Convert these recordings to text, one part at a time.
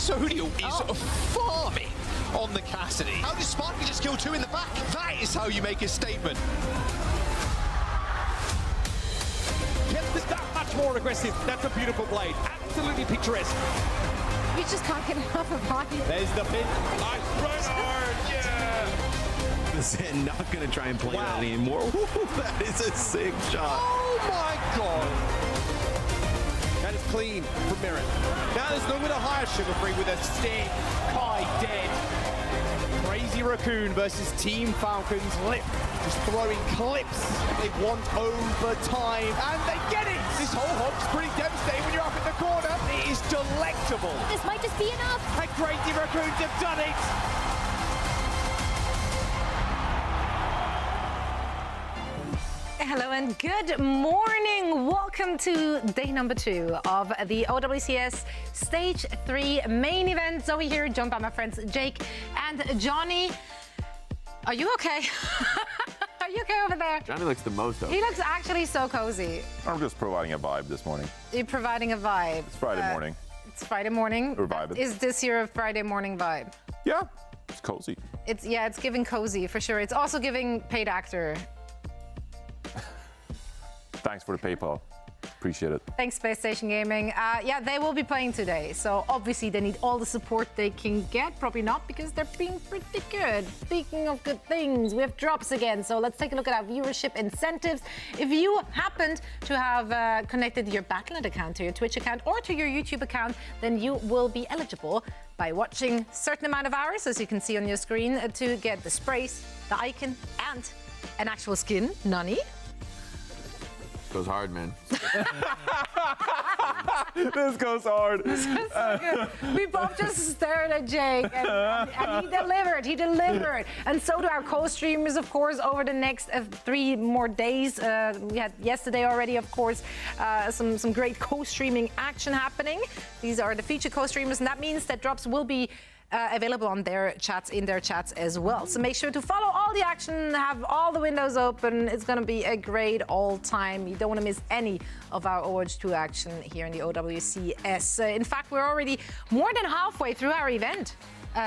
Sodial is farming on the Cassidy. How did Sparky just kill 2 in the back? That is how you make a statement. Kept it that much more aggressive. That's a beautiful blade. Absolutely picturesque. You just can't get enough of hockey. There's the pin. Nice right hard, yeah. Zen not going to try and play that anymore. Ooh, that is a sick shot. Oh my god. That is clean from Mirren. Now there's no way to hire Sugar Free with a stick. Kai dead. Crazy Raccoon versus Team Falcons. Lip just throwing clips. They want overtime and they get it. This whole hog's pretty devastating when you're up in the corner. It is delectable. This might just be enough. And Crazy Raccoons have done it. Hello and good morning. Welcome to day number 2 of the OWCS Stage 3 main event. Zoe here, joined by my friends Jake and Johnny. Are you okay? Are you okay over there? Johnny looks the most okay. He looks actually so cozy. I'm just providing a vibe this morning. You're providing a vibe. It's Friday morning. It's Friday morning. We're vibing. Is this your Friday morning vibe? Yeah, it's cozy. It's giving cozy for sure. It's also giving paid actor. Thanks for the PayPal. Appreciate it. Thanks, Space Station Gaming. Yeah, they will be playing today, so obviously they need all the support they can get. Probably not, because they're being pretty good. Speaking of good things, we have drops again, so let's take a look at our viewership incentives. If you happened to have connected your Battle.net account to your Twitch account or to your YouTube account, then you will be eligible by watching a certain amount of hours, as you can see on your screen, to get the sprays, the icon, and an actual skin, Nani. Goes hard, man. This goes hard. This is so good. We both just stared at Jake, and he delivered. He delivered. And so do our co-streamers, of course, over the next 3 more days. We had yesterday already, of course, some great co-streaming action happening. These are the featured co-streamers, and that means that drops will be available on their chats, in their chats as well. So make sure to follow all the action, have all the windows open. It's going to be a great all time. You don't want to miss any of our Overwatch 2 action here in the OWCS. In fact, we're already more than halfway through our event.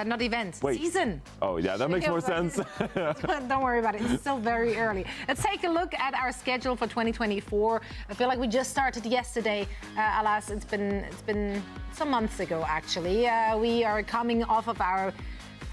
Not event, Wait. Season. Oh, yeah, that makes more sense. Don't worry about it. It's still very early. Let's take a look at our schedule for 2024. I feel like we just started yesterday. Alas, it's been some months ago, actually. We are coming off of our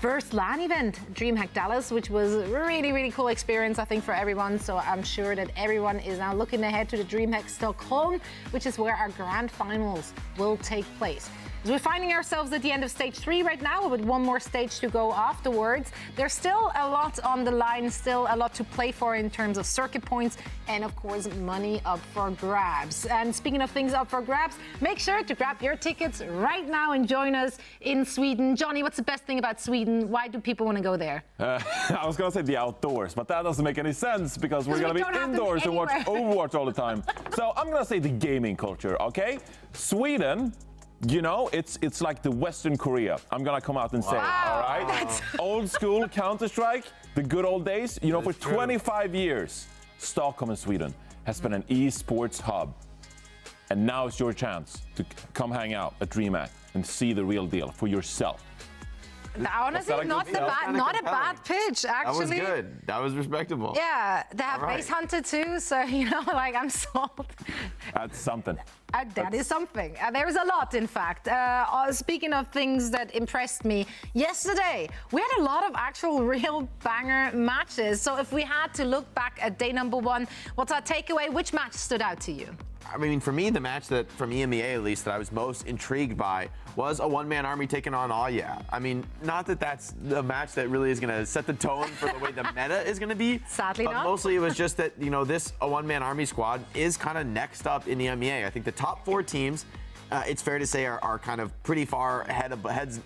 first LAN event, DreamHack Dallas, which was a really, really cool experience, I think, for everyone. So I'm sure that everyone is now looking ahead to the DreamHack Stockholm, which is where our grand finals will take place. We're finding ourselves at the end of stage 3 right now, with 1 more stage to go afterwards. There's still a lot on the line, still a lot to play for in terms of circuit points, and of course, money up for grabs. And speaking of things up for grabs, make sure to grab your tickets right now and join us in Sweden. Johnny, what's the best thing about Sweden? Why do people want to go there? I was going to say the outdoors, but that doesn't make any sense, because we're going to be indoors and watch Overwatch all the time. So I'm going to say the gaming culture, okay? Sweden, you know, it's like the Western Korea. I'm gonna come out and say it, all right? Old school Counter-Strike, the good old days. You know, for 25 years, Stockholm and Sweden has been an esports hub. And now it's your chance to come hang out at DreamHack and see the real deal for yourself. Honestly, not a bad pitch, actually. That was good. That was respectable. Yeah, they have Base Hunter too, so, you know, like, I'm sold. That's something. That is something. There's a lot, in fact. Speaking of things that impressed me, yesterday we had a lot of actual real banger matches. So if we had to look back at day number 1, what's our takeaway? Which match stood out to you? I mean, for me, the match that, from EMEA at least, that I was most intrigued by was a one-man army taking on Alya. I mean, not that that's the match that really is going to set the tone for the way the meta is going to be. Sadly but not. Mostly it was just that, you know, this a one-man army squad is kind of next up in the EMEA. I think the top 4 teams, it's fair to say, are kind of pretty far head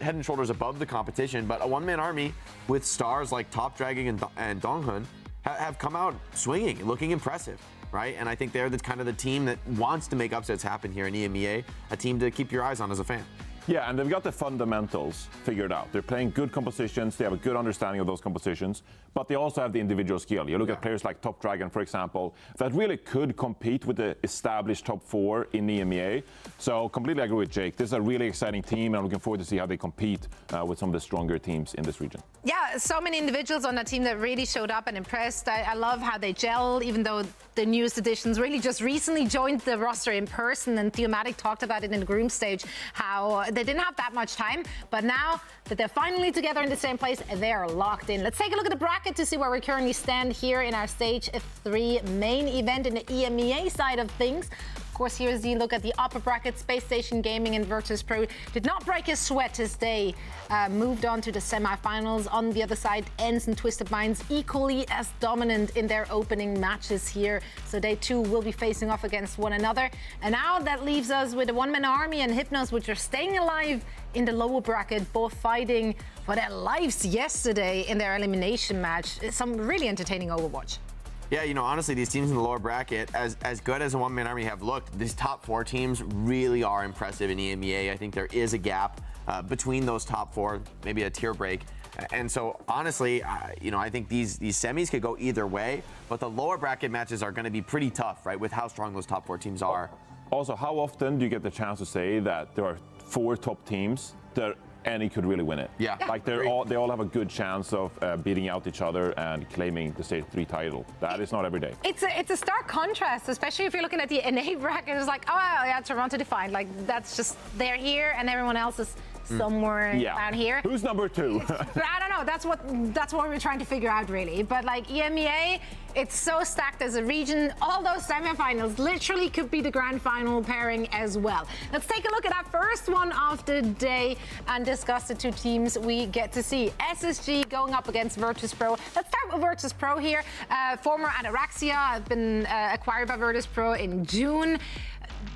and shoulders above the competition. But a one-man army with stars like Top Dragon and Donghun have come out swinging, looking impressive. Right, and I think they're the kind of the team that wants to make upsets happen here in EMEA, a team to keep your eyes on as a fan. Yeah, and they've got the fundamentals figured out. They're playing good compositions. They have a good understanding of those compositions, but they also have the individual skill. You look at players like Top Dragon, for example, that really could compete with the established top 4 in the EMEA. So completely agree with Jake. This is a really exciting team, and I'm looking forward to see how they compete with some of the stronger teams in this region. Yeah, so many individuals on that team that really showed up and impressed. I love how they gel, even though the newest additions really just recently joined the roster in person, and Theomatic talked about it in the group stage, how they didn't have that much time, but now that they're finally together in the same place, they are locked in. Let's take a look at the bracket to see where we currently stand here in our Stage 3 main event in the EMEA side of things. Of course, here's the look at the upper bracket. Space Station Gaming and Virtus.Pro did not break a sweat as they moved on to the semifinals. On the other side, ENCE and Twisted Minds equally as dominant in their opening matches here. So they too will be facing off against one another. And now that leaves us with the one-man army and Hypnos, which are staying alive in the lower bracket, both fighting for their lives yesterday in their elimination match. Some really entertaining Overwatch. Yeah, you know, honestly, these teams in the lower bracket, as good as a one-man army have looked, these top 4 teams really are impressive in EMEA. I think there is a gap between those top 4, maybe a tier break. And so, honestly, you know, I think these semis could go either way, but the lower bracket matches are going to be pretty tough, right, with how strong those top 4 teams are. Also, how often do you get the chance to say that there are 4 top teams that any could really win it? Yeah. Like they all have a good chance of beating out each other and claiming the Stage 3 title. That is not every day. It's a stark contrast, especially if you're looking at the NA bracket. It's like, oh yeah, Toronto Defiant. Like that's just they're here and everyone else is somewhere down here. Who's number 2? I don't know. That's what we're trying to figure out, really. But like EMEA, it's so stacked as a region. All those semifinals literally could be the grand final pairing as well. Let's take a look at our first one of the day and discuss the 2 teams we get to see. SSG going up against Virtus.Pro. Let's start with Virtus.Pro here. Former Ataraxia have been acquired by Virtus.Pro in June.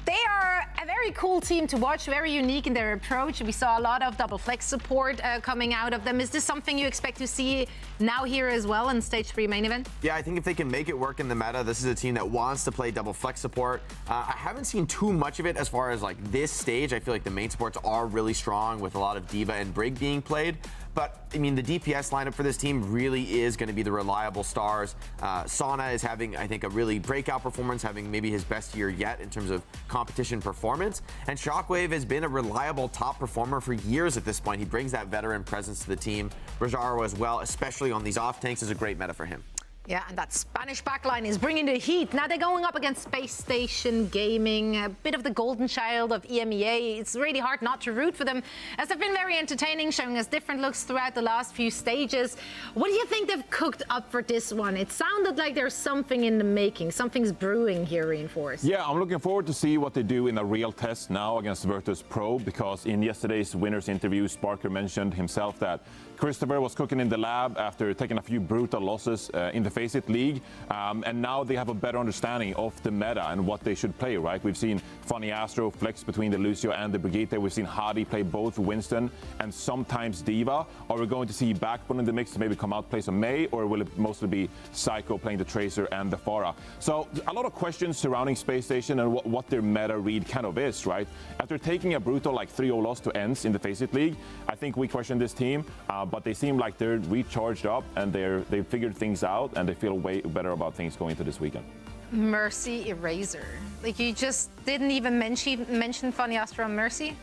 They are a very cool team to watch, very unique in their approach. We saw a lot of double flex support coming out of them. Is this something you expect to see now here as well in Stage 3 main event? Yeah, I think if they can make it work in the meta, this is a team that wants to play double flex support. I haven't seen too much of it as far as like this stage. I feel like the main supports are really strong with a lot of Diva and Brig being played. But, I mean, the DPS lineup for this team really is going to be the reliable stars. Sauna is having, I think, a really breakout performance, having maybe his best year yet in terms of competition performance. And Shockwave has been a reliable top performer for years at this point. He brings that veteran presence to the team. Rajaro as well, especially on these off tanks, is a great meta for him. Yeah, and that Spanish backline is bringing the heat. Now they're going up against Space Station Gaming, a bit of the golden child of EMEA. It's really hard not to root for them, as they've been very entertaining, showing us different looks throughout the last few stages. What do you think they've cooked up for this one? It sounded like there's something in the making. Something's brewing here, Reinforced. Yeah, I'm looking forward to see what they do in a real test now against Virtus.Pro, because in yesterday's winners interview, Sparker mentioned himself that Christopher was cooking in the lab after taking a few brutal losses in the Faceit League, and now they have a better understanding of the meta and what they should play, right? We've seen FunnyAstro flex between the Lucio and the Brigitte. We've seen Hadi play both Winston and sometimes Diva. Are we going to see Backbone in the mix to maybe come out, play some May, or will it mostly be Psycho playing the Tracer and the Pharah? So a lot of questions surrounding Space Station and what their meta read kind of is, right? After taking a brutal like 3-0 loss to ENCE in the Faceit League, I think we question this team, but they seem like they're recharged up and they've figured things out and they feel way better about things going into this weekend. Mercy Eraser. Like, you just didn't even mention FunnyAstro Mercy?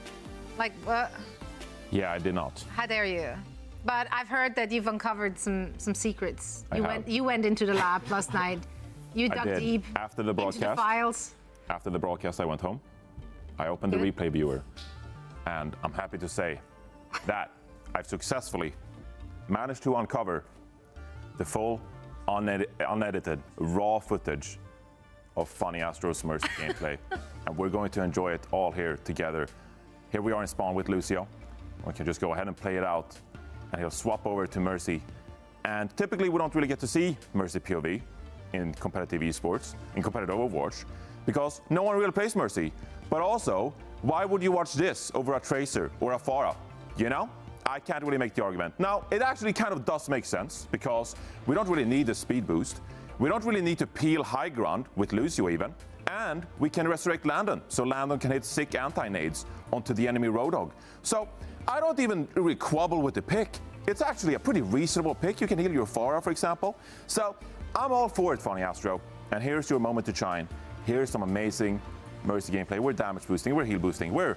Like, what? Yeah, I did not. How dare you? But I've heard that you've uncovered some secrets. You went into the lab last night. You dug deep after the broadcast. Into the files. After the broadcast, I went home. I opened the replay viewer, and I'm happy to say that I've successfully managed to uncover the full, unedited, raw footage of FunnyAstro's Mercy gameplay. And we're going to enjoy it all here together. Here we are in spawn with Lucio. We can just go ahead and play it out. And he'll swap over to Mercy. And typically we don't really get to see Mercy POV in competitive esports, in competitive Overwatch, because no one really plays Mercy. But also, why would you watch this over a Tracer or a Pharah? You know? I can't really make the argument. Now, it actually kind of does make sense, because we don't really need a speed boost. We don't really need to peel high ground with Lucio even. And we can resurrect Landon, so Landon can hit sick anti-nades onto the enemy Roadhog. So I don't even really quibble with the pick. It's actually a pretty reasonable pick. You can heal your Pharah, for example. So I'm all for it, FunnyAstro. And here's your moment to shine. Here's some amazing Mercy gameplay. We're damage boosting, we're heal boosting. We're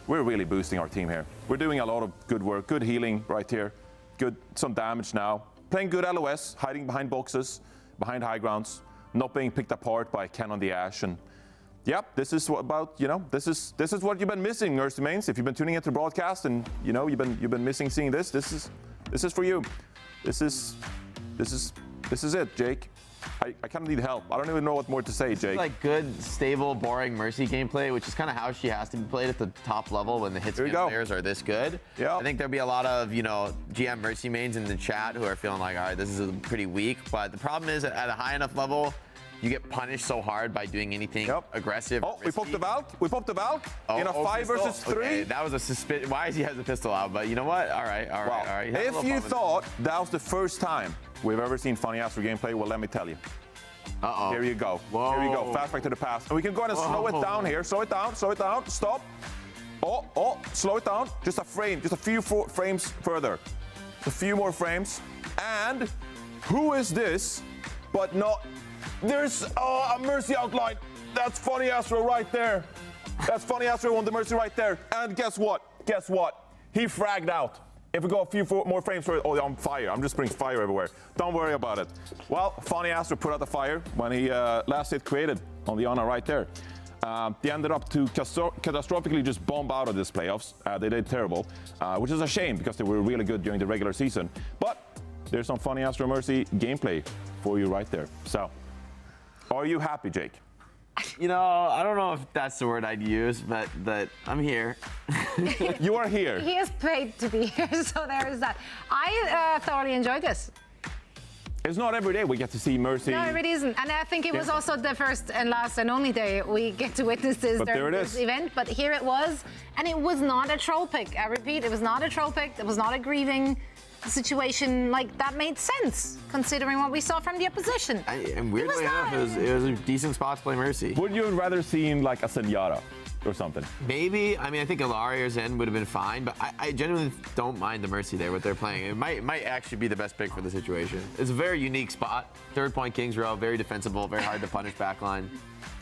really boosting our team here. We're doing a lot of good work, good healing right here. Some damage now. Playing good LOS, hiding behind boxes, behind high grounds, not being picked apart by Ken on the Ash. And yep, this is what about, this is what you've been missing, Mercy mains. If you've been tuning into the broadcast and you've been missing seeing this is for you. This is it, Jake. I kind of need help. I don't even know what more to say, Jake. Like good, stable, boring Mercy gameplay, which is kind of how she has to be played at the top level when the hit scan players are this good. Yeah. I think there'll be a lot of, GM Mercy mains in the chat who are feeling like, all right, this is pretty weak. But the problem is at a high enough level, you get punished so hard by doing anything aggressive. Oh, we popped the Valk. We popped the Valk in a 5 versus 3. Okay, that was a suspicion. Why is he has the pistol out? But you know what? All right. If you thought that was the first time we've ever seen FunnyAstro gameplay, well, let me tell you. Uh-oh. Here you go. Whoa. Here you go. Fast back to the past. And we can go ahead and slow it down here. Slow it down. Stop. Oh, slow it down. Just a frame. Just a few frames further. A few more frames. And who is this? But not... There's a Mercy outline. That's FunnyAstro right there. That's FunnyAstro on the Mercy right there. And guess what? He fragged out. If we go a few more frames for it, oh, I'm fire. I'm just bringing fire everywhere. Don't worry about it. Well, FunnyAstro put out the fire when he last hit created on the Ana right there. They ended up to catastrophically just bomb out of this playoffs. They did terrible, which is a shame because they were really good during the regular season. But there's some FunnyAstro Mercy gameplay for you right there. So, are you happy, Jake? I don't know if that's the word I'd use, but I'm here. You are here. He is paid to be here, so there is that. I thoroughly enjoyed this. It's not every day we get to see Mercy. No, it isn't. And I think it was also the first and last and only day we get to witness this during this event. But here it was, and it was not a troll pick. I repeat, it was not a troll pick. It was not a grieving situation. Like, that made sense considering what we saw from the opposition. And weirdly enough, it was a decent spot to play Mercy. Would you have rather seen like a Zenyatta or something? Maybe. I mean, I think Ilaria's end would have been fine, but I genuinely don't mind the Mercy there, what they're playing. It might actually be the best pick for the situation. It's a very unique spot. 3rd point King's Row, very defensible, very hard to punish backline.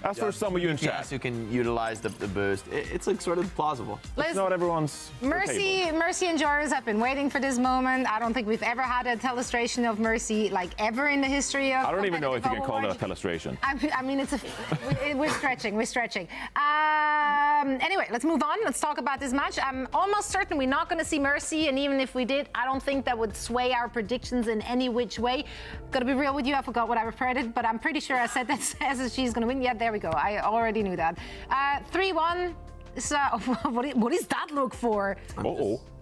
As for some of you in chat who can utilize the boost, it's like sort of plausible. It's not everyone's Mercy enjoyers have been waiting for this moment. I don't think we've ever had a telestration of Mercy like ever in the history of. I don't even know if you can call it a telestration. I mean, we're stretching. Anyway, let's move on. Let's talk about this match. I'm almost certain we're not going to see Mercy, and even if we did, I don't think that would sway our predictions in any which way. Gotta be real with you, I forgot what I predicted, but I'm pretty sure I said that SSG is going to win. Yeah, there we go. I already knew that. 3-1. So, what is that look for?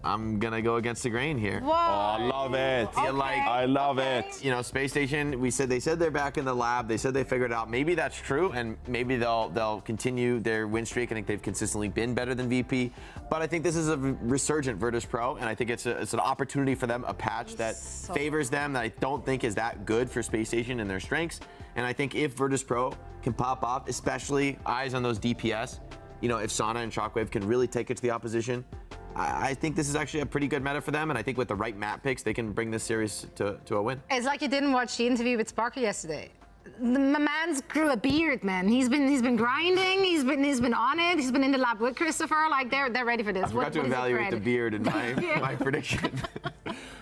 I'm gonna go against the grain here. Whoa. Oh, I love it. I love it. Space Station. They said they're back in the lab. They said they figured it out. Maybe that's true, and maybe they'll continue their win streak. I think they've consistently been better than VP, but I think this is a resurgent Virtus.Pro, and I think it's an opportunity for them, a patch that favors them that I don't think is that good for Space Station and their strengths. And I think if Virtus.Pro can pop off, especially eyes on those DPS, if Sana and Shockwave can really take it to the opposition, I think this is actually a pretty good meta for them, and I think with the right map picks, they can bring this series to a win. It's like you didn't watch the interview with Sparkle yesterday. My man's grew a beard, man. He's been grinding. He's been on it. He's been in the lab with Christopher. Like they're ready for this. I forgot to evaluate the beard in my prediction.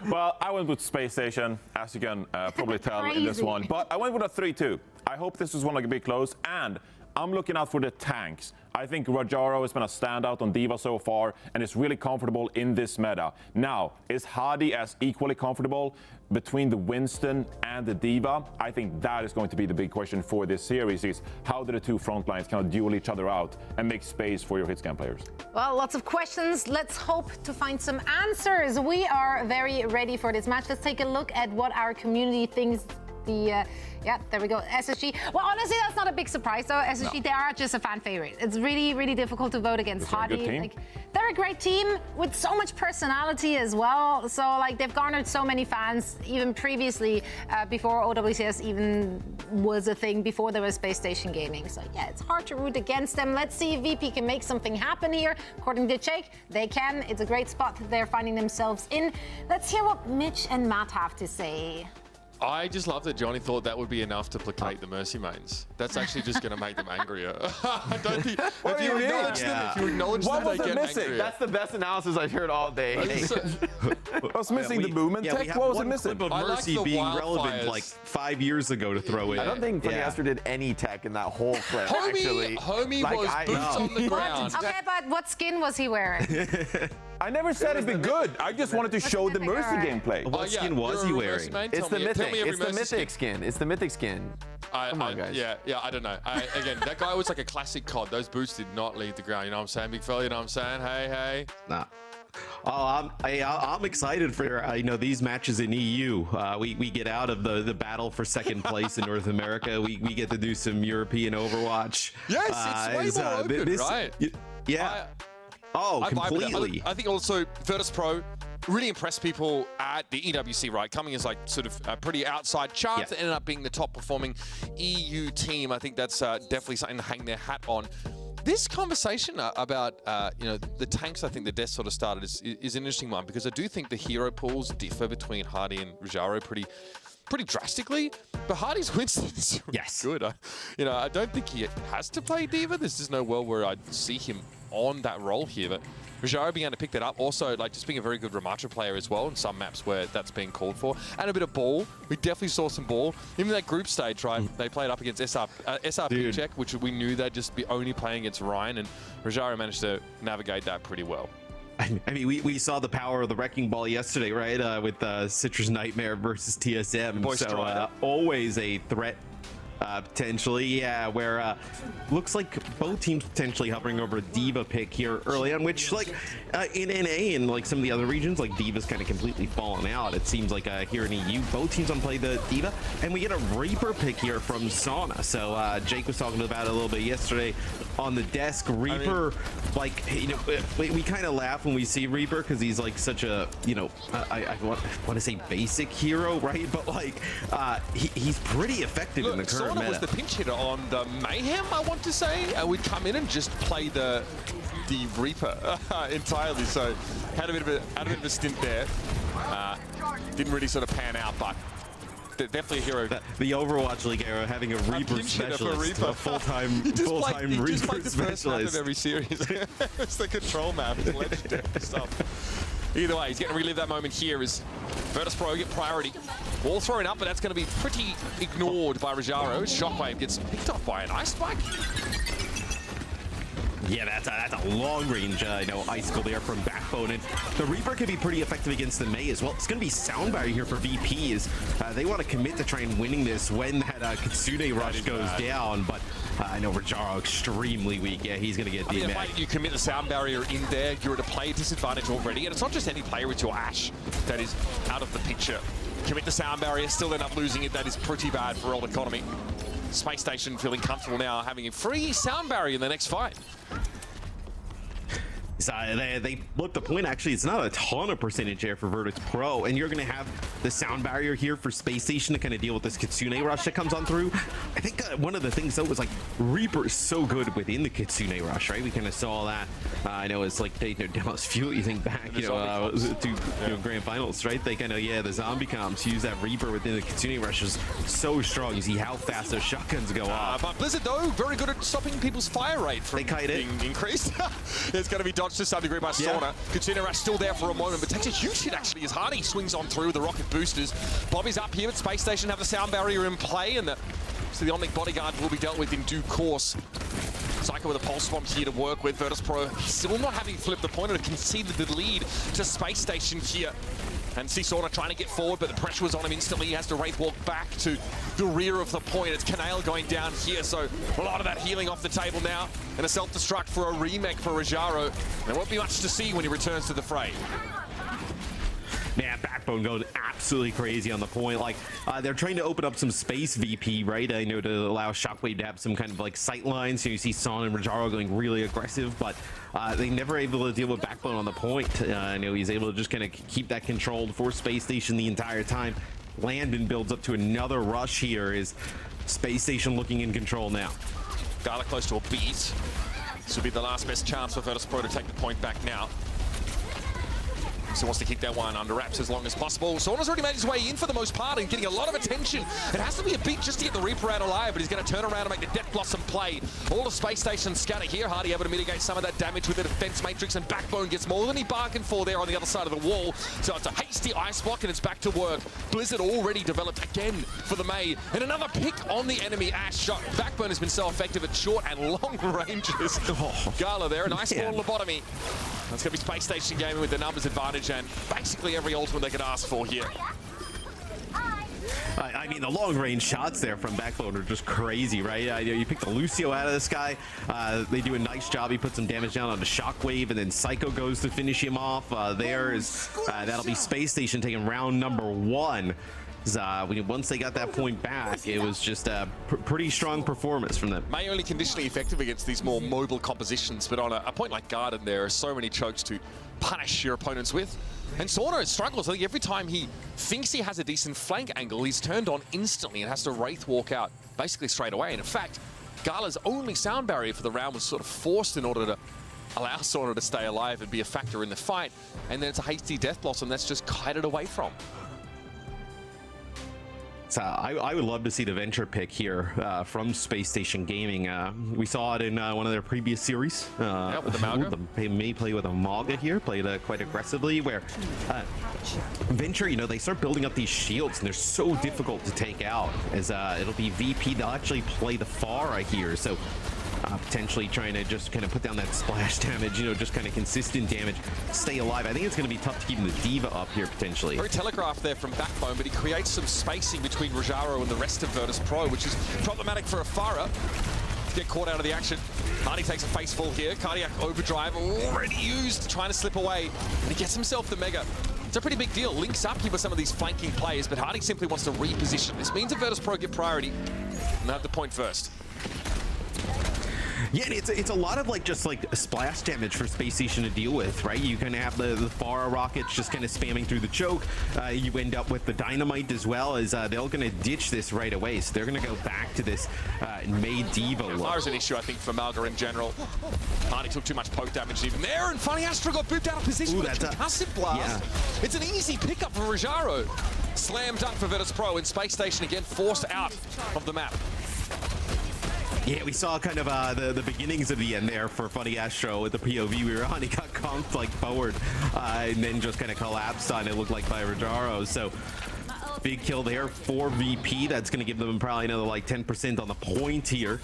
Well, I went with Space Station, as you can probably tell in this one. But I went with a 3-2. I hope this is one to be close, and I'm looking out for the tanks. I think Rajaro has been a standout on D.Va so far and is really comfortable in this meta. Now, is Hadi as equally comfortable between the Winston and the D.Va? I think that is going to be the big question for this series, is how do the two front lines kind of duel each other out and make space for your hitscan players? Well, lots of questions. Let's hope to find some answers. We are very ready for this match. Let's take a look at what our community thinks the, yeah, there we go, SSG. Well, honestly, that's not a big surprise, though. SSG, they are just a fan favorite. It's really, really difficult to vote against Hardy. Like, they're a great team with so much personality as well. So, like, they've garnered so many fans, even previously, before OWCS even was a thing, before there was Space Station Gaming. So, yeah, it's hard to root against them. Let's see if VP can make something happen here. According to Jake, they can. It's a great spot that they're finding themselves in. Let's hear what Mitch and Matt have to say. I just love that Johnny thought that would be enough to placate the Mercy mains. That's actually just going to make them angrier. I don't think. If you acknowledge them, if you acknowledge them, they get angrier. That's the best analysis I've heard all day. What's missing? The movement tech? What was it missing? Clip of Mercy being relevant like 5 years ago to throw in. I don't think FunnyAstro did any tech in that whole clip, actually. Homie like, was boots on the ground. Okay, but what skin was he wearing? I never said it'd be good. I just wanted to show the Mercy gameplay. What skin was he wearing? It's the mythic. It's the mythic skin. It's the mythic skin. Come on, guys. Yeah, I don't know. Again, that guy was like a classic COD. Those boots did not leave the ground. You know what I'm saying, big fella? You know what I'm saying? Hey. Nah. Oh, I'm excited for these matches in EU. We get out of the battle for second place in North America. We get to do some European Overwatch. Yes, it's way more open, right? Yeah. Completely. I think also Virtus.Pro really impressed people at the EWC, right? Coming as like sort of a pretty outside chance, that ended up being the top performing EU team. I think that's definitely something to hang their hat on. This conversation about the tanks, I think the death sort of started is an interesting one, because I do think the hero pools differ between Hardy and Rajaro pretty drastically, but Hardy's Winston's good. I don't think he has to play D.Va. There's just no world where I'd see him on that role here, but Rajaro being able to pick that up, also like just being a very good Ramatra player as well in some maps where that's being called for, and a bit of ball. We definitely saw some ball. Even that group stage, right? They played up against SRP check, which we knew they'd just be only playing against Ryan, and Rajaro managed to navigate that pretty well. I mean, we saw the power of the Wrecking Ball yesterday, right? With Citrus Nightmare versus TSM. So always a threat. Potentially, where looks like both teams potentially hovering over a D.Va pick here early on, which like in NA and like some of the other regions, like D.Va's kind of completely fallen out. It seems like here in EU, both teams on play the D.Va, and we get a Reaper pick here from Sauna. So Jake was talking about it a little bit yesterday on the desk. Reaper, we kind of laugh when we see Reaper because he's like such a, I want to say basic hero, right? But like he's pretty effective in the current meta. Was the pinch hitter on the Mayhem, I want to say. We'd come in and just play the Reaper entirely. So had a bit of a stint there. Didn't really sort of pan out, but definitely a hero. The Overwatch League era having a Reaper specialist, a full-time Reaper just like the specialist. First map of every series. It's the control map. It's legendary stuff. Either way, he's getting to relive that moment here as Virtus.Pro get priority. Wall thrown up, but that's going to be pretty ignored by Rajaro. Shockwave gets picked off by an ice spike. Yeah, that's a long-range, icicle there from Backbone, and the Reaper could be pretty effective against the Mei as well. It's going to be sound barrier here for VP as they want to commit to try and winning this when that Kitsune rush goes down, but I know Rajaro extremely weak. Yeah, he's going to get DMA'd. The way you commit the sound barrier in there, you're at a play disadvantage already, and it's not just any player, it's your Ashe that is out of the picture. Commit the sound barrier, still end up losing it. That is pretty bad for old economy. Space Station feeling comfortable now, having a free sound barrier in the next fight. So they look the point. Actually, it's not a ton of percentage here for Virtus.Pro, and you're going to have the sound barrier here for Space Station to kind of deal with this Kitsune rush that comes on through. I think one of the things though was like Reaper is so good within the Kitsune rush, right? We kind of saw that. I know it's like Dallas Fuel. You think back, to grand finals, right? They kind of the zombie comps use that Reaper within the Kitsune rush is so strong. You see how fast those shotguns go off. But Blizzard though very good at stopping people's fire rate from being increased. It's going to be dodged to some degree by Sauna. Kitsune rush still there for a moment, but takes a huge hit actually as Hardy swings on through the rocket boosters. Bobby's up here at Space Station, have the sound barrier in play, and so the Omnic bodyguard will be dealt with in due course. Psycho with a pulse bomb here to work with. Virtus.Pro still not having flipped the point and conceded the lead to Space Station here. And Sauna trying to get forward, but the pressure was on him instantly. He has to Wraith walk back to the rear of the point. It's Canale going down here, so a lot of that healing off the table now. And a self-destruct for a remake for Rajaro. There won't be much to see when he returns to the fray. Man, Backbone going absolutely crazy on the point. Like, they're trying to open up some space VP, right? I know to allow Shockwave to have some kind of like sight lines. So you see Son and Rajaro going really aggressive, but they never able to deal with Backbone on the point. I know he's able to just kind of keep that controlled for Space Station the entire time. Landon builds up to another rush here. Is Space Station looking in control now? Gala close to a beat. This will be the last best chance for Virtus.Pro to take the point back now. So wants to keep that one under wraps as long as possible. Sauna's already made his way in for the most part and getting a lot of attention. It has to be a beat just to get the Reaper out alive, but he's going to turn around and make the Death Blossom play. All the Space Station scatter here. Hardy able to mitigate some of that damage with the defense matrix, and Backbone gets more than he bargained for there on the other side of the wall. So it's a hasty ice block and it's back to work. Blizzard already developed again for the May. And another pick on the enemy Ash shot. Backbone has been so effective at short and long ranges. Gala there, a nice ball lobotomy. That's going to be Space Station gaming with the numbers advantage and basically every ultimate they could ask for here. I mean, the long-range shots there from Backbone are just crazy, right? You pick the Lucio out of this guy. They do a nice job. He puts some damage down on the Shockwave, and then Psycho goes to finish him off. That'll be Space Station taking round number 1. Once they got that point back, it was just a pretty strong performance from them. May only conditionally effective against these more mobile compositions, but on a point like Garden, there are so many chokes to punish your opponents with. And Sauna struggles. I think every time he thinks he has a decent flank angle, he's turned on instantly and has to Wraith walk out basically straight away. And in fact, Gala's only sound barrier for the round was sort of forced in order to allow Sauna to stay alive and be a factor in the fight. And then it's a hasty Death Blossom that's just kited away from. So I would love to see the Venture pick here from Space Station Gaming. We saw it in one of their previous series. Yeah, with the Malga. They may play with a Malga here, played quite aggressively, where Venture, they start building up these shields, and they're so difficult to take out, as it'll be VP. They'll actually play the Pharah here, so potentially trying to just kind of put down that splash damage, just kind of consistent damage, stay alive. I think it's going to be tough to keep the Diva up here, potentially. Very telegraphed there from Backbone, but he creates some spacing between Rajaro and the rest of Virtus.Pro, which is problematic for a Pharah to get caught out of the action. Hardy takes a face fall here. Cardiac Overdrive already used, trying to slip away, and he gets himself the Mega. It's a pretty big deal. Links up here with some of these flanking players, but Hardy simply wants to reposition. This means that Virtus.Pro get priority, and they have the point first. Yeah, and it's a lot of just splash damage for Space Station to deal with, right? You kind of have the Pharah rockets just kind of spamming through the choke. You end up with the Dynamite as well, as they're going to ditch this right away. So they're going to go back to this May Diva look. Pharah's an issue, I think, for Malga in general. Hardy took too much poke damage even there, and FunnyAstro got booped out of position with a concussive blast. Yeah. It's an easy pickup for Rajaro. Slam dunk for Virtus.Pro, and Space Station again forced out of the map. Yeah, we saw kind of the beginnings of the end there for FunnyAstro with the POV we were on. He got conked forward and then just kind of collapsed on it, looked like by Rajaro. So big kill there for VP. That's going to give them probably another 10% on the point here.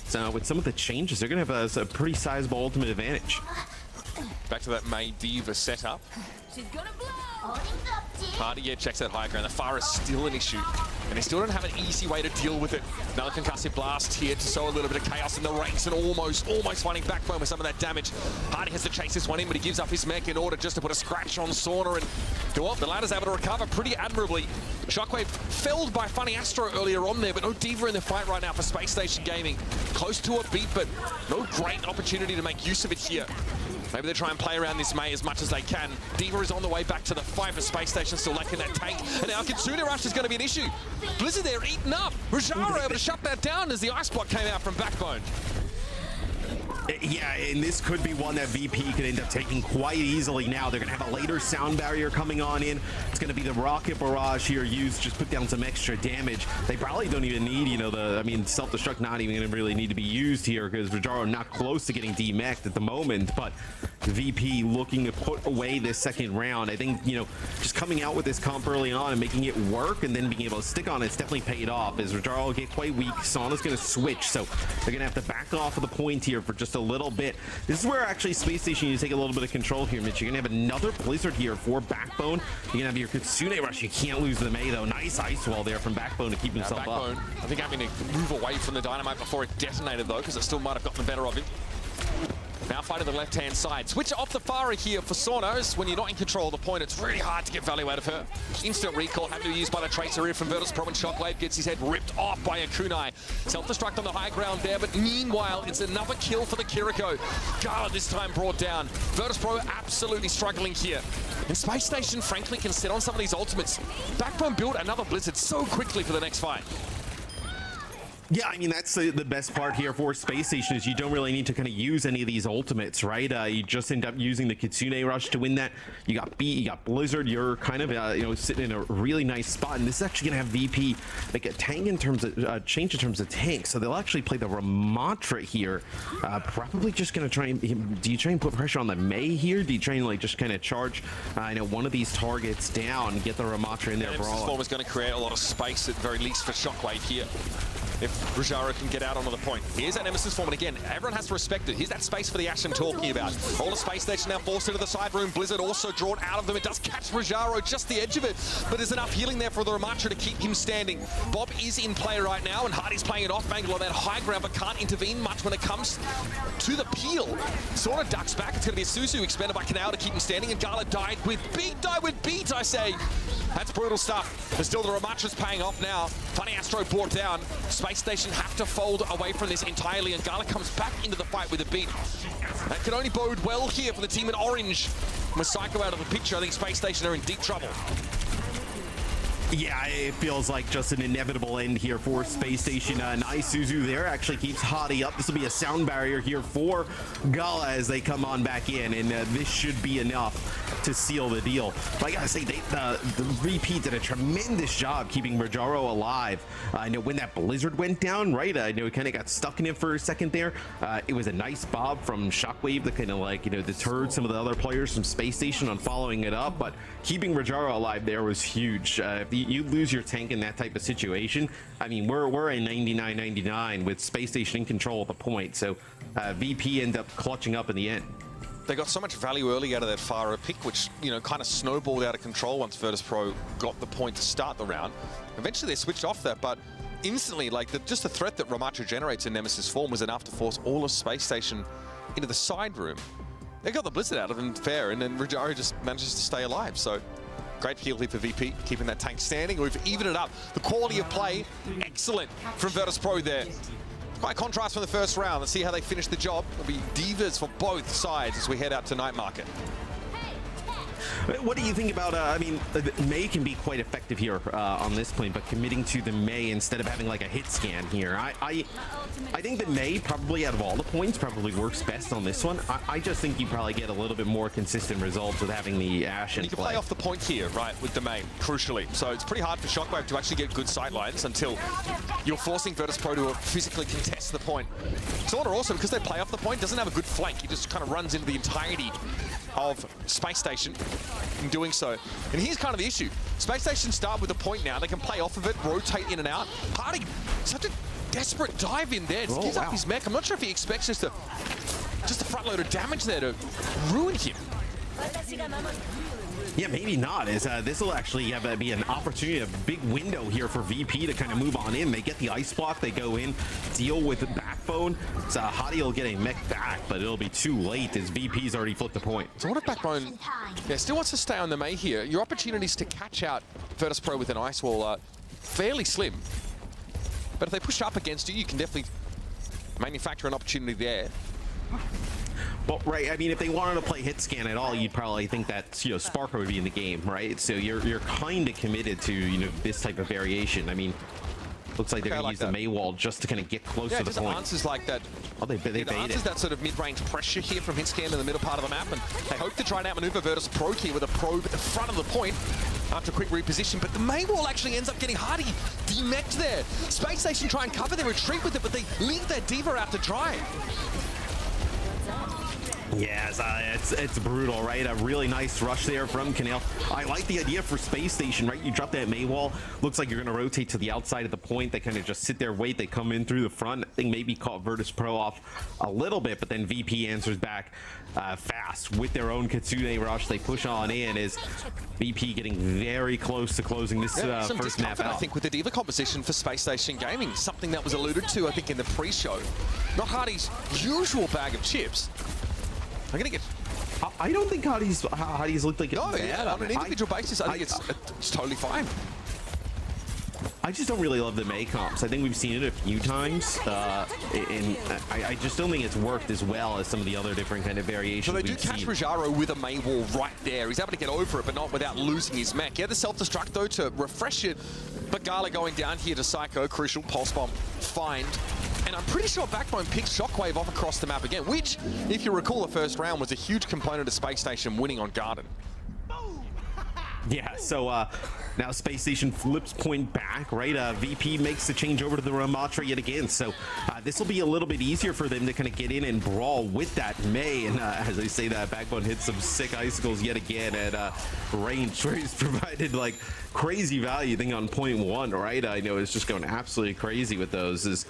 So with some of the changes, they're going to have a pretty sizable ultimate advantage. Back to that May Diva setup. She's gonna blow. Hardy checks that high ground. The Pharah is still an issue, and they still don't have an easy way to deal with it. Another concussive blast here to sow a little bit of chaos in the ranks, and almost finding Backbone with some of that damage. Hardy has to chase this one in, but he gives up his mech in order just to put a scratch on Sauna, and the ladder's able to recover pretty admirably. Shockwave felled by FunnyAstro earlier on there, but no Diva in the fight right now for Space Station Gaming. Close to a beat, but no great opportunity to make use of it here. Maybe they try and play around this May as much as they can. Diva is on the way back to the fight, but Space Station still lacking that tank. And now Kitsune Rush is going to be an issue. Blizzard there eaten up. Rajaro able to shut that down as the ice block came out from Backbone. Yeah, and this could be one that VP could end up taking quite easily now. They're going to have a later sound barrier coming on in. It's going to be the Rocket Barrage here used, just put down some extra damage. They probably don't even need, self-destruct not even going to really need to be used here because Rajaro not close to getting demeched at the moment, but VP looking to put away this second round. I think, just coming out with this comp early on and making it work and then being able to stick on it's definitely paid off as Rajaro will get quite weak. Sauna's going to switch, so they're going to have to back off of the point here for just a little bit. This is where actually Space Station you take a little bit of control here, Mitch. You're gonna have another Blizzard here for Backbone. You're gonna have your Kitsune Rush. You can't lose the May though. Nice ice wall there from Backbone to keep himself Backbone, up. I think having to move away from the Dynamite before it detonated though, because it still might have gotten the better of him. Now fighting the left-hand side. Switch off the Farah here for Sonos. When you're not in control of the point, it's really hard to get value out of her. Instant recall having to be used by the Tracer here from Virtus.Pro, and Shockwave gets his head ripped off by a kunai. Self-destruct on the high ground there, but meanwhile, it's another kill for the Kiriko. Gala this time brought down. Virtus.Pro absolutely struggling here. And Space Station, frankly, can sit on some of these ultimates. Backbone built another Blizzard so quickly for the next fight. Yeah, I mean, that's the best part here for Space Station is you don't really need to kind of use any of these ultimates, right? You just end up using the Kitsune Rush to win that. You got Beat, you got Blizzard. You're kind of, you know, sitting in a really nice spot. And this is actually going to have VP like a tank in terms of, change in terms of tank. So they'll actually play the Ramatra here. Probably just going to try and, do you try and put pressure on the Mei here? Do you try and like just kind of charge, you know, one of these targets down, get the Ramatra in there for all? Form is going to create a lot of space at the very least for Shockwave here. If Rajaro can get out onto the point. Here's that Nemesis form, and again, everyone has to respect it. Here's that space for the Ash I'm talking about. All the Space Station now forced into the side room. Blizzard also drawn out of them. It does catch Rajaro, just the edge of it, but there's enough healing there for the Ramatra to keep him standing. Bob is in play right now, and Hardy's playing it off angle on that high ground, but can't intervene much when it comes to the peel. Sort of ducks back. It's going to be a Suzu expended by Kanao to keep him standing, and Gala died with beat, I say. That's brutal stuff. But still, the Ramatra's paying off now. FunnyAstro brought down. Space Station have to fold away from this entirely, and Gala comes back into the fight with a beat. That could only bode well here for the team in orange. With Psycho out of the picture, I think Space Station are in deep trouble. Yeah, it feels like just an inevitable end here for Space Station. Nice Suzu there actually keeps Hottie up. This will be a sound barrier here for Gala as they come on back in, and this should be enough to seal the deal. But I gotta say, the VP did a tremendous job keeping Rajaro alive. I know when that Blizzard went down, right? I know he kind of got stuck in it for a second there. It was a nice bob from Shockwave that kind of like, you know, deterred some of the other players from Space Station on following it up, but keeping Rajaro alive there was huge. If you lose your tank in that type of situation, I mean, we're a 99-99 with Space Station in control of the point, so VP end up clutching up in the end. They got so much value early out of that Farah pick, which, you know, kind of snowballed out of control once Virtus.Pro got the point to start the round. Eventually they switched off that, but instantly, like, just the threat that Ramatra generates in Nemesis form was enough to force all of Space Station into the side room. They got the Blizzard out of him fair, and then Rajaro just manages to stay alive, so great heal here for VP, keeping that tank standing. We've evened it up. The quality of play, excellent from Virtus.Pro there. Quite a contrast from the first round. Let's see how they finish the job. It'll be divas for both sides as we head out to night market. What do you think about, I mean, Mei can be quite effective here on this plane, but committing to the Mei instead of having like a hit scan here. I think that Mei probably out of all the points probably works best on this one. I just think you probably get a little bit more consistent results with having the Ashe in You can play. play off the point here, right, with the Mei, crucially. So it's pretty hard for Shockwave to actually get good sight lines until you're forcing Virtus.Pro to physically contest the point. Sort of awesome because they play off the point, doesn't have a good flank. He just kind of runs into the entirety of Space Station in doing so. And here's kind of the issue. Space Station start with a point now. They can play off of it, rotate in and out. Hardy, such a desperate dive in there. Just gives up his mech. I'm not sure if he expects just a front load of damage there to ruin him. Yeah, maybe not. This will actually be an opportunity, a big window here for VP to kind of move on in. They get the ice block, they go in, deal with the backbone. So Hottie will get a mech back, but it'll be too late as VP's already flipped the point. So what if Backbone still wants to stay on the Mei here? Your opportunities to catch out Virtus.Pro with an ice wall are fairly slim. But if they push up against you, you can definitely manufacture an opportunity there. But right, I mean, if they wanted to play hit scan at all, you'd probably think that, you know, Sparker would be in the game, right? So you're kind of committed to, you know, this type of variation. I mean, looks like they're going to use the Mei wall just to kind of get close to the point. Yeah, answers like that. Oh, they bait answers it. That sort of mid-range pressure here from hit scan in the middle part of the map, and they hope to try and outmaneuver Virtus.Pro here with a probe at the front of the point after a quick reposition, but the Mei wall actually ends up getting Hardy demeched there. Space Station try and cover their retreat with it, but they leave their Diva out to dry. Yes, it's brutal, right? A really nice rush there from Kanel. I like the idea for Space Station, right? You drop that Mei wall. Looks like you're going to rotate to the outside of the point. They kind of just sit there, wait. They come in through the front. I think maybe caught Virtus.Pro off a little bit, but then VP answers back fast with their own Kitsune rush. They push on in as VP getting very close to closing this first map out. I think with the Diva composition for Space Station Gaming, something that was alluded to, I think, in the pre-show. Not Hardy's usual bag of chips. I'm going to get... I don't think Hadi's looked like it's bad. Yeah, on an individual basis, I think it's totally fine. I just don't really love the May comps. I think we've seen it a few times, and I just don't think it's worked as well as some of the other different kind of variations. So they do catch seen. Rajaro with a May wall right there. He's able to get over it, but not without losing his mech. Yeah, the self-destruct, though, to refresh it. But Gala going down here to Psycho, crucial. Pulse Bomb, find. And I'm pretty sure Backbone picks Shockwave off across the map again, which, if you recall, the first round was a huge component of Space Station winning on Garden. Yeah, so now Space Station flips point back, right? VP makes the change over to the Ramatra yet again. So this will be a little bit easier for them to kind of get in and brawl with that May. And as I say that, Backbone hits some sick icicles yet again at range, where he's provided like crazy value thing on point 1, right? I know it's just going absolutely crazy with those.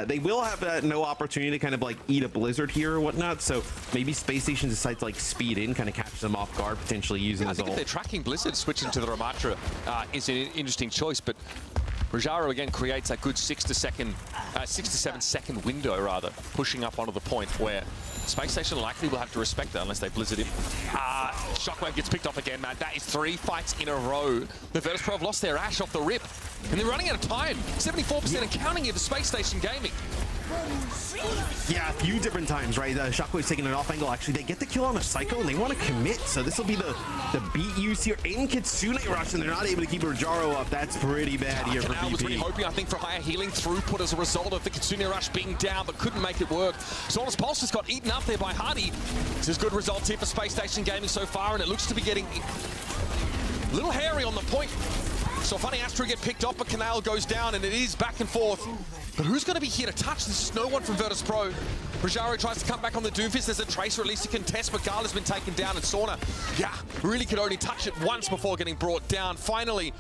They will have no opportunity to kind of like eat a blizzard here or whatnot. So maybe Space Station decides to like speed in, kind of catch them off guard, potentially using his ult. I think if they're tracking blizzard, switching to the Ramatra is an interesting choice, but Rajaro again creates that good 6 to 7 second window, rather, pushing up onto the point where Space Station likely will have to respect that unless they blizzard him. Shockwave gets picked off again, Matt. That is 3 fights in a row. The Virtus.Pro have lost their Ash off the rip, and they're running out of time. 74% and counting here for Space Station Gaming. Yeah, a few different times, right? Shockwave's taking an off angle. Actually, they get the kill on a Psycho, and they want to commit. So this will be the beat use here in Kitsune Rush, and they're not able to keep Rajaro up. That's pretty bad here for VP. Was really hoping, I think, for higher healing throughput as a result of the Kitsune Rush being down, but couldn't make it work. Solar's Pulse just got eaten up there by Hadi. This is good results here for Space Station Gaming so far, and it looks to be getting a little hairy on the point. So FunnyAstro get picked off, but Canal goes down, and it is back and forth. But who's going to be here to touch? This is no one from Virtus.Pro. Rajaro tries to come back on the Doomfist. There's a Tracer, at least he can test, but Gala's been taken down, and Sauna, yeah, really could only touch it once before getting brought down. Finally,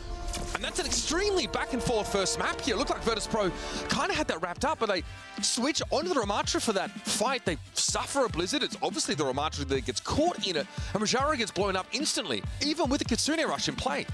and that's an extremely back and forth first map here. It looked like Virtus.Pro kind of had that wrapped up, but they switch onto the Ramatra for that fight. They suffer a blizzard. It's obviously the Ramatra that gets caught in it, and Rajaro gets blown up instantly, even with the Kitsune Rush in play.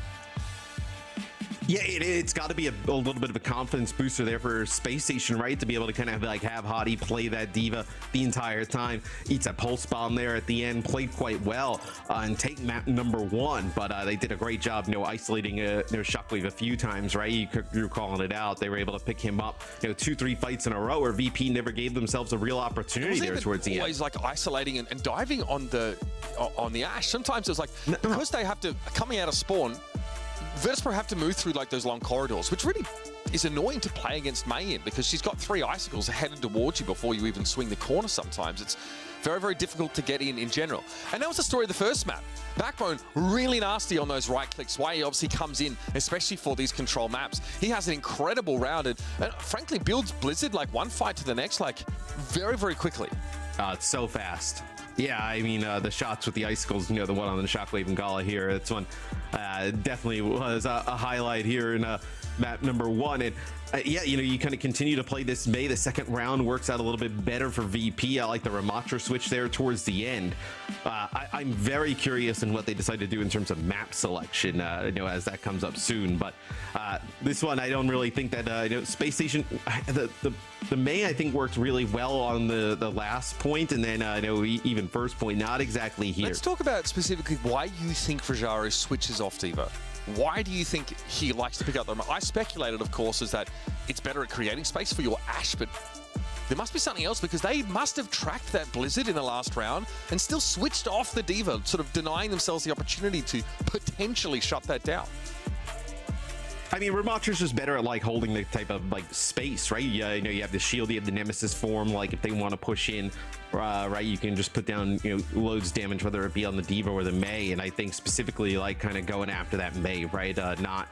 Yeah, it's got to be a little bit of a confidence booster there for Space Station, right? To be able to kind of like have Hadi play that diva the entire time. Eats a pulse bomb there at the end, played quite well and take map number 1. But they did a great job, isolating Shockwave a few times, right? You're calling it out. They were able to pick him up, 2-3 fights in a row, where VP never gave themselves a real opportunity there towards the end. Always like isolating and diving on the Ash. Sometimes it's like because they have to coming out of spawn. Virtus.Pro have to move through like those long corridors, which really is annoying to play against May in, because she's got 3 icicles headed towards you before you even swing the corner sometimes. It's very, very difficult to get in general. And that was the story of the first map. Backbone really nasty on those right clicks. Why he obviously comes in, especially for these control maps. He has an incredible round and frankly builds Blizzard like one fight to the next, like very, very quickly. It's so fast. Yeah, I mean, the shots with the icicles, the one on the Shockwave and Gala here, that's one definitely was a highlight here in map number 1. And yeah, you kind of continue to play this May. The second round works out a little bit better for VP. I like the Ramatra switch there towards the end. I'm very curious in what they decide to do in terms of map selection, as that comes up soon. But this one, I don't really think that Space Station, the May, I think worked really well on the last point, and then even first point, not exactly here. Let's talk about specifically why you think Rajaro switches off Diva. Why do you think he likes to pick up the... I speculated, of course, is that it's better at creating space for your Ash, but there must be something else, because they must have tracked that Blizzard in the last round and still switched off the Diva, sort of denying themselves the opportunity to potentially shut that down. I mean, Ramatra's just better at like holding the type of like space, right? Yeah, you have the shield, you have the Nemesis form. Like if they want to push in, right, you can just put down loads of damage, whether it be on the Diva or the May. And I think specifically like kind of going after that May, right?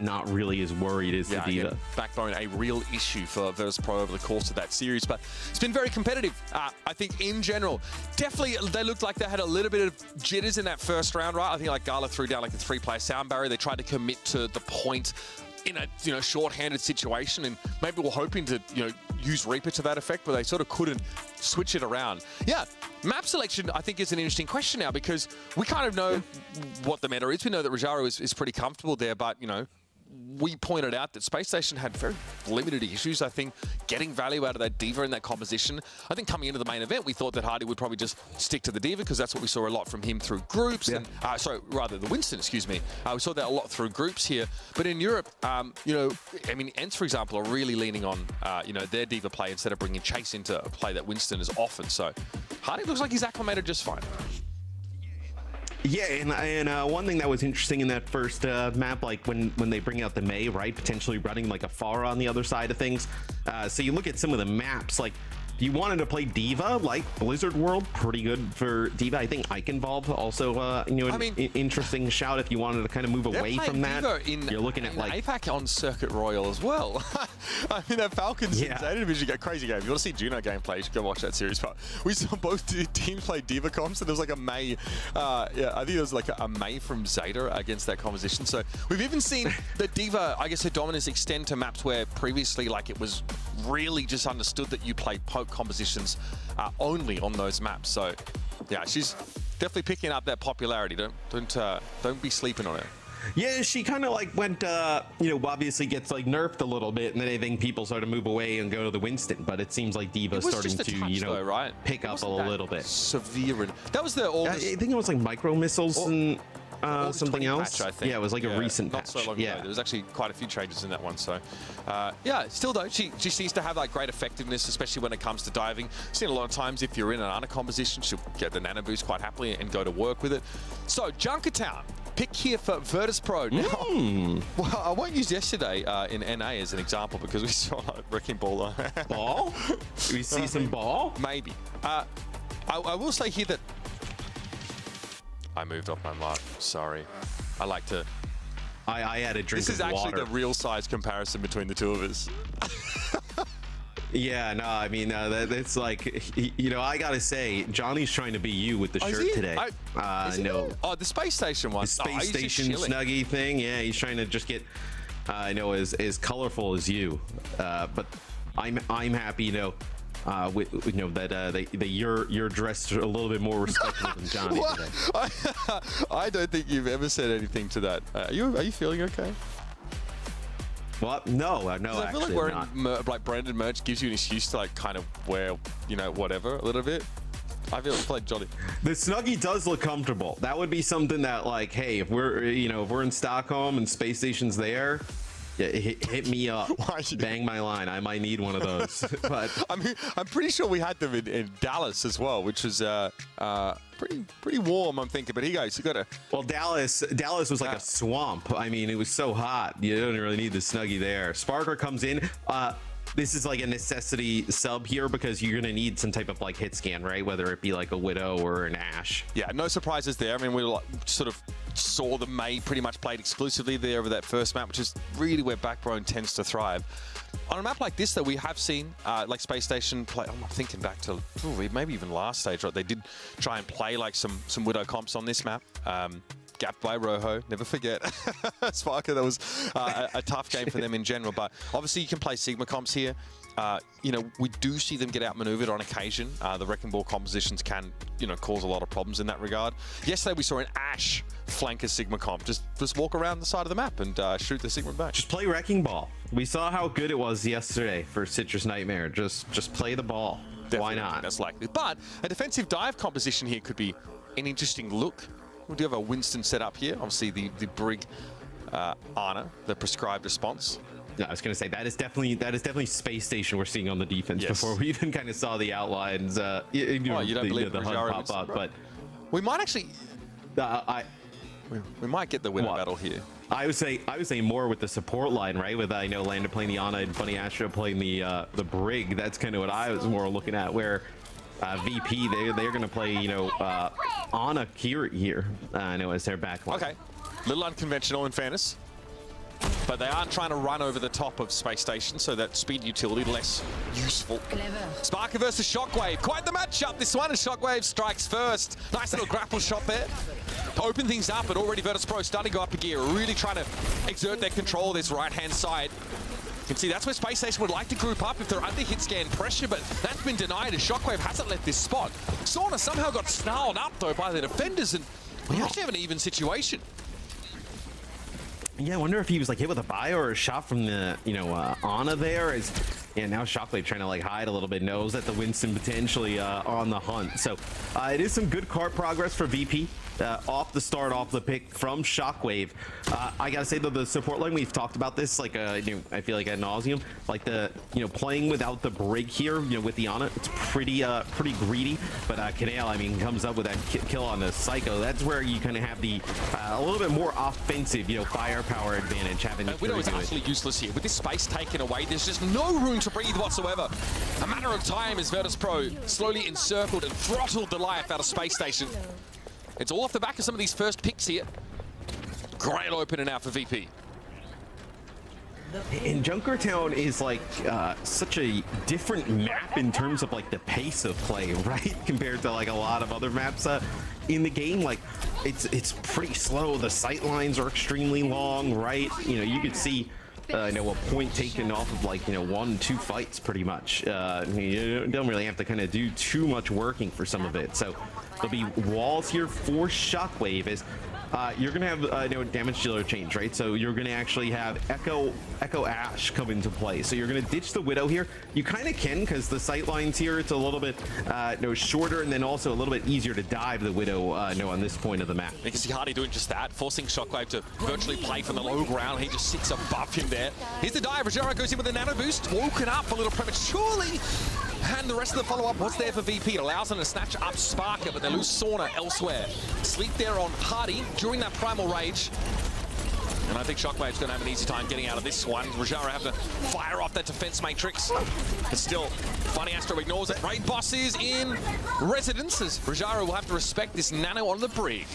Not really as worried as the Diva. Backbone, a real issue for Virtus.Pro over the course of that series, but it's been very competitive. I think in general, definitely they looked like they had a little bit of jitters in that first round, right? I think like Gala threw down like a 3-player sound barrier. They tried to commit to the point in a short-handed situation, and maybe we're hoping to use Reaper to that effect, but they sort of couldn't switch it around. Yeah, map selection I think is an interesting question now, because we kind of know what the meta is. We know that Rajaro is pretty comfortable there, but we pointed out that Space Station had very limited issues, I think, getting value out of that D.Va in that composition. I think coming into the main event, we thought that Hardy would probably just stick to the D.Va because that's what we saw a lot from him through groups. And sorry, rather the Winston, excuse me. We saw that a lot through groups here. But in Europe, you know, I mean, ENCE, for example, are really leaning on, you know, their D.Va play instead of bringing Chase into a play that Winston is often. So Hardy looks like he's acclimated just fine. Yeah, and one thing that was interesting in that first map, like when they bring out the Mei, right, potentially running like a Pharah on the other side of things. So you look at some of the maps, like if you wanted to play D.Va, like Blizzard World, pretty good for D.Va. I think Eichenwald also, you know, an interesting shout if you wanted to kind of move away from that. You're looking at like APAC on Circuit Royal as well. I mean, that Falcons Zeta Division got crazy game. If you want to see Juno gameplay, you should go watch that series. But we saw both teams play D.Va comps, and there was like a Mei. Yeah, I think there was like a Mei from Zeta against that composition. So we've even seen the D.Va, I guess, her dominance extend to maps where previously, like, it was really just understood that you play poke compositions only on those maps. So yeah, she's definitely picking up that popularity. Don't be sleeping on her. Yeah, she kind of like went, you know, obviously gets like nerfed a little bit, and then I think people sort of move away and go to the Winston. But it seems like D.Va's starting to, you know, right? pick up a little bit. Severe. That was the I think it was like micro missiles and something else. Patch, I think. Yeah, it was like a recent not patch. so long ago. There was actually quite a few changes in that one. So yeah, still though, she seems to have like great effectiveness, especially when it comes to diving. I've seen a lot of times if you're in an under composition, she'll get the nano boost quite happily and go to work with it. So Junkertown, pick here for Virtus.Pro. Now, well, I won't use yesterday in NA as an example because we saw Wrecking Ball. Ball? Do we see some ball? Maybe. I will say here that I moved off my mark. Sorry. I like to. I had a drink This is of actually water. the real size comparison between the two of us. Yeah, no, I mean, that's like, you know, I gotta say, Johnny's trying to be you with the shirt today. No. Oh, the space station one. The space station snuggie thing. Yeah, he's trying to just get, I know, as colorful as you. But I'm happy, you know. With, you know that you're dressed a little bit more respectful than Johnny today. I don't think you've ever said anything to that. Are you feeling okay? What? No, I feel like wearing like branded merch gives you an excuse to like kind of wear, you know, whatever a little bit. I feel like Johnny. The snuggie does look comfortable. That would be something that, like, hey, if we're in Stockholm and space station's there. Yeah, hit me up. Bang my line. I might need one of those. But I mean, I'm pretty sure we had them in Dallas as well, which was pretty warm. I'm thinking, but he got a. Well, Dallas was like a swamp. I mean, it was so hot. You don't really need the snuggie there. Sparker comes in. This is like a necessity sub here because you're gonna need some type of like hit scan, right? Whether it be like a Widow or an Ashe. Yeah, no surprises there. I mean, we sort of saw the Mei pretty much played exclusively there over that first map, which is really where Backbone tends to thrive. On a map like this, though, we have seen like Space Station play. I'm thinking back to maybe even last stage, right? They did try and play like some Widow comps on this map. Gapped by Rojo, never forget. Sparker, that was a tough game for them in general. But obviously, you can play Sigma comps here. You know, we do see them get outmaneuvered on occasion. The Wrecking Ball compositions can, you know, cause a lot of problems in that regard. Yesterday, we saw an Ashe flank a Sigma comp. Just walk around the side of the map and shoot the Sigma back. Just play Wrecking Ball. We saw how good it was yesterday for Citrus Nightmare. Just play the ball. Definitely, why not? That's likely. But a defensive dive composition here could be an interesting look. We do have a Winston set up here. Obviously, the Brig Ana, the prescribed response. No, I was going to say that is definitely Space Station we're seeing on the defense before we even kind of saw the outlines. You don't believe the HUD pop up, but we might actually. We might get the winner battle here. I would say more with the support line, right? With I know Lander playing the Ana and FunnyAstro playing the Brig. That's kind of what I was more looking at. Where VP they're going to play, you know, Ana Kiri here. I know as their backline. Okay, little unconventional in fairness, but they aren't trying to run over the top of Space Station, so that speed utility less useful. Sparker versus Shockwave, quite the matchup this one, and Shockwave strikes first. Nice little grapple shot there to open things up, but already Virtus.Pro starting to go up a gear, really trying to exert their control of this right-hand side. You can see that's where Space Station would like to group up if they're under hit scan pressure, but that's been denied as Shockwave hasn't left this spot. Sauna somehow got snarled up though by the defenders, and we actually have an even situation. Yeah, I wonder if he was like hit with a bio or a shot from the, Ana there. And now Shockwave trying to like hide a little bit, knows that the Winston potentially on the hunt. So it is some good card progress for VP. Off the start, off the pick from Shockwave. I gotta say though, the support line, we've talked about this like I feel like ad nauseum, like the playing without the brig here, with the Ana, it's pretty greedy. But Kanale, I mean, comes up with that kill on the Psycho. That's where you kind of have the a little bit more offensive, firepower advantage. Having Widow is absolutely useless here with this space taken away. There's just no room to breathe whatsoever. A matter of time as Virtus.Pro slowly encircled and throttled the life out of Space Station. It's all off the back of some of these first picks here. Great opener now for VP. And Junkertown is like such a different map in terms of like the pace of play, right? Compared to like a lot of other maps in the game. Like it's pretty slow. The sight lines are extremely long, right? You could see a point taken off of like 1-2 fights pretty much. You don't really have to kind of do too much working for some of it. So there'll be walls here for Shockwave as you're gonna have damage dealer change, right? So you're gonna actually have Echo Ash come into play. So you're gonna ditch the Widow here. You kind of can because the sight lines here, it's a little bit shorter, and then also a little bit easier to dive the Widow on this point of the map. You can see Hardy doing just that, forcing Shockwave to virtually play from the low ground. He just sits above him there. Here's the dive. Rogero goes in with a nano boost, woken up a little prematurely. And the rest of the follow-up was there for VP. It allows them to snatch up Sparker, but they lose Sauna elsewhere. Sleep there on Hardy during that primal rage. And I think Shockwave's going to have an easy time getting out of this one. Rogero have to fire off that defense matrix. But still, FunnyAstro ignores it. Raid boss is in residence, as Rogero will have to respect this nano on the brig.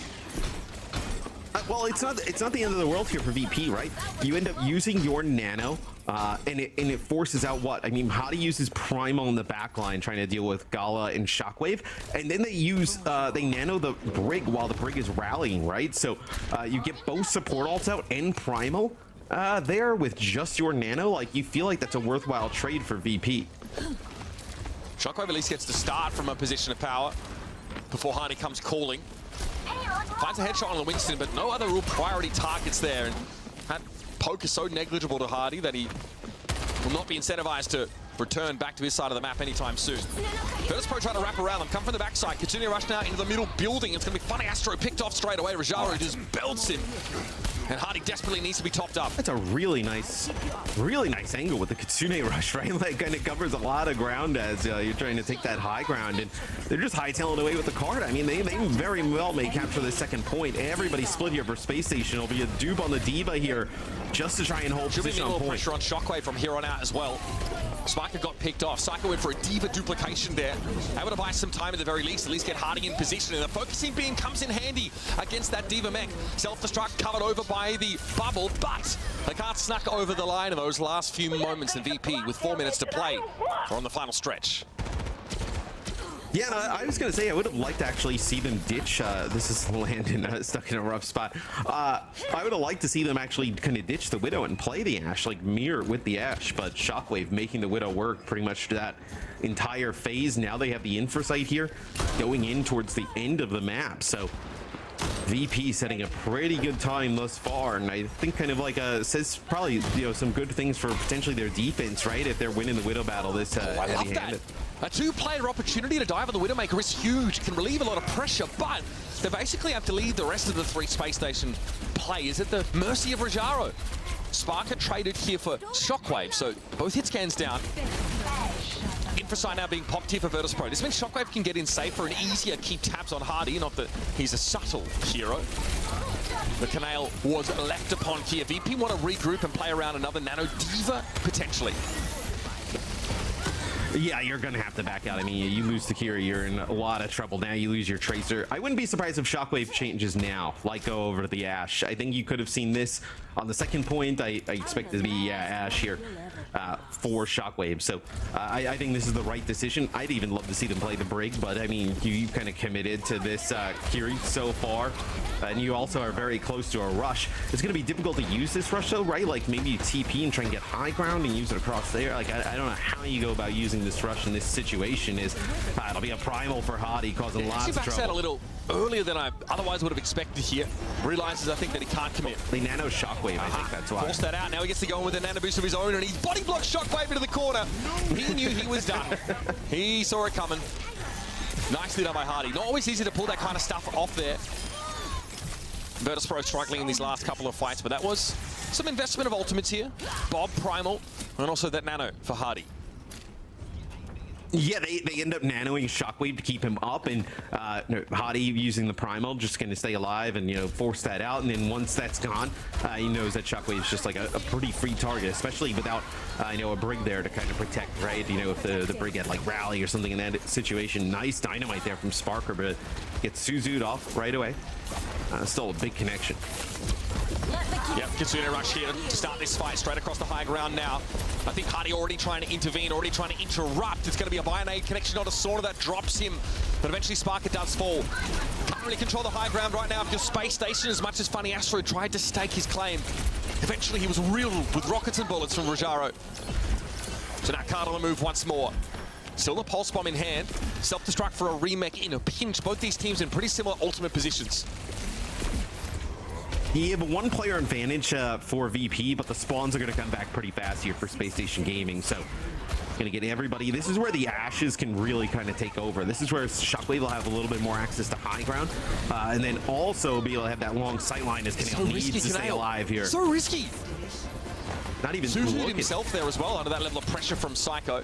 Well, it's not the end of the world here for VP, right? You end up using your nano, and it forces out what? I mean, Hadi uses Primal in the back line trying to deal with Gala and Shockwave, and then they nano the brig while the brig is rallying, right? So you get both support ults out and Primal there with just your nano. Like, you feel like that's a worthwhile trade for VP. Shockwave at least gets to start from a position of power before Hardy comes calling. Finds a headshot on the Winston, but no other real priority targets there. And that poke is so negligible to Hardy that he will not be incentivized to return back to his side of the map anytime soon. Virtus.Pro trying to wrap around them, come from the backside. Kitsune rush now into the middle building. It's going to be FunnyAstro picked off straight away. Rogero just belts him. And Hardy desperately needs to be topped up. That's a really nice angle with the Kitsune rush, right? Like, kind of covers a lot of ground as you're trying to take that high ground, and they're just hightailing away with the card. I mean, they very well may capture the second point. Everybody split here for Space Station. It'll be a dupe on the Diva here just to try and hold position on point. Pressure on Shockwave from here on out as well. Spiker got picked off. Psycho went for a Diva duplication there. Able to buy some time at the very least, at least get Hardy in position. And the focusing beam comes in handy against that Diva mech. Self-destruct covered over by the bubble, but they can't snuck over the line in those last few moments. And VP with 4 minutes to play are on the final stretch. Yeah, I was going to say, I would have liked to actually see them ditch. This is Landon stuck in a rough spot. I would have liked to see them actually kind of ditch the Widow and play the Ashe, like mirror with the Ashe, but Shockwave making the Widow work pretty much that entire phase. Now they have the Infrasight here going in towards the end of the map. So VP setting a pretty good time thus far, and I think kind of like says probably some good things for potentially their defense, right? If they're winning the Widow battle this I love that. A two-player opportunity to dive on the Widowmaker is huge, can relieve a lot of pressure, but they basically have to leave the rest of the 3 Space Station players at the mercy of Rogero. Sparker traded here for Shockwave, so both hit scans down. Infrasight now being popped here for Virtus.Pro. This means Shockwave can get in safer and easier, keep tabs on Hardy, not that he's a subtle hero. The Canale was left upon here. VP want to regroup and play around another Nano Diva, potentially. Yeah, you're going to have to back out. I mean, you lose Takira, you're in a lot of trouble. Now you lose your Tracer. I wouldn't be surprised if Shockwave changes now, like go over to the Ashe. I think you could have seen this on the second point. I expect it to be Ashe here for Shockwave. So I think this is the right decision. I'd even love to see them play the Brig, but I mean, you kind of committed to this Kiri so far. And you also are very close to a rush. It's going to be difficult to use this rush though, right? Like maybe you TP and try and get high ground and use it across there. Like I don't know how you go about using in this rush in this situation is it'll be a primal for Hadi, causing lots of backs out a trouble. little earlier than I otherwise would have expected here. Realizes, I think, that he can't commit. The nano shockwave, I think that's why. Forced that out. Now he gets to go in with a nano boost of his own, and he's body blocked shockwave into the corner. He knew he was done. He saw it coming. Nicely done by Hadi. Not always easy to pull that kind of stuff off there. Virtus.Pro struggling in these last couple of fights, but that was some investment of ultimates here. Bob, Primal, and also that nano for Hadi. Yeah, they end up nanoing Shockwave to keep him up, and Hadi using the Primal just going to stay alive and, force that out. And then once that's gone, he knows that Shockwave is just like a pretty free target, especially without, a Brig there to kind of protect, right? If the Brig had like Rally or something in that situation. Nice dynamite there from Sparker, but gets Suzu'd off right away. Still a big connection. Yep, Kitsune rush here to start this fight straight across the high ground now. I think Hadi already trying to intervene, already trying to interrupt. It's going to be a Bionade connection onto Sauna that drops him, but eventually Sparker does fall. Can't really control the high ground right now because Space Station, as much as FunnyAstro tried to stake his claim, eventually he was riddled with rockets and bullets from Rajaro. So now Card on the move once more. Still the Pulse Bomb in hand. Self-destruct for a remake in a pinch. Both these teams in pretty similar ultimate positions. You have a one-player advantage for VP, but the spawns are going to come back pretty fast here for Space Station Gaming. So, going to get everybody. This is where the Ashes can really kind of take over. This is where Shockwave will have a little bit more access to high ground, and then also be able to have that long sight line as Kanale needs to stay alive here. So risky. Not even Suzu'd himself there as well under that level of pressure from Psycho.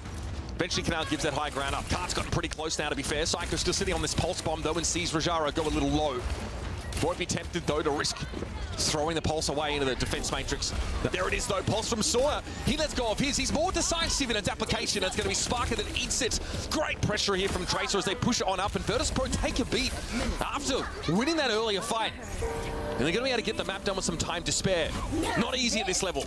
Eventually, Kanale gives that high ground up. Card's gotten pretty close now, to be fair. Psycho still sitting on this Pulse Bomb, though, and sees Rajaro go a little low. Won't be tempted, though, to risk throwing the Pulse away into the defense matrix. There it is, though. Pulse from Sauna. He lets go of his. He's more decisive in its application. It's going to be Sparker that eats it. Great pressure here from Tracer as they push it on up, and Virtus.Pro take a beat after winning that earlier fight. And they're going to be able to get the map done with some time to spare. Not easy at this level.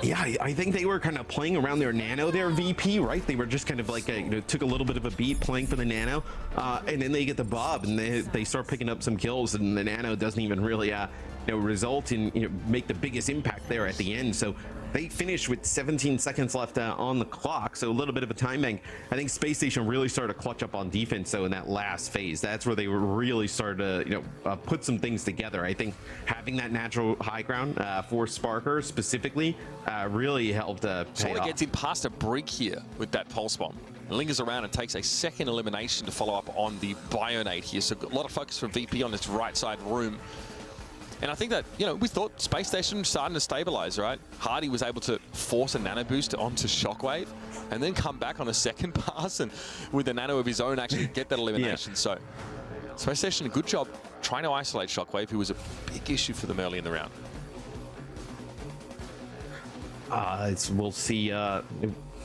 Yeah, I think they were kind of playing around their nano there, VP, right? They were just kind of like, took a little bit of a beat playing for the nano, and then they get the Bob, and they start picking up some kills, and the nano doesn't even really, result in, make the biggest impact there at the end. So they finished with 17 seconds left on the clock, so a little bit of a time bank. I think Space Station really started to clutch up on defense, though, in that last phase. That's where they really started to, put some things together. I think having that natural high ground for Sparker specifically really helped pay Sort of off. gets in past a Brig here with that Pulse Bomb. And lingers around and takes a second elimination to follow up on the Bionade here. So a lot of focus from VP on this right side room. And I think that, we thought Space Station starting to stabilize, right? Hadi was able to force a nano boost onto Shockwave and then come back on a second pass and with a nano of his own actually get that elimination. Yeah. So Space Station, a good job trying to isolate Shockwave, who was a big issue for them early in the round. We'll see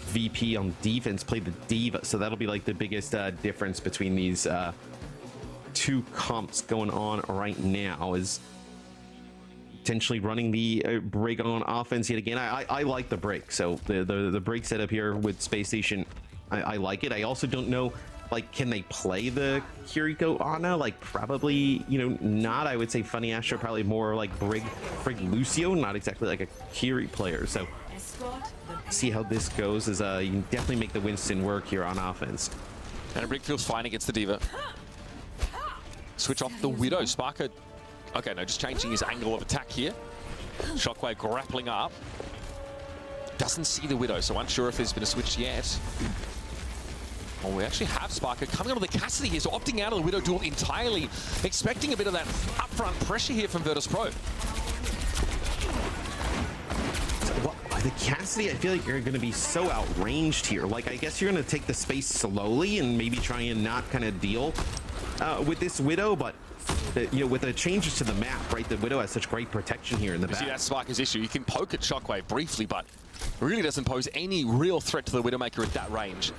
VP on defense play the Diva, so that'll be like the biggest difference between these two comps going on right now is potentially running the Brig on offense yet again. I like the Brig, so the Brig setup here with Space Station, I like it. I also don't know, like, can they play the Kiriko Ana? Like, probably, not. I would say FunnyAstro probably more like Brig Lucio, not exactly like a Kiri player. So see how this goes, as you can definitely make the Winston work here on offense. And Brig feels fine against the Diva. Switch off the Widow. Sparker, okay, no, just changing his angle of attack here. Shockwave grappling up. Doesn't see the Widow, so unsure if there's been a switch yet. Oh, we actually have Sparker coming onto the Cassidy here, so opting out of the Widow duel entirely. Expecting a bit of that upfront pressure here from Virtus.Pro. The Cassidy, I feel like you're going to be so outranged here. Like, I guess you're going to take the space slowly and maybe try and not kind of deal with this Widow, but with the changes to the map, right? The Widow has such great protection here in the back. See, that's Sparker's issue. You can poke at Shockwave briefly, but really doesn't pose any real threat to the Widowmaker at that range.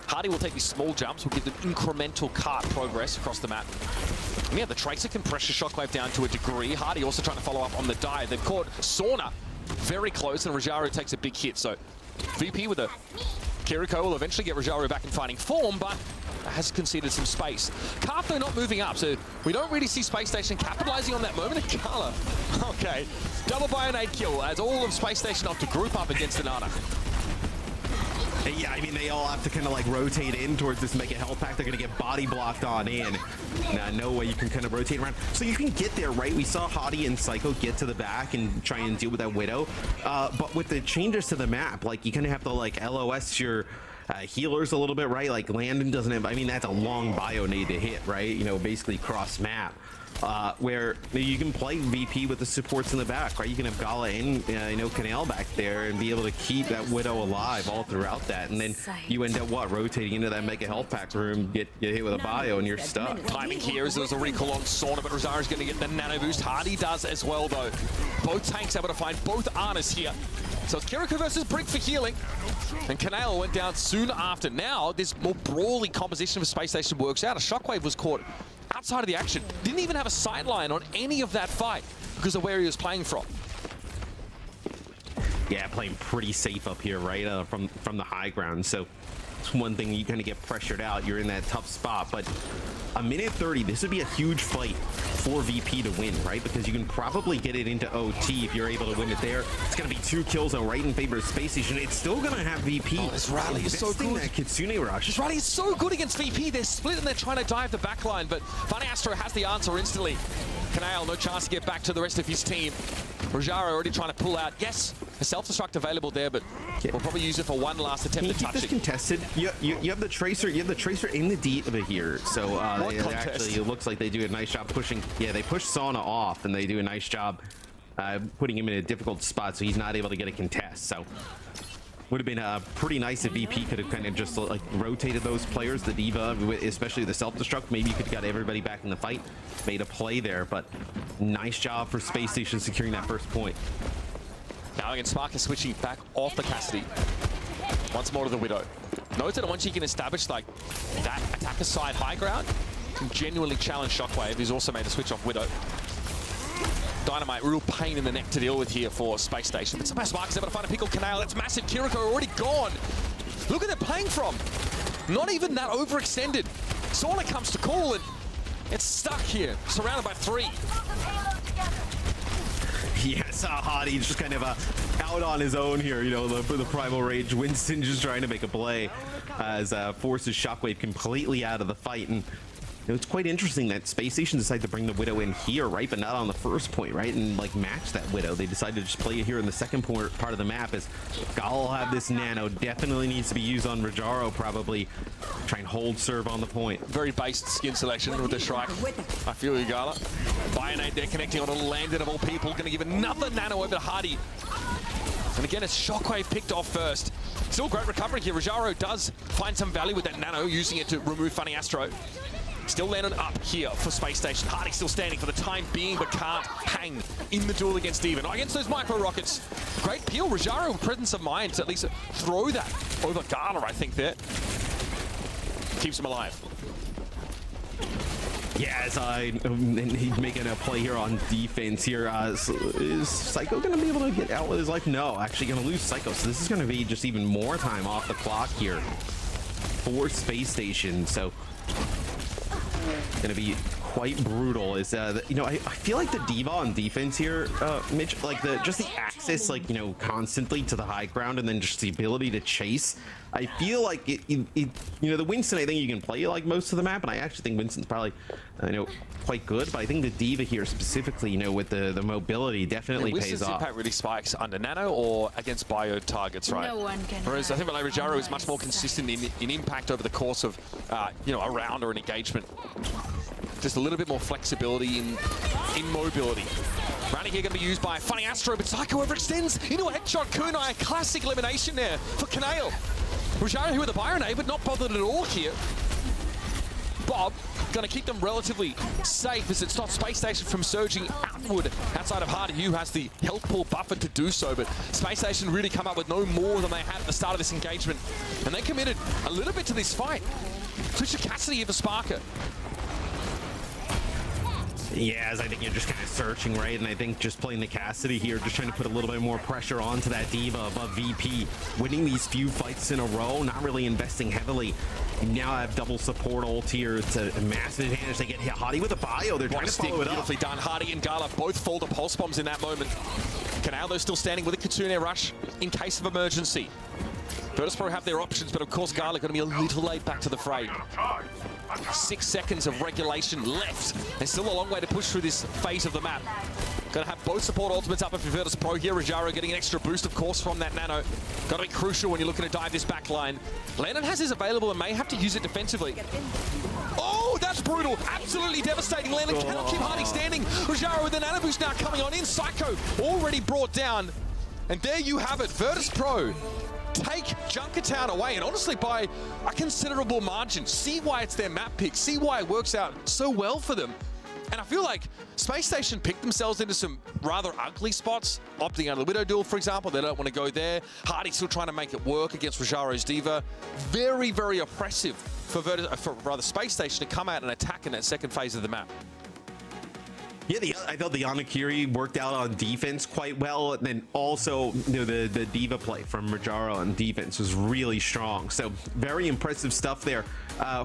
Hadi will take these small jumps, will give them incremental cart progress across the map. And yeah, the Tracer can pressure Shockwave down to a degree. Hadi also trying to follow up on the dive. They've caught Sauna very close, and Rajaro takes a big hit. So VP with a Kiriko will eventually get Rajaro back in fighting form, but has conceded some space. Cartho not moving up, so we don't really see Space Station capitalizing on that moment. And Kala, okay, double Bionade kill as all of Space Station off to group up against Anana. Yeah, I mean, they all have to kind of like rotate in towards this mega health pack. They're going to get body blocked on in. No way you can kind of rotate around. So you can get there, right? We saw Hottie and Psycho get to the back and try and deal with that Widow. But with the changes to the map, like you kind of have to like LOS your healers a little bit, right? Like Landon doesn't have, I mean, that's a long bio need to hit, right? You know, basically cross map. Where you can play VP with the supports in the back, right? You can have Gala and Canal back there and be able to keep that Widow alive all throughout that, and then you end up rotating into that mega health pack room, get hit with a bio, and you're stuck. Timing here as there's a recall on Sauna, but Rosaro's going to get the nano boost. Hardy does as well, though. Both tanks able to find both Arnas here. So it's Kiriko versus Brick for healing, and Canale went down soon after. Now this more brawly composition of Space Station works out. A Shockwave was caught outside of the action. Didn't even have a sideline on any of that fight because of where he was playing from. Yeah, playing pretty safe up here, right? From the high ground. So it's one thing, you kind of get pressured out. You're in that tough spot, but a minute 30, this would be a huge fight for VP to win, right? Because you can probably get it into OT if you're able to win it there. It's going to be 2 kills on right in favor of Space Station. It's still going to have VP. Oh, this rally is so good. That Kitsune rush. This rally is so good against VP. They're split and they're trying to dive the backline, but FunnyAstro has the answer instantly. Canale, no chance to get back to the rest of his team. Rojaro already trying to pull out. Yes, a self-destruct available there, but we'll probably use it for one last attempt to touch it. Contested. You have the Tracer. You have the Tracer in the D over here. So actually, it looks like they do a nice job pushing. Yeah, they push Sauna off, and they do a nice job putting him in a difficult spot, so he's not able to get a contest. So would have been pretty nice if VP could have kind of just like rotated those players, the D.Va, especially the self-destruct. Maybe you could have got everybody back in the fight, made a play there, but nice job for Space Station securing that first point. Now again, Spark is switching back off the Cassidy. Once more to the Widow. Note that once you can establish like that attacker side high ground, you can genuinely challenge Shockwave, who's also made the switch off Widow. Dynamite, real pain in the neck to deal with here for Space Station. But somehow Spark is able to find a pickle Canale. That's massive. Kiriko already gone. Look where they're playing from. Not even that overextended. Sauna comes to call, and it's stuck here, surrounded by 3. Yes, Hottie just kind of out on his own here, you know, the Primal Rage. Winston just trying to make a play as forces Shockwave completely out of the fight. And you know, it's quite interesting that Space Station decided to bring the Widow in here, right, but not on the first point, right, and like match that Widow. They decided to just play it here in the second part of the map as Gal will have this nano. Definitely needs to be used on Rojaro, probably. Try and hold serve on the point. Very based skin selection with the Shrike. I feel you, Gala. Bionade there connecting on a Landon of all people. Going to give another nano over to Hardy. And again, it's Shockwave picked off first. Still great recovery here. Rojaro does find some value with that nano, using it to remove FunnyAstro. Still landed up here for Space Station. Hardy still standing for the time being, but can't hang in the duel against D.Va. Not against those micro rockets. Great peel. Rojaro with presence of mind to at least throw that over Gala, I think, there. Keeps him alive. Yeah, and he's making a play here on defense here. Is Psycho going to be able to get out with his life? No, actually going to lose Psycho. So this is going to be just even more time off the clock here for Space Station. So going to be quite brutal. Is you know, I feel like the D.Va on defense here, Mitch, like just the access, like, you know, constantly to the high ground, and then just the ability to chase. I feel like you know, the Winston, I think you can play like most of the map, and I actually think Winston's probably, you know, quite good. But I think the D.Va here specifically, you know, with the mobility, definitely pays off. Impact really spikes under nano or against bio targets, right? No one can. Whereas I think Rojaro is much more consistent in impact over the course of, you know, a round or an engagement. Just a little bit more flexibility in mobility. Rounding here going to be used by FunnyAstro, but Psycho overextends into a headshot kunai. A classic elimination there for Canale. Rojaro here with a Byronade, but not bothered at all here. Bob going to keep them relatively safe as it stops Space Station from surging outward outside of Hardy, who has the health pool buffered to do so. But Space Station really come up with no more than they had at the start of this engagement. And they committed a little bit to this fight. Switch to Cassidy here for Sparker. Yeah, as I think you're just kind of searching, right? And I think just playing the Cassidy here, just trying to put a little bit more pressure onto that D.Va above VP. Winning these few fights in a row, not really investing heavily. You now have double support ult here. It's a massive advantage. They get hit. Hottie with a bio. They're trying to follow it up. Beautifully done. Hardy and Gala both fall to pulse bombs in that moment. Canale, though, still standing with a Kitsune rush in case of emergency. Virtus.Pro have their options, but of course Gala going to be a little late back to the fray. 6 seconds of regulation left. There's still a long way to push through this phase of the map. Going to have both support ultimates up for Virtus.Pro here. Rajaro getting an extra boost, of course, from that nano. Got to be crucial when you're looking to dive this back line. Landon has his available and may have to use it defensively. Oh, that's brutal. Absolutely devastating. Landon cannot keep hiding standing. Rajaro with the nano boost now coming on in. Psycho already brought down. And there you have it. Virtus.Pro take Junkertown away, and honestly by a considerable margin. See why it's their map pick. See why it works out so well for them. And I feel like Space Station picked themselves into some rather ugly spots, opting out of the Widow duel, for example. They don't want to go there. Hardy still trying to make it work against Rajaro's Diva. Very, very oppressive for Space Station to come out and attack in that second phase of the map. Yeah, I thought the Anakiri worked out on defense quite well, and then also the Diva play from Rajaro on defense was really strong. So very impressive stuff there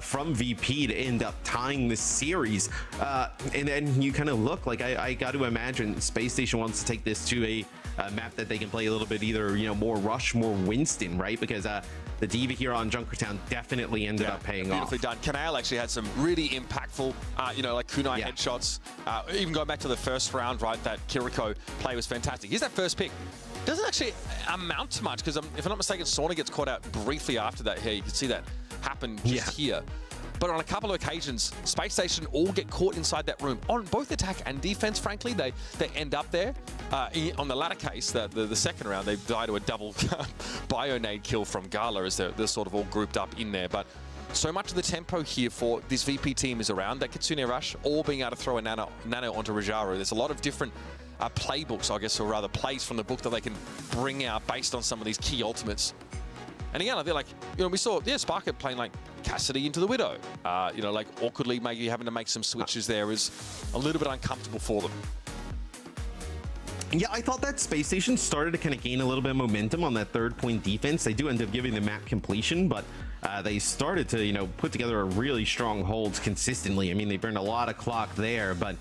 from VP to end up tying this series. And then you kind of look like I got to imagine Space Station wants to take this to a map that they can play a little bit either more Rush, more Winston, right? Because the Diva here on Junkertown definitely ended up paying off. Beautifully done. Canal actually had some really impactful, like kunai headshots. Even going back to the first round, right, that Kiriko play was fantastic. Here's that first pick. Doesn't actually amount to much because if I'm not mistaken, Sauna gets caught out briefly after that here. You can see that happen just here. But on a couple of occasions, Space Station all get caught inside that room. On both attack and defense, frankly, they end up there. On the latter case, the second round, they die to a double Bionade kill from Gala as they're sort of all grouped up in there. But so much of the tempo here for this VP team is around that Kitsune Rush, all being able to throw a nano onto Rajaro. There's a lot of different playbooks, I guess, or rather plays from the book that they can bring out based on some of these key ultimates. And again, I feel like, we saw, Sparker playing like Cassidy into the Widow. Like awkwardly maybe having to make some switches there is a little bit uncomfortable for them. Yeah, I thought that Space Station started to kind of gain a little bit of momentum on that third point defense. They do end up giving the map completion, but they started to, put together a really strong hold consistently. I mean, they burned a lot of clock there, but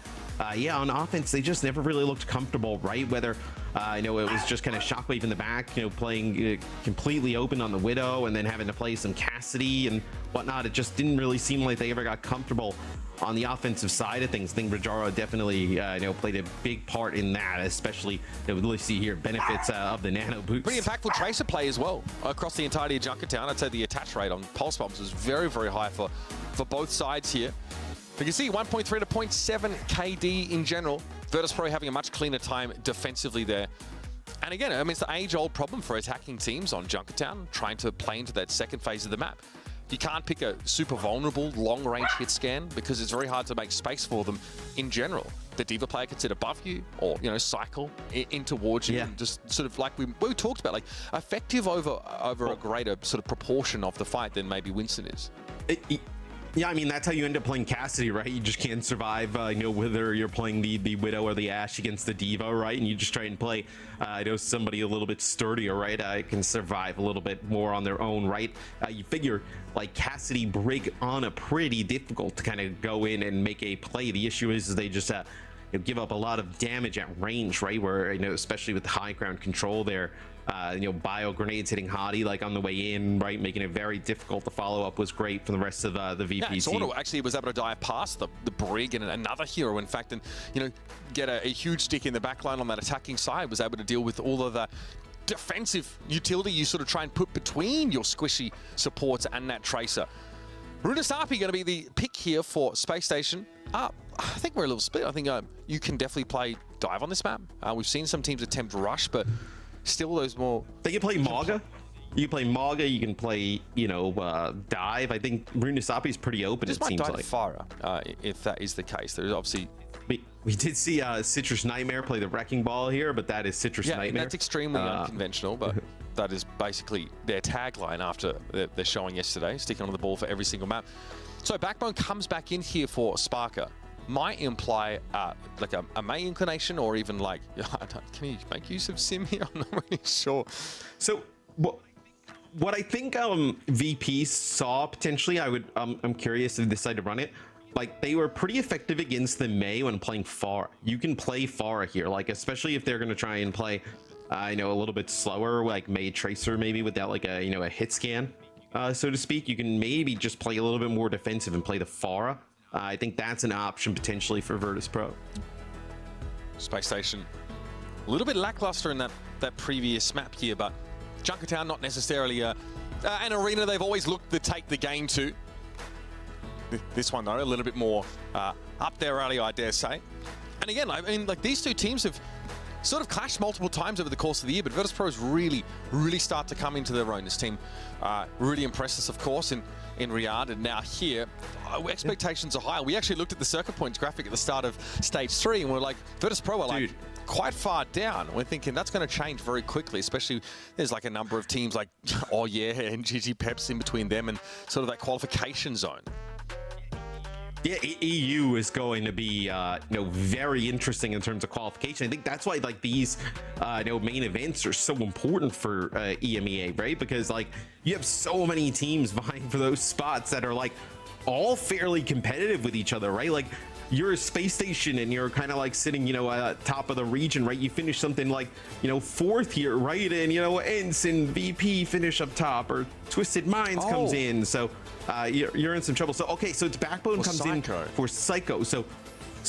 yeah, on offense, they just never really looked comfortable, right? Whether, it was just kind of Shockwave in the back, playing completely open on the Widow and then having to play some Cassidy and whatnot. It just didn't really seem like they ever got comfortable on the offensive side of things. I think Rajaro definitely, played a big part in that, especially we really see here benefits of the nano boots. Pretty impactful Tracer play as well across the entirety of Junkertown. I'd say the attach rate on Pulse Bombs was very, very high for both sides here. You can see 1.3 to 0.7 KD in general. Virtus.Pro having a much cleaner time defensively there. And again, I mean, it's the age-old problem for attacking teams on Junkertown, trying to play into that second phase of the map. You can't pick a super vulnerable long-range hit scan because it's very hard to make space for them in general. The Diva player can sit above you or, cycle in towards you and just sort of like we talked about, like effective over a greater sort of proportion of the fight than maybe Winston is. Yeah, I mean, that's how you end up playing Cassidy, right? You just can't survive, whether you're playing the Widow or the Ashe against the Diva, right? And you just try and play, somebody a little bit sturdier, right? Can survive a little bit more on their own, right? You figure, like, Cassidy, Brig, Ana, pretty difficult to kind of go in and make a play. The issue is they just give up a lot of damage at range, right? Where, especially with the high ground control there, bio grenades hitting Hardy like on the way in, right, making it very difficult to follow up was great for the rest of the VP team. Sauna actually was able to dive past the Brig and another hero, in fact, and get a huge stick in the back line on that attacking side, was able to deal with all of the defensive utility you sort of try and put between your squishy supports and that Tracer. Runasapi going to be the pick here for Space Station. I think we're a little split. I think you can definitely play dive on this map. We've seen some teams attempt rush, but still those more... They can play Maga. You can play Maga, you can play, dive. I think Runasapi is pretty open, it seems like. Farah, if that is the case. There's obviously... We did see Citrus Nightmare play the Wrecking Ball here, but that is Citrus Nightmare. Yeah, that's extremely unconventional, but that is basically their tagline after their showing yesterday, sticking on the ball for every single map. So Backbone comes back in here for Sparker. Might imply like a May inclination, or even like, can you make use of Sim here? I'm not really sure. So what I think VP saw potentially, I'm curious if they decide to run it. Like, they were pretty effective against the May when playing Pharah. You can play Pharah here, like, especially if they're going to try and play a little bit slower, like May Tracer maybe without like a a hit scan, so to speak. You can maybe just play a little bit more defensive and play the Pharah. I think that's an option potentially for Virtus.Pro. Space Station, a little bit lackluster in that previous map here, but Junkertown not necessarily an arena they've always looked to take the game to. This one though, a little bit more up their alley, I dare say. And again, I mean, like these two teams have sort of clashed multiple times over the course of the year, but Virtus.Pro has really start to come into their own. This team really impressed us, of course, in Riyadh, and now here, expectations are high. We actually looked at the circuit points graphic at the start of stage 3, and we're like, Virtus.Pro are like quite far down. We're thinking that's going to change very quickly, especially there's like a number of teams like, oh yeah, and GG Peps in between them and sort of that qualification zone. Yeah, EU is going to be very interesting in terms of qualification. I think that's why like these main events are so important for EMEA, right? Because like you have so many teams vying for those spots that are like all fairly competitive with each other, right? Like you're a Space Station and you're kind of like sitting top of the region, right? You finish something like 4th here, right? And ENCE and VP finish up top, or Twisted Minds comes in, so you're in some trouble. So okay, so it's Backbone comes in for Psycho. So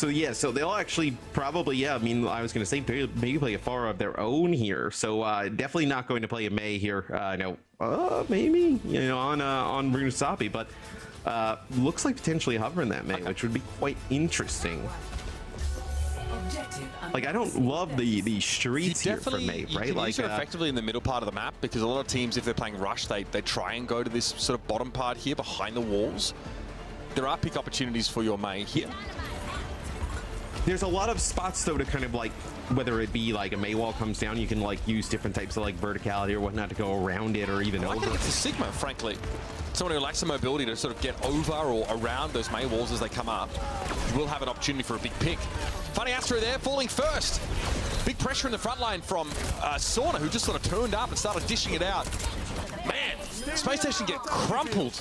yeah, so they'll actually probably, I mean, I was going to say maybe play a Pharah of their own here. So definitely not going to play a May here. Maybe on Runesapi, but looks like potentially hovering that May, which would be quite interesting. Like I don't love the streets here for May, right? Like use it effectively in the middle part of the map, because a lot of teams, if they're playing Rush, they try and go to this sort of bottom part here behind the walls. There are pick opportunities for your May here. There's a lot of spots though to kind of like, whether it be like a May wall comes down, you can like use different types of like verticality or whatnot to go around it or even over. I think it's a Sigma, frankly. Someone who lacks the mobility to sort of get over or around those May walls as they come up will have an opportunity for a big pick. FunnyAstro there, falling first. Big pressure in the front line from Sauna, who just sort of turned up and started dishing it out. Man, Space Station get crumpled.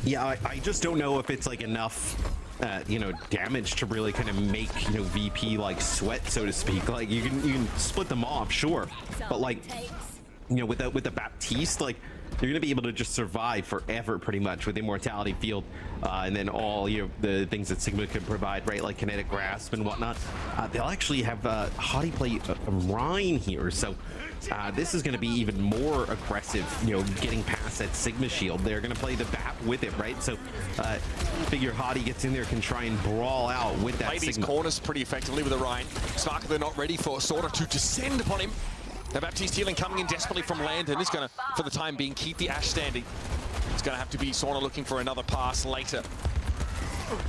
Yeah, I just don't know if it's like enough damage to really kind of make VP like sweat, so to speak. Like you can split them off, sure, but like with the Baptiste, like you're gonna be able to just survive forever pretty much with Immortality Field, and then all the things that Sigma can provide, right? Like Kinetic Grasp and whatnot. They'll actually have Hottie play Rhine here, so this is going to be even more aggressive, getting past that Sigma shield. They're going to play the BAP with it, right? So figure Hottie gets in there, can try and brawl out with that Play Sigma. these corners pretty effectively with the Rhine. Sparker, they're not ready for Sorta to descend upon him. The Baptiste healing coming in desperately from Landon is going to, for the time being, keep the Ashe standing. It's going to have to be Sorna looking for another pass later.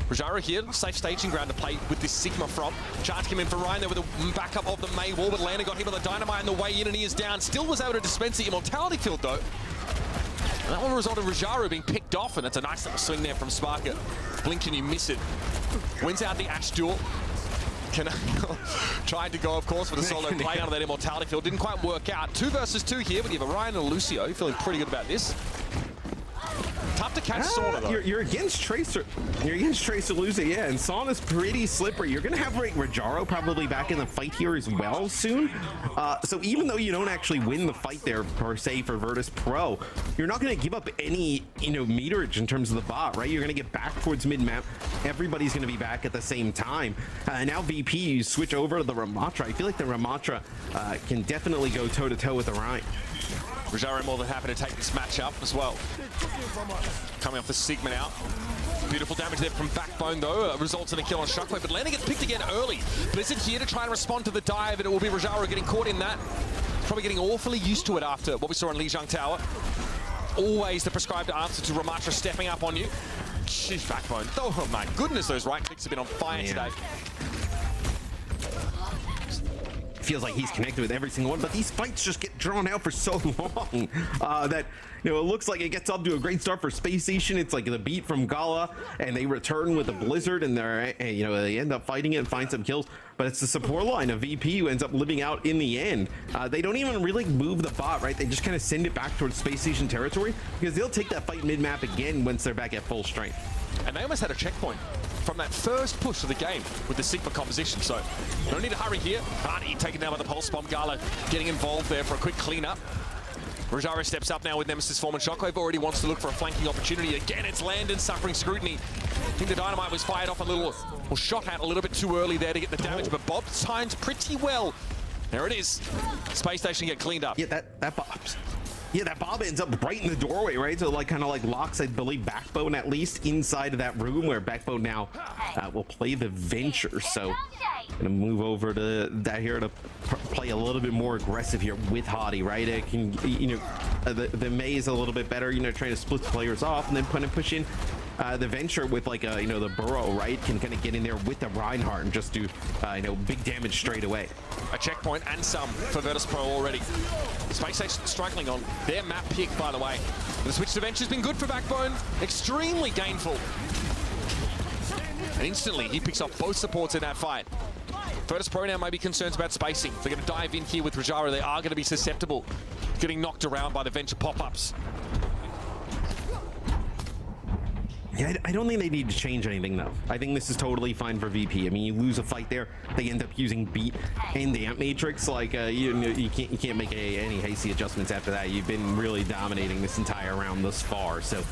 Rajara here, safe staging ground to play with this Sigma from. Charge came in for Ryan there with a backup of the May wall, but Landon got him on the Dynamite on the way in and he is down. Still was able to dispense the Immortality Field though. And that one resulted in Rajara being picked off, and that's a nice little swing there from Sparker. Blink and you miss it. Wins out the Ashe duel. Tried to go, of course, for the solo play under that Immortality Field. Didn't quite work out. 2 versus 2 here, but you have a Ryan and a Lucio feeling pretty good about this. Tough to catch Sauna though. You're against Tracer. You're against Tracer losing, yeah, and Sauna's pretty slippery. You're gonna have Rajaro probably back in the fight here as well soon. So even though you don't actually win the fight there per se for Virtus.Pro, you're not gonna give up any meterage in terms of the bot, right? You're gonna get back towards mid-map. Everybody's gonna be back at the same time. Now VP, you switch over to the Ramatra. I feel like the Ramatra can definitely go toe-to-toe with the Rhine. Rajaro more than happy to take this match up as well. Coming off the Sigma now. Beautiful damage there from Backbone though. Results in a kill on Shockwave, but Landon gets picked again early. Blizzard here to try and respond to the dive, and it will be Rajaro getting caught in that. Probably getting awfully used to it after what we saw in Lijiang Tower. Always the prescribed answer to Ramatra stepping up on you. Sheesh, Backbone. Oh my goodness, those right clicks have been on fire today. Feels like he's connected with every single one, but these fights just get drawn out for so long that it looks like it gets up to a great start for Space Station. It's like the beat from Gala, and they return with a Blizzard, and they're they end up fighting it and find some kills. But it's the support line of VP who ends up living out in the end. They don't even really move the bot, right? They just kind of send it back towards Space Station territory because they'll take that fight mid-map again once they're back at full strength. And they almost had a checkpoint from that first push of the game with the Sigma composition. So no need to hurry here. Hardy taken down by the pulse bomb. Gala getting involved there for a quick cleanup. Rajaro steps up now with Nemesis Form, and Shockwave already wants to look for a flanking opportunity. Again, it's Landon suffering scrutiny. I think the dynamite was fired off a little, or shot at a little bit too early there to get the damage, but Bob timed pretty well. There it is. Space Station get cleaned up. Yeah, that Bob's. Yeah, that Bob ends up right in the doorway, right? So like kind of like locks, I believe, Backbone at least inside of that room where Backbone now will play the Venture. So gonna move over to that here to play a little bit more aggressive here with Hottie, right? It can, you know, the maze a little bit better, you know, trying to split the players off and then kind of push in the Venture with like a, you know, the Burrow, right? Can kind of get in there with the Reinhardt and just do, you know, big damage straight away. A checkpoint and some for Virtus.Pro already. Space Station struggling on their map pick, by the way. The switch to Venture's been good for Backbone. Extremely gainful. And instantly, he picks off both supports in that fight. Virtus.Pro now may be concerned about spacing. They're going to dive in here with Rajaro. They are going to be susceptible to getting knocked around by the Venture pop-ups. Yeah, I don't think they need to change anything, though. I think this is totally fine for VP. I mean, you lose a fight there, they end up using Beat and the Amp Matrix. Like, you can't make any hasty adjustments after that. You've been really dominating this entire round thus far. So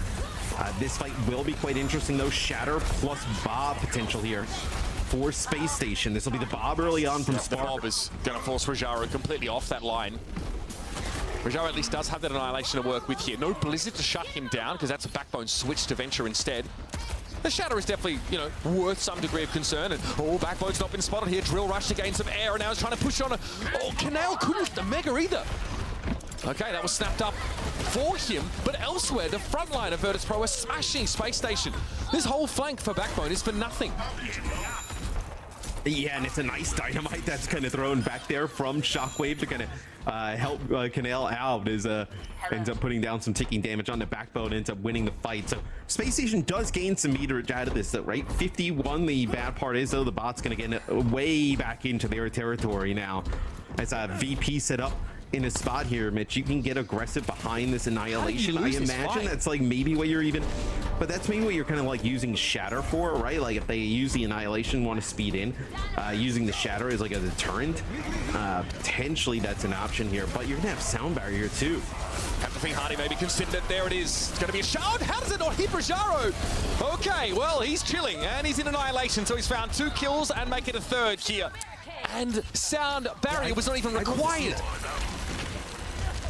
this fight will be quite interesting, though. Shatter plus Bob potential here for Space Station. This will be the Bob early on from Spark. The Bob is going to force Rajaro completely off that line. Rajaro at least does have that Annihilation to work with here. No Blizzard to shut him down, because that's a Backbone switch to Venture instead. The Shatter is definitely, you know, worth some degree of concern. And, oh, Backbone's not been spotted here. Drill Rush to gain some air, and now he's trying to push on a... Oh, Canal couldn't hit the Mega either. Okay, that was snapped up for him, but elsewhere, the front line of Virtus.Pro are smashing Space Station. This whole flank for Backbone is for nothing. Yeah, and it's a nice dynamite that's kind of thrown back there from Shockwave to kind of help Canal out as ends up putting down some ticking damage on the Backbone, ends up winning the fight. So Space Station does gain some meterage out of this, though, right? 51. The bad part is, though, the bot's going to get way back into their territory now. As VP set up in a spot here, Mitch, you can get aggressive behind this Annihilation. I imagine that's like maybe what you're even... But that's maybe what you're kind of like using Shatter for, right? Like if they use the Annihilation, want to speed in, using the Shatter as like a deterrent, potentially that's an option here. But you're gonna have Sound Barrier too. Have to think Hardy maybe considered it. There it is. It's gonna be a shot. How does it not hit Rajaro? Okay, well, he's chilling and he's in Annihilation, so he's found 2 kills and make it a 3rd here. And Sound Barrier was not even required.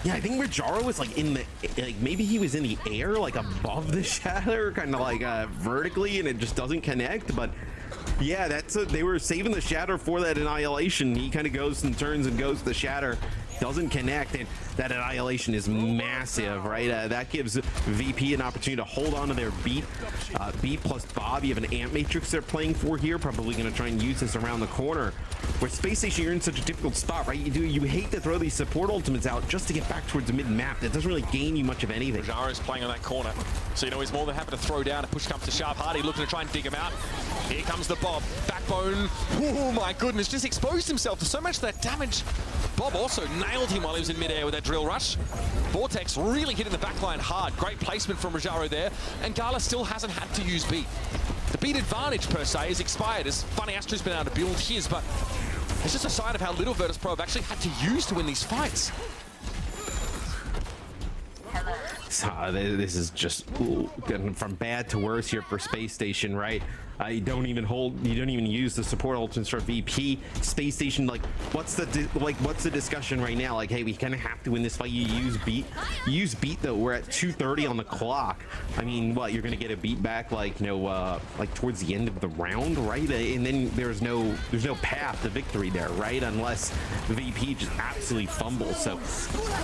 Yeah, I think Rajaro was like in the, like maybe he was in the air, like above the Shatter, kind of like vertically, and it just doesn't connect. But yeah, they were saving the Shatter for that Annihilation. He kind of goes and turns and goes to the Shatter, doesn't connect, and that Annihilation is massive, right? That gives VP an opportunity to hold on to their Beat. Beat plus Bob, you have an Amp Matrix they're playing for here, probably going to try and use this around the corner. Where Space Station, you're in such a difficult spot, right? You hate to throw these support ultimates out just to get back towards the mid-map. That doesn't really gain you much of anything. Rajaro is playing on that corner, so you know he's more than happy to throw down. A push comes to Sharp. Hardy looking to try and dig him out. Here comes the Bob. Backbone, oh my goodness, just exposed himself to so much of that damage. Bob also nailed him while he was in midair with that Drill Rush. Vortex really hitting the backline hard. Great placement from Rajaro there, and Gala still hasn't had to use Beat. The Beat advantage, per se, is expired as FunnyAstro's been able to build his, but it's just a sign of how little Virtus.Pro have actually had to use to win these fights. This is just getting from bad to worse here for Space Station, right? You don't even use the support ultimates for VP. Space Station, like, what's the discussion right now? Like, hey, we kind of have to win this fight. You use Beat. Though. We're at 2:30 on the clock. I mean, what, you're gonna get a Beat back, like, you know, like towards the end of the round, right? And then there's no path to victory there, right? Unless VP just absolutely fumbles. So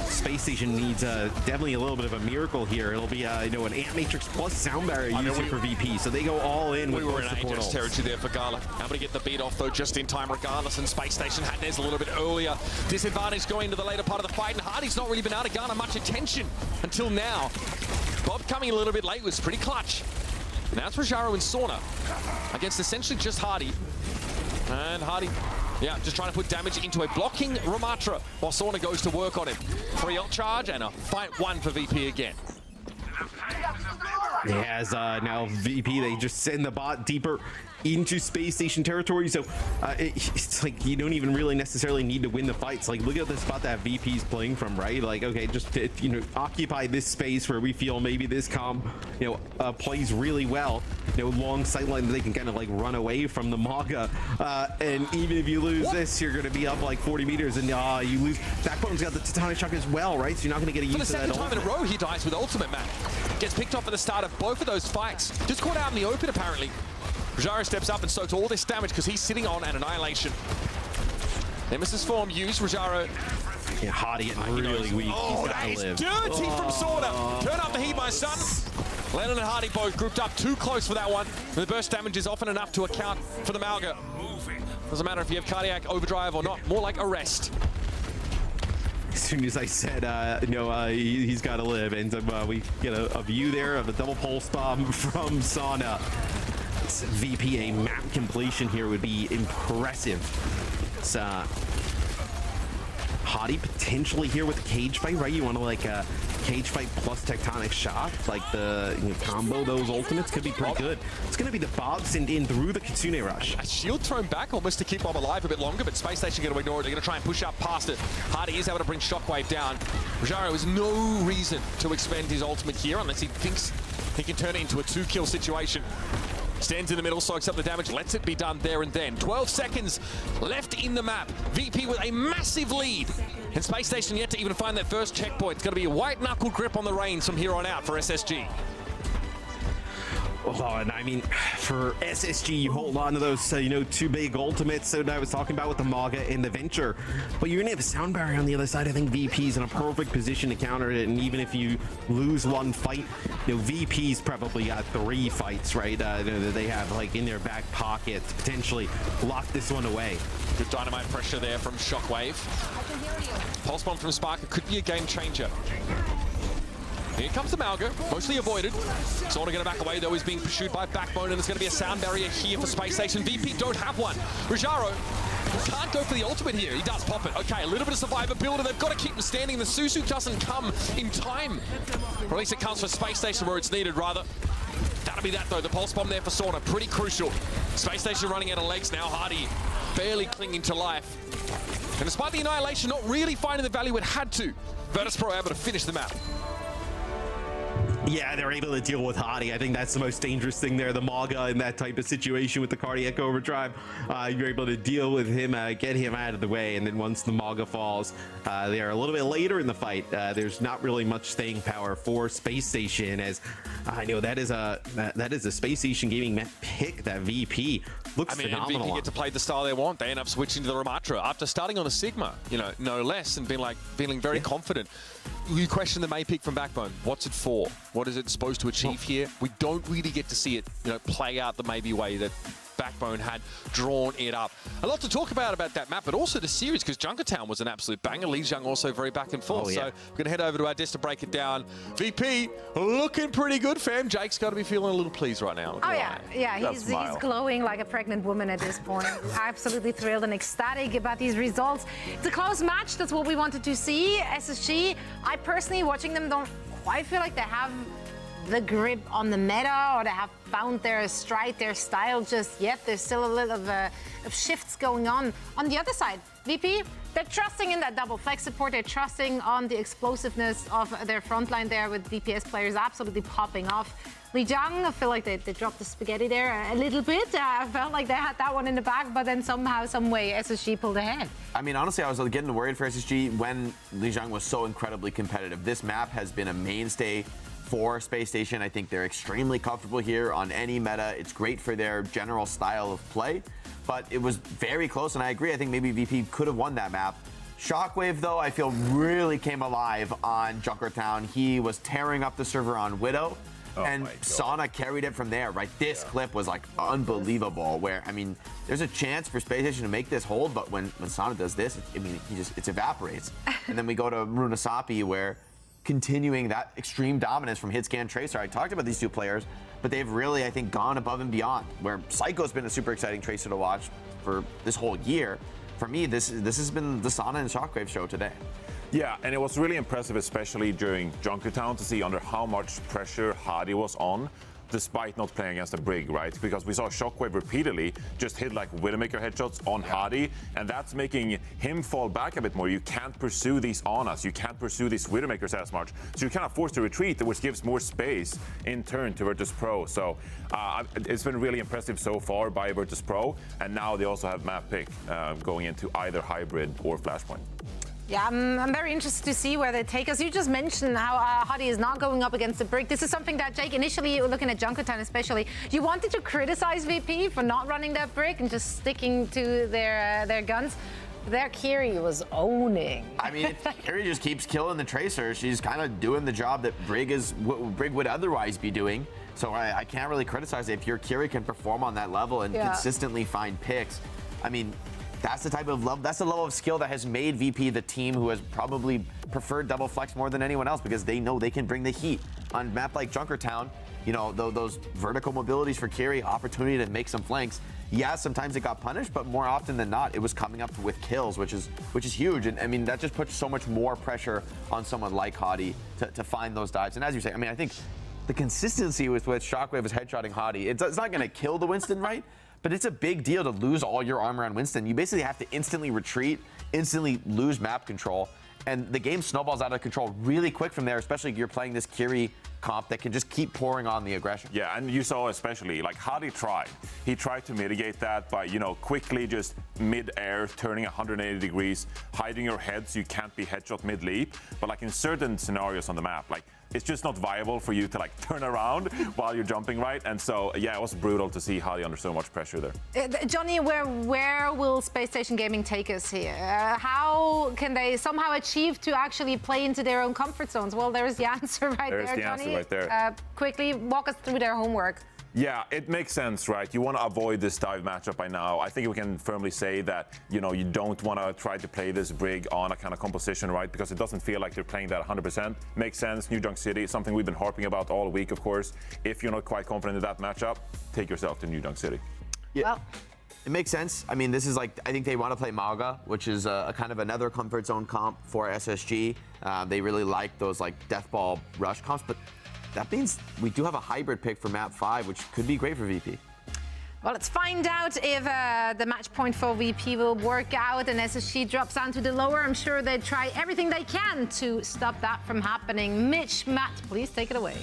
Space Station needs definitely a little bit of a miracle here. It'll be you know, an Amp Matrix plus Sound Barrier using for VP. So they go all in with in Aegis territory there for Gala. Able to get the beat off though just in time regardless, and Space Station had theirs a little bit earlier. Disadvantage going into the later part of the fight, and Hardy's not really been able to garner much attention until now. Bob coming a little bit late was pretty clutch. Now it's Rajaro and Sauna against essentially just Hardy. And Hardy, yeah, just trying to put damage into a blocking Ramatra while Sauna goes to work on him. 3 ult charge and a fight 1 for VP again. As now VP, they just send the bot deeper into space station territory, so it's like you don't even really necessarily need to win the fights. Like, look at the spot that VP's playing from, right? Like, okay, just occupy this space where we feel maybe this comp plays really well, long sightline that they can kind of like run away from the Maga, and even if you lose this, you're going to be up like 40 meters, and you lose. Backbone's got the Titanic Shock as well, right? So you're not going to get a use of that. For the second time in a row, he dies with ultimate, man. Gets picked off at the start of both of those fights. Just caught out in the open, apparently. Rajaro steps up and soaks all this damage because he's sitting on an Annihilation. Nemesis form used. Rajaro. Yeah, Hardy getting really weak. Oh, that is dirty from Sorta. Turn up the heat, my son. Lennon and Hardy both grouped up too close for that one. The burst damage is often enough to account for the Malga. Doesn't matter if you have cardiac overdrive or not. More like arrest. As soon as I said, he's got to live, and we get a view there of a double pulse bomb from Sana. VP, a map completion here would be impressive. It's Hottie potentially here with a cage fight, right? You want to like a cage fight plus tectonic shock, like the combo those ultimates could be pretty good. It's going to be the Bob send in through the Kitsune Rush. A shield thrown back almost to keep Bob alive a bit longer, but Space Station going to ignore it. They're going to try and push up past it. Hardy is able to bring Shockwave down. Rajaro has no reason to expend his ultimate here unless he thinks he can turn it into a 2-kill situation. Stands in the middle, soaks up the damage, lets it be done there and then. 12 seconds left in the map. VP with a massive lead. And Space Station yet to even find that first checkpoint. It's going to be a white-knuckle grip on the reins from here on out for SSG. Oh, and I mean, for SSG, you hold on to those, two big ultimates that I was talking about with the Maga and the Venture. But you're going to have a sound barrier on the other side. I think VP's in a perfect position to counter it. And even if you lose one fight, VP's probably got 3 fights, right? That they have like in their back pocket to potentially lock this one away. Good dynamite pressure there from Shockwave. Pulse bomb from Sparker could be a game changer. Here comes the Malga, mostly avoided. Sort of going to back away, though. He's being pursued by Backbone, and there's going to be a sound barrier here for Space Station. VP don't have one. Rajaro can't go for the ultimate here. He does pop it. Okay, a little bit of survivor builder. They've got to keep him standing. The Susu doesn't come in time. Or at least it comes for Space Station where it's needed, rather. That'll be that, though. The pulse bomb there for Sauna, pretty crucial. Space Station running out of legs now. Hardy barely clinging to life. And despite the Annihilation not really finding the value it had to, Virtus.Pro able to finish the map. Yeah, they're able to deal with Hottie. I think that's the most dangerous thing there. The Maga in that type of situation with the cardiac overdrive, you're able to deal with him, get him out of the way, and then once the Maga falls, they are a little bit later in the fight. There's not really much staying power for Space Station, as I know that is a Space Station gaming map pick. That VP looks phenomenal. VP get to play the style they want. They end up switching to the Ramatra after starting on a Sigma, no less, and feeling very confident. You question the May pick from Backbone. What's it for? What is it supposed to achieve here? We don't really get to see it, play out the maybe way that Backbone had drawn it up. A lot to talk about that map, but also the series, because Junkertown was an absolute banger. Lee Jung also very back and forth. So we're going to head over to our desk to break it down. VP looking pretty good, fam. Jake's got to be feeling a little pleased right now. Oh, yeah. He's glowing like a pregnant woman at this point. Absolutely thrilled and ecstatic about these results. It's a close match. That's what we wanted to see. SSG, I personally, watching them, don't quite feel like they have the grip on the meta, or they have found their stride, their style just yet. There's still a little of shifts going on. On the other side, VP, they're trusting in that double flex support. They're trusting on the explosiveness of their front line there, with DPS players absolutely popping off. Lee Jung, I feel like they dropped the spaghetti there a little bit. I felt like they had that one in the back, but then somehow, some way, SSG pulled ahead. I mean, honestly, I was getting worried for SSG when Lee Jung was so incredibly competitive. This map has been a mainstay for Space Station. I think they're extremely comfortable here on any meta. It's great for their general style of play, but it was very close, and I agree. I think maybe VP could have won that map. Shockwave, though, I feel really came alive on Junkertown. He was tearing up the server on Widow, and Sana carried it from there, right? This clip was like unbelievable, where, I mean, there's a chance for Space Station to make this hold, but when Sana does this, it evaporates. And then we go to Runasapi, where continuing that extreme dominance from Hitscan Tracer. I talked about these two players, but they've really, I think, gone above and beyond, where Psycho's been a super exciting Tracer to watch for this whole year. For me, this has been the Sana and Shockwave show today. Yeah, and it was really impressive, especially during Junkertown, to see under how much pressure Hadi was on, despite not playing against a Brig, right? Because we saw Shockwave repeatedly just hit like Widowmaker headshots on Hadi, and that's making him fall back a bit more. You can't pursue these Anas, you can't pursue these Widowmakers as much, so you're kind of forced to retreat, which gives more space in turn to Virtus.Pro. So it's been really impressive so far by Virtus.Pro, and now they also have map pick going into either hybrid or Flashpoint. Yeah, I'm very interested to see where they take us. You just mentioned how Hadi is not going up against the Brig. This is something that, Jake, initially looking at Junkertown especially, you wanted to criticize VP for not running that Brig and just sticking to their guns. Their Kiri was owning. I mean, Kiri just keeps killing the Tracer. She's kind of doing the job that Brig would otherwise be doing. So I can't really criticize it. If your Kiri can perform on that level and consistently find picks, I mean, that's the type of level, that's the level of skill that has made VP the team who has probably preferred double flex more than anyone else, because they know they can bring the heat. On a map like Junkertown, you know, those vertical mobilities for Kiri, opportunity to make some flanks. Yeah, sometimes it got punished, but more often than not, it was coming up with kills, which is huge. And I mean, that just puts so much more pressure on someone like Hadi to find those dives. And as you say, I mean, I think the consistency with Shockwave is headshotting Hadi, it's not going to kill the Winston, right? But it's a big deal to lose all your armor on Winston. You basically have to instantly retreat, instantly lose map control, and the game snowballs out of control really quick from there, especially if you're playing this Kiri comp that can just keep pouring on the aggression. Yeah, and you saw especially, like, Hadi tried. He tried to mitigate that by, you know, quickly just mid-air, turning 180 degrees, hiding your head so you can't be headshot mid-leap. But, like, in certain scenarios on the map, like, it's just not viable for you to, like, turn around while you're jumping, right? And so, yeah, it was brutal to see Hadi under so much pressure there. Johnny, where will Space Station Gaming take us here? How can they somehow achieve to actually play into their own comfort zones? Well, there's the answer right there, Johnny. Answer right there. Quickly, walk us through their homework. Yeah, it makes sense, right? You want to avoid this dive matchup by now. I think we can firmly say that, you know, you don't want to try to play this Brig on a kind of composition, right? Because it doesn't feel like they're playing that 100%. Makes sense. New Junk City, something we've been harping about all week, of course. If you're not quite confident in that matchup, take yourself to New Junk City. Yeah. Well, it makes sense. I mean, this is like, I think they want to play Mauga, which is a kind of another comfort zone comp for SSG. They really like those like Deathball rush comps, but that means we do have a hybrid pick for map 5, which could be great for VP. well, let's find out if the match point for VP will work out and SSG drops down to the lower. I'm sure they try everything they can to stop that from happening. Mitch, Matt, please take it away.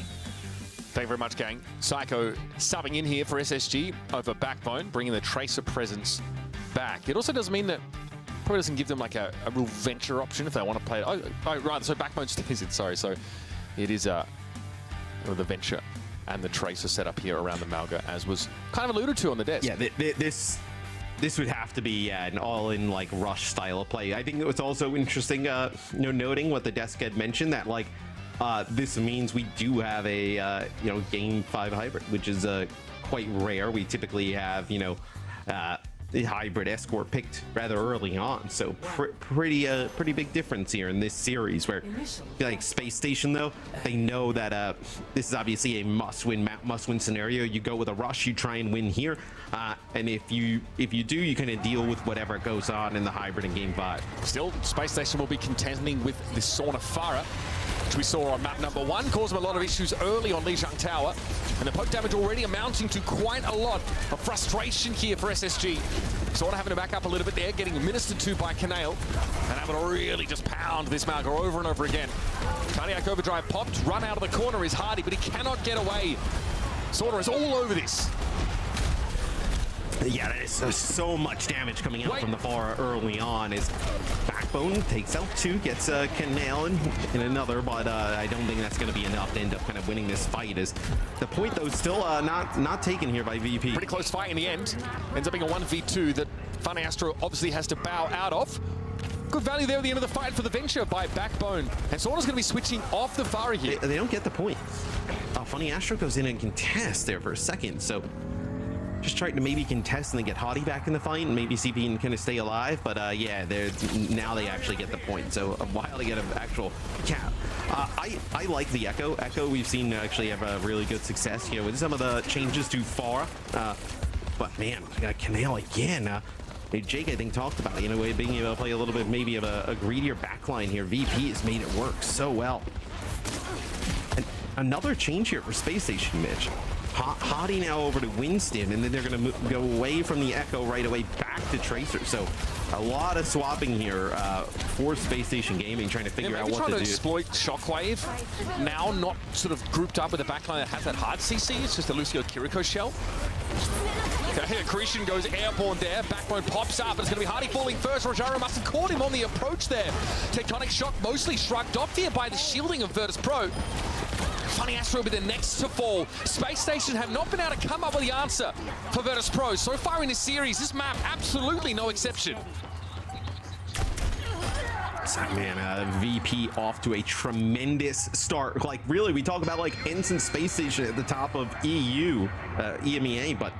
Thank you very much, gang. Psycho subbing in here for SSG over Backbone, bringing the Tracer presence back. It also does mean that probably doesn't give them like a real venture option if they want to play it. Oh, right, so Backbone stays in, sorry. So it is the venture and the Tracer set up here around the Malga, as was kind of alluded to on the desk. Yeah, this would have to be an all-in like rush style of play. I think it was also interesting, noting what the desk had mentioned, that like this means we do have a game 5 hybrid, which is quite rare. We typically have the hybrid escort picked rather early on, so pretty big difference here in this series. Where like Space Station, though, they know that this is obviously a must-win scenario. You go with a rush, you try and win here, and if you do, you kind of deal with whatever goes on in the hybrid in game 5. Still, Space Station will be contending with the Sauna Farah, which we saw on map number 1, caused them a lot of issues early on Lijiang Tower. And the poke damage already amounting to quite a lot of frustration here for SSG. Sort of having to back up a little bit there, getting ministered to by Canale, and having to really just pound this Malga over and over again. Cardiac Overdrive popped, run out of the corner is Hardy, but he cannot get away. Sorter is all over this. Yeah, there's so much damage coming out from the far early on. As Backbone takes out 2, gets Canale in another, but I don't think that's going to be enough to end up kind of winning this fight. As the point, though, still not taken here by VP. Pretty close fight in the end. Ends up being a 1v2 that FunnyAstro obviously has to bow out of. Good value there at the end of the fight for the venture by Backbone. And Sorter's going to be switching off the Farah here. They don't get the point. FunnyAstro goes in and contests there for a second, so just trying to maybe contest and then get Hadi back in the fight and maybe see if he can kind of stay alive. But yeah, now they actually get the point. So a while to get an actual cap. I like the Echo. Echo we've seen actually have a really good success, with some of the changes to Farah. But man, Canale again. Jake, I think, talked about, you know, being able to play a little bit maybe of a greedier backline here. VP has made it work so well. And another change here for Space Station, Mitch. Hottie now over to Winston, and then they're going to go away from the Echo right away back to Tracer. So a lot of swapping here for Space Station Gaming, trying to figure out what to do. Trying to exploit Shockwave, now not sort of grouped up with a backline that has that hard CC. It's just a Lucio Kiriko shell. Okay, Accretion goes airborne there. Backbone pops up, and it's going to be Hardy falling first. Rojaro must have caught him on the approach there. Tectonic Shock mostly shrugged off here by the shielding of Virtus.Pro. FunnyAstro will be the next to fall. Space Station have not been able to come up with the answer for Virtus.Pro. So far in this series, this map, absolutely no exception. So, man, VP off to a tremendous start. Like, really, we talk about, like, ENCE and Space Station at the top of EMEA, but,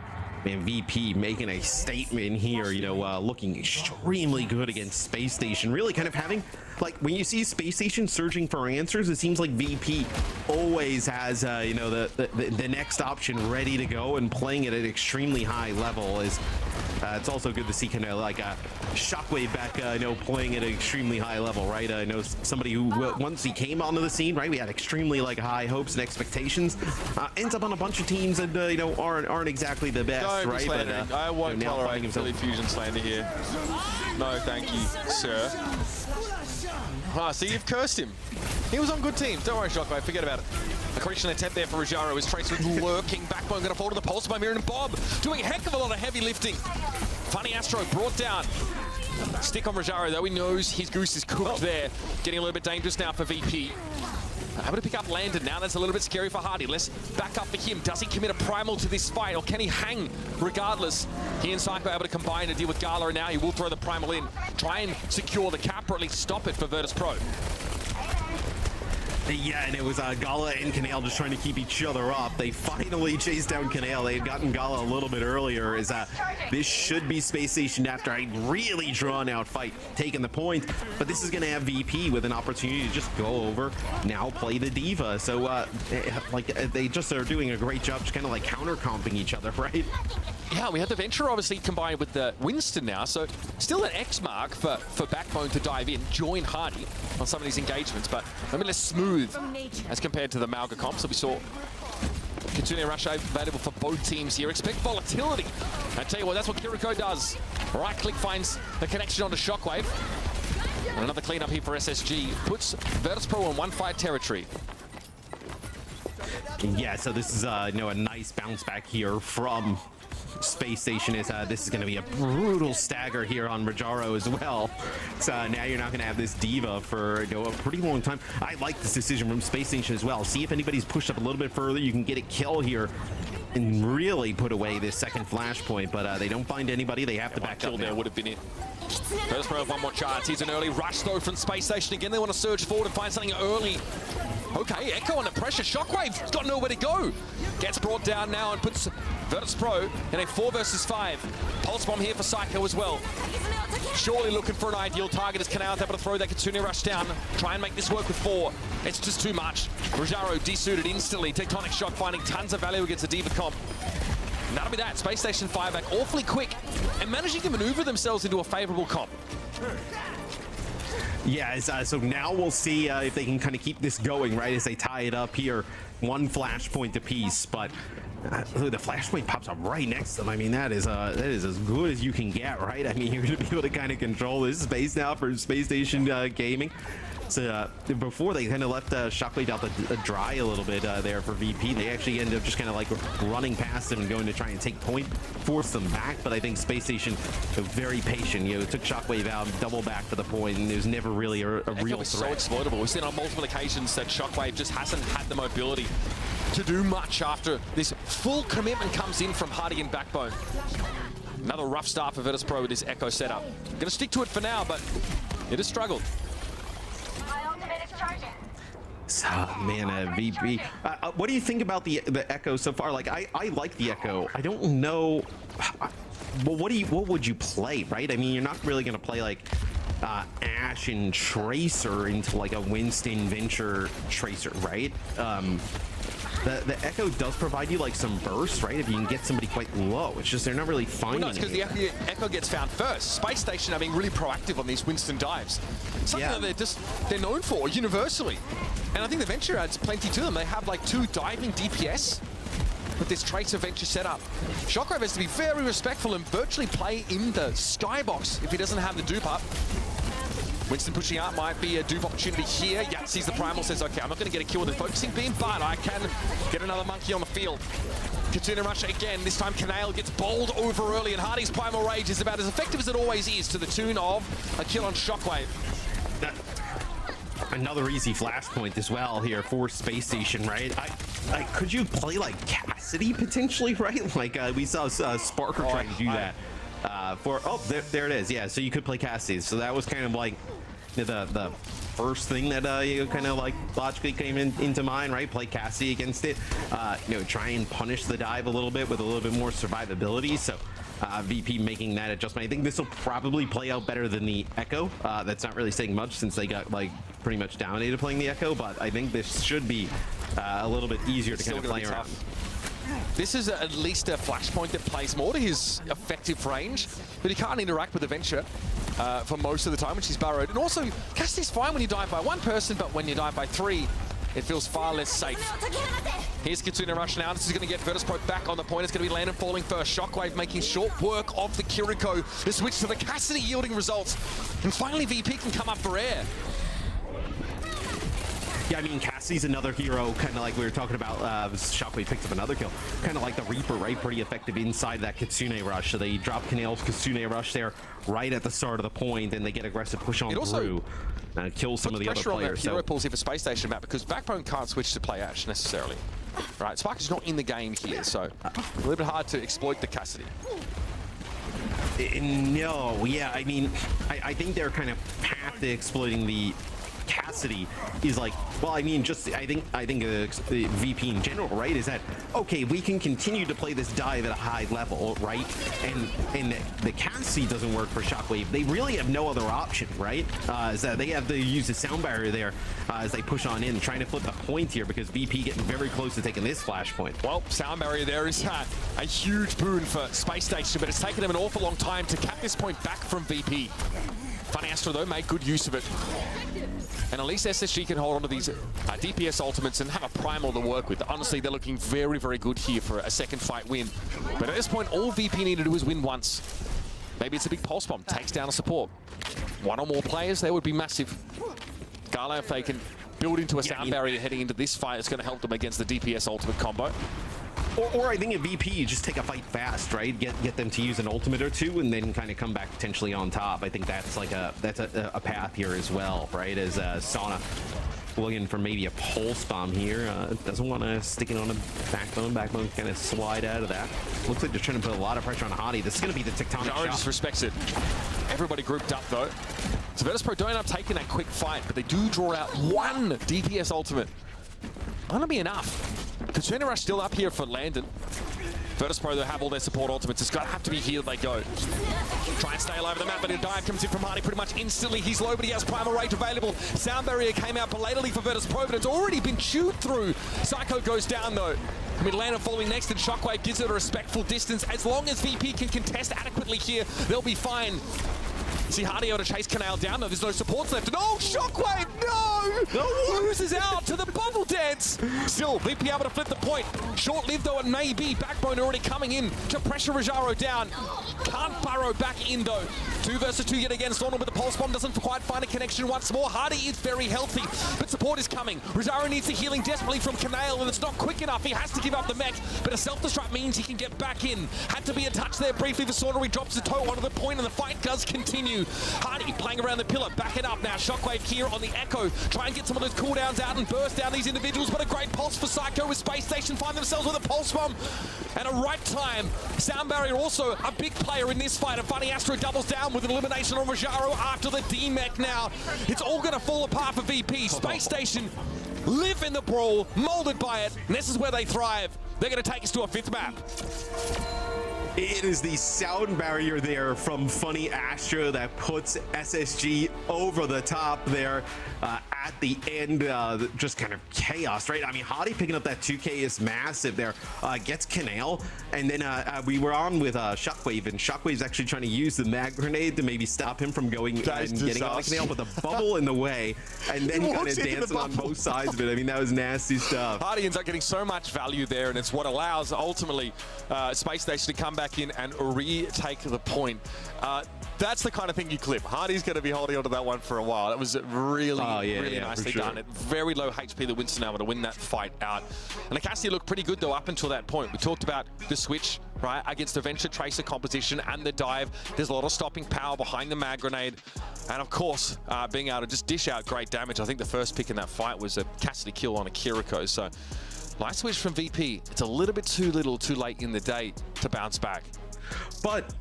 man, VP making a statement here, you know, looking extremely good against Space Station. Really kind of having, like, when you see Space Station searching for answers, it seems like VP always has, you know, the next option ready to go, and playing it at an extremely high level is, it's also good to see kind of like a Shockwave back, you know, playing at an extremely high level, right? I know somebody who, once he came onto the scene, right, we had extremely, like, high hopes and expectations, ends up on a bunch of teams that, you know, aren't exactly the best, right? But, I won't tolerate himself. Fusion slander here. No, thank you, sir. Ah, see, you've cursed him. He was on good teams. Don't worry, Shockwave, forget about it. A Christian attempt there for Rojaro. His Tracer lurking. Backbone going to fall to the pulse by Mirren and Bob. Doing a heck of a lot of heavy lifting. FunnyAstro brought down. Stick on Rojaro, though. He knows his goose is cooked there. Getting a little bit dangerous now for VP. Able to pick up Landon now. That's a little bit scary for Hardy. Let's back up for him. Does he commit a primal to this fight, or can he hang regardless? He and Psycho able to combine to deal with Gala, and now he will throw the primal in. Try and secure the cap, or at least stop it for Virtus.Pro. Yeah, and it was Gala and Canale just trying to keep each other up. They finally chased down Canale. They had gotten Gala a little bit earlier. Is this should be Space Station after a really drawn-out fight, taking the point. But this is going to have VP with an opportunity to just go over, now play the Diva. So, like, they just are doing a great job just kind of like counter-comping each other, right? Yeah, we have the Venture obviously combined with the Winston now, so still an X mark for Backbone to dive in, join Hardy on some of these engagements, but a bit less smooth as compared to the Malga comp. So we saw Kitsune Rush available for both teams here. Expect volatility. I tell you what, that's what Kiriko does. Right-click finds the connection onto Shockwave. And another cleanup here for SSG. Puts Virtus.Pro in one-fight territory. Yeah, so this is you know, a nice bounce back here from Space Station. Is this is going to be a brutal stagger here on Rojaro as well. So now you're not going to have this Diva for, you know, a pretty long time. I like this decision from Space Station as well. See if anybody's pushed up a little bit further. You can get a kill here and really put away this second flashpoint, but they don't find anybody. They have to back up. There would have been it. Virtus.Pro have one more chance. Here's an early rush though from Space Station. Again, they want to surge forward and find something early. Okay, Echo under pressure. Shockwave's got nowhere to go. Gets brought down now and puts Virtus.Pro in a 4 versus 5. Pulse bomb here for Psycho as well. Surely looking for an ideal target as Canale's able to throw that Kitsune Rush down. Try and make this work with 4. It's just too much. Rojaro desuited instantly. Tectonic Shock finding tons of value against the Diva comp. And that'll be that. Space Station 5 back awfully quick and managing to maneuver themselves into a favorable comp. Yeah, so now we'll see if they can kind of keep this going, right, as they tie it up here. 1 flashpoint apiece, but the flashpoint pops up right next to them. I mean, that is as good as you can get, right? I mean, you're going to be able to kind of control this space now for Space Station Gaming. So before they kind of left Shockwave out to dry a little bit there for VP, they actually ended up just kind of like running past him and going to try and take point, force them back. But I think Space Station very patient. You know, took Shockwave out, double back to the point, and there's never really a real threat. So exploitable. We've seen on multiple occasions that Shockwave just hasn't had the mobility to do much after this full commitment comes in from Hardy and Backbone. Another rough start for Virtus.Pro with this Echo setup. Going to stick to it for now, but it has struggled. So, man, VP. What do you think about the Echo so far? Like, I like the Echo. I don't know. Well, what would you play, right? I mean, you're not really gonna play like Ash and Tracer into like a Winston Venture Tracer, right? the Echo does provide you like some burst, right? If you can get somebody quite low. It's just they're not really finding Well, no, it's because the Echo gets found first. Space Station are being really proactive on these Winston dives. Something that they're known for universally. And I think the Venture adds plenty to them. They have like 2 diving DPS with this Tracer Venture setup. Shockwave has to be very respectful and virtually play in the skybox if he doesn't have the dupe up. Winston pushing out might be a dupe opportunity here. Yeah, sees the Primal, says, okay, I'm not going to get a kill with the focusing beam, but I can get another monkey on the field. Kitsune Rush again. This time Canale gets bowled over early, and Hardy's Primal Rage is about as effective as it always is, to the tune of a kill on Shockwave. Another easy flashpoint as well here for Space Station, right? Could you play like Cassidy potentially, right? Like we saw Sparker trying to do that. There it is. Yeah, so you could play Cassidy. So that was kind of like the first thing that you kind of like logically came into mind, right? Play Cassidy against it. Try and punish the dive a little bit with a little bit more survivability. So VP making that adjustment. I think this will probably play out better than the Echo. That's not really saying much since they got like pretty much dominated playing the Echo, but I think this should be a little bit easier to kind of play around. This is at least a flashpoint that plays more to his effective range, but he can't interact with the Venture for most of the time when she's burrowed. And also, Cassidy's fine when you dive by 1 person, but when you dive by 3, it feels far less safe. Here's Kitsune Rush now. This is going to get Virtus.Pro back on the point. It's going to be Landon falling first. Shockwave making short work of the Kiriko. The switch to the Cassidy yielding results. And finally, VP can come up for air. Yeah, I mean, Cassidy's another hero, kind of like we were talking about. Shockwave picks up another kill. Kind of like the Reaper, right? Pretty effective inside that Kitsune Rush. So they drop Canale's Kitsune Rush there right at the start of the point, and they get aggressive push on through. Kill some of the other players. Hero pulls here for Space Station map because Backbone can't switch to play Ashe necessarily. Right, Spark is not in the game here, so a little bit hard to exploit the Cassidy. No, yeah, I mean, I think they're kind of path to exploiting the Cassidy is like, well, I mean, just I think VP in general, right, is that okay, we can continue to play this dive at a high level, right, and the Cassidy doesn't work for Shockwave. They really have no other option, right? Is that they have to use the sound barrier there as they push on in, trying to flip the point here because VP getting very close to taking this flashpoint. Well, sound barrier there is a huge boon for Space Station, but it's taken them an awful long time to cap this point back from VP. FunnyAstro, though, made good use of it. And at least SSG can hold on to these DPS ultimates and have a primal to work with. Honestly, they're looking very, very good here for a second fight win. But at this point, all VP need to do is win once. Maybe it's a big pulse bomb, takes down a support. 1 or more players, that would be massive. Gala, if they can build into a sound barrier heading into this fight, it's going to help them against the DPS ultimate combo. Or I think at VP, you just take a fight fast, right? Get them to use an ultimate or 2, and then kind of come back potentially on top. I think that's like a path here as well, right? As Sauna looking for maybe a pulse bomb here. Doesn't want to stick it on a backbone. Backbone kind of slide out of that. Looks like they're trying to put a lot of pressure on Hadi. This is going to be the tectonic shot. Just respects it. Everybody grouped up though. So Virtus.Pro don't end up taking that quick fight, but they do draw out 1 DPS ultimate. Gonna be enough. Kitsune Rush still up here for Landon. Virtus.Pro, they have all their support ultimates. It's gonna have to be here they go. Try and stay alive the map, but a dive comes in from Hardy pretty much instantly. He's low, but he has Primal Rage available. Sound barrier came out belatedly for Virtus.Pro, but it's already been chewed through. Psycho goes down though. I mean, Landon falling next, and Shockwave gives it a respectful distance. As long as VP can contest adequately here, they'll be fine. See Hardy able to chase Canale down, though. There's no supports left. And oh, Shockwave, no! Loses out to the bubble dance. Still, VP able to flip the point. Short-lived, though, it may be. Backbone already coming in to pressure Rajaro down. Can't burrow back in, though. 2 versus 2 yet again. Stornum with the pulse bomb doesn't quite find a connection once more. Hardy is very healthy, but support is coming. Rajaro needs the healing desperately from Canale, and it's not quick enough. He has to give up the mech, but a self-destruct means he can get back in. Had to be a touch there briefly for Stornum. He drops the toe onto the point, and the fight does continue. Hardy playing around the pillar, back it up now. Shockwave here on the Echo. Try and get some of those cooldowns out and burst down these individuals, but a great pulse for Psycho with Space Station. Find themselves with a pulse bomb and a right time. Sound barrier also a big player in this fight, and FunnyAstro doubles down with an elimination on Rajaro after the D-Mech now. It's all going to fall apart for VP. Space Station live in the brawl, molded by it, and this is where they thrive. They're going to take us to a 5th map. It is the sound barrier there from FunnyAstro that puts SSG over the top there at the end. Just kind of chaos, right? I mean, Hadi picking up that 2K is massive there. Gets Canal, and then we were on with Shockwave, and Shockwave's actually trying to use the mag grenade to maybe stop him from going and getting on the Canal, but the bubble in the way, and then kind of dancing on both sides of it. I mean, that was nasty stuff. Hadi ends up getting so much value there, and it's what allows ultimately Space Station to come back in and retake the point. That's the kind of thing you clip. Hardy's going to be holding onto that one for a while. That was really, really nicely done. At very low HP, the Winston able to win that fight out. And Acacia looked pretty good though up until that point. We talked about the switch, right, against the Venture Tracer composition and the dive. There's a lot of stopping power behind the mag grenade. And of course, being able to just dish out great damage. I think the first pick in that fight was a Cassidy kill on a Kiriko. So nice switch from VP. It's a little bit too little, too late in the day to bounce back. But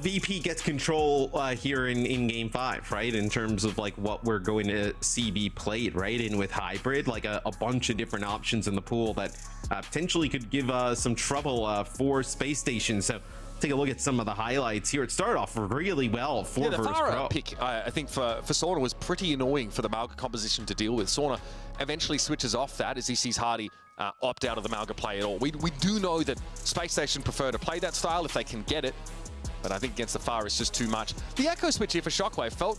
VP gets control here in game 5, right? In terms of like what we're going to see be played, right? And with hybrid, like a bunch of different options in the pool that potentially could give some trouble for Space Station. So take a look at some of the highlights here. It started off really well for Virtus.Pro. Pick, I think for Sauna was pretty annoying for the Malga composition to deal with. Sauna eventually switches off that as he sees Hardy opt out of the Malga play at all. We do know that Space Station prefer to play that style if they can get it. But I think against the Pharah it's just too much. The Echo switch here for Shockwave felt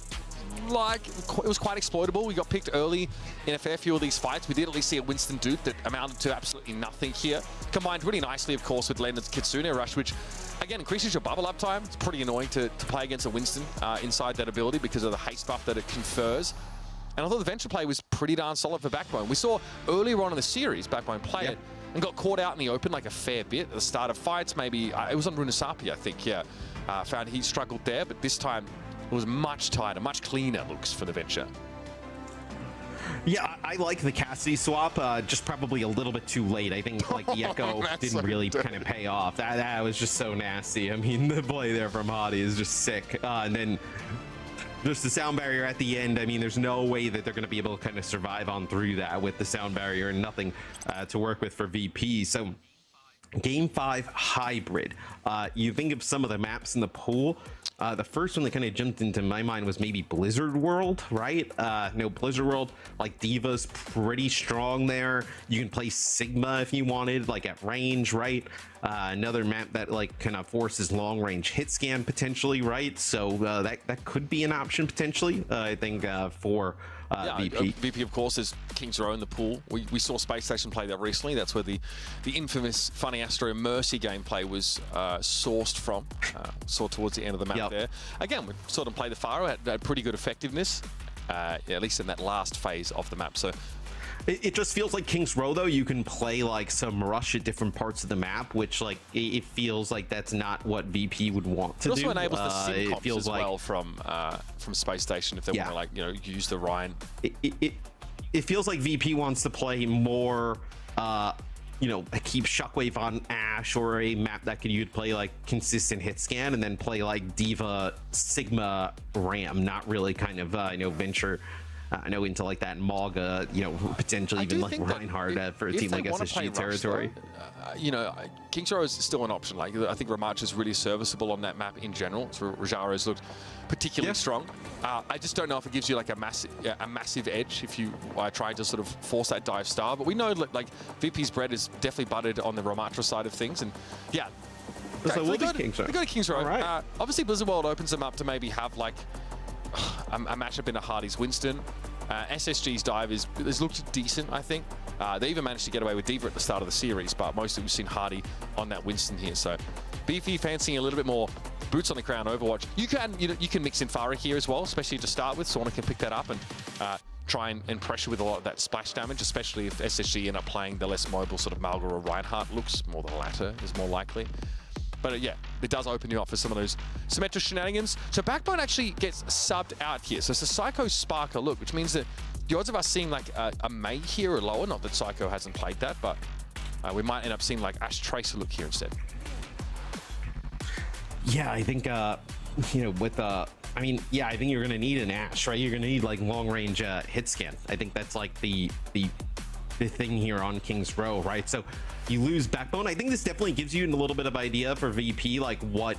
like it was quite exploitable. We got picked early in a fair few of these fights. We did at least see a Winston Duke that amounted to absolutely nothing here. Combined really nicely, of course, with Leonard's Kitsune Rush, which, again, increases your bubble up time. It's pretty annoying to play against a Winston inside that ability because of the haste buff that it confers. And I thought the Venture play was pretty darn solid for Backbone. We saw earlier on in the series, Backbone play it and got caught out in the open like a fair bit at the start of fights. Maybe it was on Runasapi, I think, yeah. Found he struggled there, but this time it was much tighter, much cleaner looks for the Venture. Yeah, I like the Cassidy swap, just probably a little bit too late. I think like the Echo didn't really kind of pay off. That was just so nasty. I mean, the play there from Hadi is just sick. And then just the sound barrier at the end. I mean, there's no way that they're going to be able to kind of survive on through that with the sound barrier and nothing to work with for VP. So Game 5 hybrid. You think of some of the maps in the pool. The first one that kind of jumped into my mind was maybe Blizzard World, right? Blizzard World, like Diva's pretty strong there. You can play Sigma if you wanted, like at range, right? Another map that like kind of forces long range hit scan potentially, right? So that could be an option potentially, I think, for VP. VP, of course, is King's Row in the pool. We saw Space Station play that recently. That's where the infamous FunnyAstro Mercy gameplay was sourced from. Saw towards the end of the map there. Again, we saw them play the Pharaoh, had pretty good effectiveness, at least in that last phase of the map. So it just feels like King's Row, though. You can play like some rush at different parts of the map, which like it feels like that's not what VP would want to do. It also enables the sim comps as well from Space Station if they want to use the Rhine. It feels like VP wants to play more. Keep Shockwave on Ash or a map that you'd play like consistent hit scan and then play like Diva, Sigma, Ram, not really kind of Venture. Into like that Malga, potentially even like Reinhardt for a team like SSG territory. King's Row is still an option. Like I think Ramarch is really serviceable on that map in general. So Rajaro's looked particularly strong. I just don't know if it gives you like a massive edge if you are trying to sort of force that dive style. But we know like VP's bread is definitely buttered on the Ramatra side of things, and yeah. So we'll go to King's Row. Right. Obviously, Blizzard World opens them up to maybe have like a matchup in a Hardy's Winston. SSG's dive has looked decent, I think. They even managed to get away with Diva at the start of the series, but mostly we've seen Hardy on that Winston here. So Beefy fancying a little bit more boots on the ground Overwatch. You can mix in Pharah here as well, especially to start with. Sauna can pick that up and try and pressure with a lot of that splash damage, especially if SSG end up playing the less mobile sort of Malga or Reinhardt looks. More the latter is more likely. But yeah, it does open you up for some of those Symmetra shenanigans. So Backbone actually gets subbed out here. So it's a Psycho Sparker look, which means that the odds of us seeing like a May here are lower. Not that Psycho hasn't played that, but we might end up seeing like Ash Tracer look here instead. Yeah, I think, I think you're going to need an Ash, right? You're going to need like long range hit scan. I think that's like the the thing here on King's Row, right? So you lose Backbone. I think this definitely gives you a little bit of idea for VP, like what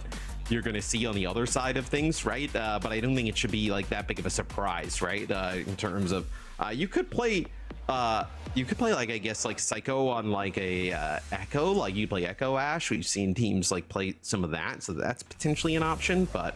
you're going to see on the other side of things, right? But I don't think it should be like that big of a surprise, right? In terms of you could play like, I guess, like Psycho on like a Echo, like you play Echo Ash. We've seen teams like play some of that, so that's potentially an option. But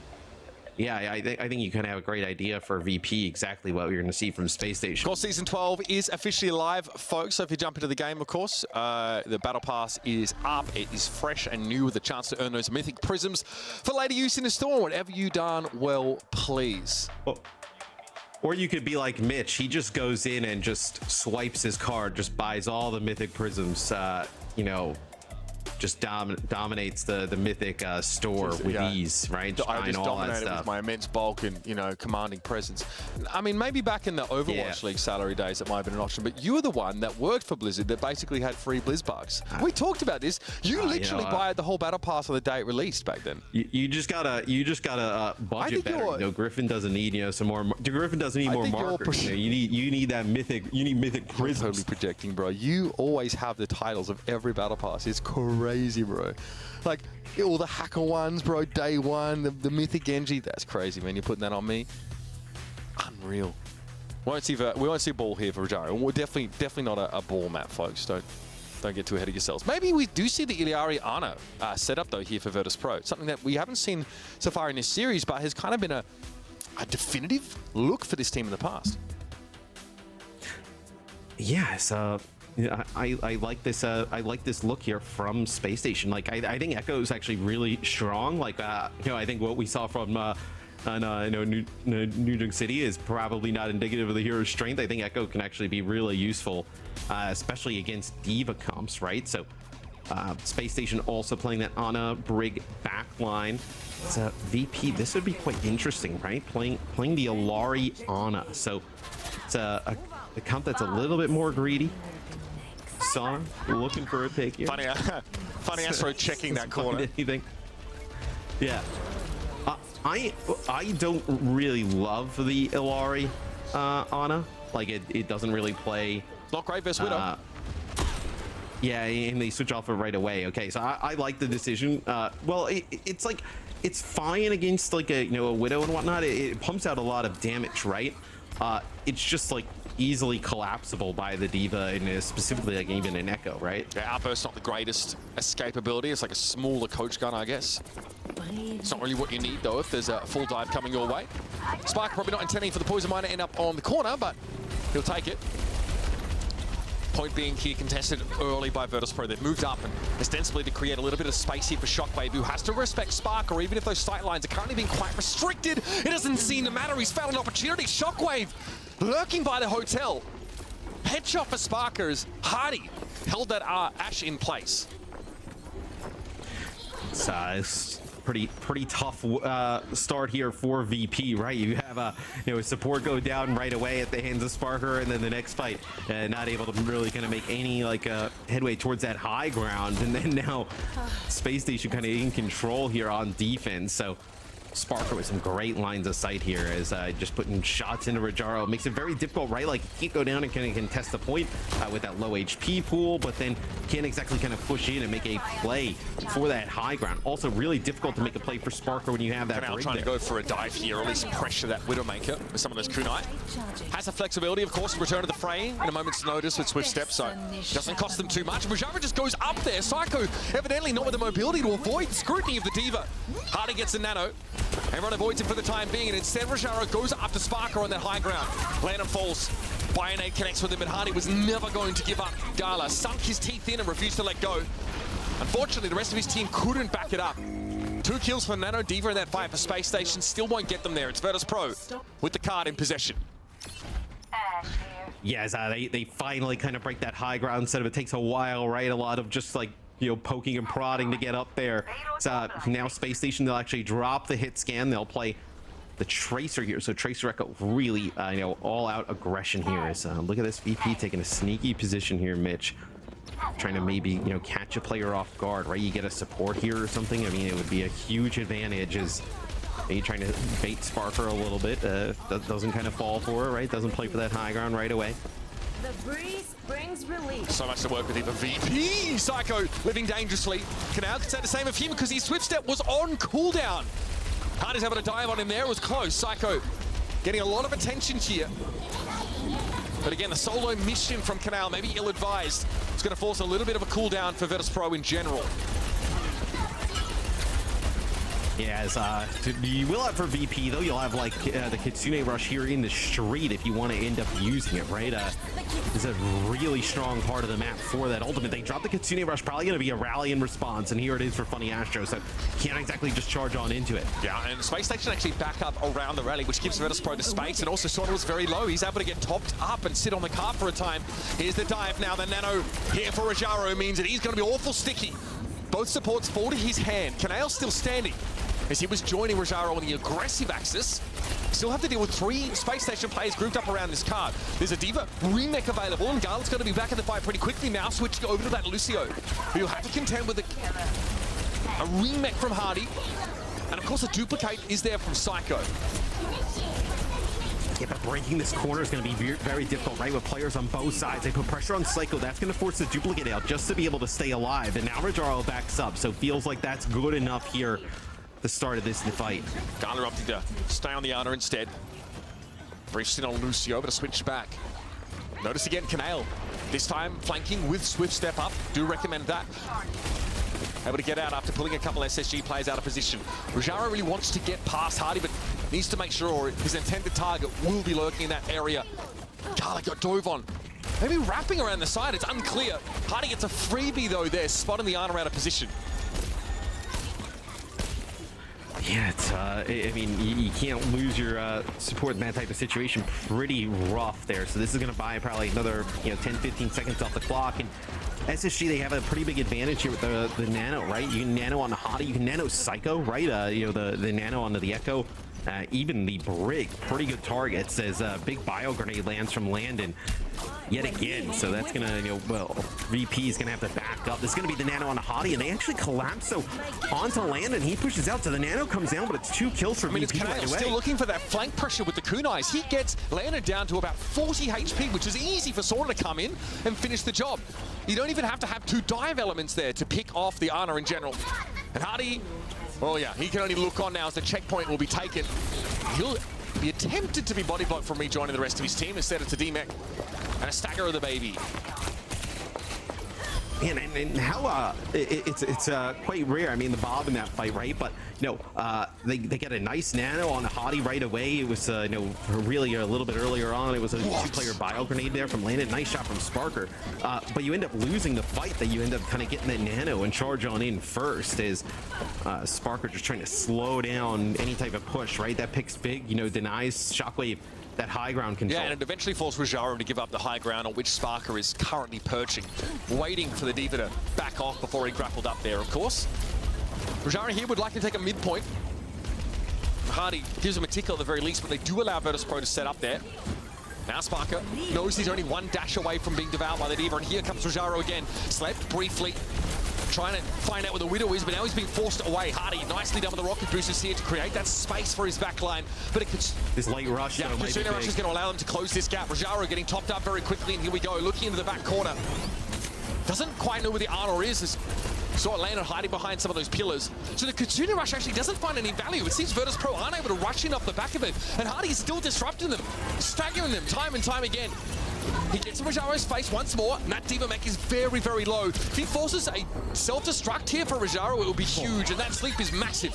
yeah, I think you kind of have a great idea for VP exactly what you're going to see from Space Station. Of course, Season 12 is officially live, folks. So if you jump into the game, of course, the Battle Pass is up. It is fresh and new with a chance to earn those mythic prisms for later use in the store. Whatever you done, well, please. Or you could be like Mitch. He just goes in and just swipes his card, just buys all the mythic prisms, you know, just dominates the mythic store with ease, right? I just dominated with my immense bulk and, you know, commanding presence. I mean, maybe back in the Overwatch League salary days, that might have been an option, but you were the one that worked for Blizzard that basically had free Blizzbugs. We talked about this. You literally buy the whole Battle Pass on the day it released back then. You just gotta budget better. You know, Griffin doesn't need, you know, some more. Griffin doesn't need more markers. You know, you need that mythic. You need mythic prisms. Totally projecting, bro. You always have the titles of every Battle Pass. It's crazy, bro. Like all the hacker ones, bro. Day one, the mythic Genji. That's crazy, man. You're putting that on me. Unreal. We won't see ball here for Rajaro. We're definitely not a ball map, folks. Don't get too ahead of yourselves. Maybe we do see the Iliari Ana set up though here for Virtus.Pro. Something that we haven't seen so far in this series, but has kind of been a definitive look for this team in the past. Yes. Yeah, I like this. I like this look here from Space Station. Like I think Echo is actually really strong. Like you know, I think what we saw from you know, New York City is probably not indicative of the hero's strength. I think Echo can actually be really useful, especially against Diva comps, right? So Space Station also playing that Ana Brig backline. It's a VP. This would be quite interesting, right? Playing the Ilari Ana. So it's a comp that's a little bit more greedy. Son, looking for a pick here. FunnyAstro checking that corner. Anything? Yeah. I don't really love the Ilari Ana. Like it doesn't really play. Not great versus Widow. Yeah, and they switch off it right away. Okay, so I like the decision. Well, it's like it's fine against like a Widow and whatnot. It pumps out a lot of damage, right? It's just like easily collapsible by the Diva, and specifically like even an Echo, right? Yeah, Outburst's not the greatest escapability. It's like a smaller coach gun, I guess. It's not really what you need though if there's a full dive coming your way. Spark probably not intending for the poison mine to end up on the corner, but he'll take it. Point being here contested early by Virtus.Pro. They've moved up and ostensibly to create a little bit of space here for Shockwave, who has to respect Spark, or even if those sight lines are currently being quite restricted, it doesn't seem to matter. He's found an opportunity. Shockwave lurking by the hotel. Headshot for Sparkers. Hardy held that Ash in place. It's pretty tough start here for VP, right? You have a support go down right away at the hands of Sparker, and then the next fight not able to really kind of make any like headway towards that high ground, and then now Space Station kind of in control here on defense. So Sparker with some great lines of sight here as just putting shots into Rajaro. Makes it very difficult, right? Like, he can't go down and kind of contest the point with that low HP pool, but then can't exactly kind of push in and make a play for that high ground. Also, really difficult to make a play for Sparker when you have that break trying there. to go for a dive here, or at least pressure that Widowmaker with some of those kunai. Has the flexibility, of course, to return to the fray in a moment's notice with swift steps, so doesn't cost them too much. Rajaro just goes up there. Psycho evidently not with the mobility to avoid scrutiny of the Diva. Hardy gets the nano. Everyone avoids him for the time being, and instead Rajaro goes after Sparker on that high ground. Landon falls. Bionade connects with him, but Hardy was never going to give up. Gala sunk his teeth in and refused to let go. Unfortunately, the rest of his team couldn't back it up. 2 kills for Nano. Diva in that fight for Space Station still won't get them there. It's Virtus.Pro with the card in possession. Yes, they finally kind of break that high ground set. It takes a while, right? A lot of just like, poking and prodding to get up there. So now Space Station, they'll actually drop the hit scan. They'll play the Tracer here. So Tracer Echo really, all out aggression here. Is look at this VP taking a sneaky position here, Mitch. Trying to maybe, catch a player off guard, right? You get a support here or something. I mean, it would be a huge advantage as maybe trying to bait Sparker a little bit. Doesn't kind of fall for it, right? Doesn't play for that high ground right away. The breeze brings relief. So much to work with him. VP! Psycho living dangerously. Canal can say the same of him because his Swift Step was on cooldown. Hardy's able to dive on him there. It was close. Psycho getting a lot of attention here. But again, the solo mission from Canal, maybe ill-advised. It's going to force a little bit of a cooldown for Virtus.Pro in general. Yeah, you will have for VP, though, you'll have like the Kitsune Rush here in the street if you want to end up using it, right? It's a really strong part of the map for that ultimate. They drop the Kitsune Rush, probably going to be a rally in response, and here it is for FunnyAstro, so can't exactly just charge on into it. Yeah, and Space Station actually back up around the rally, which gives Virtus.Pro the space, and also Shauna was very low. He's able to get topped up and sit on the cart for a time. Here's the dive now. The Nano here for Rajaro means that he's going to be awful sticky. Both supports fall to his hand. Canale's still standing as he was joining Rajaro on the aggressive axis. Still have to deal with 3 Space Station players grouped up around this card. There's a D.Va remake available, and Garland's going to be back in the fight pretty quickly now, switching over to that Lucio, who will have to contend with a remake from Hardy. And of course, a duplicate is there from Psycho. Yeah, but breaking this corner is going to be very difficult, right? With players on both sides, they put pressure on Psycho. That's going to force the duplicate out just to be able to stay alive. And now Rajaro backs up, so feels like that's good enough here. The start of this fight. Garland opting to stay on the Ana instead. Briefs in on Lucio, but a switch back. Notice again, Canale. This time flanking with Swift Step up. Do recommend that. Able to get out after pulling a couple SSG players out of position. Rajaro really wants to get past Hardy, but needs to make sure his intended target will be lurking in that area. Garland got dove on. Maybe wrapping around the side, it's unclear. Hardy gets a freebie though there, spotting the Ana out of position. Yeah, it's, I mean, you can't lose your support in that type of situation. Pretty rough there. So this is going to buy probably another, 10, 15 seconds off the clock. And SSG, they have a pretty big advantage here with the Nano, right? You can Nano on the Hottie, you can Nano Psycho, right? The Nano onto the Echo. Even the Brig, pretty good targets as big bio grenade lands from Landon yet again. So that's gonna, VP is gonna have to back up. This is gonna be the Nano on the Hottie, and they actually collapse. So onto Landon, he pushes out, so the Nano comes down, but it's 2 kills for VP. It's Canale still looking for that flank pressure with the kunais. He gets Landon down to about 40 HP, which is easy for Sauna to come in and finish the job. You don't even have to have 2 dive elements there to pick off the Ana in general. And Hardy, oh yeah, he can only look on now as the checkpoint will be taken. He'll be tempted to be body blocked from rejoining the rest of his team. Instead, it's a DreamHack and a stagger of the baby. Man, and how it's quite rare. I mean, the Bob in that fight, right? But they get a nice Nano on the Hottie right away. It was really a little bit earlier on. It was a 2-player bio grenade there from Landon. Nice shot from Sparker. But you end up losing the fight. That you end up kind of getting that Nano and charge on in first. As Sparker just trying to slow down any type of push, right? That picks big. Denies Shockwave that high ground control. Yeah, and it eventually forced Rajaro to give up the high ground on which Sparker is currently perching, waiting for the D.Va to back off before he grappled up there, of course. Rajaro here would like to take a midpoint. Hardy gives him a tickle at the very least, but they do allow Virtus.Pro to set up there. Now Sparker knows he's only 1 dash away from being devoured by the D.Va, and here comes Rajaro again. Slept briefly, trying to find out where the Widow is, but now he's being forced away. Hardy nicely done with the rocket boosters here to create that space for his backline. But it could... This late rush, yeah, Kitsune Rush is going to allow them to close this gap. Rajaro getting topped up very quickly, and here we go, looking into the back corner. Doesn't quite know where the Ana is. Saw it landed hiding behind some of those pillars. So the Kitsune Rush actually doesn't find any value. It seems Virtus.Pro aren't able to rush in off the back of it, and Hardy is still disrupting them, staggering them time and time again. He gets Rajaro's face once more, and that D.Va mech is very, very low. If he forces a self-destruct here for Rajaro, it will be huge, and that sleep is massive.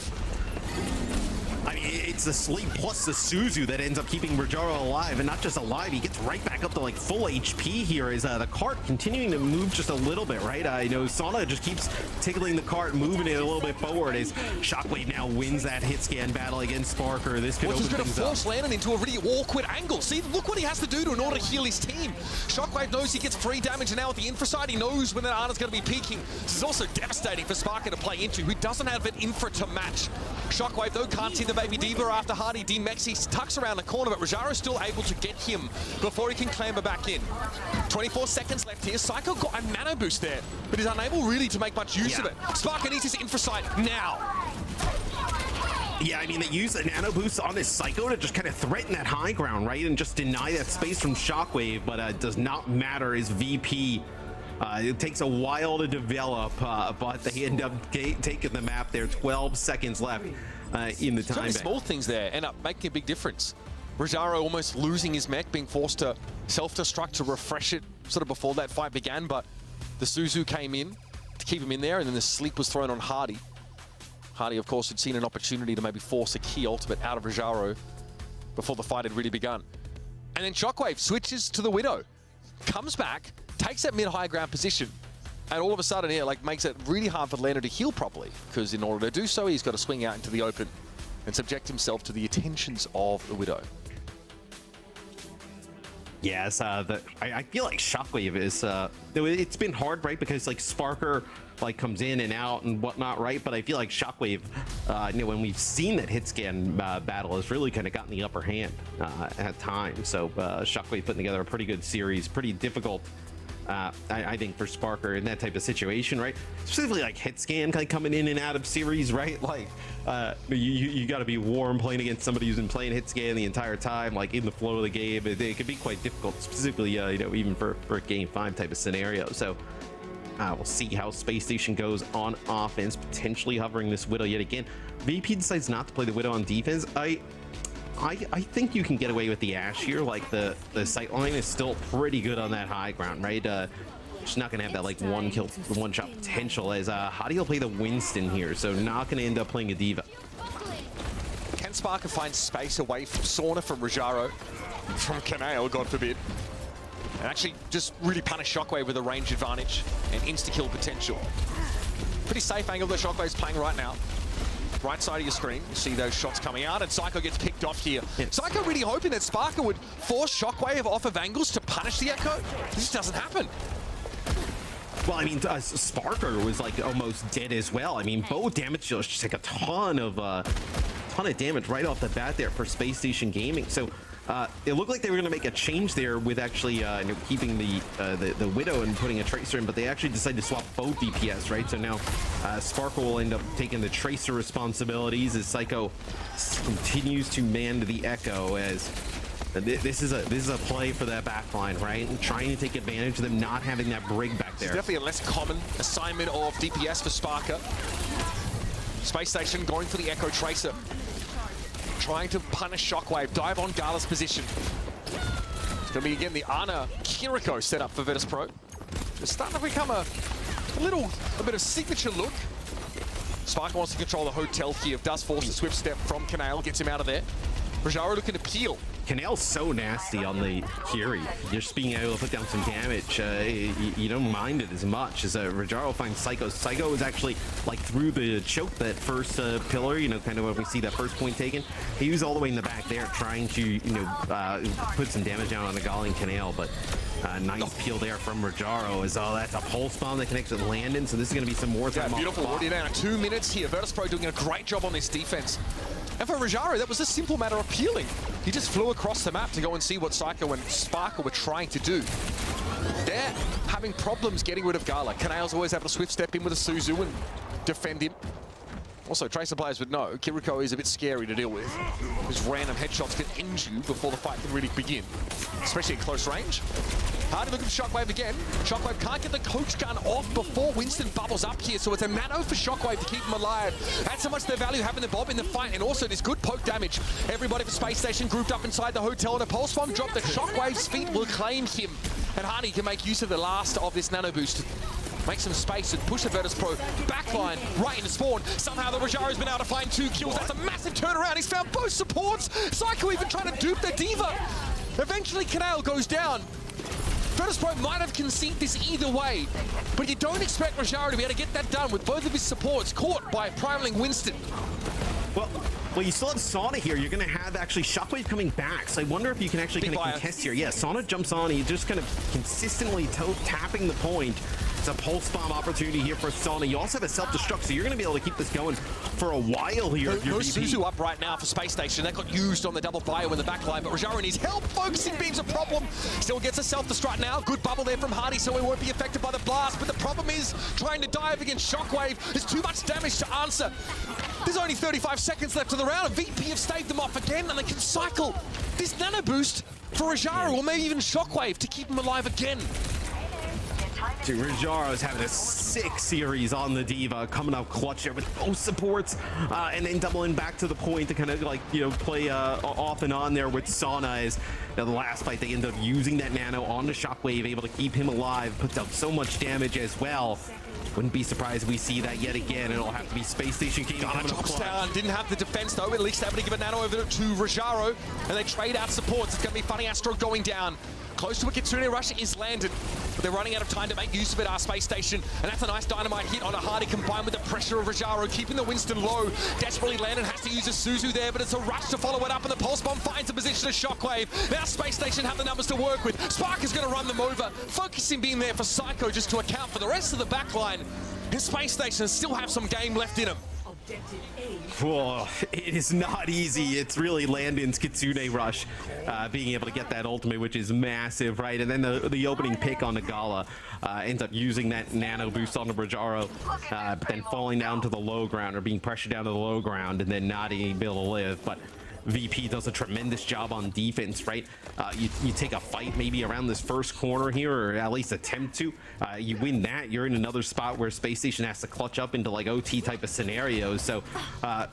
I mean, it's the sleep plus the Suzu that ends up keeping Rajaro alive, and not just alive, he gets right back up to like full HP here as the cart continuing to move just a little bit, right? Sauna just keeps tickling the cart, moving it a little bit forward as Shockwave now wins that hit scan battle against Sparker. This could open things up. Which is going to force Landon into a really awkward angle. See, look what he has to do in order to heal his team. Shockwave knows he gets free damage, and now with the infra side, he knows when that Ana's going to be peaking. This is also devastating for Sparker to play into, who doesn't have an infra to match. Shockwave, though, can't see the baby D.Va after Hardy demechs. He tucks around the corner, but Rajaro's still able to get him before he can clamber back in. 24 seconds left here. Psycho got a nano boost there, but he's unable really to make much use of it. Sparker needs his infra site now. Yeah, I mean, they use a nano boost on this Psycho to just kind of threaten that high ground, right? And just deny that space from Shockwave, but it does not matter. His VP, it takes a while to develop, but they end up taking the map there. 12 seconds left in the time. So many small things there end up making a big difference. Rajaro almost losing his mech, being forced to self-destruct to refresh it sort of before that fight began, but the Suzu came in to keep him in there, and then the sleep was thrown on Hardy. Hardy, of course, had seen an opportunity to maybe force a key ultimate out of Rajaro before the fight had really begun. And then Shockwave switches to the Widow, comes back, takes that mid-high ground position, and all of a sudden, yeah, like makes it really hard for Leno to heal properly, because in order to do so, he's got to swing out into the open and subject himself to the attentions of the Widow. Yes, I feel like Shockwave is, it's been hard, right? Because like Sparker like comes in and out and whatnot, right? But I feel like Shockwave, you know, when we've seen that hit scan battle has really kind of gotten the upper hand at times. So Shockwave putting together a pretty good series, pretty difficult, I think, for Sparker in that type of situation, right? Specifically like hit scan kind of coming in and out of series, right? Like you got to be warm playing against somebody who's been playing hit scan the entire time, like in the flow of the game. It can be quite difficult, specifically, you know, even for a game 5 type of scenario. So we'll see how Space Station goes on offense, potentially hovering this Widow yet again. VP decides not to play the Widow on defense. I think you can get away with the Ashe here. Like the sight line is still pretty good on that high ground, right? Just not gonna have that like one kill, one shot potential. As Hadi will play the Winston here, so not gonna end up playing a Diva. Can Sparker find space away from Sauna, from Rajaro, from Canale, God forbid, and actually just really punish Shockwave with a range advantage and insta-kill potential? Pretty safe angle that Shockwave's playing right now. Right side of your screen, you see those shots coming out, and Psycho gets picked off here. Yes. Psycho really hoping that Sparker would force Shockwave off of angles to punish the Echo. This doesn't happen. Well, I mean, Sparker was like almost dead as well. I mean, both damage dealers just take a ton of damage right off the bat there for Space Station Gaming. So it looked like they were going to make a change there with actually keeping the Widow and putting a Tracer in, but they actually decided to swap both DPS, right? So now Sparkle will end up taking the Tracer responsibilities as Psycho continues to man the Echo. As this is a play for that backline, right? And trying to take advantage of them not having that brig back there. It's definitely a less common assignment of DPS for Sparker. Space Station going for the Echo Tracer, trying to punish Shockwave, dive on Gala's position. It's going to be, again, the Ana Kiriko setup for Virtus.Pro. It's starting to become a bit of signature look. Sparker wants to control the hotel here, does force the swift step from Canale, gets him out of there. Rajaro looking to peel. Canale's so nasty on the Kiri. Just being able to put down some damage, you don't mind it as much as Rajaro finds Psycho. Psycho is actually like through the choke, that first pillar, you know, kind of when we see that first point taken. He was all the way in the back there trying to, you know, put some damage down on the Galling Canale, but nice peel there from Rajaro. As that's a pulse bomb that connects with Landon, so this is going to be some more time. Yeah, beautiful. Already down 2 minutes here. Virtus.Pro doing a great job on this defense. And for Rajaro, that was a simple matter of peeling. He just flew across the map to go and see what Psycho and Sparkle were trying to do. They're having problems getting rid of Gala. Canale's always able to swift step in with a Suzu and defend him. Also, Tracer players would know, Kiriko is a bit scary to deal with. His random headshots can end you before the fight can really begin, especially at close range. Hard to look at Shockwave again. Shockwave can't get the coach gun off before Winston bubbles up here, so it's a nano for Shockwave to keep him alive. That's how much their value having the Bob in the fight, and also this good poke damage. Everybody for Space Station grouped up inside the hotel, and a pulse bomb drop. The Shockwave's feet will claim him, and Hardy can make use of the last of this nano boost. Make some space and push the Virtus.Pro backline right into spawn. Somehow the Rajaro's been able to find 2 kills. That's a massive turnaround. He's found both supports. Psycho even trying to dupe the Diva. Eventually Canale goes down. Virtus.Pro might have conceded this either way, but you don't expect Rajaro to be able to get that done with both of his supports caught by primaling Winston. Well, you still have Sauna here. You're going to have actually Shockwave coming back, so I wonder if you can actually kind of contest here. Yeah, Sauna jumps on. He's just kind of consistently tapping the point. It's a pulse bomb opportunity here for Sona. You also have a self-destruct, so you're going to be able to keep this going for a while here. No Suzu up right now for Space Station. That got used on the double bio in the back line, but Rajaro needs help. Focusing beam's a problem. Still gets a self-destruct now. Good bubble there from Hardy, so he won't be affected by the blast. But the problem is trying to dive against Shockwave. There's too much damage to answer. There's only 35 seconds left in the round. VP have staved them off again, and they can cycle this nano boost for Rajaro, or maybe even Shockwave, to keep him alive again. Dude, Rajaro's having a sick series on the Diva, coming out clutch there with both supports, and then doubling back to the point to kind of like, you know, play off and on there with Sona. As now the last fight they end up using that nano on the Shockwave, able to keep him alive, puts out so much damage as well. Wouldn't be surprised if we see that yet again. It'll have to be Space Station King coming up drops clutch. down. Didn't have the defense though. At least able to give a nano over to Rajaro, and they trade out supports. It's going to be FunnyAstro going down. Close to a Kitsune Rush is landed, but they're running out of time to make use of it, our Space Station. And that's a nice dynamite hit on a Hardy combined with the pressure of Rajaro, keeping the Winston low. Desperately landed, has to use a Suzu there, but it's a rush to follow it up, and the Pulse Bomb finds a position of Shockwave. Now Space Station have the numbers to work with. Spark is going to run them over. Focusing being there for Psycho just to account for the rest of the backline. And Space Station still have some game left in them. Whoa, it is not easy. It's really Landon's Kitsune Rush, being able to get that ultimate, which is massive, right? And then the opening pick on the Gala ends up using that nano boost on the Rajaro, but then falling down to the low ground, or being pressured down to the low ground, and then not being able to live. But VP does a tremendous job on defense, right? You take a fight maybe around this first corner here, or at least attempt to. You win that, you're in another spot where Space Station has to clutch up into like OT type of scenarios. So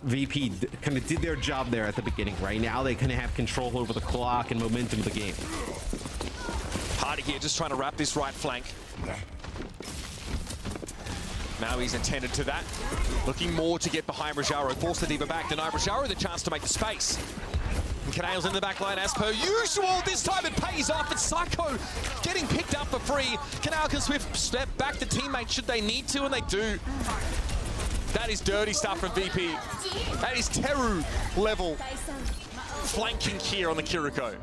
VP kind of did their job there at the beginning. Right now they kind of have control over the clock and momentum of the game. Hardy here just trying to wrap this right flank. Now he's intended to that. Looking more to get behind Rajaro. Force the Diva back. Deny Rajaro the chance to make the space. And Canale's in the back line as per usual. This time it pays off. It's Psycho getting picked up for free. Canale can swift step back to teammates should they need to, and they do. That is dirty stuff from VP. That is Teru level flanking here on the Kiriko.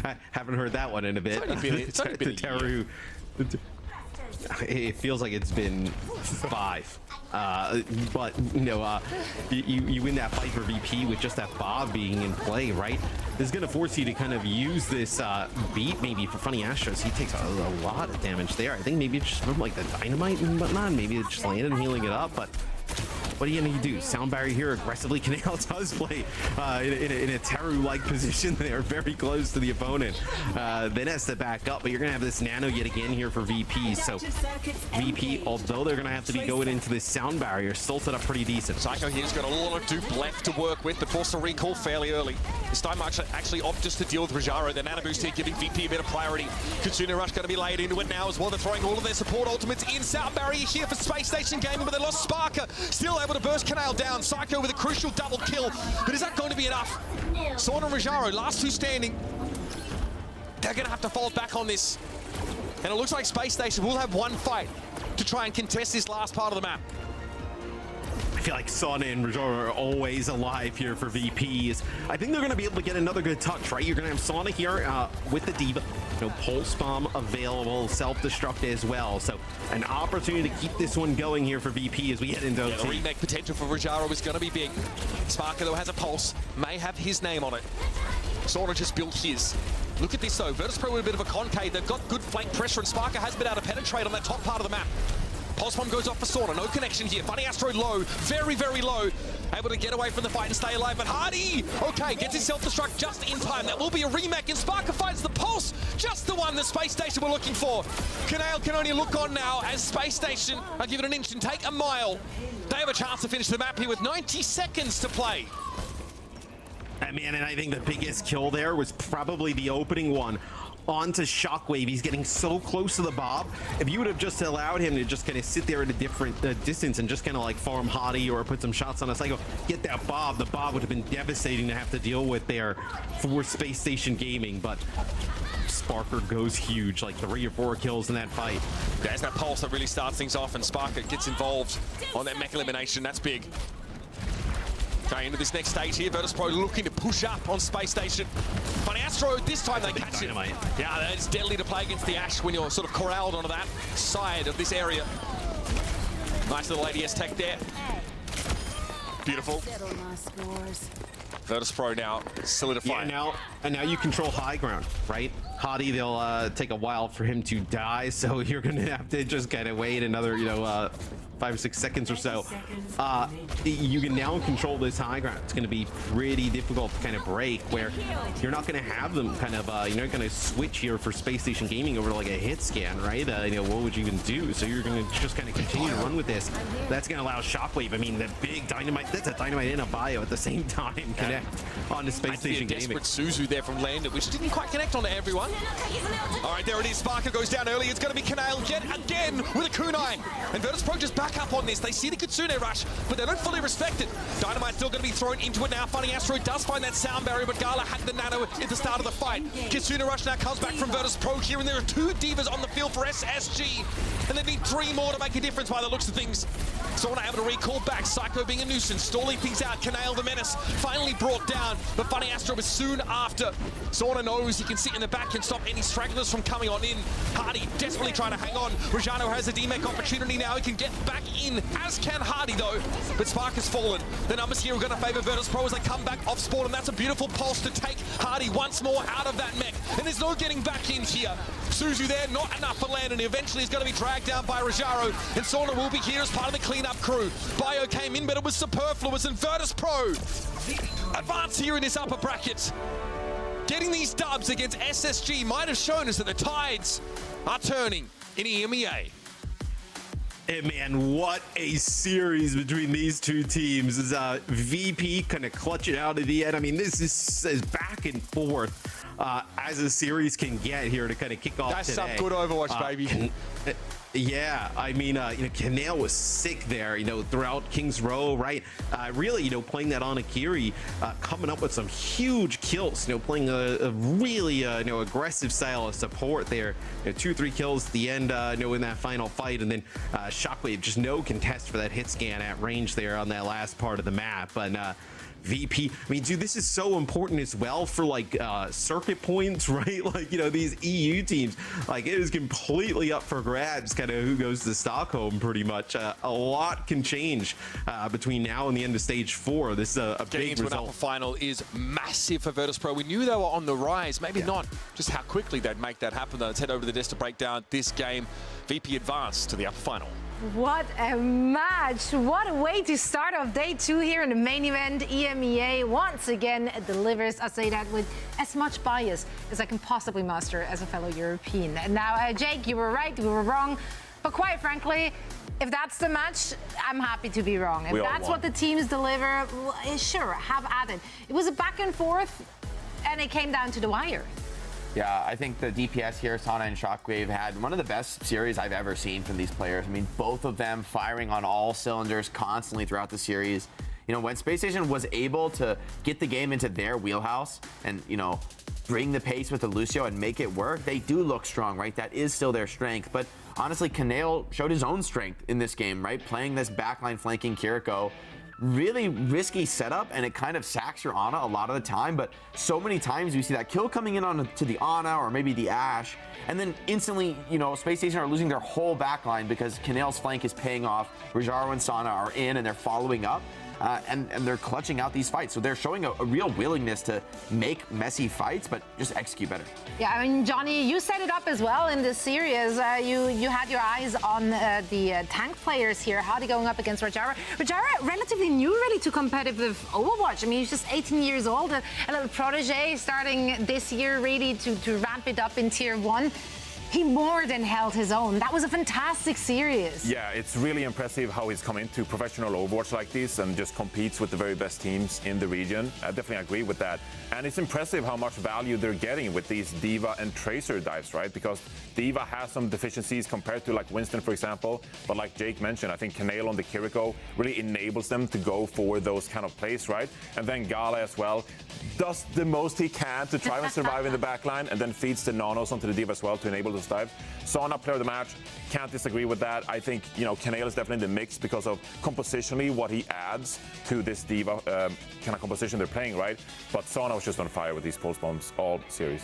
I haven't heard that one in a bit. It's only been a Teru. It feels like it's been 5. But, you know, you win that fight for VP with just that Bob being in play, right? This is going to force you to kind of use this beat maybe for FunnyAstro. He takes a lot of damage there. I think maybe it's just from like the dynamite and whatnot. Maybe it's just landed and healing it up, but what are you going to do? Sound barrier here aggressively. Canale does play in a Teru-like position there, very close to the opponent. Then has to back up, but you're going to have this nano yet again here for VP. So VP, although they're going to have to be going into this sound barrier, still set up pretty decent. Psycho here's got a lot of dupe left to work with, but forced to recall fairly early. This time actually opt just to deal with Rajaro. The nano boost here giving VP a bit of priority. Kitsune Rush going to be laid into it now as well. They're throwing all of their support ultimates in. Sound barrier here for Space Station Gaming, but they lost Sparker. Still able to burst Canale down. Psycho with a crucial double kill, but is that going to be enough? Sword and Rajaro, last two standing. They're going to have to fall back on this, and it looks like Space Station will have one fight to try and contest this last part of the map. I feel like Sona and Rajaro are always alive here for VPs. I think they're going to be able to get another good touch, right? You're going to have Sona here with the Diva. No Pulse Bomb available, self-destruct as well. So an opportunity to keep this one going here for VP as we head into OT. The remake potential for Rajaro is going to be big. Sparker, though, has a Pulse. May have his name on it. Sona just built his. Look at this, though. Virtus.Pro with a bit of a concave. They've got good flank pressure, and Sparker has been able to penetrate on that top part of the map. Pulse Bomb goes off for Sona. No connection here. FunnyAstro low. Very, very low. Able to get away from the fight and stay alive. But Hardy, okay, gets his self-destruct just in time. That will be a remake, and Sparker finds the Pulse. Just the one the Space Station were looking for. Canale can only look on now as Space Station are given an inch and take a mile. They have a chance to finish the map here with 90 seconds to play. Man, and I think the biggest kill there was probably the opening one onto Shockwave. He's getting so close to the Bob. If you would have just allowed him to just kind of sit there at a different distance and just kind of like farm Hardy or put some shots on a cycle, get that Bob, the Bob would have been devastating to have to deal with there for Space Station Gaming. But Sparker goes huge, like 3 or 4 kills in that fight. There's that Pulse that really starts things off, and Sparker gets involved on that mech elimination. That's big. Going into this next stage here, Virtus.Pro looking to push up on Space Station. FunnyAstro, this time they catch it. Yeah, that is deadly to play against the Ash when you're sort of corralled onto that side of this area. Nice little ADS tech there. Beautiful. Virtus.Pro now solidifying. Yeah, now you control high ground, right? Hadi, they'll take a while for him to die, so you're gonna have to just kind of wait another, 5 or 6 seconds or so. You can now control this high ground. It's going to be pretty difficult to kind of break, where you're not going to have them kind of, you're not going to switch here for Space Station Gaming over to like a hit scan, right? What would you even do? So you're going to just kind of continue to run with this. That's going to allow Shockwave. I mean, the big dynamite, that's a dynamite and a bio at the same time connect onto Space Station Gaming. Desperate Suzu there from Lander, which didn't quite connect onto everyone. All right, there it is. Sparker goes down early. It's going to be Kanail yet again with a kunai. And Virtus.Pro just back up on this. They see the Kitsune rush, but they don't fully respect it. Dynamite's still going to be thrown into it now. FunnyAstro does find that sound barrier, but Gala had the nano at the start of the fight. Kitsune rush now comes back from Virtus.Pro here, and there are 2 divas on the field for SSG. And they need 3 more to make a difference by the looks of things. Sauna able to recall back. Psycho being a nuisance, stalling things out. Kanail the menace finally brought down, but FunnyAstro was soon after. Sauna knows he can sit in the back and stop any stragglers from coming on in. Hardy desperately trying to hang on. Rajano has a DMAC opportunity now. He can get back in, as can Hardy though. But Spark has fallen. The numbers here are going to favour Virtus.Pro as they come back off spawn, and that's a beautiful pulse to take Hardy once more out of that mech. And there's no getting back in here. Suzu there, not enough for Landon. He eventually is going to be dragged down by Rajaro, and Sauna will be here as part of the cleanup crew. Bio came in, but it was superfluous, and Virtus.Pro advance here in this upper bracket. Getting these dubs against SSG might have shown us that the tides are turning in EMEA. And man, what a series between these two teams. As VP kind of clutching out at the end. I mean, this is as back and forth as a series can get here to kind of kick off today. That's some good Overwatch, baby. Yeah, I mean, Kanail was sick there, throughout King's Row, right? Really, playing that on Akiri, coming up with some huge kills, playing a really, aggressive style of support there. 2-3 kills at the end, in that final fight, and then Shockwave, just no contest for that hit scan at range there on that last part of the map. But VP, I mean, dude, this is so important as well for like circuit points, right? Like, these EU teams, like it is completely up for grabs, kind of who goes to Stockholm pretty much. A lot can change between now and the end of stage 4. This is a big result. An upper final is massive for Virtus.Pro. We knew they were on the rise, maybe not just how quickly they'd make that happen though. Let's head over to the desk to break down this game. VP advanced to the upper final. What a match. What a way to start off day 2 here in the main event. EMEA once again delivers, I say that with as much bias as I can possibly muster as a fellow European. Now, Jake, you were right, we were wrong. But quite frankly, if that's the match, I'm happy to be wrong. If that's what the teams deliver, well, sure, have at it. It was a back and forth, and it came down to the wire. Yeah, I think the DPS here, Sauna and Shockwave, had one of the best series I've ever seen from these players. I mean, both of them firing on all cylinders constantly throughout the series. When Space Station was able to get the game into their wheelhouse and, bring the pace with the Lucio and make it work, they do look strong, right? That is still their strength. But honestly, Kanail showed his own strength in this game, right? Playing this backline flanking Kiriko. Really risky setup, and it kind of sacks your Ana a lot of the time, but so many times you see that kill coming in to the Ana or maybe the Ashe, and then instantly, Space Station are losing their whole backline because Kanail's flank is paying off. Rajaro and Sauna are in, and they're following up. And they're clutching out these fights. So they're showing a real willingness to make messy fights, but just execute better. Yeah, I mean, Johnny, you set it up as well in this series. You had your eyes on the tank players here. Hardy going up against Rajara. Rajara, relatively new really to competitive Overwatch. I mean, he's just 18 years old, a little protege starting this year really to ramp it up in Tier 1. He more than held his own. That was a fantastic series. Yeah, it's really impressive how he's come into professional Overwatch like this and just competes with the very best teams in the region. I definitely agree with that. And it's impressive how much value they're getting with these Diva and Tracer dives, right? Because Diva has some deficiencies compared to like Winston, for example. But like Jake mentioned, I think Kanail on the Kiriko really enables them to go for those kind of plays, right? And then Gala as well does the most he can to try and survive in the backline, and then feeds the nanos onto the Diva as well to enable Carlos dive. Sana, player of the match, can't disagree with that. I think, Kanale is definitely in the mix because of compositionally what he adds to this diva kind of composition they're playing, right? But Sana was just on fire with these pulse bombs all series.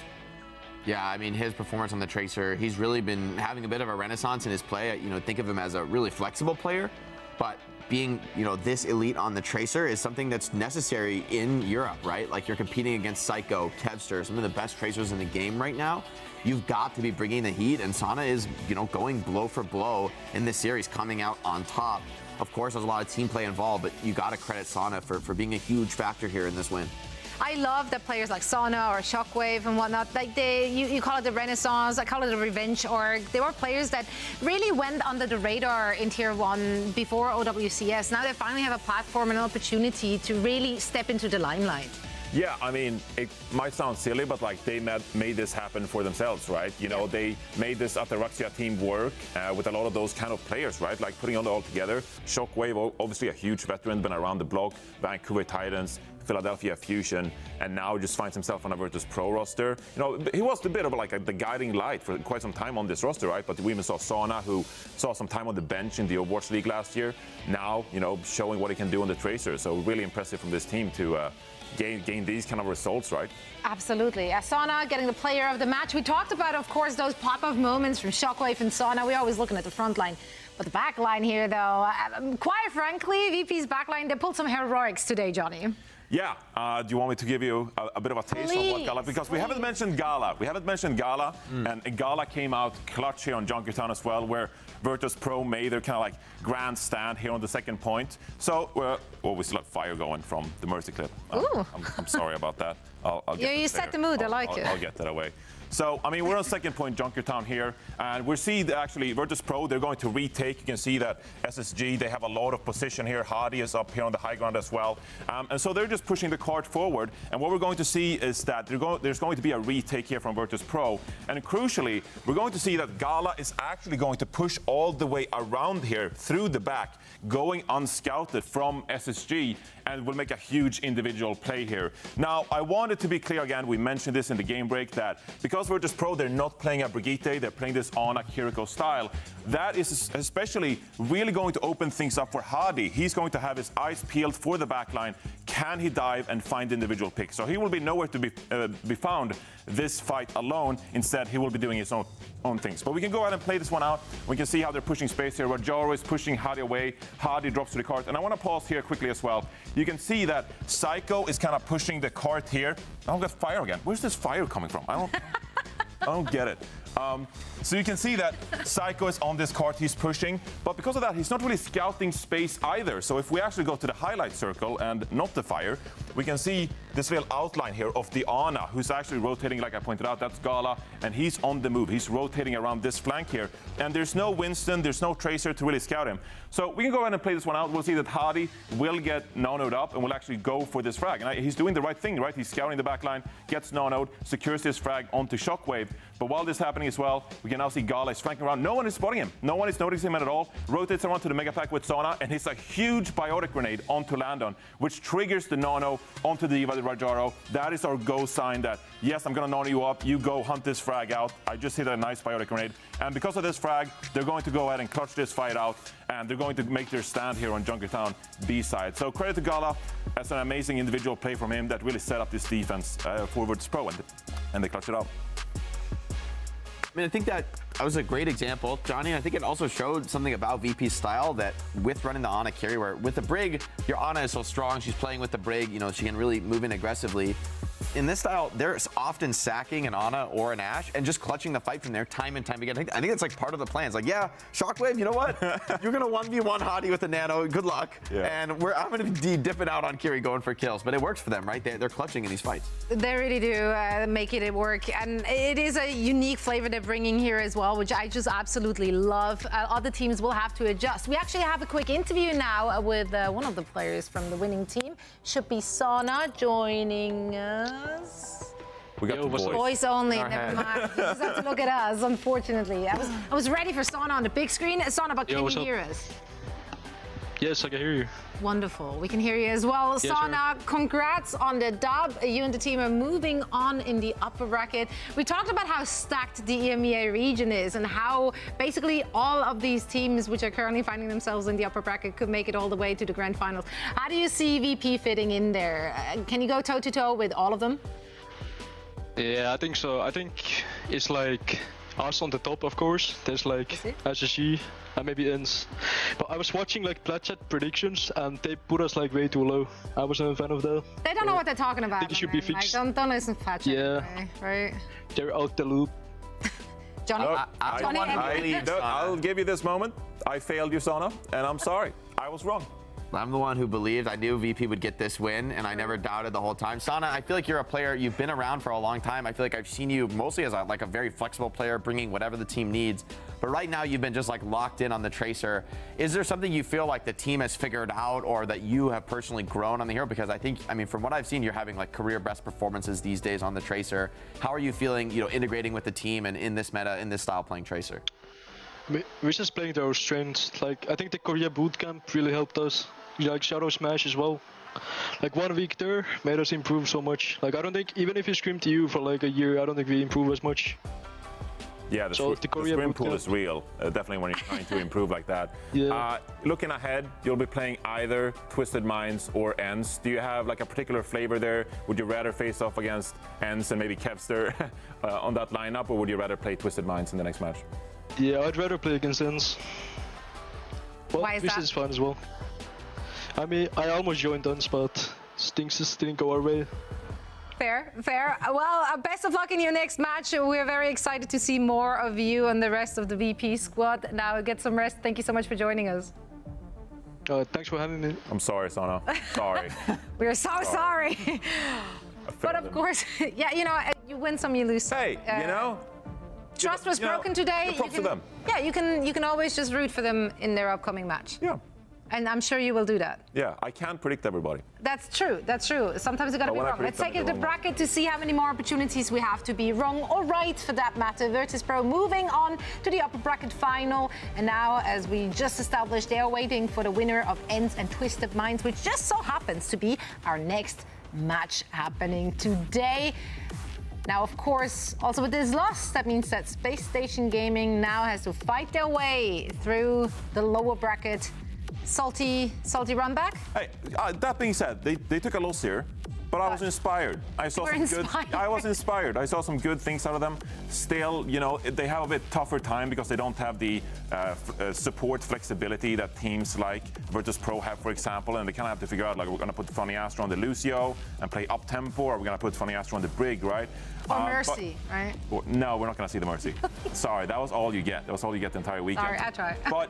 Yeah, I mean, his performance on the Tracer, he's really been having a bit of a renaissance in his play. Think of him as a really flexible player, but being, this elite on the Tracer is something that's necessary in Europe, right? Like, you're competing against Psycho, Kevster, some of the best Tracers in the game right now. You've got to be bringing the heat, and Sana is, going blow for blow in this series, coming out on top. Of course, there's a lot of team play involved, but you got to credit Sana for being a huge factor here in this win. I love that players like Sana or Shockwave and whatnot, like you call it the Renaissance, I call it the Revenge org. They were players that really went under the radar in Tier 1 before OWCS. Now they finally have a platform and an opportunity to really step into the limelight. Yeah, I mean, it might sound silly, but like they made this happen for themselves, right? They made this Ataraxia team work with a lot of those kind of players, right? Like putting it all together. Shockwave, obviously a huge veteran, been around the block. Vancouver Titans, Philadelphia Fusion, and now just finds himself on a Virtus.Pro roster. He was a bit of the guiding light for quite some time on this roster, right? But we even saw Sana, who saw some time on the bench in the Overwatch League last year. Now, showing what he can do on the Tracer. So really impressive from this team to gain these kind of results, right? Absolutely. Sana getting the player of the match. We talked about, of course, those pop-up moments from Shockwave and Sana. We're always looking at the front line. But the back line here, though, quite frankly, VP's back line, they pulled some heroics today, Johnny. Yeah. Do you want me to give you a bit of a taste of what Gala? Because we haven't mentioned Gala. And Gala came out clutch here on Junkertown as well, where Virtus.Pro made their kind of grand stand here on the second point. So, we still have fire going from the Mercy clip. I'm sorry about that. I'll get you set the mood. I like it. I'll get that away. So, I mean, we're on second point Junkertown here, and we see that actually Virtus.Pro, they're going to retake. You can see that SSG, they have a lot of position here. Hardy is up here on the high ground as well. And so they're just pushing the cart forward. And what we're going to see is that there's going to be a retake here from Virtus.Pro. And crucially, we're going to see that Gala is actually going to push all the way around here through the back, going unscouted from SSG, and will make a huge individual play here. Now, I wanted to be clear again, we mentioned this in the game break, that because Virtus.Pro, they're not playing a Brigitte, they're playing this on a Kiriko style. That is especially really going to open things up for Hardy. He's going to have his eyes peeled for the backline. Can he dive and find individual picks? So he will be nowhere to be found this fight alone. Instead, he will be doing his own things. But we can go ahead and play this one out. We can see how they're pushing space here. Rajaro is pushing Hardy away. Hardy drops to the cart. And I want to pause here quickly as well. You can see that Psycho is kind of pushing the cart here. I don't get fire again. Where's this fire coming from? I don't get it. So you can see that Psycho is on this cart, he's pushing, but because of that, he's not really scouting space either. So if we actually go to the highlight circle and not the fire, we can see this little outline here of the Ana, who's actually rotating, like I pointed out, that's Gala, and he's on the move. He's rotating around this flank here, and there's no Winston, there's no Tracer to really scout him. So we can go ahead and play this one out. We'll see that Hardy will get nanoed up and will actually go for this frag. And he's doing the right thing, right? He's scouting the backline, gets nanoed, secures this frag onto Shockwave. But while this is happening as well, we can now see Gala is flanking around. No one is spotting him. No one is noticing him at all. Rotates around to the Mega Pack with Sana and hits a huge biotic grenade onto Landon, which triggers the nano onto the Diva, the Rajaro. That is our go sign that, yes, I'm going to nano you up. You go hunt this frag out. I just hit a nice biotic grenade. And because of this frag, they're going to go ahead and clutch this fight out. And they're going to make their stand here on Junkertown B-side. So credit to Gala. That's an amazing individual play from him that really set up this defense for Virtus.Pro, and they clutched it out. I mean, I think that was a great example, Johnny. I think it also showed something about VP's style, that with running the Ana carry, where with the Brig, your Ana is so strong, she's playing with the Brig, she can really move in aggressively. In this style, they're often sacking an Ana or an Ashe and just clutching the fight from there time and time again. I think it's part of the plan. It's yeah, Shockwave, you know what? You're going to 1v1 Hardy with the nano. Good luck. Yeah. And I'm going to be dipping out on Kiri going for kills. But it works for them, right? They're clutching in these fights. They really do make it work. And it is a unique flavor they're bringing here as well, which I just absolutely love. Other teams will have to adjust. We actually have a quick interview now with one of the players from the winning team. Should be Sana joining us. We got the voice only. Never mind. You just have to look at us, unfortunately. I was ready for Sana on the big screen. Sana, but can you hear us? Yes, I can hear you. Wonderful. We can hear you as well. Yes, Sana, congrats on the dub. You and the team are moving on in the upper bracket. We talked about how stacked the EMEA region is and how basically all of these teams which are currently finding themselves in the upper bracket could make it all the way to the grand finals. How do you see VP fitting in there? Can you go toe-to-toe with all of them? Yeah, I think so. I think it's like us on the top, of course. There's like SSG and maybe ENCE. But I was watching like Platchat predictions and they put us like way too low. I wasn't a fan of that. They don't know what they're talking about. I think it should be fixed. Like, don't listen to Platchat. Yeah. Anyway, right? They're out the loop. Johnny, I'll give you this moment. I failed you, Sana, and I'm sorry. I was wrong. I'm the one who believed. I knew VP would get this win, and I never doubted the whole time. Sana, I feel like you're a player. You've been around for a long time. I feel like I've seen you mostly as a very flexible player, bringing whatever the team needs. But right now, you've been just like locked in on the Tracer. Is there something you feel like the team has figured out, or that you have personally grown on the hero? Because I mean, from what I've seen, you're having like career best performances these days on the Tracer. How are you feeling, integrating with the team and in this meta, in this style playing Tracer? We're just playing to our strengths. Like, I think the Korea bootcamp really helped us. Like Shadow Smash as well. Like 1 week there made us improve so much. Like, I don't think, even if you scrim to you for like a year, I don't think we improve as much. Yeah, the scrim pool is real, definitely when you're trying to improve like that. Yeah. Looking ahead, you'll be playing either Twisted Minds or ENCE. Do you have like a particular flavor there? Would you rather face off against ENCE and maybe Kevster on that lineup, or would you rather play Twisted Minds in the next match? Yeah, I'd rather play against ENCE. Well, Why is Twisted that? is fun as well. I mean, I almost joined ENCE, but things just didn't go our way. Fair. Well, best of luck in your next match. We're very excited to see more of you and the rest of the VP squad. Now get some rest. Thank you so much for joining us. Thanks for having me. I'm sorry, Sana. Sorry. We're so sorry. But of course, yeah, you win some, you lose some. Hey, Trust was broken today. Props to them. Yeah, you can always just root for them in their upcoming match. Yeah. And I'm sure you will do that. Yeah, I can't predict everybody. That's true. Sometimes you gotta be wrong. Let's take it to the bracket to see how many more opportunities we have to be wrong or right for that matter. Virtus.Pro moving on to the upper bracket final. And now, as we just established, they are waiting for the winner of ENCE and Twisted Minds, which just so happens to be our next match happening today. Now, of course, also with this loss, that means that Space Station Gaming now has to fight their way through the lower bracket. Salty run back? Hey, that being said, they took a loss here, but I was inspired. I was inspired. I saw some good things out of them. Still, they have a bit tougher time because they don't have the support flexibility that teams like Virtus.Pro have, for example, and they kind of have to figure out, like, we're going to put FunnyAstro on the Lucio and play up tempo, or we're going to put FunnyAstro on the Brig, right? Or Mercy, right? No, we're not going to see the Mercy. Sorry, that was all you get. That was all you get the entire weekend. Sorry, I tried. But,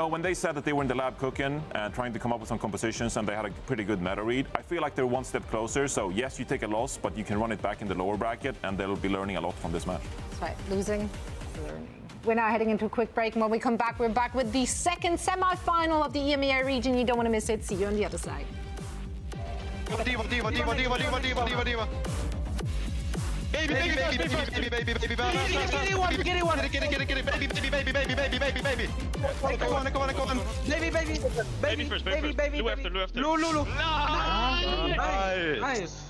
when they said that they were in the lab cooking and trying to come up with some compositions and they had a pretty good meta read, I feel like they're one step closer. So, yes, you take a loss, but you can run it back in the lower bracket and they'll be learning a lot from this match. That's right. Losing, learning. We're now heading into a quick break. And when we come back, we're back with the second semi-final of the EMEA region. You don't want to miss it. See you on the other side. Diva. Baby, get it, baby. Go on. Baby first. Blue after. Blue. Nice.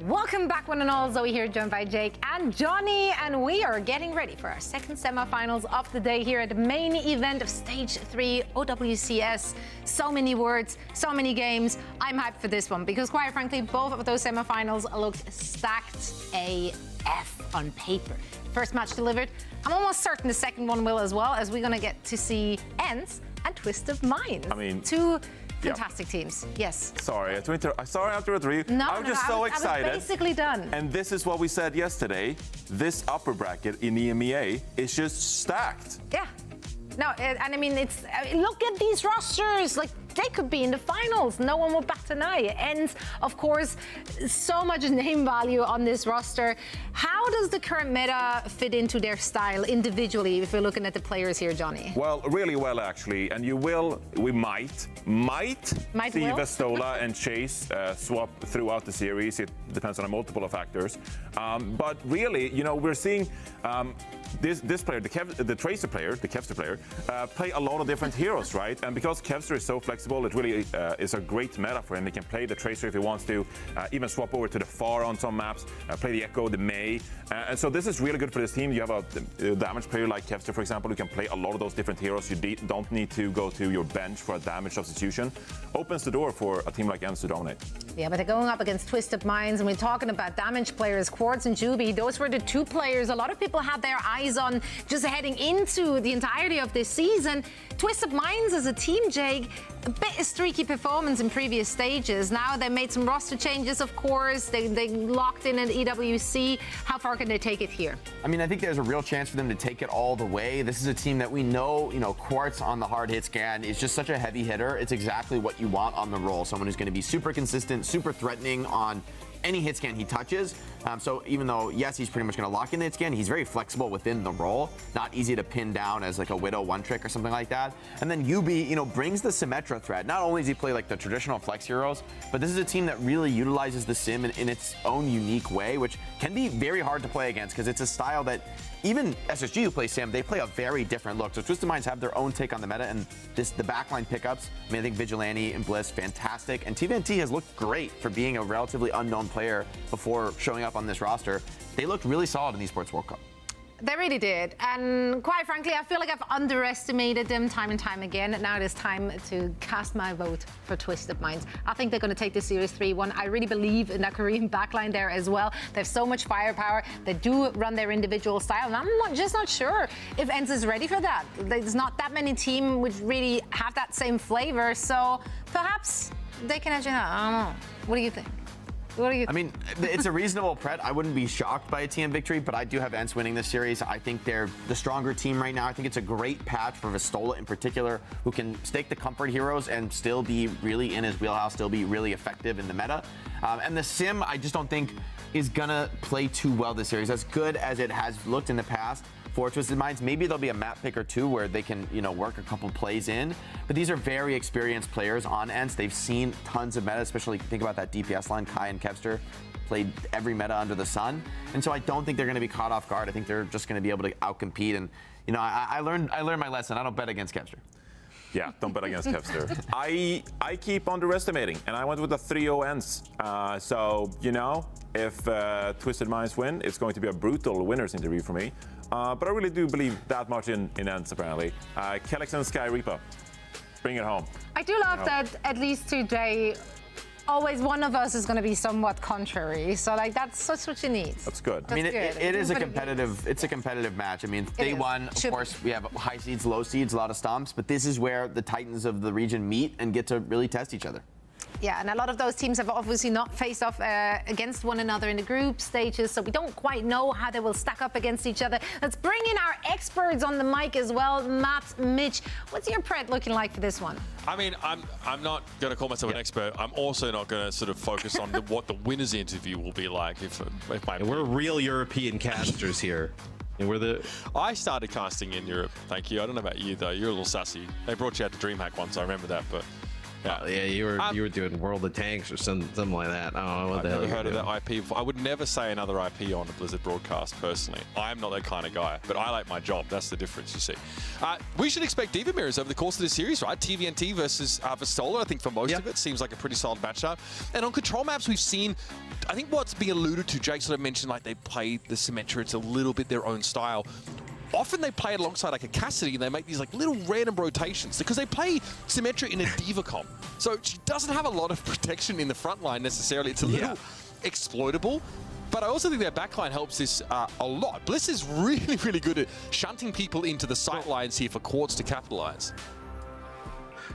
Welcome back, one and all. Zoe here, joined by Jake and Johnny, and we are getting ready for our second semifinals of the day here at the main event of Stage 3 OWCS. So many words, so many games. I'm hyped for this one because, quite frankly, both of those semifinals looked stacked AF on paper. First match delivered. I'm almost certain the second one will as well, as we're going to get to see ENCE and Twisted Minds. I mean, two fantastic teams. Yes. Sorry to interrupt you. No, I'm just so excited. I was basically done. And this is what we said yesterday. This upper bracket in the EMEA is just stacked. Yeah. No, and I mean, it's look at these rosters. Like, they could be in the finals. No one will bat an eye. And, of course, so much name value on this roster. How does the current meta fit into their style individually, if we're looking at the players here, Johnny? Well, really well, actually. And we might see Vestola and Chase swap throughout the series. It depends on a multiple of factors. But really, you know, we're seeing this player, the Tracer player, the Kevster player, play a lot of different heroes, right? And because Kevster is so flexible, it really is a great meta for him. He can play the Tracer if he wants to, even swap over to the Far on some maps, play the Echo, the Mei. And so this is really good for this team. You have a damage player like Kevster, for example, who can play a lot of those different heroes. You don't need to go to your bench for a damage substitution. Opens the door for a team like ENCE to dominate. Yeah, but they're going up against Twisted Minds, and we're talking about damage players, Quartz and Juby. Those were the two players a lot of people had their eyes on just heading into the entirety of this season. Twisted Minds as a team, Jake, a bit of streaky performance in previous stages. Now they made some roster changes, of course. They locked in at EWC. How far can they take it here? I mean, I think there's a real chance for them to take it all the way. This is a team that we know, you know, Quartz on the hard hit scan is just such a heavy hitter. It's exactly what you want on the roll. Someone who's going to be super consistent, super threatening on any hit scan he touches. So even though, yes, he's pretty much going to lock in the hit scan, he's very flexible within the role. Not easy to pin down as like a Widow one trick or something like that. And then Yubi, you know, brings the Symmetra threat. Not only does he play like the traditional flex heroes, but this is a team that really utilizes the Sim in its own unique way, which can be very hard to play against because it's a style that even SSG who plays Sim, they play a very different look. So Twisted Minds have their own take on the meta, and the backline pickups, I mean, I think Vigilante and Bliss, fantastic. And T has looked great for being a relatively unknown player before showing up on this roster. They looked really solid in the Esports World Cup. They really did. And quite frankly, I feel like I've underestimated them time and time again. Now it is time to cast my vote for Twisted Minds. I think they're going to take this series 3-1. I really believe in that Korean backline there as well. They have so much firepower. They do run their individual style. And I'm just not sure if ENCE is ready for that. There's not that many teams which really have that same flavor. So perhaps they can actually, I don't know. What do you think? I mean, it's a reasonable pret. I wouldn't be shocked by a TM victory, but I do have ENCE winning this series. I think they're the stronger team right now. I think it's a great patch for Vestola in particular, who can stake the comfort heroes and still be really in his wheelhouse, still be really effective in the meta. And the Sim, I just don't think is gonna play too well this series. As good as it has looked in the past for Twisted Minds, maybe there'll be a map pick or two where they can, you know, work a couple plays in. But these are very experienced players on ENCE. They've seen tons of meta, especially think about that DPS line. Kai and Kevster played every meta under the sun. And so I don't think they're going to be caught off guard. I think they're just going to be able to outcompete. And, you know, I learned my lesson. I don't bet against Kevster. Yeah, don't bet against Kevster. I keep underestimating, and I went with a 3-0 ENCE. So, you know, if Twisted Minds win, it's going to be a brutal winner's interview for me. But I really do believe that much in ENCE, apparently. Kellex and Sky Reaper, bring it home. I do love that at least today, always one of us is going to be somewhat contrary. So, like, that's what you need. That's good. I mean, it is a competitive match. I mean, day one, of course, we have high seeds, low seeds, a lot of stomps, but this is where the titans of the region meet and get to really test each other. Yeah, and a lot of those teams have obviously not faced off against one another in the group stages, so we don't quite know how they will stack up against each other. Let's bring in our experts on the mic as well. Matt, Mitch, what's your pred looking like for this one? I mean, I'm not going to call myself an expert. I'm also not going to sort of focus on what the winner's interview will be like. We're real European casters here. And I started casting in Europe, thank you. I don't know about you, though. You're a little sassy. They brought you out to DreamHack once, I remember that, but... Yeah, you were doing World of Tanks or something like that. I don't know what the hell. I've never heard of that IP before. I would never say another IP on a Blizzard broadcast personally. I'm not that kind of guy, but I like my job. That's the difference, you see. We should expect Diva Mirrors over the course of the series, right? TVNT versus Vistola, I think for most of it, seems like a pretty solid matchup. And on control maps, we've seen, I think what's being alluded to, Jake sort of mentioned, like they play the Symmetra, it's a little bit their own style. Often they play it alongside like a Cassidy and they make these like little random rotations because they play Symmetra in a Diva comp. So she doesn't have a lot of protection in the front line necessarily. It's a little exploitable. But I also think their backline helps this a lot. Bliss is really, really good at shunting people into the sight lines here for Quartz to capitalize.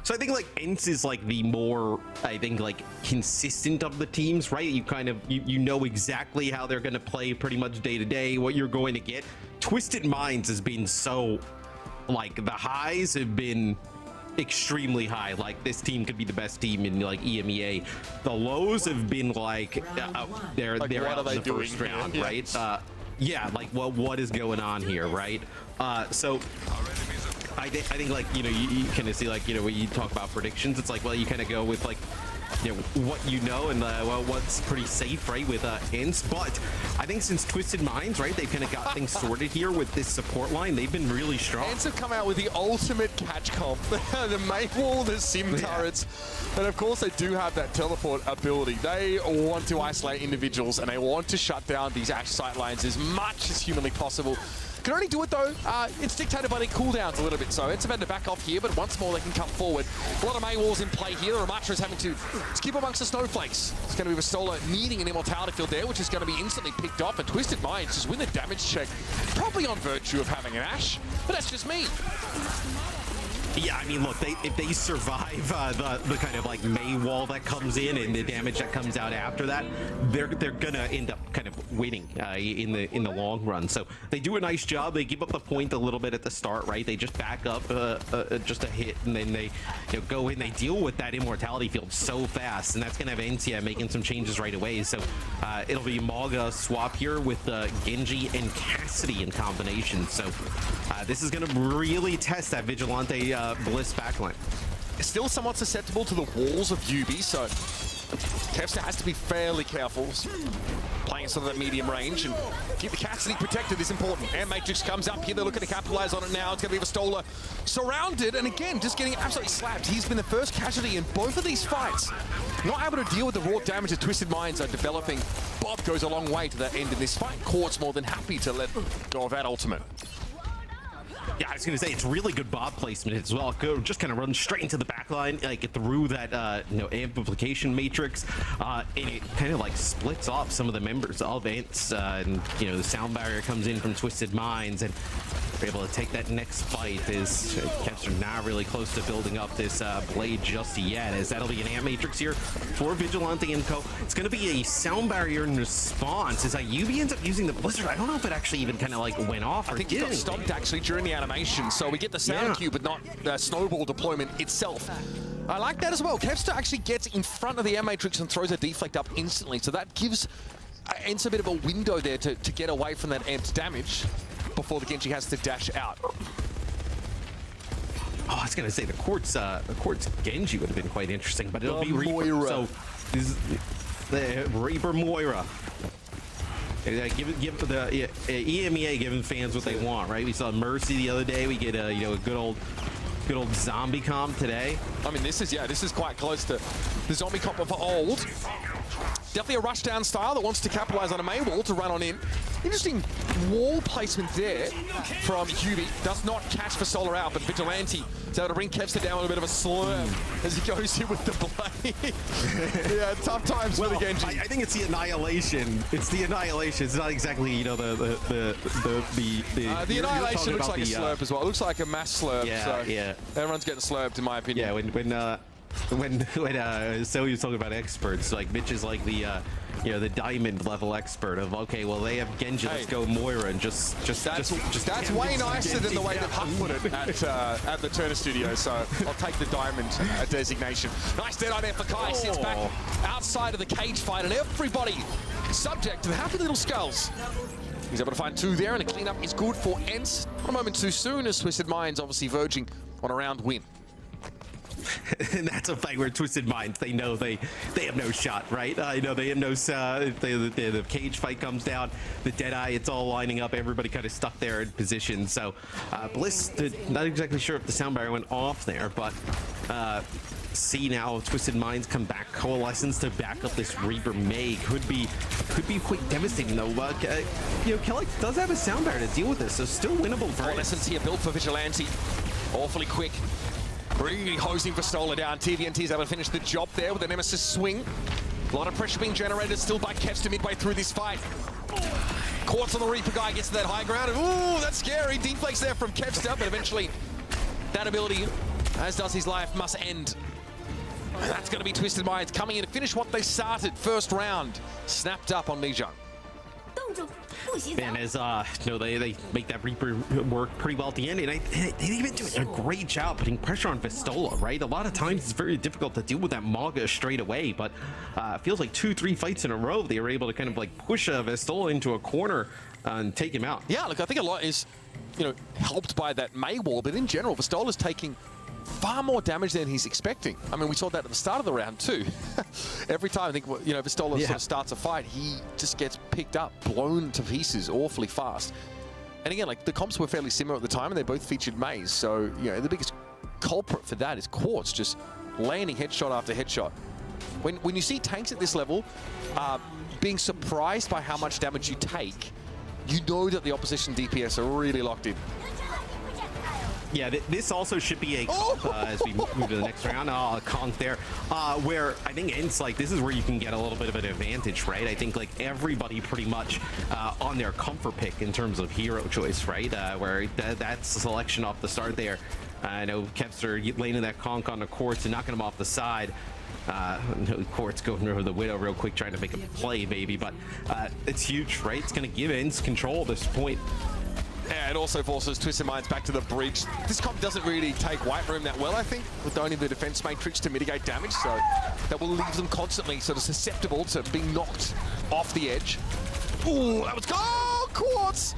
So I think like ENCE is like the more, I think, like consistent of the teams, right? You kind of, you know exactly how they're going to play pretty much day to day, what you're going to get. Twisted Minds has been so, like the highs have been extremely high. Like this team could be the best team in like EMEA. The lows have been like, they're what out are they in the doing first round, here? right? Yeah, like what is going on here, right? So I think like, you know, you kind of see like, you know, when you talk about predictions, it's like, well, you kind of go with like, you know, what you know and well, what's pretty safe, right, with ENCE. But I think since Twisted Minds, right, they've kind of got things sorted here with this support line. They've been really strong. ENCE have come out with the ultimate catch comp. The main wall, the sim turrets. And of course they do have that teleport ability. They want to isolate individuals and they want to shut down these Ashe sight lines as much as humanly possible. Can only do it though, it's dictated by the cooldowns a little bit, so ENCE have had to back off here, but once more they can come forward. A lot of main walls in play here. The Ramatra is having to skip amongst the snowflakes. It's going to be Vistola needing an immortality field there, which is going to be instantly picked off, and Twisted Minds just win the damage check, probably on virtue of having an Ashe, but that's just me. Yeah, I mean, look, if they survive the kind of like May wall that comes in and the damage that comes out after that, they're gonna end up kind of winning in the long run. So they do a nice job. They give up the point a little bit at the start, right? They just back up just a hit, and then they go in. They deal with that immortality field so fast, and that's gonna have ENCE making some changes right away. So it'll be Maga swap here with Genji and Cassidy in combination. So this is gonna really test that Vigilante Bliss backline. Still somewhat susceptible to the walls of Yubi, so Kevster has to be fairly careful. Playing sort of that medium range and keep the Cassidy protected is important. And Matrix comes up here, they're looking to capitalize on it now. It's going to be Vistola surrounded, and again, just getting absolutely slapped. He's been the first casualty in both of these fights. Not able to deal with the raw damage that Twisted Minds are developing. Bob goes a long way to that end in this fight. Quartz more than happy to let go of that ultimate. Yeah, I was going to say, it's really good Bob placement as well. Go just kind of run straight into the back line, like through that amplification matrix, and it kind of like splits off some of the members of ENCE, and the sound barrier comes in from Twisted Minds, and we're able to take that next fight. Is Kevster not really close to building up this blade just yet, as that'll be an amp matrix here for Vigilante and Co. It's going to be a sound barrier in response, as Yubi ends up using the Blizzard. I don't know if it actually even kind of like went off. I think it got stopped actually during the animation, so we get the sound cue, but not the snowball deployment itself. I like that as well. Kevster actually gets in front of the air matrix and throws a deflect up instantly, so that gives ENCE a bit of a window there to get away from that amped damage before the Genji has to dash out. Oh, I was gonna say the Quartz Genji would have been quite interesting, but it'll be Reaper. So this is the Reaper Moira. Give the EMEA giving fans what they want, right? We saw Mercy the other day. We get a a good old zombie comp today. I mean, this is quite close to the zombie comp of old. Definitely a rushdown style that wants to capitalize on a main wall to run on in. Interesting wall placement there from Yubi. Does not catch Vistola out, but Vigilante is able to bring Kevster down with a bit of a slurm as he goes in with the blade. Yeah, tough times for the Genji. I think it's the annihilation. It's the annihilation. It's not exactly the annihilation looks like a slurp as well. It looks like a mass slurp. Yeah, so yeah. Everyone's getting slurped in my opinion. Yeah, when Zoe was talking about experts, like Mitch is like the the diamond level expert of, okay, well they have Genji, let's go Moira, and just that's way nicer than the way that Huck put it at the Turner Studio, so I'll take the diamond designation. Nice dead on there for Kai. Sits back outside of the cage fight, and everybody subject to the happy little skulls. He's able to find two there, and a cleanup is good for ENCE. Not a moment too soon, as Twisted Minds obviously verging on a round win. And that's a fight where Twisted Minds, they know they have no shot, right? I know they have no, if the cage fight comes down, the Deadeye, it's all lining up, everybody kind of stuck there in position. So Bliss, not exactly sure if the sound barrier went off there, but see now Twisted Minds come back. Coalescence to back up this Reaper May could be quite devastating though. You know, Kelly does have a sound barrier to deal with this, so still winnable for Coalescence here built for Vigilante. Awfully quick. Really hosing Vistola down. TVNT's able to finish the job there with a Nemesis swing. A lot of pressure being generated still by Kevster midway through this fight. Quartz on the Reaper guy gets to that high ground. And, ooh, that's scary. Deflex there from Kevster, but eventually that ability, as does his life, must end. And that's going to be Twisted Minds coming in to finish what they started. First round, snapped up on Mijang. And as you know, they make that Reaper work pretty well at the end, and they've been doing a great job putting pressure on Vistola, right? A lot of times it's very difficult to deal with that Maga straight away, but it feels like 2-3 fights in a row they were able to kind of like push Vistola into a corner and take him out. Yeah, look, I think a lot is, you know, helped by that May wall, but in general, Vistola's taking far more damage than he's expecting. I mean, we saw that at the start of the round too. Every time I think, you know, Vistola sort of starts a fight, he just gets picked up, blown to pieces awfully fast. And again, like the comps were fairly similar at the time, and they both featured Maze. So, you know, the biggest culprit for that is Quartz just landing headshot after headshot. When you see tanks at this level being surprised by how much damage you take, you know that the opposition DPS are really locked in. Yeah, this also should be a comp as we move to the next round. A conk there, where I think ENCE, like, this is where you can get a little bit of an advantage, right? I think, like, everybody pretty much on their comfort pick in terms of hero choice, right? Where that's the selection off the start there. I know Kevster laying that conk on the Quartz and knocking him off the side. Quartz going over the Widow real quick, trying to make a play, maybe, but it's huge, right? It's going to give ENCE control at this point. Yeah, it also forces Twisted Minds back to the bridge. This comp doesn't really take White Room that well, I think, with only the defense matrix to mitigate damage, so that will leave them constantly sort of susceptible to being knocked off the edge. Ooh, that was... Oh, Quartz!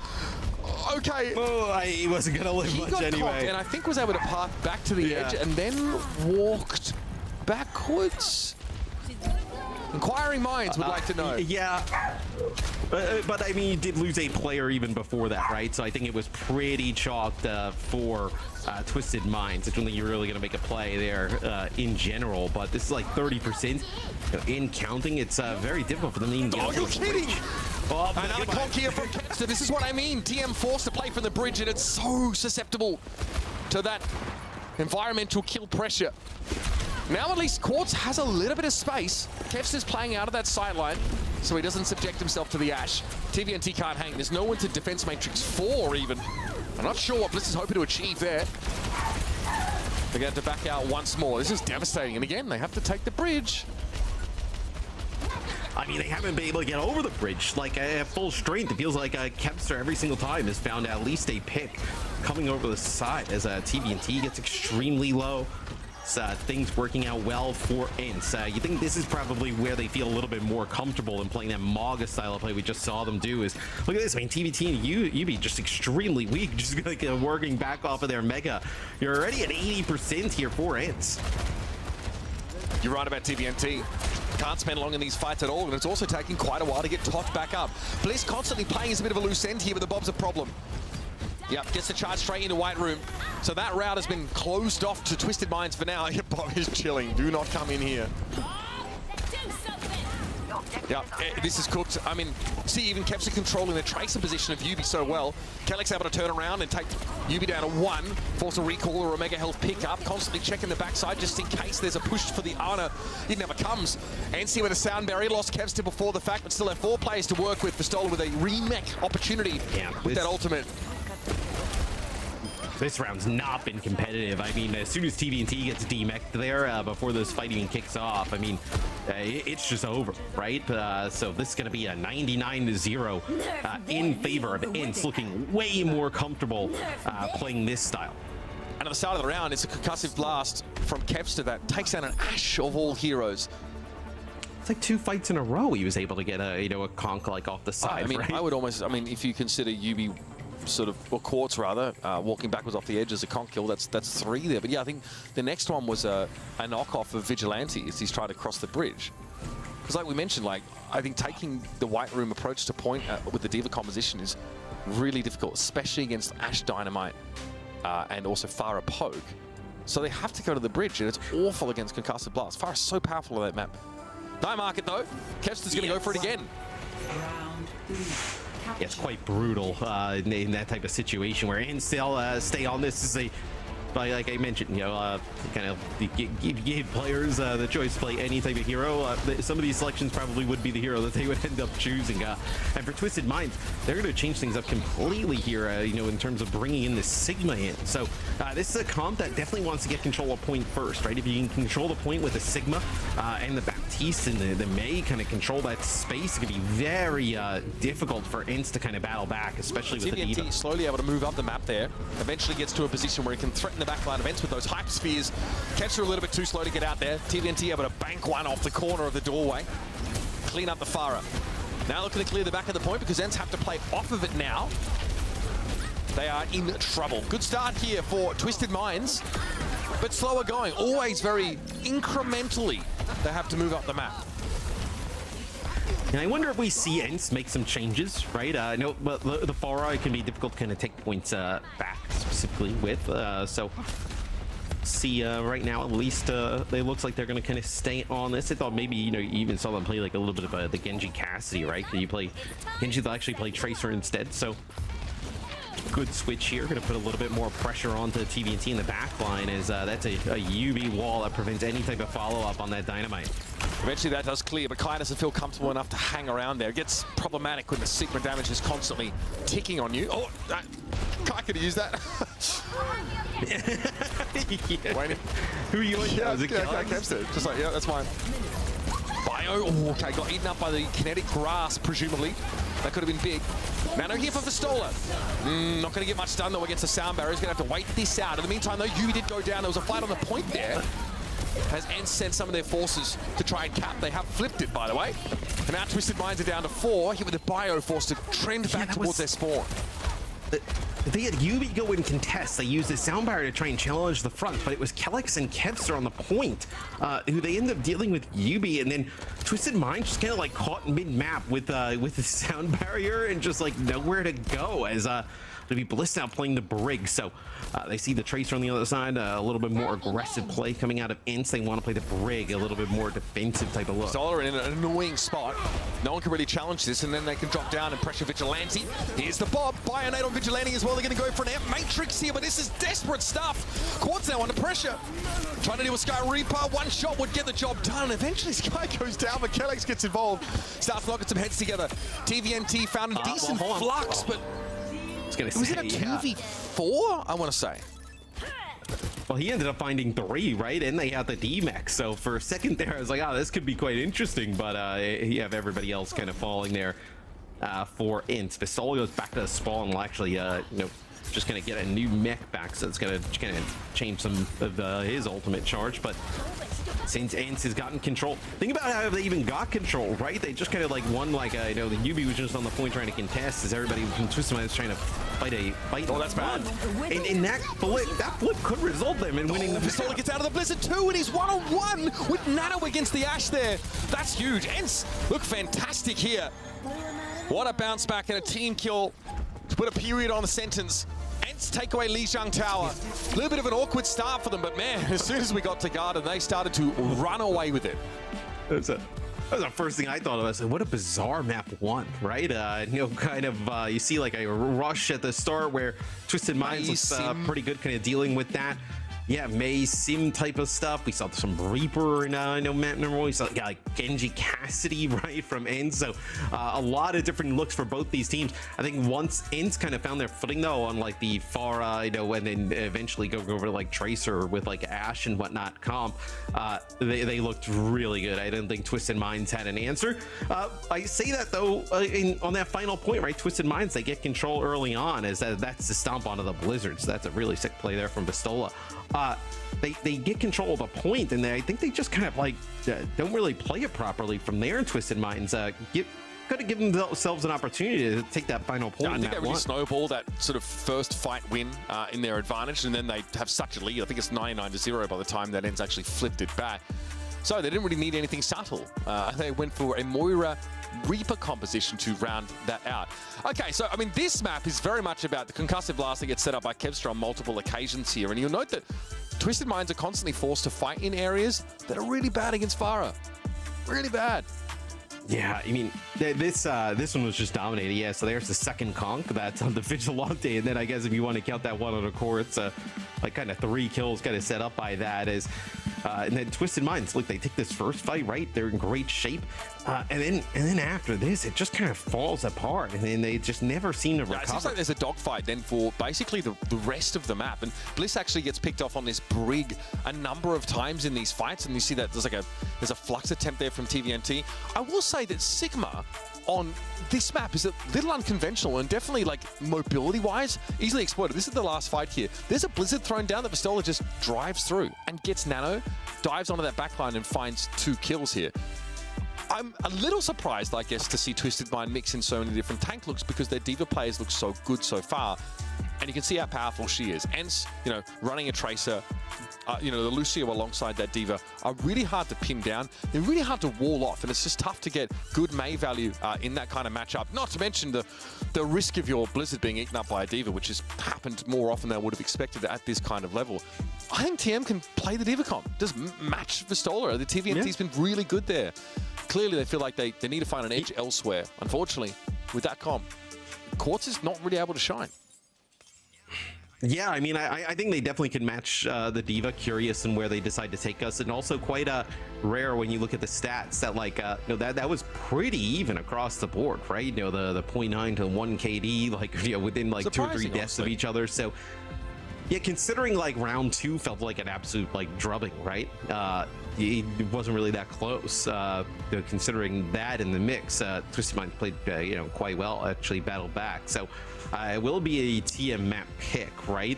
Okay. Oh, he wasn't going to live much got anyway. Conked and I think was able to path back to the edge and then walked backwards. Inquiring minds would like to know. Yeah, but I mean, you did lose a player even before that, right? So I think it was pretty chalked for Twisted Minds. I don't think you're really going to make a play there in general, but this is like 30%. In counting, it's very difficult for them to even get. Oh, you're kidding! Another conk here from Kevster. This is what I mean. TM forced to play from the bridge, and it's so susceptible to that environmental kill pressure. Now at least Quartz has a little bit of space. Kevster's playing out of that sideline, so he doesn't subject himself to the Ash. TVNT can't hang. There's no one to defense matrix 4 even. I'm not sure what Bliss is hoping to achieve there. They're going to have to back out once more. This is devastating. And again, they have to take the bridge. I mean, they haven't been able to get over the bridge like at full strength. It feels like Kevster every single time has found at least a pick coming over the side as TVNT gets extremely low. Things working out well for ENCE. You think this is probably where they feel a little bit more comfortable in playing that Maga style of play we just saw them do. Is look at this. I mean, TVT and UB just extremely weak, just like working back off of their Mega. You're already at 80% here for ENCE. You're right about TVNT. Can't spend long in these fights at all, and it's also taking quite a while to get topped back up. Bliss constantly playing as a bit of a loose end here, but the Bob's a problem. Yep, gets the charge straight into White Room. So that route has been closed off to Twisted Minds for now. Bob is chilling. Do not come in here. Yep, this is cooked. I mean, see, even Kevster controlling the tracer position of Yubi so well. Kellex able to turn around and take Yubi down to 1, force a recall or a mega health pickup, constantly checking the backside just in case there's a push for the Ana. It never comes. ENCE with a sound barrier, lost Kevster before the fact, but still have 4 players to work with. Vistola with a remake opportunity with that ultimate. This round's not been competitive. I mean, as soon as TVNT gets demeched there, before this fight even kicks off, I mean, it's just over, right? So this is going to be a 99-0 in favor of ENCE, looking way more comfortable playing this style. And at the start of the round, it's a concussive blast from Kevster that takes down an Ash of all heroes. It's like 2 fights in a row he was able to get a conk like off the side. I mean, right? I would almost, I mean, if you consider Yubi sort of, or Quartz rather, walking backwards off the edge as a conk kill. That's 3 there. But yeah, I think the next one was a knockoff of Vigilante as he's trying to cross the bridge. Because like we mentioned, like I think taking the White Room approach to point with the D.Va composition is really difficult, especially against Ash Dynamite and also Pharah Poke. So they have to go to the bridge, and it's awful against Concussive Blast. Pharah's so powerful on that map. Die Market though, Kevster's going to go for it again. Yeah, it's quite brutal in that type of situation where ENCE stay on this is a, like I mentioned, you know, kind of give players the choice to play any type of hero. Some of these selections probably would be the hero that they would end up choosing. And for Twisted Minds, they're going to change things up completely here, you know, in terms of bringing in the Sigma in. So this is a comp that definitely wants to get control of point first, right? If you can control the point with the Sigma and the Baptiste and the Mei kind of control that space, it can be very difficult for ENCE to kind of battle back, especially with the D.Va. Slowly able to move up the map there. Eventually gets to a position where he can threaten the backline of ENCE with those hype spheres. Kevster a little bit too slow to get out there. TVNT able to bank one off the corner of the doorway. Clean up the Pharah. Now looking to clear the back of the point because ENCE have to play off of it now. They are in trouble. Good start here for Twisted Minds, but slower going. Always very incrementally they have to move up the map. And I wonder if we see ENCE make some changes, right? No, but the Pharah can be difficult to kind of take points back specifically with. So see right now at least it looks like they're going to kind of stay on this. I thought maybe, you know, you even saw them play like a little bit of the Genji Cassidy, right? Can you play Genji? They'll actually play Tracer instead. So good switch here. Going to put a little bit more pressure onto TVNT in the back line as that's a UV wall that prevents any type of follow-up on that Dynamite. Eventually that does clear, but Kai doesn't feel comfortable enough to hang around there. It gets problematic when the Sigma damage is constantly ticking on you. Oh, Kai could have used that. Yeah. Waiting. Who are you like? Yeah, Kevster. Just like, yeah, that's mine. Bio, oh, okay, got eaten up by the kinetic grasp, presumably. That could have been big. Nano here for Vistola. Not going to get much done, though, against the sound barrier. He's going to have to wait this out. In the meantime, though, Yubi did go down. There was a fight on the point there. Has ENCE sent some of their forces to try and cap. They have flipped it, by the way. And now Twisted Minds are down to 4. Here with the Bio forced to trend back towards their spawn. They had Yubi go and contest. They used the sound barrier to try and challenge the front, but it was Kellex and Kevster on the point who they ended up dealing with Yubi, and then Twisted Minds just kind of like caught mid-map with the sound barrier and just like nowhere to go as to be Bliss now playing the Brig. So they see the Tracer on the other side, a little bit more aggressive play coming out of ENCE. They want to play the Brig, a little bit more defensive type of look. Solar in an annoying spot. No one can really challenge this, and then they can drop down and pressure Vigilante. Here's the Bob. Bionate on Vigilante as well. They're going to go for an Matrix here, but this is desperate stuff. Quartz now under pressure. Trying to deal with Sky Reaper. One shot would get the job done. Eventually Sky goes down, but Kellex gets involved. Starts knocking some heads together. TVNT found a decent flux, but was it a 2v4, I want to say? Well, he ended up finding 3, right? And they had the D-Mech. So for a second there, I was like, oh, this could be quite interesting. But you have everybody else kind of falling there for ENCE. Vistola goes back to the spawn. Will actually, you know, just going to get a new mech back. So it's going to kind of change some of his ultimate charge. But since ENCE has gotten control, think about how they even got control, right? They just kind of like won, like, you know, the UB was just on the point trying to contest as everybody from Twisted Minds trying to fight a fight. Oh, that's bad. And that flip could result them in winning the Vistola gets out of the Blizzard too, and he's one-on-one with Nano against the Ash there. That's huge. ENCE look fantastic here. What a bounce back and a team kill to put a period on the sentence. ENCE take away Lijiang Tower. A little bit of an awkward start for them, but man, as soon as we got to Garden, they started to run away with it. That was the first thing I thought of. I said, what a bizarre map 1, right? You know, kind of, you see like a rush at the start where Twisted Minds looks pretty good kind of dealing with that. Yeah, Mei Sim type of stuff. We saw some Reaper in no map number 1. We saw like Genji Cassidy, right, from ENCE. So a lot of different looks for both these teams. I think once ENCE kind of found their footing though on like the Pharah, you know, and then eventually go over to like Tracer with like Ash and whatnot comp, they looked really good. I didn't think Twisted Minds had an answer. I say that though on that final point, right? Twisted Minds, they get control early on as that's the stomp onto the Blizzard. So that's a really sick play there from Vistola. They get control of a point, and I think they just kind of like don't really play it properly from there in Twisted Minds. could have given themselves an opportunity to take that final point. I in think that they really one. snowballed that sort of first fight win in their advantage, and then they have such a lead. I think it's 99-0 by the time that ENCE actually flipped it back. So they didn't really need anything subtle. They went for a Moira Reaper composition to round that out. Okay, so I mean, this map is very much about the concussive blast that gets set up by Kevstra on multiple occasions here, and you'll note that Twisted Minds are constantly forced to fight in areas that are really bad against Farah. Really bad. Yeah, I mean, this one was just dominating. Yeah, so there's the second conk that's on the Vigilante, and then I guess if you want to count that one on the core, it's like kind of 3 kills kind of set up by that. And then Twisted Minds, look, they take this first fight, right? They're in great shape, and then after this, it just kind of falls apart, and then they just never seem to recover. It seems like there's a dogfight then for basically the rest of the map, and Bliss actually gets picked off on this brig a number of times in these fights, and you see that there's a flux attempt there from TVNT. I will say that Sigma on this map is a little unconventional and definitely, like, mobility-wise, easily exploited. This is the last fight here. There's a blizzard thrown down that Pistola just drives through and gets Nano, dives onto that backline and finds 2 kills here. I'm a little surprised, I guess, to see Twisted Mind mix in so many different tank looks because their Diva players look so good so far. And you can see how powerful she is. ENCE, you know, running a Tracer, you know, the Lucio alongside that Diva are really hard to pin down. They're really hard to wall off, and it's just tough to get good Mei value in that kind of matchup. Not to mention the risk of your Blizzard being eaten up by a Diva, which has happened more often than I would have expected at this kind of level. I think TM can play the Diva comp, just match Vistola. The TVNT's been really good there. Clearly, they feel like they need to find an edge elsewhere. Unfortunately, with that comp, Quartz is not really able to shine. Yeah, I mean, I think they definitely can match the Diva. Curious in where they decide to take us, and also quite rare when you look at the stats that, like, you know, that was pretty even across the board, right? You know, the 0.9 to 1 KD, like, you know, within like 2 or 3 deaths of each other. So yeah, considering like round 2 felt like an absolute like drubbing, right? It wasn't really that close. You know, considering that in the mix, Twisted Mind played you know, quite well, actually battled back. So it will be a TM map pick, right?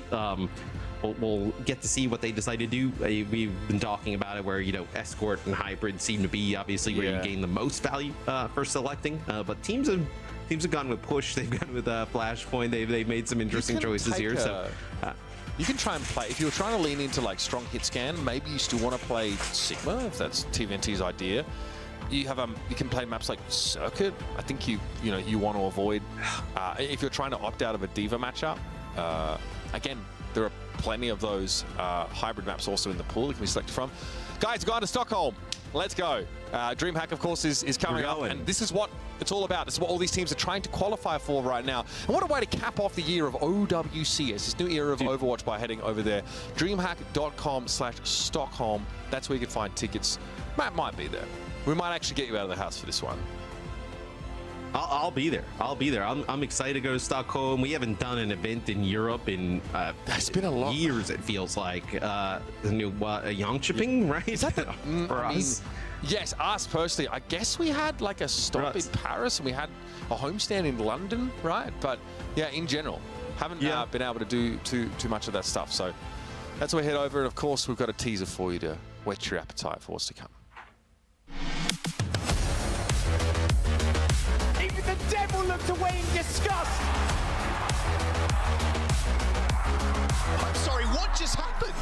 We'll get to see what they decide to do. We've been talking about it where, you know, Escort and Hybrid seem to be obviously where you gain the most value for selecting, but teams have gone with Push, they've gone with Flashpoint, they've made some interesting choices here. So you can try and play, if you're trying to lean into like strong hit scan, maybe you still want to play Sigma, if that's TVNT's idea. You have you can play maps like Circuit. I think you want to avoid if you're trying to opt out of a Diva matchup. Again, there are plenty of those hybrid maps also in the pool that can be selected from. Guys, go to Stockholm. Let's go. DreamHack, of course, is coming up, and this is what it's all about. This is what all these teams are trying to qualify for right now. And what a way to cap off the year of OWCS, this new era of Overwatch, by heading over there. DreamHack.com/Stockholm. That's where you can find tickets. Matt might be there. We might actually get you out of the house for this one. I'll be there. I'll be there. I'm excited to go to Stockholm. We haven't done an event in Europe in it's been a lot years. It feels like the new Jönköping, right? Is that for I us? mean, yes, us personally. I guess we had like a stop in Paris and we had a homestand in London, right? But yeah, in general, haven't been able to do too much of that stuff. So that's where we head over, and of course we've got a teaser for you to whet your appetite for what's to come. Even the devil looked away in disgust. I'm sorry, what just happened?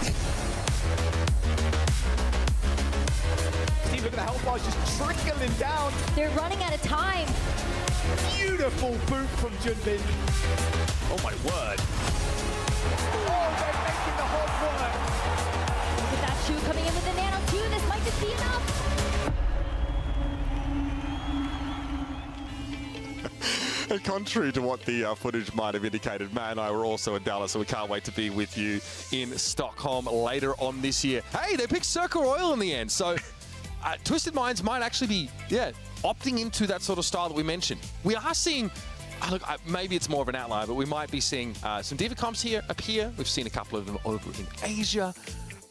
Steve, look at the health bars just trickling down. They're running out of time. Beautiful boot from Junbin. Oh my word. Oh, they're making the hard work. Look at that shoe coming in with the nano too. This might just be enough. Contrary to what the footage might have indicated, Matt and I were also in Dallas, so we can't wait to be with you in Stockholm later on this year. Hey, they picked Circle Royal in the end, so Twisted Minds might actually be, opting into that sort of style that we mentioned. We are seeing, look, maybe it's more of an outlier, but we might be seeing some Diva comps here appear. We've seen a couple of them over in Asia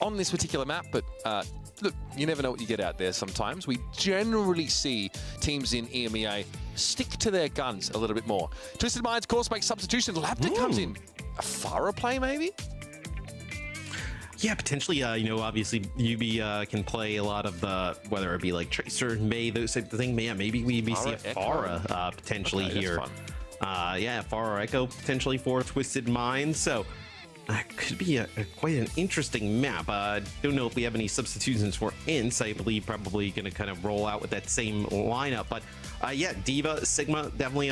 on this particular map, but look, you never know what you get out there sometimes. We generally see teams in EMEA stick to their guns a little bit more. Twisted Minds, of course, makes substitution. Labda comes in. A Farah play, maybe? Yeah, potentially, you know, obviously UB can play a lot of the, whether it be like Tracer, May, those type of things. Yeah, maybe we see a Pharah potentially here. Yeah, Pharah Echo potentially for Twisted Minds. So could be quite an interesting map. Don't know if we have any substitutions for ENCE. I believe probably going to kind of roll out with that same lineup. But yeah, D.Va, Sigma definitely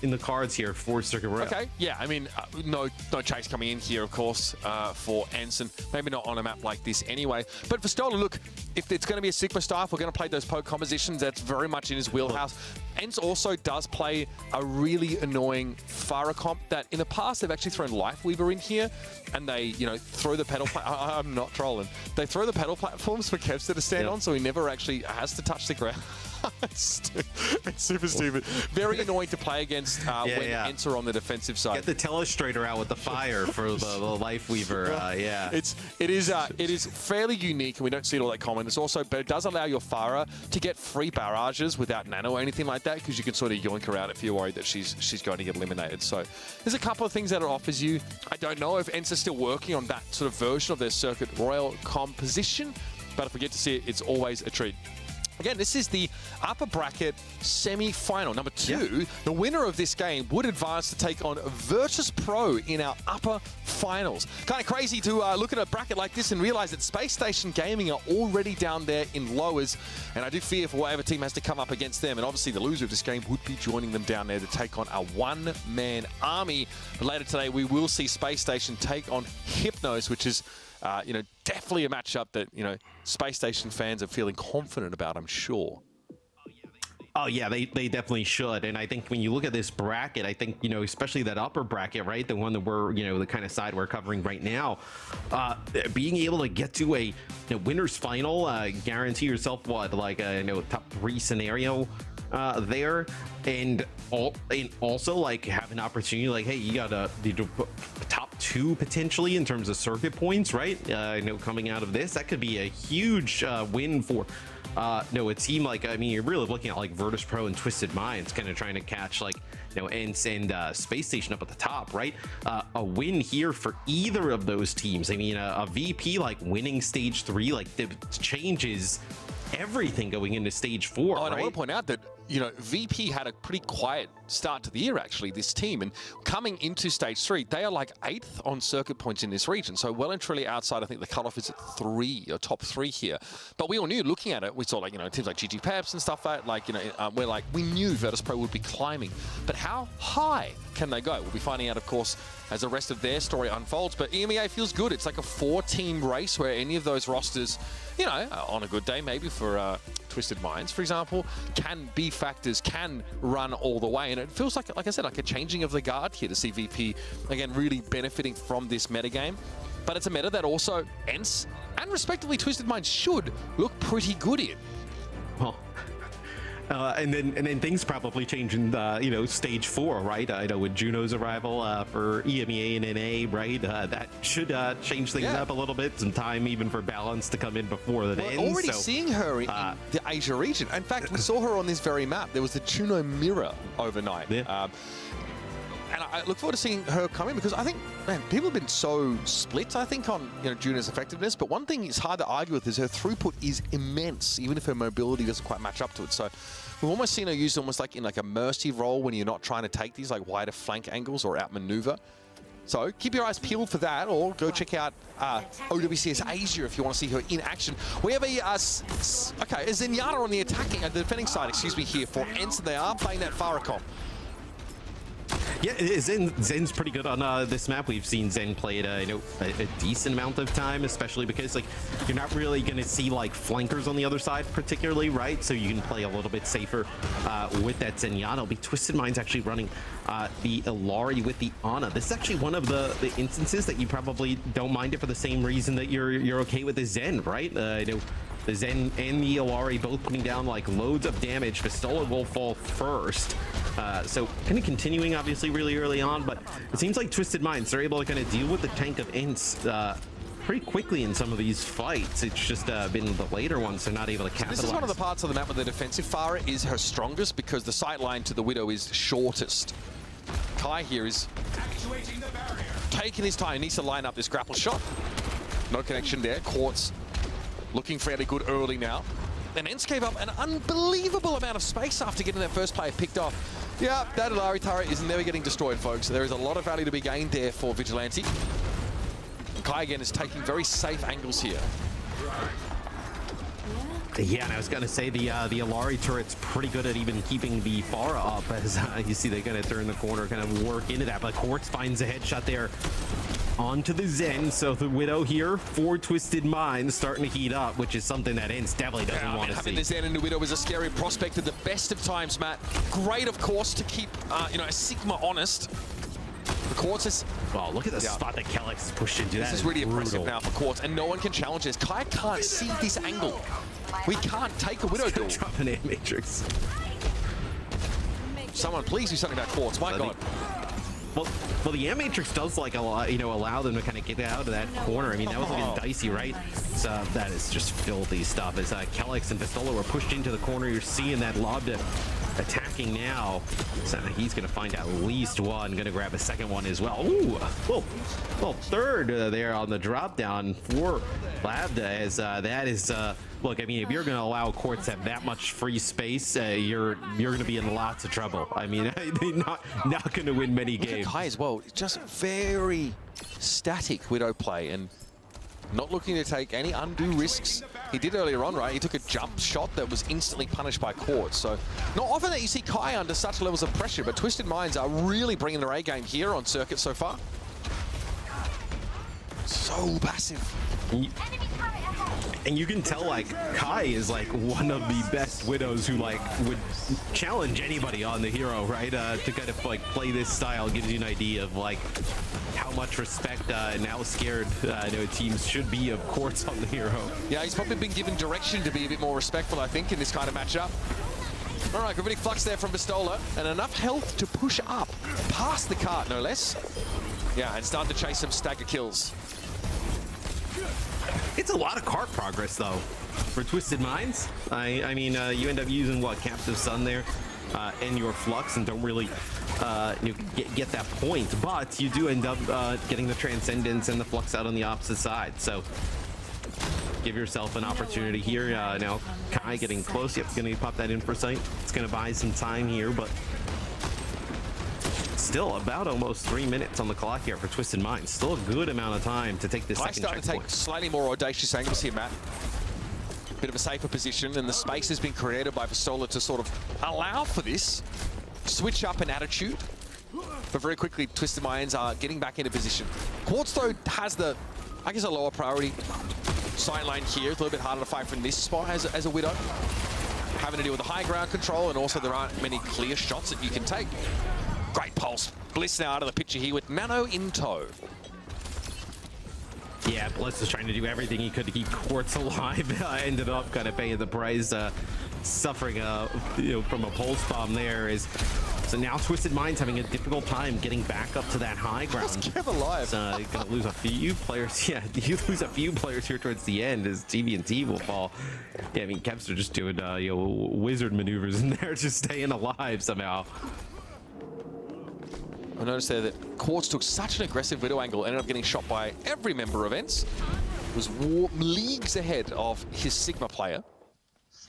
in the cards here for Circuit Royale. Okay, yeah, I mean, no chase coming in here, of course, for ENCE, and maybe not on a map like this anyway. But for Stoller, look, if it's going to be a Sigma star, if we're going to play those poke compositions, that's very much in his wheelhouse. ENCE also does play a really annoying Pharah comp that in the past they've actually thrown Lifeweaver in here, and they, you know, throw the pedal. I'm not trolling. They throw the pedal platforms for Kevster to stand on, so he never actually has to touch the ground. It's super stupid. Very annoying to play against when ENCE are on the defensive side. Get the Telestrator out with the fire for the Lifeweaver. Yeah, it is fairly unique, and we don't see it all that common. It's also, but it does allow your Pharah to get free barrages without nano or anything like that, because you can sort of yoink her out if you're worried that she's going to get eliminated. So there's a couple of things that it offers you. I don't know if ENCE is still working on that sort of version of their Circuit Royale composition, but if we get to see it, it's always a treat. Again, this is the upper bracket semi-final. Number 2, the winner of this game would advance to take on Virtus.Pro in our upper finals. Kind of crazy to look at a bracket like this and realize that Space Station Gaming are already down there in lowers, and I do fear for whatever team has to come up against them, and obviously the loser of this game would be joining them down there to take on a one-man army. But later today, we will see Space Station take on Hypnos, which is you know, definitely a matchup that, you know, Space Station fans are feeling confident about, I'm sure. Oh yeah, they definitely should. And I think when you look at this bracket, I think, you know, especially that upper bracket, right, the one that we're, you know, the kind of side we're covering right now, being able to get to a winner's final, guarantee yourself what, like a top 3 scenario there, and also like have an opportunity, like, hey, you got the top 2 potentially in terms of circuit points, right? Coming out of this, that could be a huge win for a team like, I mean, you're really looking at like Virtus.Pro and Twisted Minds kind of trying to catch like, ENCE and Space Station up at the top, right? A win here for either of those teams. I mean, a VP like winning stage 3, like, it changes everything going into stage 4. Oh, and right? I want to point out that, you know, VP had a pretty quiet start to the year, actually, this team. And coming into stage 3, they are like 8th on circuit points in this region. So well and truly outside, I think the cutoff is at 3, or top 3 here. But we all knew, looking at it, we saw, like, you know, teams like GG Peps and stuff like that, like, you know, we knew Virtus.Pro would be climbing. But how high can they go? We'll be finding out, of course, as the rest of their story unfolds. But EMEA feels good. It's like a 4-team race where any of those rosters, you know, on a good day, maybe for Twisted Minds, for example, can be factors, can run all the way. And it feels like I said, like a changing of the guard here to see VP, again, really benefiting from this metagame. But it's a meta that also ENCE and respectively Twisted Minds should look pretty good in. Well, and then things probably change in stage 4, right? I know with Juno's arrival for EMEA and NA, right? That should change things up a little bit. Some time even for balance to come in before that ends. We're already seeing her in the Asia region. In fact, we saw her on this very map. There was the Juno mirror overnight. Yeah. And I look forward to seeing her come in, because I think, man, people have been so split, I think, on Juno's effectiveness. But one thing it's hard to argue with is her throughput is immense, even if her mobility doesn't quite match up to it. So we've almost seen her used almost like in like a Mercy role when you're not trying to take these like wider flank angles or outmaneuver. So keep your eyes peeled for that, or go check out OWCS Asia if you want to see her in action. We have a Zenyatta on the defending side, excuse me, here for ENCE. They are playing that Pharah comp. Yeah, Zen's pretty good on this map. We've seen Zen play it a decent amount of time, especially because like you're not really going to see like flankers on the other side particularly, right? So you can play a little bit safer with that Zenyatta. It'll be Twisted Minds actually running the Illari with the Ana. This is actually one of the instances that you probably don't mind it for the same reason that you're okay with the Zen, right? The Zen and the Illari both putting down like loads of damage. Pistola will fall first. So kind of continuing obviously really early on, but it seems like Twisted Minds are able to kind of deal with the tank of ENCE pretty quickly in some of these fights. It's just been the later ones they're not able to capitalize. This is one of the parts of the map where the defensive Pharah is her strongest, because the sight line to the Widow is shortest. Kai here is taking his time. He needs to line up this grapple shot. No connection there. Quartz looking fairly good early now. And ENCE gave up an unbelievable amount of space after getting that first player picked off. Yeah, that Alari turret is never getting destroyed, folks. There is a lot of value to be gained there for Vigilante. And Kai again is taking very safe angles here. Yeah, and I was going to say the Alari turret's pretty good at even keeping the Pharah up, as you see they kind of turn the corner, kind of work into that. But Quartz finds a headshot there onto the Zen. So the Widow here, 4 Twisted Minds starting to heat up, which is something that ENCE definitely doesn't want to see. Having the Zen and the Widow is a scary prospect at the best of times, Matt. Great, of course, to keep a Sigma honest. The Quartz is... Well, look at the spot that Kellex is pushed into. This is really impressive now for Quartz, and no one can challenge this. Kai can't see this angle. We can't take a Widow duel. Drop an matrix. Someone please do something about Quartz. My God. Well, the matrix does like allow them to kind of get out of that corner. I mean, that was looking dicey, right? So that is just filthy stuff. As Kellex and Pistola were pushed into the corner, you're seeing that Lobda attacking now. So he's going to find at least one. Going to grab a second one as well. Ooh, well, third there on the drop down for Lambda. As that is, look, I mean, if you're going to allow Quartz to have that much free space, you're going to be in lots of trouble. I mean, they're not going to win many games. Kai as well, just very static Widow play and not looking to take any undue risks. He did earlier on, right? He took a jump shot that was instantly punished by Quartz. So not often that you see Kai under such levels of pressure, but Twisted Minds are really bringing their A game here on circuit so far. So passive. And you can tell, like, Kai is like one of the best Widows who like would challenge anybody on the hero, right? To kind of like play this style gives you an idea of like how much respect and how scared teams should be of Quartz on the hero. Yeah, he's probably been given direction to be a bit more respectful, I think, in this kind of matchup. All right, gravitic flux there from Pistola, and enough health to push up past the cart, no less. Yeah, and start to chase some stagger kills. It's a lot of cart progress, though, for Twisted Minds. I mean, you end up using, what, Captive Sun there and your Flux and don't really get that point. But you do end up getting the Transcendence and the Flux out on the opposite side. So give yourself an opportunity here. Now, Kai getting close. Yep, going to pop that in for sight. It's going to buy some time here, but still about almost 3 minutes on the clock here for Twisted Minds. Still a good amount of time to take this second checkpoint. Starting to take slightly more audacious angles here, Matt. Bit of a safer position, and the space has been created by Pistola to sort of allow for this. Switch up an attitude. But very quickly, Twisted Minds are getting back into position. Quartz, though, has the, I guess, a lower priority sideline here. It's a little bit harder to fight from this spot as a Widow. Having to deal with the high ground control, and also there aren't many clear shots that you can take. Great pulse. Bliss now out of the picture here with Nano in tow. Yeah, Bliss is trying to do everything he could to keep Quartz alive. Ended up kind of paying the price, suffering from a pulse bomb there. So now Twisted Minds having a difficult time getting back up to that high ground. Let's keep alive. Gonna lose a few players. Yeah, you lose a few players here towards the end as TVNT will fall. Yeah, I mean, Keps are just doing wizard maneuvers in there, just staying alive somehow. I noticed there that Quartz took such an aggressive Widow angle, ended up getting shot by every member of ENCE. Was leagues ahead of his Sigma player.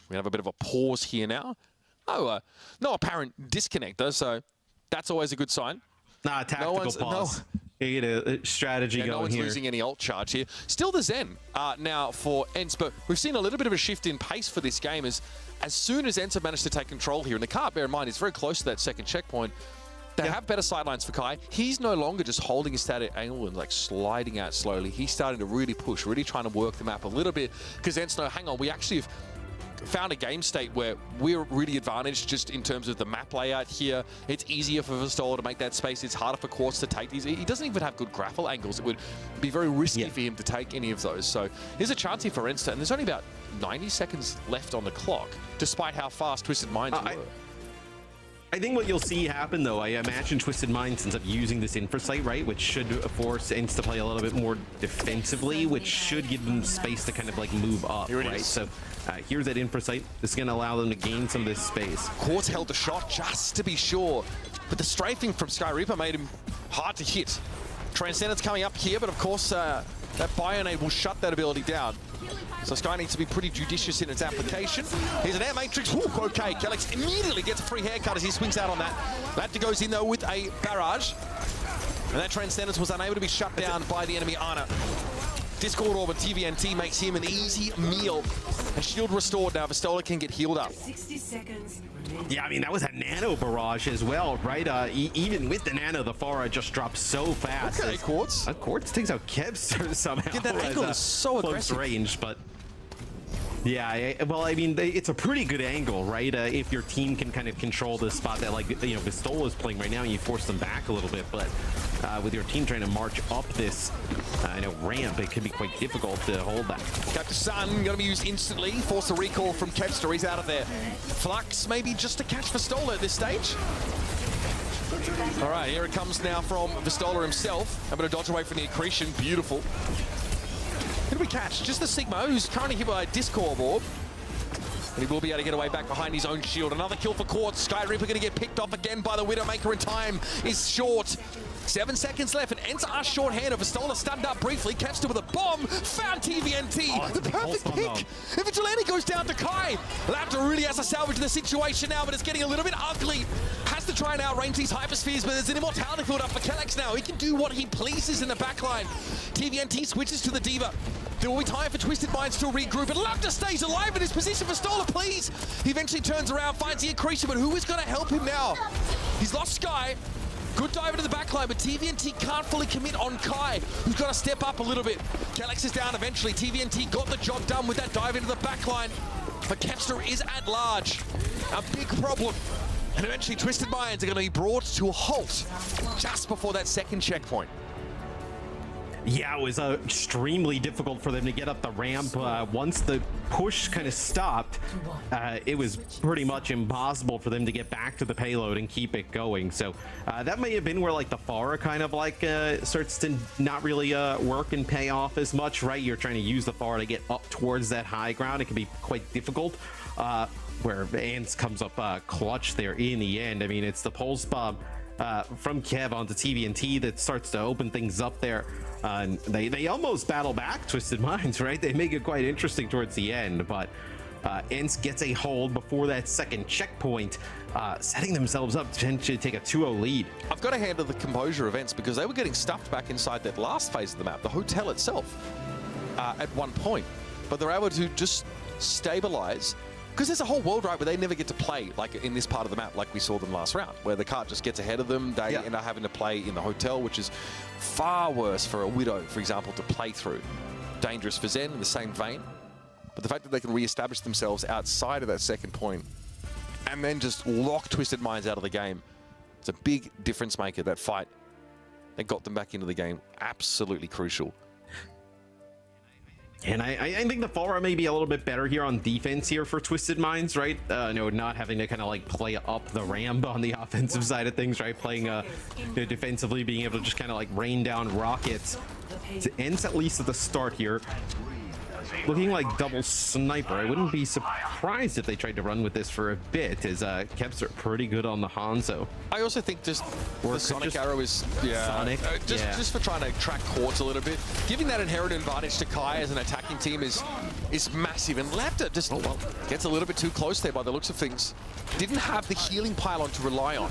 We have a bit of a pause here now. Oh, no apparent disconnect though, so that's always a good sign. Nah, tactical pause. You get a strategy going here. No one's losing any ult charge here. Still the Zen now for ENCE, but we've seen a little bit of a shift in pace for this game as soon as ENCE have managed to take control here, and the cart, bear in mind, is very close to that second checkpoint. They have better sidelines for Kai. He's no longer just holding his static angle and like sliding out slowly. He's starting to really push, really trying to work the map a little bit, because ENCE know, hang on, we actually have found a game state where we're really advantaged just in terms of the map layout here. It's easier for Pistola to make that space. It's harder for Quartz to take these. He doesn't even have good grapple angles. It would be very risky for him to take any of those. So here's a chance here for ENCE, and there's only about 90 seconds left on the clock, despite how fast Twisted Minds were. I think what you'll see happen, though, I imagine Twisted Minds ends up using this infrasight, right, which should force ENCE to play a little bit more defensively, which should give them space to kind of like move up, right? So here's that infrasight. This is going to allow them to gain some of this space. Quartz held the shot just to be sure, but the strafing from Sky Reaper made him hard to hit. Transcendence coming up here, but of course That Bionade will shut that ability down. So Sky needs to be pretty judicious in its application. Here's an air matrix. Ooh, okay, Kellex immediately gets a free haircut as he swings out on that. Lapta goes in though with a barrage. And that Transcendence was unable to be shut down by the enemy Ana. Discord Orb and TVNT makes him an easy meal. A shield restored now. Vistola can get healed up. 60 seconds. Yeah, I mean, that was a nano barrage as well, right? Even with the nano, the Pharah just dropped so fast. Okay, Quartz. Quartz takes out Kevster somehow. Yeah, that angle is so aggressive. Range, but yeah, well, I mean, it's a pretty good angle, right? If your team can kind of control the spot that, like, you know, Vistola is playing right now, and you force them back a little bit, but with your team trying to march up this, ramp, it could be quite difficult to hold that. Captain Sun going to be used instantly. Force a recall from Kevster. He's out of there. Flux maybe just to catch Vistola at this stage. All right, here it comes now from Vistola himself. Able to dodge away from the accretion. Beautiful. Who do we catch? Just the Sigma, who's currently hit by a Discord Orb. And he will be able to get away back behind his own shield. Another kill for Quartz. Sky Reaper going to get picked off again by the Widowmaker in time. Is short. 7 seconds left, and ENCE are short-handed. Vistola stunned up briefly, catched him with a bomb, found TVNT. The perfect pick. And Vigilante goes down to Kai. Lapta really has to salvage the situation now, but it's getting a little bit ugly. Has to try and outrange these hyperspheres, but there's an immortality field up for Kellex now. He can do what he pleases in the backline. TVNT switches to the Diva. There will be time for Twisted Minds to regroup, and Lapta stays alive in his position. Vistola, please. He eventually turns around, finds the accretion, but who is going to help him now? He's lost Sky. Good dive into the backline, but TVNT can't fully commit on Kai, who's got to step up a little bit. Kellex is down eventually. TVNT got the job done with that dive into the backline, but Kevster is at large. A big problem. And eventually Twisted Minds are going to be brought to a halt just before that second checkpoint. Yeah, it was extremely difficult for them to get up the ramp. Once the push kind of stopped, it was pretty much impossible for them to get back to the payload and keep it going. So that may have been where like the Pharah kind of like starts to not really work and pay off as much, right? You're trying to use the Pharah to get up towards that high ground. It can be quite difficult. Where ENCE comes up clutch there in the end. I mean, it's the pulse bomb from Kev onto TVNT that starts to open things up there. They almost battle back Twisted Minds, right? They make it quite interesting towards the end, but ENCE gets a hold before that second checkpoint, setting themselves up to take a 2-0 lead. I've got to handle the composure of ENCE because they were getting stuffed back inside that last phase of the map, the hotel itself, at one point. But they're able to just stabilize. Because there's a whole world, right, where they never get to play, like in this part of the map, like we saw them last round, where the cart just gets ahead of them. They end up having to play in the hotel, which is far worse for a Widow, for example, to play through. Dangerous for Zen in the same vein. But the fact that they can re-establish themselves outside of that second point and then just lock Twisted Minds out of the game, it's a big difference maker, that fight. They got them back into the game. Absolutely crucial. And I think the Pharah may be a little bit better here on defense here for Twisted Minds, right? Not having to kind of like play up the ramp on the offensive side of things, right? Playing defensively, being able to just kind of like rain down rockets. It ends at least at the start here. Looking like double sniper. I wouldn't be surprised if they tried to run with this for a bit, as Kevster pretty good on the Hanzo. I also think just the Sonic Arrow is, just for trying to track Quartz a little bit. Giving that inherent advantage to Kai as an attacking team is massive. And Lapta just gets a little bit too close there by the looks of things. Didn't have the healing pylon to rely on.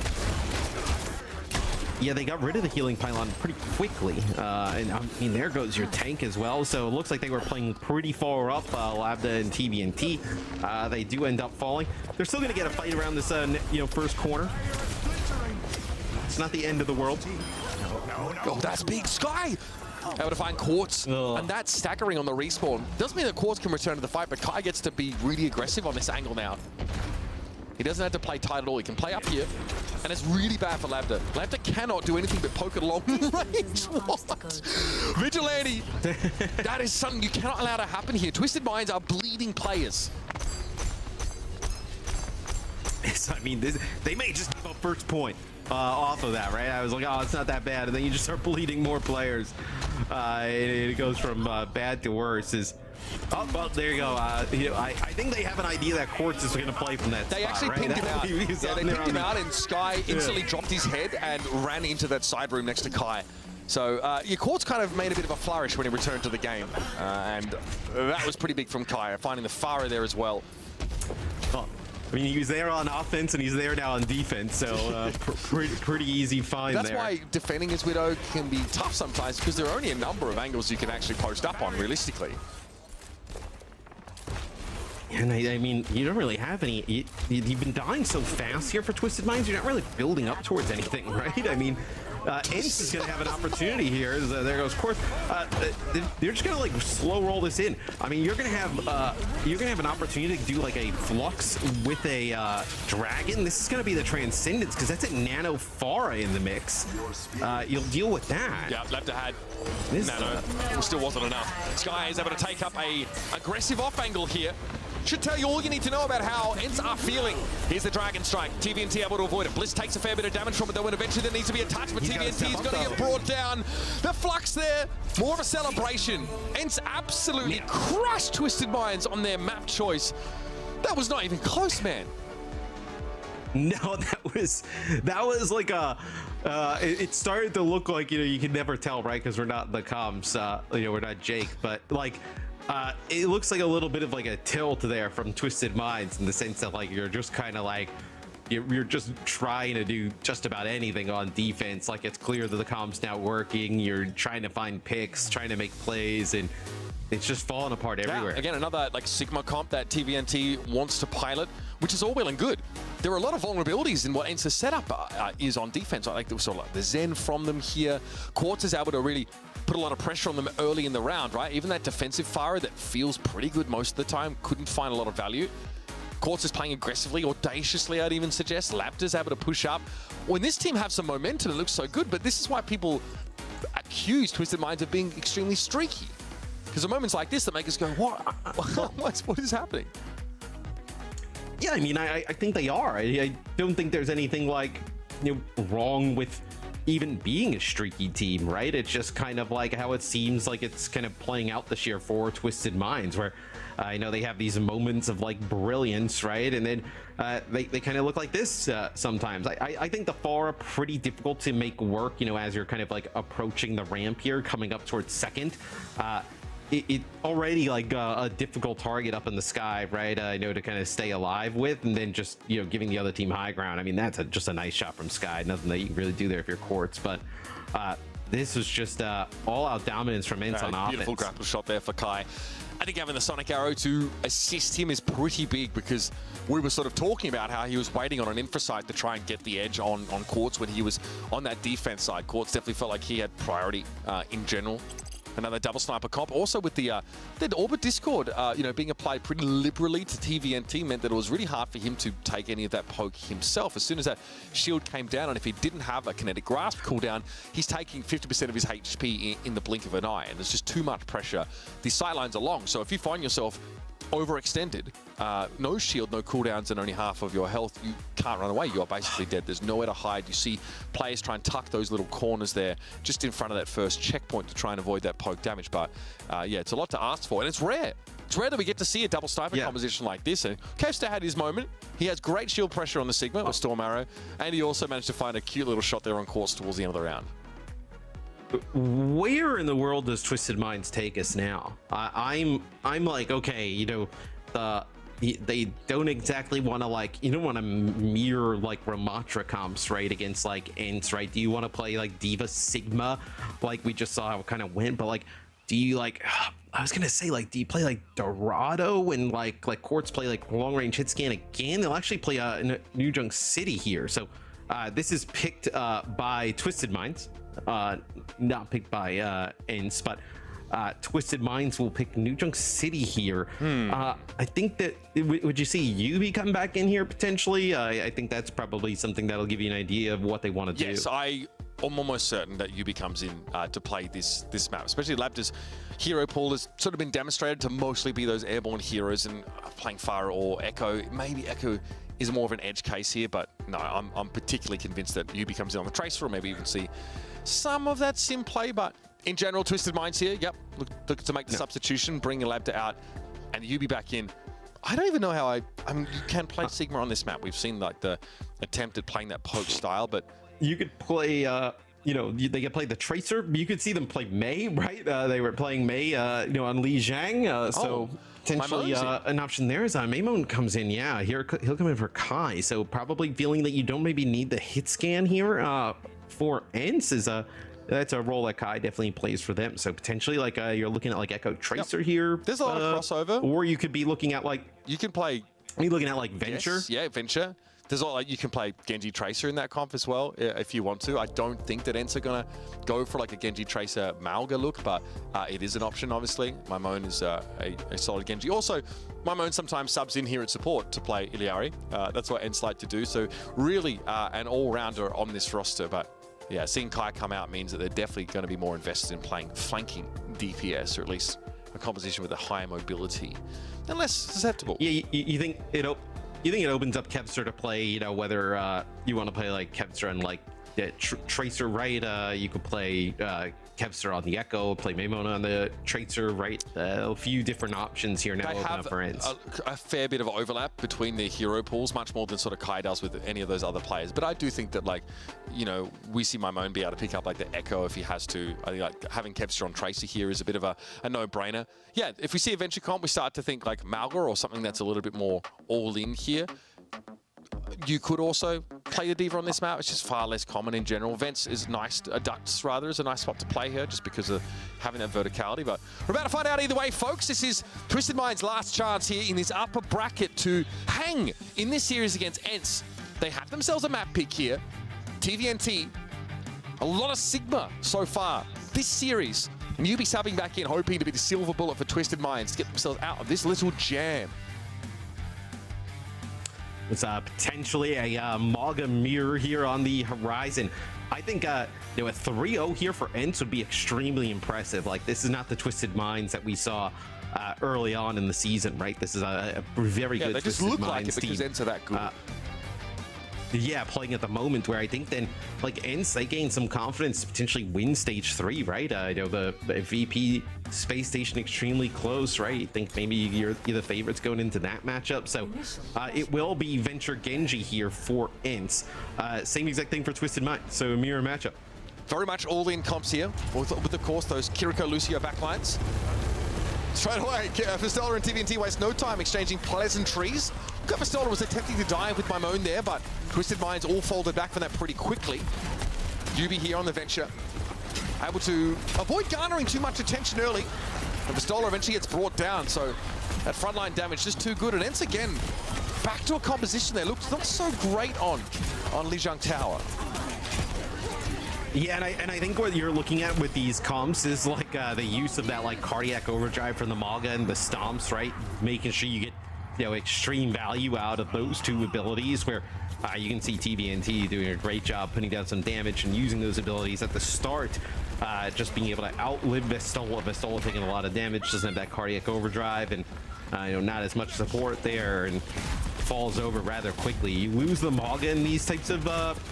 Yeah, they got rid of the healing pylon pretty quickly. And I mean, there goes your tank as well. So it looks like they were playing pretty far up, Labda and TVNT. They do end up falling. They're still going to get a fight around this, first corner. It's not the end of the world. Oh, that's big. Sky! Able to find Quartz, and that's staggering on the respawn. Doesn't mean that Quartz can return to the fight, but Kai gets to be really aggressive on this angle now. He doesn't have to play tight at all. He can play up here, and it's really bad for Labda. Labda cannot do anything but poke it along range. What? Vigilante! That is something you cannot allow to happen here. Twisted Minds are bleeding players. I mean, they may just give up first point off of that, right? I was like, oh, it's not that bad, and then you just start bleeding more players. It goes from bad to worse. Oh, well, there you go. I think they have an idea that Quartz is going to play from that They spot, actually right? pinned him out. They pinned him out, and Sky instantly dropped his head and ran into that side room next to Kai. So your Quartz kind of made a bit of a flourish when he returned to the game. And that was pretty big from Kai, finding the Pharah there as well. Oh, I mean, he was there on offense and he's there now on defense, so pretty easy find there. That's why defending his Widow can be tough sometimes, because there are only a number of angles you can actually post up on, realistically. And I mean, you don't really have any. You've been dying so fast here for Twisted Minds. You're not really building up towards anything, right? I mean, ENCE is going to have an opportunity here. There goes Quartz. They're just going to like slow roll this in. I mean, you're going to have an opportunity to do like a Flux with a Dragon. This is going to be the Transcendence, because that's a Nano Pharah in the mix. You'll deal with that. Yeah, left had Nano. It still wasn't enough. Sky is able to take up a aggressive off angle here. Should tell you all you need to know about how ENCE are feeling. Here's the Dragon Strike. TVNT able to avoid it. Bliss takes a fair bit of damage from it, though, and eventually there needs to be a touch, but TVNT is going to get brought down. The Flux there, more of a celebration. ENCE absolutely crushed Twisted Minds on their map choice. That was not even close, man. No, that was like a. It started to look like, you know, you could never tell, right? Because we're not the comms, you know, we're not Jake, but like. It looks like a little bit of like a tilt there from Twisted Minds, in the sense that like you're just kind of like you're just trying to do just about anything on defense. Like, it's clear that the comp's not working. You're trying to find picks, trying to make plays, and it's just falling apart everywhere. Yeah, again, another like Sigma comp that TVNT wants to pilot, which is all well and good. There are a lot of vulnerabilities in what ENCE's setup is on defense. I like the Zen from them here. Quartz is able to really put a lot of pressure on them early in the round, right? Even that defensive Pharah that feels pretty good most of the time couldn't find a lot of value. Quartz is playing aggressively, audaciously, I'd even suggest. Laptor's able to push up. When this team have some momentum, it looks so good, but this is why people accuse Twisted Minds of being extremely streaky. Because the moments like this that make us go, what? What is happening? Yeah, I mean, I think they are. I don't think there's anything like, you know, wrong with even being a streaky team, right? It's just kind of like how it seems like it's kind of playing out this year for Twisted Minds, where I know they have these moments of like brilliance, right? And then they kind of look like this sometimes. I think the Pharah are pretty difficult to make work, you know, as you're kind of like approaching the ramp here, coming up towards second. It already like a difficult target up in the sky, right? I know, to kind of stay alive with, and then just, you know, giving the other team high ground. I mean, that's just a nice shot from Sky. Nothing that you can really do there if you're Quartz, but this was just all-out dominance from ENCE on offense. Beautiful grapple shot there for Kai. I think having the Sonic Arrow to assist him is pretty big, because we were sort of talking about how he was waiting on an infra side to try and get the edge on Quartz when he was on that defense side. Quartz definitely felt like he had priority in general. Another double sniper comp. Also with the Orbit Discord, you know, being applied pretty liberally to TVNT meant that it was really hard for him to take any of that poke himself. As soon as that shield came down, and if he didn't have a kinetic grasp cooldown, he's taking 50% of his HP in the blink of an eye, and there's just too much pressure. These sightlines are long, so if you find yourself overextended, no shield, no cooldowns, and only half of your health, you can't run away. You're basically dead. There's nowhere to hide. You see players try and tuck those little corners there just in front of that first checkpoint to try and avoid that poke damage. But yeah, it's a lot to ask for, and it's rare. It's rare that we get to see a double sniper composition like this. And Kevster had his moment. He has great shield pressure on the Sigma with Storm Arrow, and he also managed to find a cute little shot there on Quartz towards the end of the round. Where in the world does Twisted Minds take us now? I'm like, okay, you know, they don't exactly want to, like, you don't want to mirror like Ramatra comps, right, against like ENCE, right? Do you want to play like Diva Sigma, like we just saw how it kind of went? But like, do you like, I was gonna say, like, do you play like Dorado and like Quartz play like long range hit scan again? They'll actually play in New Junk City here. So this is picked by Twisted Minds. Not picked by ENCE, but Twisted Minds will pick New Junk City here. I think that, would you see Yubi come back in here potentially? I think that's probably something that'll give you an idea of what they want to do. Yes, I'm almost certain that Yubi comes in to play this map, especially Laptor's hero pool has sort of been demonstrated to mostly be those airborne heroes, and playing Pharah or Echo. Maybe Echo is more of an edge case here, but no, I'm particularly convinced that Yubi comes in on the Tracer, or maybe even see some of that sim play. But in general, Twisted Minds here, look to make the substitution, bring Laptor out, and Yubi back in. I don't even know how I mean, you can play Sigma on this map. We've seen like the attempt at playing that poke style, but you could play they could play the Tracer. You could see them play Mei, right? They were playing Mei, on Li Zhang. So potentially an option there is Maimon comes in. Yeah, he'll come in for Kai. So probably feeling that you don't maybe need the hit scan here for ENCE is that's a role that Kai definitely plays for them. So potentially like you're looking at like Echo Tracer here. There's a lot of crossover. Or you could be looking at like you can play. Are you looking at like Venture? Yes, yeah, Venture. There's a lot like you can play Genji Tracer in that comp as well if you want to. I don't think that ENCE are gonna go for like a Genji Tracer Malga look, but it is an option obviously. Maimon is a solid Genji. Also, Maimon sometimes subs in here at support to play Iliari. That's what ENCE like to do. So really an all-rounder on this roster, but yeah, seeing Kai come out means that they're definitely going to be more invested in playing flanking DPS, or at least a composition with a higher mobility and less susceptible. Yeah, you think it opens up Kevster to play, whether you want to play like Kevster and like Tracer, right? You could play Kevster on the Echo, play Maimon on the Tracer, right? A few different options here now. They have a fair bit of overlap between their hero pools, much more than sort of Kai does with any of those other players. But I do think that, like, we see Maimon be able to pick up like the Echo if he has to. I think like having Kevster on Tracer here is a bit of a no-brainer. Yeah, if we see a Venture comp, we start to think like Malga or something that's a little bit more all-in here. You could also play the D.Va on this map. It's just far less common in general. Vents is nice, Ducts rather is a nice spot to play here just because of having that verticality. But we're about to find out either way, folks. This is Twisted Mind's last chance here in this upper bracket to hang in this series against ENCE. They have themselves a map pick here. TVNT, a lot of Sigma so far this series. And you'll be subbing back in, hoping to be the silver bullet for Twisted Minds to get themselves out of this little jam. It's potentially a Maga mirror here on the horizon. I think a 3-0 here for ENCE would be extremely impressive. Like, this is not the Twisted Minds that we saw early on in the season, right? This is a very good Twisted Minds team. They just look like it because ENCE are that good. Yeah, playing at the moment where I think then, like, ENCE, they gain some confidence to potentially win stage 3, right? The VP space station extremely close, right? I think maybe you're the favorites going into that matchup. So it will be Venture Genji here for ENCE. Same exact thing for Twisted Mind. So a mirror matchup. Very much all-in comps here, with of course those Kiriko Lucio backlines. Straight away, Vistola and TVNT waste no time exchanging pleasantries. Vistola was attempting to dive with Maimon there, but Twisted Minds all folded back from that pretty quickly. Yubi here on the Venture, able to avoid garnering too much attention early. And Vistola eventually gets brought down, so that frontline damage just too good. And ENCE again, back to a composition there. Looks not so great on Lijiang Tower. Yeah, and I think what you're looking at with these comps is like the use of that like cardiac overdrive from the Maga and the stomps, right? Making sure you get extreme value out of those two abilities, where you can see TVNT doing a great job putting down some damage and using those abilities at the start, just being able to outlive Vistola. Vistola taking a lot of damage, doesn't have that cardiac overdrive, and not as much support there, and falls over rather quickly. You lose the Maga in these types of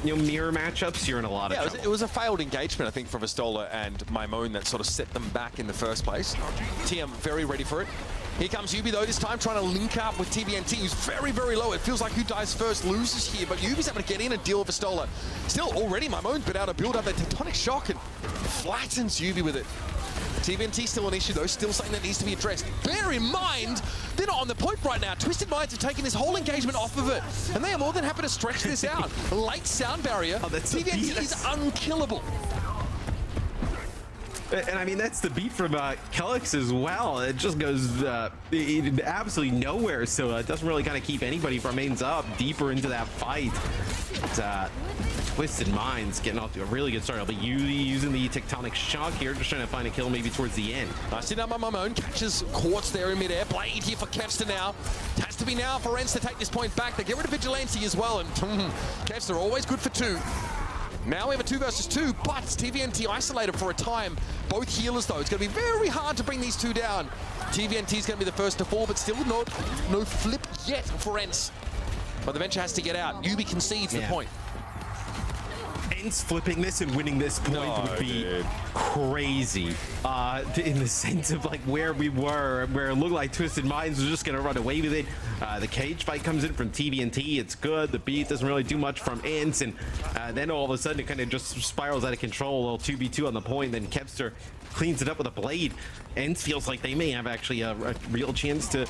mirror matchups, you're in a lot of trouble. It was a failed engagement, I think, for Vistola and Maimon that sort of set them back in the first place. TM very ready for it. Here comes Yubi though, this time trying to link up with TVNT, who's very, very low. It feels like who dies first loses here, but Yubi's able to get in and deal with Vistola. Still, already Maimon's been able to build up that tectonic shock and flattens Yubi with it. TVNT still an issue though, still something that needs to be addressed. Bear in mind, they're not on the point right now. Twisted Minds have taken this whole engagement off of it, and they are more than happy to stretch this out. Late sound barrier, TVNT is unkillable. And I mean, that's the beat from Kelix as well. It just goes absolutely nowhere, so it doesn't really kind of keep anybody from remains up deeper into that fight. But, Twisted Minds getting off to a really good start. I'll be using the tectonic shock here, just trying to find a kill maybe towards the end. Nice down by Maimon, catches Quartz there in midair. Blade here for Kevster now. Has to be now for ENCE to take this point back. They get rid of Vigilante as well, and Kevster always good for 2. Now we have a 2 versus 2, but TVNT isolated for a time. Both healers though. It's going to be very hard to bring these 2 down. TVNT is going to be the first to fall, but still no flip yet for ENCE. But the Venture has to get out. Yubi concedes the point. ENCE flipping this and winning this point would be crazy. In the sense of like where we were, where it looked like Twisted Minds was just gonna run away with it. The cage fight comes in from TVNT. It's good. The beat doesn't really do much from ENCE, and then all of a sudden it kind of just spirals out of control. A little 2v2 on the point. Then Kepster cleans it up with a blade. ENCE feels like they may have actually a real chance to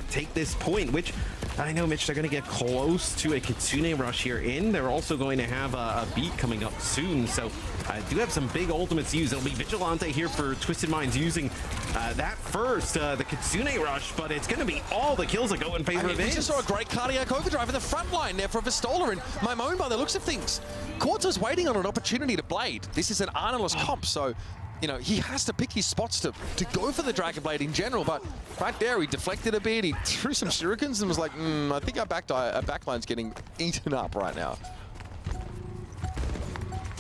take this point, which I know, Mitch, they're going to get close to a Kitsune rush here in. They're also going to have a beat coming up soon, so I do have some big ultimates to use. It'll be Vigilante here for Twisted Minds using that first, the Kitsune rush, but it's going to be all the kills that go in favor of ENCE. We just saw a great cardiac overdrive in the front line there for Vistola, and Mimone, by the looks of things, Quartz's waiting on an opportunity to blade. This is an Arnalus comp, so you know, he has to pick his spots to go for the Dragon Blade in general, but right there, he deflected a bit, he threw some shurikens and was like, I think our backline's getting eaten up right now.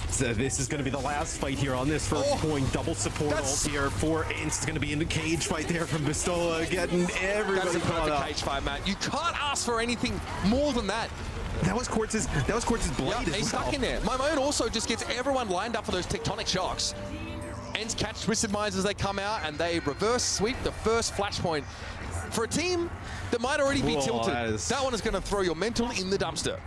So this is going to be the last fight here on this first point. Double support ult here for ENCE. It's going to be in the cage fight there from Vistola, getting everybody caught up. Cage fight, Matt. You can't ask for anything more than that. That was Quartz's blade as he's stuck in there. Mimone also just gets everyone lined up for those tectonic shocks. ENCE catch Twisted Minds as they come out, and they reverse sweep the first flashpoint. For a team that might already be tilted, that one is going to throw your mental in the dumpster.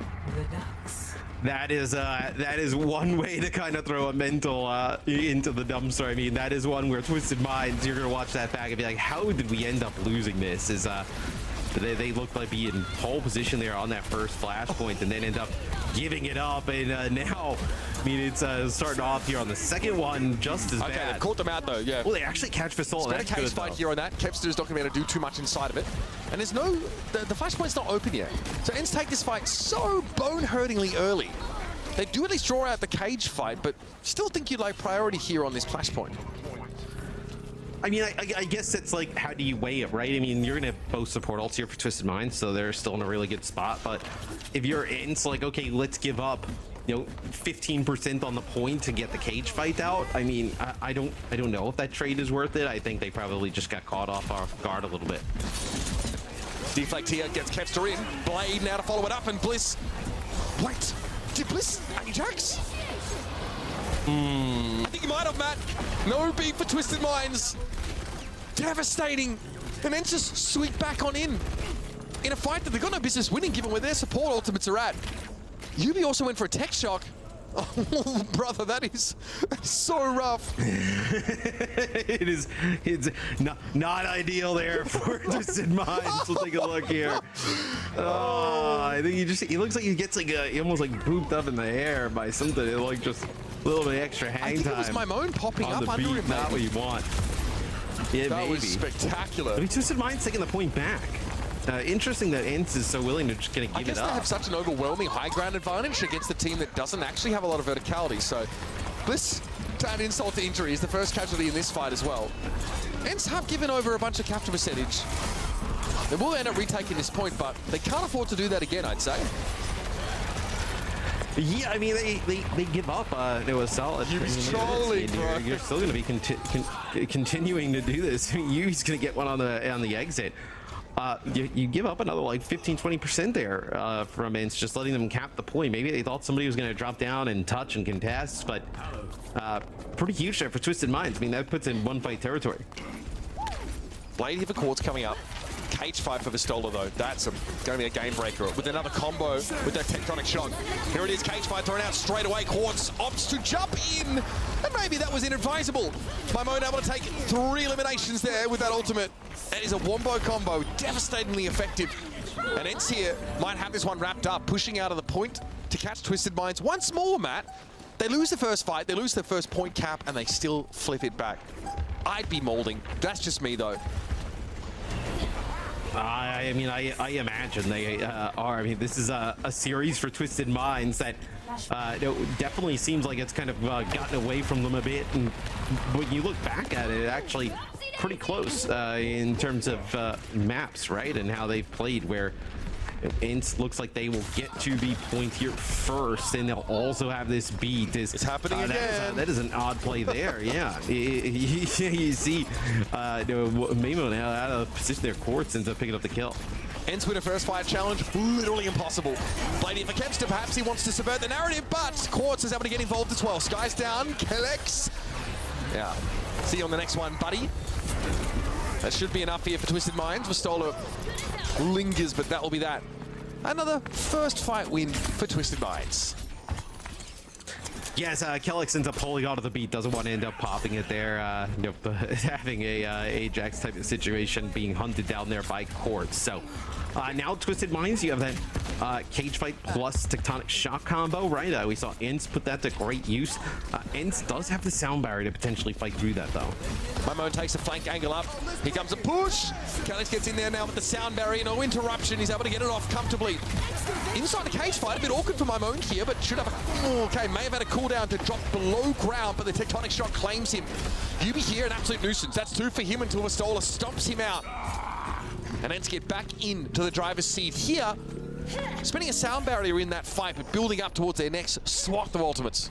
That is one way to kind of throw a mental into the dumpster. I mean, that is one where Twisted Minds, you're going to watch that back and be like, how did we end up losing this? They looked like being in pole position there on that first flashpoint and then end up giving it up. And now, I mean, it's starting off here on the second one just as bad. Okay, they've caught them out though, yeah. Well, they actually catch Vistola. It's been a case fight here on that. Kepster's not going to be able to do too much inside of it. And there's no, the flashpoint's not open yet. So ENCE take this fight so bone-hurtingly early. They do at least draw out the cage fight, but still think you'd like priority here on this flashpoint. I mean, I guess it's like, how do you weigh it, right? I mean, you're going to have both support ults here for Twisted Minds, so they're still in a really good spot. But if you're ENCE, like, okay, let's give up, you know, 15% on the point to get the cage fight out. I mean, I don't know if that trade is worth it. I think they probably just got caught off guard a little bit. Deflect here, gets Kepster in. Blade now to follow it up, and Bliss. Wait, did Bliss Ajax? I think he might have, Matt. No beat for Twisted Minds. Devastating. And then just sweep back on in a fight that they've got no business winning given where their support ultimates are at. Yubi also went for a tech shock. Oh, brother, that is so rough. It's not ideal there for Twisted Minds. We'll take a look here. Oh, I think he looks like he gets like he almost like booped up in the air by something. It like just a little bit extra hang time. I think it was Mimone popping up under him. Not what you want. Yeah, that maybe. was spectacular. I mean, Twisted Minds taking the point back. Interesting that ENCE is so willing to just kind of give it up. I guess they have such an overwhelming high ground advantage against a team that doesn't actually have a lot of verticality. So Bliss, to add insult to injury, is the first casualty in this fight as well. ENCE have given over a bunch of capture percentage. They will end up retaking this point, but they can't afford to do that again, I'd say. Yeah, I mean, they give up. It was solid. Yubi's trolling, bro. You're still going to be continuing to do this. Yubi's going to get one on the exit. You give up another like 15-20% there from ENCE, just letting them cap the point. Maybe they thought somebody was going to drop down and touch and contest, but pretty huge there for Twisted Minds. I mean, that puts in one fight territory. Blade here for Quartz coming up. Cage fight for Vistola though. That's going to be a game breaker with another combo with that tectonic shock. Here it is, cage fight thrown out straight away. Quartz opts to jump in, and maybe that was inadvisable. Mimone able to take 3 eliminations there with that ultimate. That is a wombo combo, devastatingly effective. And ENCE here might have this one wrapped up, pushing out of the point to catch Twisted Minds once more, Matt. They lose the first fight, they lose their first point cap, and they still flip it back. I'd be molding. That's just me though. I mean, I imagine they are. I mean, this is a series for Twisted Minds that definitely seems like it's kind of gotten away from them a bit. And when you look back at it, actually pretty close in terms of maps, right? And how they've played, where ENCE looks like they will get to the point here first, and they'll also have this beat. It's happening again. That is an odd play there, yeah. You see Mimo now out of position there. Quartz ends up picking up the kill. ENCE win a first fight challenge, literally impossible. Blading for Kempster, perhaps he wants to subvert the narrative, but Quartz is able to get involved as well. Sky's down, collects. Yeah, see you on the next one, buddy. That should be enough here for Twisted Minds. Vistola lingers, but that will be that. Another first fight win for Twisted Minds. Yes, Kellex ends up pulling out of the beat, doesn't want to end up popping it there. Having a Ajax type of situation, being hunted down there by Quartz. So now Twisted Minds, you have that cage fight plus tectonic shock combo, right? We saw ENCE put that to great use. ENCE does have the sound barrier to potentially fight through that, though. Mimone takes a flank angle up. Here comes a push. Kellex gets in there now with the sound barrier. No interruption. He's able to get it off comfortably. Inside the cage fight, a bit awkward for Mimone here, but should have okay, may have had a cooldown to drop below ground, but the tectonic shock claims him. Yubi here, an absolute nuisance. That's 2 for him until Vistola stomps him out. And ENCE get back into the driver's seat here. Spinning a sound barrier in that fight, but building up towards their next swath of ultimates.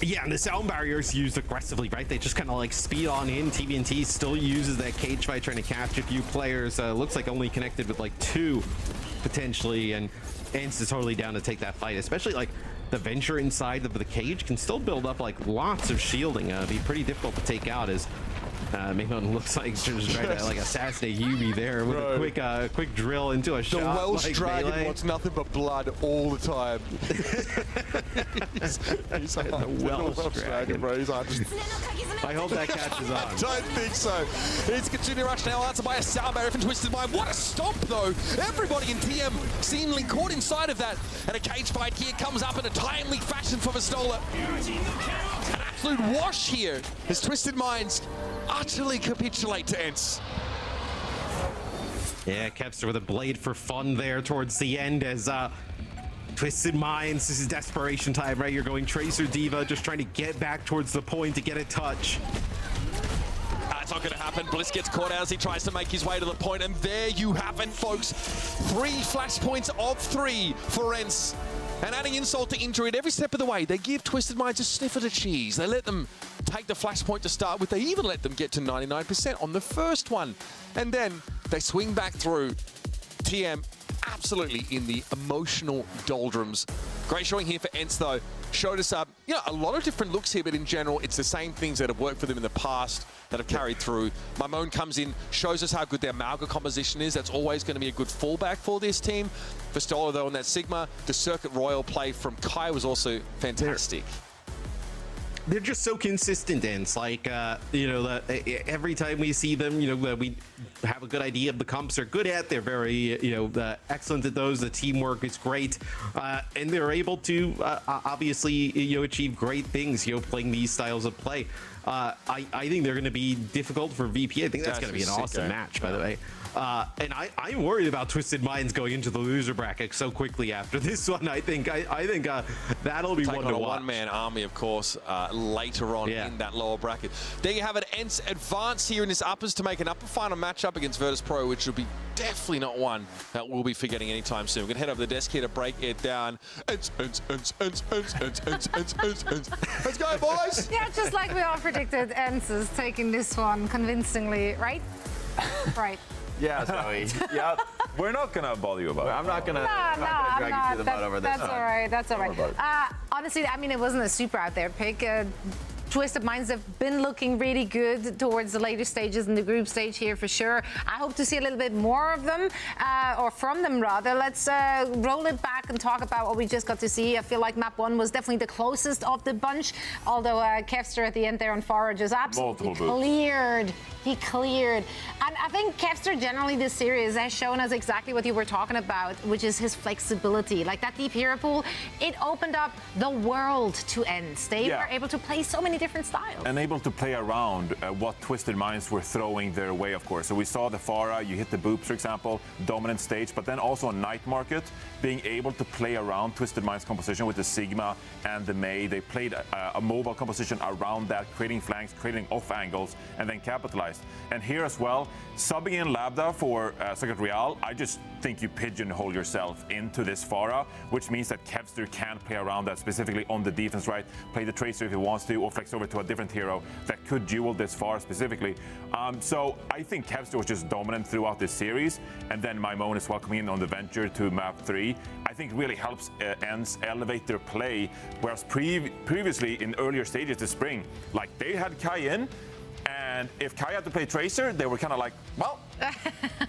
Yeah, and the sound barrier is used aggressively, right? They just kind of like speed on in. TVNT still uses that cage fight trying to catch a few players. Looks like only connected with like 2 potentially, and ENCE is totally down to take that fight, especially like the Venture inside of the cage can still build up like lots of shielding. Be pretty difficult to take out as Mimone looks like just trying to like assassinate Yubi there with a quick drill into a shot. The Welsh like dragon melee. wants nothing but blood all the time. he's the Welsh dragon, bro. He's I hope that catches on. I don't think so. It's Continue Rush now, answered by a sound barrier from Twisted Mind. What a stomp, though. Everybody in TM seemingly caught inside of that. And a cage fight here comes up in a timely fashion for Vistola. An absolute wash here as Twisted Minds utterly capitulate to ENCE. Yeah, Kepster with a blade for fun there towards the end as Twisted Minds, this is desperation time, right? You're going Tracer Diva, just trying to get back towards the point to get a touch. That's not going to happen. Bliss gets caught out as he tries to make his way to the point, and there you have it, folks. 3 flashpoints of 3 for ENCE. And adding insult to injury at every step of the way, they give Twisted Minds a sniff of the cheese. They let them take the flashpoint to start with. They even let them get to 99% on the first one. And then they swing back through. TM absolutely in the emotional doldrums. Great showing here for ENCE, though. Showed us a lot of different looks here, but in general, it's the same things that have worked for them in the past that have carried through. Mimone comes in, shows us how good their Malga composition is. That's always going to be a good fallback for this team. Vistola, though, on that Sigma, the Circuit Royal play from Kai was also fantastic. They're just so consistent, ENCE. Like, every time we see them, we have a good idea of the comps they're good at. They're very, excellent at those. The teamwork is great. And they're able to, obviously, achieve great things, playing these styles of play. I think they're going to be difficult for VP. I think that's going to be an awesome match, by the way. And I'm worried about Twisted Minds going into the loser bracket so quickly after this one. I think that'll be one to watch. A one-man army, of course, later on in that lower bracket. There you have it. ENCE advance here in this uppers to make an upper final matchup against Virtus.Pro, which will be definitely not one that we'll be forgetting anytime soon. We're going to head over the desk here to break it down. ENCE. Let's go, boys! Yeah, just like we all predicted, ENCE is taking this one convincingly, right? Right. Yeah, Zoe. Yep. We're not gonna bother you about it. I'm not gonna drag you through the mud over this. That's all right. That's all right. Honestly, I mean, it wasn't a super out there pick. Twisted Minds have been looking really good towards the later stages in the group stage here for sure. I hope to see a little bit more of them, or from them rather. Let's roll it back and talk about what we just got to see. I feel like map 1 was definitely the closest of the bunch, although Kevster at the end there on Farah just absolutely cleared. He cleared. And I think Kevster generally this series has shown us exactly what you were talking about, which is his flexibility. Like that deep hero pool, it opened up the world to ENCE. They were able to play so many different styles. And able to play around what Twisted Minds were throwing their way, of course. So we saw the Farah, you hit the Boops, for example, dominant stage, but then also on Night Market, being able to play around Twisted Minds composition with the Sigma and the Mei. They played a mobile composition around that, creating flanks, creating off angles, and then capitalized. And here as well, subbing in Labda for Circuit Real, I just think you pigeonhole yourself into this Farah, which means that Kevster can play around that, specifically on the defense, right? Play the Tracer if he wants to, or flex over to a different hero that could duel this far specifically. So I think Kevster was just dominant throughout this series, and then Maimonis welcoming in on the venture to map 3, I think really helps ENCE elevate their play, whereas previously in earlier stages this spring, like they had Kai in, and if Kai had to play Tracer, they were kind of like, well,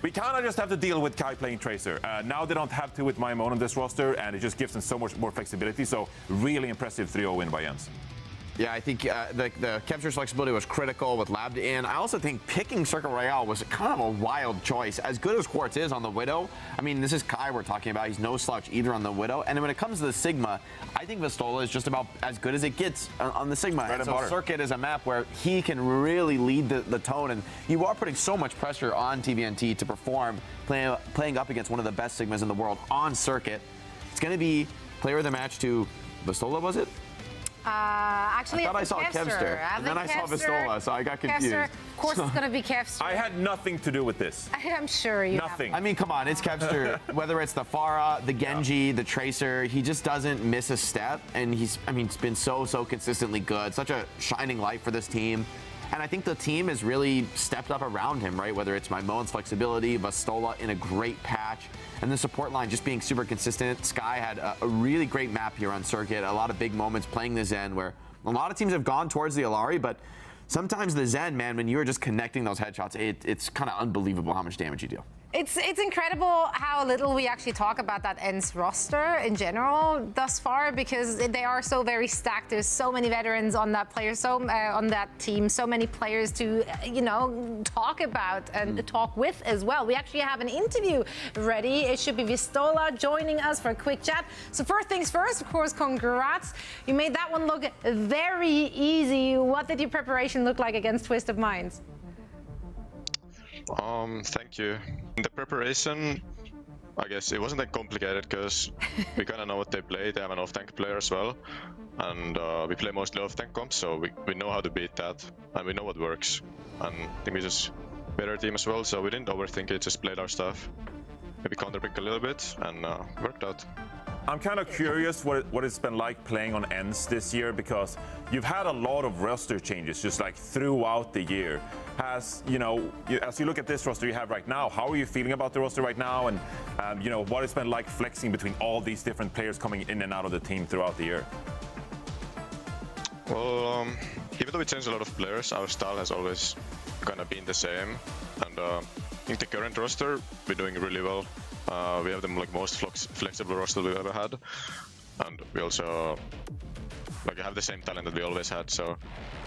we kind of just have to deal with Kai playing Tracer. Now they don't have to with Maimon on this roster, and it just gives them so much more flexibility. So really impressive 3-0 win by ENCE. Yeah, I think the Kevster's flexibility was critical with Lab in. I also think picking Circle Royale was kind of a wild choice. As good as Quartz is on the Widow, I mean, this is Kai we're talking about. He's no slouch either on the Widow. And then when it comes to the Sigma, I think Vistola is just about as good as it gets on the Sigma. And so Circuit is a map where he can really lead the tone. And you are putting so much pressure on TVNT to perform, playing up against one of the best Sigmas in the world on Circuit. It's going to be player of the match to Vistola, was it? Actually, I thought I saw Kevster, and then I saw Vistola, so I got confused. Kevster, of course, it's going to be Kevster. I had nothing to do with this. I'm sure you Nothing. I mean, come on, it's Kevster. Whether it's the Pharah, the Genji, the Tracer, he just doesn't miss a step, and he's been so consistently good. Such a shining light for this team. And I think the team has really stepped up around him, right? Whether it's Maimon's flexibility, Vistola in a great patch, and the support line just being super consistent. Sky had a really great map here on Circuit, a lot of big moments playing the Zen, where a lot of teams have gone towards the Alari, but sometimes the Zen, man, when you're just connecting those headshots, it's kind of unbelievable how much damage you do. It's incredible how little we actually talk about that ENCE roster in general thus far, because they are so very stacked. There's so many veterans on that player, on that team, so many players to talk about and talk with as well. We actually have an interview ready. It should be Vistola joining us for a quick chat. So first things first, of course, congrats. You made that one look very easy. What did your preparation look like against Twisted Minds? Thank you. In the preparation, I guess it wasn't that complicated because we kind of know what they play. They have an off-tank player as well, and we play mostly off-tank comps, so we know how to beat that, and we know what works. And I think we just better team as well, so we didn't overthink it, just played our stuff. Maybe counterpick a little bit, and worked out. I'm kind of curious what it's been like playing on ENCE this year, because you've had a lot of roster changes just like throughout the year. As you look at this roster you have right now, how are you feeling about the roster right now, and what it's been like flexing between all these different players coming in and out of the team throughout the year? Well, even though we changed a lot of players, our style has always kind of been the same, and I think the current roster we're doing really well. We have the most flexible roster we've ever had, and we also have the same talent that we always had. So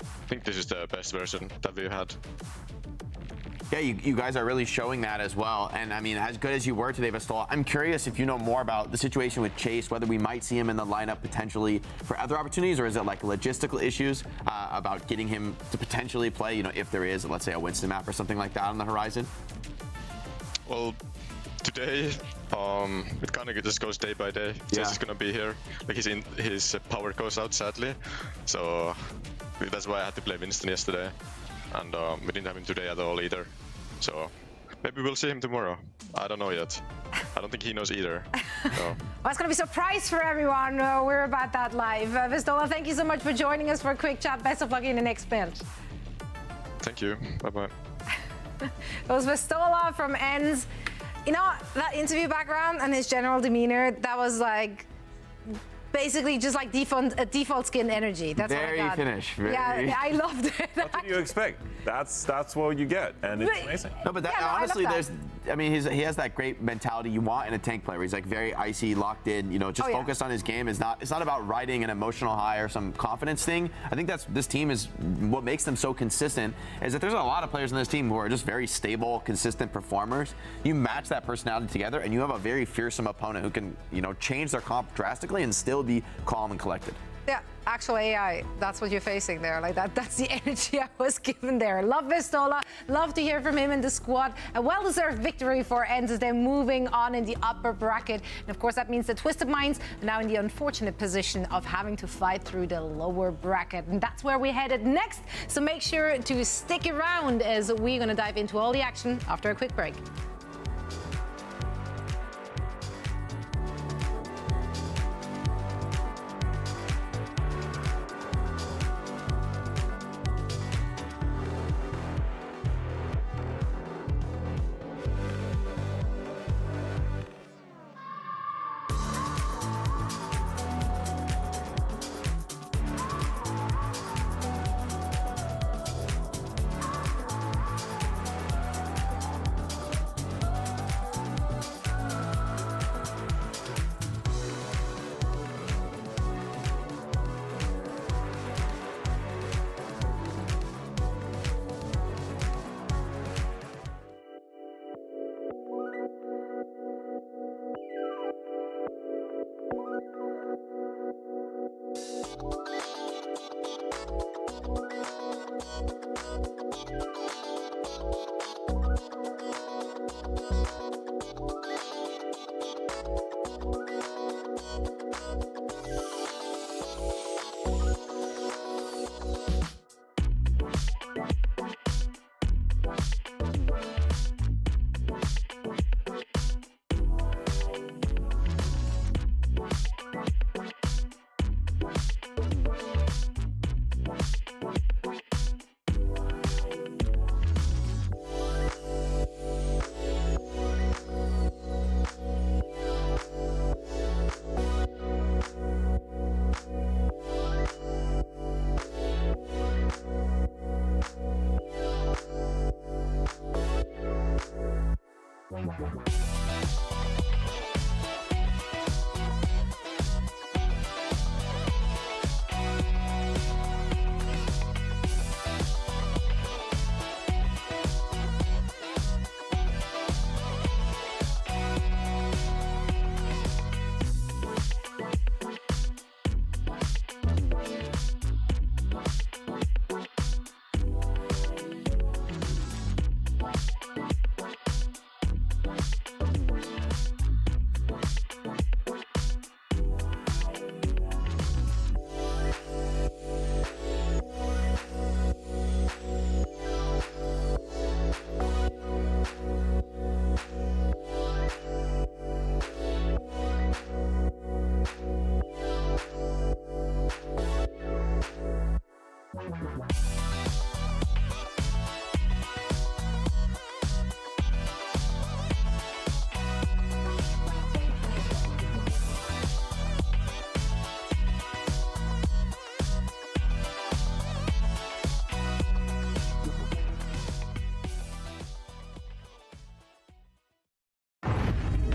I think this is the best version that we've had. Yeah, you guys are really showing that as well. And I mean, as good as you were today, Vistola, I'm curious if you know more about the situation with Chase, whether we might see him in the lineup potentially for other opportunities, or is it like logistical issues about getting him to potentially play, if there is, let's say, a Winston map or something like that on the horizon? Well, today, it kind of just goes day by day. Chase is gonna be here. His power goes out, sadly. So that's why I had to play Winston yesterday. And we didn't have him today at all either. So maybe we'll see him tomorrow. I don't know yet. I don't think he knows either. So. Well, it's going to be a surprise for everyone. We're about that live. Vistola, thank you so much for joining us for a quick chat. Best of luck in the next build. Thank you. Bye-bye. It was Vistola from ENCE. That interview background and his general demeanor, that was like basically just like default skin energy. That's very what I got. Finnish. Yeah, I loved it. What did you expect? That's what you get, and it's amazing. No, but honestly, he has that great mentality you want in a tank player. He's like very icy, locked in. Just focused on his game. It's not about riding an emotional high or some confidence thing. I think this team is what makes them so consistent. Is that there's a lot of players in this team who are just very stable, consistent performers. You match that personality together, and you have a very fearsome opponent who can change their comp drastically and still be calm and collected. Yeah, actual AI, that's what you're facing there. That's the energy I was given there. Love Vistola. Love to hear from him in the squad. A well-deserved victory for ENCE as they're moving on in the upper bracket. And of course, that means the Twisted Minds are now in the unfortunate position of having to fight through the lower bracket. And that's where we're headed next. So make sure to stick around as we're going to dive into all the action after a quick break.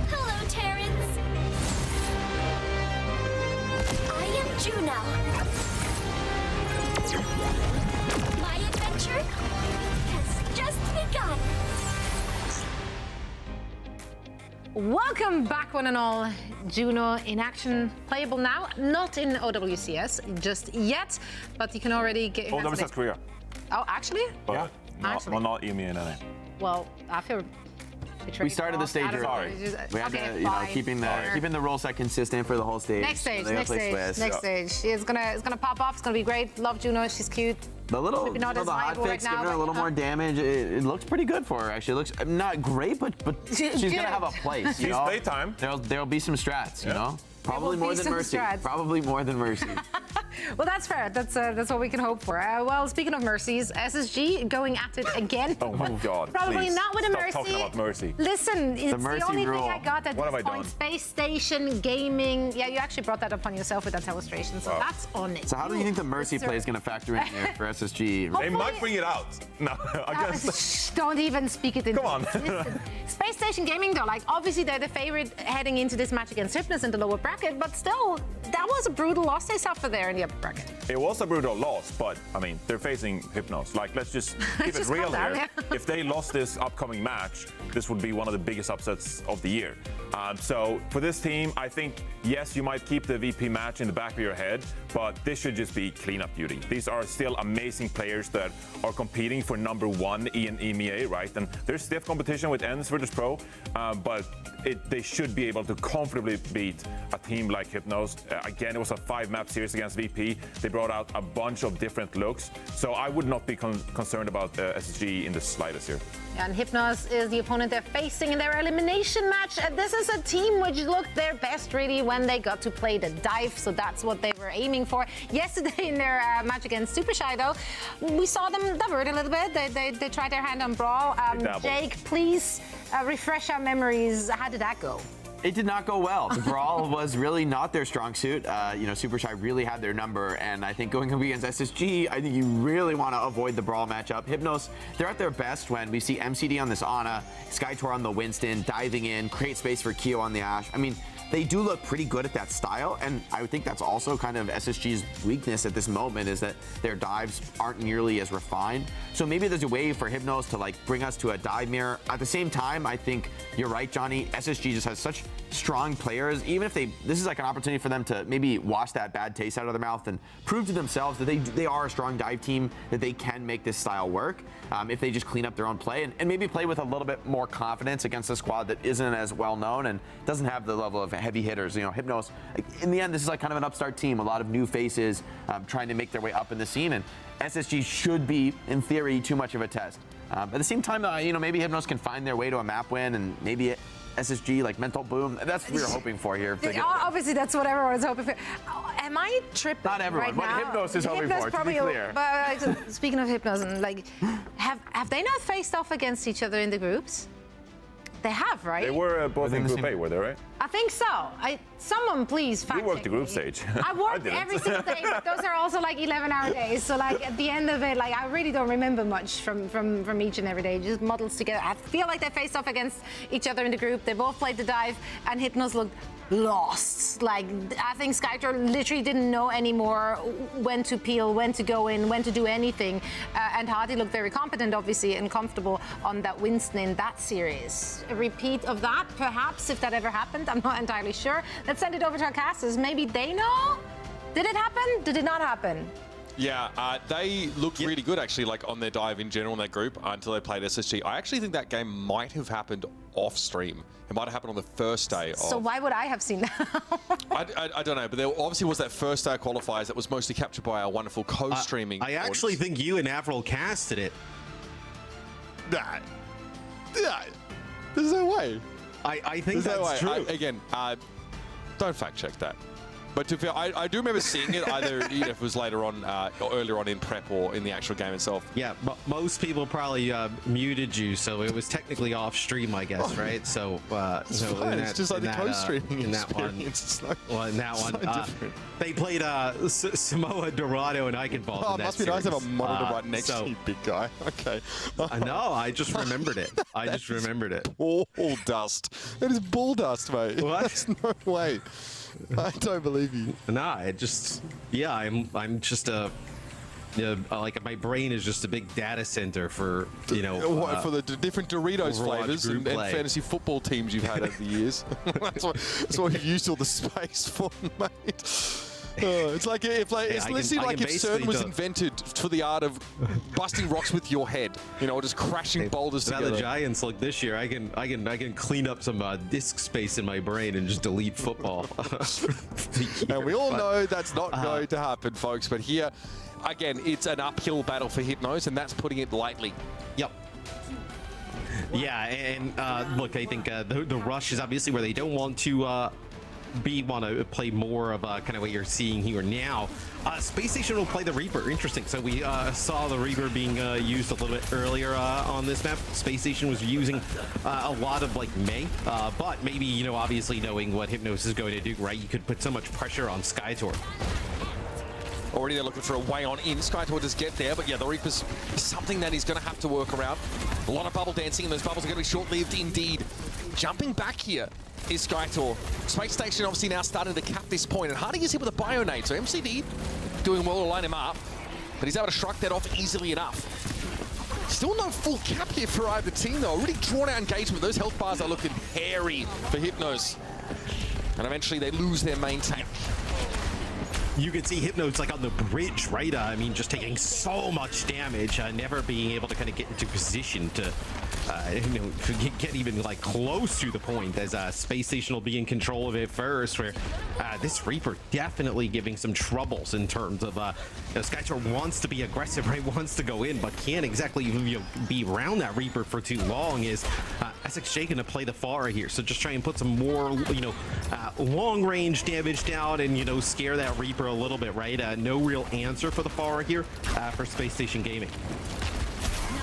Hello, Terrans. I am Juno. My adventure has just begun. Welcome back, one and all. Juno in action, playable now, not in OWCS just yet, but you can already get your hands on OWCS it. Korea. Oh, actually? Yeah. Actually. Well, not EMEA and NA. Well, I feel betrayed. We started the stage early. We had to, keeping the role set consistent for the whole stage. Next stage, So they next gotta play stage, Swiss. next stage. It's gonna pop off. It's gonna be great. Love Juno. She's cute. The little, Maybe not as the hot viable fix, right now, giving her a but, little more damage. It looks pretty good for her, actually. It looks not great, but she's good. gonna have a place. You She's know? playtime. There'll be some strats, you know? Probably will more be than some Mercy. strats. Probably more than Mercy. Well, that's fair. That's what we can hope for. Well, speaking of Mercies, SSG going at it again. Oh my God! Probably please. not with a Stop Mercy. talking about Mercy. Listen, it's the Mercy only rule. thing I got at What have this I point. done? Space station, gaming. Yeah, you actually brought that upon yourself with that illustration, so that's on it. So how do you think the Mercy play is going to factor in here for SSG? They might bring it out. No, I guess. Shh, don't even speak it into Come on. Listen, Space Station Gaming, though, like, obviously they're the favorite heading into this match against Hypnos in the lower bracket, but still, that was a brutal loss they suffered there in the upper bracket. It was a brutal loss, but I mean, they're facing Hypnos. Like, let's just keep it Just real calm down, here. yeah. If they lost this upcoming match, this would be one of the biggest upsets of the year. So for this team, I think, yes, you might keep the VP match in the back of your head, but this should just be cleanup duty. These are still amazing players that are competing for #1 in EMEA, right? And there's stiff competition with ENCE, Virtus.Pro, but they should be able to comfortably beat a team like Hypnos. Again, it was a 5-map series against VP. They brought out a bunch of different looks, so I would not be concerned about SSG in the slightest here. And Hypnos is the opponent they're facing in their elimination match. And this is a team which looked their best, really, when they got to play the dive. So that's what they were aiming for. Yesterday in their match against Super Shy, though, we saw them divert a little bit. They tried their hand on Brawl. Jake, please refresh our memories. How did that go? It did not go well. The Brawl was really not their strong suit. Super Shy really had their number, and I think going up against SSG, I think you really want to avoid the Brawl matchup. Hypnos, they're at their best when we see MCD on this Ana, Skytor on the Winston, diving in, create space for Kyo on the Ashe. I mean, they do look pretty good at that style, and I would think that's also kind of SSG's weakness at this moment, is that their dives aren't nearly as refined. So maybe there's a way for Hypnos to bring us to a dive mirror. At the same time, I think you're right, Johnny. SSG just has such strong players. Even if this is like an opportunity for them to maybe wash that bad taste out of their mouth and prove to themselves that they are a strong dive team, that they can make this style work if they just clean up their own play and maybe play with a little bit more confidence against a squad that isn't as well known and doesn't have the level of heavy hitters. Hypnos, in the end, this is like kind of an upstart team, a lot of new faces trying to make their way up in the scene, and SSG should be, in theory, too much of a test. At the same time, maybe Hypnos can find their way to a map win, and maybe SSG, mental boom. That's what we were hoping for here. Obviously, that's what everyone is hoping for. Am I tripping? Not everyone. Right now? What Hypnos is hoping for, to be clear. But speaking of Hypnos, have they not faced off against each other in the groups? They have, right? They were both in Group A, were they, right? I think so. Someone please fact check. You worked the group me. stage. I worked every single day, but those are also like 11-hour days. So like at the end of it, like I really don't remember much from each and every day. Just models together. I feel like they faced off against each other in the group. They both played the dive, and Hypnos looked lost. Like I think Skytor literally didn't know anymore when to peel, when to go in, when to do anything. And Hardy looked very competent, obviously, and comfortable on that Winston in that series. A repeat of that, perhaps, if that ever happened. I'm not entirely sure. Let's send it over to our casters. Maybe they know? Did it happen? Did it not happen? Yeah, they looked really good, actually, like on their dive in general in that group until they played SSG. I actually think that game might have happened off stream. It might have happened on the first day. So why would I have seen that? I don't know, but there obviously was that first day of qualifiers that was mostly captured by our wonderful co-streaming. I actually think you and Avril casted it. Nah. There's no way. I think that's true. Again, don't fact check that. But to be fair, I do remember seeing it either if it was later on or earlier on in prep or in the actual game itself. Yeah, but most people probably muted you, so it was technically off stream, I guess, right? So, it's just like the co-streaming in that one. In that one, they played Samoa Dorado and Eichenwald. Oh, in it that must be nice to have a monitor right next so, to you, big guy. Okay. No, I just remembered it. I just remembered it. Ball dust. That is ball dust, mate. What? There's no way. I don't believe you. Nah, it just, yeah, I'm just like my brain is just a big data center for, you know. For the different Doritos flavors and fantasy football teams you've had over the years. that's what you've used all the space for, mate. It's like it's literally like if CERN was invented for the art of busting rocks with your head, you know, or just crashing boulders together. The Giants look this year. I can clean up some disk space in my brain and just delete football. And we all know that's not going to happen, folks. But here, again, it's an uphill battle for Hypnos, and that's putting it lightly. Yep. Yeah, and look, I think the rush is obviously where they don't want to. Want to play more of kind of what you're seeing here now. Space Station will play the Reaper. Interesting. So we saw the Reaper being used a little bit earlier on this map. Space Station was using a lot of like May, but maybe, you know, obviously knowing what Hypnos is going to do, right? You could put so much pressure on Skytor. Already they're looking for a way on in. Skytor does get there, but yeah, the Reaper's something that he's going to have to work around. A lot of bubble dancing, and those bubbles are going to be short-lived indeed. Jumping back here is Skytor. Space Station obviously now starting to cap this point, and Hardy is here with a Bionade, so MCD doing well to line him up, but he's able to shrug that off easily enough. Still no full cap here for either team, though. A really drawn-out engagement. Those health bars are looking hairy for Hypnos, and eventually they lose their main tank. You can see Hypnos like on the bridge, right? I mean, just taking so much damage, never being able to kind of get into position to, you know, get even like close to the point, as Space Station will be in control of it first, where this Reaper definitely giving some troubles in terms of, you know, Skytor wants to be aggressive, right? Wants to go in, but can't exactly, you know, be around that Reaper for too long. Is SXJ going to play the Pharah here? So just try and put some more, you know, long range damage down and, you know, scare that Reaper a little bit, right? No real answer for the Pharah here for Space Station Gaming.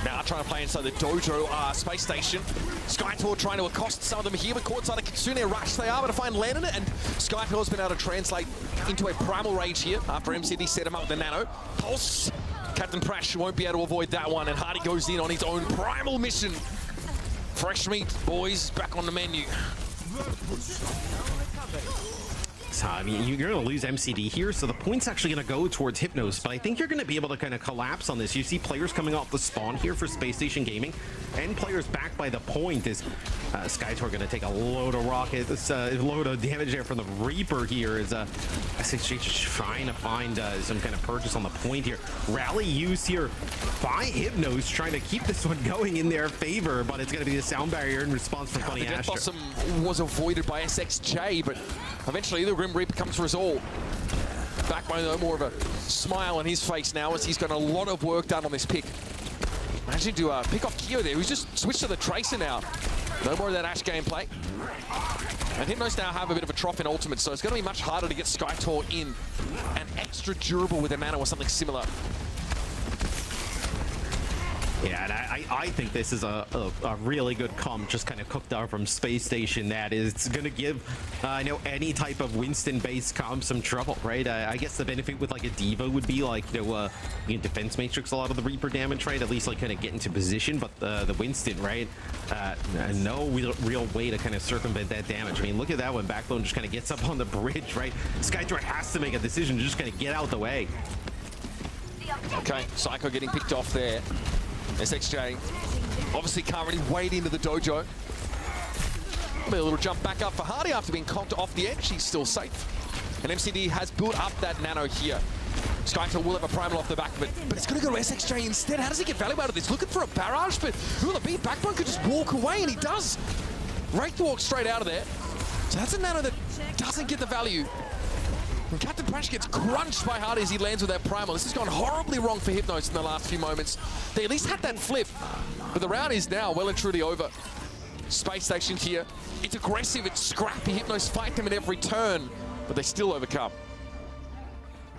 Now trying to play inside the dojo Space Station. Skytor trying to accost some of them here, but courtside a Kitsune Rush. They are able to find Lennon, and Skytor's been able to translate into a Primal Rage here after MCD set him up with the Nano. Pulse. Captain Prash won't be able to avoid that one, and Hardy goes in on his own Primal mission. Fresh meat, boys, back on the menu. So, I mean, you're going to lose MCD here, so the point's actually going to go towards Hypnos, but I think you're going to be able to kind of collapse on this. You see players coming off the spawn here for Space Station Gaming, and players back by the point. Is Skytor going to take a load of rockets, load of damage there from the Reaper here. Is SXJ just trying to find some kind of purchase on the point here. Rally used here by Hypnos, trying to keep this one going in their favor, but it's going to be the sound barrier in response from FunnyAstro. The Death Blossom was avoided by SXJ, but eventually the Grim Reaper comes for us all. Back by no more of a smile on his face now, as he's got a lot of work done on this pick. Managing to pick off Kyo there, who's just switched to the Tracer now. No more of that Ash gameplay. And Hypnos now have a bit of a trough in ultimate, so it's going to be much harder to get Skytor in and extra durable with a Nano or something similar. Yeah, and I think this is a really good comp, just kind of cooked up from Space Station. That is going to give, any type of Winston-based comp some trouble, right? I guess the benefit with like a Diva would be like, you can defense matrix a lot of the Reaper damage, right? At least like kind of get into position, but the Winston, right? No real way to kind of circumvent that damage. I mean, look at that when Backbone just kind of gets up on the bridge, right? Skytor has to make a decision to just kind of get out the way. Okay, Psycho getting picked off there. SXJ obviously can't really wade into the dojo. Maybe a little jump back up for Hardy after being conked off the edge. He's still safe. And MCD has built up that nano here. Skytor will have a primal off the back of it, but it's going to go to SXJ instead. How does he get value out of this? Looking for a barrage, but who will it be? Backbone could just walk away, and he does. Rake the walk straight out of there. So that's a nano that doesn't get the value. And Captain Prash gets crunched by Hardy as he lands with that primal. This has gone horribly wrong for Hypnos in the last few moments. They at least had that flip, but the round is now well and truly over. Space Station here. It's aggressive, it's scrappy. Hypnos fight them at every turn, but they still overcome.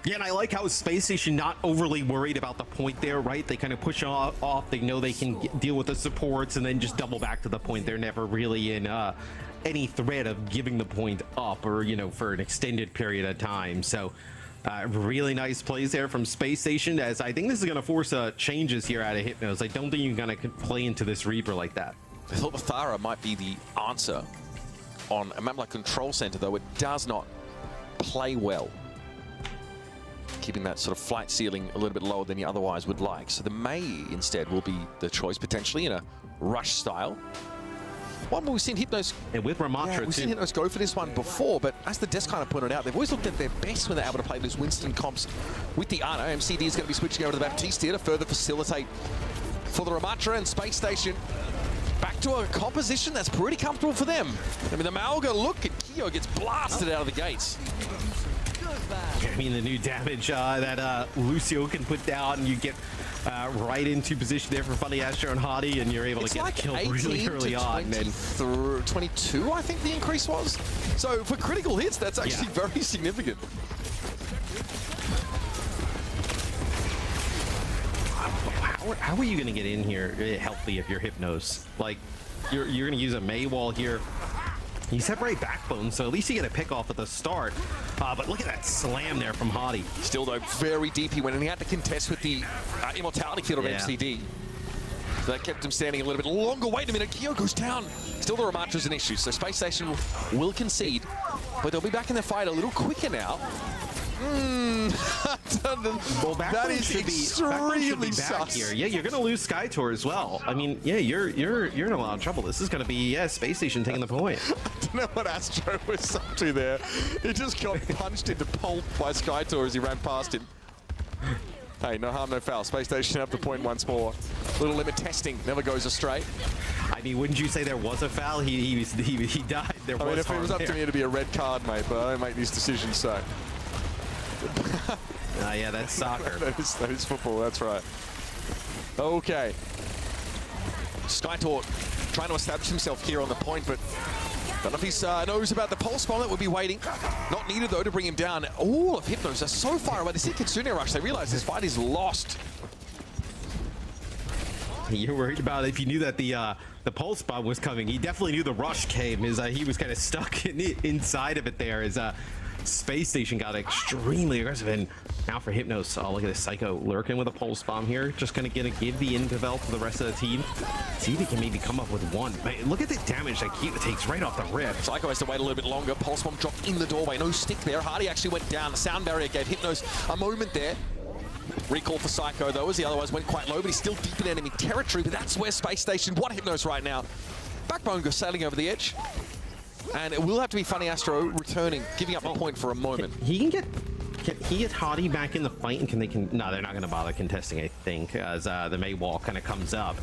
Yeah, and I like how Space Station not overly worried about the point there, right? They kind of push off. They know they can deal with the supports and then just double back to the point. They're never really in any threat of giving the point up or, for an extended period of time. So really nice plays there from Space Station, as I think this is going to force changes here out of Hypnos. I don't think you're going to play into this Reaper like that. I thought Thara might be the answer on a map like Control Center, though it does not play well. Keeping that sort of flight ceiling a little bit lower than you otherwise would like. So the May instead will be the choice potentially in a rush style. One we've seen Hypnos, and with Ramatra we've seen Hypnos go for this one before, but as the desk kind of pointed out, they've always looked at their best when they're able to play those Winston comps with the Ana. MCD is going to be switching over to the Baptiste here to further facilitate for the Ramatra, and Space Station back to a composition that's pretty comfortable for them. I mean, the Malga look at Kyo gets blasted out of the gates. I mean, the new damage that Lucio can put down, and you get right into position there for FunnyAstro and Hardy, and you're able to get the kill really early on. And then 22, I think the increase was. So for critical hits, that's actually very significant. How are you going to get in here healthy if you're Hypnos? Like, you're going to use a May wall here. You separate Backbone, so at least you get a pick off at the start. But look at that slam there from Hardy. Still, though, very deep he went, and he had to contest with the Immortality Kid of MCD. So that kept him standing a little bit longer. Wait a minute, Kyo goes down. Still, the Ramatra's an issue, so Space Station will concede, but they'll be back in the fight a little quicker now. Well, that is extremely sus. Here. Yeah, you're going to lose Skytor as well. I mean, yeah, you're in a lot of trouble. This is going to be Space Station taking the point. I don't know what Astro was up to there. He just got punched into pulp by Skytor as he ran past him. Hey, no harm, no foul. Space Station up the point once more. Little limit testing never goes astray. I mean, wouldn't you say there was a foul? He died. There was. I mean, if it was up to me, it'd be a red card, mate. But I don't make these decisions, so. Yeah, that's soccer. that is football, that's right. Okay. Skytor trying to establish himself here on the point, but don't know if he knows about the pulse bomb that would be waiting. Not needed, though, to bring him down. All of Hypnos are so far away. They see Kitsune Rush. They realize this fight is lost. You're worried about it. If you knew that the pulse bomb was coming, he definitely knew the rush came. He was kind of stuck inside of it there. Space Station got extremely aggressive, and now for Hypnos, look at this Psycho lurking with a pulse bomb here, just gonna give the intel to the rest of the team. See if he can maybe come up with one. Man, look at the damage that Kyo takes right off the rip. Psycho has to wait a little bit longer. Pulse bomb dropped in the doorway, no stick there. Hardy actually went down. The sound barrier gave Hypnos a moment there. Recall for Psycho though, as he otherwise went quite low, but he's still deep in enemy territory. But that's where Space Station want Hypnos right now. Backbone goes sailing over the edge. And it will have to be FunnyAstro returning, giving up a point for a moment. Can he get Hardy back in the fight? And no, they're not going to bother contesting, I think, as the May wall kind of comes up.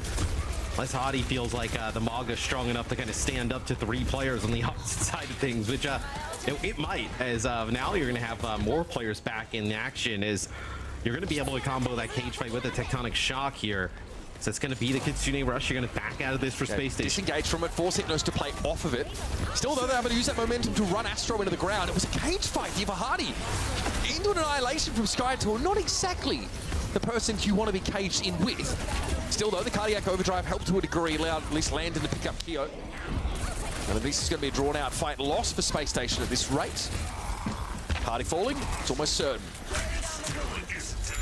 Unless Hardy feels like the Maga is strong enough to kind of stand up to 3 players on the opposite side of things, which it might, as now you're going to have more players back in action, as you're going to be able to combo that cage fight with a Tectonic Shock here. So it's going to be the Kitsune Rush. You're going to back out of this for Space Station. Disengage from it, force Hypnos to play off of it. Still, though, they're able to use that momentum to run Astro into the ground. It was a cage fight here for Hardy. Into an annihilation from Skytor. Not exactly the person you want to be caged in with. Still, though, the cardiac overdrive helped to a degree, allowed at least Landon to pick up Keo. And this is going to be a drawn-out fight loss for Space Station at this rate. Hardy falling, it's almost certain.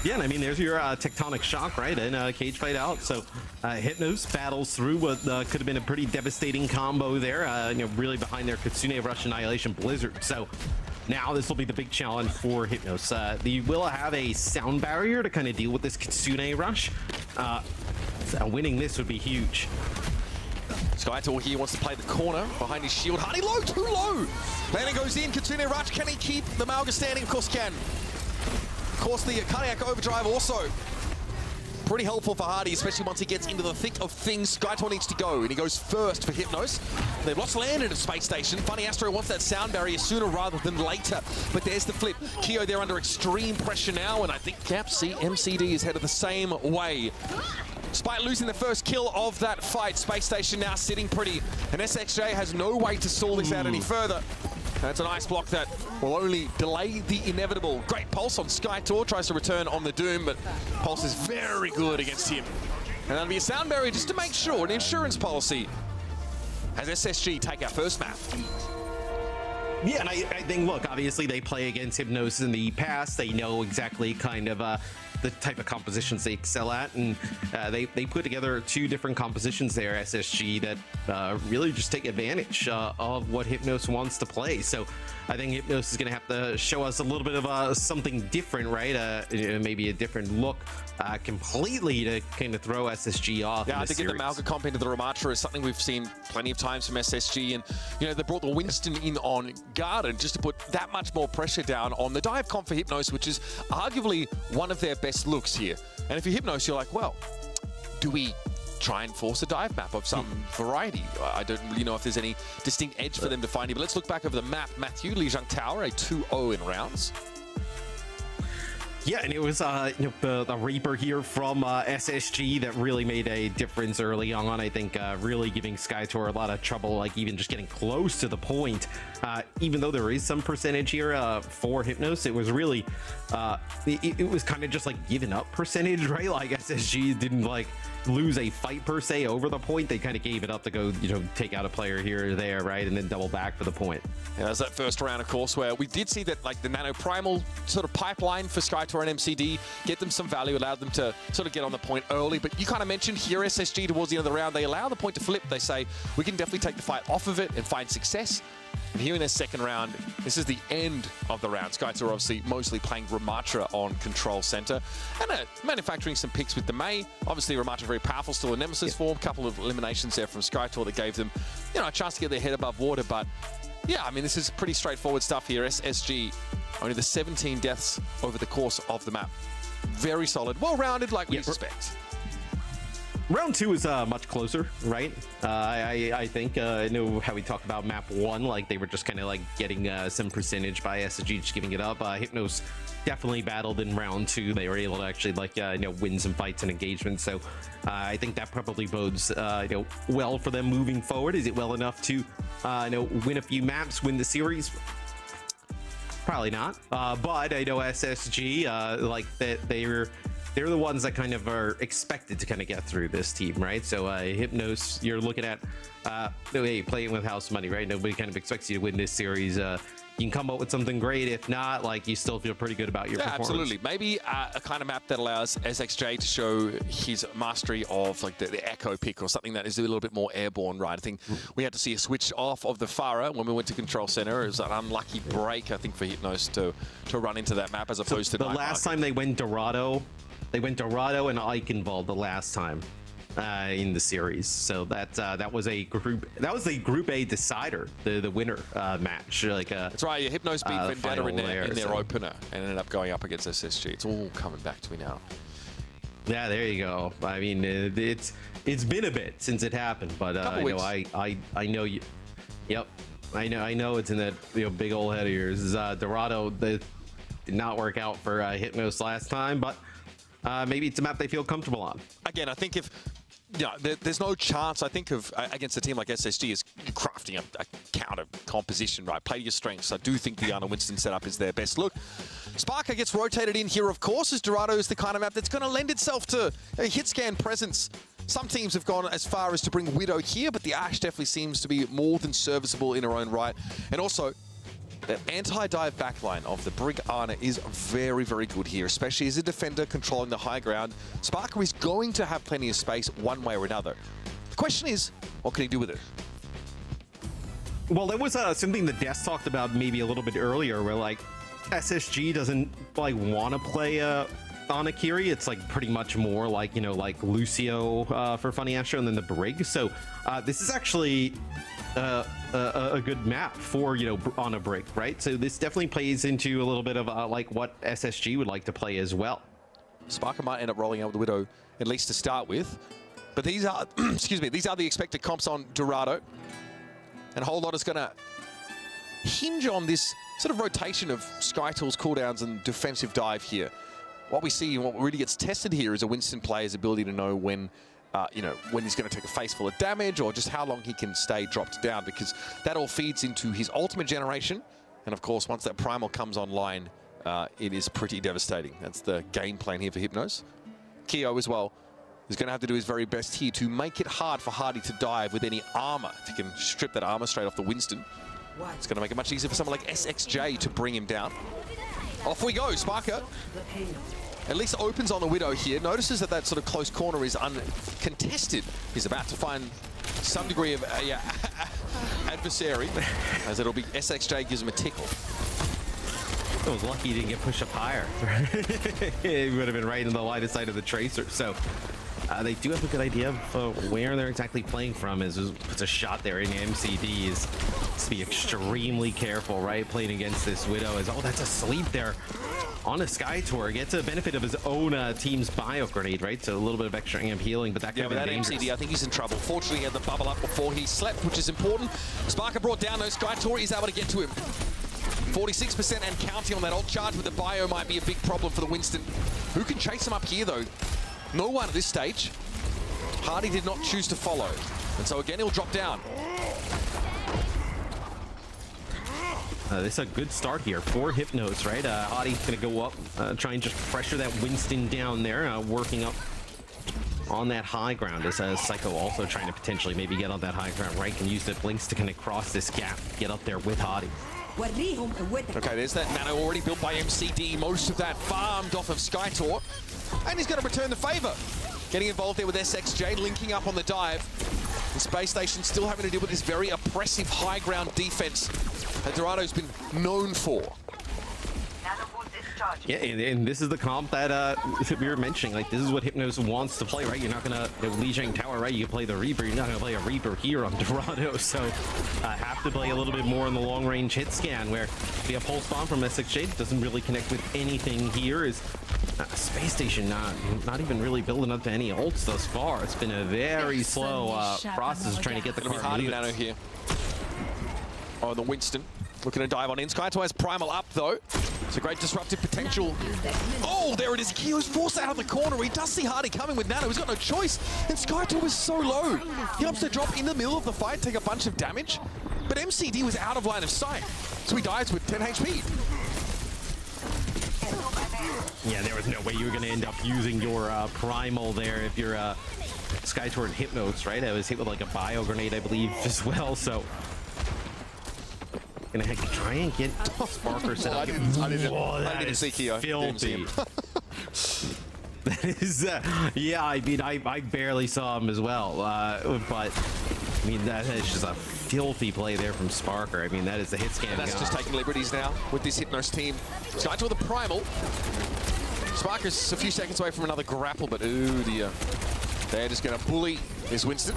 Yeah, and I mean, there's your tectonic shock, right? And cage fight out. So Hypnos battles through what could have been a pretty devastating combo there. You know, really behind their Kitsune Rush Annihilation Blizzard. So now this will be the big challenge for Hypnos. They will have a sound barrier to kind of deal with this Kitsune Rush. Winning this would be huge. Skytor here wants to play the corner behind his shield. Hardy low, too low. Landon goes in, Kitsune Rush. Can he keep the Malga standing? Of course can. Of course, the cardiac overdrive also pretty helpful for Hardy, especially once he gets into the thick of things. Skytor needs to go, and he goes first for Hypnos. They've lost Landon at Space Station. FunnyAstro wants that sound barrier sooner rather than later, but there's the flip. Keo, they're under extreme pressure now, and I think MCD is headed the same way. Despite losing the first kill of that fight, Space Station now sitting pretty, and SXJ has no way to stall this out any further. That's a nice block that will only delay the inevitable. Great pulse on Skytor, tries to return on the Doom, but Pulse is very good against him. And that'll be a sound barrier just to make sure, an insurance policy, as SSG take our first map. Yeah, and I think, look, obviously they play against Hypnos in the past. They know exactly kind of the type of compositions they excel at, and they put together two different compositions there, SSG, that really just take advantage of what Hypnos wants to play. So I think Hypnos is going to have to show us a little bit of something different, right? Maybe a different look completely to kind of throw SSG off. Yeah, I think get the Malga comp into the Ramatra is something we've seen plenty of times from SSG, and you know, they brought the Winston in on Garden just to put that much more pressure down on the dive comp for Hypnos, which is arguably one of their best looks here. And if you're Hypnos, you're like, well, do we try and force a dive map of some variety? I don't really know if there's any distinct edge for them to find here, but let's look back over the map. Matthew, Lijiang Tower, a 2-0 in rounds. Yeah, and it was the Reaper here from SSG that really made a difference early on. I think really giving Skytor a lot of trouble, like even just getting close to the point. Even though there is some percentage here for Hypnos, it was really it was kind of just like giving up percentage, right? Like SSG didn't like lose a fight per se over the point. They kind of gave it up to go, you know, take out a player here or there, right, and then double back for the point. Yeah, there's that first round, of course, where we did see that, like, the Nano Primal sort of pipeline for Skytor and MCD, get them some value, allowed them to sort of get on the point early. But you kind of mentioned here, SSG towards the end of the round, they allow the point to flip. They say, we can definitely take the fight off of it and find success. And here in their second round, this is the end of the round. Skytor obviously mostly playing Ramatra on Control Center and manufacturing some picks with the May. Obviously, Ramatra very powerful, still in Nemesis form. A couple of eliminations there from Skytor that gave them, you know, a chance to get their head above water. But yeah, I mean, this is pretty straightforward stuff here. SSG, only the 17 deaths over the course of the map. Very solid, well-rounded, like we expect. Round two is much closer, right? I think I know how we talked about map one, like they were just kind of like getting some percentage by SSG, just giving it up. Hypnos definitely battled in round two. They were able to actually like win some fights and engagements. So I think that probably bodes well for them moving forward. Is it well enough to win a few maps, win the series? Probably not. But I know SSG like that they're the ones that kind of are expected to kind of get through this team, right? So Hypnos, you're looking at hey, playing with house money, right? Nobody kind of expects you to win this series. You can come up with something great. If not, like, you still feel pretty good about your performance. Absolutely. Maybe a kind of map that allows SXJ to show his mastery of like the Echo pick or something that is a little bit more airborne, right? I think we had to see a switch off of the Farah when we went to Control Center. It was an unlucky break, I think, for Hypnos to run into that map as opposed to the last time they went Dorado. They went Dorado and Eichenwald the last time in the series, so that was a Group A decider, the winner match. Like that's right. Hypnos beat Vendetta in their opener and ended up going up against SSG. It's all coming back to me now. Yeah, there you go. I mean, it's been a bit since it happened, but I know you. Yep, I know it's in that big old head of yours. Dorado did not work out for Hypnos last time, but. Maybe it's a map they feel comfortable on. Again, I think if Yeah, there's no chance, I think, of against a team like SSG is crafting a counter composition, right? Play to your strengths. I do think the Anna Winston setup is their best look. Sparker gets rotated in here, of course, as Dorado is the kind of map that's going to lend itself to a hit scan presence. Some teams have gone as far as to bring Widow here, but the Ashe definitely seems to be more than serviceable in her own right. And also, the anti-dive backline of the Brig Ana is very, very good here, especially as a defender controlling the high ground. Sparker is going to have plenty of space one way or another. The question is, what can he do with it? Well, that was something that Des talked about maybe a little bit earlier, where like SSG doesn't like want to play on Akiri. It's like pretty much more like, you know, like Lucio for FunnyAstro and then the Brig. So this is actually a good map for, you know, on a Brig, right? So this definitely plays into a little bit of like what SSG would like to play as well. Sparker might end up rolling out with the Widow, at least to start with. But these are, excuse me, these are the expected comps on Dorado. And a whole lot is going to hinge on this sort of rotation of SkyTool's cooldowns and defensive dive here. What we see and what really gets tested here is a Winston player's ability to know when, you know, when he's going to take a face full of damage or just how long he can stay dropped down, because that all feeds into his ultimate generation. And of course, once that primal comes online, it is pretty devastating. That's the game plan here for Hypnos. Keo as well is going to have to do his very best here to make it hard for Hardy to dive with any armor. If he can strip that armor straight off the Winston, it's going to make it much easier for someone like SXJ to bring him down. Off we go, Sparker. At least opens on the Widow here. Notices that that sort of close corner is uncontested. He's about to find some degree of adversary, as it'll be SXJ gives him a tickle. I was lucky he didn't get pushed up higher. He would have been right in the line of sight of the Tracer. So they do have a good idea of where they're exactly playing from. As puts a shot there in MCD is to be extremely careful, right? Playing against this Widow is, oh, that's a sleep there on a Sky Tour. Gets a benefit of his own team's bio grenade, right? So a little bit of extra amp healing, but that could have been dangerous. MCD, I think he's in trouble. Fortunately, he had the bubble up before he slept, which is important. Sparker brought down those Sky Tour. He's able to get to him. 46% and counting on that ult charge with the bio might be a big problem for the Winston. Who can chase him up here, though? No one at this stage. Hardy did not choose to follow. And so again, he'll drop down. This is a good start here for Hypnos, right? Hardy's going to go up, try and just pressure that Winston down there, working up on that high ground. As Psycho also trying to potentially maybe get on that high ground, right? Can use the blinks to kind of cross this gap, get up there with Hardy. Okay, there's that nano already built by MCD. Most of that farmed off of Skytor. And he's going to return the favor. Getting involved there with SXJ, linking up on the dive. The Space Station still having to deal with this very oppressive high ground defense that Dorado's been known for. Yeah, and this is the comp that we were mentioning. Like, this is what Hypnos wants to play, right? You're not gonna, Lijiang Tower, right? You can play the Reaper. You're not gonna play a Reaper here on Dorado. So, have to play a little bit more in the long-range hit scan, where the pulse bomb from SXJ doesn't really connect with anything here. Is Space Station not even really building up to any ults thus far. It's been a very slow process trying to get the car Hardy nano here. Oh, the Winston. Looking to dive on in. Skytor has primal up, though. It's a great disruptive potential. Oh, there it is. Kyo's forced out of the corner. He does see Hardy coming with nano. He's got no choice. And Skytor was so low. He opts to drop in the middle of the fight, take a bunch of damage. But MCD was out of line of sight. So he dies with 10 HP. Yeah, there was no way you were going to end up using your primal there if you're Skytor and Hypnos, right? I was hit with like a bio grenade, I believe, as well. So gonna try and get Sparker set up. I didn't see Keo. Filthy. That is, yeah. I mean, I barely saw him as well, but I mean that is just a filthy play there from Sparker. I mean, that is the hit scan. That's just taking liberties now with this Hypnos team. Skytor with the primal. Sparker's a few seconds away from another grapple, but ooh dear. They're just going to bully this Winston.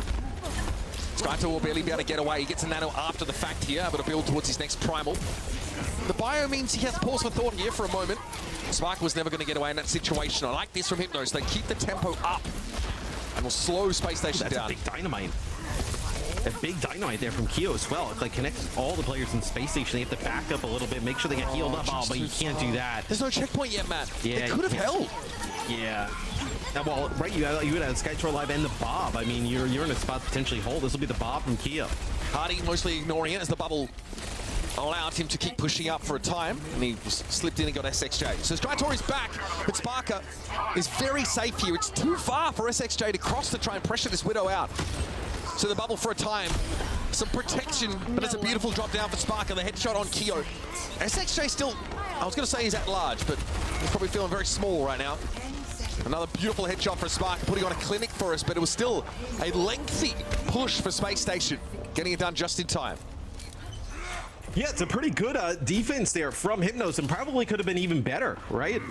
Skytor will barely be able to get away. He gets a nano after the fact here, able to build towards his next primal. The bio means he has pause for thought here for a moment. Sparker was never going to get away in that situation. I like this from Hypnos. They keep the tempo up and will slow Space Station down. That's a big dynamite. a big dynamite there from Keo as well. It like connects all the players in Space Station. They have to back up a little bit, make sure they get healed up. Oh, but you can't do that. There's no checkpoint yet, Matt. Yeah, they could have held. Yeah. Well, right, you would have Skytor Live and the Bob. I mean, you're in a spot to potentially hold. This will be the Bob from Keo. Hardy mostly ignoring it as the bubble allowed him to keep pushing up for a time, and he slipped in and got SXJ. So Skytor is back, but Sparker is very safe here. It's too far for SXJ to cross to try and pressure this Widow out. So the bubble for a time, some protection, but it's a beautiful drop down for Sparker, the headshot on Keo. SXJ still, I was going to say he's at large, but he's probably feeling very small right now. Another beautiful headshot for Sparker, putting on a clinic for us, but it was still a lengthy push for Space Station, getting it done just in time. Yeah, it's a pretty good defense there from Hypnos, and probably could have been even better, right?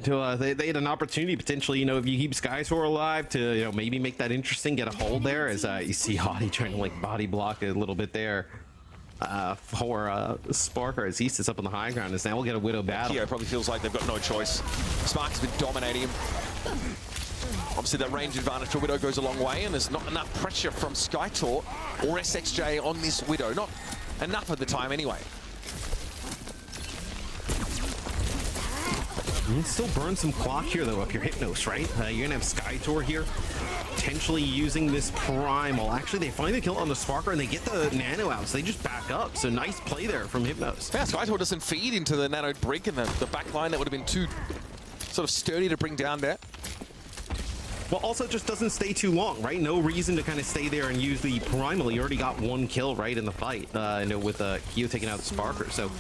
They had an opportunity potentially, if you keep Skytor alive to, maybe make that interesting, get a hold there, as you see Hottie trying to like body block a little bit there for Sparker as he sits up on the high ground. As now we'll get a Widow battle. Keo probably feels like they've got no choice. Sparker's been dominating him. Obviously, that range advantage for Widow goes a long way, and there's not enough pressure from Skytor or SXJ on this Widow. Not enough at the time anyway. You can still burn some clock here though if you're Hypnos, right? You're gonna have Skytor here potentially using this Primal. Actually, they find the kill on the Sparker and they get the Nano out, so they just back up. So nice play there from Hypnos. Yeah, Skytor doesn't feed into the Nano brick and the back line. That would have been too sort of sturdy to bring down there. Well, also just doesn't stay too long, right? No reason to kind of stay there and use the Primal. You already got one kill, right, in the fight, with Keo taking out the Sparker. So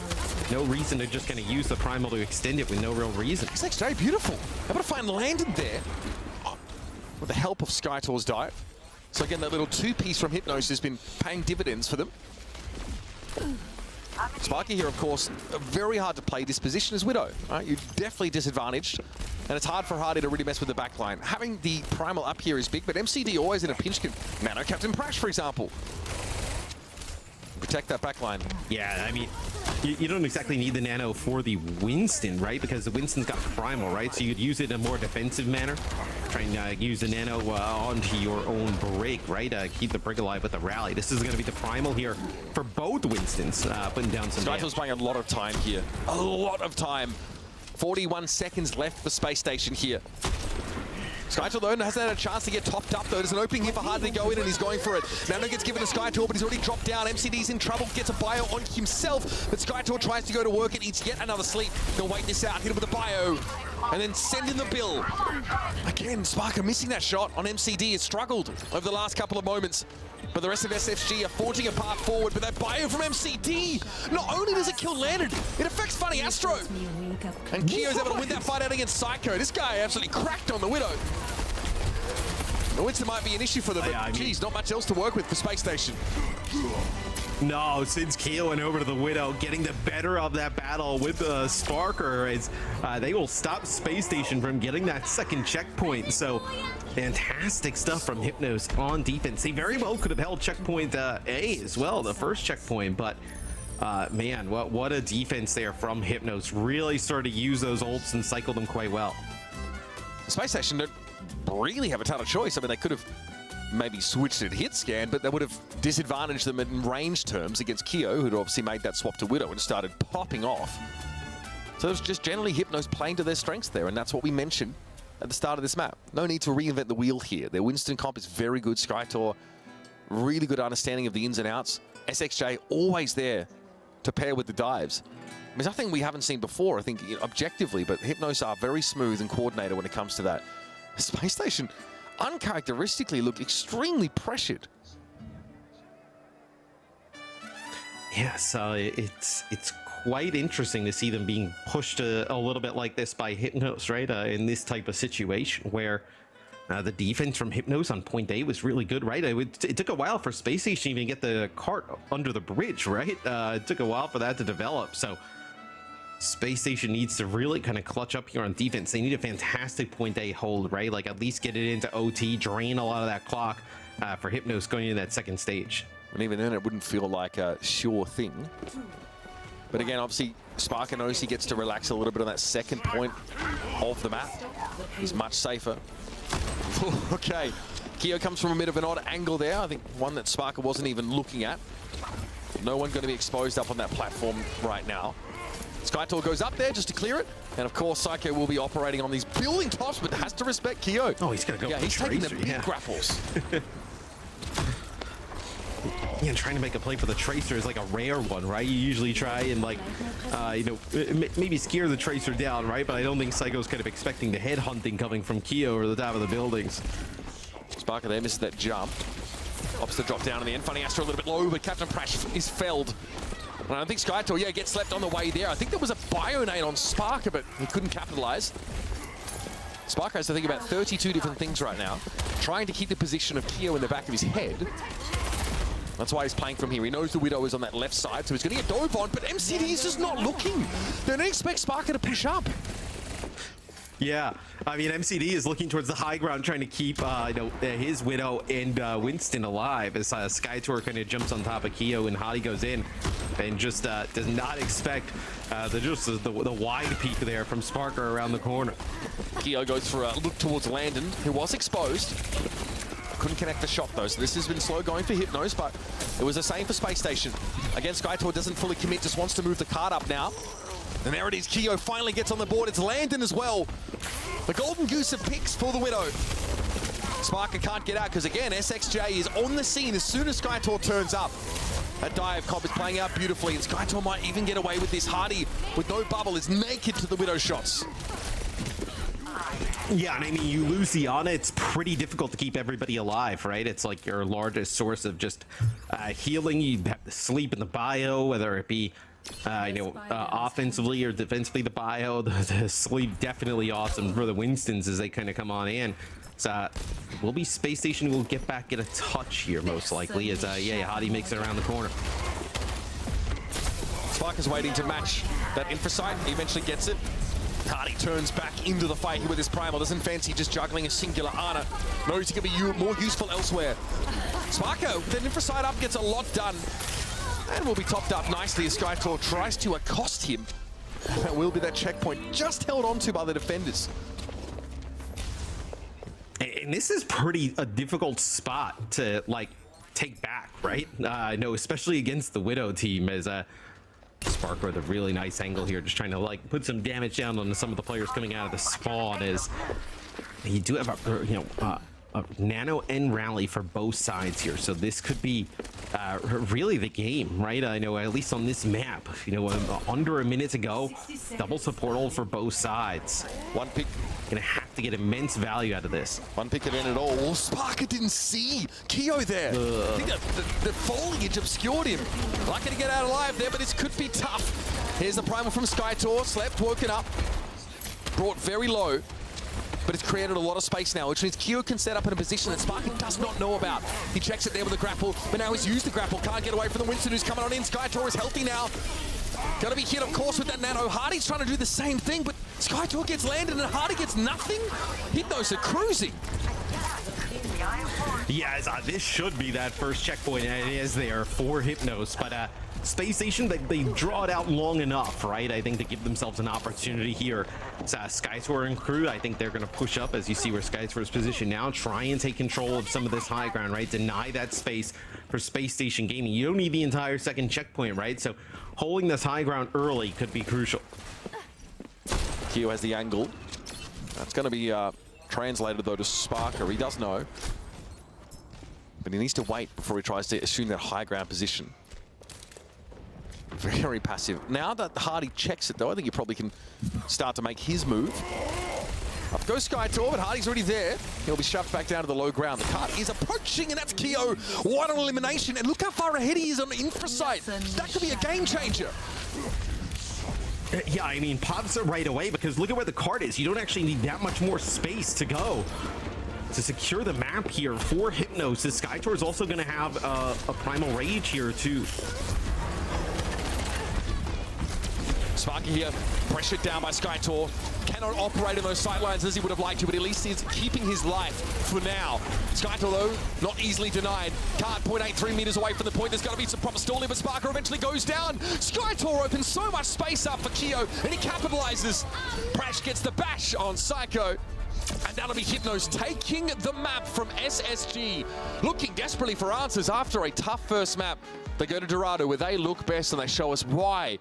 no reason to just kind of use the Primal to extend it with no real reason. It's actually beautiful. Able to find landed there with the help of Skytor's dive. So again, that little two-piece from Hypnos has been paying dividends for them. Sparky here, of course, very hard to play this position as Widow. Right? You're definitely disadvantaged, and it's hard for Hardy to really mess with the back line. Having the Primal up here is big, but MCD always in a pinch can Nano Captain Prash, for example. Protect that back line. Yeah, I mean, you don't exactly need the Nano for the Winston, right? Because the Winston's got Primal, right? So you could use it in a more defensive manner. Try and use the Nano onto your own break, right? Keep the break alive with the rally. This is going to be the Primal here for both Winstons, putting down some damage. Skytor's buying a lot of time here. A lot of time. 41 seconds left for Space Station here. Skytor, though, hasn't had a chance to get topped up, though. There's an opening here for Hardy to go in, and he's going for it. Nano gets given to Skytor, but he's already dropped down. MCD's in trouble, gets a bio on himself, but Skytor tries to go to work and eats yet another sleep. He'll wait this out, hit him with a bio, and then send in the bill. Again, Sparker missing that shot on MCD. Has struggled over the last couple of moments. But the rest of SFG are forging a path forward, but that bio from MCD, not only does it kill Landed, it affects FunnyAstro. And Keo's able to win that fight out against Psycho. This guy absolutely cracked on the Widow. The Winston might be an issue for them, but geez, not much else to work with for Space Station. No, since Keo went over to the Widow, getting the better of that battle with Sparker, is they will stop Space Station from getting that second checkpoint. So fantastic stuff from Hypnos on defense. They very well could have held checkpoint A as well, the first checkpoint, but man, what a defense there from Hypnos. Really started to use those ults and cycle them quite well. Space Station don't really have a ton of choice. I mean, they could have maybe switched at hit scan, but that would have disadvantaged them in range terms against Keo, who'd obviously made that swap to Widow and started popping off. So it was just generally Hypnos playing to their strengths there, and that's what we mentioned at the start of this map. No need to reinvent the wheel here. Their Winston comp is very good. Skytor, really good understanding of the ins and outs. SXJ always there to pair with the dives. There's nothing we haven't seen before, I think, objectively, but Hypnos are very smooth and coordinated when it comes to that. Space Station uncharacteristically look extremely pressured. Yeah, so it's quite interesting to see them being pushed a little bit like this by Hypnos, right? In this type of situation where the defense from Hypnos on point A was really good, right? It took a while for Space Station to even get the cart under the bridge, right? It took a while for that to develop, so Space Station needs to really kind of clutch up here on defense. They need a fantastic point A hold, right? Like at least get it into OT, drain a lot of that clock for Hypnos going into that second stage. And even then, it wouldn't feel like a sure thing. But again, obviously, Sparker knows he gets to relax a little bit on that second point of the map. He's much safer. Okay, Keo comes from a bit of an odd angle there. I think one that Sparker wasn't even looking at. No one going to be exposed up on that platform right now. Skytor goes up there just to clear it. And of course, Psycho will be operating on these building tops, but has to respect Keo. Oh, he's going to go. Yeah, he's taking the big grapples. Yeah, trying to make a play for the Tracer is like a rare one, right? You usually try and like, you know, maybe scare the Tracer down, right? But I don't think Psycho's kind of expecting the head hunting coming from Keo or the top of the buildings. Sparker there misses that jump. Opts the drop down in the end. FunnyAstro a little bit low, but Captain Prash is felled. And I think Skytor, yeah, gets left on the way there. I think there was a Bionade on Sparker, but he couldn't capitalize. Sparker has to think about 32 different things right now, trying to keep the position of Keo in the back of his head. That's why he's playing from here. He knows the Widow is on that left side, so he's going to get dove on, but MCD is just not looking. They don't expect Sparker to push up. Yeah, I mean, MCD is looking towards the high ground, trying to keep you know, his Widow and Winston alive as Skytor kind of jumps on top of Keo and Hottie goes in and just does not expect the wide peek there from Sparker around the corner. Keo goes for a look towards Landon, who was exposed. Couldn't connect the shot though, so this has been slow going for Hypnos, but it was the same for Space Station. Again, Skytor doesn't fully commit, just wants to move the card up now. And there it is, Keo finally gets on the board. It's Landon as well. The golden goose of picks for the Widow. Sparker can't get out because again, SXJ is on the scene as soon as Skytor turns up. That dive comp is playing out beautifully, and Skytor might even get away with this. Hardy, with no bubble, is naked to the Widow shots. Yeah, and I mean, you lose the Ana, it's pretty difficult to keep everybody alive, right? It's like your largest source of just healing. You have to sleep in the bio, whether it be, you know, offensively or defensively, the bio. The sleep definitely awesome for the Winstons as they kind of come on in. So, will be Space Station will get back in a touch here, most likely, as, yeah, Hottie makes it around the corner. Sparker's waiting to match that infrasight. He eventually gets it. Hardy turns back into the fight here with his Primal. Doesn't fancy just juggling a singular Ana. Knows he can be more useful elsewhere. Sparker, with an infrasight up, gets a lot done. And will be topped up nicely as Skytor tries to accost him. That will be that checkpoint just held onto by the defenders. And this is pretty a difficult spot to, like, take back, right? I know, especially against the Widow team, as Sparker with a really nice angle here, just trying to like put some damage down on some of the players coming out of the spawn. As you do have a, you know, a nano and rally for both sides here, so this could be really the game, right? I know at least on this map, you know, under a minute to go, double support for both sides. One pick. Gonna have to get immense value out of this. One pick it in at all. Well, Sparker didn't see Keo there. I think the foliage obscured him. Lucky to get out alive there, but this could be tough. Here's the primal from Skytor. Slept, woken up, brought very low, but it's created a lot of space now, which means Keo can set up in a position that Sparker does not know about. He checks it there with a grapple, but now he's used the grapple. Can't get away from the Winston who's coming on in. Skytor is healthy now. Gonna be hit, of course, with that nano. Hardy's trying to do the same thing, but Skytor gets landed and Hardy gets nothing. Hypnos are cruising. Yeah, this should be that first checkpoint, and it is there for Hypnos, but Space Station, they draw it out long enough, right? I think to give themselves an opportunity here. Skytor and crew, I think they're going to push up, as you see where Skytor's position now, try and take control of some of this high ground, right? Deny that space for Space Station Gaming. You don't need the entire second checkpoint, right? So holding this high ground early could be crucial. Keo has the angle. That's going to be translated, though, to Sparker. He does know. But he needs to wait before he tries to assume that high ground position. Very passive. Now that Hardy checks it, though, I think he probably can start to make his move. Up goes Skytor, but Hardy's already there. He'll be shoved back down to the low ground. The cart is approaching, and that's Keo. One on elimination, and look how far ahead he is on the infrasight. That could be a game changer. Yeah, I mean, pops it right away, because look at where the cart is. You don't actually need that much more space to go to secure the map here for Hypnos. This Skytor is also going to have a Primal Rage here, too. Sparky here, pressured down by Skytor. Cannot operate in those sightlines as he would have liked to, but at least he's keeping his life for now. Skytor, though, not easily denied. Card 0.83 meters away from the point. There's got to be some proper stalling, but Sparker eventually goes down. Skytor opens so much space up for Keo, and he capitalizes. Prash gets the bash on Psycho. And that'll be Hypnos taking the map from SSG, looking desperately for answers after a tough first map. They go to Dorado where they look best and they show us why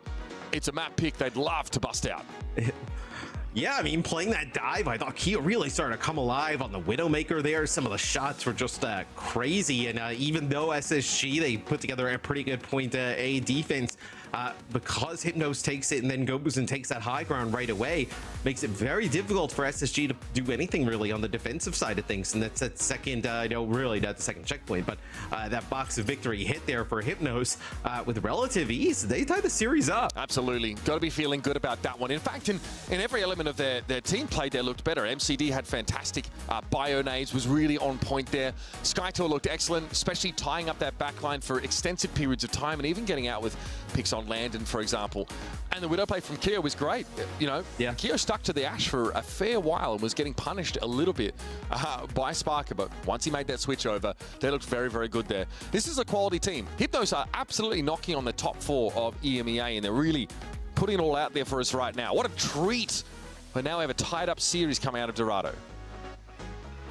it's a map pick they'd love to bust out. Yeah, I mean, playing that dive, I thought Kia really started to come alive on the Widowmaker there. Some of the shots were just crazy. And even though SSG, they put together a pretty good point A defense, because Hypnos takes it and then goes and takes that high ground right away, makes it very difficult for SSG to do anything really on the defensive side of things. And that's that second, really not the second checkpoint, but that box of victory hit there for Hypnos with relative ease. They tied the series up. Absolutely. Got to be feeling good about that one. In fact, in every element of their team play, they looked better. MCD had fantastic bio-nades, was really on point there. Skytor looked excellent, especially tying up that backline for extensive periods of time and even getting out with picks on Landon, for example. And the Widow play from Keo was great. Keo stuck to the Ash for a fair while and was getting punished a little bit by Sparker, but once he made that switch over, they looked very, very good there. This is a quality team. Hypnos are absolutely knocking on the top 4 of EMEA, and they're really putting it all out there for us right now. What a treat. But now we have a tied up series coming out of Dorado.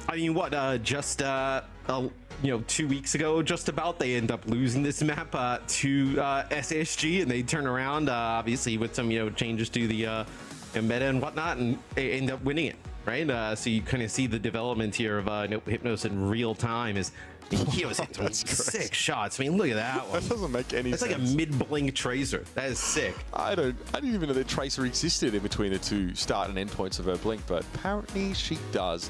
I mean, what, just 2 weeks ago, just about, they end up losing this map to SSG, and they turn around, obviously with some changes to the meta and whatnot, and they end up winning it, right? So you kind of see the development here of Hypnos in real time. Is he was hitting sick shots. I mean, look at that one. That doesn't make any sense. That's like a mid-blink tracer. That is sick. I didn't even know the tracer existed in between the two start and end points of her blink, but apparently she does.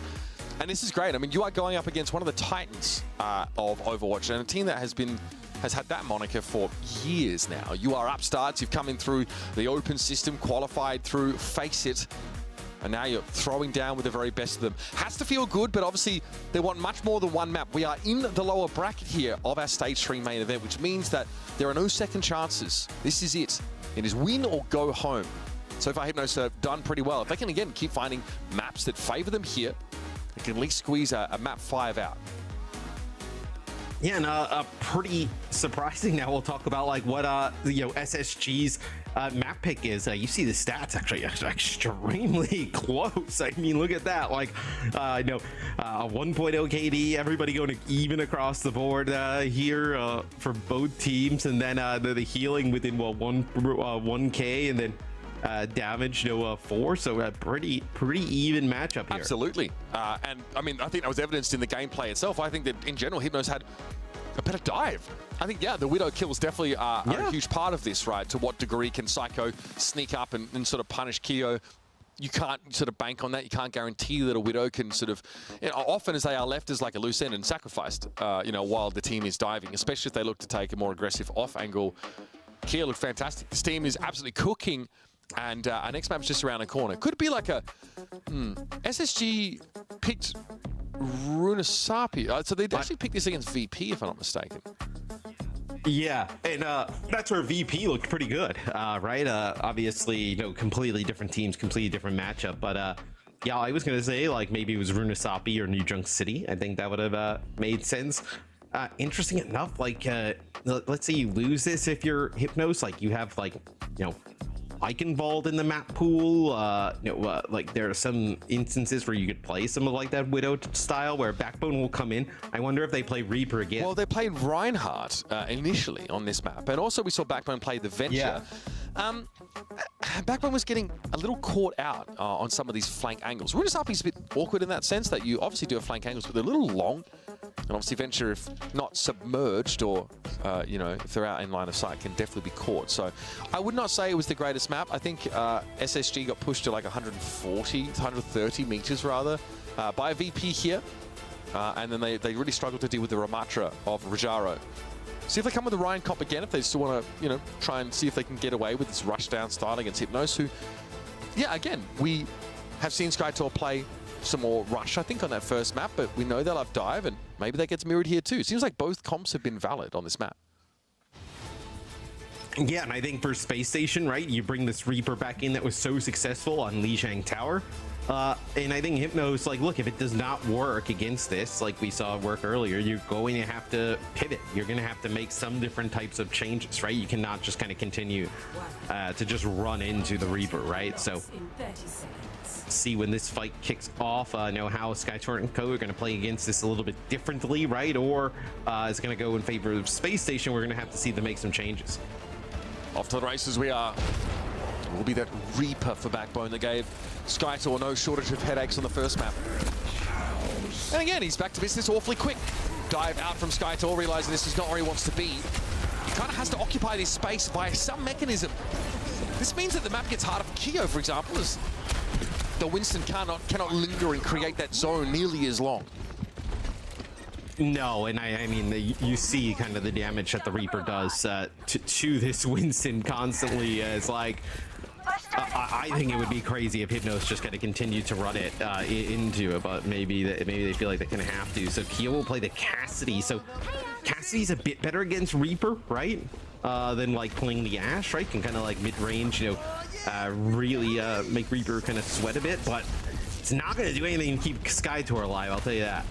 And this is great. I mean, you are going up against one of the titans of Overwatch, and a team that has had that moniker for years now. You are upstarts. You've come in through the open system, qualified through Face It, and now you're throwing down with the very best of them. Has to feel good, but obviously they want much more than one map. We are in the lower bracket here of our Stage 3 main event, which means that there are no second chances. This is it. It is win or go home. So far, Hypnos have done pretty well. If they can, again, keep finding maps that favor them here, they can at least squeeze a map 5 out. Yeah, and pretty surprising. Now we'll talk about like what SSG's map pick is. You see the stats actually extremely close. I mean, look at that. Like, 1.0 KD. Everybody going even across the board here for both teams, and then the healing within 1K, and then damage 4, so a pretty even matchup here. Absolutely. And I mean, I think that was evidenced in the gameplay itself. I think that in general Hypnos had a better dive. I think, yeah, the Widow kills definitely are a huge part of this, right? To what degree can Psycho sneak up and sort of punish Keo? You can't sort of bank on that. You can't guarantee that a Widow can sort of, often as they are left as like a loose end and sacrificed, while the team is diving, especially if they look to take a more aggressive off angle. Keo looked fantastic. This team is absolutely cooking. And our next map's just around the corner. Could it be like a SSG picked Runasapi? So they actually picked this against VP, if I'm not mistaken. Yeah, and that's where VP looked pretty good, right? Obviously, completely different teams, completely different matchup. But yeah, I was gonna say like maybe it was Runasapi or New Junk City. I think that would have made sense. Interesting enough, like let's say you lose this if you're Hypnos, like you have like Ike involved in the map pool. Like there are some instances where you could play some of like that Widow style where Backbone will come in. I wonder if they play Reaper again. Well, they played Reinhardt initially on this map, and also we saw Backbone play the Venture. Yeah. Backbone was getting a little caught out on some of these flank angles. Runasapi's a bit awkward in that sense that you obviously do have flank angles, but they're a little long. And obviously Venture, if not submerged or, if they're out in line of sight, can definitely be caught. So I would not say it was the greatest map. I think SSG got pushed to like 130 meters rather by VP here. And then they really struggled to deal with the Ramatra of Rajaro. See if they come with the Ryan Cop again, if they still want to, try and see if they can get away with this rushdown style against Hypnos, who, yeah, again, we have seen Skytor play some more rush, I think, on that first map, but we know they'll have dive, and maybe that gets mirrored here too. Seems like both comps have been valid on this map. Yeah, and I think for Space Station, right, you bring this Reaper back in that was so successful on Lijiang Tower. And I think Hypnos, like, look, if it does not work against this, like we saw work earlier, you're going to have to pivot. You're going to have to make some different types of changes, right? You cannot just kind of continue to just run into the Reaper, right? So see when this fight kicks off, know how SkyTorrent and Co are going to play against this a little bit differently, right? Or is it going to go in favor of Space Station? We're going to have to see them make some changes. Off to the races we are. It will be that Reaper for Backbone that gave SkyTor no shortage of headaches on the first map. And again, he's back to business awfully quick. Dive out from SkyTor, realizing this is not where he wants to be. He kind of has to occupy this space by some mechanism. This means that the map gets harder for Keo, for example, as the Winston cannot linger and create that zone nearly as long. No, and I mean, you see kind of the damage that the Reaper does to this Winston constantly. It's like, I think it would be crazy if Hypnos just going to continue to run it into it, but maybe they feel like they're going to have to. So Keo will play the Cassidy. So Cassidy's a bit better against Reaper, right? Than like playing the Ashe, right? Can kind of like mid-range, you know, really make Reaper kind of sweat a bit, but it's not going to do anything to keep SkyTor alive, I'll tell you that.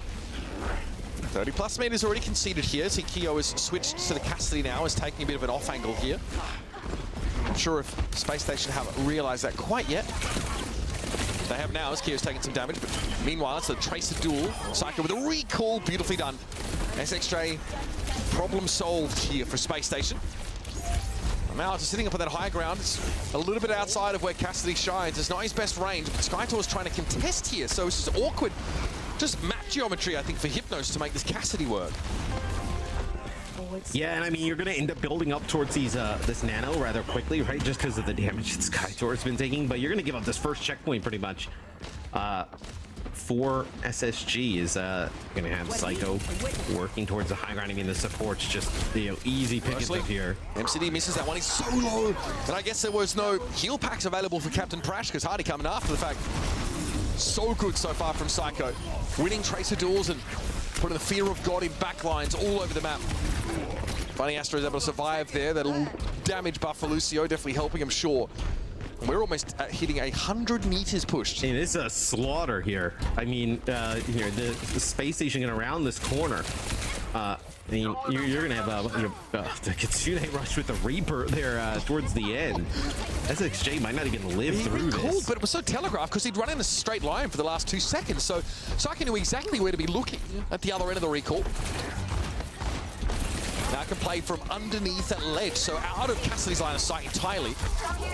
30+ meters already conceded here. See, Keo has switched to the Cassidy now, is taking a bit of an off angle here. Not sure if Space Station have realized that quite yet. They have now, as Keo's taking some damage, but meanwhile, it's a Tracer duel. Psycho with a recall, beautifully done. SXJ, problem solved here for Space Station. Now just sitting up on that high ground. It's a little bit outside of where Cassidy shines. It's not his best range, but SkyTor's trying to contest here, so it's just awkward. Just map geometry, I think, for Hypnos to make this Cassidy work. Yeah, and I mean, you're going to end up building up towards these this Nano rather quickly, right? Just because of the damage that SkyTor's been taking, but you're going to give up this first checkpoint pretty much. For SSG is going to have Psycho working towards the high ground. I mean, the support's just, you know, easy pickings up here. MCD misses that one. He's so low. And I guess there was no heal packs available for Captain Prash because Hardy coming after the fact. So good so far from Psycho. Winning Tracer duels and putting the fear of God in backlines all over the map. FunnyAstro is able to survive there. That little damage buff for Lucio definitely helping him, sure. We're almost hitting 100 meters pushed. And it's a slaughter here. I mean, you know, the Space Station going around this corner. I mean, you're going to have the Kitsune rush with the Reaper there towards the end. SXJ might not even live through this. But it was so telegraphed because he'd run in a straight line for the last 2 seconds. So Psycho knew exactly where to be looking at the other end of the recall. Now can play from underneath that ledge, so out of Cassidy's line of sight entirely.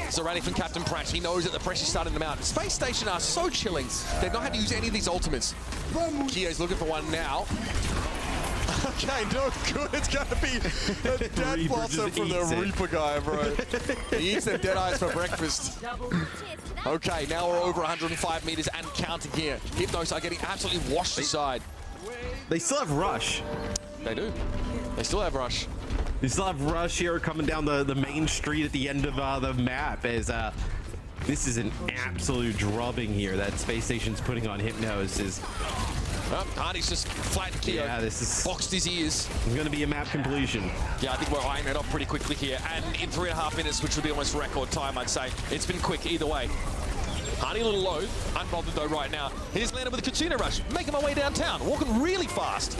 It's a rally from Captain Pratt. He knows that the pressure's starting to mount. Space Station are so chilling. They've not had to use any of these ultimates. Keo's looking for one now. Okay, no good. It's going to be a dead blossom from the Reaper guy, bro. He eats them dead eyes for breakfast. Okay, now we're over 105 meters and counting here. Hypnos are getting absolutely washed aside. They still have Rush. They do. They still have Rush. They still have Rush here coming down the main street at the end of the map as this is an absolute drubbing here that Space Station's putting on Hypnos. Well, Hardy's just flattened Keo. Yeah, this is boxed his ears. It's going to be a map completion. Yeah, I think we're eyeing it up pretty quickly here. And in 3.5 minutes, which would be almost record time, I'd say. It's been quick either way. Hardy a little low, unbothered though right now. He's landed with a Kitsune rush, making my way downtown, walking really fast.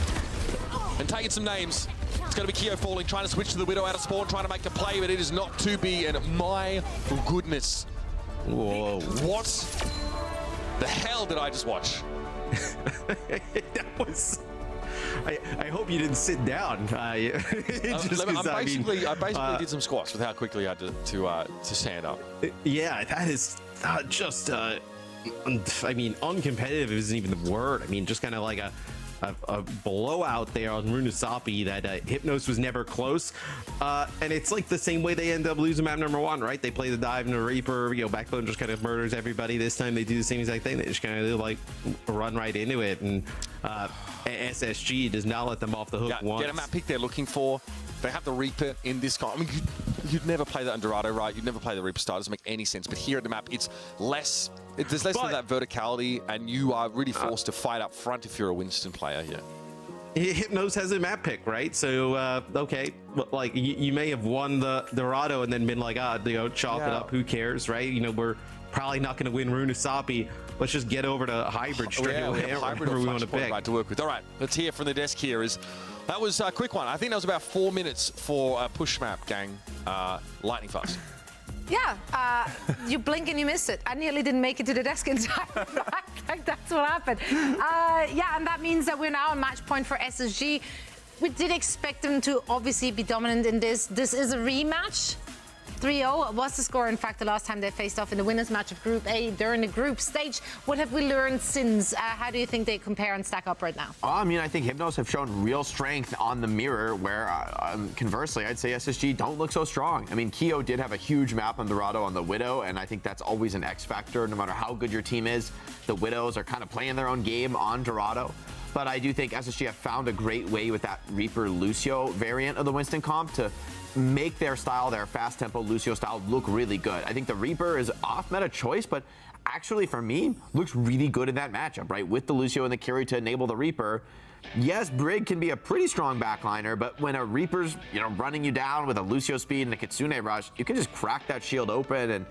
And taking some names. It's going to be Keo falling, trying to switch to the Widow out of spawn, trying to make the play, but it is not to be, and my goodness. Whoa. What the hell did I just watch? That was... I hope you didn't sit down. I basically did some squats with how quickly I had to stand up. Yeah, that is just... I mean, uncompetitive isn't even the word. I mean, just kind of like a blowout there on Runasapi that Hypnos was never close. And it's like the same way they end up losing map number 1, right? They play the dive and the Reaper, you know, Backbone just kind of murders everybody. This time they do the same exact thing. They just kind of like run right into it. And SSG does not let them off the hook once. Get a map pick they're looking for. They have the Reaper in this kind. I mean, you'd never play that on Dorado, right? You'd never play the Reaper style. It doesn't make any sense. But here at the map, it's less. There's less of that verticality, and you are really forced to fight up front if you're a Winston player here. Hypnos has a map pick, right? So okay, like you may have won the Dorado and then been like, chalk it up. Who cares, right? You know, we're probably not going to win Runasapi. Let's just get over to hybrid straight away. Hybrid or we want to pick. Right to work with. All right, let's hear from the desk here. That was a quick one. I think that was about 4 minutes for a push map, gang. Lightning fast. Yeah, you blink and you miss it. I nearly didn't make it to the desk in time. Like that's what happened. Yeah, and that means that we're now on match point for SSG. We did expect them to obviously be dominant in this. This is a rematch. 3-0 was the score, in fact, the last time they faced off in the winners' match of Group A during the group stage. What have we learned since? How do you think they compare and stack up right now? I mean, I think Hypnos have shown real strength on the mirror, where conversely, I'd say SSG don't look so strong. I mean, Keo did have a huge map on Dorado on the Widow, and I think that's always an X factor. No matter how good your team is, the Widows are kind of playing their own game on Dorado. But I do think SSG have found a great way with that Reaper Lucio variant of the Winston comp to make their style, their fast tempo Lucio style, look really good. I think the Reaper is off meta choice, but actually for me, looks really good in that matchup, right? With the Lucio and the carry to enable the Reaper. Yes, Brig can be a pretty strong backliner, but when a Reaper's, running you down with a Lucio speed and a Kitsune rush, you can just crack that shield open and,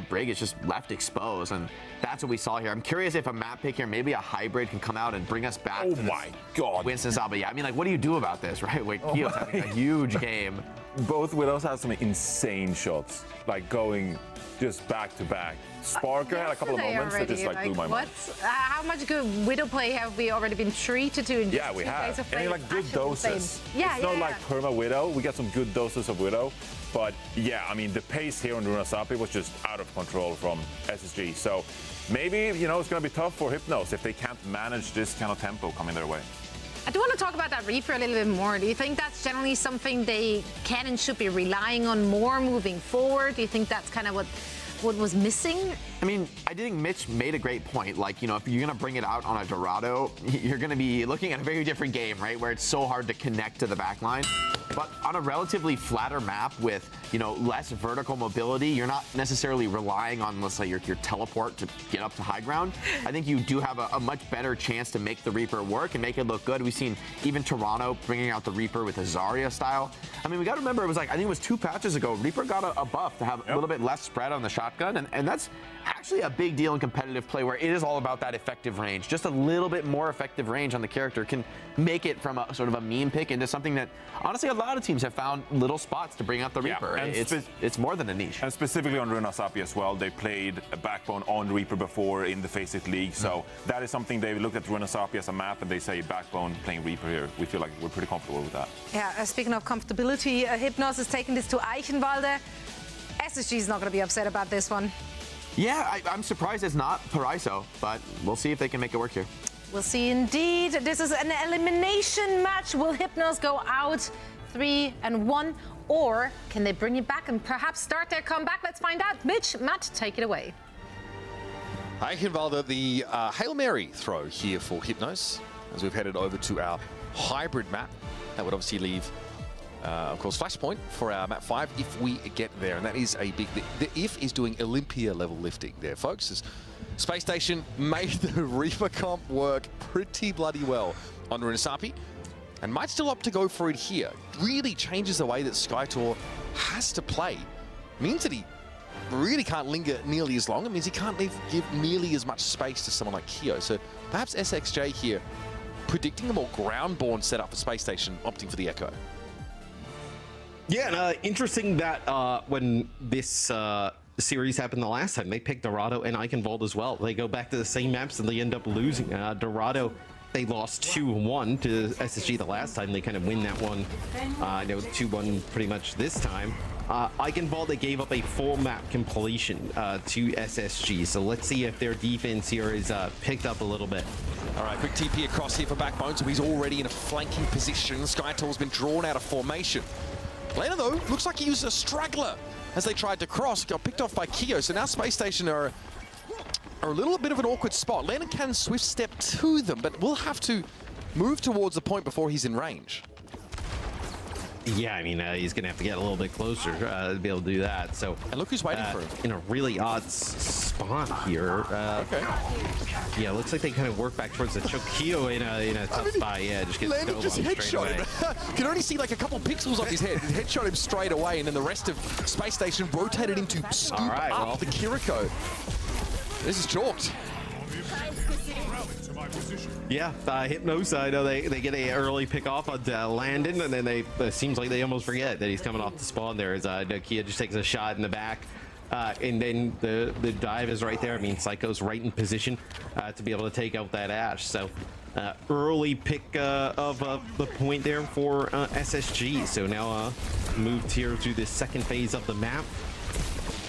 Brig is just left exposed. And that's what we saw here. I'm curious if a map pick here, maybe a hybrid can come out and bring us back to my God. Winston style. But yeah, I mean, like, what do you do about this, right? Wait, Keo's having a huge game. Both Widows have some insane shots, like going just back to back. Sparker had a couple of moments that just blew my mind. How much good Widow play have we already been treated to in just 2 we days have. of play? And like good doses. Yeah, it's not like perma Widow. We got some good doses of Widow. But yeah, I mean, the pace here on Runasapi was just out of control from SSG. So maybe, it's going to be tough for Hypnos if they can't manage this kind of tempo coming their way. I do want to talk about that Reaper a little bit more. Do you think that's generally something they can and should be relying on more moving forward? Do you think that's kind of what was missing? I mean, I think Mitch made a great point. Like, if you're going to bring it out on a Dorado, you're going to be looking at a very different game, right? Where it's so hard to connect to the backline. But on a relatively flatter map with, less vertical mobility, you're not necessarily relying on, let's say, your teleport to get up to high ground. I think you do have a much better chance to make the Reaper work and make it look good. We've seen even Toronto bringing out the Reaper with a Zarya style. I mean, we got to remember, it was like, I think it was 2 patches ago, Reaper got a buff to have a little bit less spread on the shotgun. And that's actually a big deal in competitive play, where it is all about that effective range. Just a little bit more effective range on the character can make it from a sort of a meme pick into something that, honestly, a lot of teams have found little spots to bring out the Reaper. And it's more than a niche. And specifically on Runasapi as well, they played a Backbone on Reaper before in the Faceit League. So that is something they looked at Runasapi as a map and they say Backbone playing Reaper here. We feel like we're pretty comfortable with that. Yeah, speaking of comfortability, Hypnos is taking this to Eichenwalde. SSG is not going to be upset about this one. Yeah, I'm surprised it's not Paraiso, but we'll see if they can make it work here. We'll see indeed. This is an elimination match. Will Hypnos go out 3-1, or can they bring it back and perhaps start their comeback? Let's find out. Mitch, Matt, take it away. Eichenwalde, the Hail Mary throw here for Hypnos, as we've headed over to our hybrid map. That would obviously leave, of course, Flashpoint for our map 5 if we get there. And that is a big... The if is doing Olympia level lifting there, folks. As Space Station made the Reaper comp work pretty bloody well on Runasapi, and might still opt to go for it here. Really changes the way that SkyTour has to play. Means that he really can't linger nearly as long. It means he can't give nearly as much space to someone like Keo. So perhaps SXJ here predicting a more ground-borne setup for Space Station, opting for the Echo. Yeah, and, interesting that when this series happened the last time, they picked Dorado and Eichenwalde as well. They go back to the same maps and they end up losing. Dorado, they lost 2-1 to SSG the last time. They kind of win that one. 2-1 pretty much this time. Eichenwalde, they gave up a full map completion to SSG. So let's see if their defense here is picked up a little bit. All right, quick TP across here for Backbone, so he's already in a flanking position. SkyTour's been drawn out of formation. Lena, though, looks like he was a straggler as they tried to cross. Got picked off by Keo, so now Space Station are a little bit of an awkward spot. Lennon can swift step to them, but will have to move towards the point before he's in range. Yeah, I mean, he's going to have to get a little bit closer to be able to do that. So, and look who's waiting for him. In a really odd spot here. Okay. Yeah, looks like they kind of work back towards the Chokio in a tough spot. Yeah, just get Landon just headshot him. You can only see like a couple pixels on his head. Headshot him straight away, and then the rest of Space Station rotated him to scoop up the Kiriko. This is chalked. Yeah, Hypnos, I know they get a early pick off on Landon, and then it seems like they almost forget that he's coming off the spawn there as Nokia just takes a shot in the back. And then the dive is right there. I mean, Psycho's right in position to be able to take out that Ash. So early pick of the point there for SSG. So now moved here to the second phase of the map.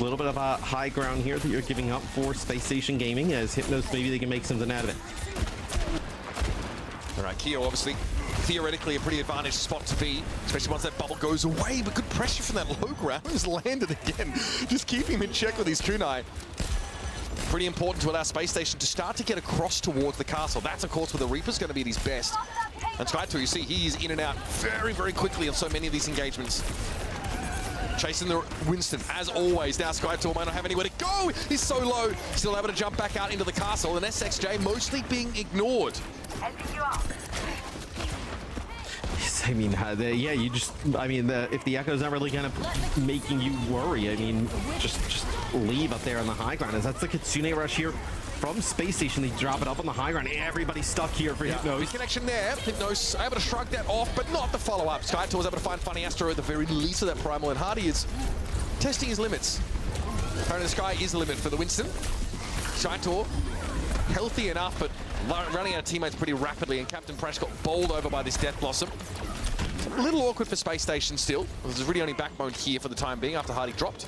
A little bit of a high ground here that you're giving up for Space Station Gaming, as Hypnos, maybe they can make something out of it. All right, Keo obviously theoretically a pretty advantaged spot to be, especially once that bubble goes away, but good pressure from that low ground. Has landed again, just keeping him in check with his kunai. Pretty important to allow Space Station to start to get across towards the castle. That's, of course, where the Reaper's going to be at his best. And Skyto, you see, he's in and out very, very quickly on so many of these engagements. Chasing the Winston, as always. Now Skyto might not have anywhere to go. He's so low, still able to jump back out into the castle, and SXJ mostly being ignored. I mean, yeah, you just, I mean, if the Echo's not really kind of making you worry, I mean, just leave up there on the high ground. As that's the Kitsune rush here from Space Station. They drop it up on the high ground. Everybody's stuck here for Hypnos. Good connection there. Hypnos able to shrug that off, but not the follow-up. Skytor was able to find FunnyAstro at the very least of that primal, and Hardy is testing his limits. Apparently the sky is the limit for the Winston. Skytor, healthy enough, but running out of teammates pretty rapidly, and Captain Prash got bowled over by this Death Blossom. A little awkward for Space Station still. There's really only backbone here for the time being after Hardy dropped.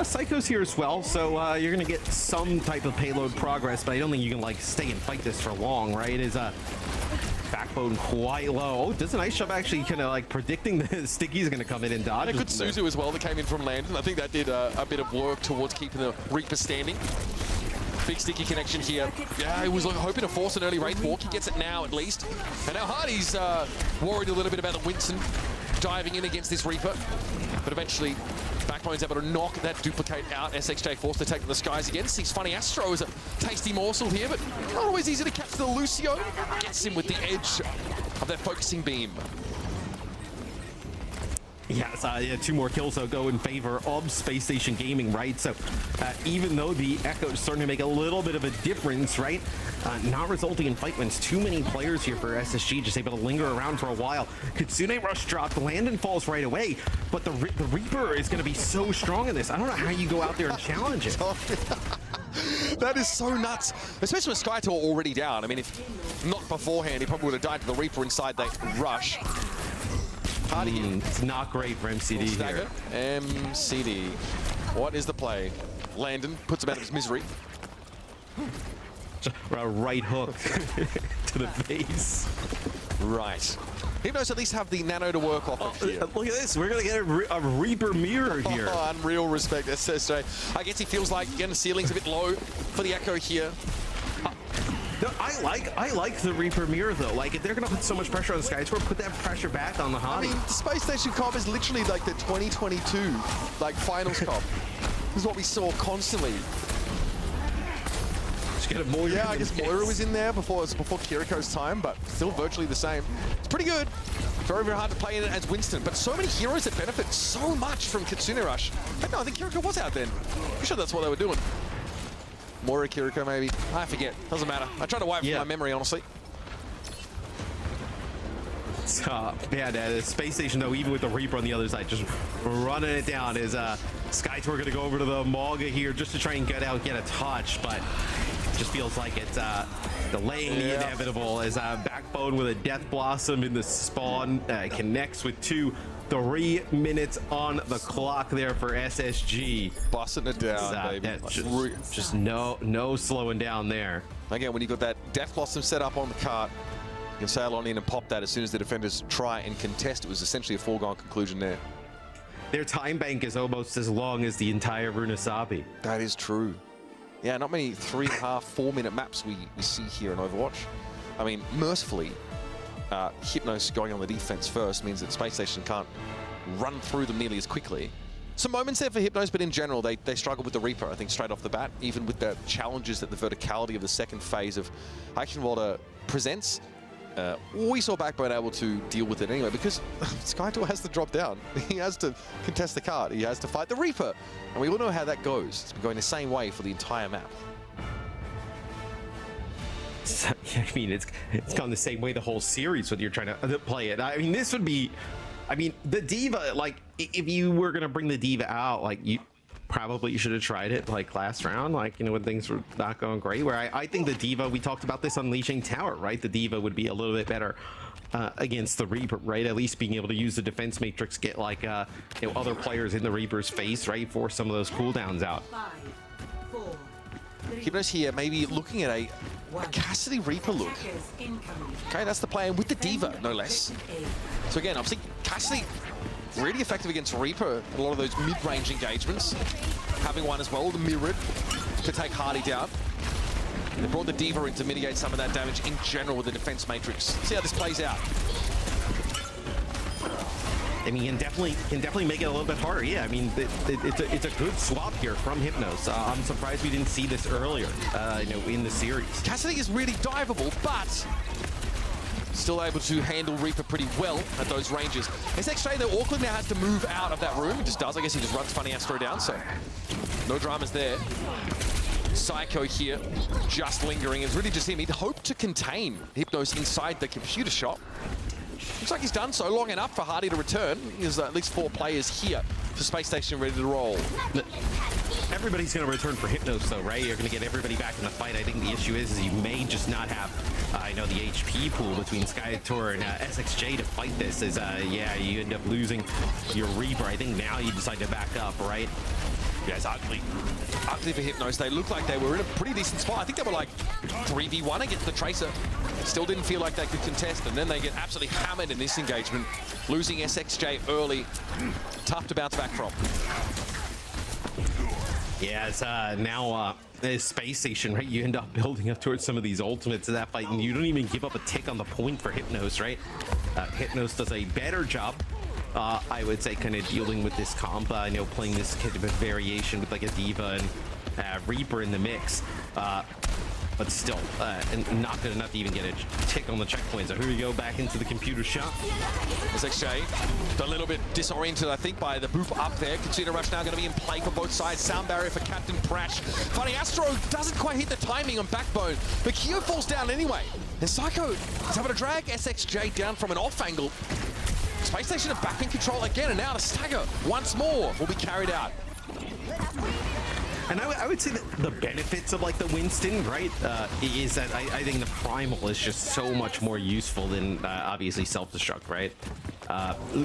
Psycho's here as well, so you're gonna get some type of payload progress, but I don't think you can like stay and fight this for long, right? Is backbone quite low. Oh, does a nice job actually kind of like predicting that Sticky's gonna come in and dodge. And a good Suzu as well that came in from Landon. I think that did a bit of work towards keeping the Reaper standing. Big Sticky connection here. Yeah, he was hoping to force an early Wraith walk. He gets it now at least. And now Hardy's worried a little bit about the Winston diving in against this Reaper. But eventually, Backbone's able to knock that duplicate out. SXJ forced to take to the skies again. Sees FunnyAstro as a tasty morsel here, but not always easy to catch the Lucio. Gets him with the edge of that focusing beam. Yes, yeah, 2 more kills though go in favor of Space Station Gaming, right? So even though the Echo is starting to make a little bit of a difference, right? Not resulting in fight wins. Too many players here for SSG, just able to linger around for a while. Kitsune rush dropped, Landon falls right away, but the Reaper is going to be so strong in this. I don't know how you go out there and challenge it. That is so nuts, especially with Skytor already down. I mean, if not beforehand, he probably would have died to the Reaper inside that rush. It's not great for MCD here. MCD. What is the play? Landon puts him out of his misery. A right hook to the face. Right. Hypnos at least have the nano to work off of here. Look at this. We're going to get a Reaper mirror here. Oh, unreal respect, SSJ. I guess he feels like, again, the ceiling's a bit low for the Echo here. No, I like the Reaper mirror though. Like if they're gonna put so much pressure on the Sky Tour, put that pressure back on the Hottie. I mean, the Space Station comp is literally like the 2022 like finals comp. This is what we saw constantly. Just get a Moira. Yeah, I guess Moira was in there before Kiriko's time, but still virtually the same. It's pretty good. Very, very hard to play in it as Winston, but so many heroes that benefit so much from Kitsune Rush. But no, I think Kiriko was out then. I'm sure that's what they were doing. Moira, Kiriko, maybe. I forget. Doesn't matter. I try to wipe from my memory, honestly. Yeah, the Space Station, though, even with the Reaper on the other side, just running it down. Is Skytor going to go over to the Malga here just to try and get a touch, but it just feels like it's delaying the inevitable. As Backbone with a Death Blossom in the spawn connects with 3 minutes on the clock there for SSG. Busting it down, baby. Just no slowing down there. Again, when you got that Death Blossom set up on the cart, you can sail on in and pop that as soon as the defenders try and contest. It was essentially a foregone conclusion there. Their time bank is almost as long as the entire Runasabi. That is true. Yeah, not many 3.5, 4 minute maps we see here in Overwatch. I mean, mercifully, Hypnos going on the defense first means that Space Station can't run through them nearly as quickly. Some moments there for Hypnos, but in general, they struggle with the Reaper, I think, straight off the bat, even with the challenges that the verticality of the second phase of Eichenwalder presents. We saw Backbone able to deal with it anyway, because Skytor has to drop down. He has to contest the card. He has to fight the Reaper. And we all know how that goes. It's been going the same way for the entire map. I mean, it's gone the same way the whole series when you're trying to play it. I mean, this would be... I mean, the D.Va, like, if you were going to bring the D.Va out, like, you probably should have tried it, like, last round, like, you know, when things were not going great, where I think the D.Va, we talked about this on Unleashing Tower, right? The D.Va would be a little bit better against the Reaper, right? At least being able to use the defense matrix, get, like, you know, other players in the Reaper's face, right? For some of those cooldowns out. Hypnos here maybe looking at a Cassidy Reaper look. Okay, that's the plan with the D.Va, no less. So again, obviously, Cassidy really effective against Reaper in a lot of those mid-range engagements. Having one as well, the mirrored, to take Hardy down. They brought the D.Va in to mitigate some of that damage in general with the defense matrix. See how this plays out. I mean, can definitely make it a little bit harder. Yeah, I mean, it's a good swap here from Hypnos. I'm surprised we didn't see this earlier, you know, in the series. Cassidy is really diveable, but still able to handle Reaper pretty well at those ranges. SXJ, though, awkward now has to move out of that room. He just does. I guess he just runs FunnyAstro down, so no dramas there. Psycho here, just lingering. It's really just him. He'd hoped to contain Hypnos inside the computer shop. Looks like he's done so long enough for Hardy to return. There's at least 4 players here for Space Station ready to roll. Everybody's going to return for Hypnos, though, right? You're going to get everybody back in the fight. I think the issue is you may just not have, I know, the HP pool between Skytor and SXJ to fight this. Is yeah, you end up losing your Reaper. I think now you decide to back up, right? Yeah, it's ugly. Ugly for Hypnos. They looked like they were in a pretty decent spot. I think they were like 3v1 against the Tracer. Still didn't feel like they could contest, and then they get absolutely hammered in this engagement. Losing SXJ early. Tough to bounce back from. Yeah, it's now Space Station, right? You end up building up towards some of these ultimates of that fight, and you don't even give up a tick on the point for Hypnos, right? Hypnos does a better job, I would say, kind of dealing with this comp, you know, playing this kind of a variation with like a D.Va and Reaper in the mix. But still, and not good enough to even get a tick on the checkpoint. So here we go, back into the computer shop. SXJ, a little bit disoriented, I think, by the boop up there. Katsina Rush now going to be in play for both sides. Sound barrier for Captain Prash. FunnyAstro doesn't quite hit the timing on Backbone, but Kyo falls down anyway. And Psycho is able to drag SXJ down from an off angle. Space Station are back in control again, and now the stagger once more will be carried out. And I would say that the benefits of like the Winston, right, is that I think the Primal is just so much more useful than obviously Self-Destruct, right?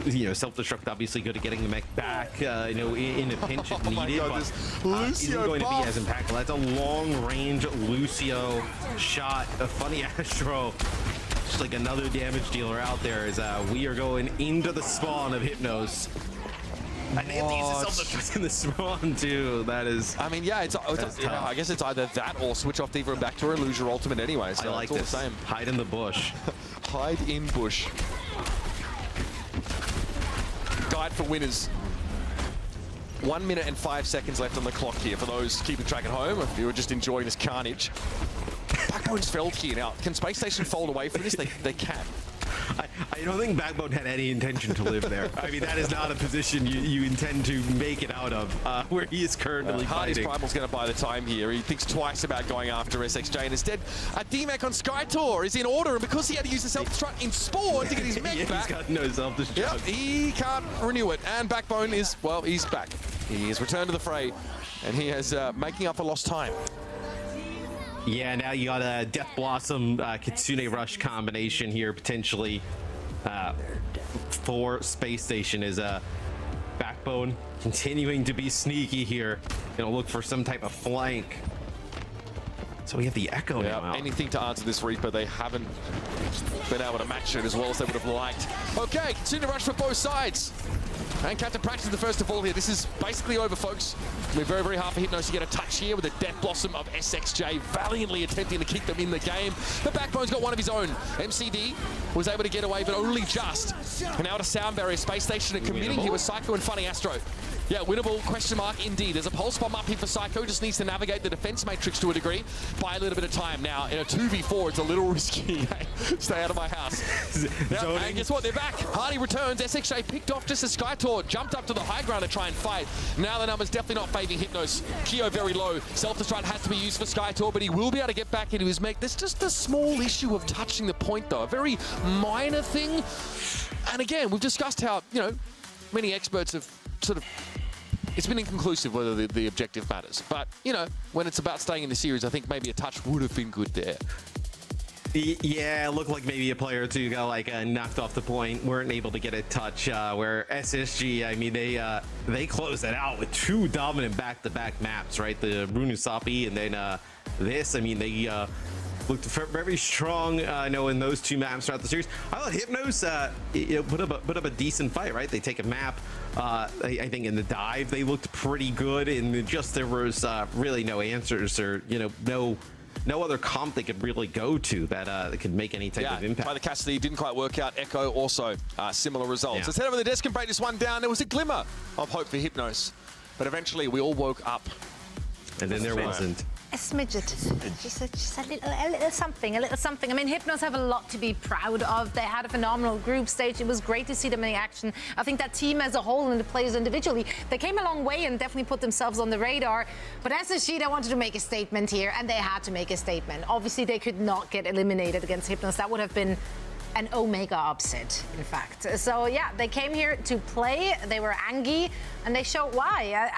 You know, Self-Destruct obviously good at getting the mech back, you know, in a pinch if needed, but isn't going to be as impactful. That's a long-range Lucio shot, a FunnyAstro. Just like another damage dealer out there as we are going into the spawn of Hypnos. And they have to use the self-destruct in the spawn too. That is. I mean, yeah, I guess it's either that or switch off D.Va and back to her and lose your ultimate anyway. So I like it's this. all the same. Hide in the bush. Hide in bush. Guide for winners. 1 minute and 5 seconds left on the clock here for those keeping track at home. If you were just enjoying this carnage. Backbone's felled here now. Can Space Station fold away from this? They can. I don't think Backbone had any intention to live there. I mean, that is not a position you intend to make it out of, where he is currently Hardy's fighting. Primal's going to buy the time here. He thinks twice about going after SXJ, and instead, a DMAC on Skytor is in order, and because he had to use the self-destruct in Spawn to get his mech back. He's got no self-destruct. Yep, he can't renew it, and Backbone is, well, he's back. He has returned to the fray, and he is making up for lost time. Yeah, now you got a Death Blossom Kitsune Rush combination here potentially for Space Station. Is Backbone continuing to be sneaky here. Gonna look for some type of flank. So we have the Echo now out. Anything to answer this Reaper. They haven't been able to match it as well as they would have liked. Okay, Kitsune Rush for both sides. And Captain practices the first of all here. This is basically over, folks. We're very, very hard for Hypnos to get a touch here with the Death Blossom of SXJ valiantly attempting to keep them in the game. The Backbone's got one of his own. MCD was able to get away, but only just. And now to Sound Barrier, Space Station, and commuting here with Psycho and FunnyAstro. Yeah, winnable, question mark, indeed. There's a pulse bomb up here for Psycho, just needs to navigate the defense matrix to a degree, buy a little bit of time. Now, in a 2v4, it's a little risky. Hey, stay out of my house. Now, and guess what? They're back. Hardy returns. SXJ picked off just as Skytor jumped up to the high ground to try and fight. Now the numbers definitely not favouring Hypnos. Keo very low. Self-destruct has to be used for Skytor, but he will be able to get back into his mech. There's just a small issue of touching the point, though. A very minor thing. And again, we've discussed how, you know, many experts have sort of... It's been inconclusive whether the objective matters. But, you know, when it's about staying in the series, I think maybe a touch would have been good there. Yeah, it looked like maybe a player or two got like knocked off the point, weren't able to get a touch. Where SSG, I mean, they closed it out with two dominant back-to-back maps, right? The Runusapi and then this. I mean, they looked very strong, I know, in those two maps throughout the series. I thought Hypnos, you know, put up a decent fight, right? They take a map. I think in the dive they looked pretty good, and just there was really no answers, or you know, no other comp they could really go to that could make any type of impact. By the Cassidy didn't quite work out. Echo also similar results. Let's head over the desk and break this one down. There was a glimmer of hope for Hypnos, but eventually we all woke up. And then there wasn't. A smidget, just a little something, a little something. I mean, Hypnos have a lot to be proud of. They had a phenomenal group stage. It was great to see them in action. I think that team as a whole and the players individually, they came a long way and definitely put themselves on the radar. But SSG, they wanted to make a statement here, and they had to make a statement. Obviously, they could not get eliminated against Hypnos. That would have been an Omega upset, in fact. So, yeah, they came here to play. They were angry, and they showed why.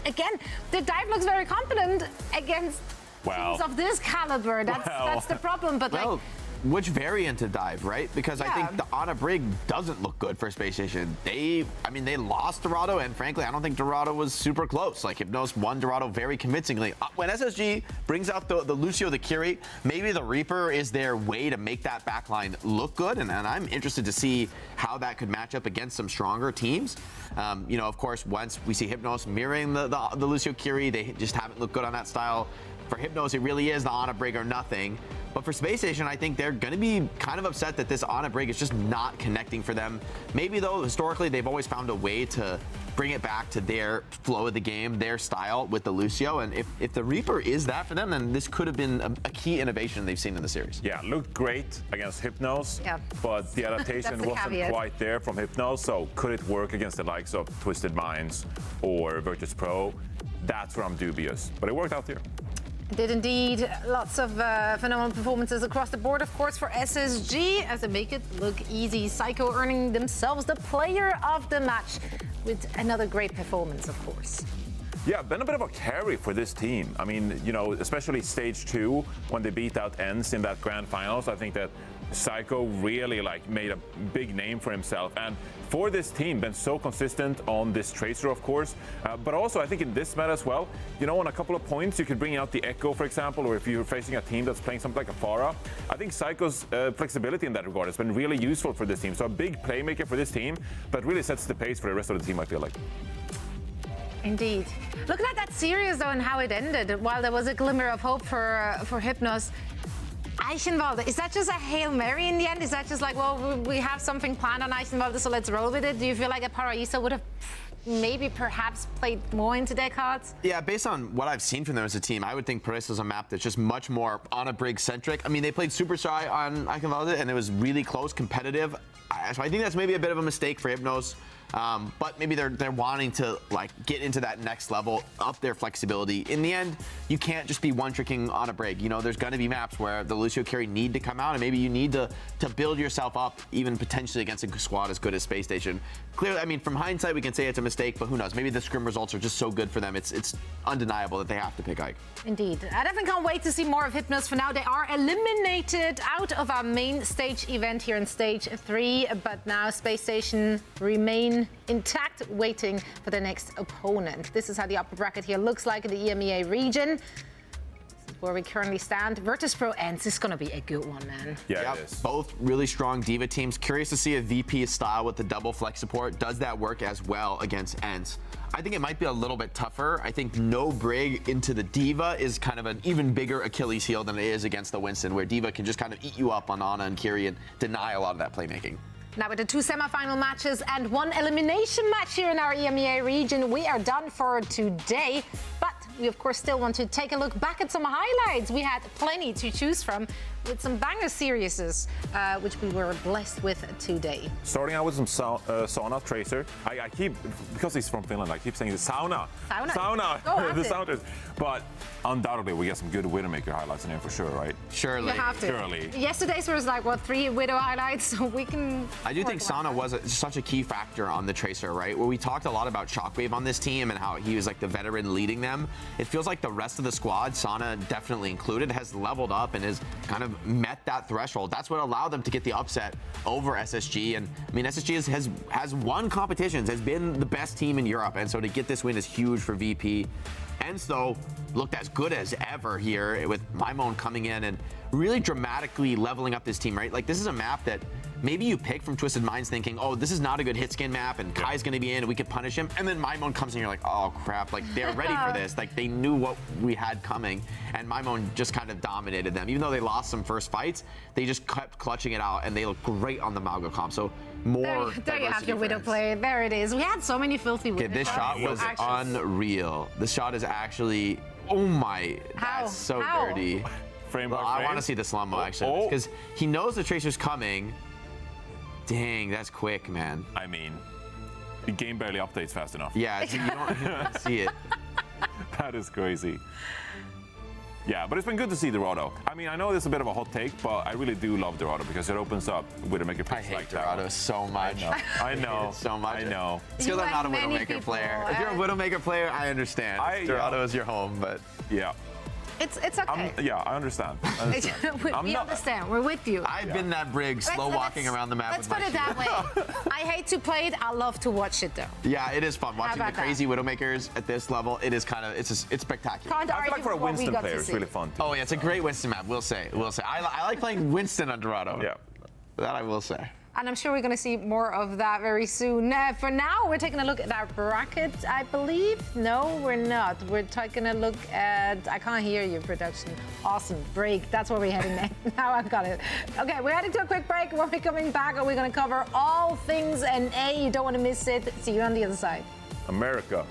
Again, the dive looks very confident against teams of this caliber. That's the problem. But like, which variant of dive, right? Because I think the Ana Brig doesn't look good for Space Station. They lost Dorado, and frankly, I don't think Dorado was super close. Like, Hypnos won Dorado very convincingly. When SSG brings out the Lucio, the Curie, maybe the Reaper is their way to make that backline look good, and I'm interested to see how that could match up against some stronger teams. You know, of course, once we see Hypnos mirroring the Lucio Curie, they just haven't looked good on that style. For Hypnos, it really is the Ana Brig or nothing. But for Space Station, I think they're going to be kind of upset that this Ana Brig is just not connecting for them. Maybe, though, historically, they've always found a way to bring it back to their flow of the game, their style with the Lucio. And if the Reaper is that for them, then this could have been a key innovation they've seen in the series. Yeah, looked great against Hypnos, but the adaptation wasn't quite there from Hypnos. So could it work against the likes of Twisted Minds or Virtus.Pro? That's where I'm dubious. But it worked out here. Did indeed. Lots of phenomenal performances across the board, of course, for SSG, as they make it look easy. Psycho earning themselves the player of the match with another great performance, of course. Yeah, been a bit of a carry for this team. I mean, you know, especially stage 2 when they beat out ENCE in that grand finals. I think that Psycho really made a big name for himself, and for this team been so consistent on this Tracer, of course, but also I think in this meta as well, you know, on a couple of points you could bring out the Echo, for example, or if you're facing a team that's playing something like a Pharah. I think Psycho's flexibility in that regard has been really useful for this team. So a big playmaker for this team, but really sets the pace for the rest of the team, I feel like. Indeed. Looking at that series, though, and how it ended, while there was a glimmer of hope for Hypnos, Eichenwalde, is that just a Hail Mary in the end? Is that just like, well, we have something planned on Eichenwalde, so let's roll with it? Do you feel like a Paraíso would have maybe perhaps played more into their cards? Yeah, based on what I've seen from them as a team, I would think Paraíso is a map that's just much more Ana Brig centric. I mean, they played Super Shy on Eichenwalde, and it was really close, competitive. So I think that's maybe a bit of a mistake for Hypnos. But maybe they're wanting to get into that next level, up their flexibility. In the end, you can't just be one-tricking on a break. You know, there's going to be maps where the Lucio Carry need to come out, and maybe you need to build yourself up, even potentially against a squad as good as Space Station. Clearly, I mean, from hindsight, we can say it's a mistake, but who knows? Maybe the scrim results are just so good for them. It's undeniable that they have to pick Ike. Indeed. I definitely can't wait to see more of Hypnos. For now, they are eliminated out of our main stage event here in stage 3, but now Space Station remain intact, waiting for the next opponent. This is how the upper bracket here looks like in the EMEA region. where we currently stand. Virtus.Pro ENCE is going to be a good one, man. Yeah, it is. Both really strong D.Va teams. Curious to see if VP style with the double flex support, does that work as well against ENCE? I think it might be a little bit tougher. I think no Brig into the D.Va is kind of an even bigger Achilles heel than it is against the Winston, where D.Va can just kind of eat you up on Ana and Kiri and deny a lot of that playmaking. Now with the 2 semi-final matches and 1 elimination match here in our EMEA region, we are done for today. But we, of course, still want to take a look back at some highlights. We had plenty to choose from with some banger series, which we were blessed with today. Starting out with some sauna tracer. I keep, because he's from Finland, I keep saying the sauna. Sauna. The sound. But undoubtedly, we get some good Widowmaker highlights in here for sure, right? Surely. You have to. Surely. Yesterday's was like, what, 3 Widow highlights? So we can... I do think Sana was such a key factor on the Tracer, right? Where we talked a lot about Shockwave on this team and how he was like the veteran leading them. It feels like the rest of the squad, Sana definitely included, has leveled up and has kind of met that threshold. That's what allowed them to get the upset over SSG. And I mean, SSG has won competitions, has been the best team in Europe. And so to get this win is huge for VP. ENCE, though, looked as good as ever here with Maimon coming in and really dramatically leveling up this team, right? Like, this is a map that maybe you pick from Twisted Minds thinking, oh, this is not a good hit skin map and Kai's going to be in and we could punish him. And then Maimon comes in and you're like, oh, crap. Like, they're ready for this. Like, they knew what we had coming. And Maimon just kind of dominated them. Even though they lost some first fights, they just kept clutching it out and they look great on the Malgo comp. So more there you have your Widow play. There it is. We had so many filthy Widows. Okay, this shot was unreal. This shot is actually, oh my, that's so dirty. Frame by frame. I want to see the slow-mo actually, because he knows the Tracer's coming. Dang, that's quick, man. I mean, the game barely updates fast enough. Yeah, you don't see it. That is crazy. Yeah, but it's been good to see Dorado. I mean, I know this is a bit of a hot take, but I really do love Dorado because it opens up Widowmaker picks. I hate like Dorado that so much. I know. So much. I know. It's because I'm not a Widowmaker player. If you're a Widowmaker player, I understand. Dorado is your home, but yeah. It's okay. Yeah, I understand. We understand. We're with you. I've been that Brig, slow walking around the map. Let's put it that way. I hate to play it. I love to watch it though. Yeah, it is fun watching the crazy Widowmakers at this level. It is kind of it's spectacular. I feel like for a Winston player, it's really fun. Oh yeah, it's a great Winston map. We'll say. I like playing Winston on Dorado. Yeah, that I will say. And I'm sure we're going to see more of that very soon. For now, we're taking a look at our bracket, I believe. No, we're not. We're taking a look at... I can't hear you, production. Awesome. Break. That's where we're heading next. Now I've got it. Okay, we're heading to a quick break. When we're coming back, we're going to cover all things NA. You don't want to miss it. See you on the other side. America.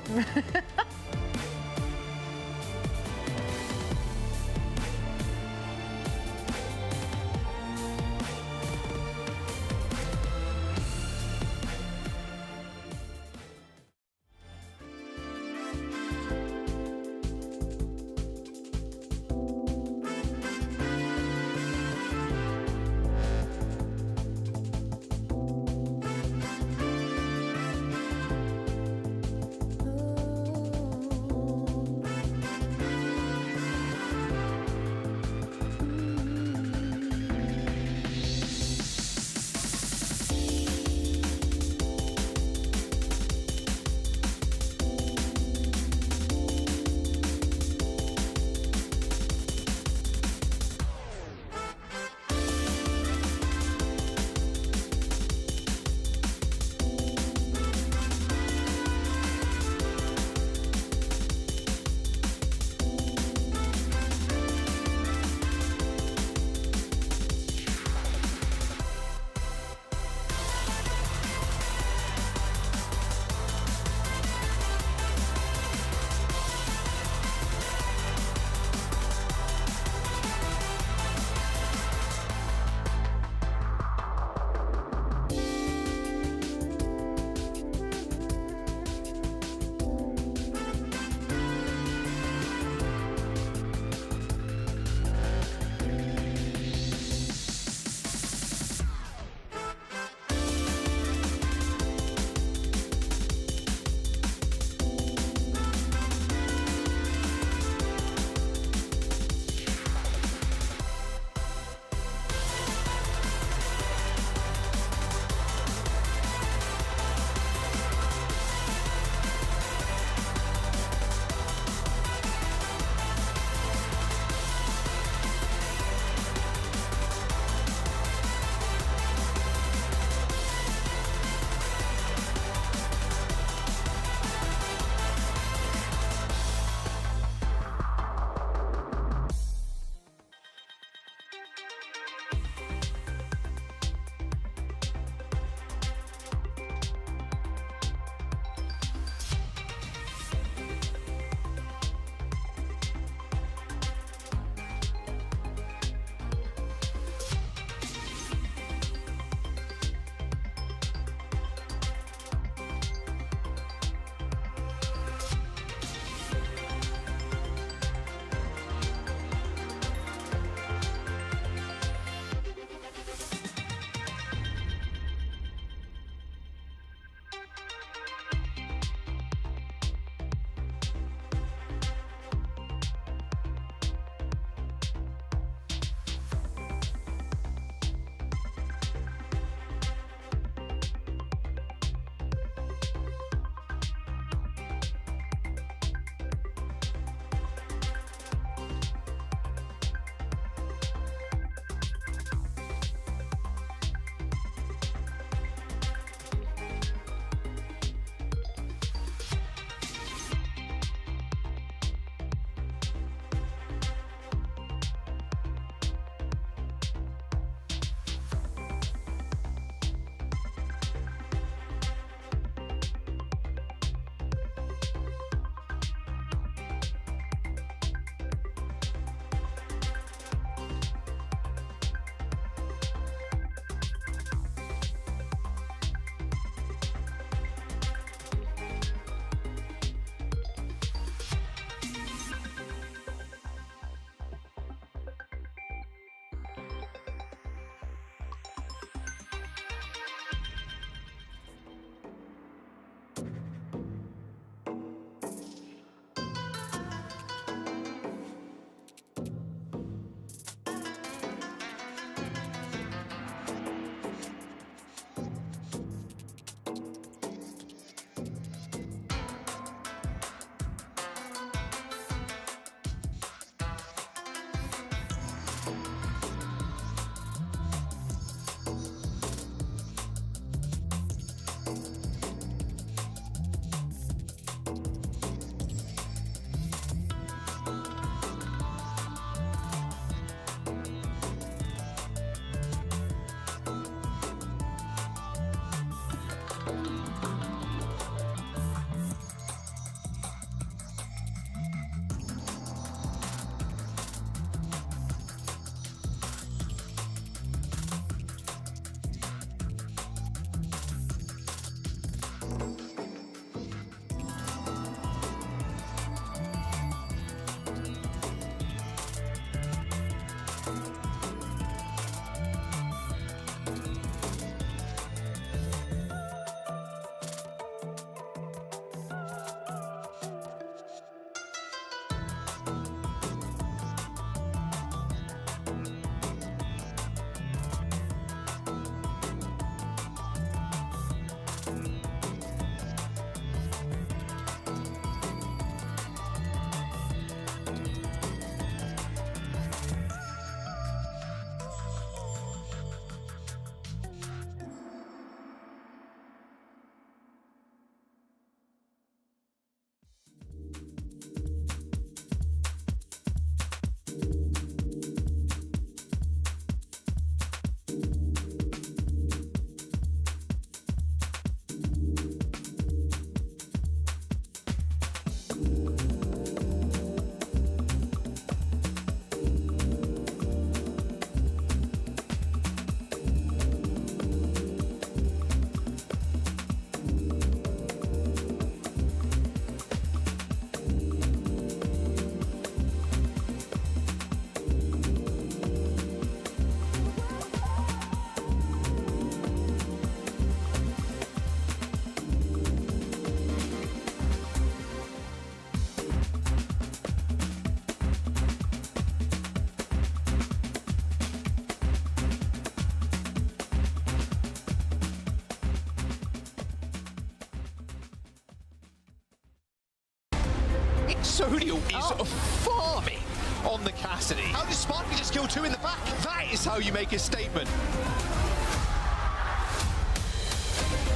Sodial is farming on the Cassidy. How did Sparky just kill 2 in the back? That is how you make a statement.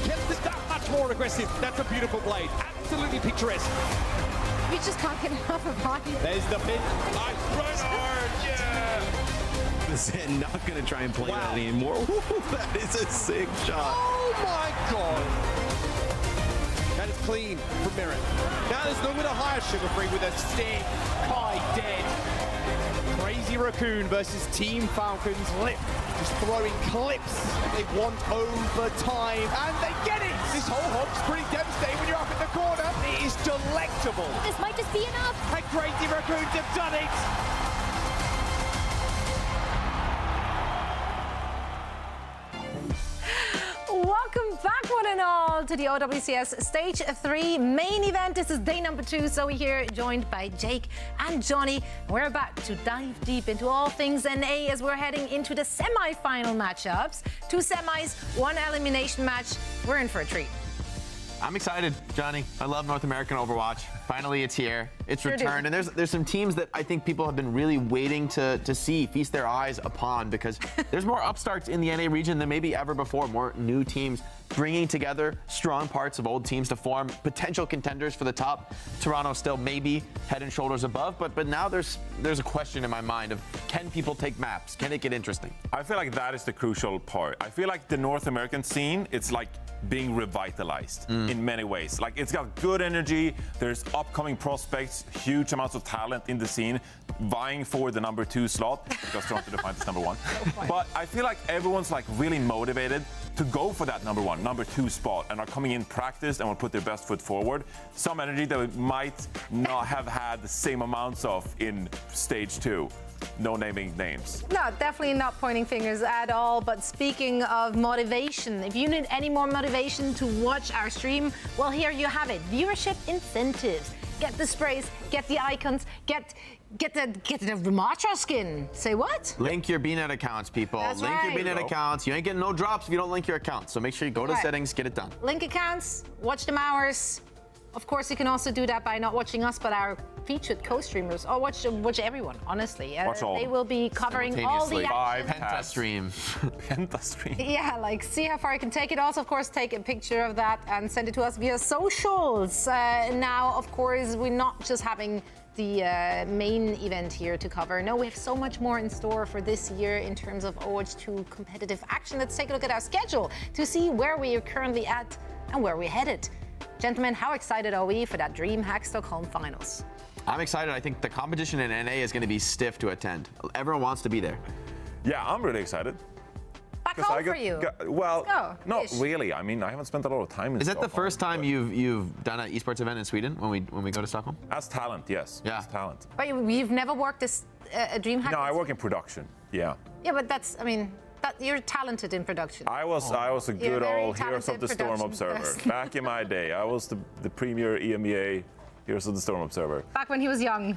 Kept it that much more aggressive. That's a beautiful blade. Absolutely picturesque. We just can't get enough of Bobby. There's the mid. Nice Reinhardt, yeah! Zen not going to try and play that anymore. That is a sick shot. Oh my god! That is clean from Mirren. Now there's no winner higher, Sugar-Free with a stick. Kai dead. Crazy Raccoon versus Team Falcons. Lip just throwing clips. They want overtime, and they get it! This whole hog's pretty devastating when you're up in the corner. It is delectable. This might just be enough. And Crazy Raccoons have done it! Welcome back, one and all, to the OWCS Stage 3 main event. This is day number 2. Zoe here, joined by Jake and Johnny. We're about to dive deep into all things NA as we're heading into the semi-final matchups. 2 semis, 1 elimination match. We're in for a treat. I'm excited, Johnny. I love North American Overwatch. Finally, it's here. It's Sure returned. do. And there's some teams that I think people have been really waiting to see, feast their eyes upon, because there's more upstarts in the NA region than maybe ever before. More new teams bringing together strong parts of old teams to form potential contenders for the top. Toronto still maybe head and shoulders above, but now there's a question in my mind of, can people take maps? Can it get interesting? I feel like that is the crucial part. I feel like the North American scene, it's like being revitalized in many ways. Like, it's got good energy, there's upcoming prospects, huge amounts of talent in the scene, vying for the number 2 slot, because Toronto Defiant is number 1. But I feel like everyone's like really motivated to go for that number 1, number 2 spot, and are coming in practiced and will put their best foot forward. Some energy that we might not have had the same amounts of in stage 2. No naming names. No, definitely not pointing fingers at all. But speaking of motivation, if you need any more motivation to watch our stream, well, here you have it. Viewership incentives. Get the sprays, get the icons, get the Ramatra skin. Say what? Link your BNet accounts, people. That's link right. your BNet accounts. You ain't getting no drops if you don't link your accounts. So make sure you go to Right. settings, get it done. Link accounts, watch them hours. Of course, you can also do that by not watching us, but our featured co-streamers. Or watch everyone, honestly. Watch all. They will be covering all the Simultaneously. action. Penta stream. Penta stream. Yeah, like, see how far you can take it. Also, of course, take a picture of that and send it to us via socials. Now, of course, we're not just having the main event here to cover. No, we have so much more in store for this year in terms of Overwatch 2 competitive action. Let's take a look at our schedule to see where we are currently at and where we're headed. Gentlemen, how excited are we for that DreamHack Stockholm finals? I'm excited. I think the competition in NA is going to be stiff to attend. Everyone wants to be there. Yeah, I'm really excited. Back home for you. Well, Let's go. not Ish. really. I mean, I haven't spent a lot of time in Is that the Stockholm, first time but- you've done an esports event in Sweden when we go to Stockholm? As talent, yes. Yeah. As talent. But you've never worked as a DreamHack? No, I work in production. Yeah. Yeah, but that's, I mean, you're talented in production. I was a You're good very old Heroes of talented the Storm production observer. person. Back in my day, I was the premier EMEA Heroes of the Storm observer. Back when he was younger,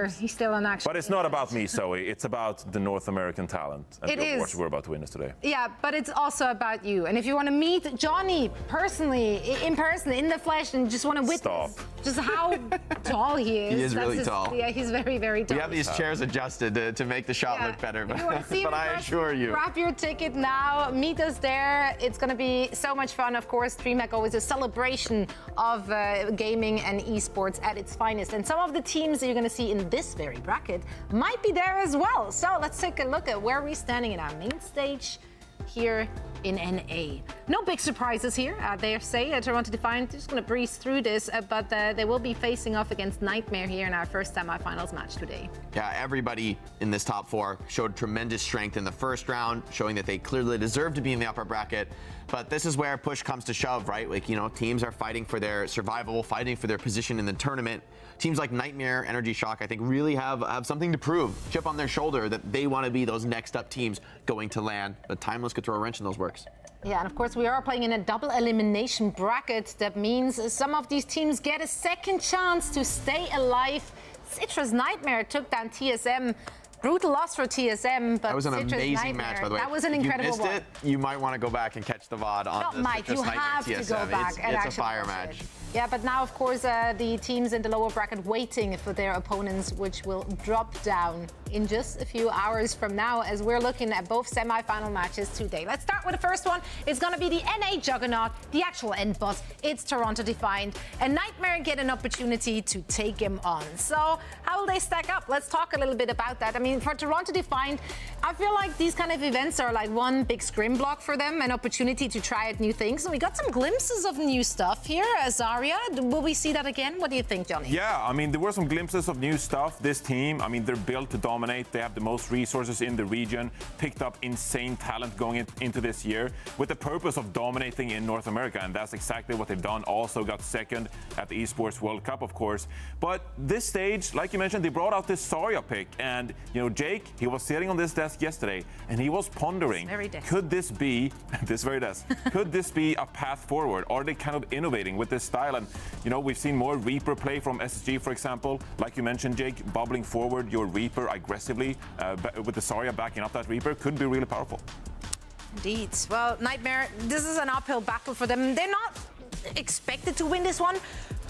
times. he's still an action. But it's not about me, Zoe. It's about the North American talent. And It the is. Overwatch we're about to witness today. Yeah, but it's also about you. And if you want to meet Johnny personally, in person, in the flesh, and just want to witness just how tall he is. He is that's really tall. Yeah, he's very, very tall. We have these chairs adjusted to make the shot look better, If you want to see him but in I person, assure you. grab your ticket now. Meet us there. It's going to be so much fun. Of course, DreamHack always a celebration of gaming and esports at its finest. And some of the teams that you're going to see in this very bracket might be there as well. So let's take a look at where we're standing in our main stage here in NA. No big surprises here, they say. Toronto Defiant just going to breeze through this, but they will be facing off against Nightmare here in our first semifinals match today. Yeah, everybody in this top 4 showed tremendous strength in the first round, showing that they clearly deserve to be in the upper bracket. But this is where push comes to shove, right? Like, teams are fighting for their survival, fighting for their position in the tournament. Teams like Nightmare, Energy Shock, I think really have something to prove, chip on their shoulder, that they want to be those next up teams going to LAN. But Timeless could throw a wrench in those works. Yeah, and of course we are playing in a double elimination bracket. That means some of these teams get a second chance to stay alive. Citra's Nightmare took down TSM. Brutal loss for TSM, but That was an Citra's amazing Nightmare, match, by the way. That was an If incredible you missed one. it, you might want to go back and catch the VOD on Not the might, Citrus you Nightmare have to TSM. go back and It's a actually fire watch match. it. Yeah, but now, of course, the teams in the lower bracket waiting for their opponents, which will drop down in just a few hours from now, as we're looking at both semi-final matches today. Let's start with the first one. It's going to be the NA Juggernaut, the actual end boss. It's Toronto Defiant, and Nightmare get an opportunity to take him on. So how will they stack up? Let's talk a little bit about that. I mean, for Toronto Defiant, I feel like these kind of events are like one big scrim block for them, an opportunity to try out new things. And we got some glimpses of new stuff here. Zarya, will we see that again? What do you think, Johnny? Yeah, I mean, there were some glimpses of new stuff. This team, I mean, they're built to dominate. They have the most resources in the region, picked up insane talent going into this year with the purpose of dominating in North America. And that's exactly what they've done. Also got second at the Esports World Cup, of course. But this stage, like you mentioned, they brought out this Zarya pick. And, you know, Jake, he was sitting on this desk yesterday and he was pondering, could this be, could this be a path forward? Are they kind of innovating with this style? And, you know, we've seen more Reaper play from SSG, for example. Like you mentioned, Jake, bubbling forward your Reaper aggressively with the Zarya backing up that Reaper could be really powerful. Indeed. Well, Nightmare, this is an uphill battle for them. They're not expected to win this one,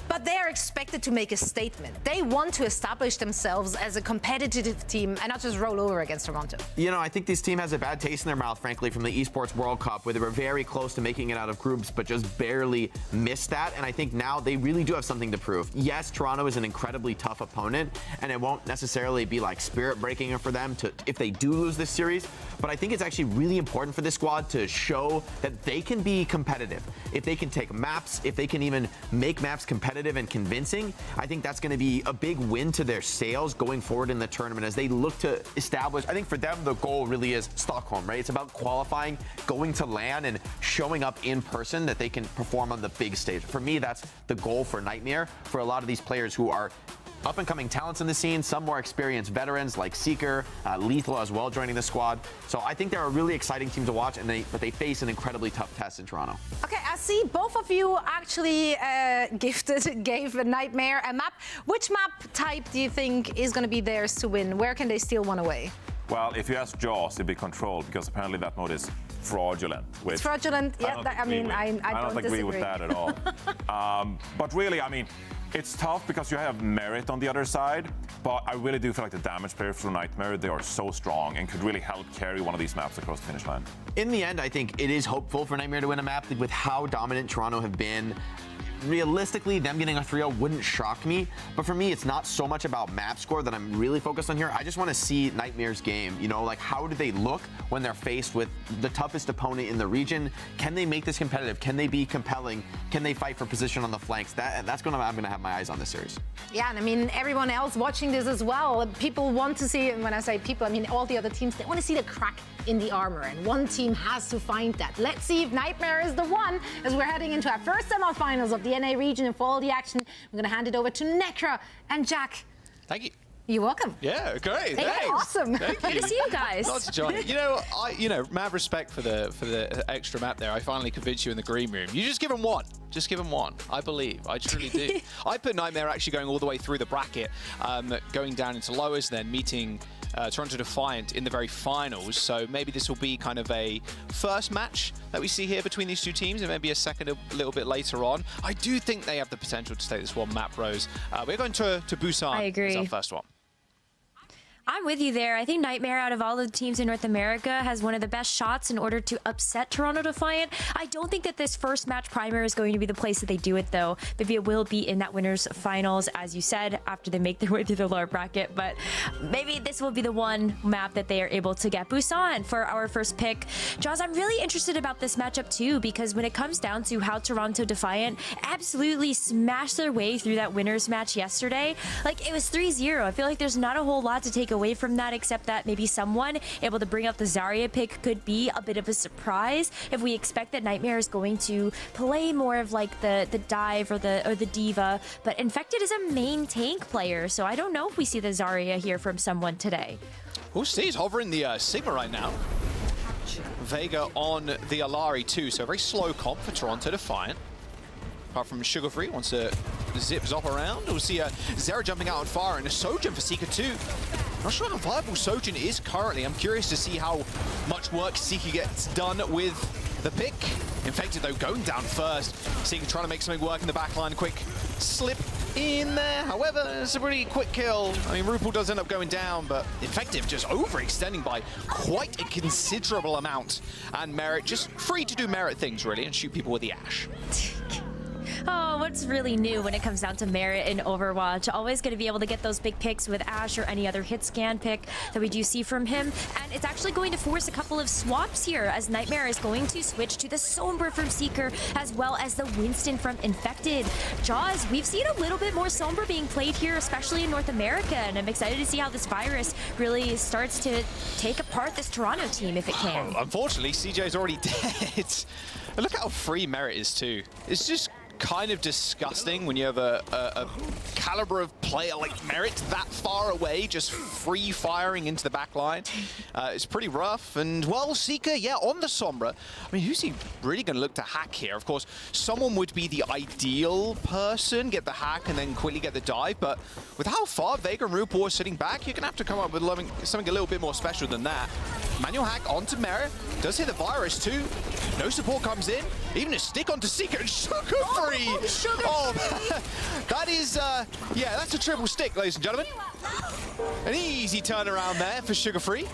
but they are expected to make a statement. They want to establish themselves as a competitive team and not just roll over against Toronto. You know, I think this team has a bad taste in their mouth, frankly, from the Esports World Cup, where they were very close to making it out of groups, but just barely missed that. And I think now they really do have something to prove. Yes, Toronto is an incredibly tough opponent, and it won't necessarily be like spirit-breaking for them to if they do lose this series. But I think it's actually really important for this squad to show that they can be competitive. If they can take maps, if they can even make maps competitive and convincing, I think that's going to be a big win to their sales going forward in the tournament as they look to establish. I think for them, the goal really is Stockholm, right? It's about qualifying, going to LAN, and showing up in person that they can perform on the big stage. For me, that's the goal for Nightmare, for a lot of these players who are up-and-coming talents in the scene, some more experienced veterans like Seeker, Lethal as well joining the squad. So I think they're a really exciting team to watch, but they face an incredibly tough test in Toronto. Okay, I see both of you actually gave a Nightmare a map. Which map type do you think is going to be theirs to win? Where can they steal one away? Well, if you ask Jaws, it'd be Control, because apparently that mode is fraudulent. It's fraudulent, yeah. I don't agree with that at all. But really, I mean, it's tough because you have Merit on the other side, but I really do feel like the damage players for Nightmare, they are so strong and could really help carry one of these maps across the finish line. In the end, I think it is hopeful for Nightmare to win a map with how dominant Toronto have been. Realistically, them getting a 3-0 wouldn't shock me, but for me, it's not so much about map score that I'm really focused on here. I just want to see Nightmare's game. You know, like, how do they look when they're faced with the toughest opponent in the region? Can they make this competitive? Can they be compelling? Can they fight for position on the flanks? I'm gonna have my eyes on this series. Yeah, and I mean, everyone else watching this as well, people want to see, and when I say people, I mean all the other teams, they want to see the crack in the armor, and one team has to find that. Let's see if Nightmare is the one, as we're heading into our first semifinals of the NA region. And for all the action, I'm going to hand it over to Necra and Jack. Thank you. You're welcome. Yeah, great. Hey, thanks. Awesome. Thank you. Good to see you guys. Lots of joy. You know, mad respect for the extra map there. I finally convinced you in the green room. You just give them one. Just give them one. I believe. I truly do. I put Nightmare actually going all the way through the bracket, going down into lowers, then meeting Toronto Defiant in the very finals. So maybe this will be kind of a first match that we see here between these two teams, and maybe a second a little bit later on. I do think they have the potential to take this one map, Rose. We're going to Busan. I agree. As our first one. I'm with you there. I think Nightmare, out of all the teams in North America, has one of the best shots in order to upset Toronto Defiant. I don't think that this first match primer is going to be the place that they do it, though. Maybe it will be in that winners finals, as you said, after they make their way through the lower bracket. But maybe this will be the one map that they are able to get Busan for our first pick. Jaws, I'm really interested about this matchup, too, because when it comes down to how Toronto Defiant absolutely smashed their way through that winners match yesterday, like, it was 3-0. I feel like there's not a whole lot to take away from that, except that maybe someone able to bring out the Zarya pick could be a bit of a surprise if we expect that Nightmare is going to play more of like the dive or the diva. But Infected is a main tank player, so I don't know if we see the Zarya here from someone today. We'll see. He's hovering the Sigma right now. Vega on the Alari too, so a very slow comp for Toronto Defiant. Apart from Sugar Free, wants to zip Zop around. We'll see Zera jumping out on fire, and a Sojin for Seeker too. Not sure how viable Sojin is currently. I'm curious to see how much work Seeker gets done with the pick. Infected, though, going down first. Seeker trying to make something work in the backline. Quick slip in there. However, it's a pretty quick kill. I mean, RuPaul does end up going down, but Infective just overextending by quite a considerable amount. And Merit just free to do Merit things, really, and shoot people with the Ash. Oh, what's really new when it comes down to Merit in Overwatch? Always going to be able to get those big picks with Ash or any other hit scan pick that we do see from him. And it's actually going to force a couple of swaps here, as Nightmare is going to switch to the Sombra from Seeker, as well as the Winston from Infected. Jaws, we've seen a little bit more Sombra being played here, especially in North America, and I'm excited to see how this virus really starts to take apart this Toronto team if it can. Unfortunately, CJ's already dead. And look how free Merit is, too. It's just kind of disgusting when you have a caliber of player like Merit that far away, just free firing into the back line. It's pretty rough. And, well, Seeker, yeah, on the Sombra. I mean, who's he really going to look to hack here? Of course, someone would be the ideal person, get the hack and then quickly get the dive. But with how far Vega and RuPaul are sitting back, you're going to have to come up with something a little bit more special than that. Manual hack onto Merit. Does hit the virus, too. No support comes in. Even a stick onto Seeker and Sugar Free. Oh, that is, yeah, that's a triple stick, ladies and gentlemen. An easy turnaround there for Sugar Free.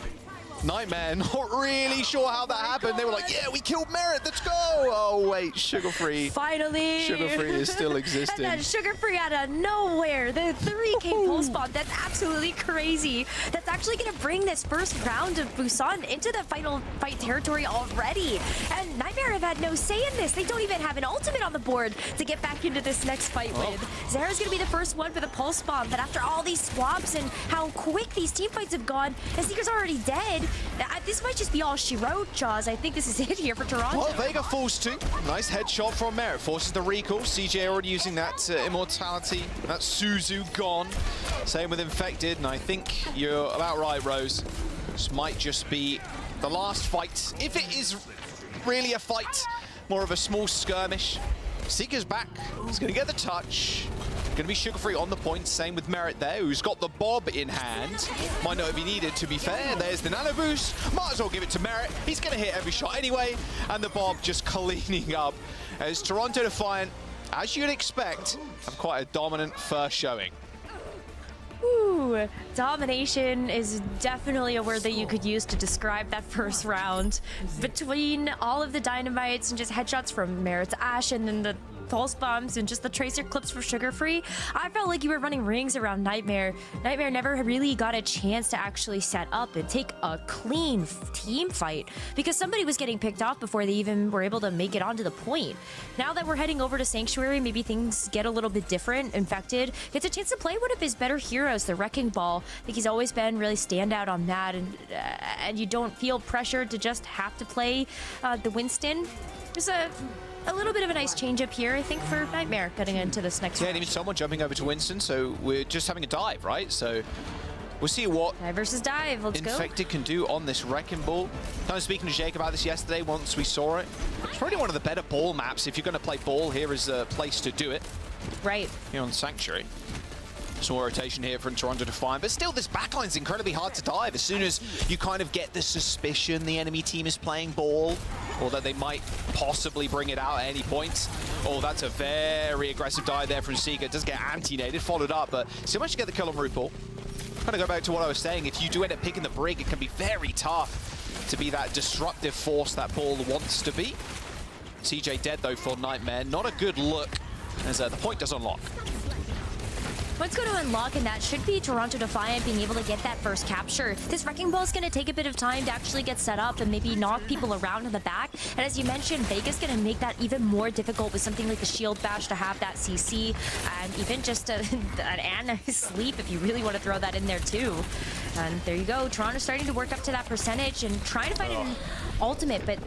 Nightmare not really sure how that happened. They were like, yeah, we killed Merit, let's go. Oh, wait, Sugar Free. Finally. Sugar Free is still existing. And then Sugar Free out of nowhere. The 3K pulse bomb, that's absolutely crazy. That's actually going to bring this first round of Busan into the final fight territory already. And Nightmare have had no say in this. They don't even have an ultimate on the board to get back into this next fight with. Zera's going to be the first one for the pulse bomb, but after all these swaps and how quick these team fights have gone, and Seeker's already dead, this might just be all she wrote, Jaws. I think this is it here for Toronto. Well, Vega falls too. Nice headshot from Merit. Forces the recall. CJ already using that immortality. That Suzu gone. Same with Infected. And I think you're about right, Rose. This might just be the last fight. If it is really a fight, more of a small skirmish. Seeker's back. He's going to get the touch. Going to be Sugar Free on the point. Same with Merit there, who's got the Bob in hand. Might not have been needed, to be fair. There's the Nano Boost. Might as well give it to Merit. He's going to hit every shot anyway. And the Bob just cleaning up. As Toronto Defiant, as you'd expect, have quite a dominant first showing. Ooh, domination is definitely a word that you could use to describe that first round. Between all of the dynamites and just headshots from Merit's Ash and then the pulse bombs and just the tracer clips for Sugar Free, I felt like you were running rings around Nightmare. Nightmare never really got a chance to actually set up and take a clean team fight because somebody was getting picked off before they even were able to make it onto the point. Now that we're heading over to Sanctuary, maybe things get a little bit different. Infected gets a chance to play one of his better heroes, the Wrecking Ball. I think he's always been really standout on that, and you don't feel pressured to just have to play the Winston. There's a little bit of a nice change up here, I think, for Nightmare getting into this next round. And even someone jumping over to Winston, so we're just having a dive, right? So we'll see what dive versus dive. Let's go. Infected can do on this Wrecking Ball. I was speaking to Jake about this yesterday once we saw it. It's probably one of the better ball maps. If you're going to play ball, here is a place to do it. Right. Here on Sanctuary. Small rotation here from Toronto Defiant, but still this backline is incredibly hard to dive. As soon as you kind of get the suspicion the enemy team is playing ball, or that they might possibly bring it out at any point. Oh, that's a very aggressive dive there from Seeker. It does get anti-nated, followed up, but still managed to get the kill on RuPaul. Kind of go back to what I was saying, if you do end up picking the brig, it can be very tough to be that disruptive force that ball wants to be. CJ dead though for Nightmare. Not a good look as the point does unlock. What's going to unlock, and that should be Toronto Defiant being able to get that first capture. This Wrecking Ball is going to take a bit of time to actually get set up and maybe knock people around in the back. And as you mentioned, Vega's going to make that even more difficult with something like the Shield Bash to have that CC, and even just an Ana sleep if you really want to throw that in there too. And there you go. Toronto starting to work up to that percentage and trying to find an ultimate, but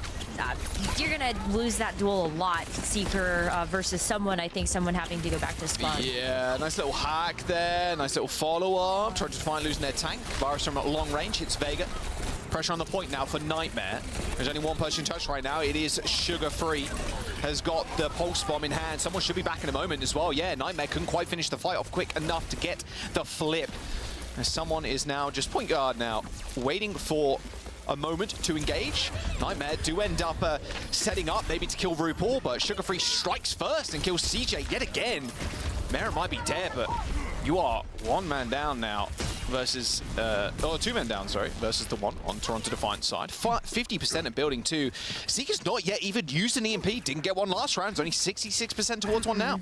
you're going to lose that duel a lot. Seeker versus someone, I think someone having to go back to spawn. Yeah, nice little hack there. Nice little follow-up. Trying to find losing their tank. Virus from long range hits Vega. Pressure on the point now for Nightmare. There's only one person touched right now. It is Sugar Free. Has got the pulse bomb in hand. Someone should be back in a moment as well. Yeah, Nightmare couldn't quite finish the fight off quick enough to get the flip. Someone is now just point guard now, waiting for a moment to engage. Nightmare do end up setting up maybe to kill RuPaul, but Sugarfree strikes first and kills CJ yet again. Merit might be dead, but you are one man down now versus, or two men down, sorry, versus the one on Toronto Defiant side. 50% at building 2. Seeker's not yet even used an EMP, didn't get one last round, it's only 66% towards one now.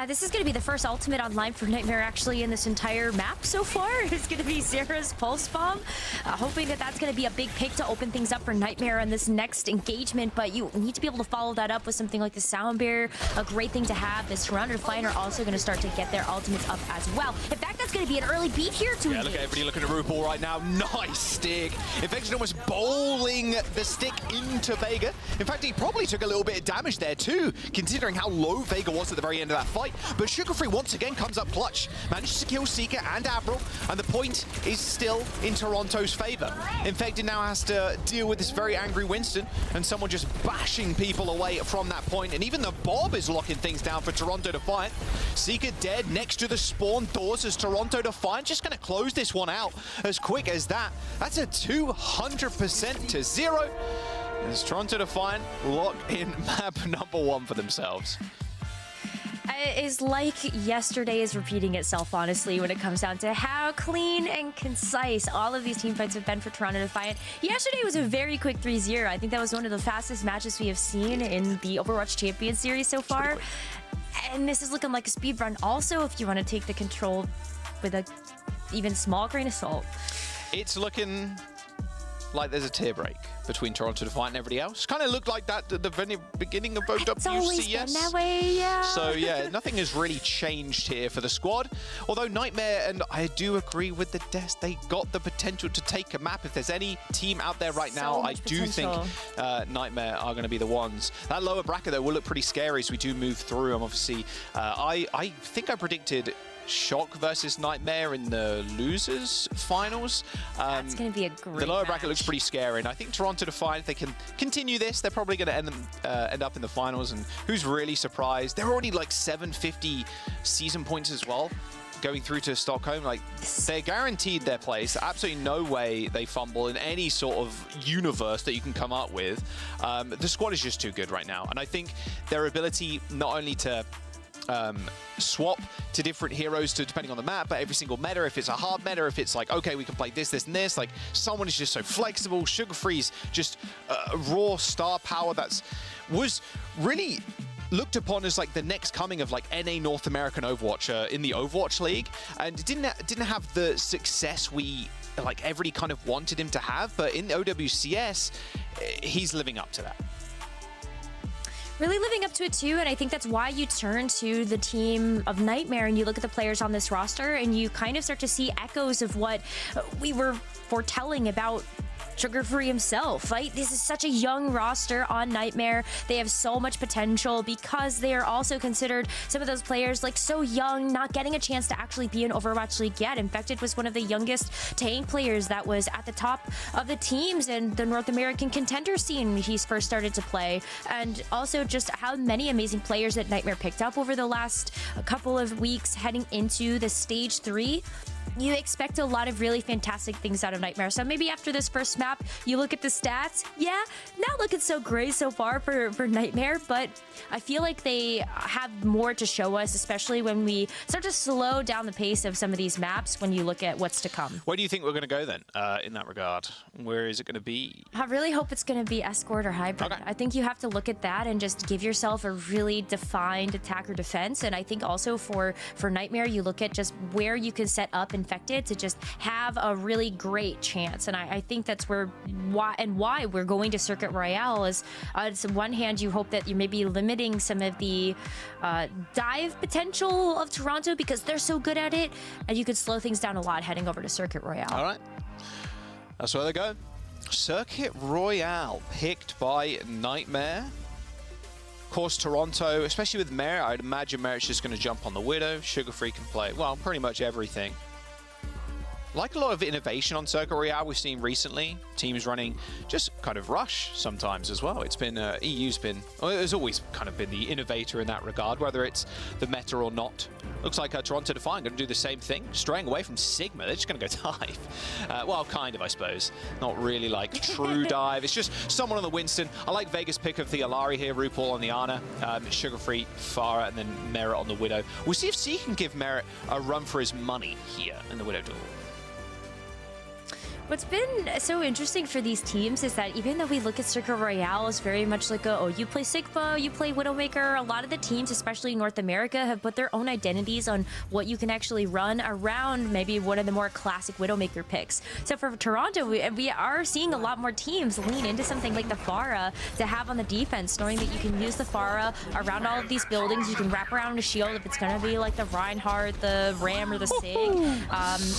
This is going to be the first ultimate online for Nightmare actually in this entire map so far. It's going to be Sarah's Pulse Bomb. Hoping that that's going to be a big pick to open things up for Nightmare on this next engagement, but you need to be able to follow that up with something like the Sound Bear. A great thing to have. This Toronto Defiant are also going to start to get their ultimates up as well. In fact, that's going to be an early beat here to look at everybody looking at RuPaul right now. Nice stick. Infection almost bowling the stick into Vega. In fact, he probably took a little bit of damage there too, considering how low Vega was at the very end of that fight. But Sugarfree once again comes up clutch. Manages to kill Seeker and Avril, and the point is still in Toronto's favor. Infected now has to deal with this very angry Winston, and someone just bashing people away from that point. And even the Bob is locking things down for Toronto Defiant. Seeker dead next to the spawn doors as Toronto Defiant just going to close this one out as quick as that. That's a 200% to 0. As Toronto Defiant lock in map number 1 for themselves. Is like yesterday is repeating itself, honestly, when it comes down to how clean and concise all of these team fights have been for Toronto Defiant. Yesterday was a very quick 3-0. I think that was one of the fastest matches we have seen in the Overwatch Champions Series so far. And this is looking like a speed run also, if you want to take the control with a even small grain of salt. It's looking like there's a tear break between Toronto Defiant and everybody else. Kind of looked like that at the very beginning of OWCS. It's always been that way, yeah. So yeah, nothing has really changed here for the squad. Although Nightmare, and I do agree with the Des, they got the potential to take a map. If there's any team out there right now, I do think Nightmare are going to be the ones. That lower bracket though will look pretty scary as we do move through them. Obviously, I think I predicted Shock versus Nightmare in the losers finals. That's going to be a great The lower match. bracket looks pretty scary, and I think Toronto Defiant, if they can continue this, they're probably going to end up in the finals. And who's really surprised? They're already like 750 season points as well, going through to Stockholm. Like, they're guaranteed their place. Absolutely no way they fumble in any sort of universe that you can come up with. The squad is just too good right now, and I think their ability not only to swap to different heroes depending on the map, but every single meta, if it's a hard meta, if it's like, okay, we can play this, this, and this, like, someone is just so flexible. Sugarfree's just raw star power was really looked upon as like the next coming of like NA North American Overwatch in the Overwatch League, and didn't have the success we like everybody kind of wanted him to have, but in the OWCS, he's living up to that. Really living up to it too, and I think that's why you turn to the team of Nightmare and you look at the players on this roster and you kind of start to see echoes of what we were foretelling about Sugarfree himself, right? This is such a young roster on Nightmare. They have so much potential because they are also considered some of those players like so young, not getting a chance to actually be in Overwatch League yet. Infected was one of the youngest tank players that was at the top of the teams in the North American contender scene when he first started to play. And also just how many amazing players that Nightmare picked up over the last couple of weeks heading into the stage 3. You expect a lot of really fantastic things out of Nightmare. So maybe after this first map, you look at the stats. Yeah, not looking so great so far for Nightmare, but I feel like they have more to show us, especially when we start to slow down the pace of some of these maps when you look at what's to come. Where do you think we're going to go then in that regard? Where is it going to be? I really hope it's going to be Escort or Hybrid. Okay. I think you have to look at that and just give yourself a really defined attack or defense. And I think also for Nightmare, you look at just where you can set up Infected to just have a really great chance. And I think that's why we're going to Circuit Royale is on one hand, you hope that you may be limiting some of the dive potential of Toronto because they're so good at it, and you could slow things down a lot heading over to Circuit Royale. All right. That's where they go. Circuit Royale picked by Nightmare. Of course, Toronto, especially with Merit, I'd imagine Merit's just going to jump on the Widow. Sugarfree can play, well, pretty much everything. like a lot of innovation on Circuit Royale we've seen recently. Teams running just kind of rush sometimes as well. It's been, EU's been, well, there's always kind of been the innovator in that regard, whether it's the meta or not. Looks like Toronto Defiant going to do the same thing, straying away from Sigma. They're just going to go dive. Well, kind of, I suppose. Not really like true dive. It's just someone on the Winston. I like Vega's pick of the Alari here, RuPaul on the Ana, Sugar-Free, Farah, and then Merit on the Widow. We'll see if C can give Merit a run for his money here in the Widow duel. What's been so interesting for these teams is that even though we look at Circuit Royale as very much like a, oh, you play Sigma, you play Widowmaker, a lot of the teams, especially in North America, have put their own identities on what you can actually run around maybe one of the more classic Widowmaker picks. So for Toronto, we are seeing a lot more teams lean into something like the Farah to have on the defense, knowing that you can use the Farah around all of these buildings. You can wrap around a shield if it's going to be like the Reinhardt, the Ram, or the Sig.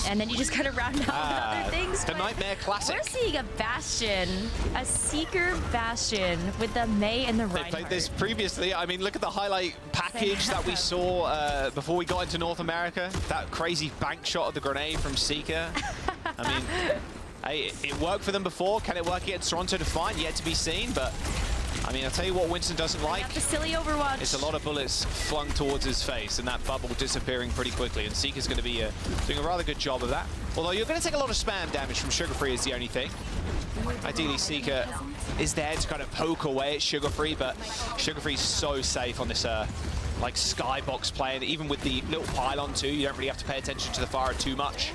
And then you just kind of round out with other things. Nightmare Classic. We're seeing a Bastion, a Seeker Bastion with the Mei and the Reinhardt. They played this previously. I mean, look at the highlight package that we saw before we got into North America. That crazy bank shot of the grenade from Seeker. I mean, hey, it worked for them before. Can it work against Toronto Defiant? Yet to be seen, but I mean, I'll tell you what Winston doesn't like. The silly Overwatch. It's a lot of bullets flung towards his face and that bubble disappearing pretty quickly. And Seeker's going to be doing a rather good job of that. Although you're going to take a lot of spam damage from Sugar-Free is the only thing. Ideally, Seeker is there to kind of poke away at Sugar-Free, but Sugar-Free's so safe on this like skybox play. And even with the little pylon too, you don't really have to pay attention to the Farah too much.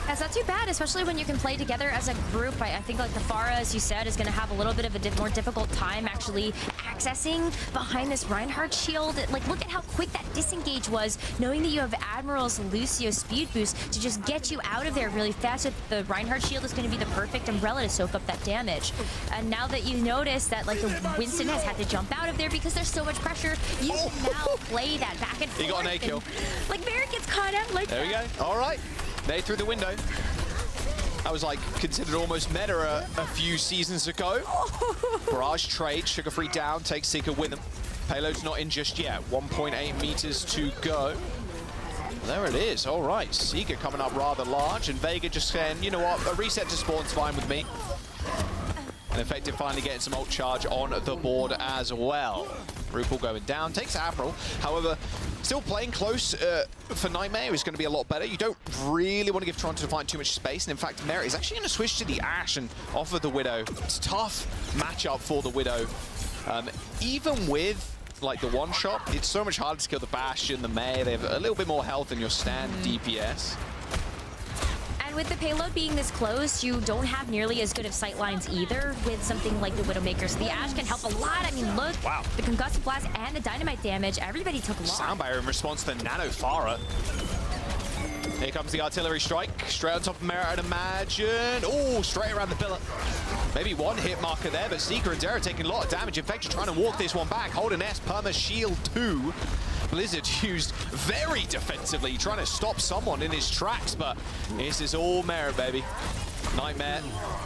That's not too bad, especially when you can play together as a group. I think like the Farah, as you said, is going to have a little bit of a more difficult time actually accessing behind this Reinhardt shield. Like, look at how quick that disengage was, knowing that you have Admiral's Lucio speed boost to just get you out of there really fast. The Reinhardt shield is going to be the perfect umbrella to soak up that damage. And now that you notice that like the Winston has had to jump out of there because there's so much pressure, you can now play that back and forth. He got an A kill. Like, Merrick gets caught out like there that. we go. All right. They through the window. That was like considered almost meta a few seasons ago. Barrage trade, Sugar-Free down, takes Seeker with him. Payload's not in just yet. 1.8 meters to go. There it is. All right, Seeker coming up rather large, and Vega just saying, you know what, a reset to spawn's fine with me. And Effective finally getting some ult charge on the board as well. RuPaul going down, takes April. However, still playing close for Nightmare is going to be a lot better. You don't really want to give Toronto Defiant too much space. And in fact, Merit is actually going to switch to the Ashe and offer the Widow. It's a tough matchup for the Widow. Even with like the one shot, it's so much harder to kill the Bastion, the Mei. They have a little bit more health than your standard DPS. With the payload being this close, you don't have nearly as good of sight lines either with something like the Widowmaker. So the Ashe can help a lot. I mean, look, wow. The Concussive Blast and the Dynamite damage, everybody took a lot. Sound barrier in response to Nano Farah. Here comes the artillery strike, straight on top of Merit, I'd imagine. Oh, straight around the pillar. Maybe one hit marker there, but Seeker and Zera taking a lot of damage. Infected trying to walk this one back, holding S, Perma, Shield 2. Blizzard used very defensively, trying to stop someone in his tracks, but this is all Merit, baby. Nightmare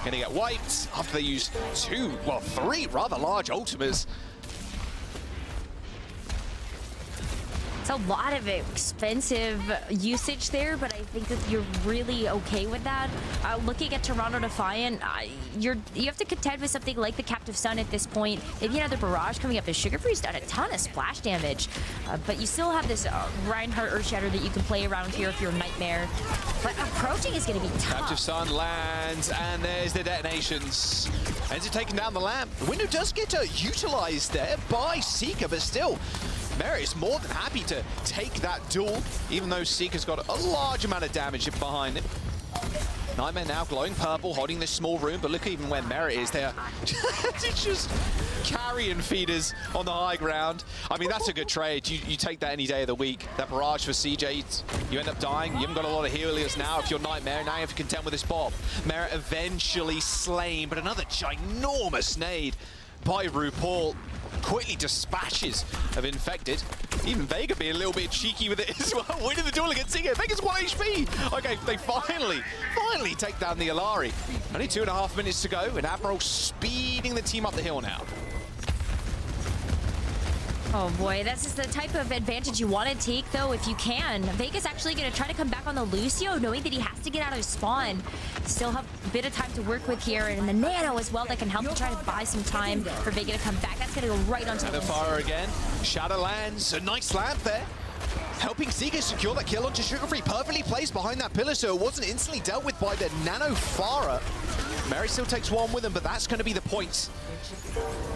gonna get wiped after they used three rather large ultimates. It's a lot of expensive usage there, but I think that you're really okay with that. Looking at Toronto Defiant, you have to contend with something like the Captive Sun at this point. Maybe another Barrage coming up. The Sugar-Free's done a ton of splash damage, but you still have this Reinhardt Earthshatter that you can play around here if you're Nightmare. But approaching is going to be tough. Captive Sun lands, and there's the detonations. Ends up taking down the lamp. The window does get utilized there by Seeker, but still, Merit is more than happy to take that duel, even though Seeker's got a large amount of damage behind him. Nightmare now glowing purple, holding this small room, but look even where Merit is there. It's just carrion feeders on the high ground. I mean, that's a good trade. You take that any day of the week. That barrage for CJ, you end up dying. You haven't got a lot of healers now if you're Nightmare. Now you have to contend with this bomb. Merit eventually slain, but another ginormous nade by RuPaul. Quickly dispatches of Infected. Even Vega being a little bit cheeky with it as well. Winning the duel against Seeker. Vega's 1 HP. Okay, they finally take down the Alari. Only 2.5 minutes to go, and Admiral speeding the team up the hill now. Oh boy, this is the type of advantage you want to take, though, if you can. Vega's actually going to try to come back on the Lucio, knowing that he has to get out of his spawn. Still have a bit of time to work with here, and the Nano as well that can help to try to buy some time for Vega to come back. That's going to go right onto the fire again. Shadow lands. A nice lamp there. Helping Seeker secure that kill onto Sugarfree. Perfectly placed behind that pillar, so it wasn't instantly dealt with by the Nano Farah. Mary still takes one with him, but that's going to be the points.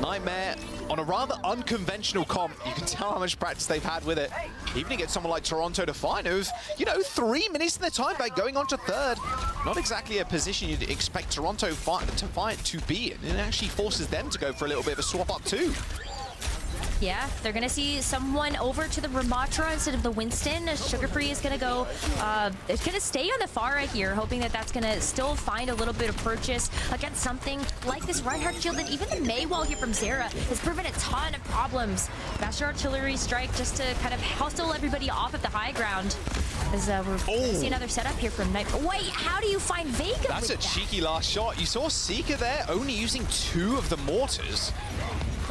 Nightmare on a rather unconventional comp. You can tell how much practice they've had with it. Even to get someone like Toronto Defiant, who's, you know, 3 minutes in the time by going on to third. Not exactly a position you'd expect Toronto Defiant to be in. It actually forces them to go for a little bit of a swap up too. Yeah, they're going to see someone over to the Ramatra instead of the Winston. Sugarfree is going to go, it's going to stay on the Farah here, hoping that that's going to still find a little bit of purchase against something like this Reinhardt shield. And even the May wall here from Zera has proven a ton of problems. Master Artillery Strike just to kind of hustle everybody off at the high ground. As we're going to see another setup here from Night. Wait, how do you find Vega? That's a cheeky last shot. You saw Seeker there only using 2 of the mortars.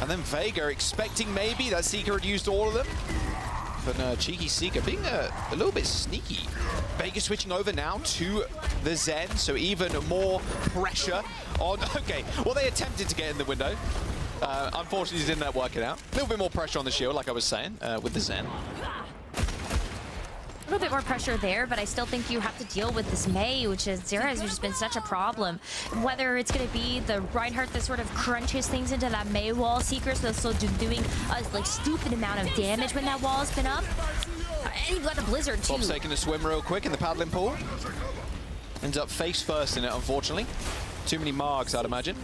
And then Vega expecting maybe that Seeker had used all of them. But cheeky Seeker being a little bit sneaky. Vega switching over now to the Zen, so even more pressure on... Okay, well, they attempted to get in the window. Unfortunately, it didn't end up working out. A little bit more pressure on the shield, like I was saying, with the Zen. A little bit more pressure there, but I still think you have to deal with this May, which is Zera has just been such a problem. Whether it's going to be the Reinhardt that sort of crunches things into that May wall, Seekers that's still doing a like stupid amount of damage when that wall has been up. And you've got the Blizzard too. Bob's taking a swim real quick in the paddling pool. Ends up face first in it, unfortunately. Too many marks, I'd imagine.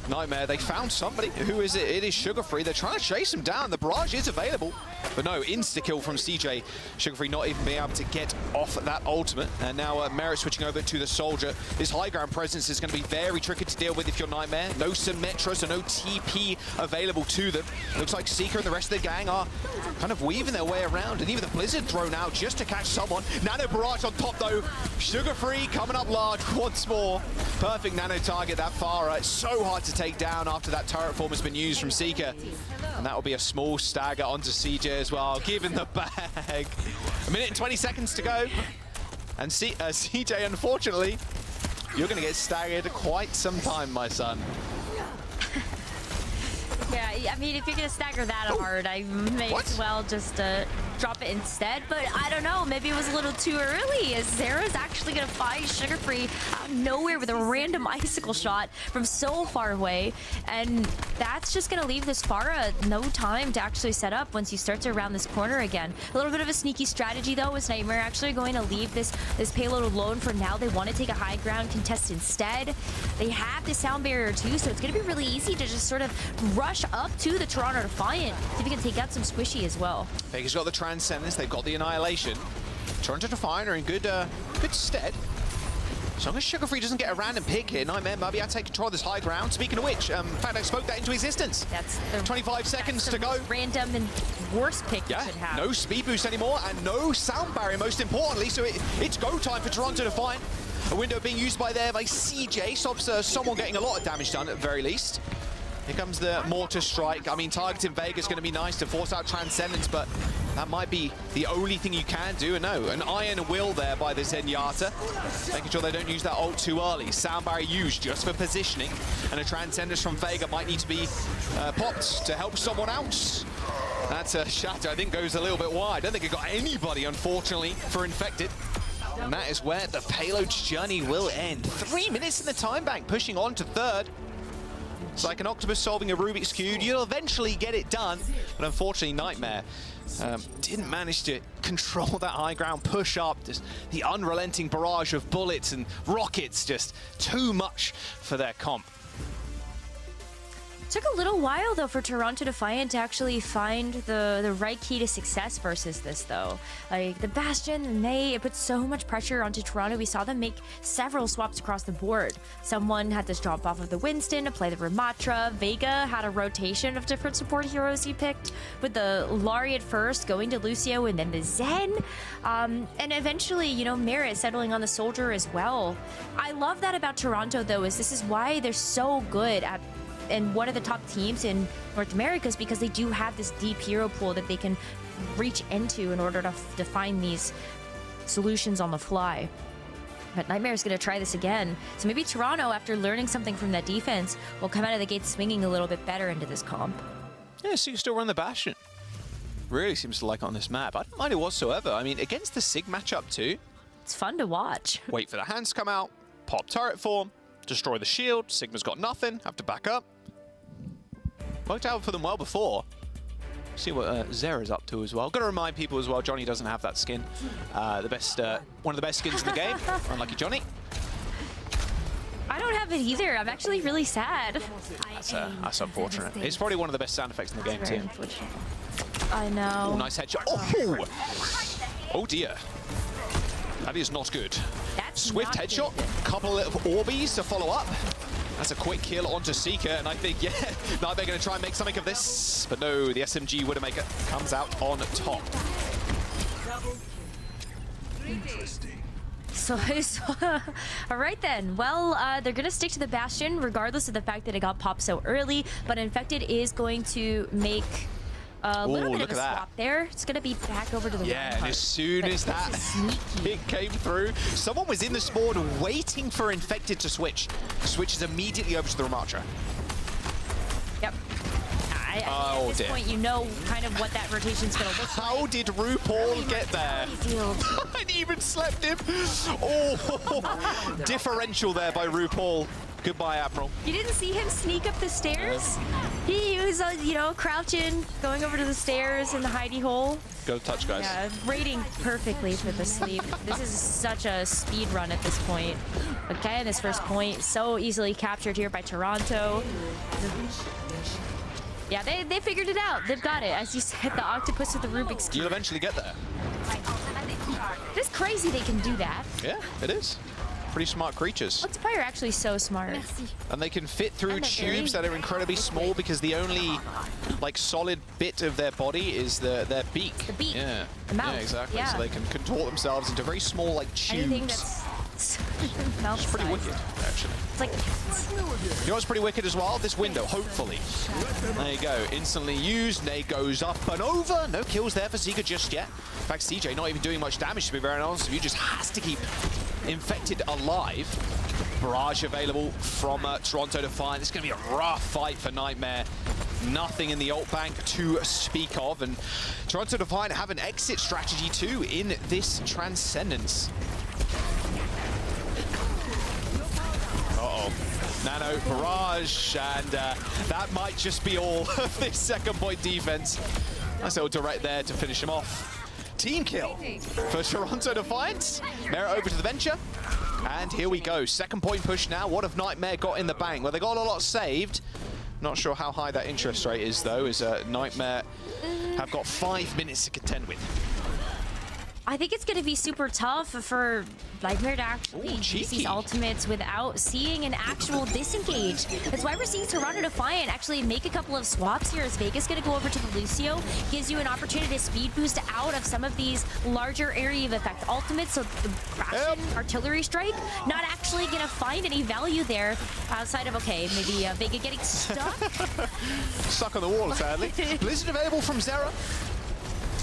Nightmare, they found somebody. Who is it? It is Sugarfree. They're trying to chase him down. The barrage is available. But no, insta-kill from CJ. Sugarfree not even being able to get off that ultimate. And now Merit switching over to the Soldier. This high ground presence is going to be very tricky to deal with if you're Nightmare. No Symmetra, so no TP available to them. Looks like Seeker and the rest of the gang are kind of weaving their way around. And even the Blizzard thrown out just to catch someone. Nano barrage on top though. Sugarfree coming up large once more. Perfect Nano target that Farah. It's so hard to take down after that turret form has been used from Seeker. And that will be a small stagger onto CJ as well, giving the bag. 1 minute and 20 seconds to go. And CJ, unfortunately, you're going to get staggered quite some time, my son. Yeah, I mean, if you're going to stagger that hard, I may as well just drop it instead. But I don't know, maybe it was a little too early, as Zera's actually going to find Sugarfree out of nowhere with a random icicle shot from so far away. And that's just going to leave this Farah no time to actually set up once you start to round this corner again. A little bit of a sneaky strategy, though, is Nightmare actually going to leave this payload alone for now. They want to take a high ground contest instead. They have the sound barrier, too, so it's going to be really easy to just sort of rush up to the Toronto Defiant. See if we can take out some squishy as well. Vega's got the Transcendence, they've got the Annihilation. Toronto Defiant are in good stead. As long as Sugarfree doesn't get a random pick here, Nightmare might be able to take control of this high ground. Speaking of which, in fact, I spoke that into existence. That's the 25 seconds to go. Random and worst pick you could have. No speed boost anymore, and no sound barrier, most importantly. So it's go time for Toronto Defiant. A window being used by CJ stops someone getting a lot of damage done at the very least. Here comes the Mortar Strike. I mean, targeting Vega's going to be nice to force out Transcendence, but that might be the only thing you can do. And no, an Iron Will there by the Zenyatta, making sure they don't use that ult too early. Sound barrier used just for positioning, and a Transcendence from Vega might need to be popped to help someone else. That's a Shatter, I think, goes a little bit wide. I don't think it got anybody, unfortunately, for Infected. And that is where the payload's journey will end. 3 minutes in the time bank, pushing on to third. It's like an octopus solving a Rubik's Cube. You'll eventually get it done, but unfortunately Nightmare didn't manage to control that high ground push up. Just the unrelenting barrage of bullets and rockets, just too much for their comp. Took a little while, though, for Toronto Defiant to actually find the right key to success versus this, though. Like, the Bastion, the May, it put so much pressure onto Toronto. We saw them make several swaps across the board. Someone had to drop off of the Winston to play the Ramatra. Vega had a rotation of different support heroes he picked, with the Laureate first, going to Lucio, and then the Zen. And eventually, you know, Merit settling on the Soldier as well. I love that about Toronto, though, is this is why they're so good at and one of the top teams in North America is because they do have this deep hero pool that they can reach into in order to find these solutions on the fly. But Nightmare is going to try this again. So maybe Toronto, after learning something from that defense, will come out of the gate swinging a little bit better into this comp. Yeah, so you still run the Bastion. Really seems to like it on this map. I don't mind it whatsoever. I mean, against the Sig matchup too. It's fun to watch. Wait for the hands to come out, pop turret form, destroy the shield. Sigma's got nothing, have to back up. Worked out for them well before. See what Zera's up to as well. Got to remind people as well, Johnny doesn't have that skin. One of the best skins in the game. Unlucky Johnny. I don't have it either. I'm actually really sad. That's unfortunate. It's probably one of the best sound effects in the game too. I know. Oh, nice headshot. Oh dear. That is not good. That's Swift not headshot. good. Couple of Orbeez to follow up. That's a quick kill onto Seeker, and I think, yeah, now they're going to try and make something of this. But no, the SMG Widowmaker comes out on top. Interesting. So all right then. Well, they're going to stick to the Bastion, regardless of the fact that it got popped so early. But Infected is going to make a little bit of a swap there. It's going to be back over to the yeah, and as soon as that pick came through, someone was in the spawn waiting for Infected to switch. Switches immediately over to the Ramatra. Yep. At this point, you know kind of what that rotation's going to look like. How did RuPaul get there? I even slept him. Oh, differential there by RuPaul. Goodbye, Admiral. You didn't see him sneak up the stairs? He was, you know, crouching, going over to the stairs in the hidey hole. Go touch, guys. Yeah, rating perfectly for the sleep. This is such a speed run at this point. Again, this first point so easily captured here by Toronto. Yeah, they figured it out. They've got it. As you said, the octopus with the Rubik's Cube. You'll eventually get there. It's crazy they can do that. Yeah, it is. Pretty smart creatures. Multiplayer are actually so smart. And they can fit through tubes that are incredibly small because the only like solid bit of their body is their beak. The beak. Yeah. The mouth. Yeah, exactly. Yeah. So they can contort themselves into very small like tubes. Anything that's mouth It's pretty size. wicked, actually. It's like You know what's pretty wicked as well? This window, hopefully. There you go. Instantly used. Nade goes up and over. No kills there for Zika just yet. In fact, CJ not even doing much damage, to be very honest with you. Just has to keep Infected alive. Barrage available from Toronto Defiant. It's going to be a rough fight for Nightmare. Nothing in the ult bank to speak of. And Toronto Defiant have an exit strategy too in this Transcendence. Nano, barrage, and that might just be all of this second point defense. Nice little direct there to finish him off. Team kill for Toronto Defiant. Mera over to the Venture. And here we go. Second point push now. What have Nightmare got in the bank? Well, they got a lot saved. Not sure how high that interest rate is, though, as Nightmare have got 5 minutes to contend with. I think it's going to be super tough for Nightmare to actually use these ultimates without seeing an actual disengage. That's why we're seeing Toronto Defiant actually make a couple of swaps here as Vegas going to go over to the Lucio. Gives you an opportunity to speed boost out of some of these larger area of effect ultimates. So the Bastion artillery strike not actually going to find any value there outside of, okay, maybe Vega getting stuck. Stuck on the wall, sadly. Blizzard available from Zera.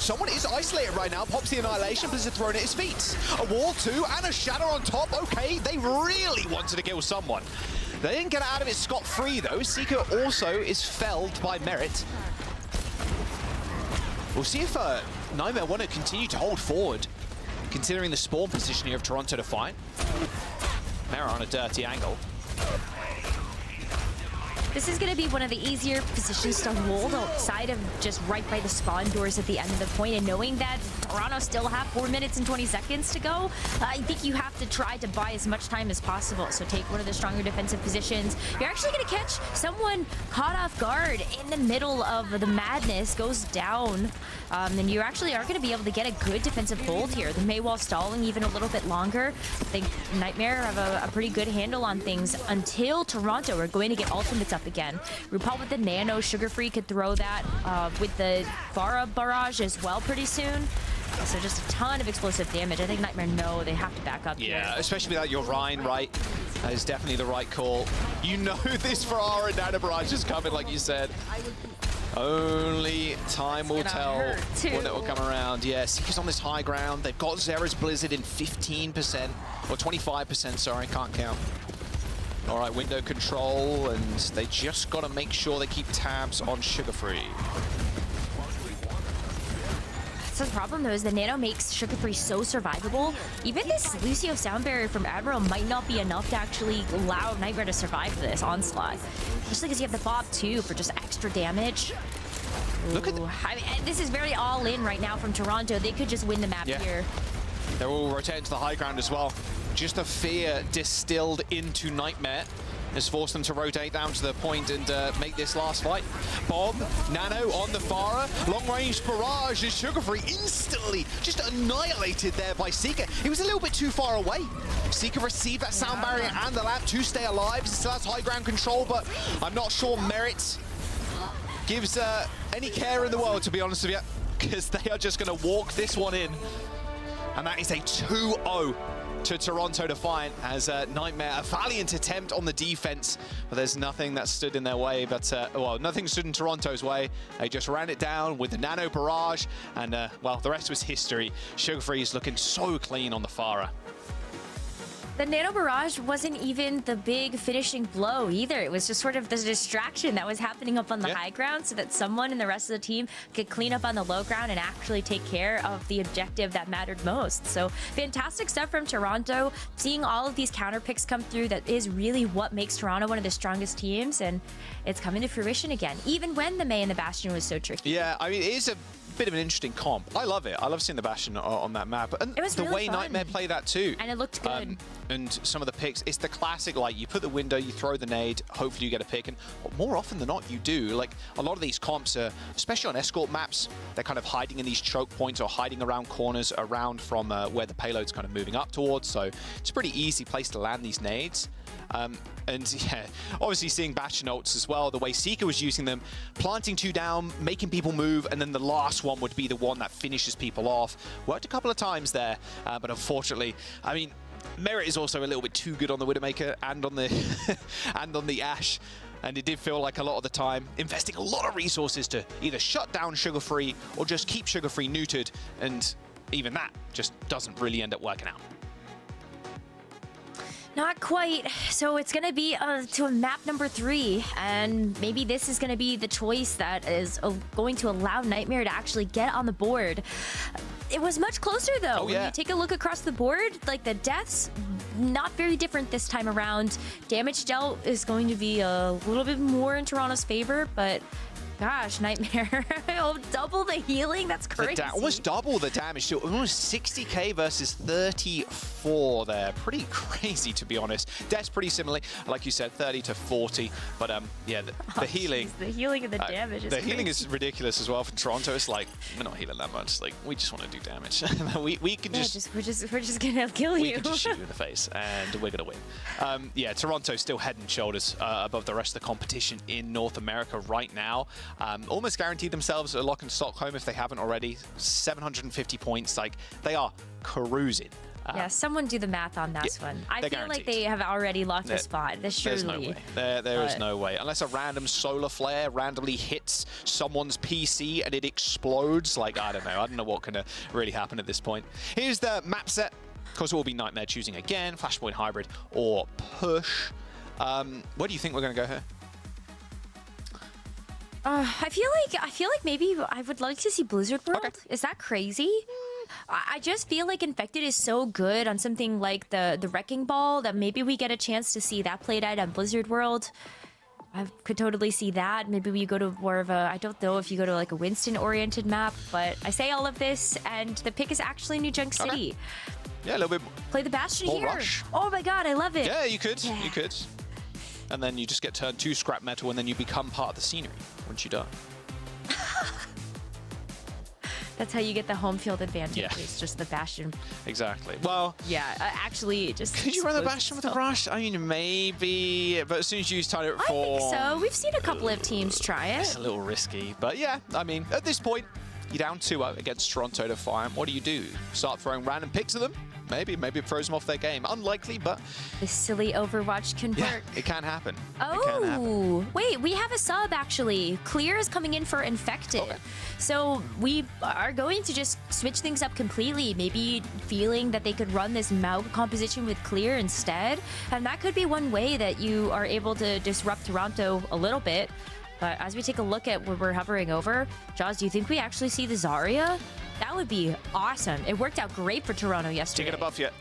Someone is isolated right now, pops the Annihilation, Blizzard thrown at his feet. A wall too, and a shadow on top. Okay, they really wanted to kill someone. They didn't get out of it scot-free though. Seeker also is felled by Merit. We'll see if Nightmare want to continue to hold forward, considering the spawn position here of Toronto Defiant. Mera on a dirty angle. This is going to be one of the easier positions to hold outside of just right by the spawn doors at the end of the point. And knowing that Toronto still have 4 minutes and 20 seconds to go, I think you have to try to buy as much time as possible. So take one of the stronger defensive positions. You're actually going to catch someone caught off guard in the middle of the madness, goes down. And you actually are going to be able to get a good defensive hold here. The Maywall stalling even a little bit longer. I think Nightmare have a pretty good handle on things until Toronto are going to get ultimates up again. RuPaul with the Nano, Sugar-Free could throw that with the Vara barrage as well pretty soon. So just a ton of explosive damage. I think Nightmare know they have to back up here. Yeah, especially without your Rhine, right? That is definitely the right call. You know this Ferrara and Nano Barrage is coming, like you said. Only time will tell when it will come around. Yeah, Seeker's on this high ground. They've got Zera's Blizzard in 15%, or 25%, sorry, can't count. All right, window control, and they just got to make sure they keep tabs on Sugar Free. The problem, though, is the Nano makes Sugar Free so survivable. Even this Lucio sound barrier from Admiral might not be enough to actually allow Nightmare to survive this onslaught. Especially because you have the Bob, too, for just extra damage. Look at I mean, this is very all-in right now from Toronto. They could just win the map here. They're all rotating to the high ground as well. Just the fear distilled into Nightmare has forced them to rotate down to the point and make this last fight. Bob, Nano on the Farah, long-range barrage, and Sugar Free instantly just annihilated there by Seeker. He was a little bit too far away. Seeker received that sound barrier and the lap to stay alive. He still has high ground control, but I'm not sure Merit gives any care in the world, to be honest with you, because they are just going to walk this one in. And that is a 2-0 to Toronto Defiant as Nightmare, a valiant attempt on the defense, but there's nothing that stood in their way, but, well, nothing stood in Toronto's way. They just ran it down with the Nano Barrage, and, well, the rest was history. Sugar Free is looking so clean on the Farah. The Nano Barrage wasn't even the big finishing blow either. It was just sort of the distraction that was happening up on the high ground so that someone in the rest of the team could clean up on the low ground and actually take care of the objective that mattered most. So fantastic stuff from Toronto. Seeing all of these counter picks come through, that is really what makes Toronto one of the strongest teams, and it's coming to fruition again, even when the May and the Bastion was so tricky. Yeah, I mean, it is a bit of an interesting comp. I love it. I love seeing the Bastion on that map. And it was the really way fun. Nightmare play that too. And it looked good. And some of the picks, it's the classic, like, you put the window, you throw the nade, hopefully you get a pick, and more often than not, you do. Like, a lot of these comps are, especially on escort maps, they're kind of hiding in these choke points or hiding around corners around from where the payload's kind of moving up towards, so it's a pretty easy place to land these nades. And yeah, obviously seeing Bastion ults as well, the way Seeker was using them, planting two down, making people move, and then the last one would be the one that finishes people off. Worked a couple of times there, but unfortunately, I mean, Merit is also a little bit too good on the Widowmaker and on the and on the Ashe. And it did feel like a lot of the time investing a lot of resources to either shut down Sugar Free or just keep Sugar Free neutered, and even that just doesn't really end up working out. Not quite. So it's going to be to a map number 3, and maybe this is going to be the choice that is going to allow Nightmare to actually get on the board. It was much closer, though. Oh, yeah. When you take a look across the board, like, the deaths, not very different this time around. Damage dealt is going to be a little bit more in Toronto's favor, but gosh, Nightmare, double the healing? That's crazy. Almost double the damage, so almost 60k versus 34 there. Pretty crazy, to be honest. Death's pretty similar, like you said, 30 to 40, but yeah, the healing. Geez, the healing and the damage is The healing crazy. is ridiculous as well from Toronto. It's like, we're not healing that much. Like, we just want to do damage. we can we're just gonna kill you. We can just shoot you in the face, and we're gonna win. Yeah, Toronto's still head and shoulders above the rest of the competition in North America right now. Almost guaranteed themselves a lock in Stockholm if they haven't already. 750 points, like, they are cruising. Yeah, someone do the math on that one. I feel like they have already locked a spot. Surely. There's no way. There is no way. Unless a random solar flare randomly hits someone's PC and it explodes. Like, I don't know what can really happen at this point. Here's the map set. Of course, it will be Nightmare choosing again, Flashpoint Hybrid or Push. Where do you think we're going to go here? I feel like maybe I would like to see Blizzard World. Okay. Is that crazy? I just feel like Infected is so good on something like the Wrecking Ball that maybe we get a chance to see that played out on Blizzard World. I could totally see that. Maybe we go to more of a, I don't know if you go to like a Winston-oriented map, but I say all of this, and the pick is actually New Junk City. Yeah, a little bit. Play the Bastion more here. Rush. Oh my god, I love it. Yeah, you could. Yeah. You could. And then you just get turned to scrap metal, and then you become part of the scenery once you die. That's how you get the home field advantage. Yeah. It's just the Bastion. Exactly. Well, yeah, actually, just could you run the Bastion with a Rush? I mean, maybe, but as soon as you start it for, I think so. We've seen a couple of teams try it. It's a little risky, but yeah, I mean, at this point, You're down 2-0 against Toronto Defiant. What do? Start throwing random picks at them? Maybe it throws them off their game. Unlikely, but... This silly Overwatch can work. It can happen. Oh, wait, we have a sub, actually. Clear is coming in for Infected. Okay. So we are going to just switch things up completely, maybe feeling that they could run this Mauga composition with Clear instead. And that could be one way that you are able to disrupt Toronto a little bit. But as we take a look at what we're hovering over, Jaws, do you think we actually see the Zarya? That would be awesome. It worked out great for Toronto yesterday. Taking a buff yet,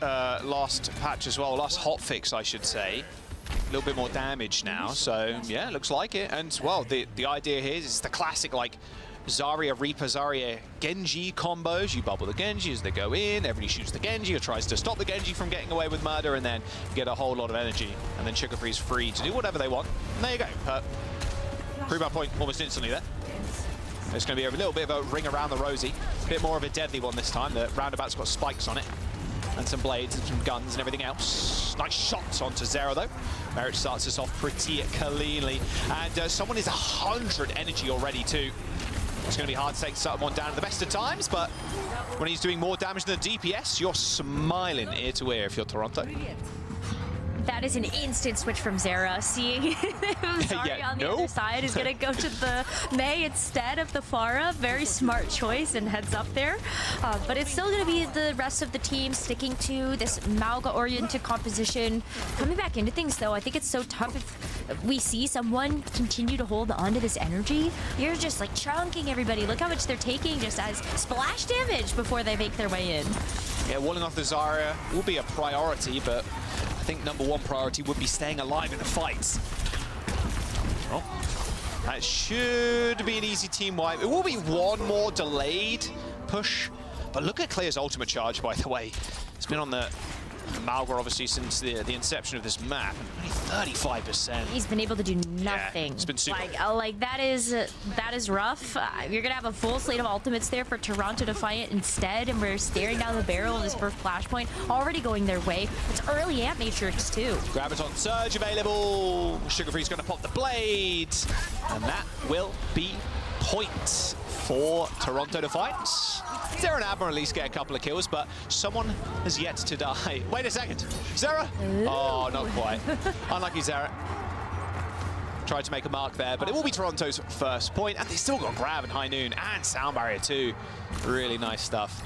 last patch as well, last hotfix, I should say. A little bit more damage now, so yeah, looks like it. And well, the idea here is the classic like Zarya, Reaper, Zarya, Genji combos. You bubble the Genji as they go in, everybody shoots the Genji or tries to stop the Genji from getting away with murder, and then you get a whole lot of energy. And then Sugar Free's free to do whatever they want. And there you go. Pre-buy point almost instantly there. It's going to be a little bit of a ring around the rosy. A bit more of a deadly one this time. The roundabout's got spikes on it. And some blades and some guns and everything else. Nice shots onto Zero, though. Merit starts us off pretty cleanly. And someone is 100 energy already, too. It's going to be hard to take someone down at the best of times, but when he's doing more damage than the DPS, you're smiling ear to ear if you're Toronto. That is an instant switch from Zera. Seeing Zarya on the other side is going to go to the Mei instead of the Pharah. Very smart choice and heads up there. But it's still going to be the rest of the team sticking to this Mauga-oriented composition. Coming back into things, though, I think it's so tough if we see someone continue to hold on to this energy. You're just like chunking everybody. Look how much they're taking just as splash damage before they make their way in. Yeah, walling off the Zarya will be a priority, but I think number one priority would be staying alive in the fights. Oh, that should be an easy team wipe. It will be one more delayed push, but look at Clear's ultimate charge, by the way. It's been on the Mauga, obviously, since the inception of this map. Only 35%. He's been able to do nothing. Yeah, it's been super. Like that is rough. You're gonna have a full slate of ultimates there for Toronto Defiant instead, and we're staring down the barrel of this first flashpoint already going their way. It's early Amp Matrix too. Graviton Surge available. Sugar Free's gonna pop the blade, and that will be point for Toronto Defiant. Zera and Admiral at least get a couple of kills, but someone has yet to die. Wait a second. Zera? Oh, not quite. Unlucky Zera. Tried to make a mark there, but it will be Toronto's first point, and they still got Grab and High Noon and Sound Barrier too. Really nice stuff.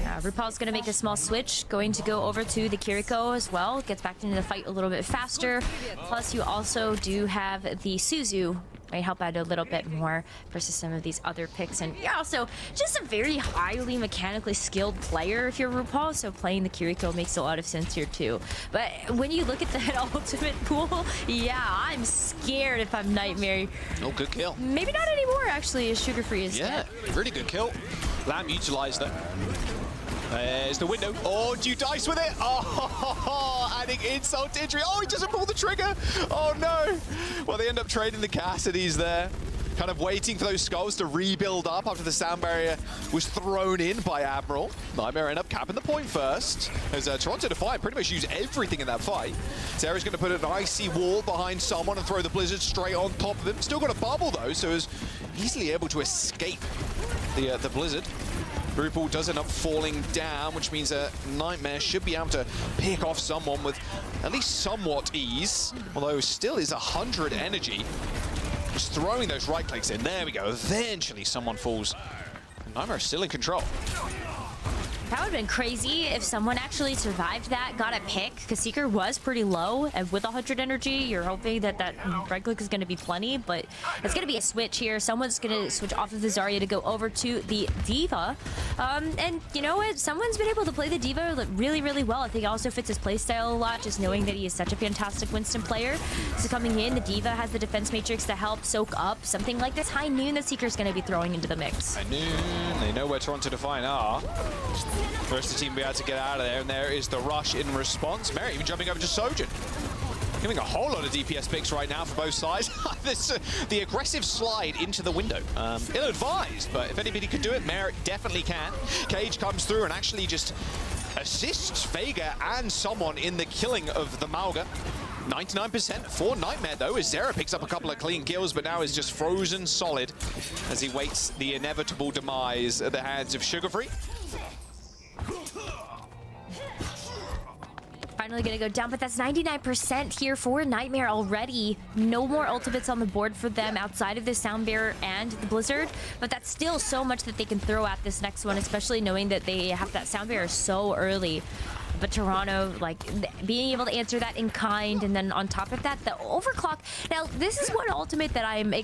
Yeah, RuPaul's going to make a small switch, going to go over to the Kiriko as well. Gets back into the fight a little bit faster. Plus, you also do have the Suzu. Might help out a little bit more versus some of these other picks. And you're also just a very highly mechanically skilled player if you're RuPaul, so playing the Kiriko makes a lot of sense here too. But when you look at that ultimate pool, yeah, I'm scared if I'm Nightmare. Oh, good kill. Maybe not anymore, actually, as Sugar Free is dead. Really good kill. Lamb utilized it. There's the window. Oh, do you dice with it? Oh, adding insult to injury. Oh, he doesn't pull the trigger. Oh, no. Well, they end up trading the Cassidy's there. Kind of waiting for those skulls to rebuild up after the sound barrier was thrown in by Admiral. Nightmare end up capping the point first. As Toronto Defiant pretty much used everything in that fight. Sarah's going to put an icy wall behind someone and throw the Blizzard straight on top of him. Still got a bubble, though, so is easily able to escape the Blizzard. RuPaul does end up falling down, which means Nightmare should be able to pick off someone with at least somewhat ease, although still is 100 energy. Just throwing those right clicks in. There we go. Eventually someone falls. Nightmare is still in control. That would have been crazy if someone actually survived that, got a pick, because Seeker was pretty low, and with 100 energy, you're hoping that that right click is going to be plenty, but it's going to be a switch here. Someone's going to switch off of the Zarya to go over to the D.Va, and you know what? Someone's been able to play the D.Va really, really well. I think it also fits his playstyle a lot, just knowing that he is such a fantastic Winston player. So coming in, the D.Va has the defense matrix to help soak up something like this High Noon that Seeker's going to be throwing into the mix. High Noon, they know where Toronto Defiant are. The rest of the team will be able to get out of there, and there is the rush in response. Merritt even jumping over to Sojin. Giving a whole lot of DPS picks right now for both sides. The aggressive slide into the window. Ill-advised, but if anybody could do it, Merritt definitely can. Cage comes through and actually just assists Vega and someone in the killing of the Mauga. 99% for Nightmare, though, as Zera picks up a couple of clean kills, but now is just frozen solid as he waits the inevitable demise at the hands of Sugarfree. Finally gonna go down, but that's 99% here for Nightmare already. No more ultimates on the board for them outside of the Sound Bearer and the Blizzard, but that's still so much that they can throw at this next one, especially knowing that they have that Sound Bearer so early. But Toronto, like, being able to answer that in kind, and then on top of that, the overclock. Now, this is one ultimate that I'm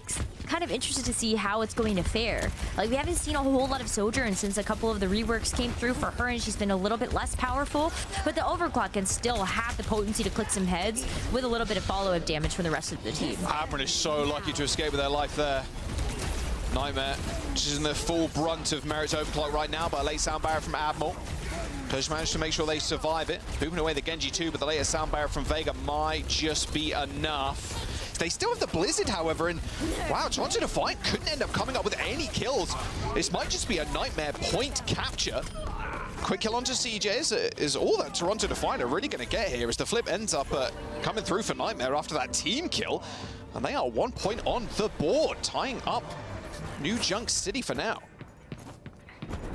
kind of interested to see how it's going to fare. Like, we haven't seen a whole lot of Sojourn since a couple of the reworks came through for her, and she's been a little bit less powerful. But the overclock can still have the potency to click some heads with a little bit of follow-up damage from the rest of the team. Admiral is so lucky to escape with their life there. Nightmare, she's in the full brunt of Merit's overclock right now, but a late Sound Barrier from Admiral. Does manage to make sure they survive it. Booping away the Genji too, but the latest Sound Barrier from Vega might just be enough. They still have the Blizzard, however, and wow, Toronto Defiant couldn't end up coming up with any kills. This might just be a Nightmare point capture. Quick kill onto CJ is all that Toronto Defiant are really going to get here, as the flip ends up coming through for Nightmare after that team kill. And they are 1 point on the board, tying up New Junk City for now.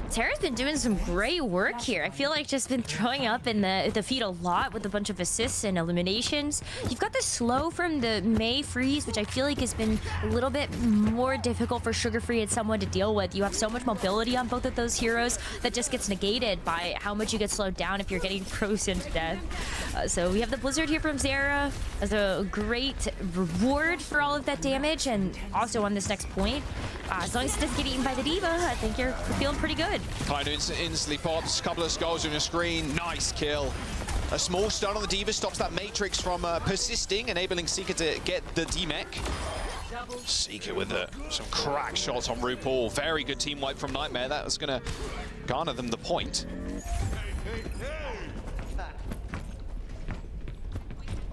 Tara's been doing some great work here. I feel like just been throwing up in the feed a lot with a bunch of assists and eliminations. You've got the slow from the Mei freeze, which I feel like has been a little bit more difficult for Sugarfree and someone to deal with. You have so much mobility on both of those heroes that just gets negated by how much you get slowed down if you're getting frozen to death. So we have the Blizzard here from Zera as a great reward for all of that damage, and also on this next point, as long as it doesn't get eaten by the D.Va, I think you're feeling pretty good. Kainu instantly pops, a couple of skulls on your screen, nice kill. A small stun on the D.Va stops that Matrix from persisting, enabling Seeker to get the D-Mech. Seeker with some crack shots on RuPaul. Very good team wipe from Nightmare. That was going to garner them the point.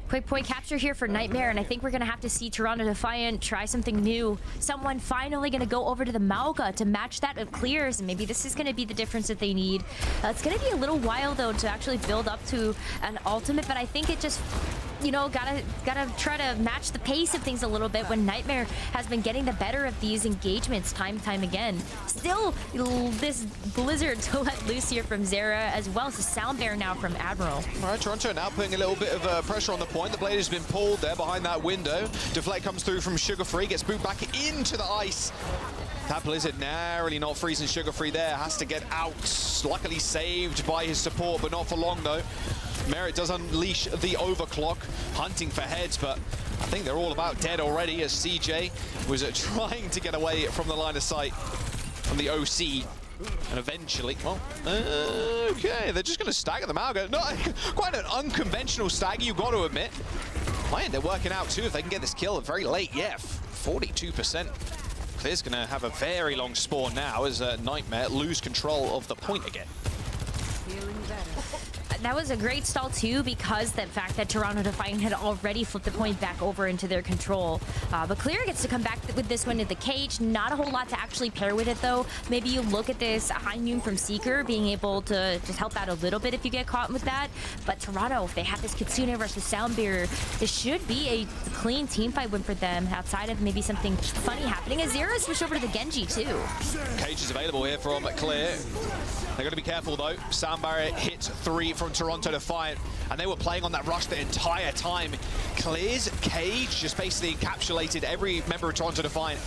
Quick point capture here for Nightmare, and I think we're going to have to see Toronto Defiant try something new. Someone finally going to go over to the Mauga to match that of clears, and maybe this is going to be the difference that they need. It's going to be a little while, though, to actually build up to an ultimate, but I think it just, you know, gotta try to match the pace of things a little bit when Nightmare has been getting the better of these engagements time and time again. Still, this Blizzard to let loose here from Zera, as well as the Sound Bear now from Admiral. All right, Toronto now putting a little bit of pressure on the point. The blade has been pulled there behind that window. Deflect comes through from Sugarfree, gets booted back into the ice. That Blizzard narrowly not freezing Sugarfree there, has to get out. Luckily saved by his support, but not for long though. Merit does unleash the overclock, hunting for heads, but I think they're all about dead already, as CJ was trying to get away from the line of sight from the OC. And eventually, well, okay, they're just going to stagger the Mauga. No, quite an unconventional stagger, you've got to admit. Man, they're working out too if they can get this kill very late. Yeah, 42%. Clear's going to have a very long spawn now as Nightmare lose control of the point again. That was a great stall too, because the fact that Toronto Defiant had already flipped the point back over into their control. But Clear gets to come back with this one to the cage. Not a whole lot to actually pair with it though. Maybe you look at this high noon from Seeker being able to just help out a little bit if you get caught with that. But Toronto, if they have this Kitsune versus Sound Bearer, this should be a clean team fight win for them, outside of maybe something funny happening. As Zero switched over to the Genji too. Cage is available here from Clear. They're going to be careful though. Sound Barrier hits 3 from Toronto Defiant, and they were playing on that rush the entire time. Clear's cage just basically encapsulated every member of Toronto Defiant,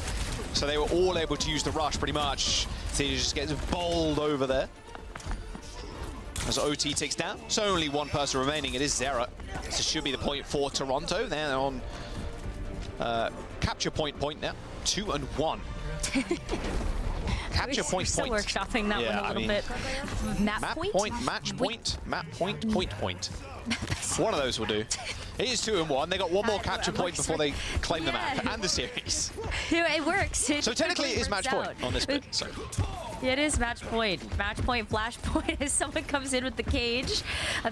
so they were all able to use the rush pretty much. So he just gets bowled over there. As OT takes down, so only one person remaining. It is Zera. This should be the point for Toronto. They're on capture point now, 2-1. Capture point. Still workshopping that one a little bit. Map point? Match point, map point. One of those will do. It is 2-1. They got one more capture point before they claim the map and the series. It works. So technically it is match point on this bit. So. It is match point. Match point, flash point as someone comes in with the cage.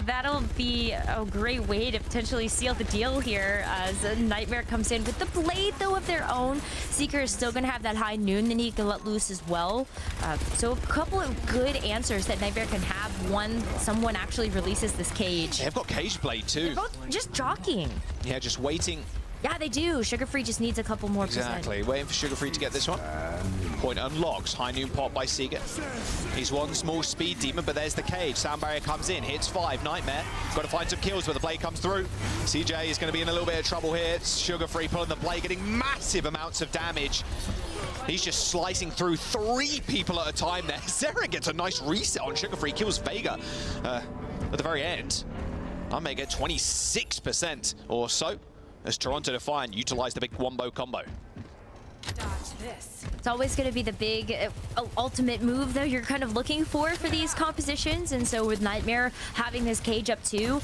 That'll be a great way to potentially seal the deal here as a Nightmare comes in with the blade, though, of their own. Seeker is still going to have that high noon that he can let loose as well. So a couple of good answers that Nightmare can have when someone actually releases this cage. They've got cage blade too. They're both just jockeying. Yeah, just waiting. Yeah, they do. Sugar Free just needs a couple more Exactly. Waiting for Sugar Free to get this one. Point unlocks. High noon pop by Seeger. He's one small speed demon, but there's the cage. Sound barrier comes in, hits 5. Nightmare. Got to find some kills where the blade comes through. CJ is going to be in a little bit of trouble here. It's Sugar Free pulling the blade, getting massive amounts of damage. He's just slicing through 3 people at a time there. Zera gets a nice reset on Sugar Free, kills Vega at the very end. I may get 26% or so as Toronto Defiant utilize the big wombo combo. It's always going to be the big ultimate move, though, you're kind of looking for these compositions. And so with Nightmare having this cage up too,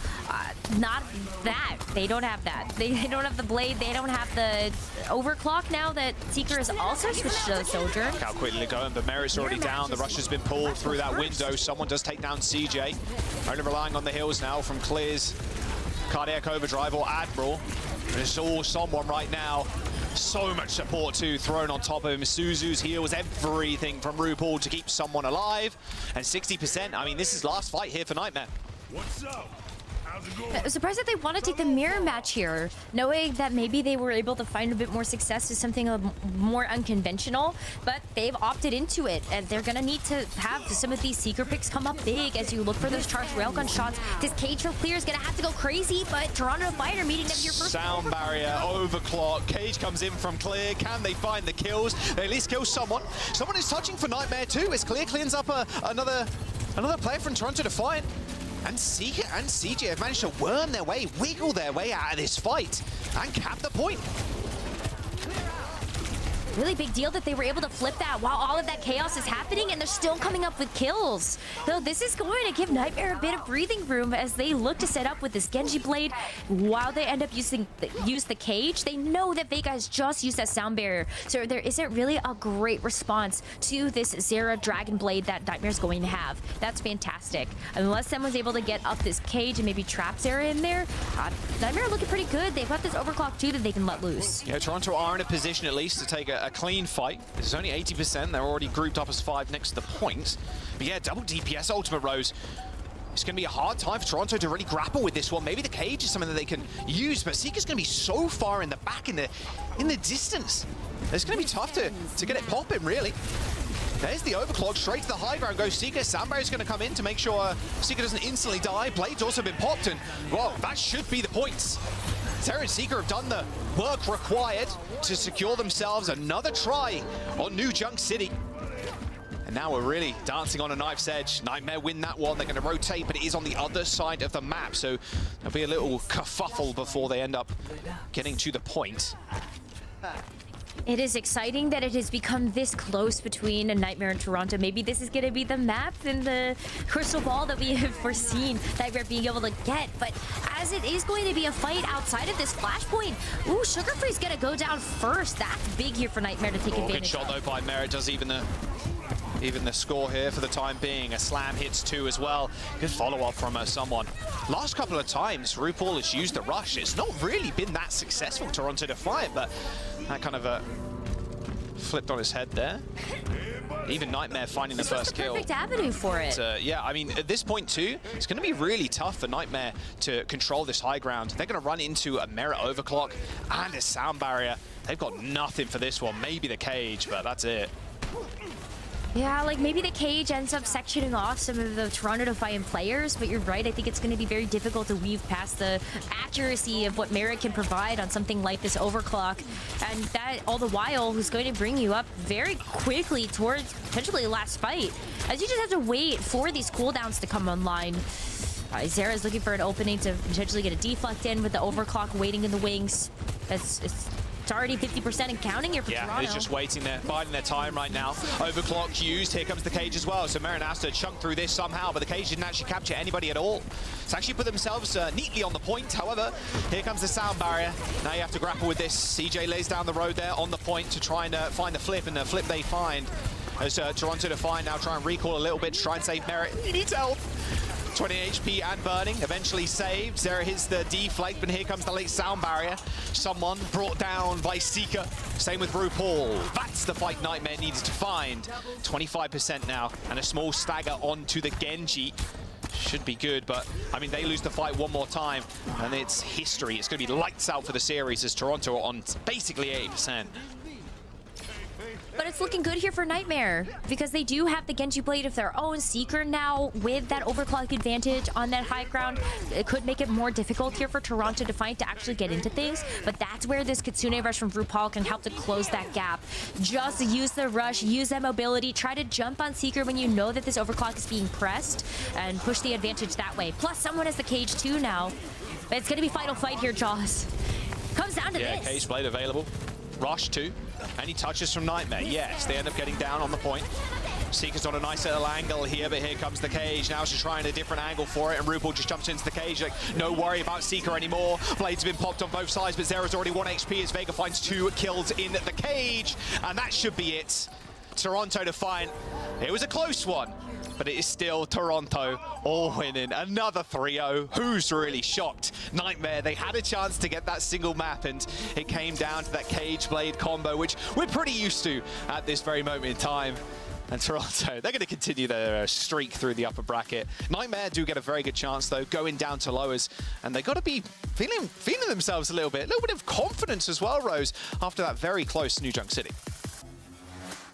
not that. They don't have that. They don't have the blade. They don't have the overclock now that Seeker has also switched to the Soldier. Look how quickly they're going, but Merit's already down. The rush has been pulled through that window. Someone does take down CJ. Only relying on the heals now from Clear's Cardiac Overdrive or Admiral. It's all someone right now. So much support too thrown on top of him. Suzu's heals, everything from RuPaul to keep someone alive. And 60%, I mean, this is last fight here for Nightmare. What's up? How's it going? I'm surprised that they want to take the mirror match here, knowing that maybe they were able to find a bit more success with something more unconventional, but they've opted into it, and they're going to need to have some of these Seeker picks come up big as you look for those charged railgun shots. This cage from Clear is going to have to go crazy, but Toronto Defiant are meeting them here first. Sound barrier, overclock, cage comes in from Clear. Can they find the kills? They at least kill someone. Someone is touching for Nightmare too, as Clear cleans up another player from Toronto Defiant. And Seeker and CJ have managed to worm their way, wiggle their way out of this fight and cap the point. Really big deal that they were able to flip that while all of that chaos is happening, and they're still coming up with kills. So this is going to give Nightmare a bit of breathing room as they look to set up with this Genji blade. While they end up use the cage, they know that Vega has just used that sound barrier. So there isn't really a great response to this Zera Dragon Blade that Nightmare's going to have. That's fantastic. Unless someone's able to get up this cage and maybe trap Zera in there, Nightmare looking pretty good. They've got this overclock too that they can let loose. Yeah, Toronto are in a position at least to take a clean fight. This is only 80%. They're already grouped up as 5 next to the point. But yeah, double DPS ultimate Rose. It's going to be a hard time for Toronto to really grapple with this one. Maybe the cage is something that they can use, but Seeker's going to be so far in the back in the distance. It's going to be tough to get it popping, really. There's the overclock, straight to the high ground goes Seeker. Soundbarrier's going to come in to make sure Seeker doesn't instantly die. Blade's also been popped, and whoa, that should be the points. Terra and Seeker have done the work required to secure themselves another try on New Junk City. And now we're really dancing on a knife's edge. Nightmare win that one. They're going to rotate, but it is on the other side of the map. So there'll be a little kerfuffle before they end up getting to the point. It is exciting that it has become this close between a Nightmare and Toronto. Maybe this is going to be the map and the crystal ball that we have foreseen Nightmare being able to get. But as it is going to be a fight outside of this flashpoint, ooh, Sugar Free's going to go down first. That's big here for Nightmare to take advantage Good shot, of. though, by Merit. Does even the score here for the time being. A slam hits 2 as well. Good follow-up from someone. Last couple of times, RuPaul has used the rush. It's not really been that successful, Toronto Defiant, but that kind of flipped on his head there. Even Nightmare finding the first kill. Perfect avenue for it. Yeah, I mean, at this point too, it's going to be really tough for Nightmare to control this high ground. They're going to run into a Merit overclock and a sound barrier. They've got nothing for this one. Maybe the cage, but that's it. Yeah, like maybe the cage ends up sectioning off some of the Toronto Defiant players, but you're right, I think it's going to be very difficult to weave past the accuracy of what Merit can provide on something like this overclock. And that, all the while, is going to bring you up very quickly towards potentially the last fight, as you just have to wait for these cooldowns to come online. Zera's looking for an opening to potentially get a deflect in with the overclock waiting in the wings. It's already 50% and counting here for Toronto. Yeah, they're just waiting there, biding their time right now. Overclock used, here comes the cage as well. So FunnyAstro chunked through this somehow, but the cage didn't actually capture anybody at all. It's actually put themselves neatly on the point. However, here comes the sound barrier. Now you have to grapple with this. CJ lays down the road there on the point to try and find the flip, and the flip they find As Toronto Defiant now try and recall a little bit to try and save Merit. He needs help. 20 HP and burning, eventually saved. There is the deflate, but here comes the late sound barrier. Someone brought down by Seeker. Same with RuPaul. That's the fight Nightmare needed to find. 25% now, and a small stagger onto the Genji. Should be good, but I mean, they lose the fight one more time, and it's history. It's going to be lights out for the series as Toronto are on basically 80%. But it's looking good here for Nightmare because they do have the Genji blade of their own. Seeker now with that overclock advantage on that high ground. It could make it more difficult here for Toronto Defiant to actually get into things, but that's where this Kitsune rush from RuPaul can help to close that gap. Just use the rush, use that mobility, try to jump on Seeker when you know that this overclock is being pressed and push the advantage that way. Plus someone has the cage too now. But it's gonna be final fight here, Jaws. Comes down to this. Yeah, cage blade available. Rush too. Any touches from Nightmare? Yes, they end up getting down on the point. Seeker's on a nice little angle here, but here comes the cage. Now she's trying a different angle for it, and RuPaul just jumps into the cage. Like, no worry about Seeker anymore. Blades have been popped on both sides, but Zera's already 1 HP as Vega finds 2 kills in the cage, and that should be it. Toronto Defiant. It was a close one, but it is still Toronto all winning. Another 3-0. Who's really shocked? Nightmare, they had a chance to get that single map, and it came down to that cage blade combo, which we're pretty used to at this very moment in time. And Toronto, they're going to continue their streak through the upper bracket. Nightmare do get a very good chance, though, going down to lowers. And they've got to be feeling themselves a little bit of confidence as well, Rose, after that very close New Junk City.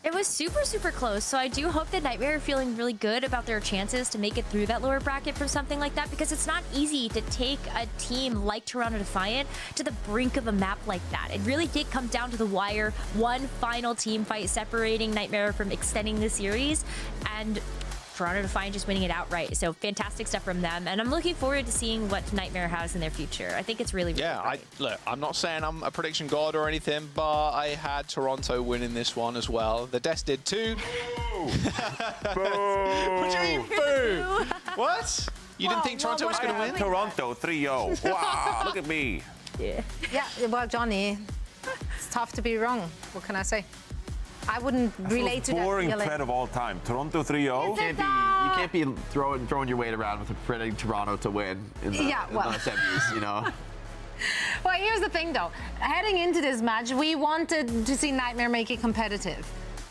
It was super, super close, so I do hope that Nightmare are feeling really good about their chances to make it through that lower bracket from something like that, because it's not easy to take a team like Toronto Defiant to the brink of a map like that. It really did come down to the wire. One final team fight separating Nightmare from extending the series, and Toronto Defiant just winning it outright. So fantastic stuff from them, and I'm looking forward to seeing what Nightmare has in their future. I think it's really, really great. Look, I'm not saying I'm a prediction god or anything, but I had Toronto winning this one as well. The Des did too. Boo! What do you mean, boo? What? You didn't think Toronto was going to win? Toronto 3-0. Wow, look at me. Yeah, well, Johnny, it's tough to be wrong. What can I say? I wouldn't relate to that boring feeling. thread of all time. Toronto 3-0. You can't be throwing your weight around with predicting Toronto to win in the, in the semis, you know. Well, here's the thing, though. Heading into this match, we wanted to see Nightmare make it competitive.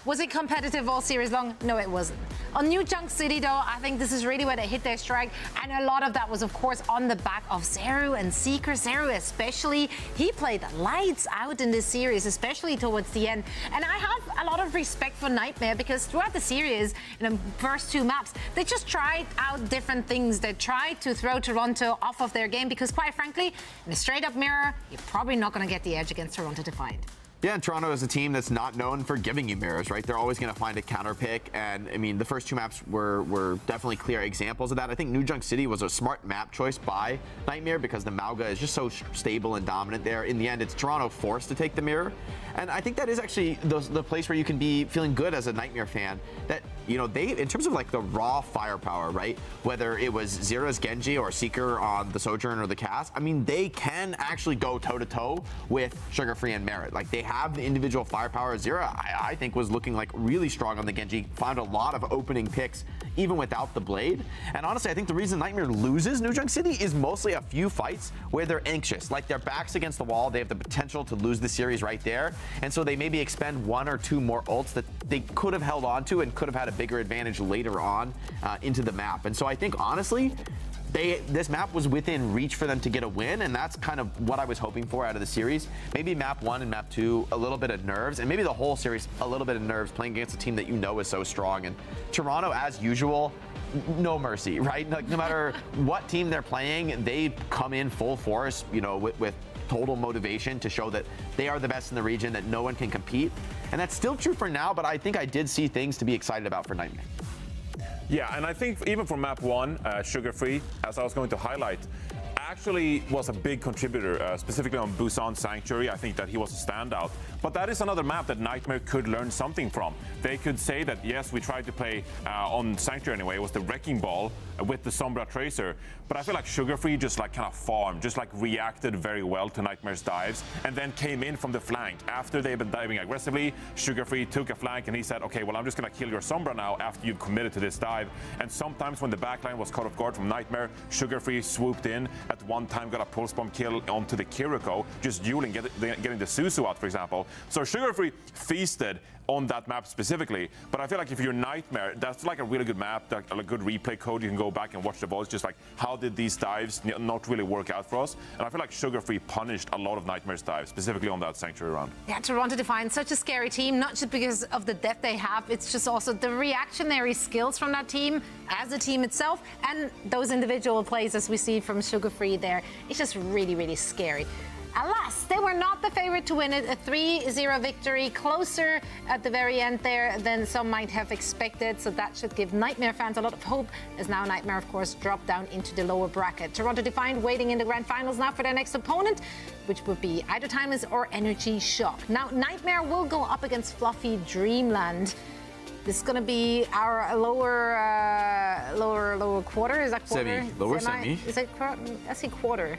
Was it competitive all series long? No, it wasn't. On New Junk City, though, I think this is really where they hit their strike, and a lot of that was, of course, on the back of Zeru and Seeker. Zeru especially, he played lights out in this series, especially towards the end. And I have a lot of respect for Nightmare, because throughout the series, in the first 2 maps, they just tried out different things. They tried to throw Toronto off of their game, because quite frankly, in a straight-up mirror, you're probably not going to get the edge against Toronto Defiant. Yeah, and Toronto is a team that's not known for giving you mirrors, right? They're always going to find a counter pick, and I mean, the first 2 maps were definitely clear examples of that. I think New Junk City was a smart map choice by Nightmare because the Mauga is just so stable and dominant there. In the end, it's Toronto forced to take the mirror, and I think that is actually the place where you can be feeling good as a Nightmare fan. That, you know, they, in terms of like the raw firepower, right? Whether it was Zera's Genji or Seeker on the Sojourn or the Cass, I mean, they can actually go toe-to-toe with Sugar Free and Merit. Like, they have the individual firepower. Zera, I think, was looking like really strong on the Genji, found a lot of opening picks even without the blade. And honestly, I think the reason Nightmare loses New Junk City is mostly a few fights where they're anxious, like their backs against the wall. They have the potential to lose the series right there, and so they maybe expend 1 or 2 more ults that they could have held on to and could have had a bigger advantage later on into the map. And so I think, honestly, this map was within reach for them to get a win, and that's kind of what I was hoping for out of the series. Maybe map 1 and map 2, a little bit of nerves, and maybe the whole series, a little bit of nerves playing against a team that you know is so strong. And Toronto, as usual, no mercy, right? Like, no matter what team they're playing, they come in full force, you know, with total motivation to show that they are the best in the region, that no one can compete. And that's still true for now, but I think I did see things to be excited about for Nightmare. Yeah, and I think even for map 1, Sugar Free, as I was going to highlight, actually was a big contributor, specifically on Busan Sanctuary. I think that he was a standout. But that is another map that Nightmare could learn something from. They could say that, yes, we tried to play on Sanctuary anyway, it was the Wrecking Ball with the Sombra Tracer, but I feel like Sugar Free just like kind of farmed, just like reacted very well to Nightmare's dives, and then came in from the flank. After they've been diving aggressively, Sugar Free took a flank and he said, okay, well, I'm just gonna kill your Sombra now after you've committed to this dive. And sometimes when the backline was caught off guard from Nightmare, Sugar Free swooped in, at one time got a pulse bomb kill onto the Kiriko, just dueling, getting the Suzu out, for example. So Sugar Free feasted on that map specifically, but I feel like if you're Nightmare, that's like a really good map, a good replay code. You can go back and watch the voice, just like how did these dives not really work out for us. And I feel like Sugar Free punished a lot of Nightmare's dives, specifically on that Sanctuary round. Yeah, Toronto Defiant, such a scary team, not just because of the depth they have, it's just also the reactionary skills from that team, as a team itself, and those individual plays as we see from Sugar Free there. It's just really, really scary. Alas, they were not the favorite to win it. A 3-0 victory, closer at the very end there than some might have expected. So that should give Nightmare fans a lot of hope, as now Nightmare, of course, dropped down into the lower bracket. Toronto Defiant waiting in the grand finals now for their next opponent, which would be either Timeless or Energy Shock. Now, Nightmare will go up against Fluffy Dreamland. This is going to be our lower quarter. Is that quarter? Semi. Lower semi. Is it quarter? I say quarter.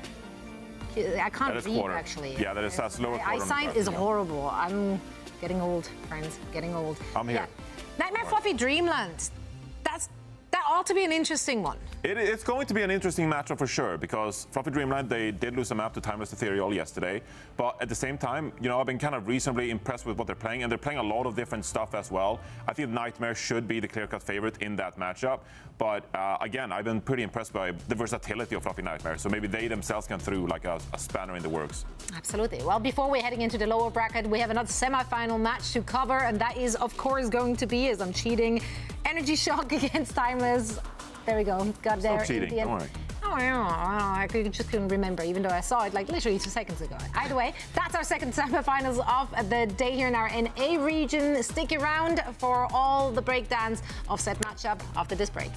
I can't read, quarter. actually. Yeah, that is that's lower quarter. Eyesight is horrible. I'm getting old, friends. Getting old. I'm here. Yeah. Nightmare Fluffy Dreamland. That ought to be an interesting one. It's going to be an interesting matchup for sure, because Fluffy Dreamland, they did lose a map to Timeless Ethereal yesterday. But at the same time, you know, I've been kind of reasonably impressed with what they're playing, and they're playing a lot of different stuff as well. I think Nightmare should be the clear-cut favorite in that matchup. But again, I've been pretty impressed by the versatility of Fluffy Nightmare. So maybe they themselves can throw like a spanner in the works. Absolutely. Well, before we're heading into the lower bracket, we have another semi-final match to cover, and that is, of course, going to be, as I'm cheating, Energy Shock against Timeless. There we go. Got there. Stop cheating. Don't worry. Oh, I just couldn't remember, even though I saw it like literally 2 seconds ago. Either way, that's our second semi-finals of the day here in our NA region. Stick around for all the breakdowns of said matchup after this break.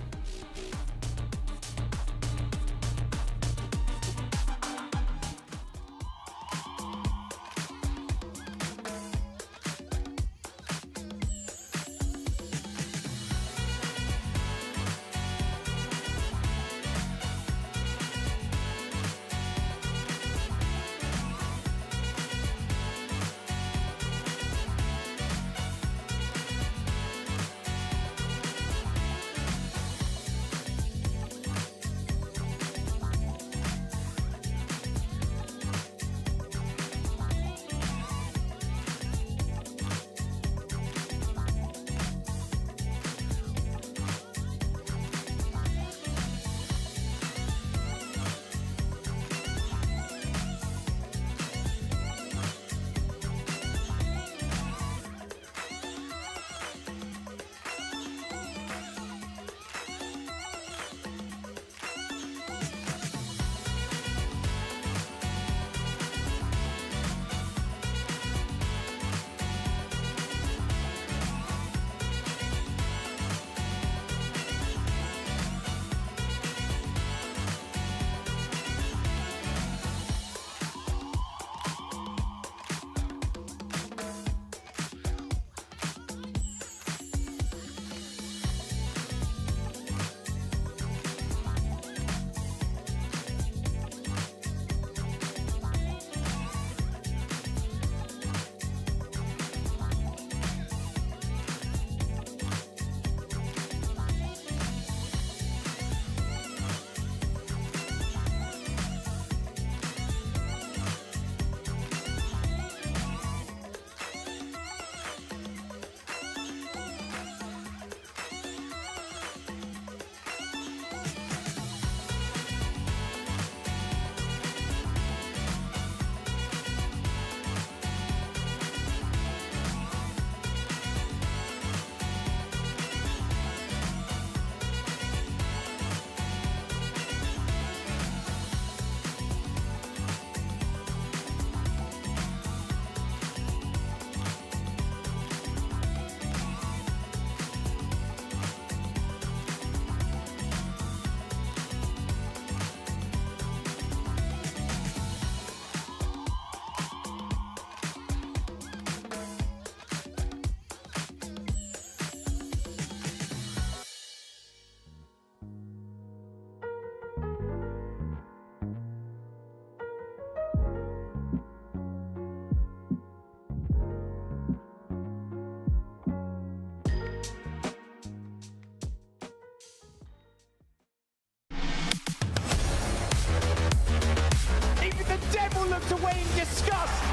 in disgust.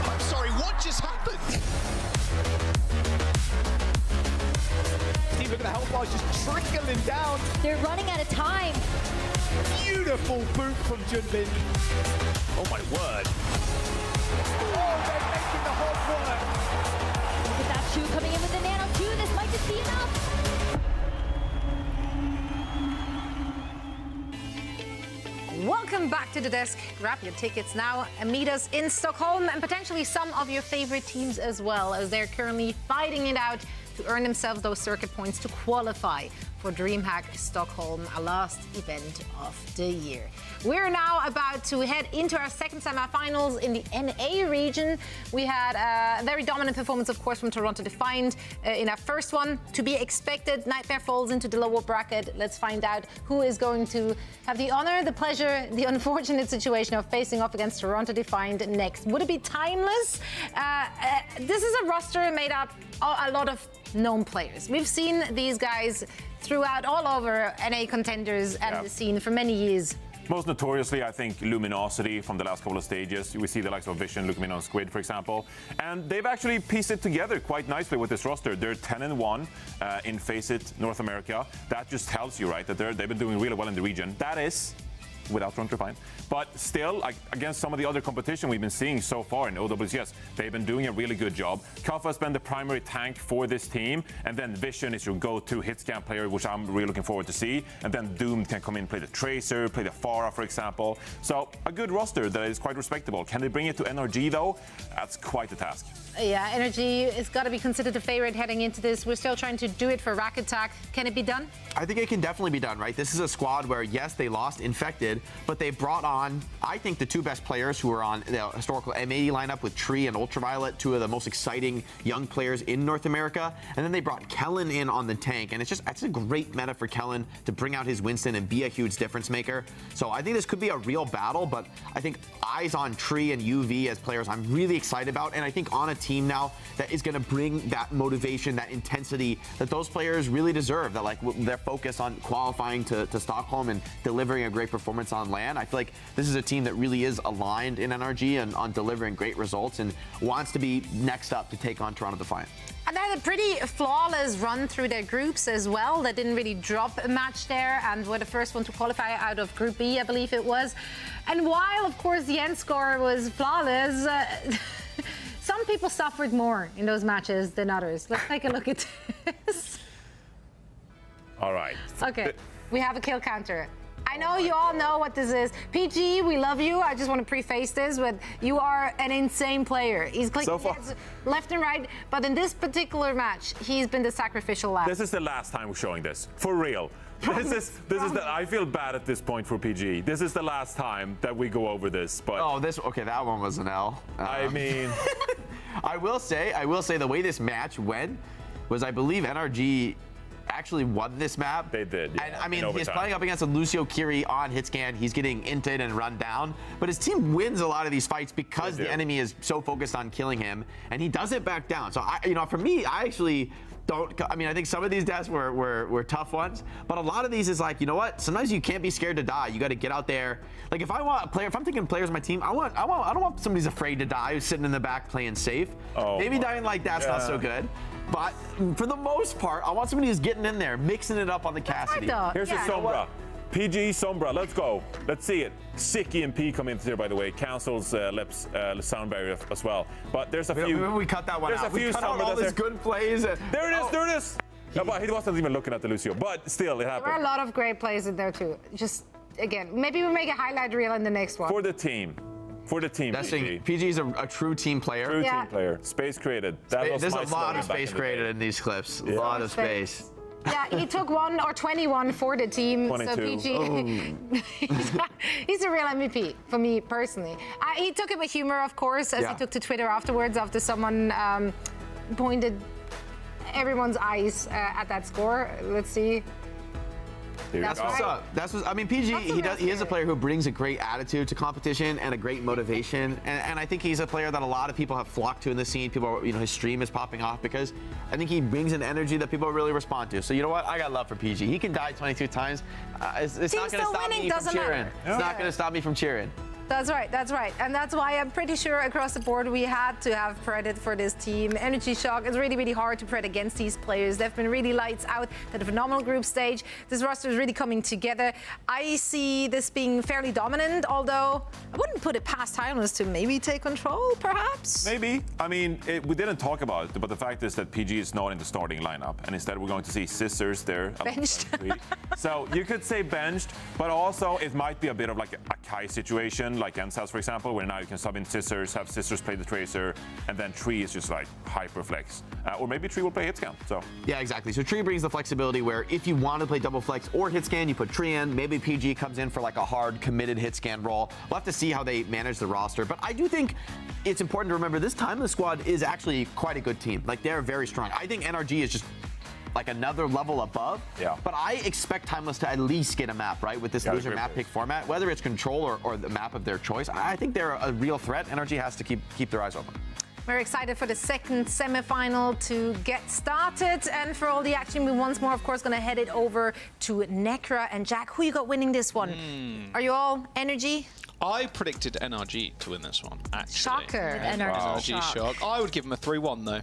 I'm sorry, what just happened? Look at the health bars just trickling down. They're running out of time. Beautiful boot from Junbin. Oh my word. Oh, they're making the hard work. Look at that Chu coming in with the Nano Q. This might just be enough. Welcome back to the desk. Grab your tickets now and meet us in Stockholm and potentially some of your favorite teams as well, as they're currently fighting it out to earn themselves those circuit points to qualify for DreamHack Stockholm, our last event of the year. We're now about to head into our second semi-finals in the NA region. We had a very dominant performance, of course, from Toronto Defiant in our first one. To be expected, Nightmare falls into the lower bracket. Let's find out who is going to have the honor, the pleasure, the unfortunate situation of facing off against Toronto Defiant next. Would it be Timeless? This is a roster made up of a lot of known players. We've seen these guys throughout all over NA contenders and the scene for many years. Most notoriously, I think, Luminosity from the last couple of stages. We see the likes of Vision looking in on Squid, for example. And they've actually pieced it together quite nicely with this roster. They're 10-1 in Face It North America. That just tells you, right, that they've been doing really well in the region. That is without Toronto Defiant. But still, against some of the other competition we've been seeing so far in OWCS, they've been doing a really good job. Kaffa has been the primary tank for this team, and then Vision is your go-to hit scan player, which I'm really looking forward to see. And then Doom can come in, play the Tracer, play the Pharah, for example. So a good roster that is quite respectable. Can they bring it to NRG, though? That's quite a task. Yeah, NRG has got to be considered a favorite heading into this. We're still trying to do it for Rack Attack. Can it be done? I think it can definitely be done, right? This is a squad where, yes, they lost Infected, but they brought on, I think, the two best players who were on the historical EMEA lineup with Tree and Ultraviolet, two of the most exciting young players in North America. And then they brought Kellen in on the tank. And it's a great meta for Kellen to bring out his Winston and be a huge difference maker. So I think this could be a real battle, but I think eyes on Tree and UV as players I'm really excited about. And I think on a team now that is going to bring that motivation, that intensity that those players really deserve, that like their focus on qualifying to Stockholm and delivering a great performance on LAN. I feel like this is a team that really is aligned in NRG and on delivering great results and wants to be next up to take on Toronto Defiant. And they had a pretty flawless run through their groups as well. They didn't really drop a match there and were the first one to qualify out of Group B, I believe it was. And while, of course, the end score was flawless, some people suffered more in those matches than others. Let's take a look at this. All right. Okay, we have a kill counter. I know you all know what this is. PG, we love you. I just want to preface this with you are an insane player. He's clicking heads left and right, but in this particular match, he's been the sacrificial lamb. This is the last time we're showing this, for real. This is I feel bad at this point for PG. This is the last time that we go over this. But that one was an L. I mean, I will say the way this match went was, I believe NRG actually won this map. They did, yeah, and I mean, he's playing up against a Lucio Kiri on hitscan. He's getting inted and run down, but his team wins a lot of these fights because the enemy is so focused on killing him, and he doesn't back down. So for me, I actually don't. I mean, I think some of these deaths were tough ones, but a lot of these is like, you know what? Sometimes you can't be scared to die. You got to get out there. Like if I'm thinking players on my team, I don't want somebody who's afraid to die, who's sitting in the back playing safe. Maybe dying like that's not so good. But for the most part, I want somebody who's getting in there, mixing it up on the Cassidy. Here's the Sombra. PG Sombra, let's go. Let's see it. Sick EMP coming in here, by the way. Cancels Lips sound barrier as well. But there's a few. We cut that one out. We cut out all these good plays. There it is. There it is. No, but he wasn't even looking at the Lucio. But still, it happened. There were a lot of great plays in there too. Just again, maybe we'll make a highlight reel in the next one. For the team. For the team, PG is a true team player. True team player. Space created. There's a lot of space created in these clips. A lot of space. Yeah, he took 1 or 21 for the team. 22. So PG, he's a real MVP for me personally. He took it with humor, of course, as he took to Twitter afterwards after someone pointed everyone's eyes at that score. Let's see. That's What's right. up? That's what I mean. PG, he is a player who brings a great attitude to competition and a great motivation, and I think he's a player that a lot of people have flocked to in the scene. People, his stream is popping off because I think he brings an energy that people really respond to. So you know what? I got love for PG. He can die 22 times. It's not going to stop me from cheering. It's not going to stop me from cheering. That's right, that's right. And that's why I'm pretty sure across the board we had to have credit for this team. Energy Shock, it's really, really hard to pred against these players. They've been really lights out. They had a phenomenal group stage. This roster is really coming together. I see this being fairly dominant, although I wouldn't put it past Timeless to maybe take control, perhaps. Maybe. I mean, we didn't talk about it, but the fact is that PG is not in the starting lineup, and instead we're going to see Scissors there. Benched. So you could say benched, but also it might be a bit of like a Kai situation, like ENCE has, for example, where now you can sub in Scissors, have Scissors play the Tracer, and then Tree is just like hyperflex. Or maybe Tree will play hitscan. So yeah, exactly. So Tree brings the flexibility where if you want to play double flex or hitscan, you put Tree in. Maybe PG comes in for like a hard committed hitscan role. We'll have to see how they manage the roster. But I do think it's important to remember this Timeless squad is actually quite a good team. Like they're very strong. I think NRG is just like another level above. Yeah. But I expect Timeless to at least get a map, right? With this loser map pick format, whether it's control or the map of their choice. I think they're a real threat. NRG has to keep their eyes open. We're excited for the second semifinal to get started. And for all the action, we once more, of course, going to head it over to Necra. And Jack, who you got winning this one? Are you all Energy? I predicted NRG to win this one, actually. Shocker. NRG shock. I would give him a 3-1, though.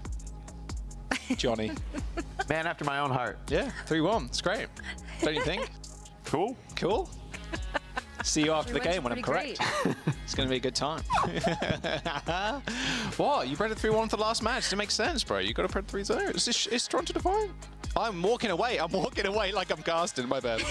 Johnny. Man after my own heart. Yeah, 3-1. It's great. Don't you think? Cool. Cool. See you after the game when I'm correct. It's going to be a good time. What? You pred a 3-1 for the last match? It makes sense, bro. You got to pred 3-0. It's Toronto Defiant. I'm walking away. I'm walking away like I'm casting. My bad.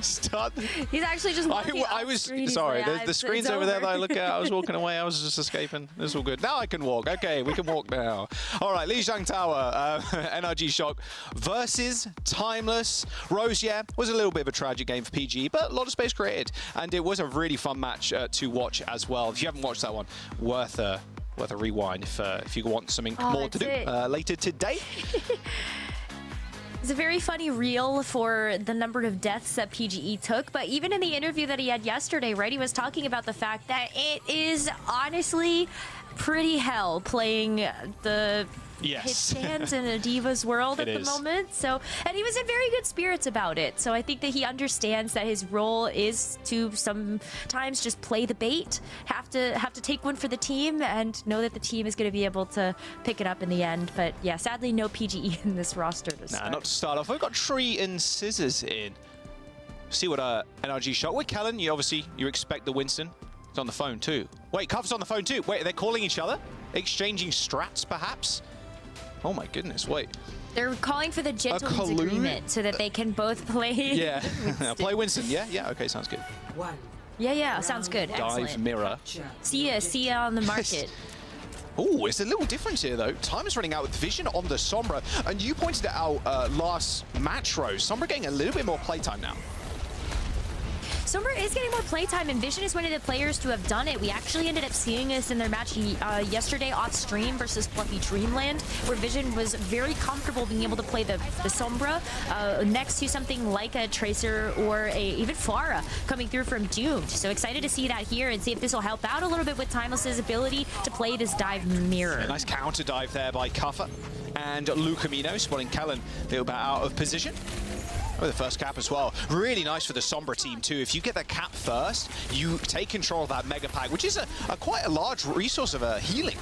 Start. He's actually just walking I was screen. sorry. Yeah, the screen's over there that I look at. I was walking away. I was just escaping. It's all good. Now I can walk. Okay, we can walk now. All right, Lijiang Tower, NRG Shock versus Timeless. Rose, yeah, was a little bit of a tragic game for PG, but a lot of space created, and it was a really fun match to watch as well. If you haven't watched that one, worth a rewind if you want something more to do later today. It's a very funny reel for the number of deaths that PGE took, but even in the interview that he had yesterday, right, he was talking about the fact that it is honestly pretty hell playing the hit stands in a Diva's world at the moment. So, and he was in very good spirits about it. So I think that he understands that his role is to sometimes just play the bait, have to take one for the team, and know that the team is going to be able to pick it up in the end. But yeah, sadly, no PGE in this roster to start. Nah, not to start off. We've got Tree and Scissors in. See what NRG Shot with Kellen. You expect the Winston. It's on the phone too. Wait, Cuff's on the phone too. Wait, they're calling each other, exchanging strats, perhaps. Oh my goodness, wait. They're calling for the gentleman's agreement so that they can both play. Yeah, play Winston. Yeah, okay, sounds good. Yeah, sounds good. Dive Excellent. mirror. See ya on the market. Oh, it's a little different here though. Time is running out with Vision on the Sombra, and you pointed it out last match, Rose. Sombra getting a little bit more playtime now. Sombra is getting more playtime, and Vision is one of the players to have done it. We actually ended up seeing this in their match yesterday off stream versus Fluffy Dreamland, where Vision was very comfortable being able to play the Sombra next to something like a Tracer or even Pharah coming through from Doomed. So excited to see that here and see if this will help out a little bit with Timeless's ability to play this dive mirror. A nice counter dive there by Cuffer, and Lucamino spotting Kellen a little bit out of position. With the first cap as well. Really nice for the Sombra team too. If you get the cap first, you take control of that Mega Pack, which is quite a large resource of healing.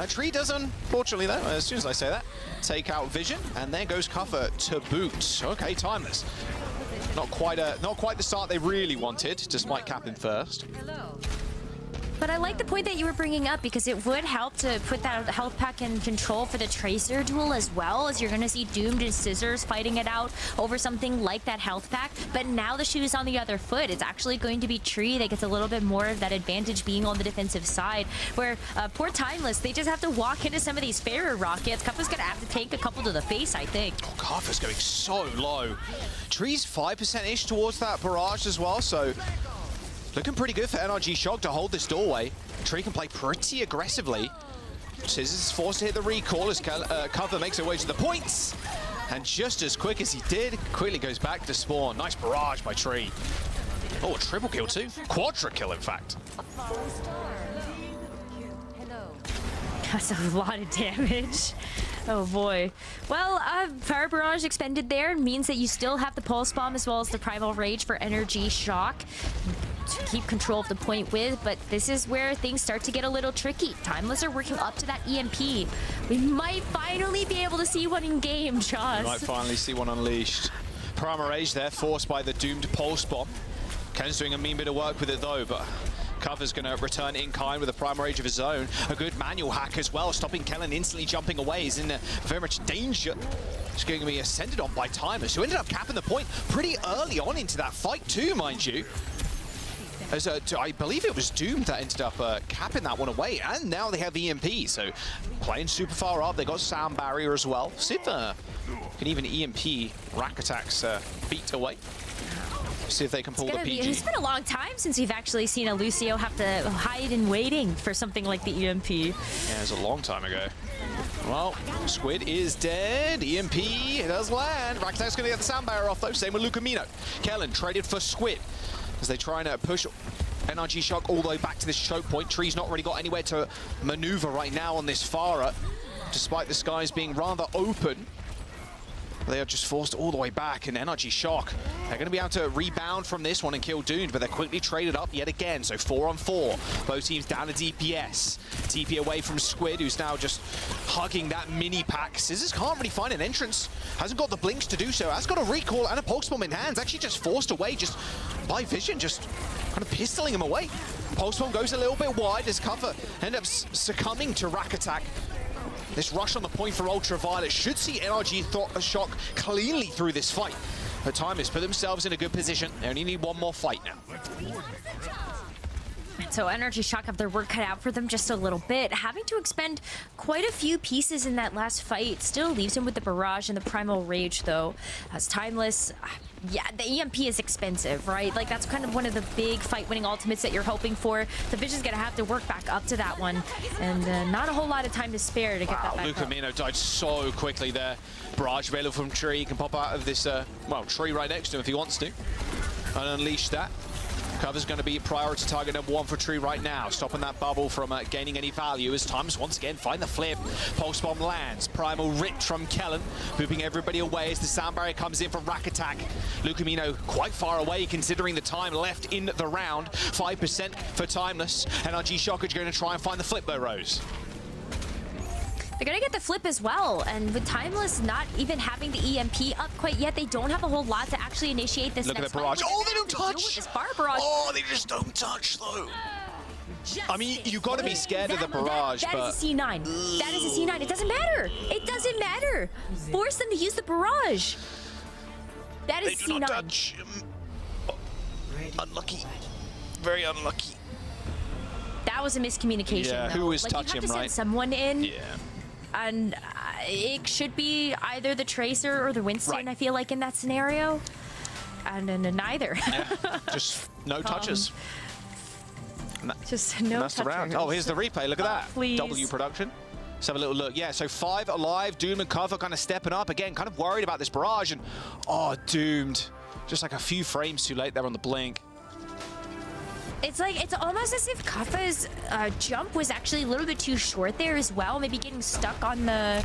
Tree does, unfortunately though, as soon as I say that, take out Vision, and there goes Cuffer to boot. Okay, Timeless. Not quite the start they really wanted, despite capping first. But I like the point that you were bringing up, because it would help to put that health pack in control for the Tracer duel as well, as you're going to see Doomed and Scissors fighting it out over something like that health pack. But now the shoe is on the other foot. It's actually going to be Tree that gets a little bit more of that advantage being on the defensive side, where poor Timeless, they just have to walk into some of these fairer rockets. Cuffer's going to have to tank a couple to the face, I think. Oh, Cuffer's going so low. Tree's 5%-ish towards that barrage as well, so looking pretty good for NRG Shock to hold this doorway. Tree can play pretty aggressively. Scissors is forced to hit the recall as Cuffer makes her way to the points. And just as quick as he did, quickly goes back to spawn. Nice barrage by Tree. Oh, a triple kill too. Quadra kill, in fact. That's a lot of damage. Oh boy. Well, Fire Barrage expended there means that you still have the Pulse Bomb as well as the Primal Rage for Energy Shock to keep control of the point with, but this is where things start to get a little tricky. Timeless are working up to that EMP. We might finally be able to see one in game, Joss. We might finally see one unleashed. Primal Rage there, forced by the doomed Pulse Bomb. Ken's doing a mean bit of work with it though, but Cover's going to return in kind with a Primal Rage of his own. A good manual hack as well, stopping Kellen instantly jumping away. He's in very much danger. He's going to be ascended on by Timeless, who ended up capping the point pretty early on into that fight too, mind you. As I believe it was Doomed that ended up capping that one away, and now they have EMP, so playing super far up. They got Sound Barrier as well. Civ can even EMP Rack Attack's beat away. See if they can pull the PG. It's been a long time since we've actually seen a Lucio have to hide in waiting for something like the EMP. Yeah, it was a long time ago. Well, Squid is dead. EMP does land. Rack Attack's going to get the Sound Barrier off though. Same with Lucamino. Kellen traded for Squid as they try and push NRG Shock all the way back to this choke point. Tree's not really got anywhere to maneuver right now on this Farah, despite the skies being rather open. They are just forced all the way back, and NRG Shock, they're going to be able to rebound from this one and kill Doomed, but they're quickly traded up yet again, so 4-on-4. Both teams down to DPS. TP away from Squid, who's now just hugging that mini pack. Scissors can't really find an entrance, hasn't got the blinks to do so, has got a recall and a pulse bomb in hands, actually just forced away just by Vision, just kind of pistoling him away. Pulse bomb goes a little bit wide as Cover ends up succumbing to Rack Attack. This rush on the point for Ultraviolet should see NRG Shock cleanly through this fight. But Timeless put themselves in a good position. They only need one more fight now. So NRG Shock have their work cut out for them just a little bit. Having to expend quite a few pieces in that last fight still leaves him with the Barrage and the Primal Rage, though. As Timeless, yeah, the EMP is expensive, right? Like, that's kind of one of the big fight-winning ultimates that you're hoping for. The Vision's gonna have to work back up to that one, and not a whole lot of time to spare to get that back Lucamino died so quickly there. Barrage available from Tree. He can pop out of this, well, tree right next to him if he wants to, and unleash that. Cover's going to be priority target number one for Tree right now, stopping that bubble from gaining any value as Timeless once again find the flip. Pulse Bomb lands, Primal ripped from Kellen, moving everybody away as the Sound Barrier comes in for Rack Attack. Lucamino quite far away considering the time left in the round, 5% for Timeless. NRG Shock are going to try and find the flip though, Rose. They're gonna get the flip as well, and with Timeless not even having the EMP up quite yet, they don't have a whole lot to actually initiate this. Look at the barrage. Oh, they don't touch! This bar barrage. Oh, they just don't touch though. I mean, you got to be scared of the barrage, that but is a C9. That is a C9. It doesn't matter. It doesn't matter. Force them to use the barrage. That is they do C9. not touch. Unlucky. Very unlucky. That was a miscommunication. Yeah, though. who was like, touching, you have to right? send someone in. Yeah. And it should be either the Tracer or the Winston, right. I feel like, in that scenario. And neither. Yeah, just no touches. Just no touches. Around. Oh, here's the replay. Look at that. Please. W production. Let's have a little look. Yeah, so 5 alive. Doom and Cover kind of stepping up. Again, kind of worried about this barrage. And, oh, Doomed. Just like a few frames too late there on the blink. It's almost as if Kaffa's jump was actually a little bit too short there as well. Maybe getting stuck on the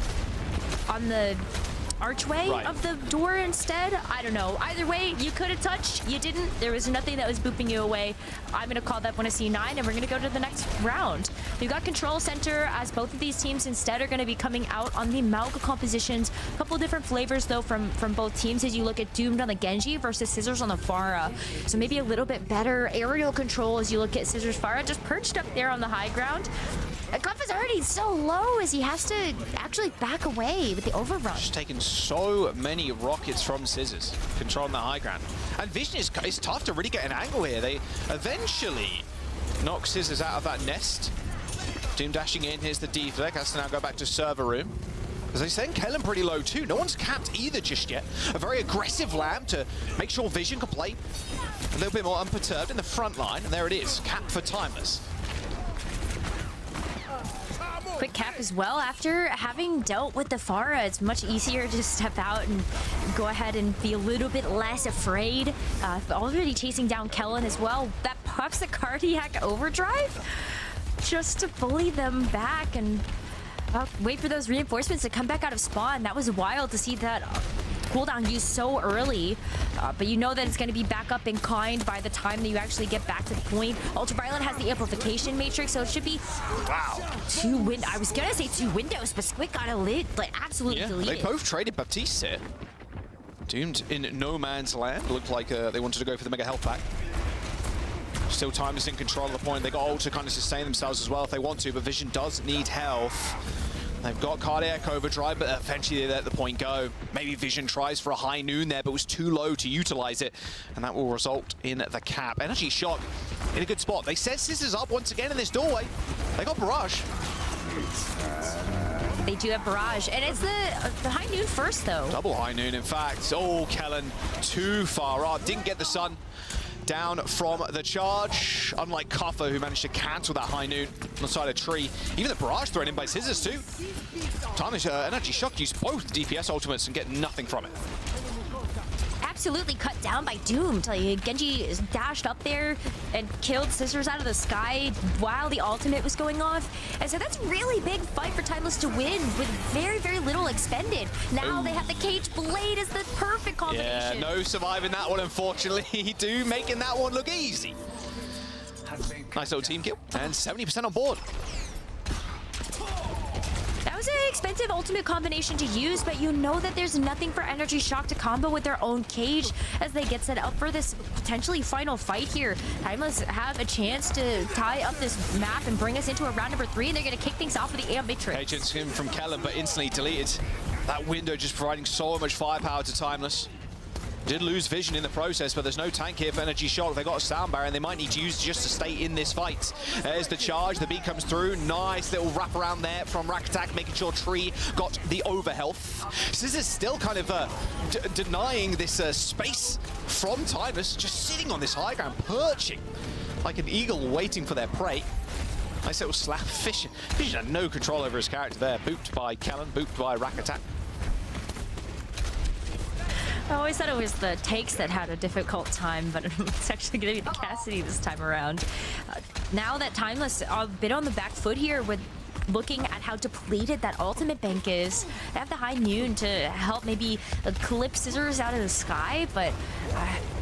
archway of the door instead. I don't know. Either way, you could have touched. You didn't. There was nothing that was booping you away. I'm going to call that one a C9, and we're going to go to the next round. We've got Control Center, as both of these teams instead are going to be coming out on the Malga compositions. A couple different flavors, though, from both teams as you look at Doomed on the Genji versus Scissors on the Pharah. So maybe a little bit better aerial control as you look at Scissors Pharah, just perched up there on the high ground. Kaffa's already so low as he has to actually back away with the overrun. Just taking so many rockets from Scissors, controlling the high ground. And Vision is tough to really get an angle here. They eventually knock Scissors out of that nest. Doom dashing in, here's the deflect, has to now go back to server room. As they send Kellen pretty low too. No one's capped either just yet. A very aggressive lamp to make sure Vision can play a little bit more unperturbed in the front line. And there it is, cap for Timeless. quick cap as well. After having dealt with the Pharah, it's much easier to step out and go ahead and be a little bit less afraid. Already chasing down Kellen as well. That pops the cardiac overdrive just to bully them back and wait for those reinforcements to come back out of spawn. That was wild to see that cooldown used so early, but you know that it's going to be back up in kind by the time that you actually get back to the point. Ultraviolet has the amplification matrix, so it should be I was gonna say 2 windows, but Squid got a lid, like absolutely deleted. They both traded Baptiste here. Doomed in no man's land. Looked like they wanted to go for the mega health pack. Still Timeless in control of the point. They got ult to kind of sustain themselves as well if they want to, but Vision does need health. They've got cardiac overdrive, but eventually they let the point go. Maybe Vision tries for a high noon there, but was too low to utilize it, and that will result in the cap. Energy Shock in a good spot. They set Scissors up once again in this doorway. They got Barrage. They do have Barrage, and it's the high noon first, though. Double high noon, in fact. Oh, Kellen, too far up. Didn't get the sun. Down from the charge, unlike Kuffer, who managed to cancel that high noon on the side of tree. Even the barrage thrown in by Scissors too. Timeless Energy Shock used both DPS ultimates and get nothing from it. Absolutely cut down by Doom. Tell you, Genji dashed up there and killed Scissors out of the sky while the ultimate was going off. And so that's a really big fight for Timeless to win with very, very little expended. Now they have the Cage Blade as the perfect combination. Yeah, no surviving that one, unfortunately. Doom making that one look easy. Nice little team kill, and 70% on board. That was an expensive ultimate combination to use, but you know that there's nothing for Energy Shock to combo with their own cage as they get set up for this potentially final fight here. Timeless have a chance to tie up this map and bring us into a round number 3, and they're going to kick things off with the AM Matrix. Agents him from Kellen, but instantly deleted. That window just providing so much firepower to Timeless. Did lose Vision in the process, but there's no tank here for Energy Shock. They got a sound barrier, and they might need to use just to stay in this fight. There's the charge. The beat comes through. Nice little wrap around there from Rack Attack, making sure Tree got the overhealth. Scissors still kind of denying this space from Timeless, just sitting on this high ground, perching like an eagle waiting for their prey. Nice little slap. Vision had no control over his character there. Booped by Kellen, booped by Rack Attack. I always thought it was the takes that had a difficult time, but it's actually going to be the Cassidy this time around. Now that Timeless a bit on the back foot here with looking at how depleted that ultimate bank is. They have the high noon to help maybe clip Scissors out of the sky, but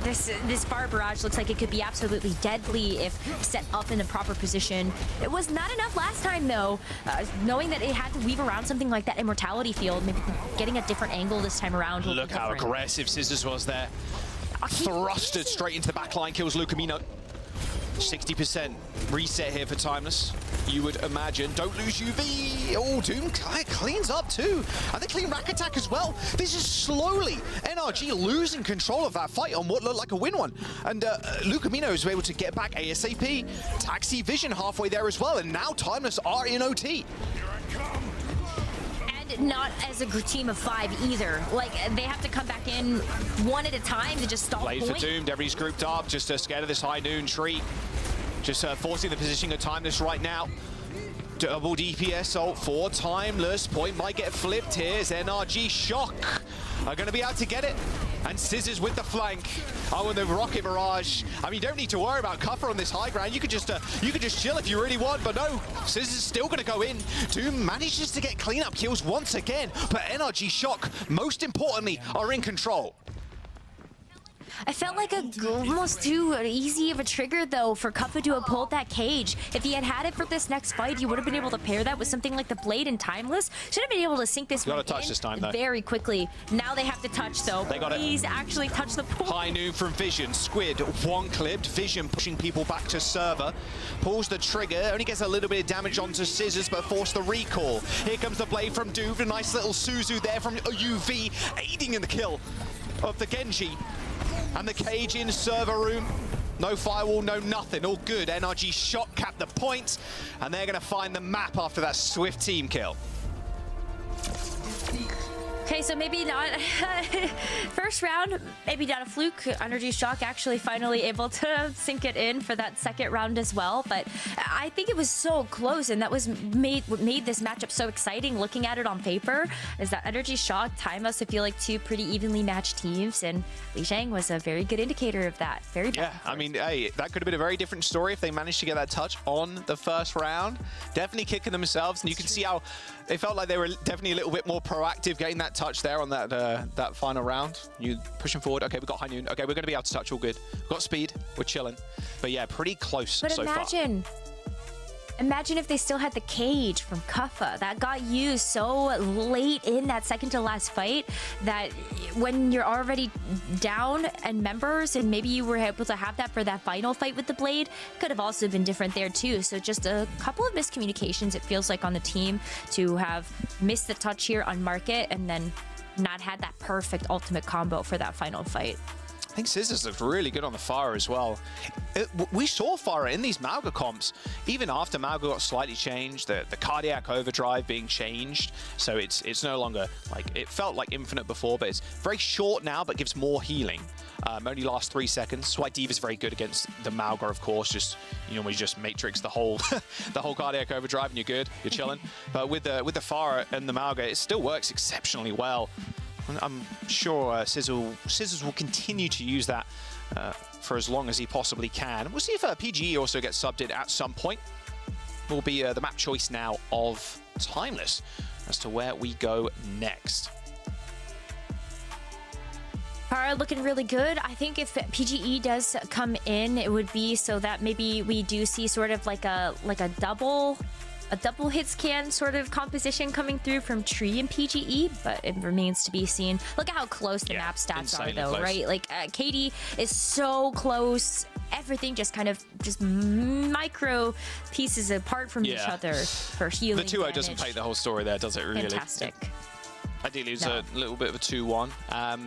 this fire barrage looks like it could be absolutely deadly if set up in the proper position. It was not enough last time though, knowing that it had to weave around something like that immortality field, maybe getting a different angle this time around. Look how aggressive Scissors was there. Thrusted straight into the back line, kills Lucamino. 60% reset here for Timeless, you would imagine. Don't lose UV. Oh, Doom cleans up too. And they clean Rack Attack as well. This is slowly NRG losing control of that fight on what looked like a win one. And Lucamino is able to get back ASAP. Taxi Vision halfway there as well. And now Timeless are in OT. Not as a team of 5 either. Like, they have to come back in one at a time to just stall Blade point. for Doomed, everybody's grouped up, just scared of this high noon tree. Just forcing the positioning of Timeless right now. Double DPS ult for Timeless. Point might get flipped here as NRG Shock are going to be able to get it. And Scissors with the flank. Oh, and the Rocket Barrage. I mean, you don't need to worry about Cuffer on this high ground. You could just chill if you really want, but no. Scissors is still going to go in. Doom manages to get cleanup kills once again, but NRG Shock, most importantly, are in control. I felt like almost too easy of a trigger, though, for Cuffer to have pulled that cage. If he had had it for this next fight, he would have been able to pair that with something like the Blade and Timeless. Should have been able to sink this one in touch this time, though. Very quickly. Now they have to touch, though. They got it. Please actually touch the pool. High noon from Vision. Squid, one clipped. Vision pushing people back to server. Pulls the trigger. Only gets a little bit of damage onto Scissors, but forced the recall. Here comes the Blade from Doom. A nice little Suzu there from UV, aiding in the kill of the Genji. And the cage in server room. No firewall, no nothing. All good. NRG Shock capped the point. And they're going to find the map after that swift team kill. Okay, so maybe not first round, maybe not a fluke. Energy Shock actually finally able to sink it in for that second round as well. But I think it was so close, and that was made this matchup so exciting. Looking at it on paper, is that Energy Shock, Timeless, I feel like two pretty evenly matched teams, and Li Zhang was a very good indicator of that. Very yeah. I mean, hey, that could have been a very different story if they managed to get that touch on the first round. Definitely kicking themselves, and you can see how they felt like they were definitely a little bit more proactive getting that touch there on that that final round. You pushing forward. Okay, we got High Noon. Okay, we're going to be able to touch. All good. We've got speed. We're chilling. But yeah, pretty close so far. Imagine if they still had the cage from Kuffa that got used so late in that second to last fight that when you're already down and members and maybe you were able to have that for that final fight with the Blade, could have also been different there too. So just a couple of miscommunications, it feels like, on the team to have missed the touch here on Market and then not had that perfect ultimate combo for that final fight. I think Scissors looked really good on the Pharah as well. We saw Pharah in these Mauga comps, even after Mauga got slightly changed, the cardiac overdrive being changed, so it's no longer like, it felt like Infinite before, but it's very short now, but gives more healing. Only lasts 3 seconds. That's why Diva's very good against the Mauga, of course. Just, you know, when you just matrix the whole the whole cardiac overdrive and you're good, you're chilling. But with the Pharah and the Mauga, it still works exceptionally well. I'm sure Scissors will continue to use that for as long as he possibly can. We'll see if PGE also gets subbed in at some point. Will be the map choice now of Timeless as to where we go next. Pharah looking really good. I think if PGE does come in, it would be so that maybe we do see sort of like a double hit scan sort of composition coming through from Tree and PGE, but it remains to be seen. Look at how close the map stats are though, right? Like KD is so close. Everything just kind of micro pieces apart from each other for healing. The 2-0 doesn't play the whole story there, does it really? Fantastic. Ideally, it's a little bit of a 2-1.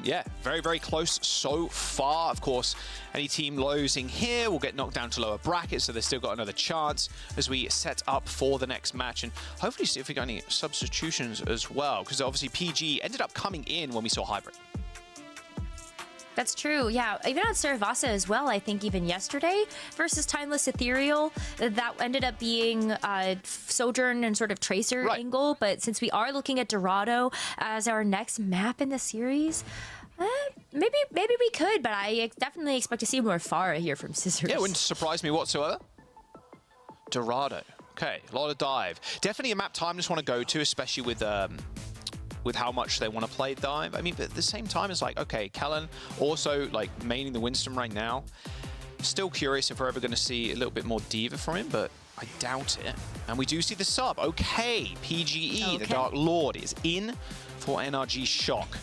Yeah, very, very close so far. Of course, any team losing here will get knocked down to lower brackets, so they've still got another chance as we set up for the next match. And hopefully see if we got any substitutions as well, because obviously PG ended up coming in when we saw Hybrid. That's true, yeah. Even on Saravasa as well, I think even yesterday versus Timeless Ethereal, that ended up being Sojourn and sort of Tracer angle. But since we are looking at Dorado as our next map in the series, maybe we could, but I definitely expect to see more Pharah here from Scissors. Yeah, it wouldn't surprise me whatsoever. Dorado. Okay, a lot of dive. Definitely a map Timeless want to go to, especially with how much they want to play dive. I mean, but at the same time, it's like, okay, Kellen also like maining the Winston right now. Still curious if we're ever going to see a little bit more Diva from him, but I doubt it. And we do see the sub. Okay, PGE, the Dark Lord, is in for NRG Shock.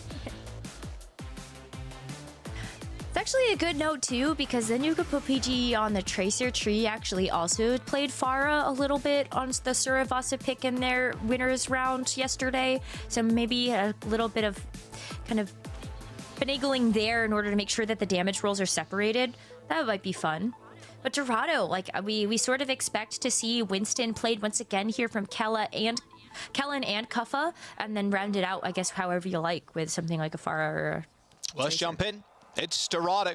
It's actually a good note too, because then you could put PGE on the Tracer. Tree actually also played Pharah a little bit on the Saravasa pick in their winners round yesterday. So maybe a little bit of kind of finagling there in order to make sure that the damage rolls are separated. That might be fun. But Dorado, like we sort of expect to see Winston played once again here from Kellen and Kuffa, and then round it out, I guess, however you like, with something like a Pharah or a Let's jump in. It's Dorado.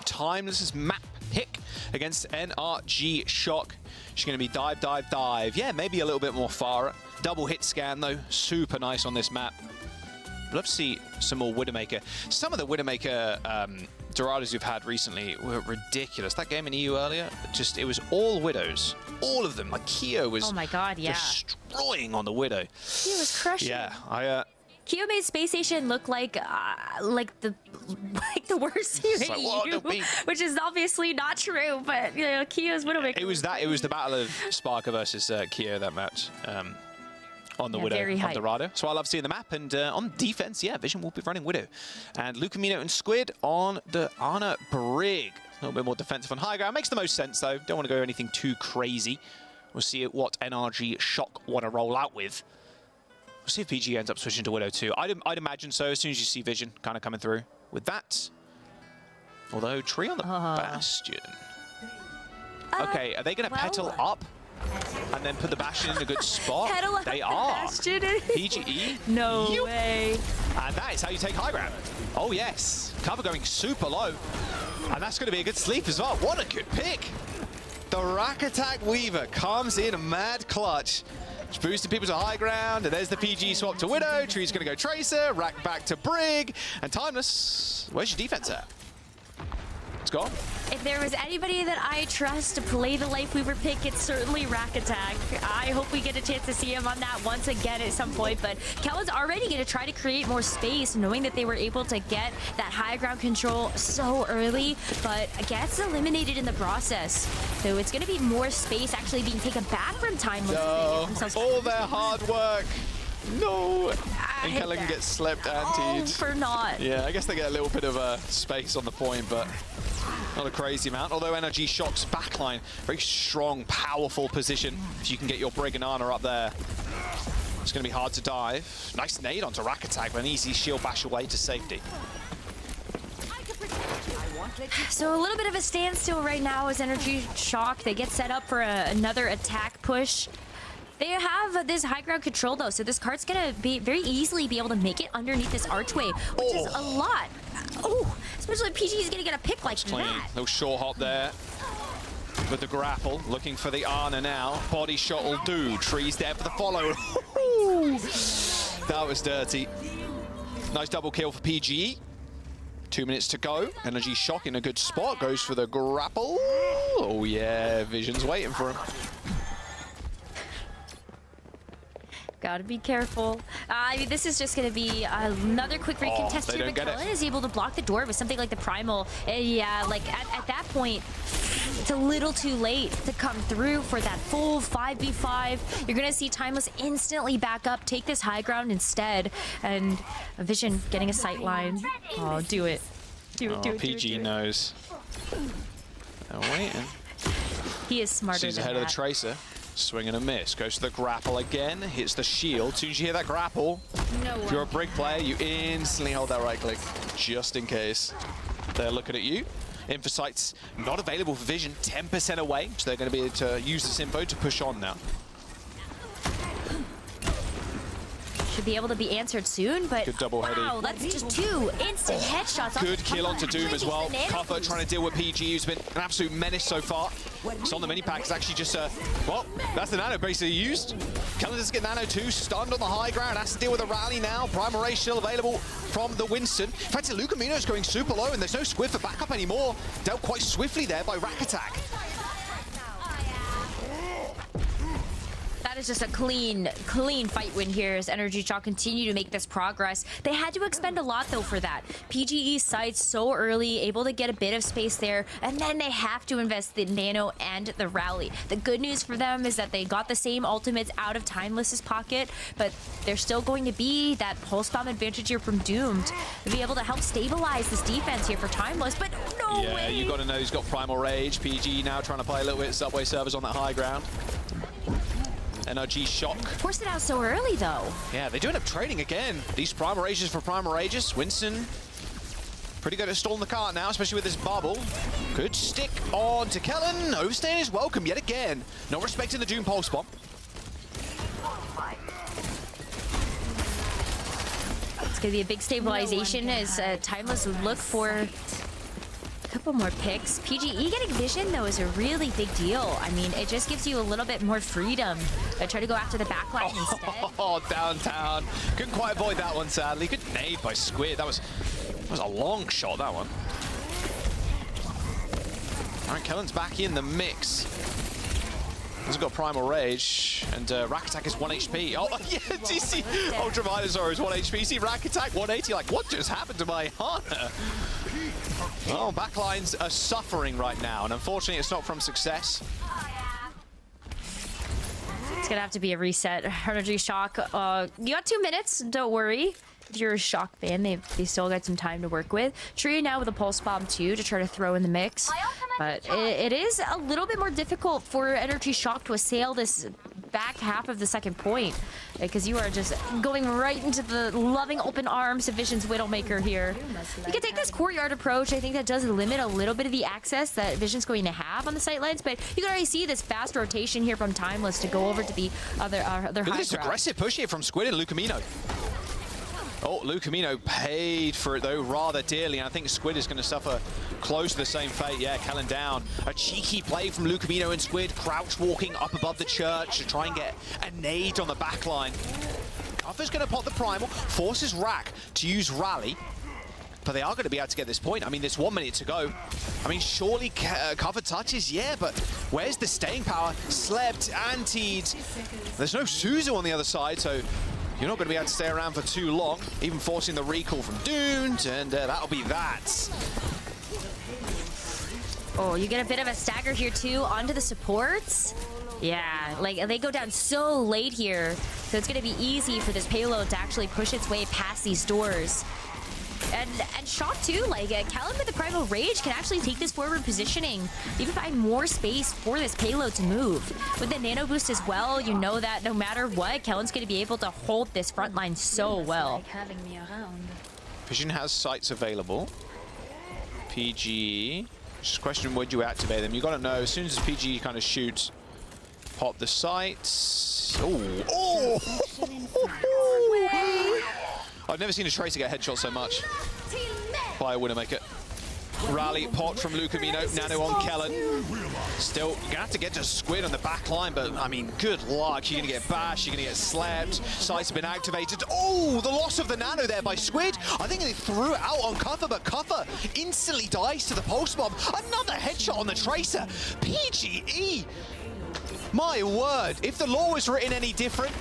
Timeless's map pick against NRG Shock. She's going to be dive, dive, dive. Yeah, maybe a little bit more Pharah. Double hit scan, though. Super nice on this map. Love to see some more Widowmaker. Some of the Widowmaker Dorados we've had recently were ridiculous. That game in EU earlier, just, it was all Widows. All of them. Like, Keo was destroying on the Widow. He was crushing. Yeah, Keo made Space Station look like the worst team in EU, which is obviously not true. But you know, Keo's Widowmaker. It was the battle of Sparker versus Keo, that match on the Widow on Dorado. So I love seeing the map. And on defense, yeah, Vision will be running Widow, and Lucamino and Squid on the Ana Brig. A little bit more defensive on high ground. Makes the most sense though. Don't want to go anything too crazy. We'll see what NRG Shock want to roll out with. We'll see if PG ends up switching to Widow too. I'd imagine so, as soon as you see Vision kind of coming through with that. Although, Tree on the Bastion. Okay, are they going to petal up? and then put the Bastion in a good spot. Petal They the are. Bastion. PGE. No Yup. way. And that is how you take high ground. Oh, yes. Cover going super low. And that's going to be a good sleep as well. What a good pick. The Rack Attack Weaver comes in a mad clutch. It's boosting people to high ground, and there's the PG swap to Widow. Tree's going to go Tracer, Rack back to Brig, and Timeless. Where's your defense at? It's gone. If there was anybody that I trust to play the Life Weaver pick, it's certainly Rack Attack. I hope we get a chance to see him on that once again at some point, but Kellen's already going to try to create more space, knowing that they were able to get that high ground control so early, but gets eliminated in the process. So it's going to be more space actually being taken back from Timeless. No, all their hard work. No. And Kellen gets slept antied. Oh, for not. Yeah, I guess they get a little bit of a space on the point, but not a crazy amount. Although Energy Shock's backline, very strong, powerful position. If you can get your Brig and Ana up there, it's going to be hard to dive. Nice nade onto Rack Attack, but an easy shield bash away to safety. So a little bit of a standstill right now as Energy Shock. They get set up for another attack push. They have this high ground control though, so this cart's gonna be very easily be able to make it underneath this archway, which is a lot. Oh, especially PG is gonna get a pick like that. No short hop there. With the grapple, looking for the Ana now. Body shot will do. Tree's there for the follow. That was dirty. Nice double kill for PGE. 2 minutes to go. Energy Shock in a good spot. Goes for the grapple. Oh yeah, Vision's waiting for him. Gotta be careful. I mean, this is just gonna be another quick recontest here, but Kellen is able to block the door with something like the Primal. Yeah, like at that point, it's a little too late to come through for that full 5v5. You're gonna see Timeless instantly back up, take this high ground instead, and Vision getting a sight line. Oh, do it. Do it, do it, PG do it. knows. They're waiting. He is smarter Sees than ahead that. of the Tracer. Swing and a miss. Goes to the grapple again. Hits the shield. As soon as you hear that grapple, if you're a Brig player, you instantly hold that right click, just in case they're looking at you. Infosight's not available for Vision. 10% away, so they're going to be able to use this info to push on now. Should be able to be answered soon, but Good double heady. wow, that's just 2 instant headshots. Good kill onto Doom as well. Comfort trying to deal with PG, who's been an absolute menace so far. It's on the mini pack. It's actually just well, that's the nano basically used. Kellen doesn't get nano too. Stunned on the high ground. Has to deal with a rally now. Primal Ray still available from the Winston. In fact, Lucamino's going super low, and there's no squid for backup anymore. Dealt quite swiftly there by Rack Attack. That is just a clean fight win here as Energy Shock continue to make this progress. They had to expend a lot though for that. PGE sides so early, able to get a bit of space there, and then they have to invest the nano and the rally. The good news for them is that they got the same ultimates out of Timeless's pocket, but there's still going to be that pulse bomb advantage here from Doomed to be able to help stabilize this defense here for Timeless, but no way! Yeah, you got to know he's got Primal Rage. PG now trying to play a little bit of Subway servers on that high ground. Energy Shock. Forced it out so early, though. Yeah, they do end up trading again. These Primal Rages for Primal Rages. Winston, pretty good at stalling the cart now, especially with this bubble. Good stick on to Kellen. Overstaying is welcome yet again. Not respecting the Doom Pulse Bomb. It's going to be a big stabilization as Timeless would look for couple more picks. PGE getting Vision, though, is a really big deal. I mean, it just gives you a little bit more freedom. I try to go after the backline instead. Oh, downtown. Couldn't quite avoid that one, sadly. Good nade by Squid. That was a long shot, that one. All right, Kellen's back in the mix. He's got Primal Rage, and Rack Attack is 1 HP. Oh, yeah, DC Ultra Minosaur is 1 HP. See Rack Attack 180, like, what just happened to my Hana? Oh, backlines are suffering right now, and unfortunately it's not from success. It's gonna have to be a reset. Energy Shock, you got 2 minutes, don't worry. If you're a Shock fan, they still got some time to work with. Tree now with a Pulse Bomb too to try to throw in the mix. But it is a little bit more difficult for Energy Shock to assail this back half of the second point, because you are just going right into the loving open arms of Vision's Widowmaker here. You can take this courtyard approach. I think that does limit a little bit of the access that Vision's going to have on the sightlines, but you can already see this fast rotation here from Timeless to go over to the other high Look at this ground. aggressive push here from Squid and Lucamino. Oh, Lucamino paid for it, though, rather dearly. And I think Squid is going to suffer close to the same fate. Yeah, Kellen down. A cheeky play from Lucamino and Squid, crouch walking up above the church to try and get a nade on the back line. Kuffer's going to pop the primal, forces Rack to use Rally. But they are going to be able to get this point. I mean, there's 1 minute to go. I mean, surely Cover touches, yeah, but where's the staying power? Slept, antied. There's no Suzu on the other side, so you're not going to be able to stay around for too long, even forcing the recall from Doomed, and that'll be that. Oh, you get a bit of a stagger here, too, onto the supports. Yeah, like, they go down so late here, so it's going to be easy for this payload to actually push its way past these doors. And Shock too, like Kellen with the Primal Rage can actually take this forward positioning, even find more space for this payload to move. With the nano boost as well, you know that no matter what, Kellen's going to be able to hold this front line so well. Vision has sights available. PG, just a question, would you activate them? You got to know, as soon as PG kind of shoots, pop the sights. Oh! I've never seen a Tracer get headshot so much by a Widowmaker. Rally pot from Lucamino, nano on Kellen. Still, you're gonna have to get to Squid on the back line, but I mean, good luck. You're gonna get bashed, you're gonna get slapped. Sights have been activated. Oh, the loss of the nano there by Squid. I think they threw it out on Cuffer, but Cuffer instantly dies to the pulse bomb. Another headshot on the Tracer. PGE. My word, if the law was written any different,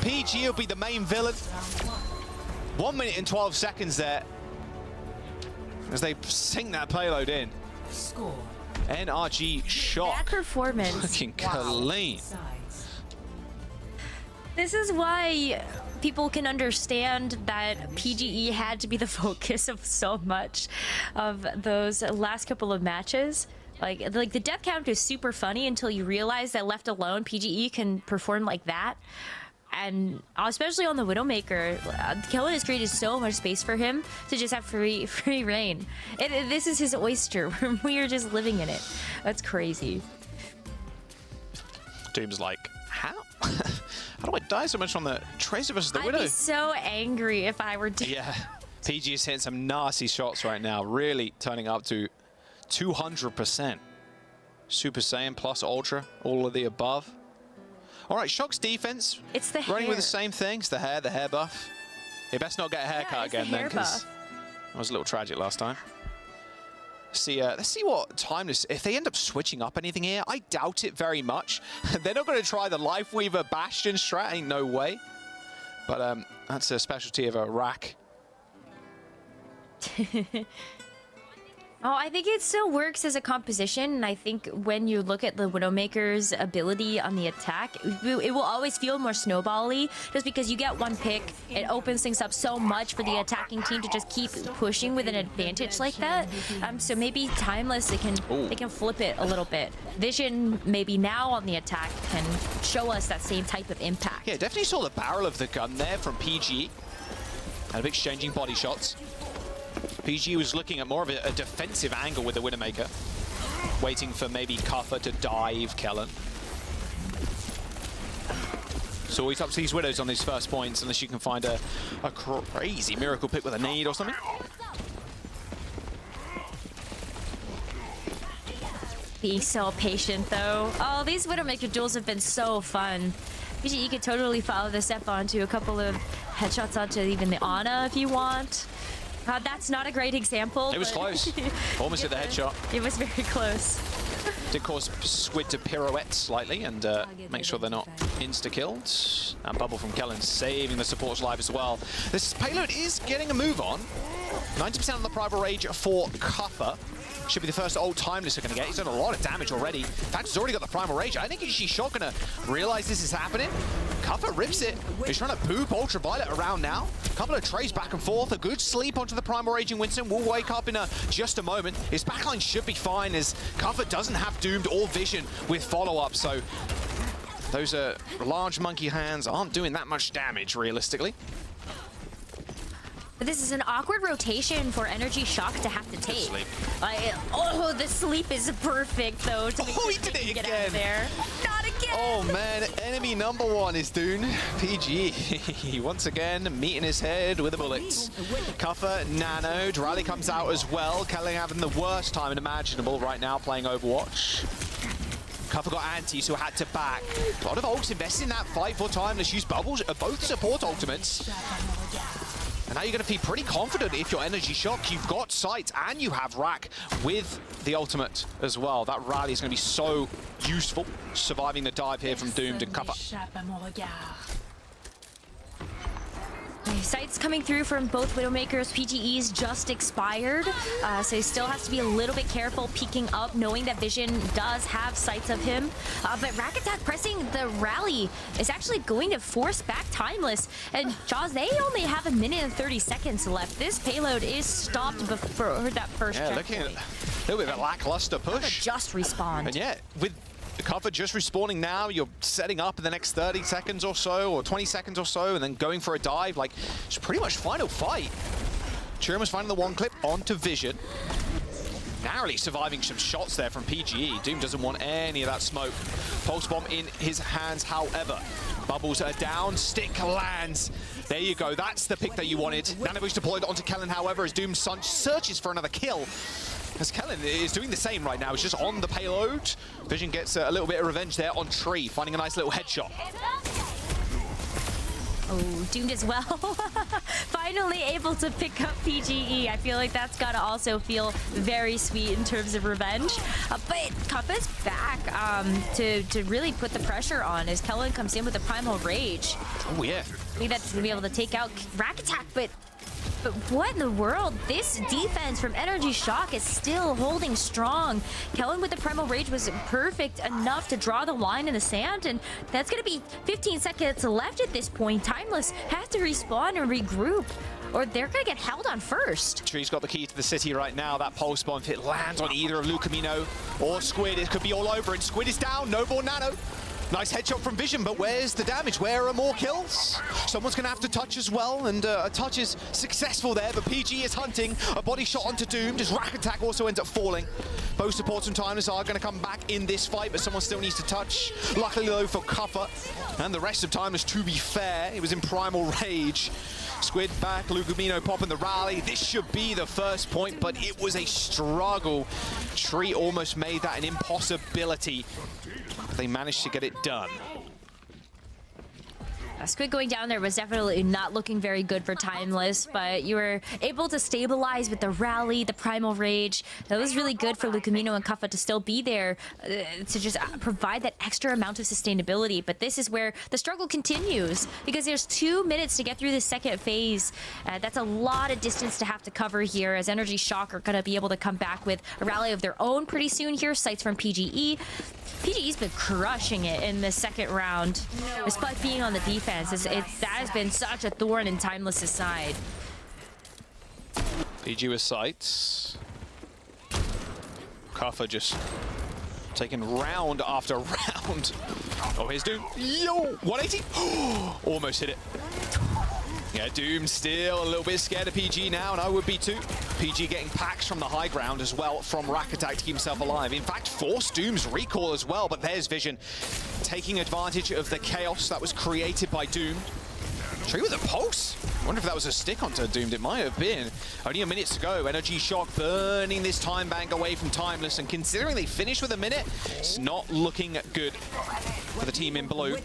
PG will be the main villain. 1 minute and 12 seconds there as they sink that payload in. Score. NRG Shock. That performance. Looking clean. This is why people can understand that PGE had to be the focus of so much of those last couple of matches. Like the death count is super funny until you realize that left alone, PGE can perform like that. And especially on the Widowmaker, Kellen has created so much space for him to just have free reign. This is his oyster. We are just living in it. That's crazy. Doom's like, how? How do I die so much on the Tracer versus the Widow? I'd be so angry if I were Doom. Yeah, PG is hitting some nasty shots right now, really turning up to 200%. Super Saiyan plus Ultra, all of the above. All right, Shock's defense. It's the running hair. with the same things. The hair buff. He best not get a haircut again then, because that was a little tragic last time. See, let's see what Timeless, if they end up switching up anything here, I doubt it very much. They're not going to try the Lifeweaver Bastion strat, ain't no way. But that's a specialty of a Rack. Oh, I think it still works as a composition, and I think when you look at the Widowmaker's ability on the attack, it will always feel more snowball-y, just because you get one pick, it opens things up so much for the attacking team to just keep pushing with an advantage like that. So maybe Timeless, they can flip it a little bit. Vision, maybe now on the attack, can show us that same type of impact. Yeah, definitely saw the barrel of the gun there from PG. And exchanging body shots. PG was looking at more of a defensive angle with the Widowmaker, waiting for maybe Cuffer to dive Kellen. So always up to these Widows on these first points, unless you can find a crazy miracle pick with a nade or something. Being so patient, though. Oh, these Widowmaker duels have been so fun. You could totally follow this up onto a couple of headshots onto even the Ana if you want. That's not a great example. It was close. Almost hit the headshot. It was very close. Did cause Squid to pirouette slightly and make sure they're not insta-killed. And Bubble from Kellen saving the support's life as well. This payload is getting a move on. 90% on the Primal Rage for Cuffer. Should be the first old Timeless they're going to get. He's done a lot of damage already. In fact, he's already got the Primal Rage. I think she's Shock going to realize this is happening. Cuffer rips it. He's trying to poop Ultraviolet around now. A couple of trays back and forth. A good sleep onto the Primal Raging Winston. Will wake up in just a moment. His backline should be fine as Cuffer doesn't have Doomed or Vision with follow-up. So Those large monkey hands aren't doing that much damage, realistically. But this is an awkward rotation for Energy Shock to have to take. Oh, the sleep is perfect, though, to make sure he did it get again. out of there. Not again! Oh, man. Enemy number one is Dune. PG, once again, meeting his head with a bullet. Cuffer, Nano. Rally comes out as well. Kelly having the worst time imaginable right now playing Overwatch. Cuffer got antis who had to back. A lot of ults invested in that fight for Timeless. Use bubbles, both support ultimates. And now you're going to be pretty confident if you're Energy Shock. You've got sights and you have Rack with the ultimate as well. That rally is going to be so useful, surviving the dive here from Doomed and Cuffer. Sights coming through from both Widowmakers. PGE's just expired, so he still has to be a little bit careful peeking up, knowing that Vision does have sights of him. But Rack Attack pressing the rally is actually going to force back Timeless. And Jaws, they only have 1 minute and 30 seconds left. This payload is stopped before that first checkpoint. Looking at a little bit of a lackluster push. Just respawned. And yeah, with the Cover just respawning now, you're setting up in the next 30 seconds or so, or 20 seconds or so, and then going for a dive. Like, it's pretty much final fight. Chirima's finding the one clip onto Vision. Narrowly surviving some shots there from PGE. Doom doesn't want any of that smoke. Pulse bomb in his hands, however. Bubbles are down, stick lands. There you go, that's the pick that you wanted. Nano boost deployed onto Kellen, however, as Doom searches for another kill. As Kellen is doing the same right now, he's just on the payload. Vision gets a little bit of revenge there on Tree, finding a nice little headshot. Oh, Doomed as well. Finally able to pick up PGE. I feel like that's got to also feel very sweet in terms of revenge. But Cuffer's back to really put the pressure on as Kellen comes in with a Primal Rage. Oh, yeah. I think that's going to be able to take out Rack Attack, but what in the world? This defense from Energy Shock is still holding strong. Kellen with the Primal Rage was perfect enough to draw the line in the sand, and that's going to be 15 seconds left at this point. Timeless has to respawn and regroup, or they're going to get held on first. Tree's got the key to the city right now. That pulse bomb, if it lands on either of Lucamino or Squid, it could be all over. And Squid is down, no more Nano. Nice headshot from Vision, but where's the damage? Where are more kills? Someone's going to have to touch as well, and a touch is successful there, but PG is hunting. A body shot onto Doom, just Rack Attack also ends up falling. Both supports and Timeless are going to come back in this fight, but someone still needs to touch. Luckily, though, for Cuffer, and the rest of Timeless, to be fair, it was in Primal Rage. Squid back, Lucamino popping the rally. This should be the first point, but it was a struggle. Tree almost made that an impossibility. They managed to get it done. Squid going down there was definitely not looking very good for Timeless, but you were able to stabilize with the rally, the Primal Rage. That was really good for Lucamino and Cuffa to still be there to just provide that extra amount of sustainability. But this is where the struggle continues, because there's 2 minutes to get through the second phase. That's a lot of distance to have to cover here, as Energy Shock are going to be able to come back with a rally of their own pretty soon here. Sights from PGE. PGE's been crushing it in the second round, despite being on the defense. That has been such a thorn in Timeless's side. PG with sights. Cuffer just taking round after round. Oh, here's Doom. Yo, 180. Almost hit it. Yeah, Doom still a little bit scared of PG now, and I would be too. PG getting packs from the high ground as well from Rack Attack to keep himself alive. In fact, forced Doom's recall as well, but there's Vision taking advantage of the chaos that was created by Doom. Tree with a pulse. I wonder if that was a stick onto Doomed. It might have been. Only a minute to go. Energy Shock burning this time bank away from Timeless, and considering they finished with a minute, it's not looking good for the team in blue.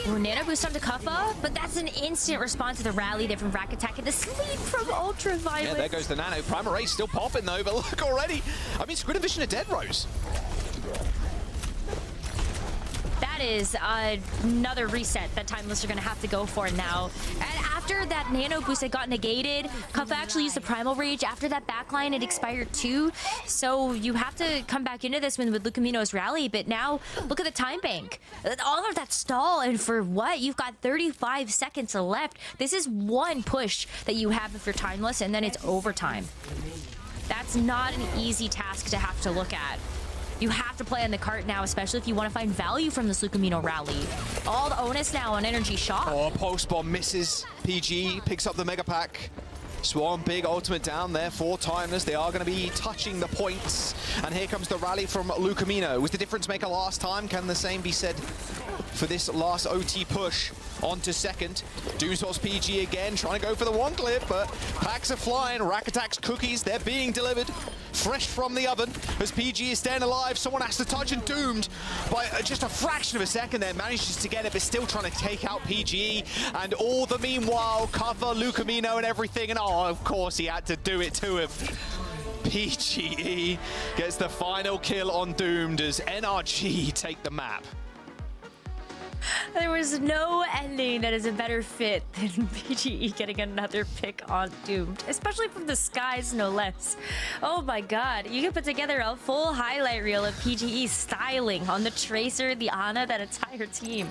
Nano boost onto Cuffa, but that's an instant response to the rally there from Rack Attack and the sleep from Ultraviolet. Yeah, there goes the Nano. Primal Rage still popping though, but look already. I mean, Squid and Vision are dead, Rose. That is another reset that Timeless are going to have to go for now. And after that Nano boost that got negated, Cuffa actually used the Primal Rage. After that backline, it expired too. So you have to come back into this one with Lucamino's rally. But now, look at the time bank. All of that stall, and for what? You've got 35 seconds left. This is one push that you have if you're Timeless, and then it's overtime. That's not an easy task to have to look at. You have to play on the cart now, especially if you want to find value from this Lucamino rally. All the onus now on Energy Shock. Oh, post bomb misses. PG picks up the Mega Pack. Swarm, big ultimate down there for Timeless. They are going to be touching the points. And here comes the rally from Lucamino. Was the difference maker last time? Can the same be said for this last OT push? On to second. Doomsword's PG again, trying to go for the one clip, but packs are flying. Rack Attack's cookies, they're being delivered fresh from the oven. As PG is staying alive, someone has to touch, and Doomed by just a fraction of a second there manages to get it, but still trying to take out PG. And all the meanwhile, cover Lucamino and everything, and oh, of course he had to do it to him. PGE gets the final kill on Doomed as NRG take the map. There was no ending that is a better fit than PGE getting another pick on Doomed, especially from the skies, no less. Oh my god, you can put together a full highlight reel of PGE styling on the Tracer, the Ana, that entire team.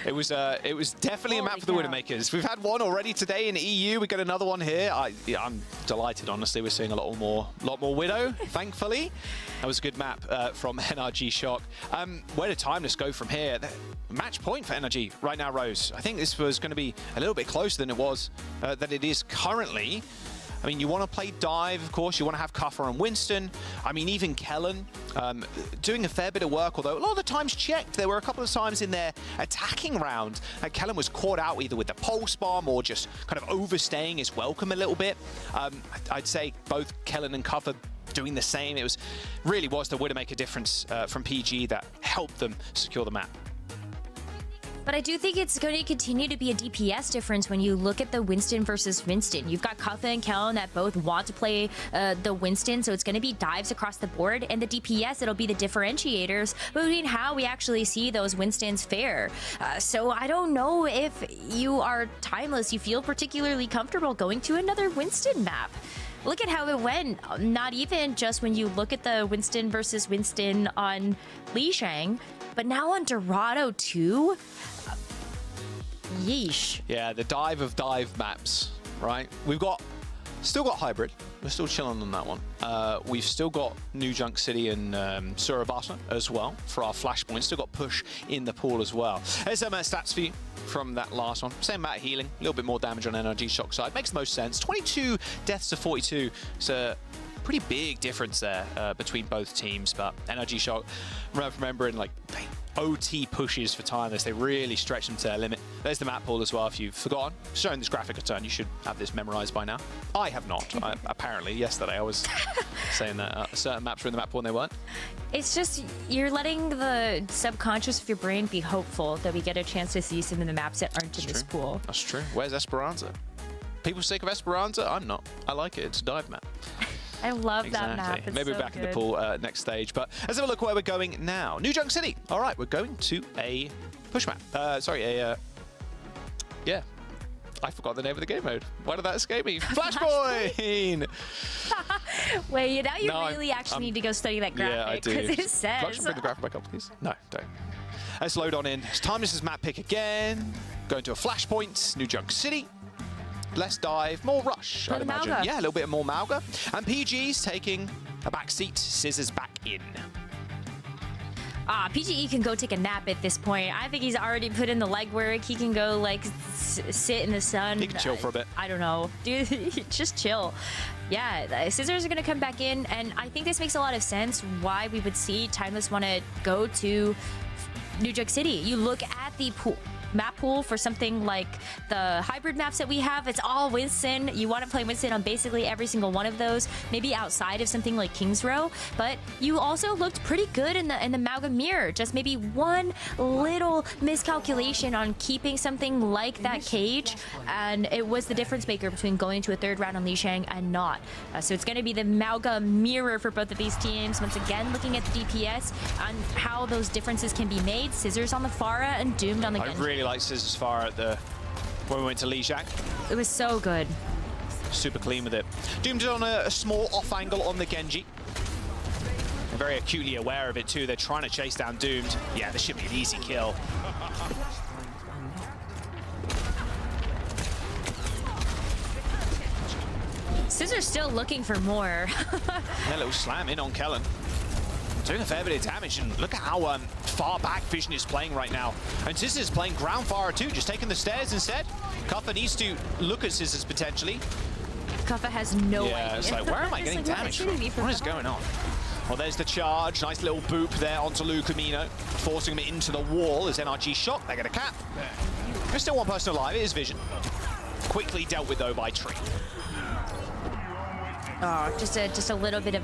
It was definitely a map for the Widowmakers. We've had one already today in EU. We got another one here. I'm delighted, honestly. We're seeing a lot more Widow, thankfully. That was a good map from NRG Shock. Where did Timeless go from here? Match point for NRG right now, Rose. I think this was going to be a little bit closer than it is currently. I mean, you want to play dive, of course. You want to have Cuffer and Winston. I mean, even Kellen doing a fair bit of work, although a lot of the times checked. There were a couple of times in their attacking round that Kellen was caught out either with the pulse bomb or just kind of overstaying his welcome a little bit. I'd say both Kellen and Cuffer doing the same. It really was the Widowmaker difference from PG that helped them secure the map. But I do think it's going to continue to be a DPS difference when you look at the Winston versus Winston. You've got Kuffa and Kellen that both want to play the Winston, so it's going to be dives across the board. And the DPS, it'll be the differentiators between how we actually see those Winstons fare. So I don't know if you are Timeless, you feel particularly comfortable going to another Winston map. Look at how it went. Not even just when you look at the Winston versus Winston on Lijiang, but now on Dorado too. Yeesh. Yeah, the dive of dive maps, right? We've still got Hybrid. We're still chilling on that one. We've still got New Junk City and Surabaya as well for our flashpoint. Still got Push in the pool as well. There's some stats for you from that last one. Same amount of healing, a little bit more damage on NRG Shock side. Makes the most sense. 22 deaths to 42. It's a pretty big difference there between both teams, but NRG Shock, remembering like OT pushes for Timeless, they really stretch them to their limit. There's the map pool as well, if you've forgotten. Showing this graphic a turn, you should have this memorized by now. I have not. Apparently, yesterday I was saying that certain maps were in the map pool and they weren't. It's just, you're letting the subconscious of your brain be hopeful that we get a chance to see some of the maps that aren't in this pool. That's true. Where's Esperanza? People sick of Esperanza? I'm not. I like it. It's a dive map. I love that map. It's Maybe so back good. in the pool next stage. But let's have a look where we're going now. New Junk City. All right, we're going to a push map. Yeah. I forgot the name of the game mode. Why did that escape me? Flashpoint! Wait, now you really actually need to go study that graphic. Yeah, I do. Because it says... Can I just bring the graphic back up, please? No, don't. Let's load on in. It's Timeless's map pick again. Going to a Flashpoint. New Junk City. Less dive, more rush, I'd imagine. Malga. Yeah, a little bit more Malga. And PG's taking a back seat, Scissors back in. PGE can go take a nap at this point. I think he's already put in the legwork. He can go, like, sit in the sun. He can chill for a bit. I don't know. Dude, just chill. Yeah, Scissors are going to come back in, and I think this makes a lot of sense why we would see Timeless want to go to New Junk City. You look at the map pool for something like the hybrid maps that we have. It's all Winston. You want to play Winston on basically every single one of those, maybe outside of something like King's Row, but you also looked pretty good in the Malga mirror. Just maybe one little miscalculation on keeping something like that cage, and it was the difference maker between going to a third round on Lijiang and not. So it's going to be the Malga mirror for both of these teams. Once again, looking at the DPS and how those differences can be made. Scissors on the Pharah and Doomed on the Genji. I really like Scissors Pharah at when we went to Lijiang. It was so good. Super clean with it. Doomed on a small off angle on the Genji. They're very acutely aware of it too. They're trying to chase down Doomed. Yeah, this should be an easy kill. Scissors still looking for more. A little slam in on Kellen. doing a fair bit of damage, and look at how far back Vision is playing right now. And Scissors is playing ground fire too, just taking the stairs instead. Kuffa needs to look at Scissors potentially. Kuffa has no idea. Yeah, it's like, where am I getting damage from? What is going on? Well, there's the charge. Nice little boop there onto Lucamino, forcing him into the wall as NRG Shock. They get a cap. There's still one person alive. It is Vision. Quickly dealt with, though, by Tree. Oh, just a little bit of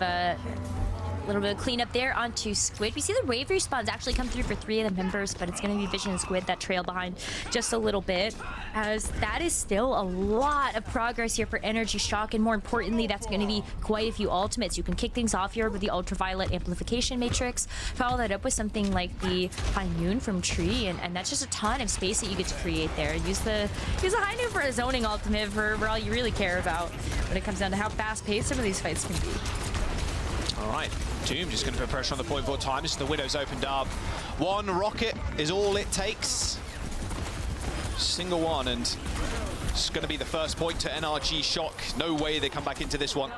cleanup there onto Squid. We see the wave respawns actually come through for 3 of the members, but it's going to be Vision and Squid that trail behind just a little bit, as that is still a lot of progress here for Energy Shock, and more importantly, that's going to be quite a few ultimates. You can kick things off here with the Ultraviolet Amplification Matrix, follow that up with something like the High Noon from Tree, and that's just a ton of space that you get to create there. Use the High Noon for a zoning ultimate for all you really care about when it comes down to how fast-paced some of these fights can be. All right, Doom just going to put pressure on the point 4 times. The window's opened up. 1 rocket is all it takes. Single one, and it's going to be the first point to NRG Shock. No way they come back into this one.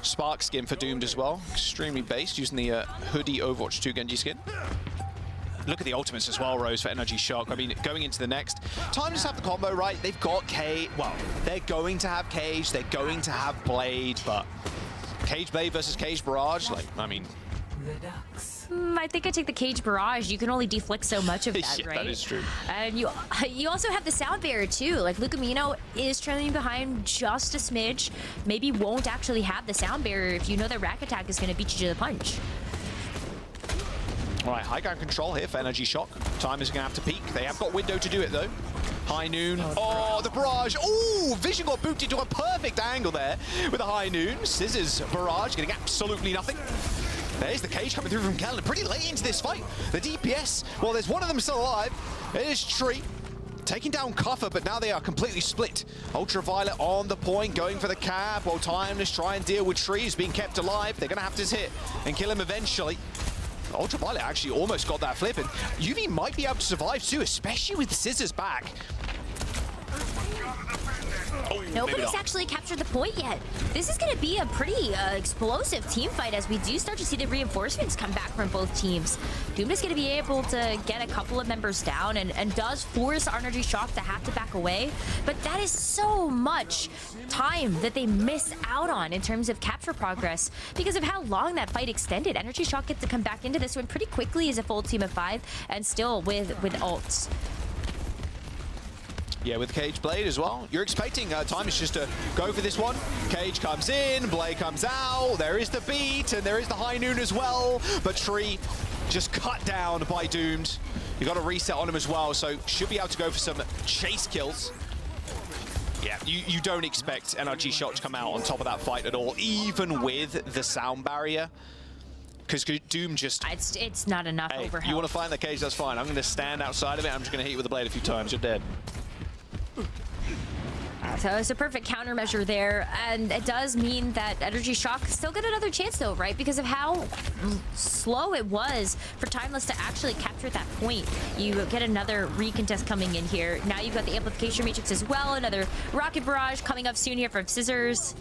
Spark skin for Doomed as well. Extremely based, using the hoodie Overwatch 2 Genji skin. Look at the ultimates as well, Rose, for NRG Shock. I mean, going into the next, time to have the combo right. They've got Cage. Well, they're going to have Cage. They're going to have Blade, but Cage Blade versus Cage Barrage, like, I mean... I think I take the Cage Barrage. You can only deflect so much of that, yeah, right? That is true. And you also have the sound barrier too. Like, Lucamino is trailing behind just a smidge. Maybe won't actually have the sound barrier if you know that Rack Attack is going to beat you to the punch. All right, high ground control here for Energy Shock. Time is going to have to peak. They have got window to do it, though. High Noon. Oh, the barrage. Oh, Vision got booped into a perfect angle there with a High Noon. Scissors barrage getting absolutely nothing. There's the Cage coming through from Kellen pretty late into this fight. The DPS, well, there's one of them still alive. It is Tree. Taking down Kuffa, but now they are completely split. Ultraviolet on the point, going for the cap, while Timeless try and deal with Tree, who's being kept alive. They're going to have to hit and kill him eventually. Ultraviolet actually almost got that flip, and UV might be able to survive too, especially with the Scissors back. Oh, nobody's actually captured the point yet. This is going to be a pretty explosive team fight as we do start to see the reinforcements come back from both teams. Doom is going to be able to get a couple of members down and does force Energy Shock to have to back away. But that is so much time that they miss out on in terms of capture progress because of how long that fight extended. Energy Shock gets to come back into this one pretty quickly as a full team of 5 and still with ults. Yeah, with Cage Blade as well. You're expecting Time is just to go for this one. Cage comes in, Blade comes out. There is the beat, and there is the High Noon as well. But Tree just cut down by Doomed. You got a reset on him as well, so should be able to go for some chase kills. Yeah, you don't expect NRG Shock to come out on top of that fight at all, even with the sound barrier. Because Doom just... It's not enough overhead. You want to find the Cage, that's fine. I'm going to stand outside of it. I'm just going to hit you with the blade a few times. You're dead. So it's a perfect countermeasure there, and it does mean that Energy Shock still get another chance though, right? Because of how slow it was for Timeless to actually capture that point. You get another recontest coming in here. Now you've got the Amplification Matrix as well, another Rocket Barrage coming up soon here from Scissors.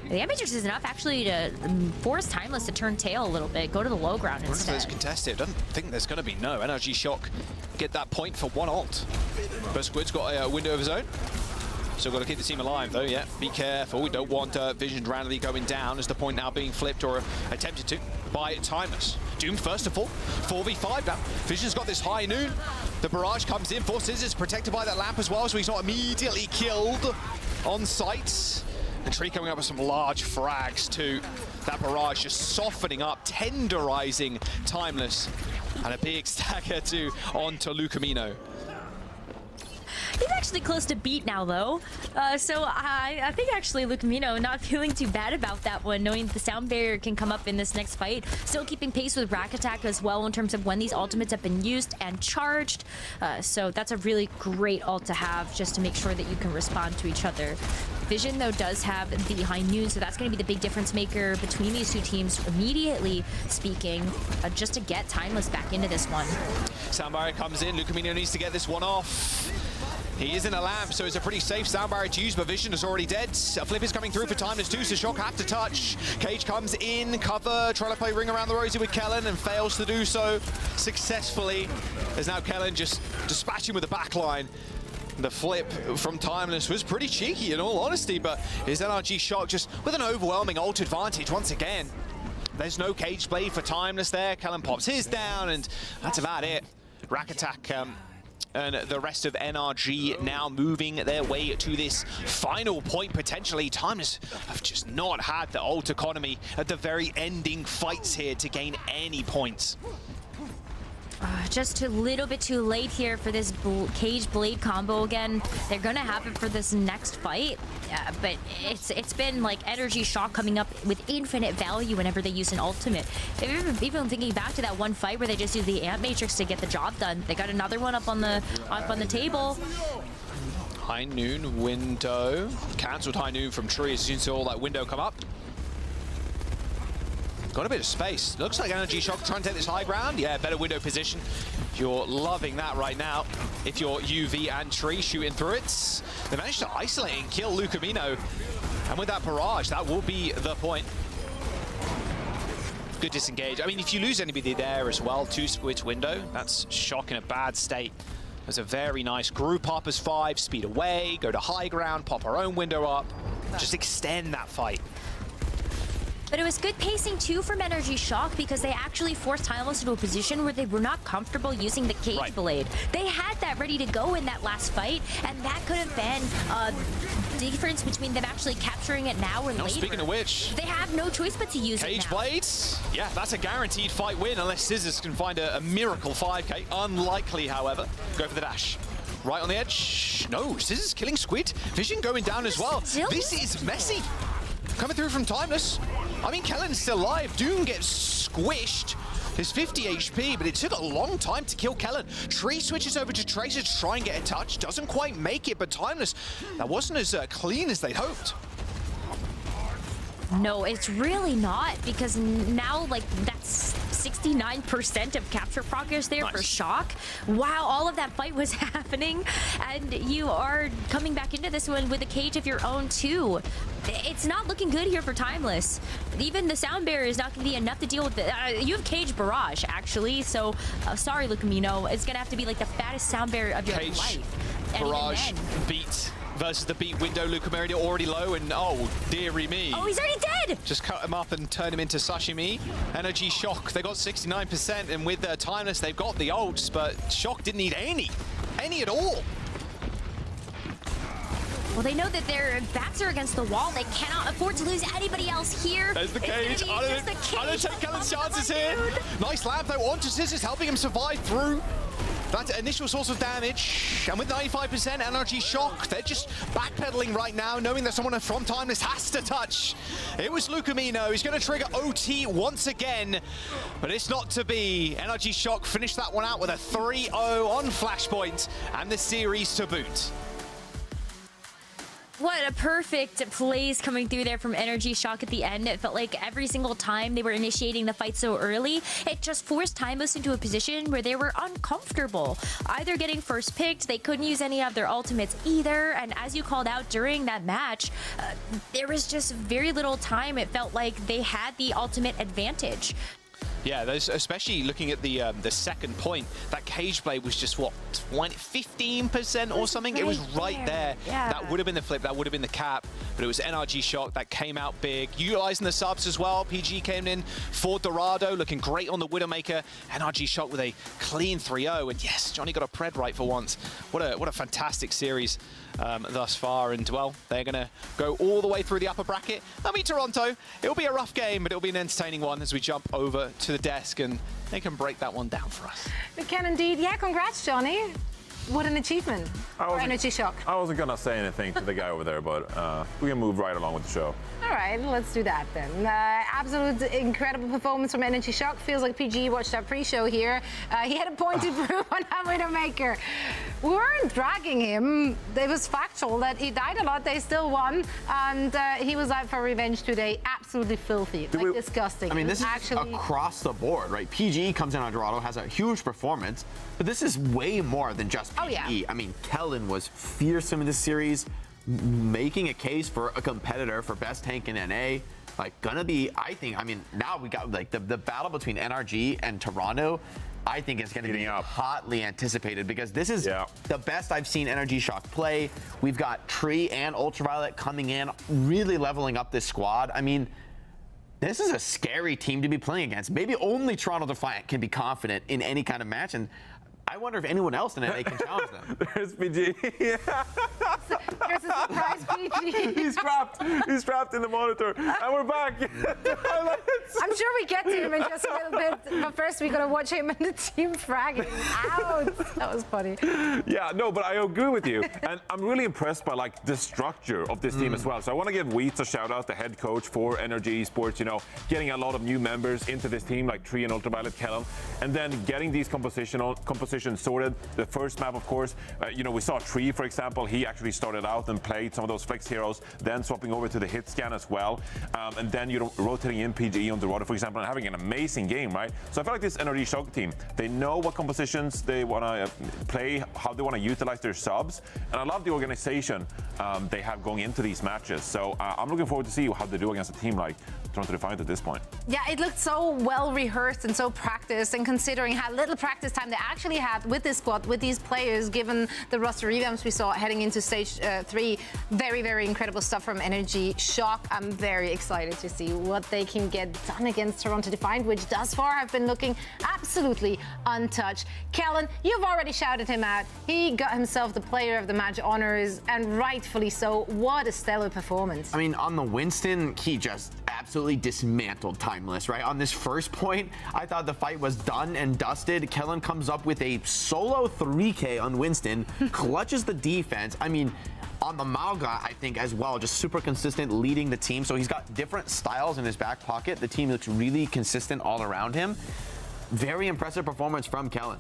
The Matrix is enough actually to force Timeless to turn tail a little bit, go to the low ground instead. There's contested. I don't think there's going to be no. Energy Shock get that point for 1 ult. But Squid's got a window of his own. Still got to keep the team alive though, yeah. Be careful, we don't want Vision randomly going down as the point now being flipped or attempted to by Timeless. Doomed first of all, 4v5 now. Vision's got this High Noon. The barrage comes in, for Scissors protected by that lamp as well, so he's not immediately killed on sight. And Tree coming up with some large frags too. That barrage just softening up, tenderizing Timeless. And a big stagger too onto Lucamino. He's actually close to beat now, though. So I think actually Lucamino not feeling too bad about that one, knowing the sound barrier can come up in this next fight. Still keeping pace with Rack Attack as well in terms of when these ultimates have been used and charged. So that's a really great ult to have just to make sure that you can respond to each other. Vision, though, does have the High Noon, so that's going to be the big difference maker between these two teams, immediately speaking, just to get Timeless back into this one. Sound barrier comes in. Lucamino needs to get this one off. He is in a lamp, so it's a pretty safe sound barrier to use, but Vision is already dead. A flip is coming through for Timeless too, so Shock have to touch. Cage comes in, cover, trying to play ring around the rosy with Kellen and fails to do so successfully. As now Kellen just dispatching with the backline. The flip from Timeless was pretty cheeky in all honesty, but his NRG Shock just with an overwhelming ult advantage once again. There's no Cage Blade for Timeless there. Kellen pops his down, and that's about it. Rack Attack and the rest of NRG now moving their way to this final point potentially. Timeless have just not had the ult economy at the very ending fights here to gain any points. Just a little bit too late here for this Cage Blade combo again. They're gonna have it for this next fight, but it's been like Energy Shock coming up with infinite value whenever they use an ultimate. Even thinking back to that one fight where they just used the Ant Matrix to get the job done. They got another one up on the table. High Noon window. Cancelled High Noon from Tree as soon as all that window come up. Got a bit of space. Looks like Energy Shock trying to take this high ground. Yeah, better window position. You're loving that right now. If you're UV and Tree shooting through it. They managed to isolate and kill Lucamino. And with that barrage, that will be the point. Good disengage. I mean, if you lose anybody there as well, 2 squids window, that's Shock in a bad state. There's a very nice group up as 5, speed away, go to high ground, pop our own window up, just extend that fight. But it was good pacing too from Energy Shock because they actually forced Timeless into a position where they were not comfortable using the Cage Blade. They had that ready to go in that last fight, and that could have been a difference between them actually capturing it now or later. Speaking of which, they have no choice but to use Cage it now. Blades, yeah, that's a guaranteed fight win unless Scissors can find a miracle 5k. Unlikely, however. Go for the dash. Right on the edge. No, Scissors killing Squid. Vision going down as well. This is messy. Coming through from Timeless. I mean, Kellen's still alive. Doom gets squished. His 50 HP, but it took a long time to kill Kellen. Tree switches over to Tracer to try and get a touch. Doesn't quite make it, but Timeless, that wasn't as clean as they'd hoped. No, it's really not, because now, like, that's 69% of capture progress there for Shock. While all of that fight was happening, and you are coming back into this one with a cage of your own, too. It's not looking good here for Timeless. Even the sound barrier is not going to be enough to deal with it. You have Cage Barrage, actually, so sorry, Lucamino. It's going to have to be, like, the fattest sound barrier of your life. Barrage beat versus the beat window. Lucamino already low, and oh, dearie me. Oh, he's already dead! Just cut him up and turn him into sashimi. Energy Shock, they got 69%, and with Timeless, they've got the ults, but Shock didn't need any at all. Well, they know that their backs are against the wall. They cannot afford to lose anybody else here. There's the cage. I don't take Kellen's chances here. Nice lamp, though, onto Scissors, helping him survive through that initial source of damage. And with 95% Energy Shock, they're just backpedaling right now, knowing that someone from Timeless has to touch. It was Lucamino. He's going to trigger OT once again, but it's not to be. Energy Shock finished that one out with a 3-0 on Flashpoint, and the series to boot. What a perfect plays coming through there from Energy Shock at the end. It felt like every single time they were initiating the fight so early, it just forced Timeless into a position where they were uncomfortable. Either getting first picked, they couldn't use any of their ultimates either, and as you called out during that match, there was just very little time. It felt like they had the ultimate advantage. Yeah, those, especially looking at the second point, that Cage Blade was just, what, 15% or something? It was right there. Yeah. That would have been the flip, that would have been the cap, but it was NRG Shock that came out big. Utilizing the subs as well. PG came in for Dorado, looking great on the Widowmaker. NRG Shock with a clean 3-0, and yes, Johnny got a pred right for once. What a fantastic series thus far, and well, they're gonna go all the way through the upper bracket. I mean, Toronto, it'll be a rough game, but it'll be an entertaining one as we jump over to the desk and they can break that one down for us. We can indeed. Yeah, congrats, Johnny. What an achievement for Energy Shock. I wasn't gonna say anything to the guy over there, but we can move right along with the show. All right, let's do that then. Absolute incredible performance from Energy Shock. Feels like PG watched our pre-show here. He had a point to prove on our Widowmaker. we weren't dragging him. It was factual that he died a lot. They still won, and he was out for revenge today. Absolutely filthy, like disgusting. I mean, this is actually across the board, right? PGE comes in on Dorado, has a huge performance, but this is way more than just PGE. Oh, yeah. I mean, Kellen was fearsome in this series, making a case for a competitor for best tank in NA. Like, gonna be, I think, I mean, now we got like the battle between NRG and Toronto, I think is going to be hotly anticipated, because this is the best I've seen Energy Shock play. We've got Tree and Ultraviolet coming in, really leveling up this squad. I mean, this is a scary team to be playing against. Maybe only Toronto Defiant can be confident in any kind of match, and I wonder if anyone else in NA can challenge them. There's PG. There's a surprise PG. He's trapped in the monitor, and we're back. I'm sure we get to him in just a little bit, but first we gotta watch him and the team fragging out. That was funny. Yeah, no, but I agree with you, and I'm really impressed by like the structure of this team as well. So I want to give Weeds a shout out, the head coach for Energy Esports. You know, getting a lot of new members into this team, like Tree and Ultraviolet, Kellen, and then getting these compositions sorted. The first map, of course, you know, we saw Tree, for example. He actually started out and played some of those flex heroes, then swapping over to the hit scan as well, and then you're rotating in PGE on Dorado, for example, and having an amazing game, right? So I feel like this Energy Shock team, they know what compositions they want to play, how they want to utilize their subs, and I love the organization they have going into these matches. So I'm looking forward to see how they do against a team like Toronto Defiant at this point. Yeah, it looked so well rehearsed and so practiced, and considering how little practice time they actually had with this squad, with these players, given the roster revamps we saw heading into stage 3, very, very incredible stuff from Energy Shock. I'm very excited to see what they can get done against Toronto Defiant, which thus far have been looking absolutely untouched. Kellen, you've already shouted him out. He got himself the player of the match honors, and rightfully so. What a stellar performance. I mean, on the Winston, he just absolutely dismantled Timeless, right? On this first point, I thought the fight was done and dusted. Kellen comes up with a solo 3K on Winston, clutches the defense. I mean, on the Malga, I think as well, just super consistent, leading the team. So he's got different styles in his back pocket. The team looks really consistent all around him. Very impressive performance from Kellen.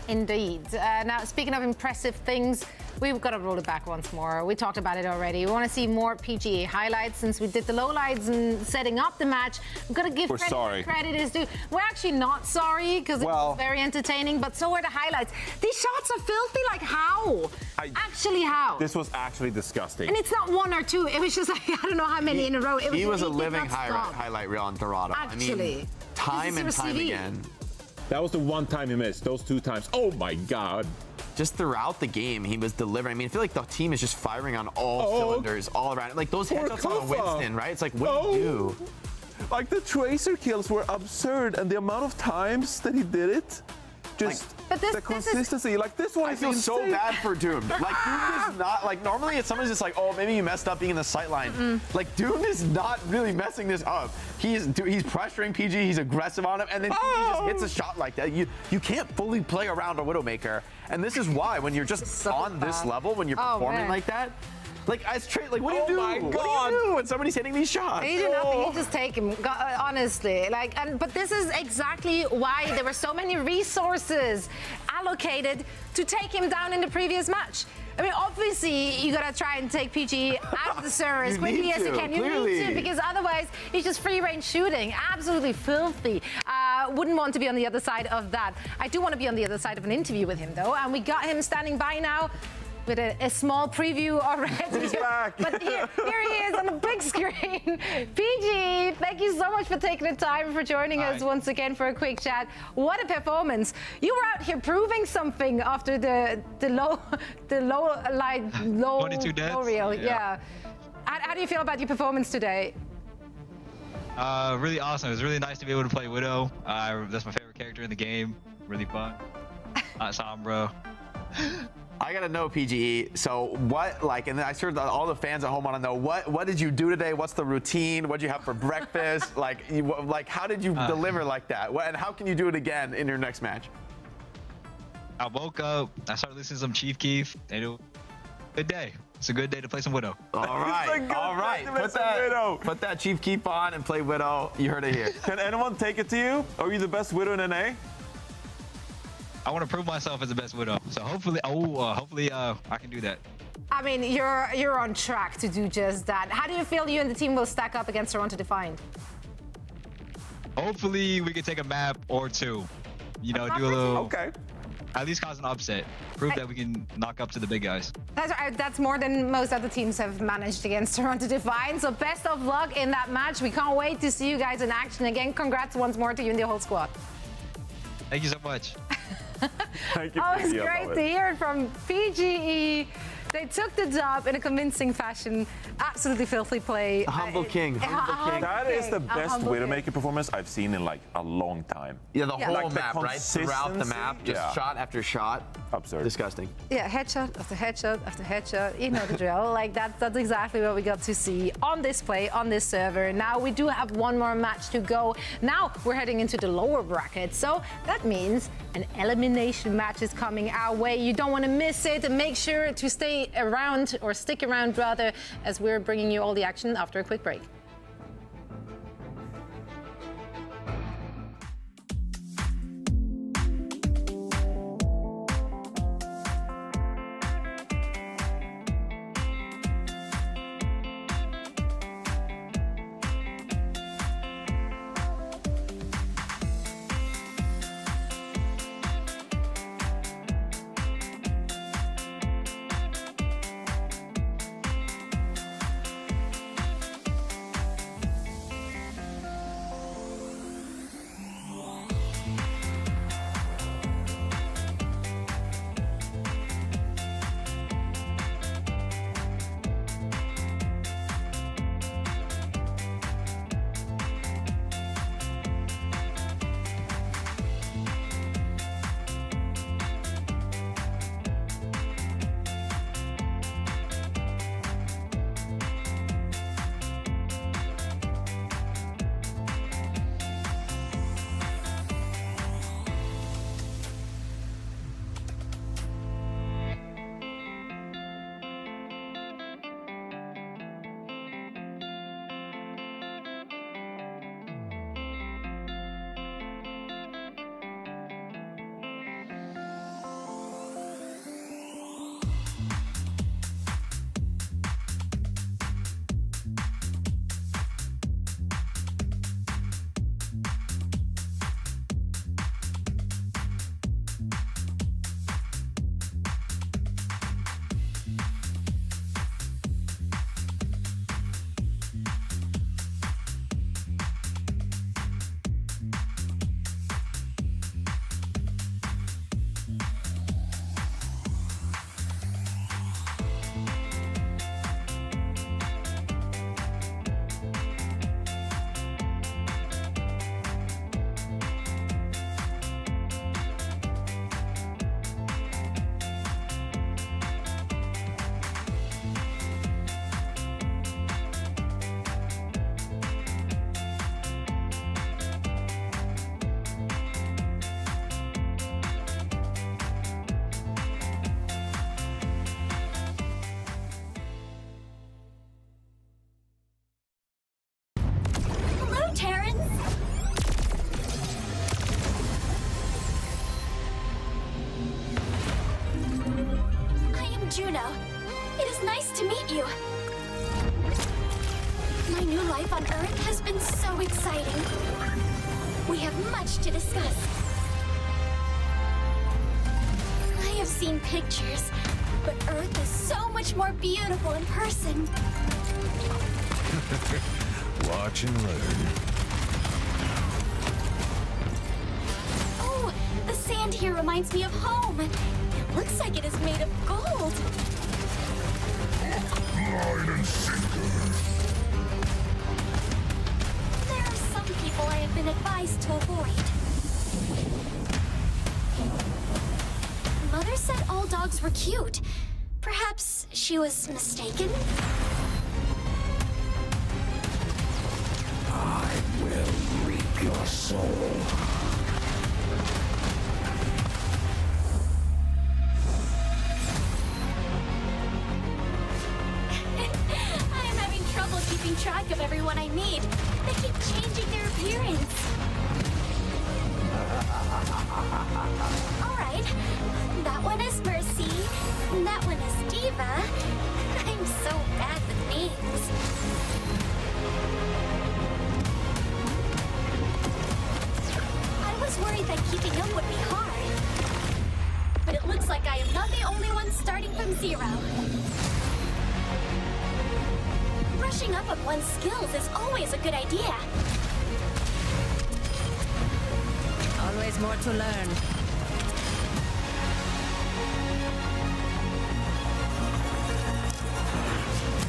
Indeed. Now, speaking of impressive things, we've got to roll it back once more. We talked about it already. We want to see more PGA highlights. Since we did the lowlights and setting up the match, we've got to give credit is due. We're actually not sorry, because it was very entertaining, but so are the highlights. These shots are filthy. Like, how? Actually, how? This was actually disgusting. And it's not one or two. It was just like, I don't know how many in a row. He was a living highlight reel on Dorado. Actually. I mean, time and time again. That was the one time he missed. Those 2 times. Oh my God. Just throughout the game, he was delivering. I mean, I feel like the team is just firing on all cylinders all around. Like those headshots on Winston, right? It's like, what do you do? Like the Tracer kills were absurd, and the amount of times that he did it, just the consistency. Like this one, I feel so bad for Doom. Like Doom is not like normally it's someone's just like, oh, maybe you messed up being in the sight line. Like Doom is not really messing this up. He's pressuring PG. He's aggressive on him, and then PG just hits a shot like that. You can't fully play around a Widowmaker, and this is why when you're just on this level, when you're performing like that. Like, as like, what do you do? My God. What do you do when somebody's hitting these shots? You do nothing. You just take him, honestly. Like, but this is exactly why there were so many resources allocated to take him down in the previous match. I mean, obviously, you gotta try and take PG out of the server as quickly as you can. You need to, because otherwise, he's just free-range shooting. Absolutely filthy. Wouldn't want to be on the other side of that. I do want to be on the other side of an interview with him, though, and we got him standing by now with a small preview already. He's back. But here he is on the big screen. PG, thank you so much for taking the time for joining us once again for a quick chat. What a performance. You were out here proving something after the low 22 deaths. Low reel. Yeah. How do you feel about your performance today? Really awesome. It was really nice to be able to play Widow. That's my favorite character in the game. Really fun. Sombra. I gotta know, PGE. So what, like, and I'm sure that all the fans at home want to know what did you do today? What's the routine? What did you have for breakfast? like, how did you deliver like that? And how can you do it again in your next match? I woke up. I started listening to some Chief Keef. Good day. It's a good day to play some Widow. All right, all right. Put that Chief Keef on and play Widow. You heard it here. Can anyone take it to you? Are you the best Widow in NA? I want to prove myself as the best Widow. So hopefully, I can do that. I mean, you're on track to do just that. How do you feel you and the team will stack up against Toronto Defiant? Hopefully, we can take a map or two. You know, do a little. Okay. At least cause an upset. Prove that we can knock up to the big guys. That's more than most other teams have managed against Toronto Defiant. So best of luck in that match. We can't wait to see you guys in action again. Congrats once more to you and the whole squad. Thank you so much. Thank you. Oh, it's great to hear it from PGE. They took the job in a convincing fashion. Absolutely filthy play. Humble king. That is the best Widowmaker performance I've seen in like a long time. Yeah, the whole like map, right? Throughout the map, just shot after shot. Absurd. Disgusting. Yeah, headshot after headshot after headshot. You know the drill. Like that's exactly what we got to see on this play, on this server. Now we do have one more match to go. Now we're heading into the lower bracket. So that means an elimination match is coming our way. You don't want to miss it. And make sure to stay around, or stick around rather, as we're bringing you all the action after a quick break. Juno. It is nice to meet you. My new life on Earth has been so exciting. We have much to discuss. I have seen pictures, but Earth is so much more beautiful in person. Watch and learn. Oh, the sand here reminds me of home. It looks like it is made of gold. Line and sinker. There are some people I have been advised to avoid. Mother said all dogs were cute. Perhaps she was mistaken? I will reap your soul. I am having trouble keeping track of everyone I meet. They keep changing their appearance. Alright. fine. That one is Mercy. That one is Diva. I'm so bad with names. I was worried that keeping up would be hard. But it looks like I am not the only one starting from zero. Brushing up on one's skills is always a good idea. Always more to learn.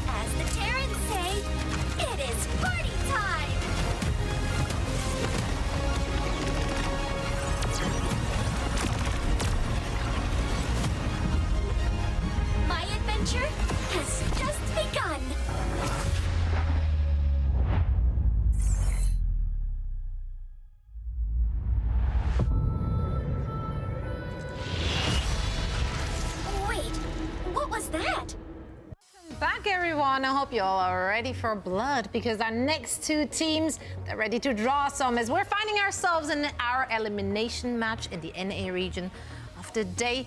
As the Terrans say, it is party time! My adventure has just begun! Wait, what was that? Back, everyone. I hope you all are ready for blood, because our next two teams, they're ready to draw some as we're finding ourselves in our elimination match in the EMEA region of the day.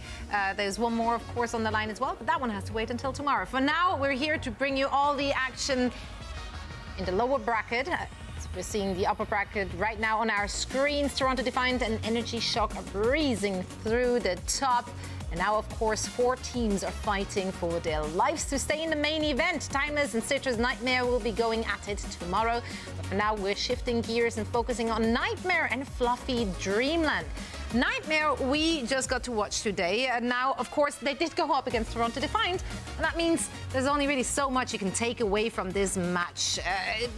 There's one more, of course, on the line as well, but that one has to wait until tomorrow. For now, we're here to bring you all the action in the lower bracket. We're seeing the upper bracket right now on our screens. Toronto Defiant and Energy Shock are breezing through the top. And now, of course, 4 teams are fighting for their lives to stay in the main event. Timeless and Citrus Nightmare will be going at it tomorrow. But for now, we're shifting gears and focusing on Nightmare and Fluffy Dreamland. Nightmare, we just got to watch today. And now, of course, they did go up against Toronto Defiant. And that means there's only really so much you can take away from this match.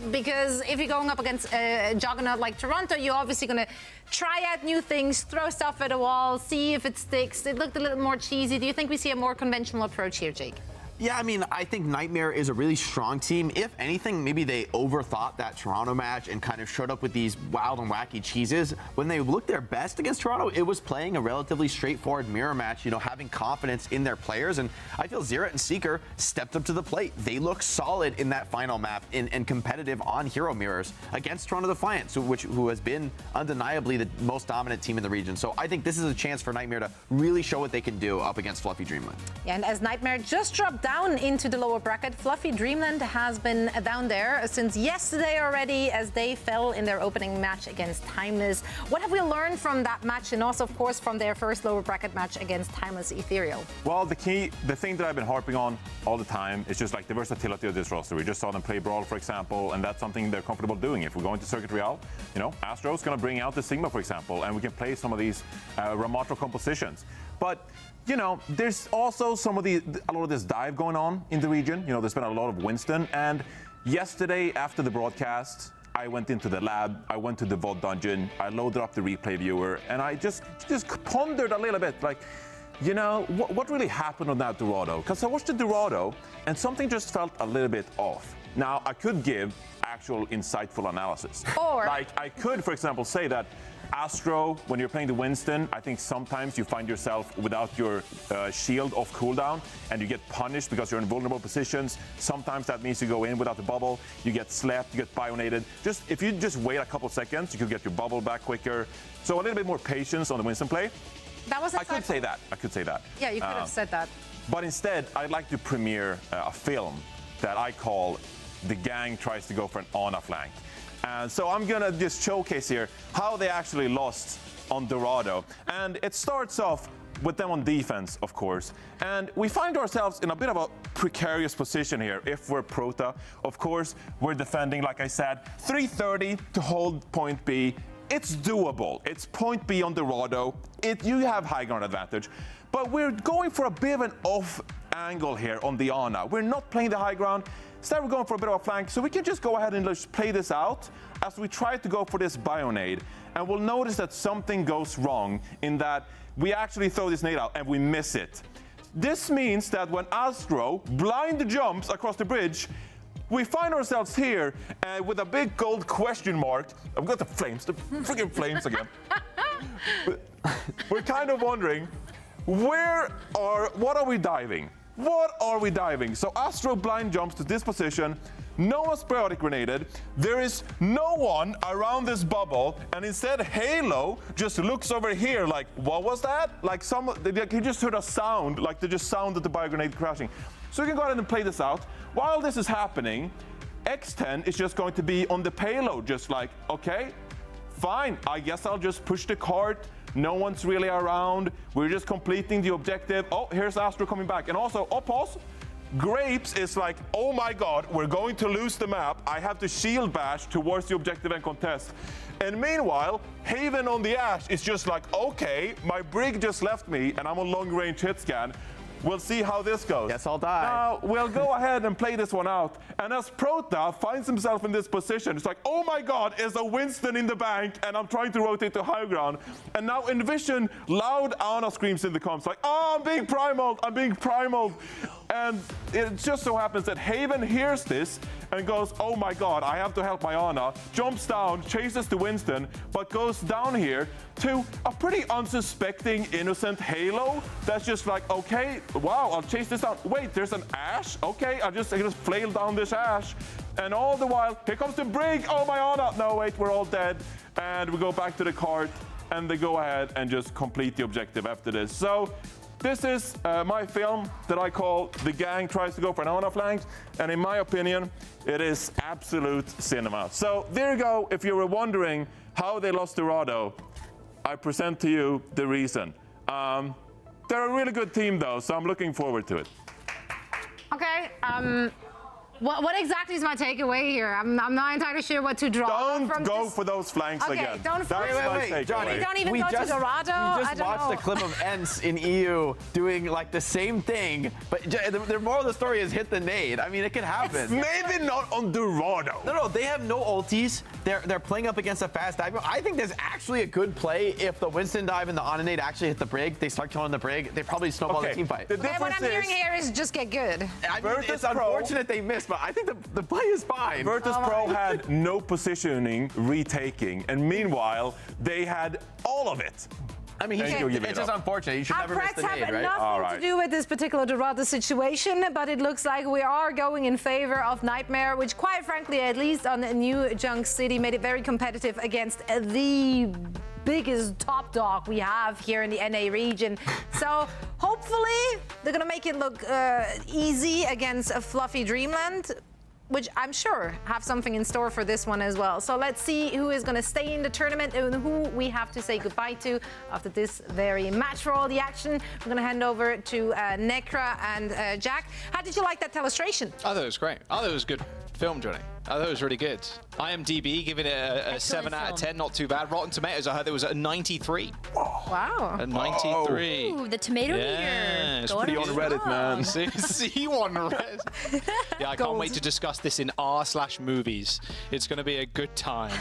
Because if you're going up against a juggernaut like Toronto, you're obviously going to try out new things, throw stuff at a wall, see if it sticks. It looked a little more cheesy. Do you think we see a more conventional approach here, Jake? Yeah, I mean, I think Nightmare is a really strong team. If anything, maybe they overthought that Toronto match and kind of showed up with these wild and wacky cheeses. When they looked their best against Toronto, it was playing a relatively straightforward mirror match, you know, having confidence in their players. And I feel Xerath and Seeker stepped up to the plate. They look solid in that final map and competitive on hero mirrors against Toronto Defiant, who has been undeniably the most dominant team in the region. So I think this is a chance for Nightmare to really show what they can do up against Fluffy Dreamland. Yeah, and as Nightmare just dropped down into the lower bracket, Fluffy Dreamland has been down there since yesterday already, as they fell in their opening match against Timeless. What have we learned from that match, and also, of course, from their first lower bracket match against Timeless Ethereal? Well, the thing that I've been harping on all the time is just like the versatility of this roster. We just saw them play Brawl, for example, and that's something they're comfortable doing. If we're going to Circuit Real, you know, Astro's going to bring out the Sigma, for example, and we can play some of these Ramatro compositions. But you know, there's also a lot of this dive going on in the region. You know, there's been a lot of Winston. And yesterday, after the broadcast, I went into the lab, I went to the VOD dungeon, I loaded up the replay viewer, and I just pondered a little bit, like, you know, what really happened on that Dorado? Because I watched the Dorado, and something just felt a little bit off. Now, I could give actual insightful analysis. Or like, I could, for example, say that Astro, when you're playing the Winston, I think sometimes you find yourself without your shield off cooldown and you get punished because you're in vulnerable positions. Sometimes that means you go in without the bubble, you get slept, you get bionated. If you just wait a couple seconds, you could get your bubble back quicker. So a little bit more patience on the Winston play. That was I could say that. Yeah, you could have said that. But instead, I'd like to premiere a film that I call The Gang Tries to Go for an Ana Flank. So I'm gonna just showcase here how they actually lost on Dorado. And it starts off with them on defense, of course. And we find ourselves in a bit of a precarious position here if we're Prota. Of course, we're defending, like I said, 330 to hold point B. It's doable. It's point B on Dorado. You have high ground advantage. But we're going for a bit of an off angle here on the Ana. We're not playing the high ground. Instead, we're going for a bit of a flank, so we can just go ahead and just play this out as we try to go for this Bionade. And we'll notice that something goes wrong in that we actually throw this nade out and we miss it. This means that when Astro blind jumps across the bridge, we find ourselves here with a big gold question mark. I've got the freaking flames again. We're kind of wondering, what are we diving? What are we diving? So Astro blind jumps to this position. No one's biotic grenaded. There is no one around this bubble, and instead Halo just looks over here like, what was that? Like he just heard a sound, like they just sounded the bio grenade crashing. So we can go ahead and play this out. While this is happening, X10 is just going to be on the payload, just like, okay, fine, I guess I'll just push the cart. No one's really around. We're just completing the objective. Oh, here's Astro coming back. And also, pause. Grapes is like, oh my god, we're going to lose the map. I have to shield bash towards the objective and contest. And meanwhile, Haven on the Ash is just like, okay, my brig just left me and I'm on long range hit scan. We'll see how this goes. Guess I'll die. Now, we'll go ahead and play this one out. And as Prota finds himself in this position, it's like, oh my god, is a Winston in the bank, and I'm trying to rotate to high ground. And now envision loud Ana screams in the comms, like, oh, I'm being primaled. And it just so happens that Haven hears this and goes, oh my god, I have to help my Ana, jumps down, chases the Winston, but goes down here to a pretty unsuspecting, innocent Halo that's just like, okay, wow, I'll chase this down. Wait, there's an Ash? Okay, I just flail down this Ash. And all the while, here comes the brig. Oh, my Ana. No, wait, we're all dead. And we go back to the cart, and they go ahead and just complete the objective after this. So this is my film that I call The Gang Tries to Go for an Ana Flank. And in my opinion, it is absolute cinema. So there you go. If you were wondering how they lost Dorado, I present to you the reason. They're a really good team, though, so I'm looking forward to it. Okay. What exactly is my takeaway here? I'm not entirely sure what to draw from Don't go for those flanks again. Okay, don't Wait, Johnny, don't even go to Dorado. We just watched a clip of ENCE in EU doing like the same thing, but the moral of the story is hit the nade. I mean, it can happen. Maybe not on Dorado. No, they have no ultis. They're playing up against a fast dive. I think there's actually a good play if the Winston dive and the Ana nade actually hit the brig. They start killing the brig. They probably snowball the team fight. Okay, what I'm hearing here is just get good. I mean, it's unfortunate they missed, but I think the play is fine. Virtus.Pro had no positioning retaking, and meanwhile, they had all of it. I mean, it's just unfortunate. You should never miss the nade, right? Nothing to do with this particular Dorado situation, but it looks like we are going in favor of Nightmare, which quite frankly, at least on New Junk City, made it very competitive against the biggest top dog we have here in the NA region. So hopefully they're gonna make it look easy against a fluffy Dreamland, which I'm sure have something in store for this one as well. So let's see who is going to stay in the tournament and who we have to say goodbye to after this very match. For all the action, we're going to hand over to Necra and Jack. How did you like that illustration? I thought it was great. I thought it was good film, Johnny. I thought it was really good. IMDb giving it a 7 out of 10, not too bad. Rotten Tomatoes, I heard there was a 93. Wow. A 93. Ooh, the tomato meter. It's pretty on Reddit, man. See one Reddit. Yeah, I can't wait to discuss this in r/movies. It's going to be a good time.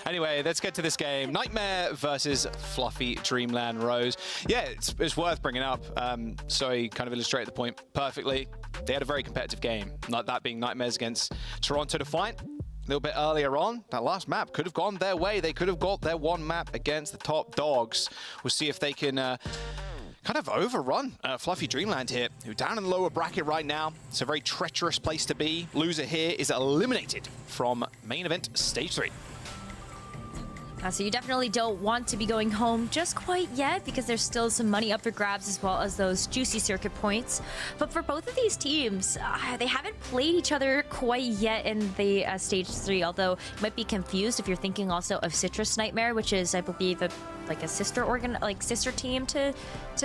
Anyway, let's get to this game. Nightmare versus Fluffy Dreamland Rose. Yeah, it's worth bringing up. So he kind of illustrated the point perfectly. They had a very competitive game, like that being Nightmares against Toronto Defiant. A little bit earlier on, that last map could have gone their way. They could have got their one map against the top dogs. We'll see if they can kind of overrun Fluffy Dreamland here, who down in the lower bracket right now. It's a very treacherous place to be. Loser here is eliminated from main event stage 3. So you definitely don't want to be going home just quite yet because there's still some money up for grabs as well as those juicy circuit points. But for both of these teams, they haven't played each other quite yet in the stage 3, although you might be confused if you're thinking also of Citrus Nightmare, which is, I believe, like a sister team to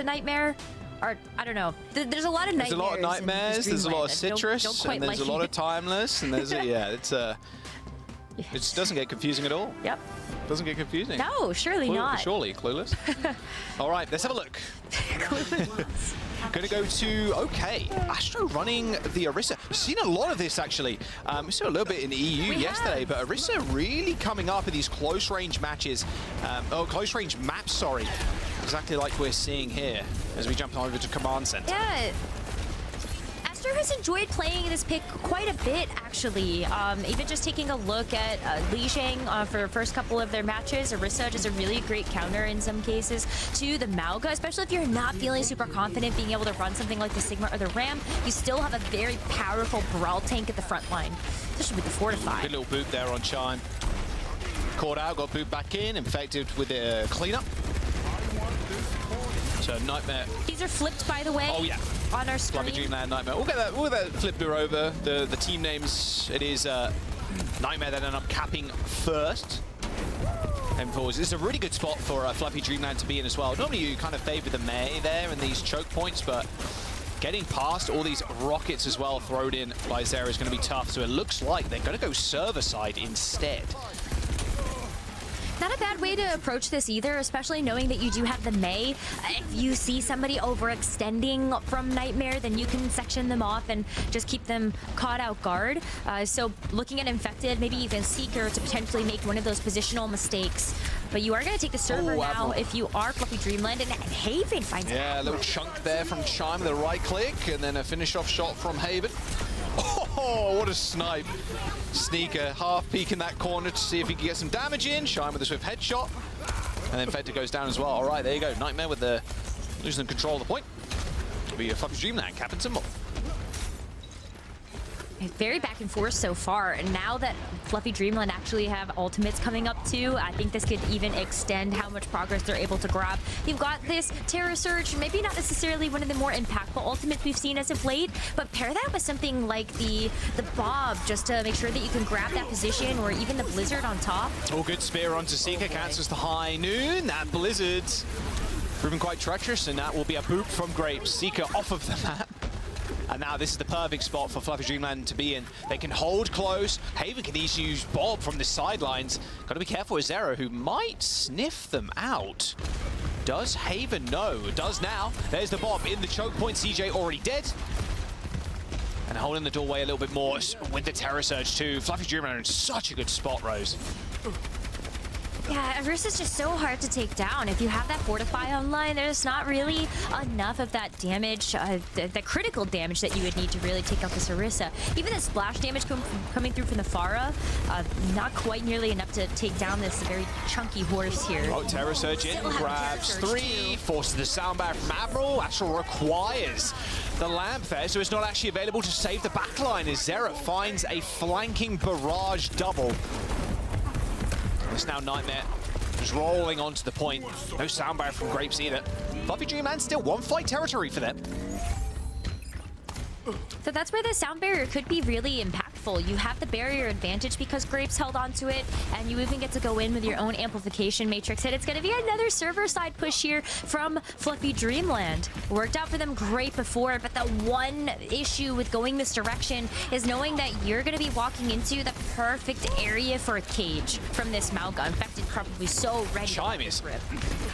Nightmare. Or, I don't know. There's a lot of Nightmares. There's a lot of Nightmares, there's a lot of Citrus, and there's a lot of Timeless, and there's it just doesn't get confusing at all. Yep. Doesn't get confusing. No, surely not. Surely, Clueless. All right, let's have a look. Gonna go to, okay, Astro running the Orisa. We've seen a lot of this, actually. We saw a little bit in the EU yesterday, but Orisa really coming up in these close range matches. Close range maps, sorry. Exactly like we're seeing here as we jump over to Command Center. Yeah. Astro has enjoyed playing this pick quite a bit, actually. Even just taking a look at Li Shang for the first couple of their matches, Orisa just a really great counter in some cases to the Mauga, especially if you're not feeling super confident being able to run something like the Sigma or the Ram. You still have a very powerful Brawl tank at the front line, especially with the Fortify. Good little boot there on Chime. Caught out, got boot back in, infected with a cleanup. So Nightmare. These are flipped, by the way. Oh yeah. On our screen. Fluffy Dreamland, Nightmare. We'll get that flipper over. The team names, it is Nightmare that end up capping first. And forwards. This is a really good spot for Fluffy Dreamland to be in as well. Normally you kind of favor the Mei there in these choke points, but getting past all these rockets as well thrown in by Zera is going to be tough. So it looks like they're going to go server side instead. Not a bad way to approach this either, especially knowing that you do have the Mei. If you see somebody overextending from Nightmare, then you can section them off and just keep them caught out guard. So looking at Infected, maybe even Seeker to potentially make one of those positional mistakes. But you are going to take the server now if you are Fluffy Dreamland, and Haven finds it. Yeah, a little chunk there from Chime with a right click, and then a finish-off shot from Haven. Oh, what a snipe. Sneaker half peek in that corner to see if he can get some damage in. Shine with a swift headshot. And then Fector goes down as well. All right, there you go. Nightmare with the losing control of the point. It'll be a Fluffy Dreamland capping some more. Very back and forth so far, and now that Fluffy Dreamland actually have ultimates coming up too, I think this could even extend how much progress they're able to grab. You've got this Terra Surge, maybe not necessarily one of the more impactful ultimates we've seen as of late, but pair that with something like the Bob, just to make sure that you can grab that position, or even the Blizzard on top. Oh, good spear onto Seeker, cancels the high noon. That Blizzard's proving quite treacherous, and that will be a boop from Grapes. Seeker off of the map. And now this is the perfect spot for Fluffy Dreamland to be in. They can hold close. Haven can easily use Bob from the sidelines. Got to be careful with Zero, who might sniff them out. Does Haven know? Does now. There's the Bob in the choke point. CJ already dead. And holding the doorway a little bit more with the Terror Surge too. Fluffy Dreamland in such a good spot, Rose. Yeah, Orisa's just so hard to take down. If you have that Fortify online, there's not really enough of that damage, the critical damage that you would need to really take out this Orisa. Even the splash damage coming through from the Pharah, not quite nearly enough to take down this very chunky horse here. Oh, Terror Surge in, grabs three, forces the soundbar from Admiral. Astral requires the lamp there, so it's not actually available to save the backline as Zera finds a flanking barrage double. It's now Nightmare just rolling onto the point. No soundbar from Grapes either. Fluffy Dreamland still one fight territory for them. So that's where the sound barrier could be really impactful. You have the barrier advantage because Grapes held onto it, and you even get to go in with your own amplification matrix. And it's going to be another server side push here from Fluffy Dreamland. Worked out for them great before, but the one issue with going this direction is knowing that you're going to be walking into the perfect area for a cage from this Mauga. Infected probably so ready. Chime is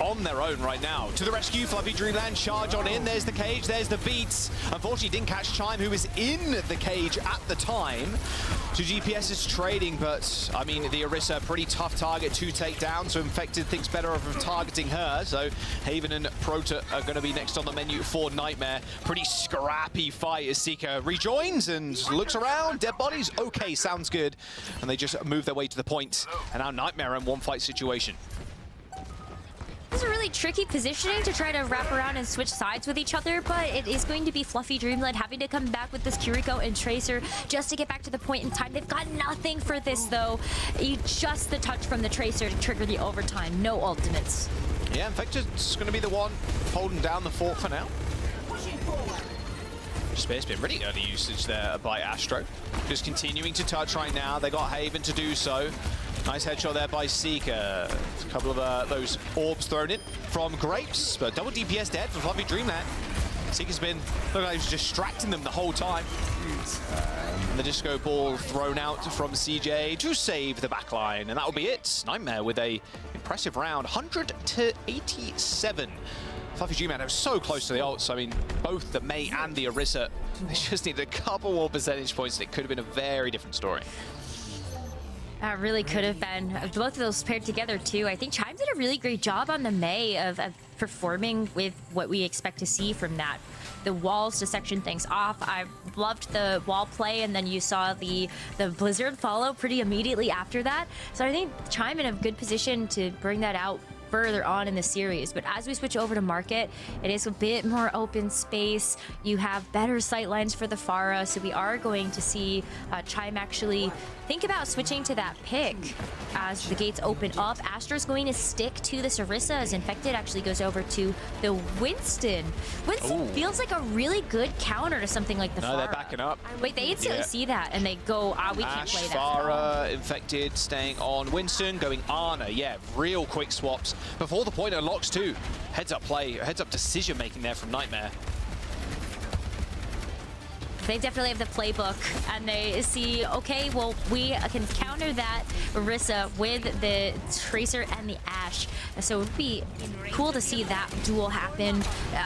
on their own right now. To the rescue, Fluffy Dreamland charge on in. There's the cage, there's the beats. Unfortunately, didn't catch Chime, who was in the cage at the time. So GPS is trading, but I mean, the Orisa, pretty tough target to take down, so Infected thinks better of targeting her. So Haven and Prota are going to be next on the menu for Nightmare. Pretty scrappy fight as Seeker rejoins and looks around. Dead bodies, okay, sounds good. And they just move their way to the point. And now Nightmare in one fight situation. This is a really tricky positioning to try to wrap around and switch sides with each other, but it is going to be Fluffy Dreamland having to come back with this Kiriko and Tracer just to get back to the point in time. They've got nothing for this, though. Just the touch from the Tracer to trigger the overtime. No ultimates. Yeah, Infected's going to be the one holding down the fort for now. Space been really early usage there by Astro. Just continuing to touch right now. They got Haven to do so. Nice headshot there by Seeker. A couple of those orbs thrown in from Grapes, but double DPS dead for Fluffy Dreamland. Seeker's been looking like he's distracting them the whole time. And the disco ball thrown out from CJ to save the backline, and that will be it. Nightmare with a impressive round, 100 to 87. Fluffy Dreamland are so close to the ults. I mean, both the Mei and the Orisa, they just need a couple more percentage points, and it could have been a very different story. That really could have been. Both of those paired together, too. I think Chime did a really great job on the Mei of performing with what we expect to see from that. the walls to section things off. I loved the wall play, and then you saw the blizzard follow pretty immediately after that. So I think Chime in a good position to bring that out further on in the series. But as we switch over to market, it is a bit more open space. You have better sight lines for the Pharah, so we are going to see Chime actually think about switching to that pick as the gates open up. Astro's going to stick to this Orisa as Infected actually goes over to the Winston. Winston feels like a really good counter to something like the Pharah. No, they're backing up. Wait, they instantly see that and they go, we can't play that. Pharah, Infected, staying on Winston, going Ana. Yeah, real quick swaps. Before the point unlocks too. Heads up play, heads up decision making there from Nightmare. They definitely have the playbook, and they see, okay, well, we can counter that Orisa with the Tracer and the Ashe. So it would be cool to see that duel happen.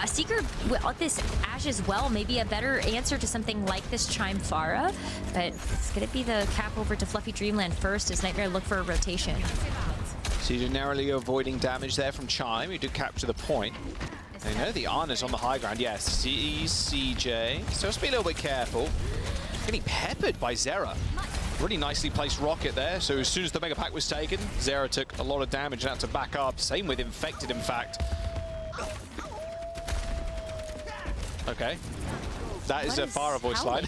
Seeker, with this Ashe as well, maybe a better answer to something like this Chime Pharah, but it's going to be the cap over to Fluffy Dreamland first as Nightmare look for a rotation. CJ narrowly avoiding damage there from Chime, who did capture the point. They know the Ana's on the high ground. Yes, CJ. So let's be a little bit careful. Getting peppered by Zera. Really nicely placed rocket there. So as soon as the Mega Pack was taken, Zera took a lot of damage and had to back up. Same with Infected, in fact. Okay. That is a Pharah voice line.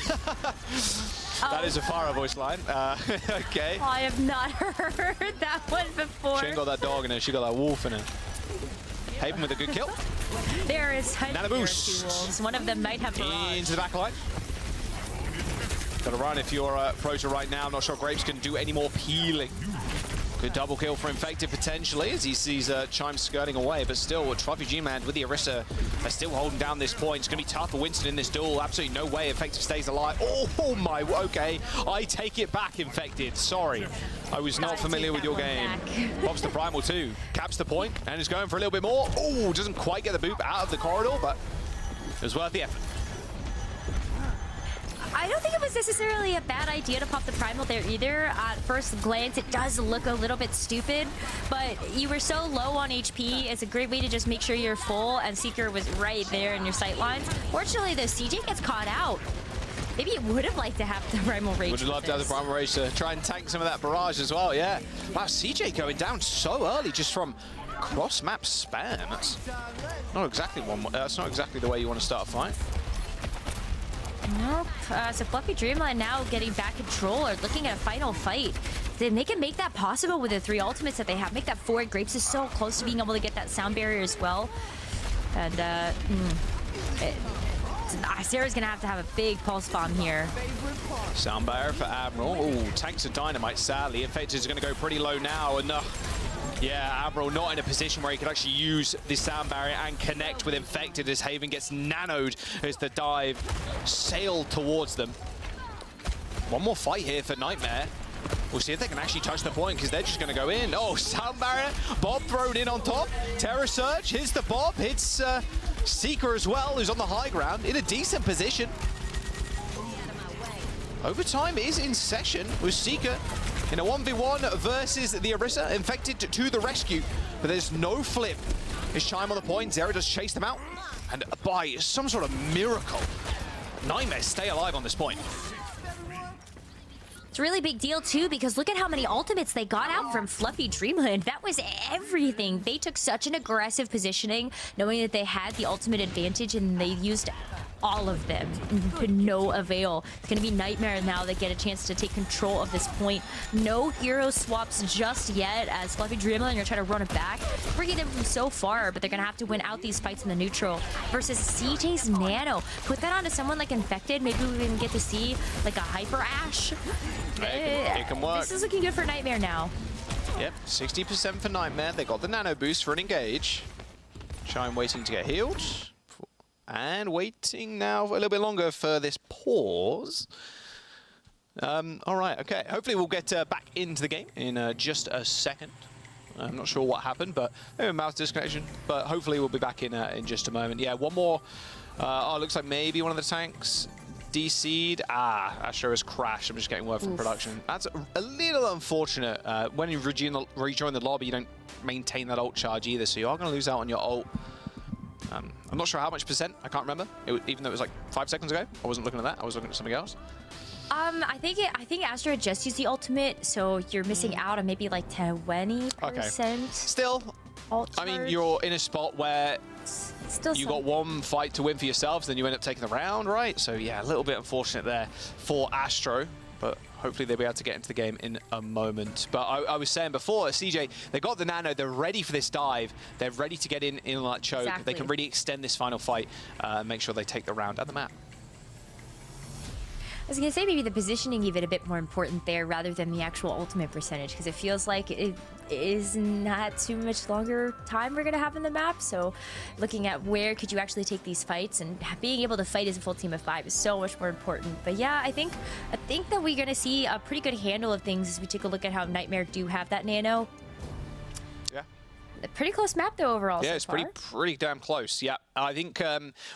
That is a Pharah voice line. Okay. I have not heard that one before. She ain't got that dog in her. She got that wolf in her. Haven with a good kill. There is Nano boost. Wolves. One of them might have barrage. Into the back line. Got to run if you're Proto right now. I'm not sure Grapes can do any more peeling. Good double kill for Infected potentially as he sees Chime skirting away, but still Fluffy Dreamland with the Orisa are still holding down this point. It's going to be tough for Winston in this duel. Absolutely no way Infected stays alive. Oh my, okay. I take it back, Infected. Sorry. I was not familiar with your game. Pops the Primal too. Caps the point and is going for a little bit more. Oh, doesn't quite get the boop out of the corridor, but it was worth the effort. I don't think it was necessarily a bad idea to pop the Primal there either. At first glance, it does look a little bit stupid, but you were so low on HP, it's a great way to just make sure you're full, and Seeker was right there in your sight lines. Fortunately, though, CJ gets caught out. Maybe it would have liked to have the Primal Rage. Would have loved to have the Primal Rage to try and tank some of that barrage as well, yeah. Wow, CJ going down so early just from cross-map spam. That's not exactly that's not exactly the way you want to start a fight. Nope. So Fluffy Dreamland now getting back control or looking at a final fight. Then they can make that possible with the 3 ultimates that they have. Make that forward. Grapes is so close to being able to get that sound barrier as well. And Sarah's going to have a big pulse bomb here. Sound barrier for Admiral. Oh, tanks of dynamite, sadly. Infected is going to go pretty low now. And yeah, Admiral not in a position where he can actually use the sound barrier and connect with Infected as Haven gets nanoed as the dive sailed towards them. One more fight here for Nightmare. We'll see if they can actually touch the point because they're just going to go in. Oh, sound barrier. Bob thrown in on top. Terror Surge hits the Bob. Hits Seeker as well, who's on the high ground in a decent position. Overtime is in session with Seeker in a 1v1 versus the Orisa. Infected to the rescue, but there's no flip. His Chime on the point. Zera does chase them out, and by some sort of miracle, Nightmare stay alive on this point. It's a really big deal too, because look at how many ultimates they got out from Fluffy Dreamland. That was everything. They took such an aggressive positioning, knowing that they had the ultimate advantage, and they used all of them to no avail. It's going to be Nightmare now that get a chance to take control of this point. No hero swaps just yet, as Fluffy Dreamland are going to try to run it back, bringing them from so far, but they're going to have to win out these fights in the neutral versus CJ's Nano. Put that onto someone like Infected, maybe we can get to see like a Hyper Ashe. It can work. This is looking good for Nightmare now. Yep, 60% for Nightmare. They got the nano boost for an engage. Chime waiting to get healed. And waiting now for a little bit longer for this pause. All right, okay. Hopefully we'll get back into the game in just a second. I'm not sure what happened, but maybe a mouse disconnection. But hopefully we'll be back in just a moment. Yeah, one more. Oh, it looks like maybe one of the tanks DC'd. Astro has crashed. I'm just getting word from production. That's a little unfortunate. When you rejoin the lobby, you don't maintain that ult charge either, so you are going to lose out on your ult. I'm not sure how much percent. I can't remember. Even though it was like 5 seconds ago. I wasn't looking at that. I was looking at something else. I think Astro just used the ultimate, so you're missing out on maybe like 20%. Okay. Still, I mean, you're in a spot where you got one fight to win for yourselves, then you end up taking the round, right? So yeah, a little bit unfortunate there for Astro, but hopefully they'll be able to get into the game in a moment. But I was saying before, CJ, they got the nano, they're ready for this dive, they're ready to get in on that choke. Exactly. They can really extend this final fight and make sure they take the round and the map. I was going to say maybe the positioning even a bit more important there rather than the actual ultimate percentage, because it feels like it is not too much longer time we're going to have in the map. So looking at where could you actually take these fights and being able to fight as a full team of 5 is so much more important. But yeah, I think that we're going to see a pretty good handle of things as we take a look at how Nightmare do have that nano. Yeah. A pretty close map though overall. Yeah, so it's far. pretty damn close. Yeah, I think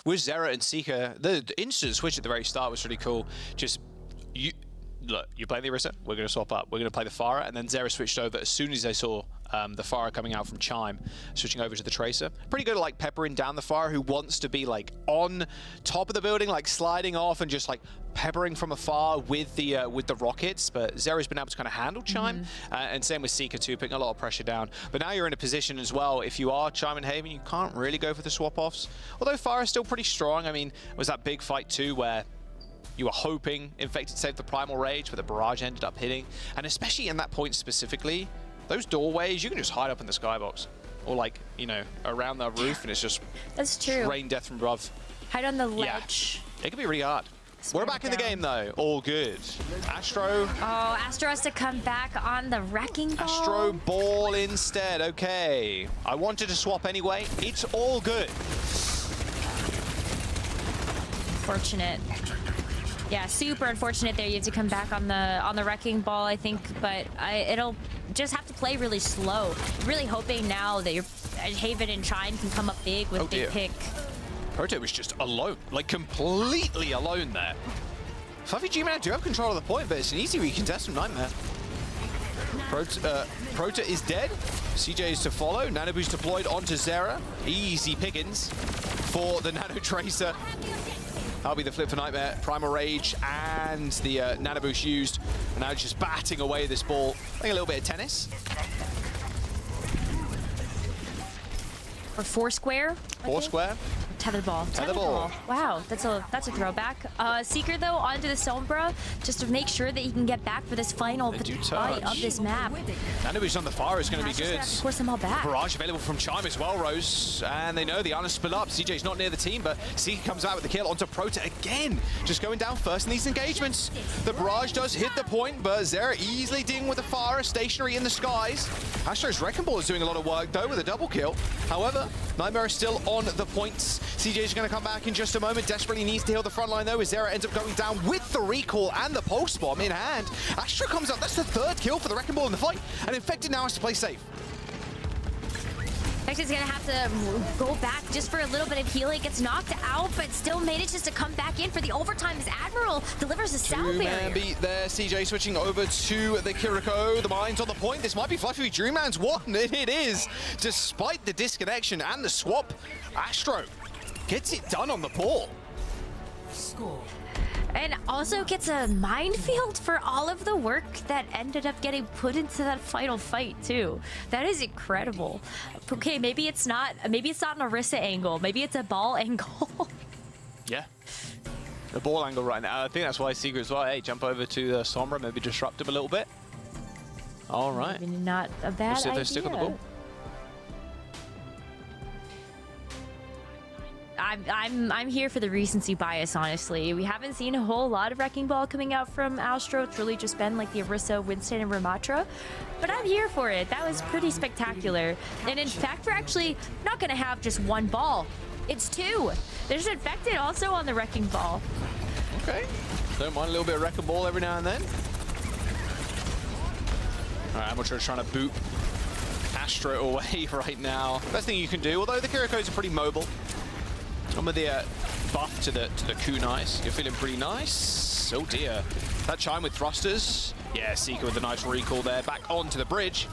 with Zera and Seeker, the instant switch at the very start was really cool. Just look, you're playing the Orisa, we're going to swap up. We're going to play the Pharah, and then Zera switched over as soon as they saw the Pharah coming out from Chime, switching over to the Tracer. Pretty good at like peppering down the Pharah, who wants to be like on top of the building, like sliding off and just like peppering from afar with the rockets. But Zera's been able to kind of handle Chime, and same with Seeker too, putting a lot of pressure down. But now you're in a position as well, if you are Chime and Haven, you can't really go for the swap-offs. Although Pharah's still pretty strong. I mean, it was that big fight too where you were hoping Infected saved the Primal Rage, but the Barrage ended up hitting. And especially in that point specifically, those doorways, you can just hide up in the skybox. Or like, you know, around the roof, and it's just That's true. rain death from above. Hide on the ledge. Yeah. It can be really hard. We're back in the game though, all good. Astro. Oh, Astro has to come back on the Wrecking Ball. Astro ball instead, okay. I wanted to swap anyway, it's all good. Fortunate. Yeah, super unfortunate there. You have to come back on the Wrecking Ball, I think, but it'll just have to play really slow. Really hoping now that your Haven and Chime can come up big with big pick. Proto was just alone, like completely alone there. Fluffy G-Man do have control of the point, but it's an easy recontest from Nightmare. Proto is dead. CJ is to follow. Nano Boost deployed onto Zera. Easy pickings for the Nano Tracer. That'll be the flip for Nightmare. Primal Rage and the Nano Boost used. And now just batting away this ball. Playing a little bit of tennis. Or Foursquare. Foursquare. Tetherball. Tetherball. Wow, that's a throwback. Seeker though onto the Sombra just to make sure that he can get back for this final fight of this map. Nano Boost on the fire is going to be good. Force them all back. Barrage available from Chime as well, Rose. And they know the Isla's split up. CJ's not near the team, but Seeker comes out with the kill onto Proto again. Just going down first in these engagements. The Barrage does hit the point, but Zera easily dealing with the fire, stationary in the skies. Astro's Wrecking Ball is doing a lot of work though with a double kill. However, Nightmare is still on the points. CJ's going to come back in just a moment. Desperately needs to heal the front line though, as Zera ends up going down with the recall and the pulse bomb in hand. Astro comes up. That's the 3rd kill for the Wrecking Ball in the fight. And Infected now has to play safe. Infected's going to have to go back just for a little bit of healing. Gets knocked out, but still manages to come back in for the overtime as Admiral delivers a sound barrier. Two-man beat there. CJ switching over to the Kiriko. The mine's on the point. This might be Fluffy Dreamland's one. It is. Despite the disconnection and the swap, Astro gets it done on the ball. Score. And also gets a minefield for all of the work that ended up getting put into that final fight too. That is incredible. Okay, maybe it's not an Orisa angle. Maybe it's a ball angle. Yeah. The ball angle right now. I think that's why Seeker as well. Hey, jump over to the Sombra, maybe disrupt him a little bit. All right. Maybe not a bad we'll see if idea. they stick on the ball. I'm here for the recency bias, honestly. We haven't seen a whole lot of Wrecking Ball coming out from Astro. It's really just been like the Orisa, Winston, and Ramatra. But I'm here for it. That was pretty spectacular. And in fact, we're actually not going to have just one ball. It's 2. There's Infected also on the Wrecking Ball. Okay. Don't mind a little bit of Wrecking Ball every now and then. All right, Amateur's trying to boot Astro away right now. Best thing you can do, although the Kirikos are pretty mobile. And with the buff to the kunais, you're feeling pretty nice. Oh dear. That Chime with thrusters. Yeah, Seeker with a nice recall there. Back onto the bridge.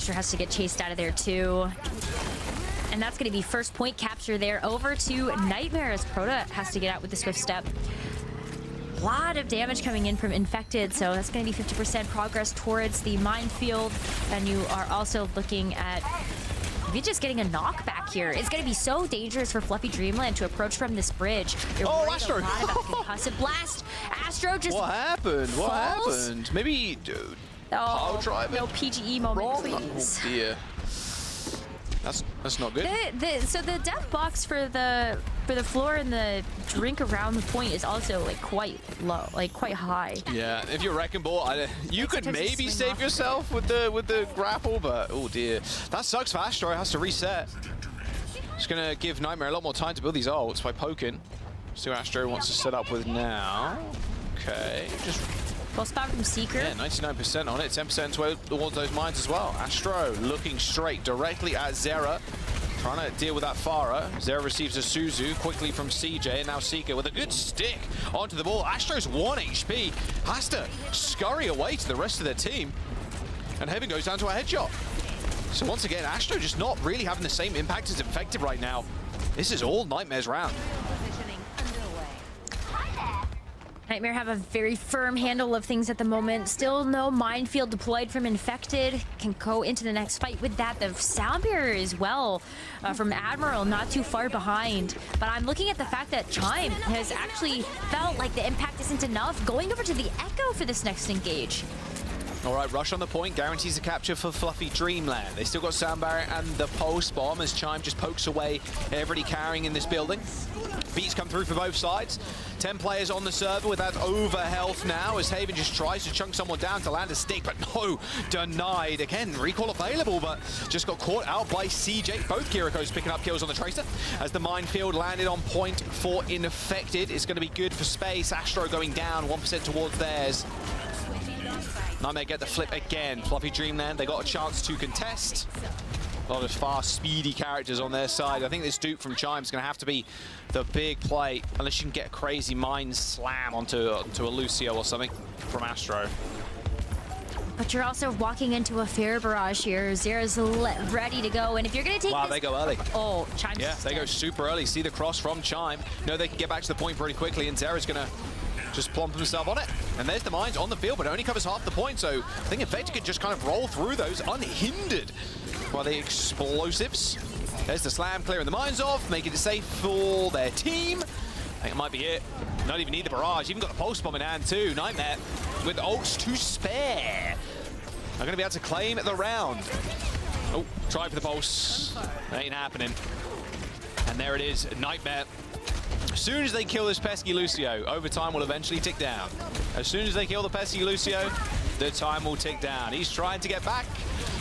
Astro has to get chased out of there too. And that's going to be first point capture there over to Nightmare as Proto has to get out with the Swift Step. A lot of damage coming in from Infected, so that's going to be 50% progress towards the minefield. And you are also looking at maybe just getting a knockback here. It's going to be so dangerous for Fluffy Dreamland to approach from this bridge. You're worried Astro! a lot about concussive blast. Astro just What happened? What falls? happened? Maybe, dude. Oh, Power drive no PGE moment, please. Oh dear. That's not good. So the death box for the floor and the drink around the point is also like quite low, like quite high. Yeah, if you're Wrecking Ball, you could maybe save yourself with the grapple, but oh dear, that sucks for Astro. It has to reset. It's gonna give Nightmare a lot more time to build these ults by poking. See what Astro wants to set up with now. Okay, just. Well spot from Seeker. Yeah, 99% on it, 10% towards those mines as well. Astro looking straight directly at Zera, trying to deal with that Pharah. Zera receives a Suzu quickly from CJ, and now Seeker with a good stick onto the ball. Astro's 1 HP, has to scurry away to the rest of their team, and Heaven goes down to a headshot. So once again, Astro just not really having the same impact as Infected right now. This is all Nightmare's round. Nightmare have a very firm handle of things at the moment. Still no minefield deployed from Infected. Can go into the next fight with that. The sound barrier as well from Admiral, not too far behind. But I'm looking at the fact that Chime has actually felt like the impact isn't enough. Going over to the Echo for this next engage. All right, rush on the point, guarantees a capture for Fluffy Dreamland. They still got Sound Barrier and the Pulse Bomb as Chime just pokes away everybody carrying in this building. Beats come through for both sides. 10 players on the server with that over health now as Haven just tries to chunk someone down to land a stick, but no, denied. Again, recall available, but just got caught out by CJ. Both Kirikos picking up kills on the Tracer as the minefield landed on point for Infected. It's going to be good for space. Astro going down 1% towards theirs. Nightmare get the flip again. Fluffy Dreamland, they got a chance to contest. A lot of fast, speedy characters on their side. I think this dupe from Chime is going to have to be the big play, unless you can get a crazy mind slam onto a Lucio or something from Astro. But you're also walking into a fair barrage here. Zera's ready to go, and if you're going to take this... they go early. Oh, Chime's Yeah, they go super early. See the cross from Chime. Know they can get back to the point pretty quickly, and Zera's going to just plump himself on it. And there's the mines on the field, but it only covers half the point, so I think Infected can just kind of roll through those unhindered by the explosives. There's the slam, clearing the mines off, making it safe for their team. I think it might be it. Not even need the barrage, even got the pulse bomb in hand too. Nightmare with ults to spare. They're going to be able to claim the round. Oh, try for the pulse. That ain't happening. And there it is, Nightmare. As soon as they kill this pesky Lucio, overtime will eventually tick down. As soon as they kill the pesky Lucio, the time will tick down. He's trying to get back.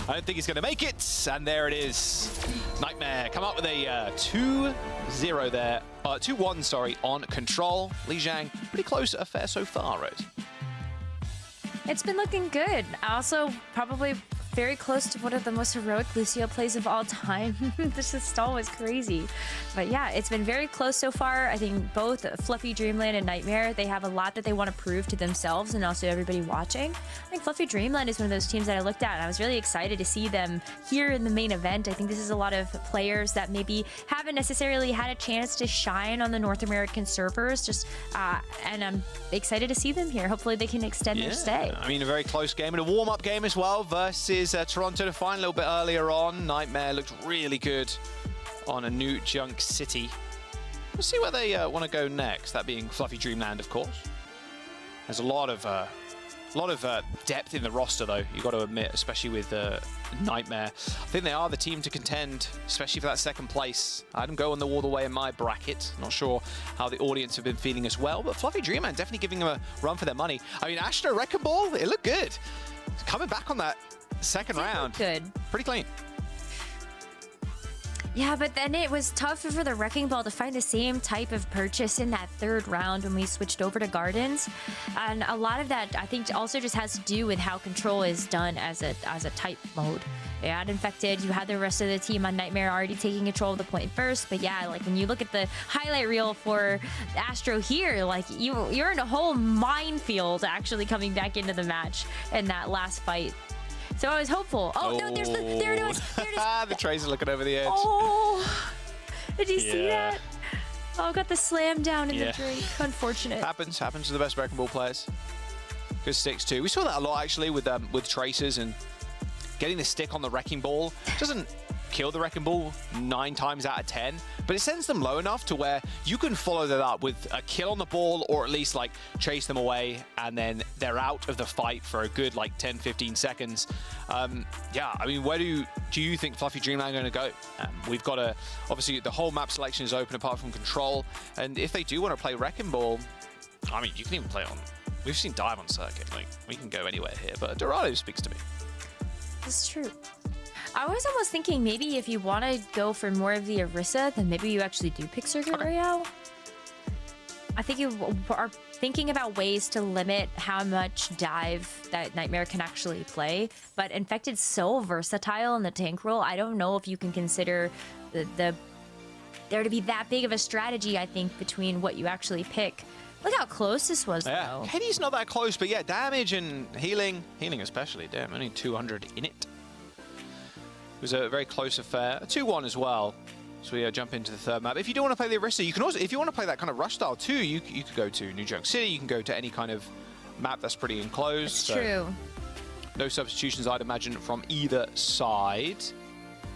I don't think he's going to make it. And there it is. Nightmare come up with a 2-0 there. 2-1, sorry, on control. Li Zhang, pretty close affair so far, Rose. It's been looking good. Also, probably very close to one of the most heroic Lucio plays of all time. This stall was crazy. But yeah, it's been very close so far. I think both Fluffy Dreamland and Nightmare, they have a lot that they want to prove to themselves and also everybody watching. I think Fluffy Dreamland is one of those teams that I looked at and I was really excited to see them here in the main event. I think this is a lot of players that maybe haven't necessarily had a chance to shine on the North American servers. And I'm excited to see them here. Hopefully they can extend their stay. I mean, a very close game and a warm-up game as well versus Toronto Defiant a little bit earlier on. Nightmare looked really good on a new Junk City. We'll see where they want to go next, that being Fluffy Dreamland, of course. There's a lot of depth in the roster, though, you've got to admit, especially with Nightmare. I think they are the team to contend, especially for that second place. I had them go all the way in my bracket. Not sure how the audience have been feeling as well, but Fluffy Dreamland definitely giving them a run for their money. I mean, Astro Wrecking Ball, it looked good. Coming back on that second round. Good. Pretty clean. Yeah, but then it was tough for the Wrecking Ball to find the same type of purchase in that third round when we switched over to Gardens. And a lot of that, I think, also just has to do with how Control is done as a type mode. You had Infected, you had the rest of the team on Nightmare already taking control of the point first. But yeah, like when you look at the highlight reel for Astro here, like you're in a whole minefield actually coming back into the match in that last fight. So I was hopeful. Oh, no, there it is. There it is. The Tracer looking over the edge. Oh, did you see that? Oh, got the slam down in the drink. Unfortunate. Happens to the best Wrecking Ball players. Good sticks too. We saw that a lot actually with Tracers, and getting the stick on the Wrecking Ball doesn't kill the Wrecking Ball 9 times out of 10, but it sends them low enough to where you can follow that up with a kill on the ball, or at least like chase them away, and then they're out of the fight for a good like 10-15 seconds. Yeah, I mean, where do you think Fluffy Dreamland are going to go? We've got obviously the whole map selection is open apart from Control, and if they do want to play Wrecking Ball, I mean, you can even play on. We've seen Dive on circuit, like we can go anywhere here, but Dorado speaks to me. That's true. I was almost thinking maybe if you want to go for more of the Orisa, then maybe you actually do pick Circuit Royale. I think you are thinking about ways to limit how much dive that Nightmare can actually play, but Infected's so versatile in the tank role, I don't know if you can consider there to be that big of a strategy, I think, between what you actually pick. Look how close this was, though. Katie's not that close, but yeah, damage and healing especially. Damn, only 200 in it. It was a very close affair. A 2-1 as well. So we jump into the third map. If you do want to play the Orisa, you can also, if you want to play that kind of rush style too, you could go to New Junk City. You can go to any kind of map that's pretty enclosed. That's true. No substitutions, I'd imagine, from either side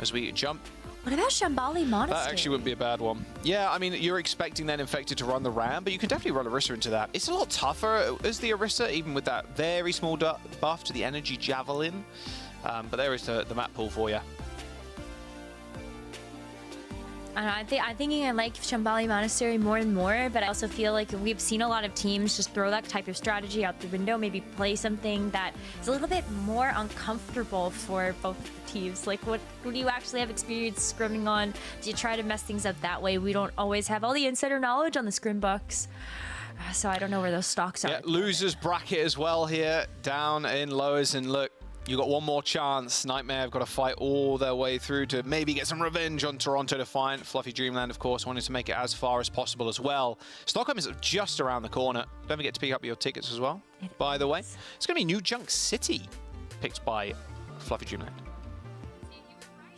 as we jump. What about Shambali Monastery? That actually wouldn't be a bad one. Yeah, I mean, you're expecting then Infected to run the Ram, but you can definitely run Orisa into that. It's a lot tougher as the Orisa, even with that very small buff to the Energy Javelin. But there is the map pool for you. And I'm thinking I like Shambali Monastery more and more, but I also feel like we've seen a lot of teams just throw that type of strategy out the window, maybe play something that is a little bit more uncomfortable for both teams. Like, what do you actually have experience scrimming on? Do you try to mess things up that way? We don't always have all the insider knowledge on the scrim bucks, so I don't know where those stocks are. Yeah, losers bracket as well here, down in lowers, and look, you got one more chance. Nightmare have got to fight all their way through to maybe get some revenge on Toronto Defiant. Fluffy Dreamland, of course, wanted to make it as far as possible as well. Stockholm is just around the corner. Don't forget to pick up your tickets as well, by the way. It's going to be New Junk City, picked by Fluffy Dreamland.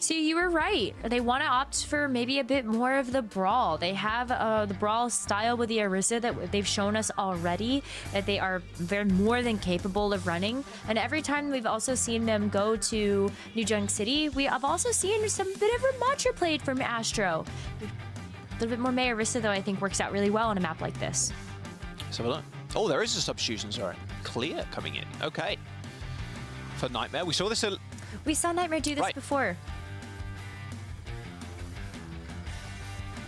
See, you were right. They want to opt for maybe a bit more of the brawl. They have the brawl style with the Orisa that they've shown us already that they are very more than capable of running. And every time we've also seen them go to New Junk City, we have also seen some bit of Ramattra played from Astro. A little bit more May Orisa, though, I think works out really well on a map like this. Let's have a look. Oh, there is a substitution, sorry. Clear coming in. Okay. For Nightmare. We saw this. We saw Nightmare do this before.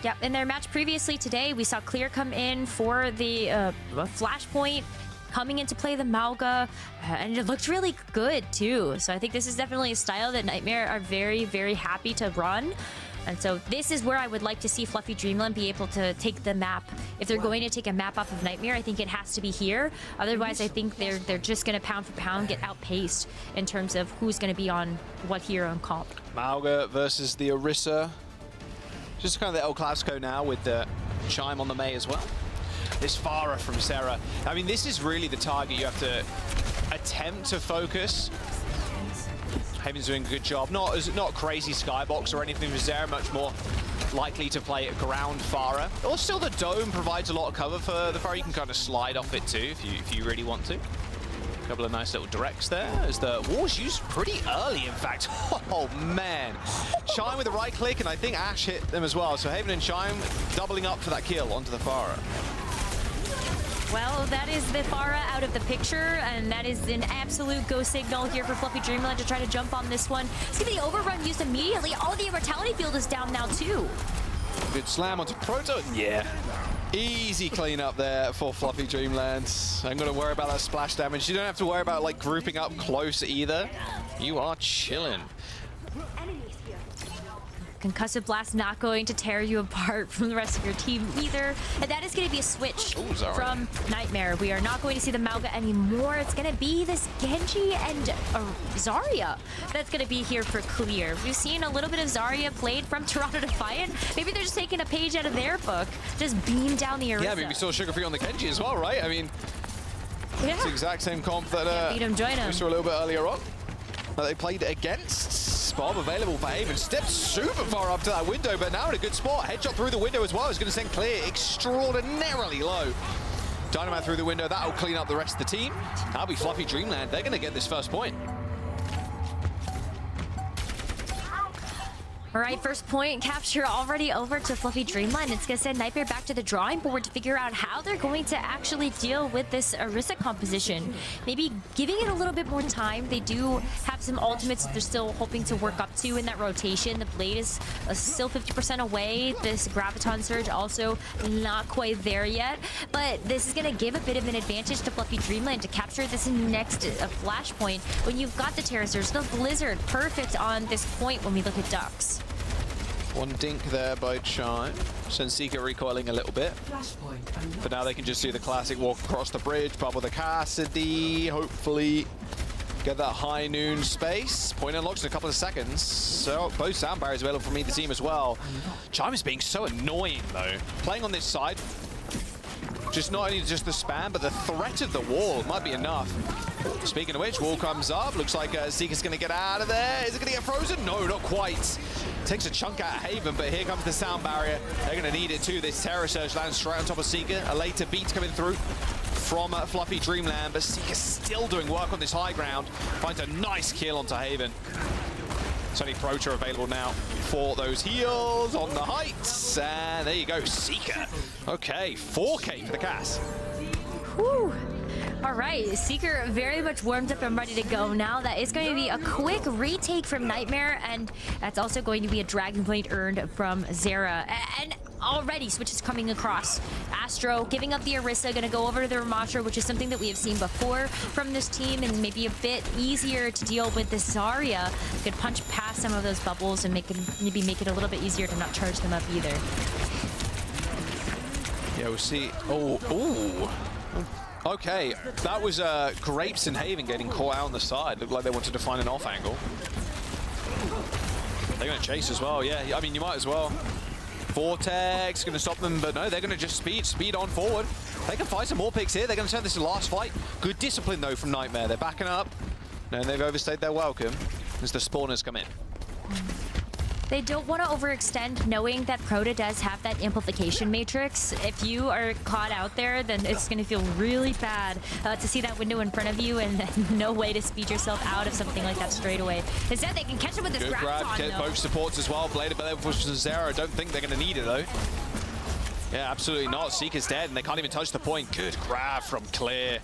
Yep, in their match previously today, we saw Clear come in for the Flashpoint, coming in to play the Mauga, and it looked really good too. So I think this is definitely a style that Nightmare are very, very happy to run. And so this is where I would like to see Fluffy Dreamland be able to take the map. If they're going to take a map off of Nightmare, I think it has to be here. Otherwise, I think they're just going to pound for pound get outpaced in terms of who's going to be on what hero and comp. Mauga versus the Orisa. Just kind of the El Clasico now with the Chime on the May as well. This Farah from Sarah. I mean, this is really the target you have to attempt to focus. Haven's doing a good job. Not crazy skybox or anything for Sarah, much more likely to play at ground Farah. Or still the dome provides a lot of cover for the Farah. You can kind of slide off it too if you really want to. A couple of nice little directs there as the wall's used pretty early, in fact. Oh, man. Chime with the right click, and I think Ash hit them as well. So Haven and Chime doubling up for that kill onto the Farah. Well, that is the Farah out of the picture, and that is an absolute go signal here for Fluffy Dreamland to try to jump on this one. See the overrun used immediately. All the Immortality field is down now, too. Good slam onto Proto. Yeah. Easy clean up there for Fluffy Dreamland. I'm going to worry about that splash damage. You don't have to worry about like grouping up close either. You are chilling. Concussive Blast not going to tear you apart from the rest of your team either. And that is going to be a switch from Nightmare. We are not going to see the Mauga anymore. It's going to be this Genji and Zarya that's going to be here for Clear. We've seen a little bit of Zarya played from Toronto Defiant. Maybe they're just taking a page out of their book. Just beam down the Orisa. Yeah, I mean, we saw Sugar Free on the Genji as well, right? I mean, it's the exact same comp that beat him, join him. we saw a little bit earlier on. that they played against. Bomb available for Haven. Steps super far up to that window, but now in a good spot. Headshot through the window as well. Is going to send Clear extraordinarily low. Dynamite through the window. That'll clean up the rest of the team. That'll be Fluffy Dreamland. They're going to get this first point. All right, first point capture already over to Fluffy Dreamland. It's going to send Nightmare back to the drawing board to figure out how they're going to actually deal with this Orisa composition. Maybe giving it a little bit more time. They do have some ultimates that they're still hoping to work up to in that rotation. The Blade is still 50% away. This Graviton Surge also not quite there yet. But this is going to give a bit of an advantage to Fluffy Dreamland to capture this next flashpoint. When you've got the Terror Surge, the Blizzard, perfect on this point when we look at Ducks. One dink there by Chime. Sensika recoiling a little bit. But now they can just do the classic walk across the bridge, bubble the Cassidy, hopefully get that high noon space. Point unlocks in a couple of seconds. So both sound barriers available from either team as well. Chime is being so annoying though. Playing on this side, just not only just the spam, but the threat of the wall might be enough. Speaking of which, wall comes up. Looks like Seeker's going to get out of there. Is it going to get frozen? No, not quite. Takes a chunk out of Haven, but here comes the sound barrier. They're going to need it too. This Terror Surge lands straight on top of Seeker. A later beat coming through from Fluffy Dreamland, but Seeker's still doing work on this high ground. Finds a nice kill onto Haven. It's only Procha available now for those heals on the heights. And there you go, Seeker. Okay, 4K for the Cass. Whew. All right, Seeker very much warmed up and ready to go now. That is going to be a quick retake from Nightmare, and that's also going to be a Dragon Blade earned from Zera. And already switches coming across. Astro giving up the Orisa, going to go over to the Ramattra, which is something that we have seen before from this team, and maybe a bit easier to deal with this Zarya. Could punch past some of those bubbles and maybe make it a little bit easier to not charge them up either. Yeah, we'll see. Oh. Okay, that was Grapes and Haven getting caught out on the side. Looked like they wanted to find an off angle. They're going to chase as well, yeah. I mean, you might as well. Vortex going to stop them, but no, they're going to just speed on forward. They can find some more picks here. They're going to turn this to the last fight. Good discipline, though, from Nightmare. They're backing up, and they've overstayed their welcome as the spawners come in. They don't want to overextend, knowing that Proto does have that amplification matrix. If you are caught out there, then it's going to feel really bad to see that window in front of you and no way to speed yourself out of something like that straight away. Instead, they can catch him with this Good grab, get both supports as well. Blade available for Zera. I don't think they're going to need it, though. Yeah, absolutely not. Seeker's dead, and they can't even touch the point. Good grab from Clear.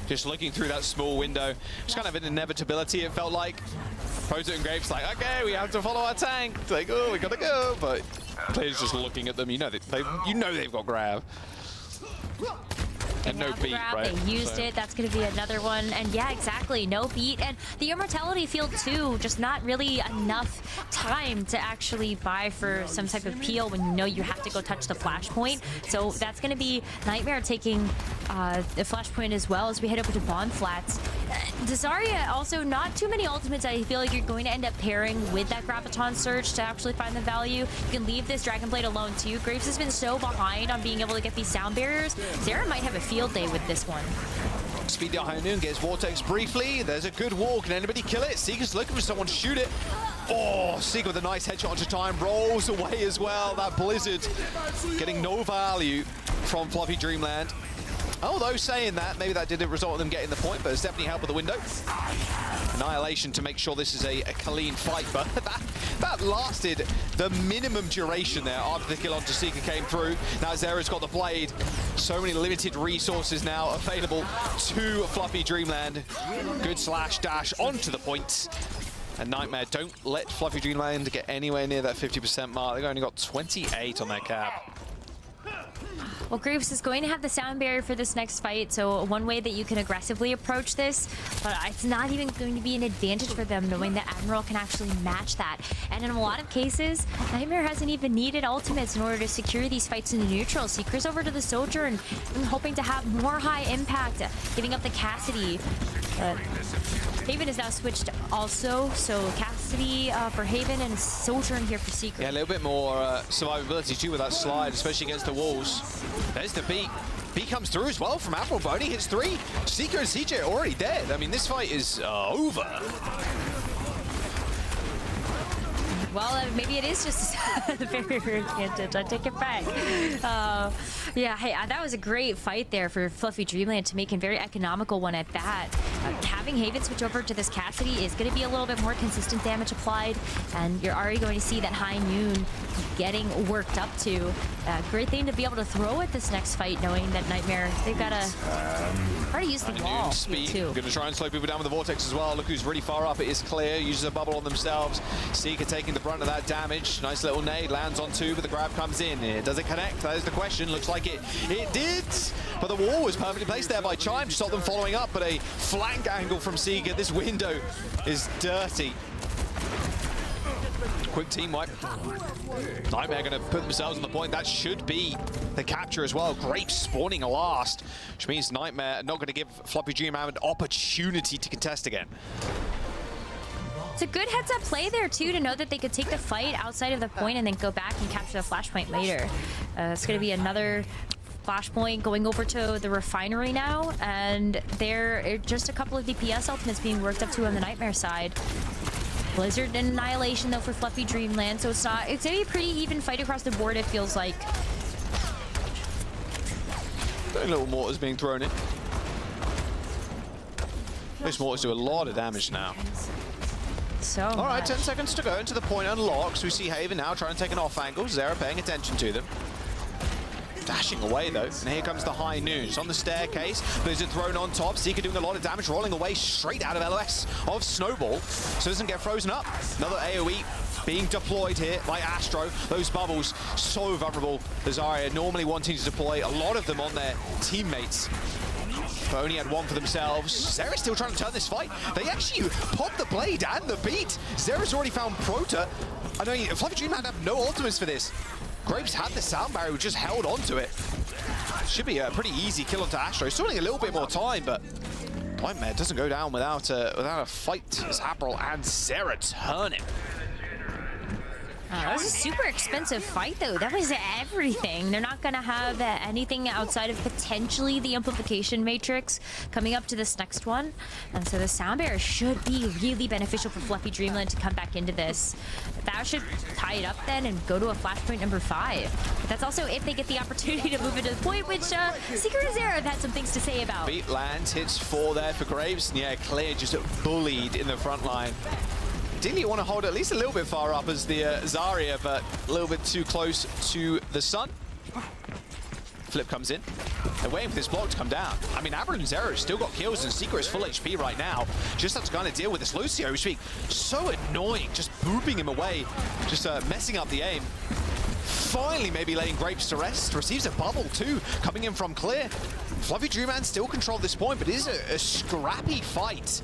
Just looking through that small window. It's kind of an inevitability, it felt like. Proto and Grapes like, okay, we have to follow our tank. It's like, oh, we gotta go. But Clear's just looking at them. You know they've got grab. And no beat, right? They used it. That's going to be another one. And yeah, exactly. No beat. And the Immortality field, too, just not really enough time to actually buy for some type of peel when you know you have to go touch the flashpoint. So that's going to be Nightmare taking the flashpoint as well as we head over to Bond Flats. Zarya, also not too many ultimates. I feel like you're going to end up pairing with that Graviton Surge to actually find the value. You can leave this Dragon Blade alone, too. Graves has been so behind on being able to get these sound barriers. Zera might have a field day with this one. Speed the High Noon gets Vortex briefly. There's a good wall. Can anybody kill it? Seeker's looking for someone to shoot it. Oh, Seeker with a nice headshot onto time. Rolls away as well. That Blizzard getting no value from Fluffy Dreamland. Although saying that, maybe that didn't result in them getting the point, but it's definitely helped with the window. Annihilation to make sure this is a clean fight, but that lasted the minimum duration there after the kill onto Seeker came through. Now Zera's got the Blade. So many limited resources now available to Fluffy Dreamland. Good slash dash onto the point. And Nightmare, don't let Fluffy Dreamland get anywhere near that 50% mark. They've only got 28 on their cap. Well, Graves is going to have the sound barrier for this next fight, so one way that you can aggressively approach this, but it's not even going to be an advantage for them knowing that Admiral can actually match that. And in a lot of cases, Nightmare hasn't even needed ultimates in order to secure these fights in the neutral. Seeker's over to the Soldier and hoping to have more high impact, giving up the Cassidy. Haven is now switched also, so capacity for Haven and Sojourn here for Secret. Yeah, a little bit more survivability too with that slide, especially against the walls. There's the beat. B comes through as well from Admiral, but only hits 3. Seeker and CJ are already dead. I mean, this fight is over. Well, maybe it is just the barrier advantage. I take it back. Yeah, hey, that was a great fight there for Fluffy Dreamland to make a very economical one at that. Having Haven switch over to this Cassidy is going to be a little bit more consistent damage applied, and you're already going to see that High Noon getting worked up to. Great thing to be able to throw at this next fight, knowing that Nightmare, they've got to already use the wall speed. too. Going to try and slow people down with the Vortex as well. Look who's really far up. It is Clear. Uses a bubble on themselves. Seeker taking the brunt of that damage. Nice little nade. Lands on 2, but the grab comes in. Does it connect? That is the question. Looks like it did. But the wall was perfectly placed there by Chime to stop them following up. But a flank angle from Seeker. This window is dirty. Quick team wipe. Nightmare going to put themselves on the point. That should be the capture as well. Grapes spawning last, which means Nightmare not going to give Floppy Dreamland an opportunity to contest again. It's a good heads-up play there, too, to know that they could take the fight outside of the point and then go back and capture the flashpoint later. It's going to be another flashpoint going over to the refinery now, and there are just a couple of DPS ultimates being worked up to on the Nightmare side. Blizzard and Annihilation, though, for Fluffy Dreamland, so it's going to be a pretty even fight across the board, it feels like. Little mortars being thrown in. Those mortars do a lot of damage now. All right, 10 seconds to go into the point unlocks. We see Haven now trying to take an off angle. Zera paying attention to them. Dashing away, though. And here comes the High Noon. It's on the staircase. Blizzard thrown on top. Seeker doing a lot of damage, rolling away straight out of LOS of Snowball. So doesn't get frozen up. Another AoE being deployed here by Astro. Those bubbles, so vulnerable. The Zarya normally wanting to deploy a lot of them on their teammates, but only had 1 for themselves. Zera's still trying to turn this fight. They actually popped the blade and the beat. Zera's already found Prota. I know Fluffy Dreamland have no ultimates for this. Grapes had the sound barrier, who just held on to it. Should be a pretty easy kill onto Astro. Still need a little bit more time, but Nightmare doesn't go down without a fight as April and Zera turn it. That was a super expensive fight, though. That was everything. They're not going to have anything outside of potentially the amplification matrix coming up to this next one. And so the sound barrier should be really beneficial for Fluffy Dreamland to come back into this. That should tie it up then and go to a flashpoint number 5. But that's also if they get the opportunity to move into the point, which Seeker and Zera have had some things to say about. Beat lands, hits 4 there for Graves. And yeah, Clear just bullied in the front line. Ideally, you want to hold at least a little bit far up as the Zarya, but a little bit too close to the sun. Flip comes in. They're waiting for this block to come down. I mean, Aberrant and Zera have still got kills, and Seeker is full HP right now. Just have to kind of deal with this Lucio, who's being so annoying, just booping him away, just messing up the aim. Finally, maybe laying Grapes to rest. Receives a bubble, too, coming in from Clear. Fluffy Dreamland still control this point, but it is a scrappy fight.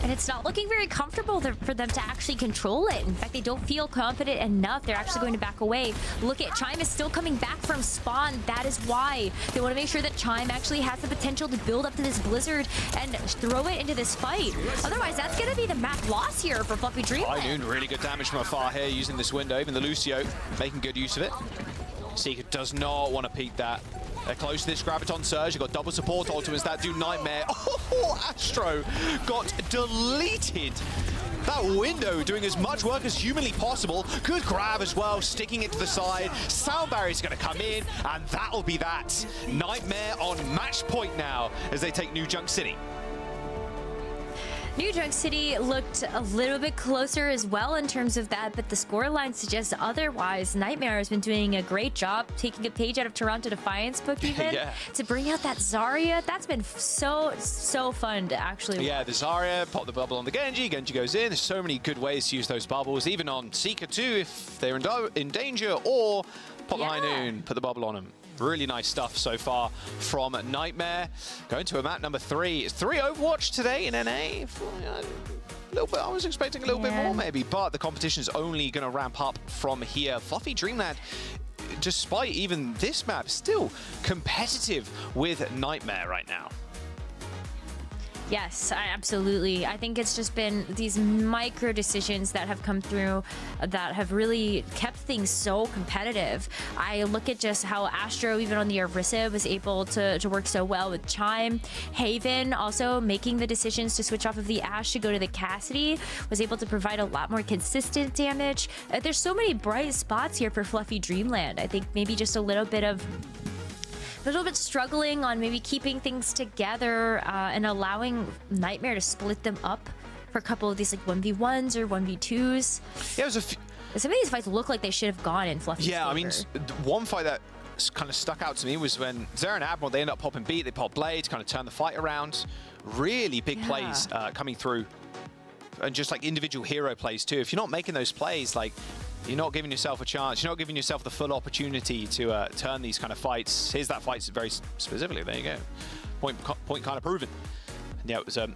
And it's not looking very comfortable for them to actually control it. In fact, they don't feel confident enough. They're actually going to back away. Look at Chime is still coming back from spawn. That is why they want to make sure that Chime actually has the potential to build up to this Blizzard and throw it into this fight. Otherwise, that's going to be the map loss here for Fluffy Dreamland. High Noon, really good damage from afar here using this window. Even the Lucio making good use of it. Seeker does not want to peek that. They're close to this Graviton Surge. You've got double support ultimates that do Nightmare. Oh, Astro got deleted. That window doing as much work as humanly possible. Good grab as well, sticking it to the side. Sound barrier's going to come in, and that'll be that. Nightmare on match point now as they take New Junk City. New Junk City looked a little bit closer as well in terms of that, but the scoreline suggests otherwise. Nightmare has been doing a great job taking a page out of Toronto Defiant's book even to bring out that Zarya. That's been so fun to actually watch. The Zarya, pop the bubble on the Genji. Genji goes in. There's so many good ways to use those bubbles, even on Seeker too, if they're in danger, or pop the High Noon, put the bubble on them. Really nice stuff so far from Nightmare. Going to a map number 3. It's 3 Overwatch today in NA. A little bit, I was expecting a little bit more maybe, but the competition is only going to ramp up from here. Fluffy Dreamland, despite even this map, still competitive with Nightmare right now. Yes, absolutely. I think it's just been these micro decisions that have come through that have really kept things so competitive. I look at just how Astro, even on the Orisa, was able to work so well with Chime. Haven also making the decisions to switch off of the Ashe to go to the Cassidy, was able to provide a lot more consistent damage. There's so many bright spots here for Fluffy Dreamland. I think maybe just a little bit struggling on maybe keeping things together and allowing Nightmare to split them up for a couple of these like 1v1s or 1v2s. Yeah, it was some of these fights look like they should have gone in Fluffy's favor. I mean, one fight that kind of stuck out to me was when Zera and Admiral, they end up popping beat, they pop blades, kind of turn the fight around. Really big plays coming through. And just like individual hero plays too. If you're not making those plays, like, you're not giving yourself a chance. You're not giving yourself the full opportunity to turn these kind of fights. Here's that fight very specifically. There you go. Point kind of proven. Yeah, it was a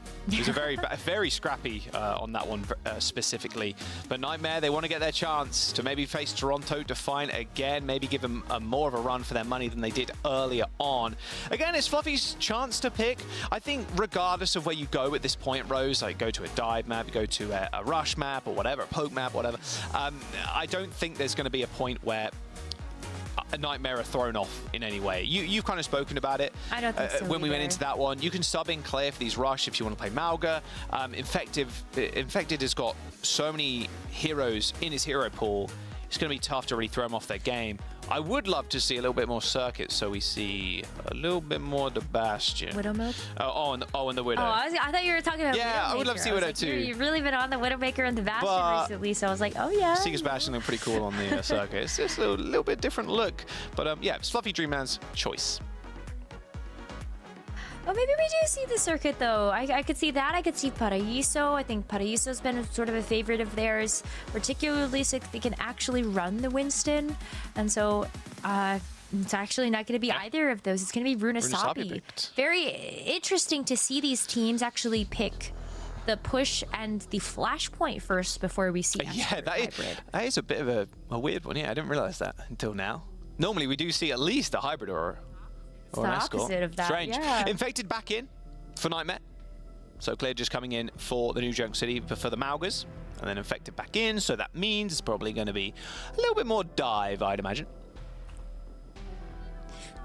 very scrappy on that one specifically. But Nightmare, they want to get their chance to maybe face Toronto Defiant again, maybe give them more of a run for their money than they did earlier on. Again, it's Fluffy's chance to pick. I think regardless of where you go at this point, Rose, like go to a dive map, go to a rush map or whatever, a poke map, whatever, I don't think there's going to be a point where a Nightmare are thrown off in any way. You've kind of spoken about it. I don't think so when we either. went into that one. You can sub in Claire for these rush if you want to play Malga. Infected has got so many heroes in his hero pool. It's going to be tough to really throw them off their game. I would love to see a little bit more circuit, so we see a little bit more the Bastion. Widowmaker? And the Widow. Oh, I thought you were talking about Widowmaker. I would love to see Widow too. You've really been on the Widowmaker and the Bastion recently, so I was like, oh yeah. Seeker's Bastion look pretty cool on the circuit. It's just a little bit different look. But yeah, it's Fluffy Dreamland's choice. Well, maybe we do see the circuit, though. I could see that. I could see Paraíso. I think Paraíso's been sort of a favorite of theirs, particularly so they can actually run the Winston. And so it's actually not going to be either of those. It's going to be Runasapi. Very interesting to see these teams actually pick the push and the flashpoint first before we see that is a bit of a weird one. Yeah, I didn't realize that until now. Normally, we do see at least a hybrid or the opposite of that. Strange. Yeah. Infected back in for Nightmare. So Clear just coming in for the New Junk City for the Malgas. And then Infected back in. So that means it's probably going to be a little bit more dive, I'd imagine.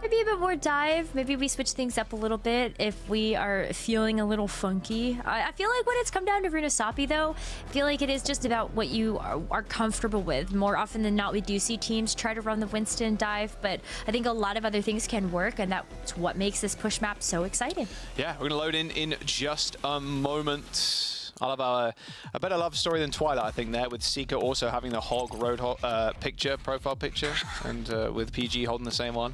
Maybe a bit more dive. Maybe we switch things up a little bit if we are feeling a little funky. I feel like when it's come down to Runasapi, though, I feel like it is just about what you are comfortable with. More often than not, we do see teams try to run the Winston dive, but I think a lot of other things can work, and that's what makes this push map so exciting. Yeah, we're going to load in just a moment. I'll have a better love story than Twilight, I think, there, with Seeker also having the Hog Road profile picture, and with PG holding the same one.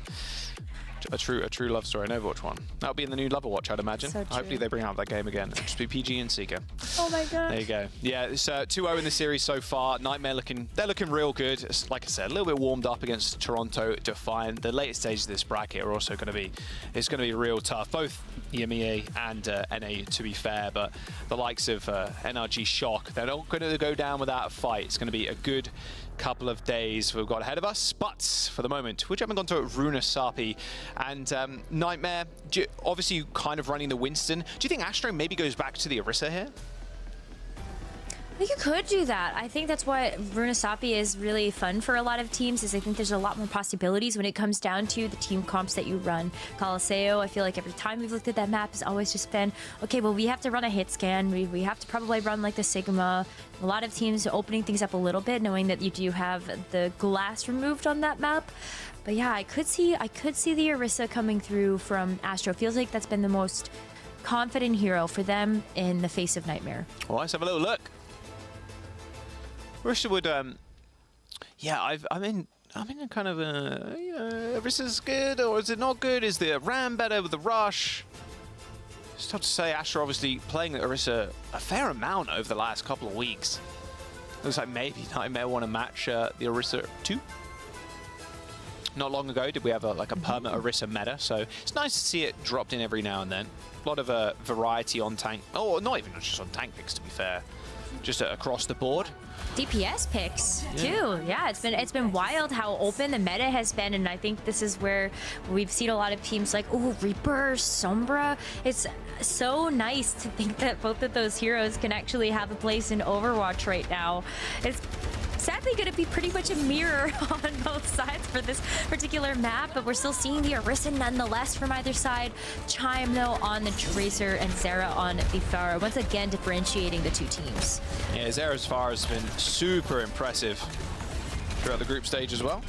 A true love story, an Overwatch one. That'll be in the new Overwatch, I'd imagine. So hopefully they bring out that game again. It'll just be PG and Seeker. Oh my god. There you go. Yeah, it's 2-0 in the series so far. Nightmare they're looking real good. It's, like I said, a little bit warmed up against Toronto Defiant. The latest stages of this bracket are also going to be real tough. Both EMEA and NA, to be fair, but the likes of NRG Shock, they're not going to go down without a fight. It's going to be a good couple of days we've got ahead of us, but for the moment we're jumping onto Runasapi and Nightmare. Obviously kind of running the Winston. Do you think Astro maybe goes back to the Orisa here? I think you could do that. I think that's what Runasapi is really fun for a lot of teams, is I think there's a lot more possibilities when it comes down to the team comps that you run. Coliseo, I feel like every time we've looked at that map has always just been, okay, well, we have to run a hit scan. We have to probably run like the Sigma. A lot of teams opening things up a little bit, knowing that you do have the glass removed on that map. But yeah, I could see the Orisa coming through from Astro. Feels like that's been the most confident hero for them in the face of Nightmare. Well, let's have a little look. Orisa would, I'm in a kind of a, Orisa's good, or is it not good? Is the Ram better with the Rush? It's tough to say. Astro obviously playing Orisa a fair amount over the last couple of weeks. Looks like maybe Nightmare want to match the Orisa too. Not long ago did we have a perma Orisa meta, so it's nice to see it dropped in every now and then. A lot of variety on tank, or not even just on tank picks, to be fair. just across the board. DPS picks too. Yeah, it's been wild how open the meta has been, and I think this is where we've seen a lot of teams like, oh, Reaper, Sombra. It's so nice to think that both of those heroes can actually have a place in Overwatch right now. It's sadly going to be pretty much a mirror on both sides for this particular map, but we're still seeing the Orisa nonetheless from either side. Chime, though, on the Tracer and Zera on the Pharah, once again differentiating the two teams. Yeah, Zera's Pharah has been super impressive throughout the group stage as well.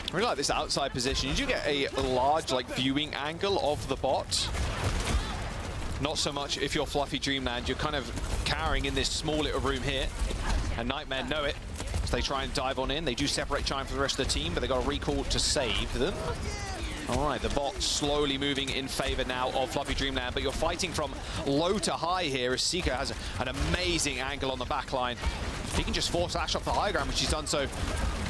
I really like this outside position. You do get a large viewing angle of the bot. Not so much if you're Fluffy Dreamland, you're kind of cowering in this small little room here. And Nightmare know it, so they try and dive on in. They do separate Chime from the rest of the team, but they got a recall to save them. All right, the bot slowly moving in favor now of Fluffy Dreamland, but you're fighting from low to high here as Seeker has an amazing angle on the back line. He can just force Ash off the high ground, which he's done so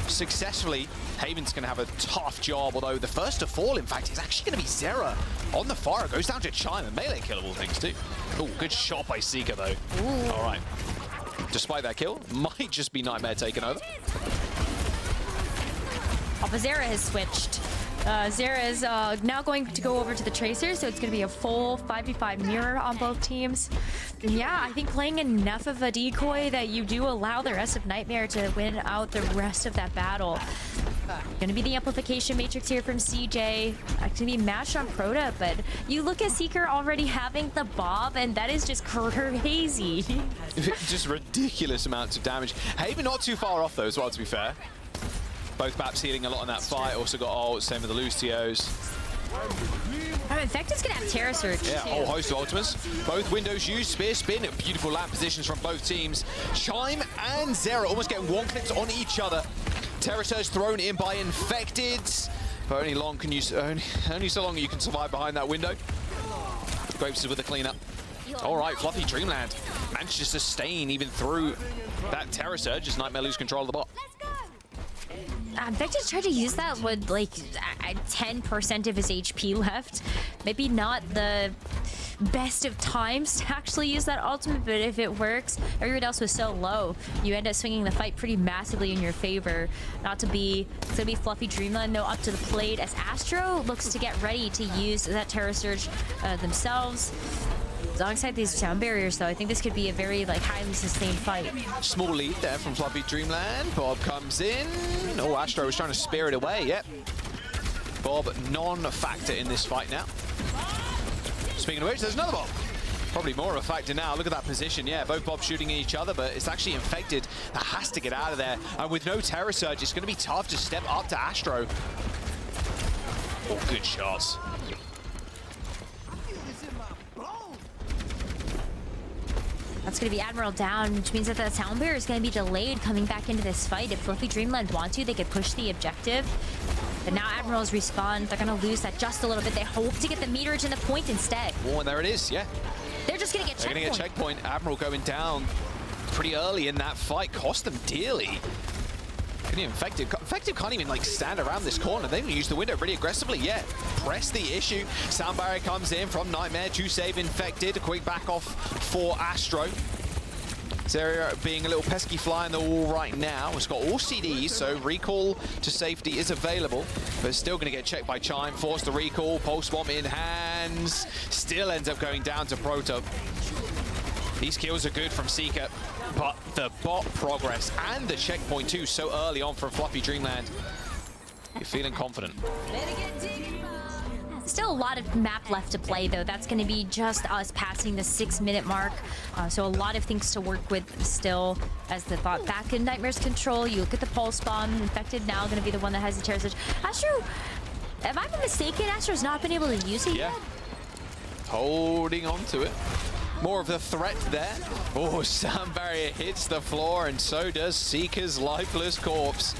successfully. Haven's going to have a tough job, although the first to fall, in fact, is actually going to be Zera on the Pharah. Goes down to Chime, and melee kill of all things, too. Oh, good shot by Seeker, though. Ooh. All right. Despite that kill, might just be Nightmare taking over. Oh, but Zera has switched. Zera is now going to go over to the Tracer, so it's going to be a full 5v5 mirror on both teams. And yeah, I think playing enough of a decoy that you do allow the rest of Nightmare to win out the rest of that battle. Going to be the amplification matrix here from CJ. Actually be matched on Proto, but you look at Seeker already having the Bob, and that is just crazy. Just ridiculous amounts of damage. Haven not too far off, though, as well, to be fair. Both maps healing a lot in that fight. Also got ult, same with the Lucios. Infected's gonna have Terra Surge. Yeah, a whole host of ultimates. Both windows used, spear spin, beautiful lap positions from both teams. Chime and Zera almost getting one clicks on each other. Terra Surge thrown in by Infected. But only so long you can survive behind that window. Grapes is with the cleanup. All right, Fluffy Dreamland managed to sustain even through that Terra Surge as Nightmare lose control of the bot. Infected tried to use that with 10% of his HP left. Maybe not the best of times to actually use that ultimate, but if it works, everyone else was so low, you end up swinging the fight pretty massively in your favor. It's gonna be Fluffy Dreamland though up to the plate as Astro looks to get ready to use that Terra Surge themselves. Alongside these sound barriers, though, I think this could be a very highly sustained fight. Small lead there from Fluffy Dreamland. Bob comes in. Oh, Astro was trying to spear it away. Yep. Bob non-factor in this fight now. Speaking of which, there's another Bob. Probably more of a factor now. Look at that position. Yeah, both Bobs shooting at each other, but it's actually Infected that has to get out of there. And with no Terra Surge, it's going to be tough to step up to Astro. Oh, good shots. That's going to be Admiral down, which means that the sound barrier is going to be delayed coming back into this fight. If Fluffy Dreamland want to, they could push the objective. But now Admirals respawn. They're going to lose that just a little bit. They hope to get the meterage and the point instead. Oh, and there it is, yeah. They're just going to get checkpoint. They're going to get checkpoint. Admiral going down pretty early in that fight. Cost them dearly. Infected can't even stand around this corner. They use the window pretty aggressively. Yeah, press the issue. Sound barrier comes in from Nightmare to save Infected. A quick back off for Astro. Zera being a little pesky fly in the wall right now. It's got all CDs, so recall to safety is available, but still going to get checked by Chime. Force the recall. Pulse bomb in hands. Still ends up going down to Proto. These kills are good from Seeker, but the bot progress and the checkpoint too so early on from Fluffy Dreamland. You're feeling confident. Still a lot of map left to play though. That's going to be just us passing the 6-minute mark. So a lot of things to work with still as the bot back in Nightmare's control. You look at the Pulse Bomb. Infected now going to be the one that has the Terra Surge. Astro, if I'm mistaken, Astro's not been able to use it yet. Holding on to it. More of the threat there. Oh, sound barrier hits the floor, and so does Seeker's lifeless corpse.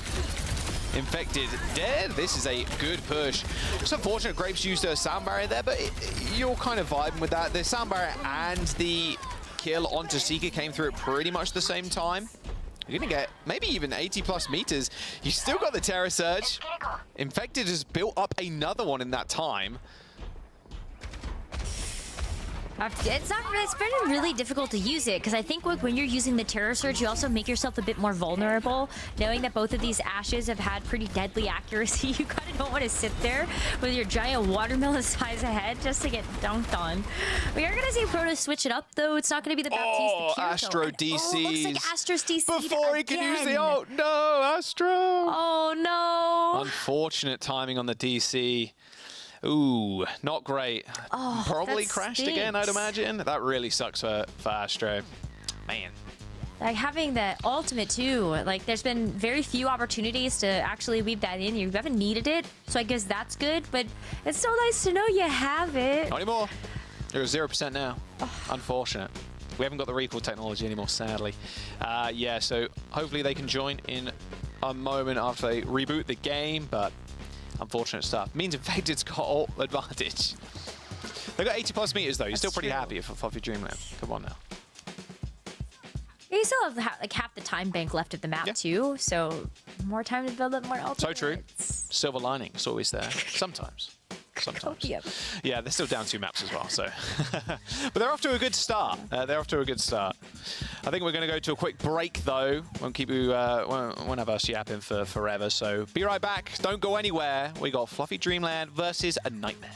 Infected dead. This is a good push. It's unfortunate Grapes used a sound barrier there, but you're kind of vibing with that. The sound barrier and the kill onto Seeker came through at pretty much the same time. You're going to get maybe even 80+ meters. You still got the Terra Surge. Infected has built up another one in that time. It's been really difficult to use it because I think when you're using the Terror Surge, you also make yourself a bit more vulnerable. Knowing that both of these Ashes have had pretty deadly accuracy, you kind of don't want to sit there with your giant watermelon size head just to get dunked on. We are going to see Proto switch it up, though. It's not going to be the Baptiste, the Astro DCs. Oh, looks like Astro's DC Before he can use the ult. No, Astro. Oh, no. Unfortunate timing on the DC. Ooh, not great. Oh, Probably that crashed stinks. again, I'd imagine. That really sucks for Astro. Man. Like having the ultimate too, like there's been very few opportunities to actually weave that in. You haven't needed it, so I guess that's good, but it's so nice to know you have it. Not anymore. You're 0% now. Unfortunate. We haven't got the recall technology anymore, sadly. Yeah, so hopefully they can join in a moment after they reboot the game, but unfortunate stuff. Means Infected's got ult advantage. They've got 80+ meters though. You're still pretty happy for Fluffy Dreamland. Come on now. You still have like half the time bank left of the map too, so more time to build up more ultimates. So true. Silver lining is always there. Sometimes. Sometimes. Yeah, they're still down 2 maps as well, so. But they're off to a good start. They're off to a good start. I think we're going to go to a quick break, though. Won't keep you, won't have us yapping for forever, so be right back. Don't go anywhere. We got Fluffy Dreamland versus a Nightmare.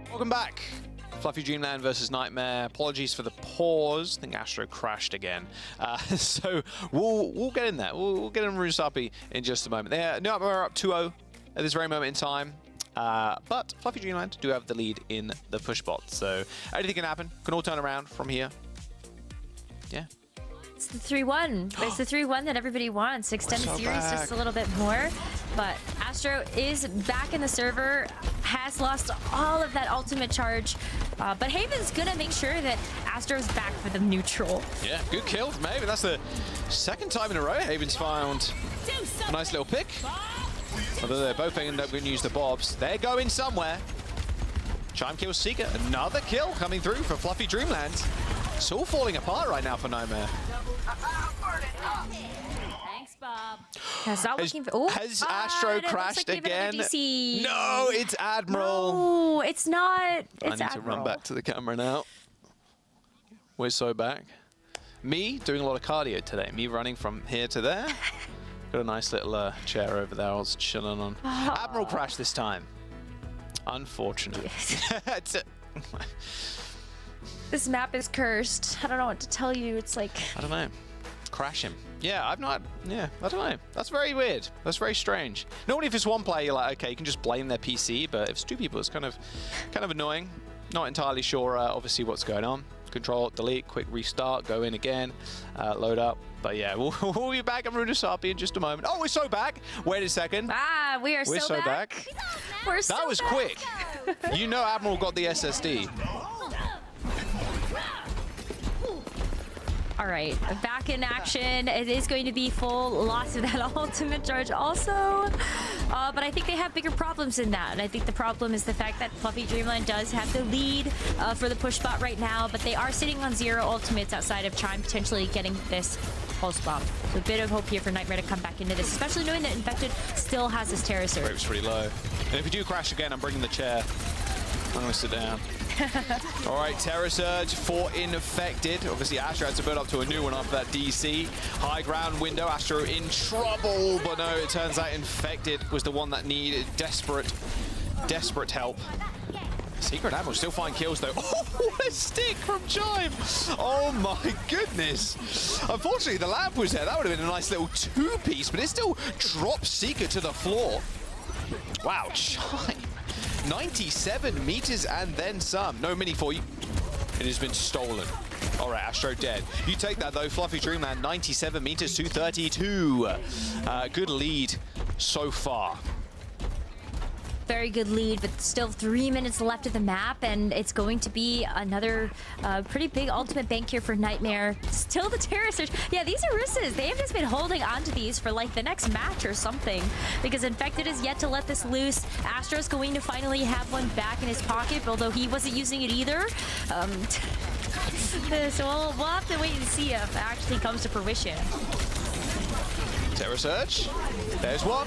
Welcome back. Fluffy Dreamland versus Nightmare. Apologies for the pause. I think Astro crashed again. So we'll get in there. We'll get in Rusapi in just a moment. Nightmare are up 2-0 at this very moment in time. But Fluffy Dreamland do have the lead in the push bot. So anything can happen. Can all turn around from here. Yeah. It's the 3-1. It's the 3-1 that everybody wants. Extended series just a little bit more. But Astro is back in the server, has lost all of that ultimate charge. But Haven's going to make sure that Astro's back for the neutral. Yeah, good kill from Haven. That's the second time in a row Haven's found a nice little pick. Although they're both end up going to use the bobs. They're going somewhere. Chime kills Seeker. Another kill coming through for Fluffy Dreamland. It's all falling apart right now for Nightmare. Thanks, Bob. Has Astro crashed again? No, it's Admiral. No, it's not. It's I need to run back to the camera now. We're so back. Me doing a lot of cardio today. Me running from here to there. Got a nice little chair over there I was chilling on. Admiral crashed this time. Unfortunate. This map is cursed. I don't know what to tell you. It's like... I don't know. Crash him. Yeah, I don't know. That's very weird. That's very strange. Normally if it's one player, you're like, okay, you can just blame their PC, but if it's two people, it's kind of annoying. Not entirely sure, obviously, what's going on. Control, delete, quick restart, go in again, load up. But yeah, we'll be back on Runasapi in just a moment. Oh, we're so back. Wait a second. Ah, we're so back. We're so that was back. quick. You know Admiral got the SSD. All right, back in action. It is going to be full loss of that ultimate charge also. But I think they have bigger problems than that. And I think the problem is the fact that Fluffy Dreamland does have the lead for the push spot right now, but they are sitting on 0 ultimates outside of Chime potentially getting this pulse bomb. So a bit of hope here for Nightmare to come back into this, especially knowing that Infected still has his Terror Surge. Rate's pretty low. And if we do crash again, I'm bringing the chair. I'm going to sit down. All right, Terror Surge for Infected. Obviously, Astro had to build up to a new one after that DC. High ground window, Astro in trouble. But no, it turns out Infected was the one that needed desperate help. Secret Admiral still find kills, though. Oh, what a stick from Chime. Oh, my goodness. Unfortunately, the lamp was there. That would have been a nice little two-piece, but it still drops Seeker to the floor. Wow, Chime. 97 meters and then some. No mini for you. It has been stolen. All right, Astro dead. You take that, though. Fluffy Dreamland, 97 meters to 32. Good lead so far. Very good lead, but still 3 minutes left of the map, and it's going to be another pretty big ultimate bank here for Nightmare. Still the Terror Surge. Yeah, these are Russes. They have just been holding onto these for like the next match or something, because Infected is yet to let this loose. Astro's going to finally have one back in his pocket, although he wasn't using it either. So we'll have to wait and see if it actually comes to fruition. Terror Surge. There's one.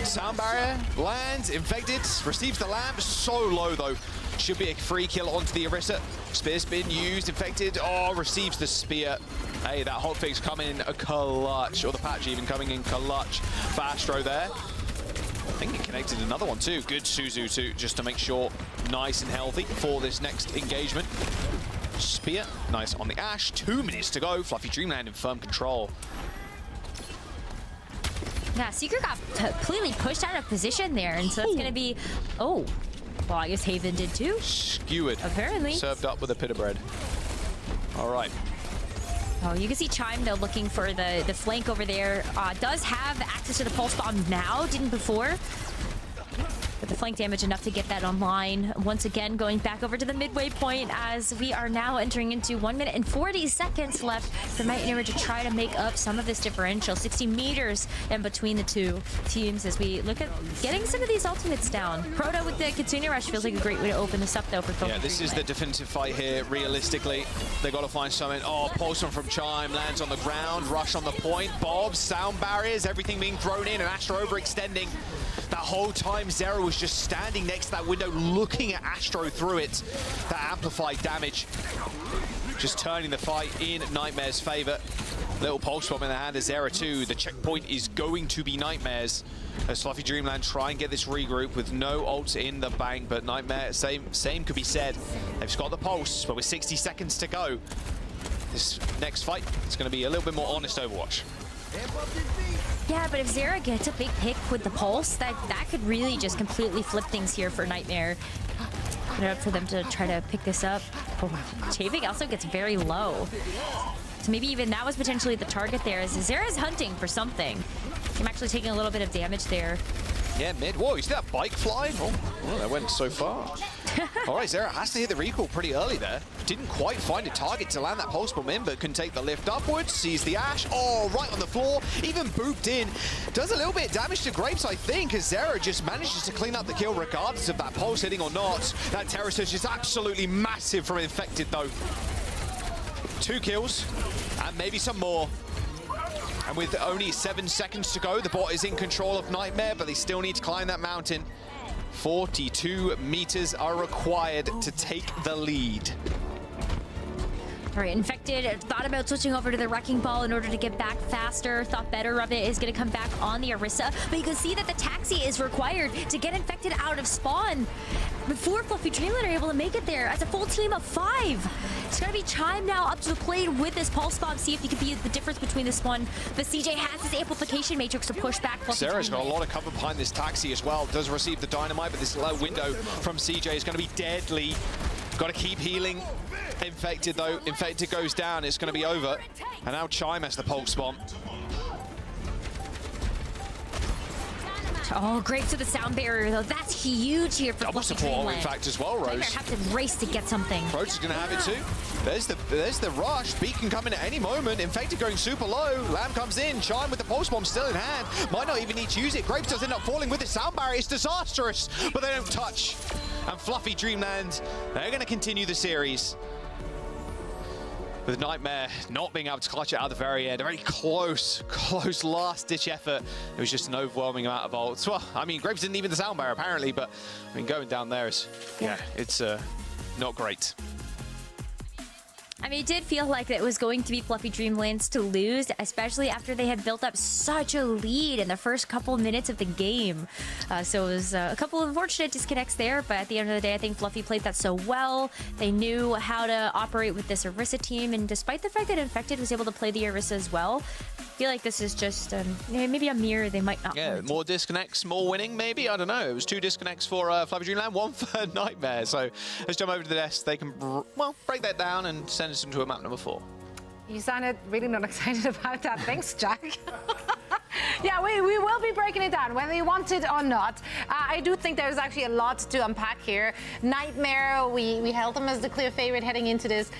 Sound barrier lands. Infected receives the lamp. So low though. Should be a free kill onto the Orisa. Spear spin used. Infected. Oh, receives the spear. Hey, that hotfix coming in a clutch, or the patch even coming in clutch. For Astro there. I think it connected another one too. Good Suzu too, just to make sure nice and healthy for this next engagement. Spear, nice on the Ash. 2 minutes to go. Fluffy Dreamland in firm control. Yeah, Seeker got completely pushed out of position there, and so that's going to be... Oh, well, I guess Haven did too. Skewered. Apparently. Served up with a pita bread. All right. Oh, you can see Chime, though, looking for the flank over there. Does have access to the pulse bomb now, didn't before. But the flank damage enough to get that online. Once again, going back over to the midway point as we are now entering into 1 minute and 40 seconds left for Nightmare to try to make up some of this differential. 60 meters in between the two teams as we look at getting some of these ultimates down. Proto with the Kitsune Rush feels like a great way to open this up, though, for Focus. Yeah, this is the definitive fight here. Realistically, they got to find something. Oh, Pulsar from Chime lands on the ground. Rush on the point. Bobs, sound barriers, everything being thrown in, and Astro overextending. That whole time, Zero was just standing next to that window, looking at Astro through it. That amplified damage. Just turning the fight in Nightmare's favor. Little pulse bomb in the hand of Zero too. The checkpoint is going to be Nightmare's. As Fluffy Dreamland try and get this regroup with no ults in the bank, but Nightmare, same could be said. They've got the pulse, but with 60 seconds to go, this next fight is going to be a little bit more honest Overwatch. Yeah, but if Zera gets a big pick with the pulse, that could really just completely flip things here for Nightmare. Put it up for them to try to pick this up. Oh, Chaving also gets very low. So maybe even that was potentially the target there, as Zera's hunting for something. I'm actually taking a little bit of damage there. Yeah, mid. Whoa, you see that bike flying? Oh, well, that went so far. All right, Zera has to hit the recall pretty early there. Didn't quite find a target to land that pulse bomb in, but can take the lift upwards. Sees the Ash. Oh, right on the floor. Even booped in. Does a little bit of damage to Grapes, I think, as Zera just manages to clean up the kill regardless of that pulse hitting or not. That Terror Surge is absolutely massive from Infected, though. 2 kills, and maybe some more. And with only 7 seconds to go, the bot is in control of Nightmare, but they still need to climb that mountain. 42 meters are required to take the lead. All right, Infected thought about switching over to the Wrecking Ball in order to get back faster, thought better of it, is going to come back on the Orisa, but you can see that the taxi is required to get Infected out of spawn before Fluffy Dreamland are able to make it there as a full team of 5. It's going to be Chime now up to the plate with this Pulse Bomb, see if he can be the difference between this one, but CJ has his Amplification Matrix to push back Fluffy Sarah's got Dreamland. a lot of cover behind this taxi as well, does receive the Dynamite, but this low window from CJ is going to be deadly. Got to keep healing. Infected though, Infected goes down, it's going to be over. And now Chime has the Pulse Bomb. Oh, great to the sound barrier though. That's huge here for Double Fluffy support, Dreamland. in fact, as well, Rose. They have to race to get something. Roach is going to have it too. There's the rush. Beacon coming at any moment. Infected going super low. Lamb comes in. Chime with the Pulse Bomb still in hand. Might not even need to use it. Grapes does end up falling with the sound barrier. It's disastrous, but they don't touch. And Fluffy Dreamland, they're going to continue the series. With Nightmare not being able to clutch it out at the very end. A very close last-ditch effort. It was just an overwhelming amount of ults. Well, I mean, Grapes didn't even the sound barrier, apparently, but I mean, going down there is, yeah, it's not great. I mean, it did feel like it was going to be Fluffy Dreamlands to lose, especially after they had built up such a lead in the first couple minutes of the game. So it was a couple of unfortunate disconnects there, but at the end of the day, I think Fluffy played that so well. They knew how to operate with this Orisa team, and despite the fact that Infected was able to play the Orisa as well, I feel like this is just maybe a mirror they might not. Yeah, more disconnects, more winning, maybe. I don't know. It was 2 disconnects for Fluffy Dreamland, 1 for Nightmare. So let's jump over to the desk. They can, well, break that down and send us into a map number 4. You sounded really not excited about that. Thanks, Jack. Yeah, we will be breaking it down, whether you want it or not. I do think there's actually a lot to unpack here. Nightmare, we held them as the clear favorite heading into this.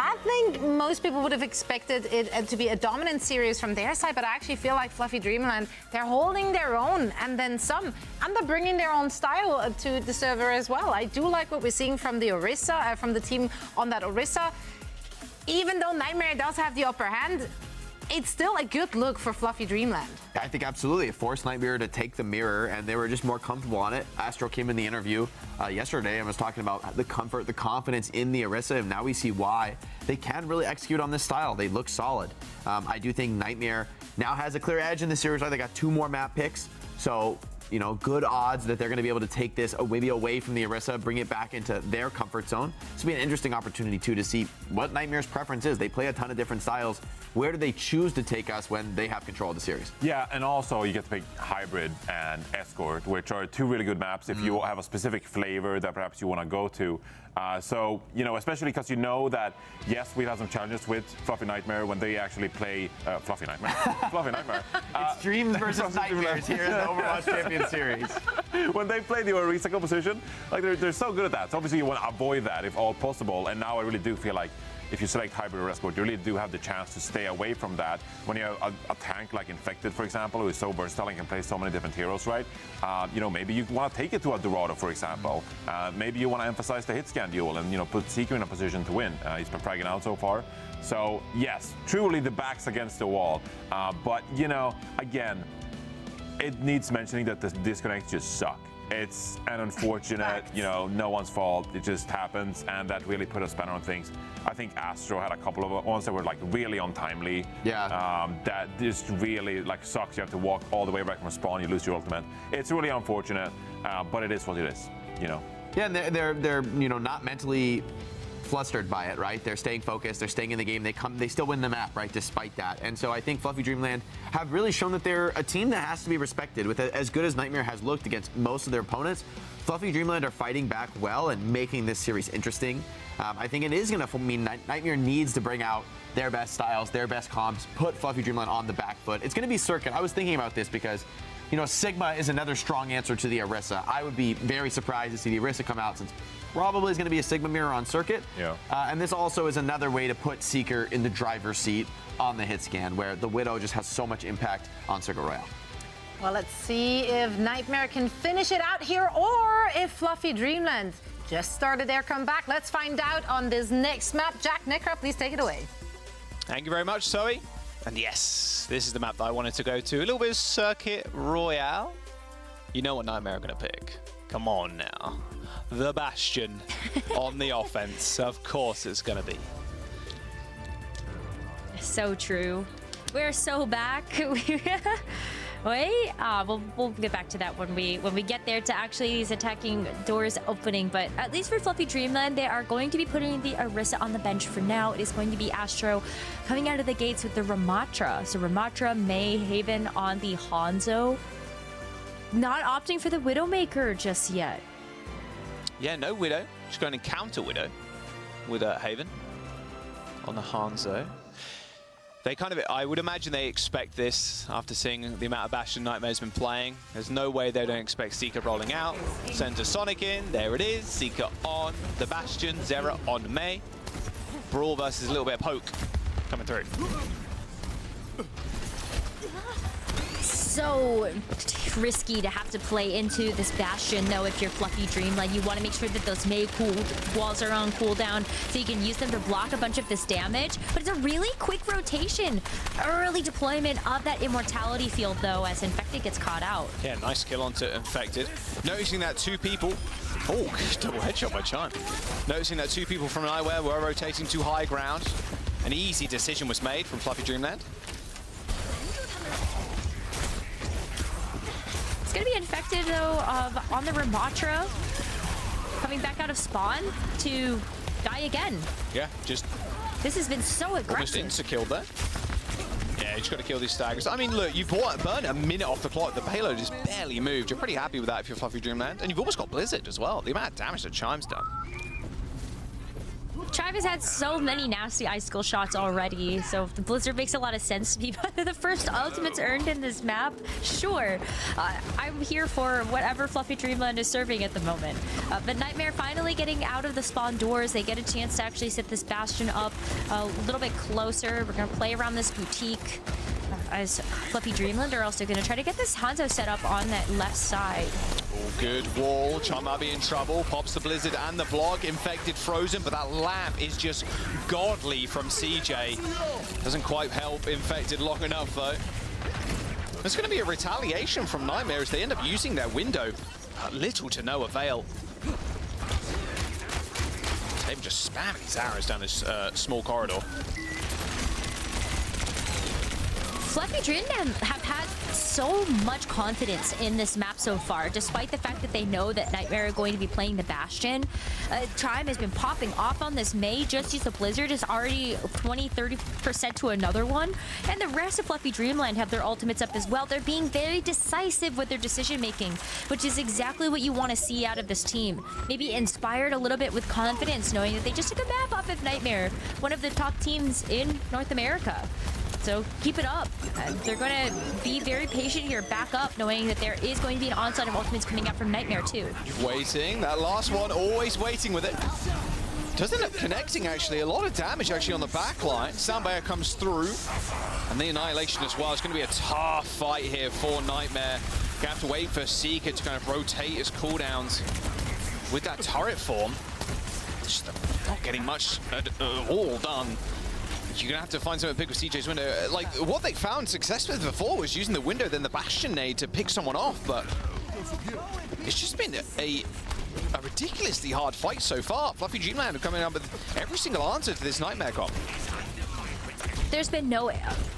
I think most people would have expected it to be a dominant series from their side, but I actually feel like Fluffy Dreamland, they're holding their own and then some, and they're bringing their own style to the server as well. I do like what we're seeing from the Orisa, from the team on that Orisa. Even though Nightmare does have the upper hand, it's still a good look for Fluffy Dreamland. I think absolutely. It forced Nightmare to take the mirror, and they were just more comfortable on it. Astro came in the interview yesterday and was talking about the comfort, the confidence in the Orisa, and now we see why they can really execute on this style. They look solid. I do think Nightmare now has a clear edge in the series. They got 2 more map picks, so you know, good odds that they're going to be able to take this maybe away from the Orisa, bring it back into their comfort zone. This will be an interesting opportunity, too, to see what Nightmare's preference is. They play a ton of different styles. Where do they choose to take us when they have control of the series? Yeah, and also you get to pick Hybrid and Escort, which are 2 really good maps if you have a specific flavor that perhaps you want to go to. So, you know, especially because you know that, yes, we've had some challenges with Fluffy Nightmare when they actually play Fluffy Nightmare. Fluffy Nightmare. It's Dreams versus Nightmares here in the Overwatch Champions Series. When they play the Orisa composition, like they're so good at that. So obviously you want to avoid that if all possible. And now I really do feel like if you select Hybrid or Escort, you really do have the chance to stay away from that. When you have a tank like Infected, for example, who is so versatile and can play so many different heroes, right? You know, maybe you want to take it to a Dorado, for example. Maybe you want to emphasize the hit scan duel and, you know, put Seeker in a position to win. He's been fragging out so far. So, yes, truly the back's against the wall. But, you know, again, it needs mentioning that the disconnects just suck. It's an unfortunate, you know, no one's fault. It just happens, and that really put a spanner on things. I think Astro had a couple of ones that were like really untimely. Yeah. That just really like sucks. You have to walk all the way back from spawn. You lose your ultimate. It's really unfortunate, but it is what it is. You know. Yeah, and they're you know, not mentally flustered by it, right? They're staying focused, they're staying in the game, they still win the map, right, despite that. And so I think Fluffy Dreamland have really shown that they're a team that has to be respected. With as good as Nightmare has looked against most of their opponents, Fluffy Dreamland are fighting back well and making this series interesting. I think it is going to mean Nightmare needs to bring out their best styles, their best comps, put Fluffy Dreamland on the back foot. It's going to be Circuit. I was thinking about this because, you know, Sigma is another strong answer to the Orisa. I would be very surprised to see the Orisa come out, since probably is going to be a Sigma mirror on Circuit. Yeah. And this also is another way to put Seeker in the driver's seat on the hit scan, where the Widow just has so much impact on Circuit Royale. Well, let's see if Nightmare can finish it out here, or if Fluffy Dreamland just started their comeback. Let's find out on this next map. Jack Necker, please take it away. Thank you very much, Zoe. And yes, this is the map that I wanted to go to. A little bit of Circuit Royale. You know what Nightmare are going to pick. Come on now. The Bastion on the offense. Of course it's going to be So true. We're so back. Wait, we'll get back to that when we get there to actually these attacking doors opening. But at least for Fluffy Dreamland, they are going to be putting the Orisa on the bench for now. It is going to be Astro coming out of the gates with the Ramatra. So Ramatra, May, Haven on the Hanzo. Not opting for the Widowmaker just yet. Yeah, no Widow. Just going to counter Widow with Haven on the Hanzo. They kind of, I would imagine they expect this after seeing the amount of Bastion Nightmare's been playing. There's no way they don't expect Seeker rolling out. Sends a Sonic in, there it is. Seeker on the Bastion, Zera on May. Brawl versus a little bit of poke coming through. So risky to have to play into this Bastion, though, if you're Fluffy Dreamland. You want to make sure that those May walls are on cooldown so you can use them to block a bunch of this damage. But it's a really quick rotation. Early deployment of that Immortality field, though, as Infected gets caught out. Yeah, nice kill onto Infected. Noticing that two people... Oh, double headshot by Chime. Noticing that two people from Nightmare were rotating to high ground. An easy decision was made from Fluffy Dreamland. It's going to be Infected, though, on the Ramatra, coming back out of spawn to die again. Yeah, just... This has been so aggressive. Almost insta-killed there. Yeah, you just got to kill these staggers. I mean, look, you've burned a minute off the clock. The payload just barely moved. You're pretty happy with that if you're Fluffy Dreamland. And you've almost got Blizzard as well. The amount of damage that Chime's done. Chime has had so many nasty icicle shots already, so if the Blizzard makes a lot of sense to me. But the first ultimates earned in this map, sure. I'm here for whatever Fluffy Dreamland is serving at the moment. But Nightmare finally getting out of the spawn doors. They get a chance to actually set this Bastion up a little bit closer. We're going to play around this boutique. As Fluffy Dreamland are also going to try to get this Hanzo set up on that left side. Oh, good wall. Chime might be in trouble. Pops the Blizzard and the block. Infected, frozen, but that lamp is just godly from CJ. Doesn't quite help Infected long enough, though. There's going to be a retaliation from Nightmare as they end up using their window. Little to no avail. They've just spamming these arrows down this small corridor. Fluffy Dreamland have had so much confidence in this map so far, despite the fact that they know that Nightmare are going to be playing the Bastion. Chime has been popping off on this May. Just use the Blizzard is already 20-30% to another one. And the rest of Fluffy Dreamland have their ultimates up as well. They're being very decisive with their decision making, which is exactly what you want to see out of this team. Maybe inspired a little bit with confidence, knowing that they just took a map off of Nightmare, one of the top teams in North America. So keep it up. They're going to be very patient here, back up, knowing that there is going to be an onslaught of ultimates coming out from Nightmare too. Waiting, that last one, always waiting with it. Does end up connecting, actually. A lot of damage, actually, on the back line. Soundbayer comes through, and the Annihilation as well. It's going to be a tough fight here for Nightmare. Gonna have to wait for Seeker to kind of rotate his cooldowns with that turret form. Just not getting much at all done. You're gonna have to find something big with CJ's window. Like, what they found success with before was using the window, then the Bastion nade to pick someone off, but it's just been a ridiculously hard fight so far. Fluffy Dreamland are coming up with every single answer to this Nightmare comp. There's been no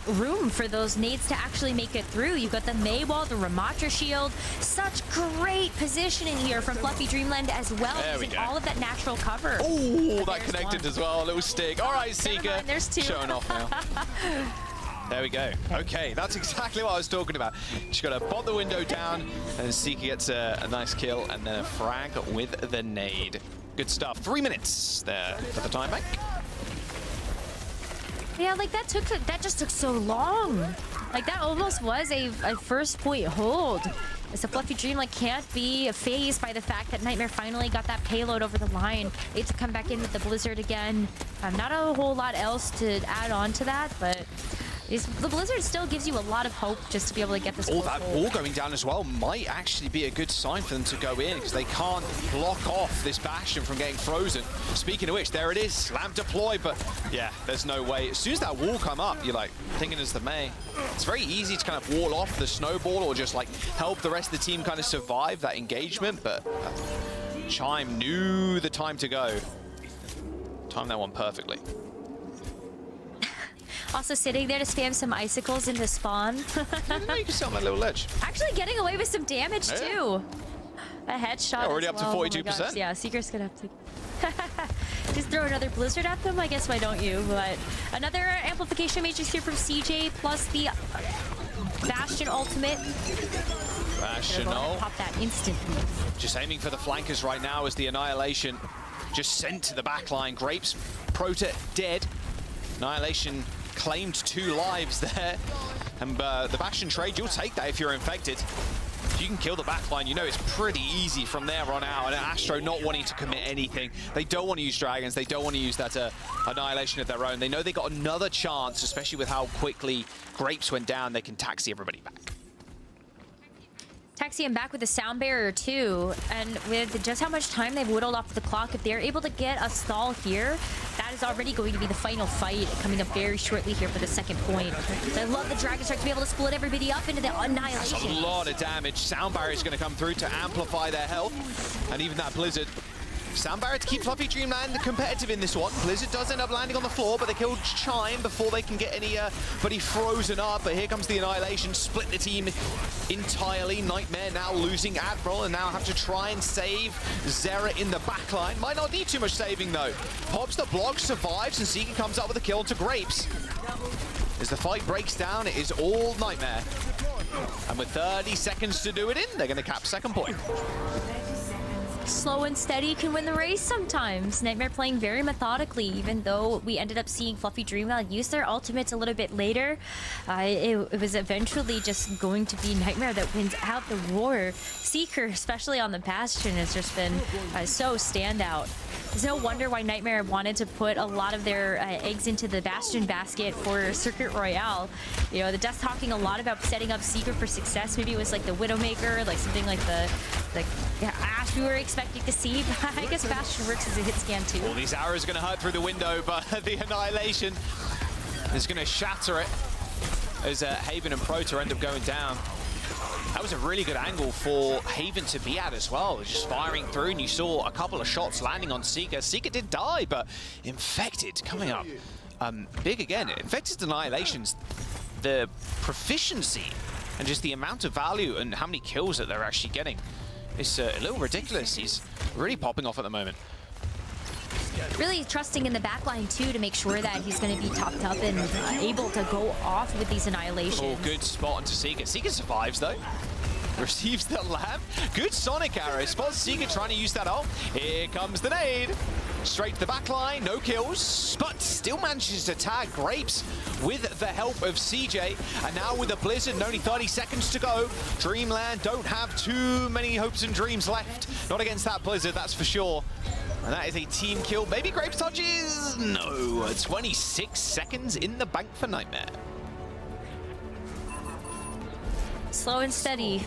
room for those nades to actually make it through. You've got the May wall, the Ramatra shield. Such great positioning here from Fluffy Dreamland as well, using all of that natural cover. Oh, that connected as well. A little stick. All right, Seeker. There's two. Showing off now. There we go. Okay, that's exactly what I was talking about. Just got to pop the window down, and Seeker gets a nice kill, and then a frag with the nade. Good stuff. 3 minutes there for the time bank. Yeah, like that just took so long. Like that almost was a first point hold. As the Fluffy Dreamland can't be fazed by the fact that Nightmare finally got that payload over the line. They had to come back in with the Blizzard again. Not a whole lot else to add on to that, but the Blizzard still gives you a lot of hope just to be able to get this. All that wall going down as well might actually be a good sign for them to go in, because they can't block off this Bastion from getting frozen. Speaking of which, there it is, slam deploy, but yeah, there's no way. As soon as that wall come up, you're like thinking it's the May. It's very easy to kind of wall off the snowball or just like help the rest of the team kind of survive that engagement, but Chime knew the time to go. Timed that one perfectly. Also sitting there to spam some icicles into spawn. You can sit on that little ledge. Actually getting away with some damage too. A headshot. Already as up to well. 42%. Oh my gosh, yeah, Seeker's gonna have to just throw another blizzard at them. I guess why don't you? But another amplification matrix here from CJ plus the Bastion ultimate. Rational. Pop that instantly. Just aiming for the flankers right now as the Annihilation just sent to the backline. Grapes, Prota dead. Annihilation claimed 2 lives there. And the Bastion trade, you'll take that if you're infected. If you can kill the backline, you know it's pretty easy from there on out. And Astro not wanting to commit anything. They don't want to use Dragons. They don't want to use that Annihilation of their own. They know they got another chance, especially with how quickly Grapes went down. They can taxi everybody back. Taxi him back with a sound barrier too, and with just how much time they've whittled off the clock, if they're able to get a stall here, that is already going to be the final fight coming up very shortly here for the second point. I love the Dragon Strike to be able to split everybody up into the Annihilation. That's a lot of damage. Sound Barrier is going to come through to amplify their health, and even that Blizzard. Sound Barrier to keep Fluffy Dreamland competitive in this one. Blizzard does end up landing on the floor, but they killed Chime before they can get anybody frozen up. But here comes the Annihilation, split the team entirely. Nightmare now losing Admiral and now have to try and save Zera in the backline. Might not need too much saving though. Pops the block, survives, and Seeker comes up with a kill to Grapes. As the fight breaks down, it is all Nightmare. And with 30 seconds to do it in, they're going to cap second point. Slow and steady can win the race sometimes. Nightmare playing very methodically, even though we ended up seeing Fluffy Dreamland use their ultimates a little bit later. It was eventually just going to be Nightmare that wins out the war. Seeker, especially on the Bastion, has just been so standout. It's no wonder why Nightmare wanted to put a lot of their eggs into the Bastion basket for Circuit Royale. You know, the Death talking a lot about setting up Seeker for success. Maybe it was like the Widowmaker, like something like the Ash we were expecting to see. But I guess Bastion works as a hit scan too. All these arrows going to hurt through the window, but the Annihilation is going to shatter it as Haven and Prota end up going down. That was a really good angle for Haven to be at as well. Just firing through, and you saw a couple of shots landing on Seeker. Seeker did die, but Infected coming up big again. Infected's Annihilations, the proficiency and just the amount of value and how many kills that they're actually getting. It's a little ridiculous. He's really popping off at the moment. Really trusting in the backline too to make sure that he's going to be topped up and able to go off with these Annihilations. Oh, good spot onto Seeker. Seeker survives though. Receives the lamp. Good Sonic arrow. Spots Seeker trying to use that ult. Here comes the nade. Straight to the backline. No kills, but still manages to tag Grapes with the help of CJ. And now with the Blizzard and only 30 seconds to go, Dreamland don't have too many hopes and dreams left. Not against that Blizzard, that's for sure. And that is a team kill. Maybe Grapes touches? No. 26 seconds in the bank for Nightmare. Slow and steady.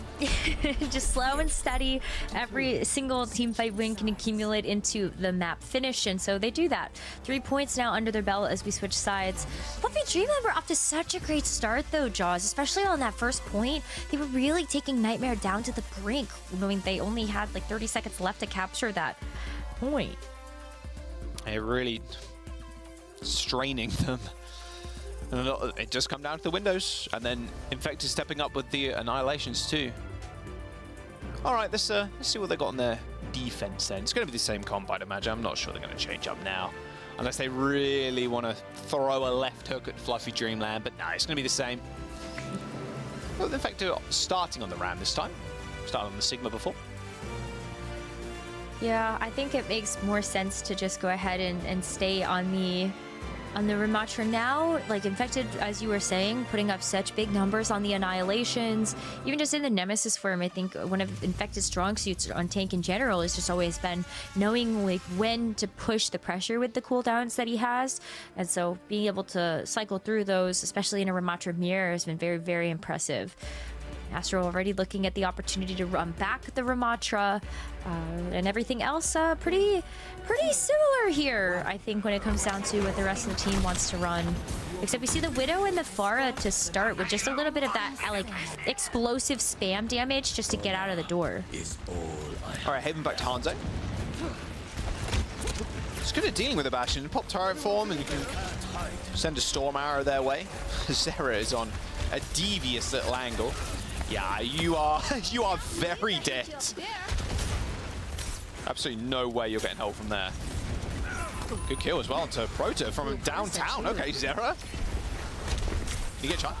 Just slow and steady. Every single team fight win can accumulate into the map finish, and so they do that. 3 points now under their belt as we switch sides. Fluffy Dreamland were off to such a great start though, Jaws, especially on that first point. They were really taking Nightmare down to the brink, knowing they only had like 30 seconds left to capture that point. It really straining them. And it just come down to the windows, and then Infected stepping up with the Annihilations too. All right, let's see what they got on their defense then. It's going to be the same comp, I'd imagine. I'm not sure they're going to change up now, unless they really want to throw a left hook at Fluffy Dreamland. But no, it's going to be the same. Well, Infected starting on the Ram this time. Started on the Sigma before. Yeah, I think it makes more sense to just go ahead and stay on the Ramatra now. Like Infected, as you were saying, putting up such big numbers on the Annihilations. Even just in the Nemesis form, I think one of Infected's strong suits on tank in general has just always been knowing like when to push the pressure with the cooldowns that he has. And so being able to cycle through those, especially in a Ramatra mirror, has been very, very impressive. Astro already looking at the opportunity to run back the Ramatra, and everything else pretty similar here, I think, when it comes down to what the rest of the team wants to run. Except we see the Widow and the Pharah to start with just a little bit of that like explosive spam damage just to get out of the door. All right, Haven back to Hanzo. It's good at dealing with the Bastion. Pop turret form, and you can Send a Storm Arrow their way. Zera is on a devious little angle. Yeah, you are very dead. Absolutely no way you're getting help from there. Good kill as well onto Proto from downtown. Okay, Zera. You get Chime?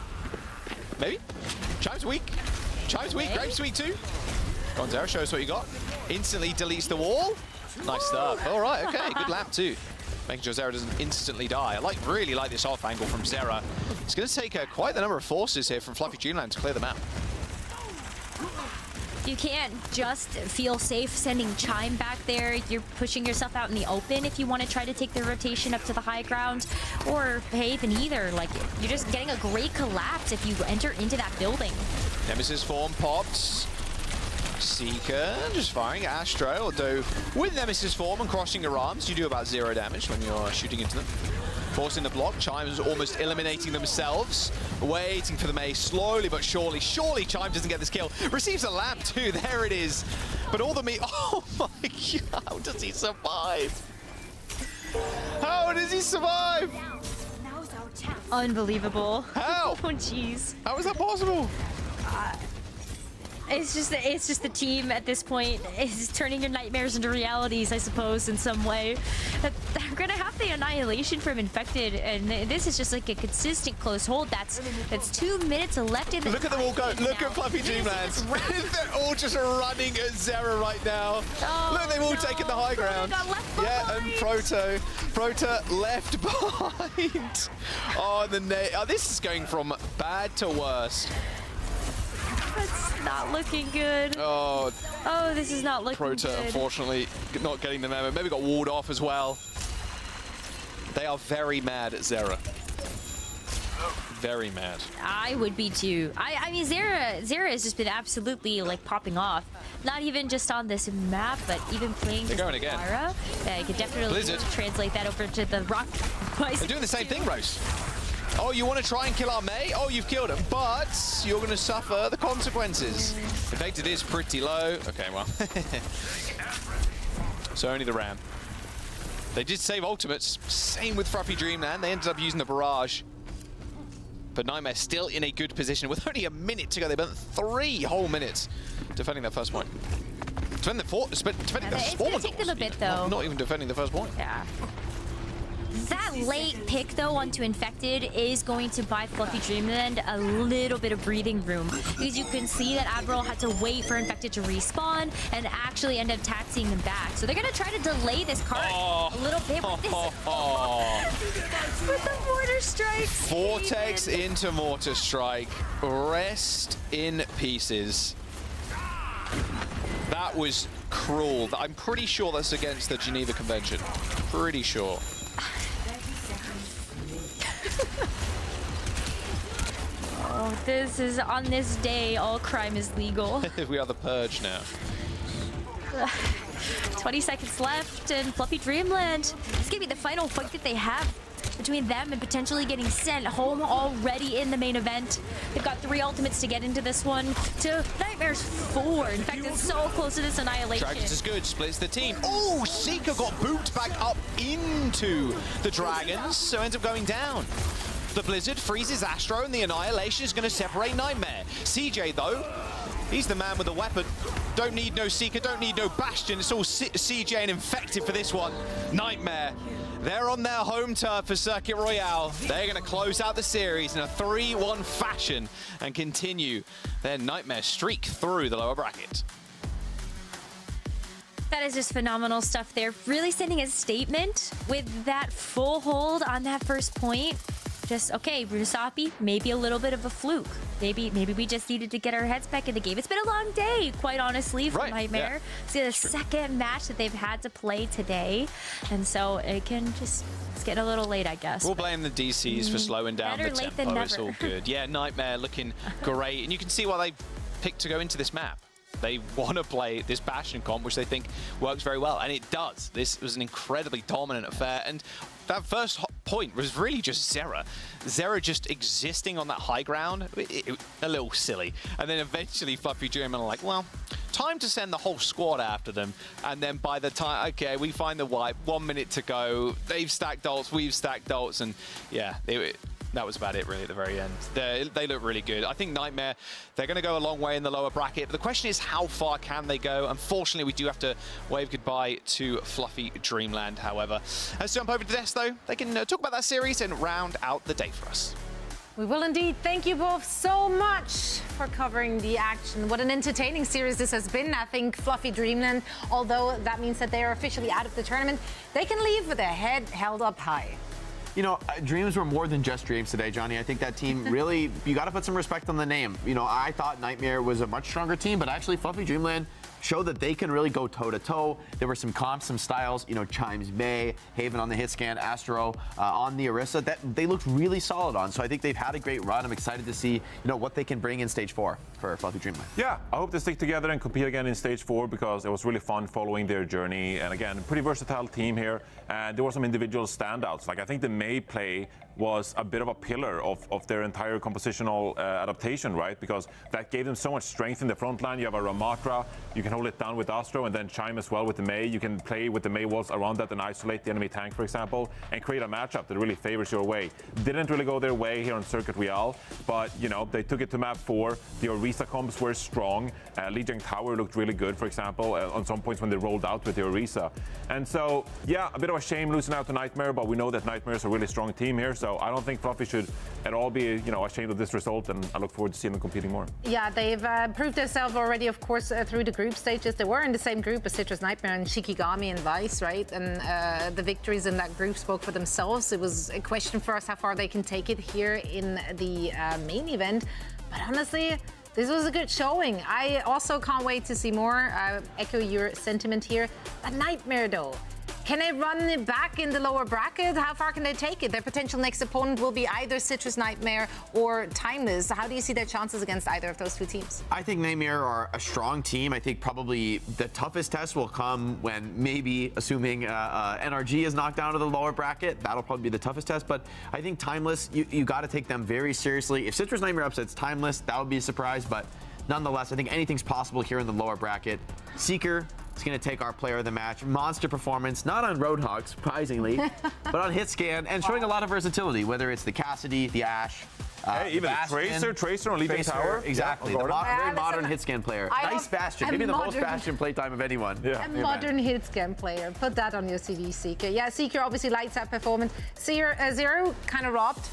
Maybe? Chime's weak. Chime's weak. Grape's weak too. Go on, Zera, show us what you got. Instantly deletes the wall. Nice stuff. All right, okay, good lamp too. Making sure Zera doesn't instantly die. I really like this off angle from Zera. It's going to take quite the number of forces here from Fluffy Dreamland to clear the map. You can't just feel safe sending Chime back there. You're pushing yourself out in the open if you want to try to take the rotation up to the high ground. Or Haven either. Like, you're just getting a great collapse if you enter into that building. Nemesis form pops. Seeker just firing at Astro, although with Nemesis form and crossing your arms, you do about 0 damage when you're shooting into them. Forcing the block, Chime's almost eliminating themselves. Waiting for the Mei slowly but surely. Surely Chime doesn't get this kill. Receives a lamp too, there it is. But all the oh my god, how does he survive? How does he survive? Unbelievable. How? Oh jeez. How is that possible? It's just the team at this point is turning your nightmares into realities, I suppose, in some way. They're gonna have the annihilation from Infected, and this is just like a consistent close hold. That's 2 minutes left in the Look at them all go. Look at Fluffy Dreamland. They're all just running at Zera right now. Oh, look, they've all taken the high ground. Yeah, and Proto left behind. Oh, this is going from bad to worse. That's not looking good. Oh, this is not looking Proto, good. unfortunately, not getting the memo. Maybe got walled off as well. They are very mad at Zera. Very mad. I would be too. I mean, Zera has just been absolutely like popping off. Not even just on this map, but even playing They're going again. Lara. Yeah, you could definitely Blizzard. Translate that over to the Rock. They're doing the same thing, Rose. Oh, you want to try and kill our Mei? Oh, you've killed him, but you're going to suffer the consequences. Infected is pretty low. Okay, well. So only the Ram. They did save ultimates. Same with Fluffy Dreamland. They ended up using the barrage. But Nightmare still in a good position with only a minute to go. They burnt 3 whole minutes defending that first point. Defending the spawn. It's going to take them a bit, though. Not even defending the first point. Yeah. That late pick, though, onto Infected is going to buy Fluffy Dreamland a little bit of breathing room. Because you can see that Admiral had to wait for Infected to respawn and actually end up taxiing them back. So they're going to try to delay this card a little bit with this. With the Mortar Strike. Vortex into Mortar Strike. Rest in pieces. That was cruel. I'm pretty sure that's against the Geneva Convention. Pretty sure. Oh, this is on this day, all crime is legal. We are the purge now. 20 seconds left, and Fluffy Dreamland. It's gonna be the final fight that they have between them and potentially getting sent home already in the main event. They've got 3 ultimates to get into this one. To Nightmare's 4. In fact, it's so close to this annihilation. Dragons is good, splits the team. Oh, Seeker got booped back up into the Dragons, so ends up going down. The Blizzard freezes Astro, and the annihilation is going to separate Nightmare. CJ, though, he's the man with the weapon. Don't need no Seeker, don't need no Bastion. It's all CJ and Infected for this one. Nightmare. They're on their home turf for Circuit Royale. They're going to close out the series in a 3-1 fashion and continue their Nightmare streak through the lower bracket. That is just phenomenal stuff there. Really sending a statement with that full hold on that first point. Just, okay, Rusapi, maybe a little bit of a fluke. Maybe we just needed to get our heads back in the game. It's been a long day, quite honestly, for Nightmare. Yeah. It's the second match that they've had to play today. And so it can just, it's getting a little late, I guess. We'll blame the DCs for slowing down the late tempo. than It's never. all good. Yeah, Nightmare looking great. And you can see why they picked to go into this map. They want to play this Bastion comp, which they think works very well, and it does. This was an incredibly dominant affair, and that first point was really just Zera. Zera just existing on that high ground, a little silly. And then eventually Fluffy Dreamland are like, well, time to send the whole squad after them. And then by the time, okay, we find the wipe, 1 minute to go. They've stacked ults, we've stacked ults, and yeah, that was about it really at the very end. They look really good. I think Nightmare, they're going to go a long way in the lower bracket. But the question is, how far can they go? Unfortunately, we do have to wave goodbye to fluffy Dreamland, however. Let's jump over to Des, though. They can talk about that series and round out the day for us. We will indeed. Thank you both so much for covering the action. What an entertaining series this has been. I think fluffy Dreamland, although that means that they are officially out of the tournament, they can leave with their head held up high. You know, dreams were more than just dreams today, Johnny. I think that team really, you got to put some respect on the name. You know, I thought Nightmare was a much stronger team, but actually Fluffy Dreamland showed that they can really go toe-to-toe. There were some comps, some styles, you know, Chimes May, Haven on the hit scan, Astro on the Orisa, that they looked really solid on. So I think they've had a great run. I'm excited to see, you know, what they can bring in Stage 4 for Fluffy Dreamland. Yeah, I hope they stick together and compete again in Stage 4 because it was really fun following their journey. And again, pretty versatile team here. And there were some individual standouts. Like I think the May play was a bit of a pillar of their entire compositional adaptation, right? Because that gave them so much strength in the front line. You have a Ramatra, you can hold it down with Astro, and then Chime as well with the May. You can play with the May walls around that and isolate the enemy tank, for example, and create a matchup that really favors your way. Didn't really go their way here on Circuit Real, but you know, they took it to map 4. The Orisa comps were strong. Lijiang Tower looked really good, for example, on some points when they rolled out with the Orisa. And so, yeah, a bit of a shame losing out to Nightmare, but we know that Nightmare is a really strong team here. So I don't think Fluffy should at all be, you know, ashamed of this result, and I look forward to seeing them competing more. Yeah, they've proved themselves already, of course, through the group stages. They were in the same group as Citrus Nightmare and Shikigami and Vice, right? And the victories in that group spoke for themselves. It was a question for us how far they can take it here in the main event. But honestly, this was a good showing. I also can't wait to see more. Echo your sentiment here. But Nightmare, though. Can they run it back in the lower bracket? How far can they take it? Their potential next opponent will be either Citrus Nightmare or Timeless. How do you see their chances against either of those two teams? I think Nightmare are a strong team. I think probably the toughest test will come when maybe, assuming NRG is knocked down to the lower bracket, that'll probably be the toughest test. But I think Timeless, you got to take them very seriously. If Citrus Nightmare upsets Timeless, that would be a surprise. But nonetheless, I think anything's possible here in the lower bracket. Seeker is going to take our player of the match. Monster performance, not on Roadhog, surprisingly, but on hit scan, and showing a lot of versatility, whether it's the Cassidy, the Ash. Hey, even Bastion, Tracer on Lijiang Tower. Exactly. Yeah, the very modern hit scan player. Nice Bastion. Maybe the most Bastion playtime of anyone. Yeah. A modern hit scan player. Put that on your CV, Seeker. Yeah, Seeker obviously lights up performance. Zero kind of robbed.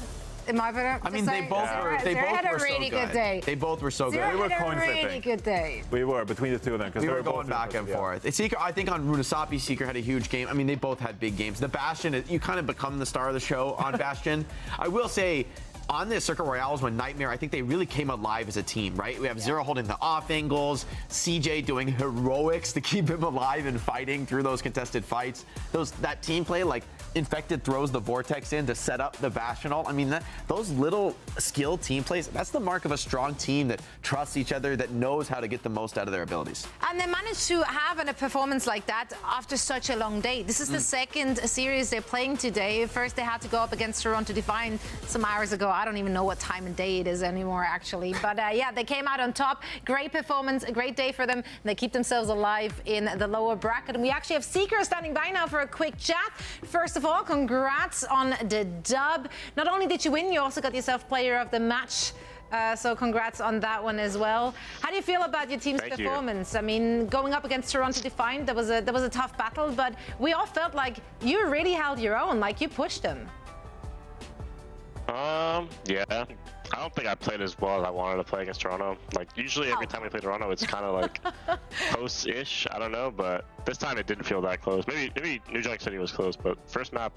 In my opinion, I mean, they both were a really so good day. They both were so good. We were coin flipping. flipping. Really good day. We were between the two of them because we were going back and forth. Seeker, I think on Runasapi, Seeker had a huge game. I mean, they both had big games. The Bastion, you kind of become the star of the show on Bastion. I will say, on this Circuit Royales when Nightmare, I think they really came alive as a team, right? We have Zero holding the off angles, CJ doing heroics to keep him alive and fighting through those contested fights. That team play, like Infected throws the Vortex in to set up the Bastion ult. I mean, those little skill team plays, that's the mark of a strong team that trusts each other, that knows how to get the most out of their abilities. And they managed to have a performance like that after such a long day. This is the second series they're playing today. First, they had to go up against Toronto Defiant some hours ago. I don't even know what time of day it is anymore, actually. But yeah, they came out on top. Great performance, a great day for them. They keep themselves alive in the lower bracket. And we actually have Seeker standing by now for a quick chat. First of all, congrats on the dub. Not only did you win, you also got yourself player of the match. So congrats on that one as well. How do you feel about your team's performance? I mean, going up against Toronto Defiant, that was a tough battle, but we all felt like you really held your own, like you pushed them. Yeah. I don't think I played as well as I wanted to play against Toronto. Like, usually every time we play Toronto, it's kind of like close-ish. I don't know, but this time it didn't feel that close. Maybe New Jack City was close, but first map,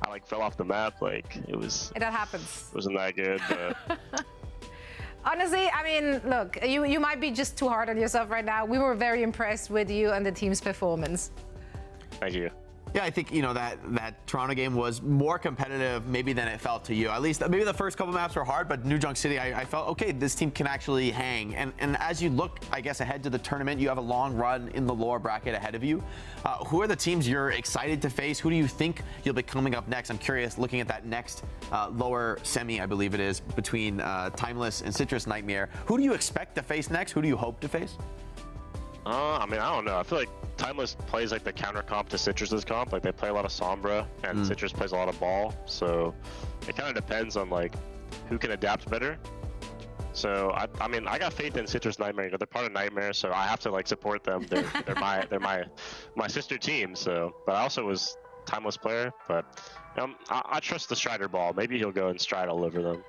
I like fell off the map. Like, That happens. It wasn't that good, but... Honestly, I mean, look, you might be just too hard on yourself right now. We were very impressed with you and the team's performance. Thank you. Yeah, I think, you know, that Toronto game was more competitive maybe than it felt to you. At least maybe the first couple maps were hard, but New Junk City, I felt, okay, this team can actually hang. And as you look, I guess, ahead to the tournament, you have a long run in the lower bracket ahead of you. Who are the teams you're excited to face? Who do you think you'll be coming up next? I'm curious, looking at that next lower semi, I believe it is, between Timeless and Citrus Nightmare. Who do you expect to face next? Who do you hope to face? I mean, I don't know. I feel like Timeless plays like the counter comp to Citrus's comp. Like they play a lot of Sombra, and Citrus plays a lot of Ball. So it kind of depends on like who can adapt better. So I mean, I got faith in Citrus Nightmare. They're part of Nightmare, so I have to like support them. They're my sister team. So, but I also was Timeless player. But I trust the Strider Ball. Maybe he'll go and stride all over them.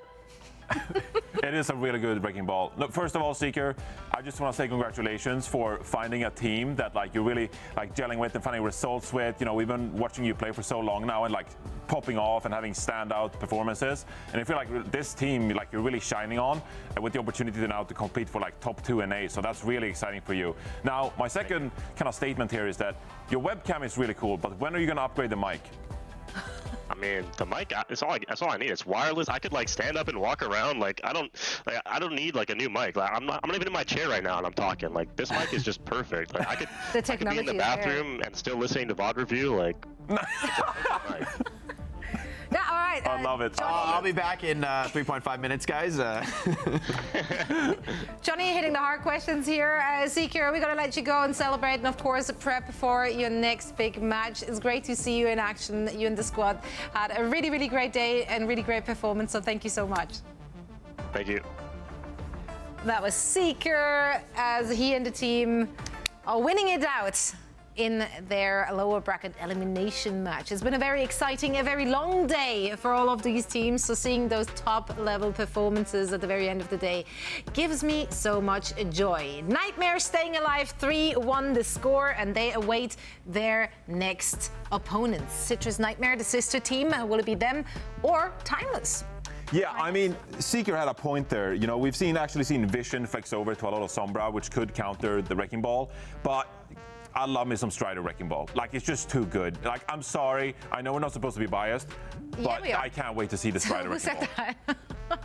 It is a really good Wrecking Ball. Look, first of all, Seeker, I just want to say congratulations for finding a team that like you're really like gelling with and finding results with. You know, we've been watching you play for so long now and like popping off and having standout performances. And I feel like this team, like you're really shining on with the opportunity now to compete for like top 2 NA. So that's really exciting for you. Now, my second kind of statement here is that your webcam is really cool, but when are you going to upgrade the mic? I mean, the mic, that's all I need. It's wireless. I could like stand up and walk around. Like I don't need like a new mic. Like I'm not even in my chair right now and I'm talking. Like this mic is just perfect. Like I could be in the bathroom and still listening to VOD review. Like Yeah, all right. I love it. I'll be back in 3.5 minutes, guys. Johnny hitting the hard questions here. Seeker, we're going to let you go and celebrate and, of course, prep for your next big match. It's great to see you in action. You and the squad had a really, really great day and really great performance, so thank you so much. Thank you. That was Seeker as he and the team are winning it out in their lower bracket elimination match. It's been a very exciting, a very long day for all of these teams. So seeing those top level performances at the very end of the day gives me so much joy. Nightmare staying alive, 3-1 the score, and they await their next opponents. Citrus Nightmare, the sister team, will it be them or Timeless? Yeah, I mean, Seeker had a point there. You know, we've actually seen Vision flex over to a lot of Sombra, which could counter the Wrecking Ball, but I love me some Strider Wrecking Ball. Like, it's just too good. Like, I'm sorry. I know we're not supposed to be biased, but I can't wait to see the Strider Wrecking Ball. That?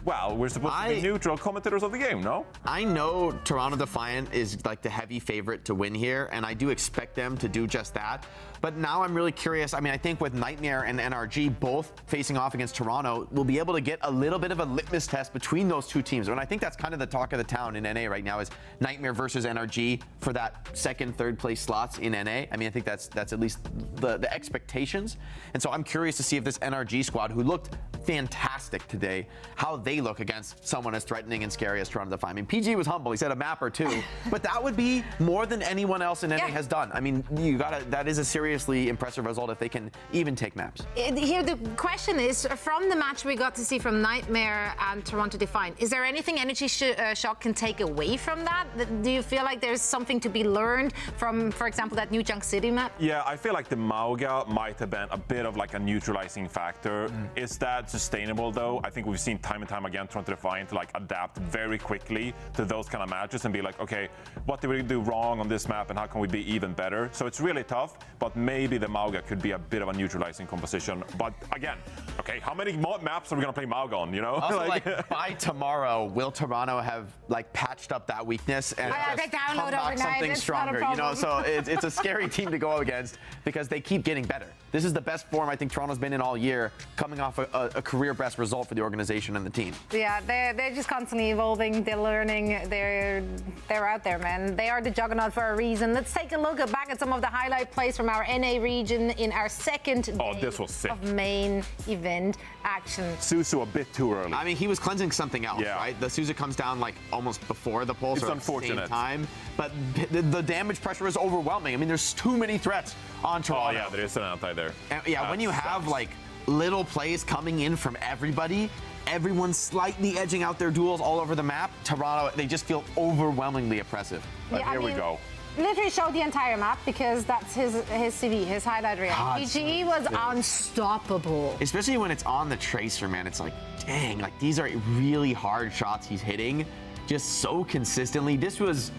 Well, we're supposed to be neutral commentators of the game, no? I know Toronto Defiant is like the heavy favorite to win here, and I do expect them to do just that. But now I'm really curious. I mean, I think with Nightmare and NRG both facing off against Toronto, we'll be able to get a little bit of a litmus test between those two teams. And I think that's kind of the talk of the town in NA right now is Nightmare versus NRG for that second, third place slots in NA. I mean, I think that's at least the expectations. And so I'm curious to see if this NRG squad, who looked fantastic today, how they look against someone as threatening and scary as Toronto Defiant. I mean, PG was humble. He said a map or two, but that would be more than anyone else in NA has done. I mean, that is a seriously impressive result if they can even take maps. Here the question is, from the match we got to see from Nightmare and Toronto Defiant, is there anything Energy Shock can take away from that? Do you feel like there's something to be learned from, for example, that new Junk City map? Yeah, I feel like the Mauga might have been a bit of like a neutralizing factor. Is that sustainable though? I think we've seen time and time again Toronto Defiant to like adapt very quickly to those kind of matches and be like, okay, what did we do wrong on this map and how can we be even better? So it's really tough, but maybe the Mauga could be a bit of a neutralizing composition. But again, okay, how many maps are we gonna play Mauga on, you know? Also, like by tomorrow, will Toronto have like patched up that weakness and just come back something stronger? You know, so it's a scary team to go against because they keep getting better. This is the best form I think Toronto's been in all year, coming off a career best result for the organization and the team. Yeah, they're just constantly evolving. They're learning. They're out there, man. They are the juggernaut for a reason. Let's take a look back at some of the highlight plays from our NA region in our second day this was sick. of main event action. Suzu a bit too early. I mean, he was cleansing something else, right? The Suzu comes down like almost before the pulse. It's or unfortunate. At the same time, but the damage pressure is overwhelming. I mean, there's too many threats on Toronto. Oh yeah, there is an anti there. And, yeah, when you have like little plays coming in from everybody, everyone's slightly edging out their duels all over the map. Toronto, they just feel overwhelmingly oppressive. But here we go. Literally showed the entire map because that's his CV, his highlight reel. PGE was unstoppable. Especially when it's on the tracer, man. It's like, dang, like these are really hard shots he's hitting just so consistently. This was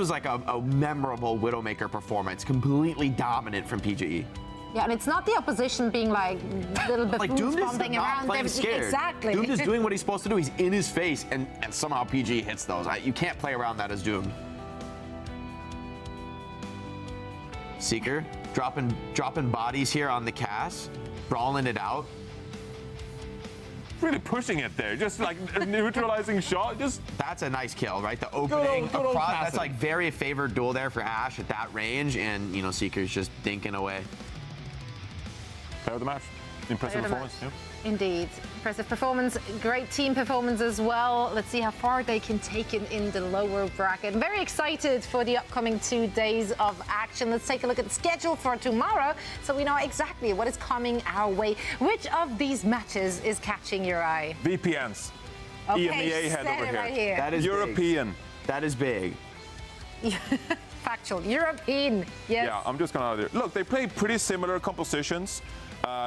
like a memorable Widowmaker performance, completely dominant from PGE. Yeah, and it's not the opposition being like little bit like Doomed is bumping not around. playing scared. Exactly. Doomed is doing what he's supposed to do. He's in his face, and somehow PG hits those. You can't play around that as Doomed. Seeker dropping bodies here on the cast, brawling it out. really pushing it there, just like neutralizing shot. Just that's a nice kill, right? The opening good old across, passing. that's like very favored duel there for Ashe at that range, and you know Seeker's just dinking away. Player of the match. Impressive performance. Yeah. Indeed. Impressive performance. Great team performance as well. Let's see how far they can take it in the lower bracket. Very excited for the upcoming 2 days of action. Let's take a look at the schedule for tomorrow so we know exactly what is coming our way. Which of these matches is catching your eye? VPNs. Okay, EMEA head over here. right here. That is European. Big. That is big. Factual. European. Yes. Yeah, I'm just gonna look. They play pretty similar compositions.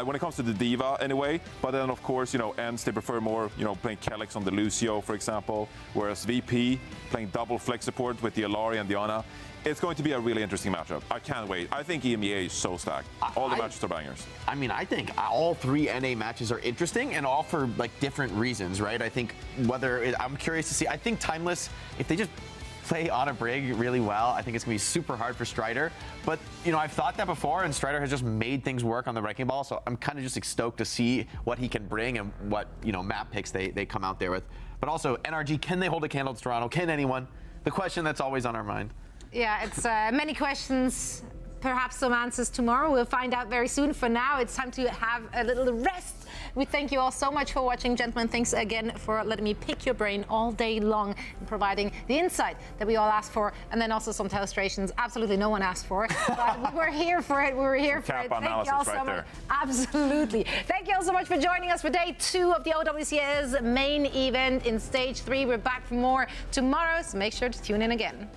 When it comes to the Diva anyway, but then of course, you know, ENCE, they prefer more, you know, playing Kelix on the Lucio, for example, whereas VP playing double flex support with the Alari and the Ana. It's going to be a really interesting matchup. I can't wait. I think EMEA is so stacked. All the matches are bangers. I mean, I think all 3 NA matches are interesting and all for like different reasons, right? I think I'm curious to see. I think Timeless, if they just play on a Brig really well, I think it's gonna be super hard for Strider. But you know, I've thought that before, and Strider has just made things work on the Wrecking Ball. So I'm kind of just stoked to see what he can bring and what, you know, map picks they come out there with. But also NRG, can they hold a candle to Toronto? Can anyone? The question that's always on our mind. Yeah, it's many questions. Perhaps some answers tomorrow. We'll find out very soon. For now, it's time to have a little rest. We thank you all so much for watching, gentlemen. Thanks again for letting me pick your brain all day long and providing the insight that we all asked for, and then also some illustrations absolutely no one asked for. But we were here for it. We were here for it. Thank you all so much. Absolutely. Thank you all so much for joining us for day 2 of the OWCS main event in stage 3. We're back for more tomorrow, so make sure to tune in again.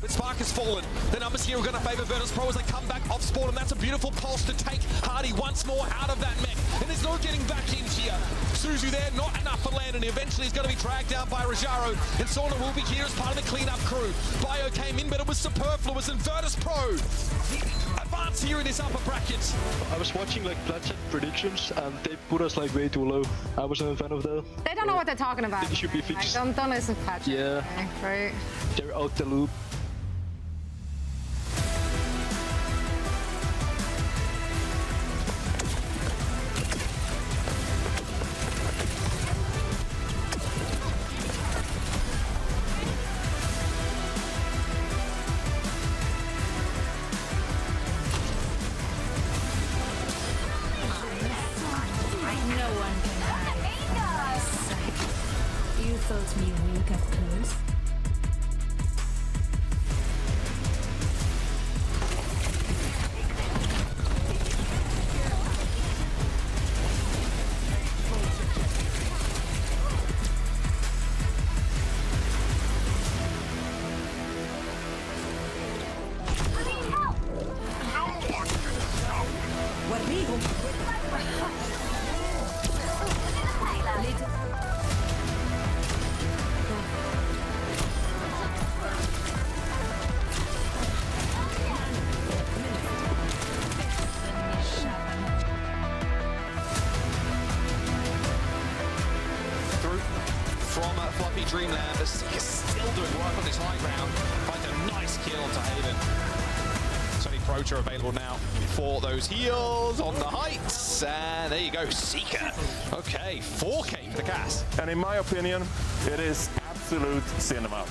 Spark has fallen. The numbers here are going to favour Virtus.Pro as they come back off spawn, and that's a beautiful pulse to take Hardy once more out of that mech. And there's no getting back in here. Suzu there, not enough for land, and eventually he's going to be dragged down by Rajaro. And Sauna will be here as part of the cleanup crew. Bio came in, but it was superfluous, and Virtus.Pro advance here in this upper bracket. I was watching like Bloodshot predictions, and they put us like way too low. I wasn't a fan of that. They don't know what they're talking about. It should be fixed. Don't listen to Patrick. Yeah. Okay, right. They're out the loop. Thought me weak up close. Dreamland, but Seeker still doing work on this high ground. Finds a nice kill to Haven. Sony Procha available now for those heals on the heights. And there you go, Seeker. Okay, 4K for the cast. And in my opinion, it is absolute cinema.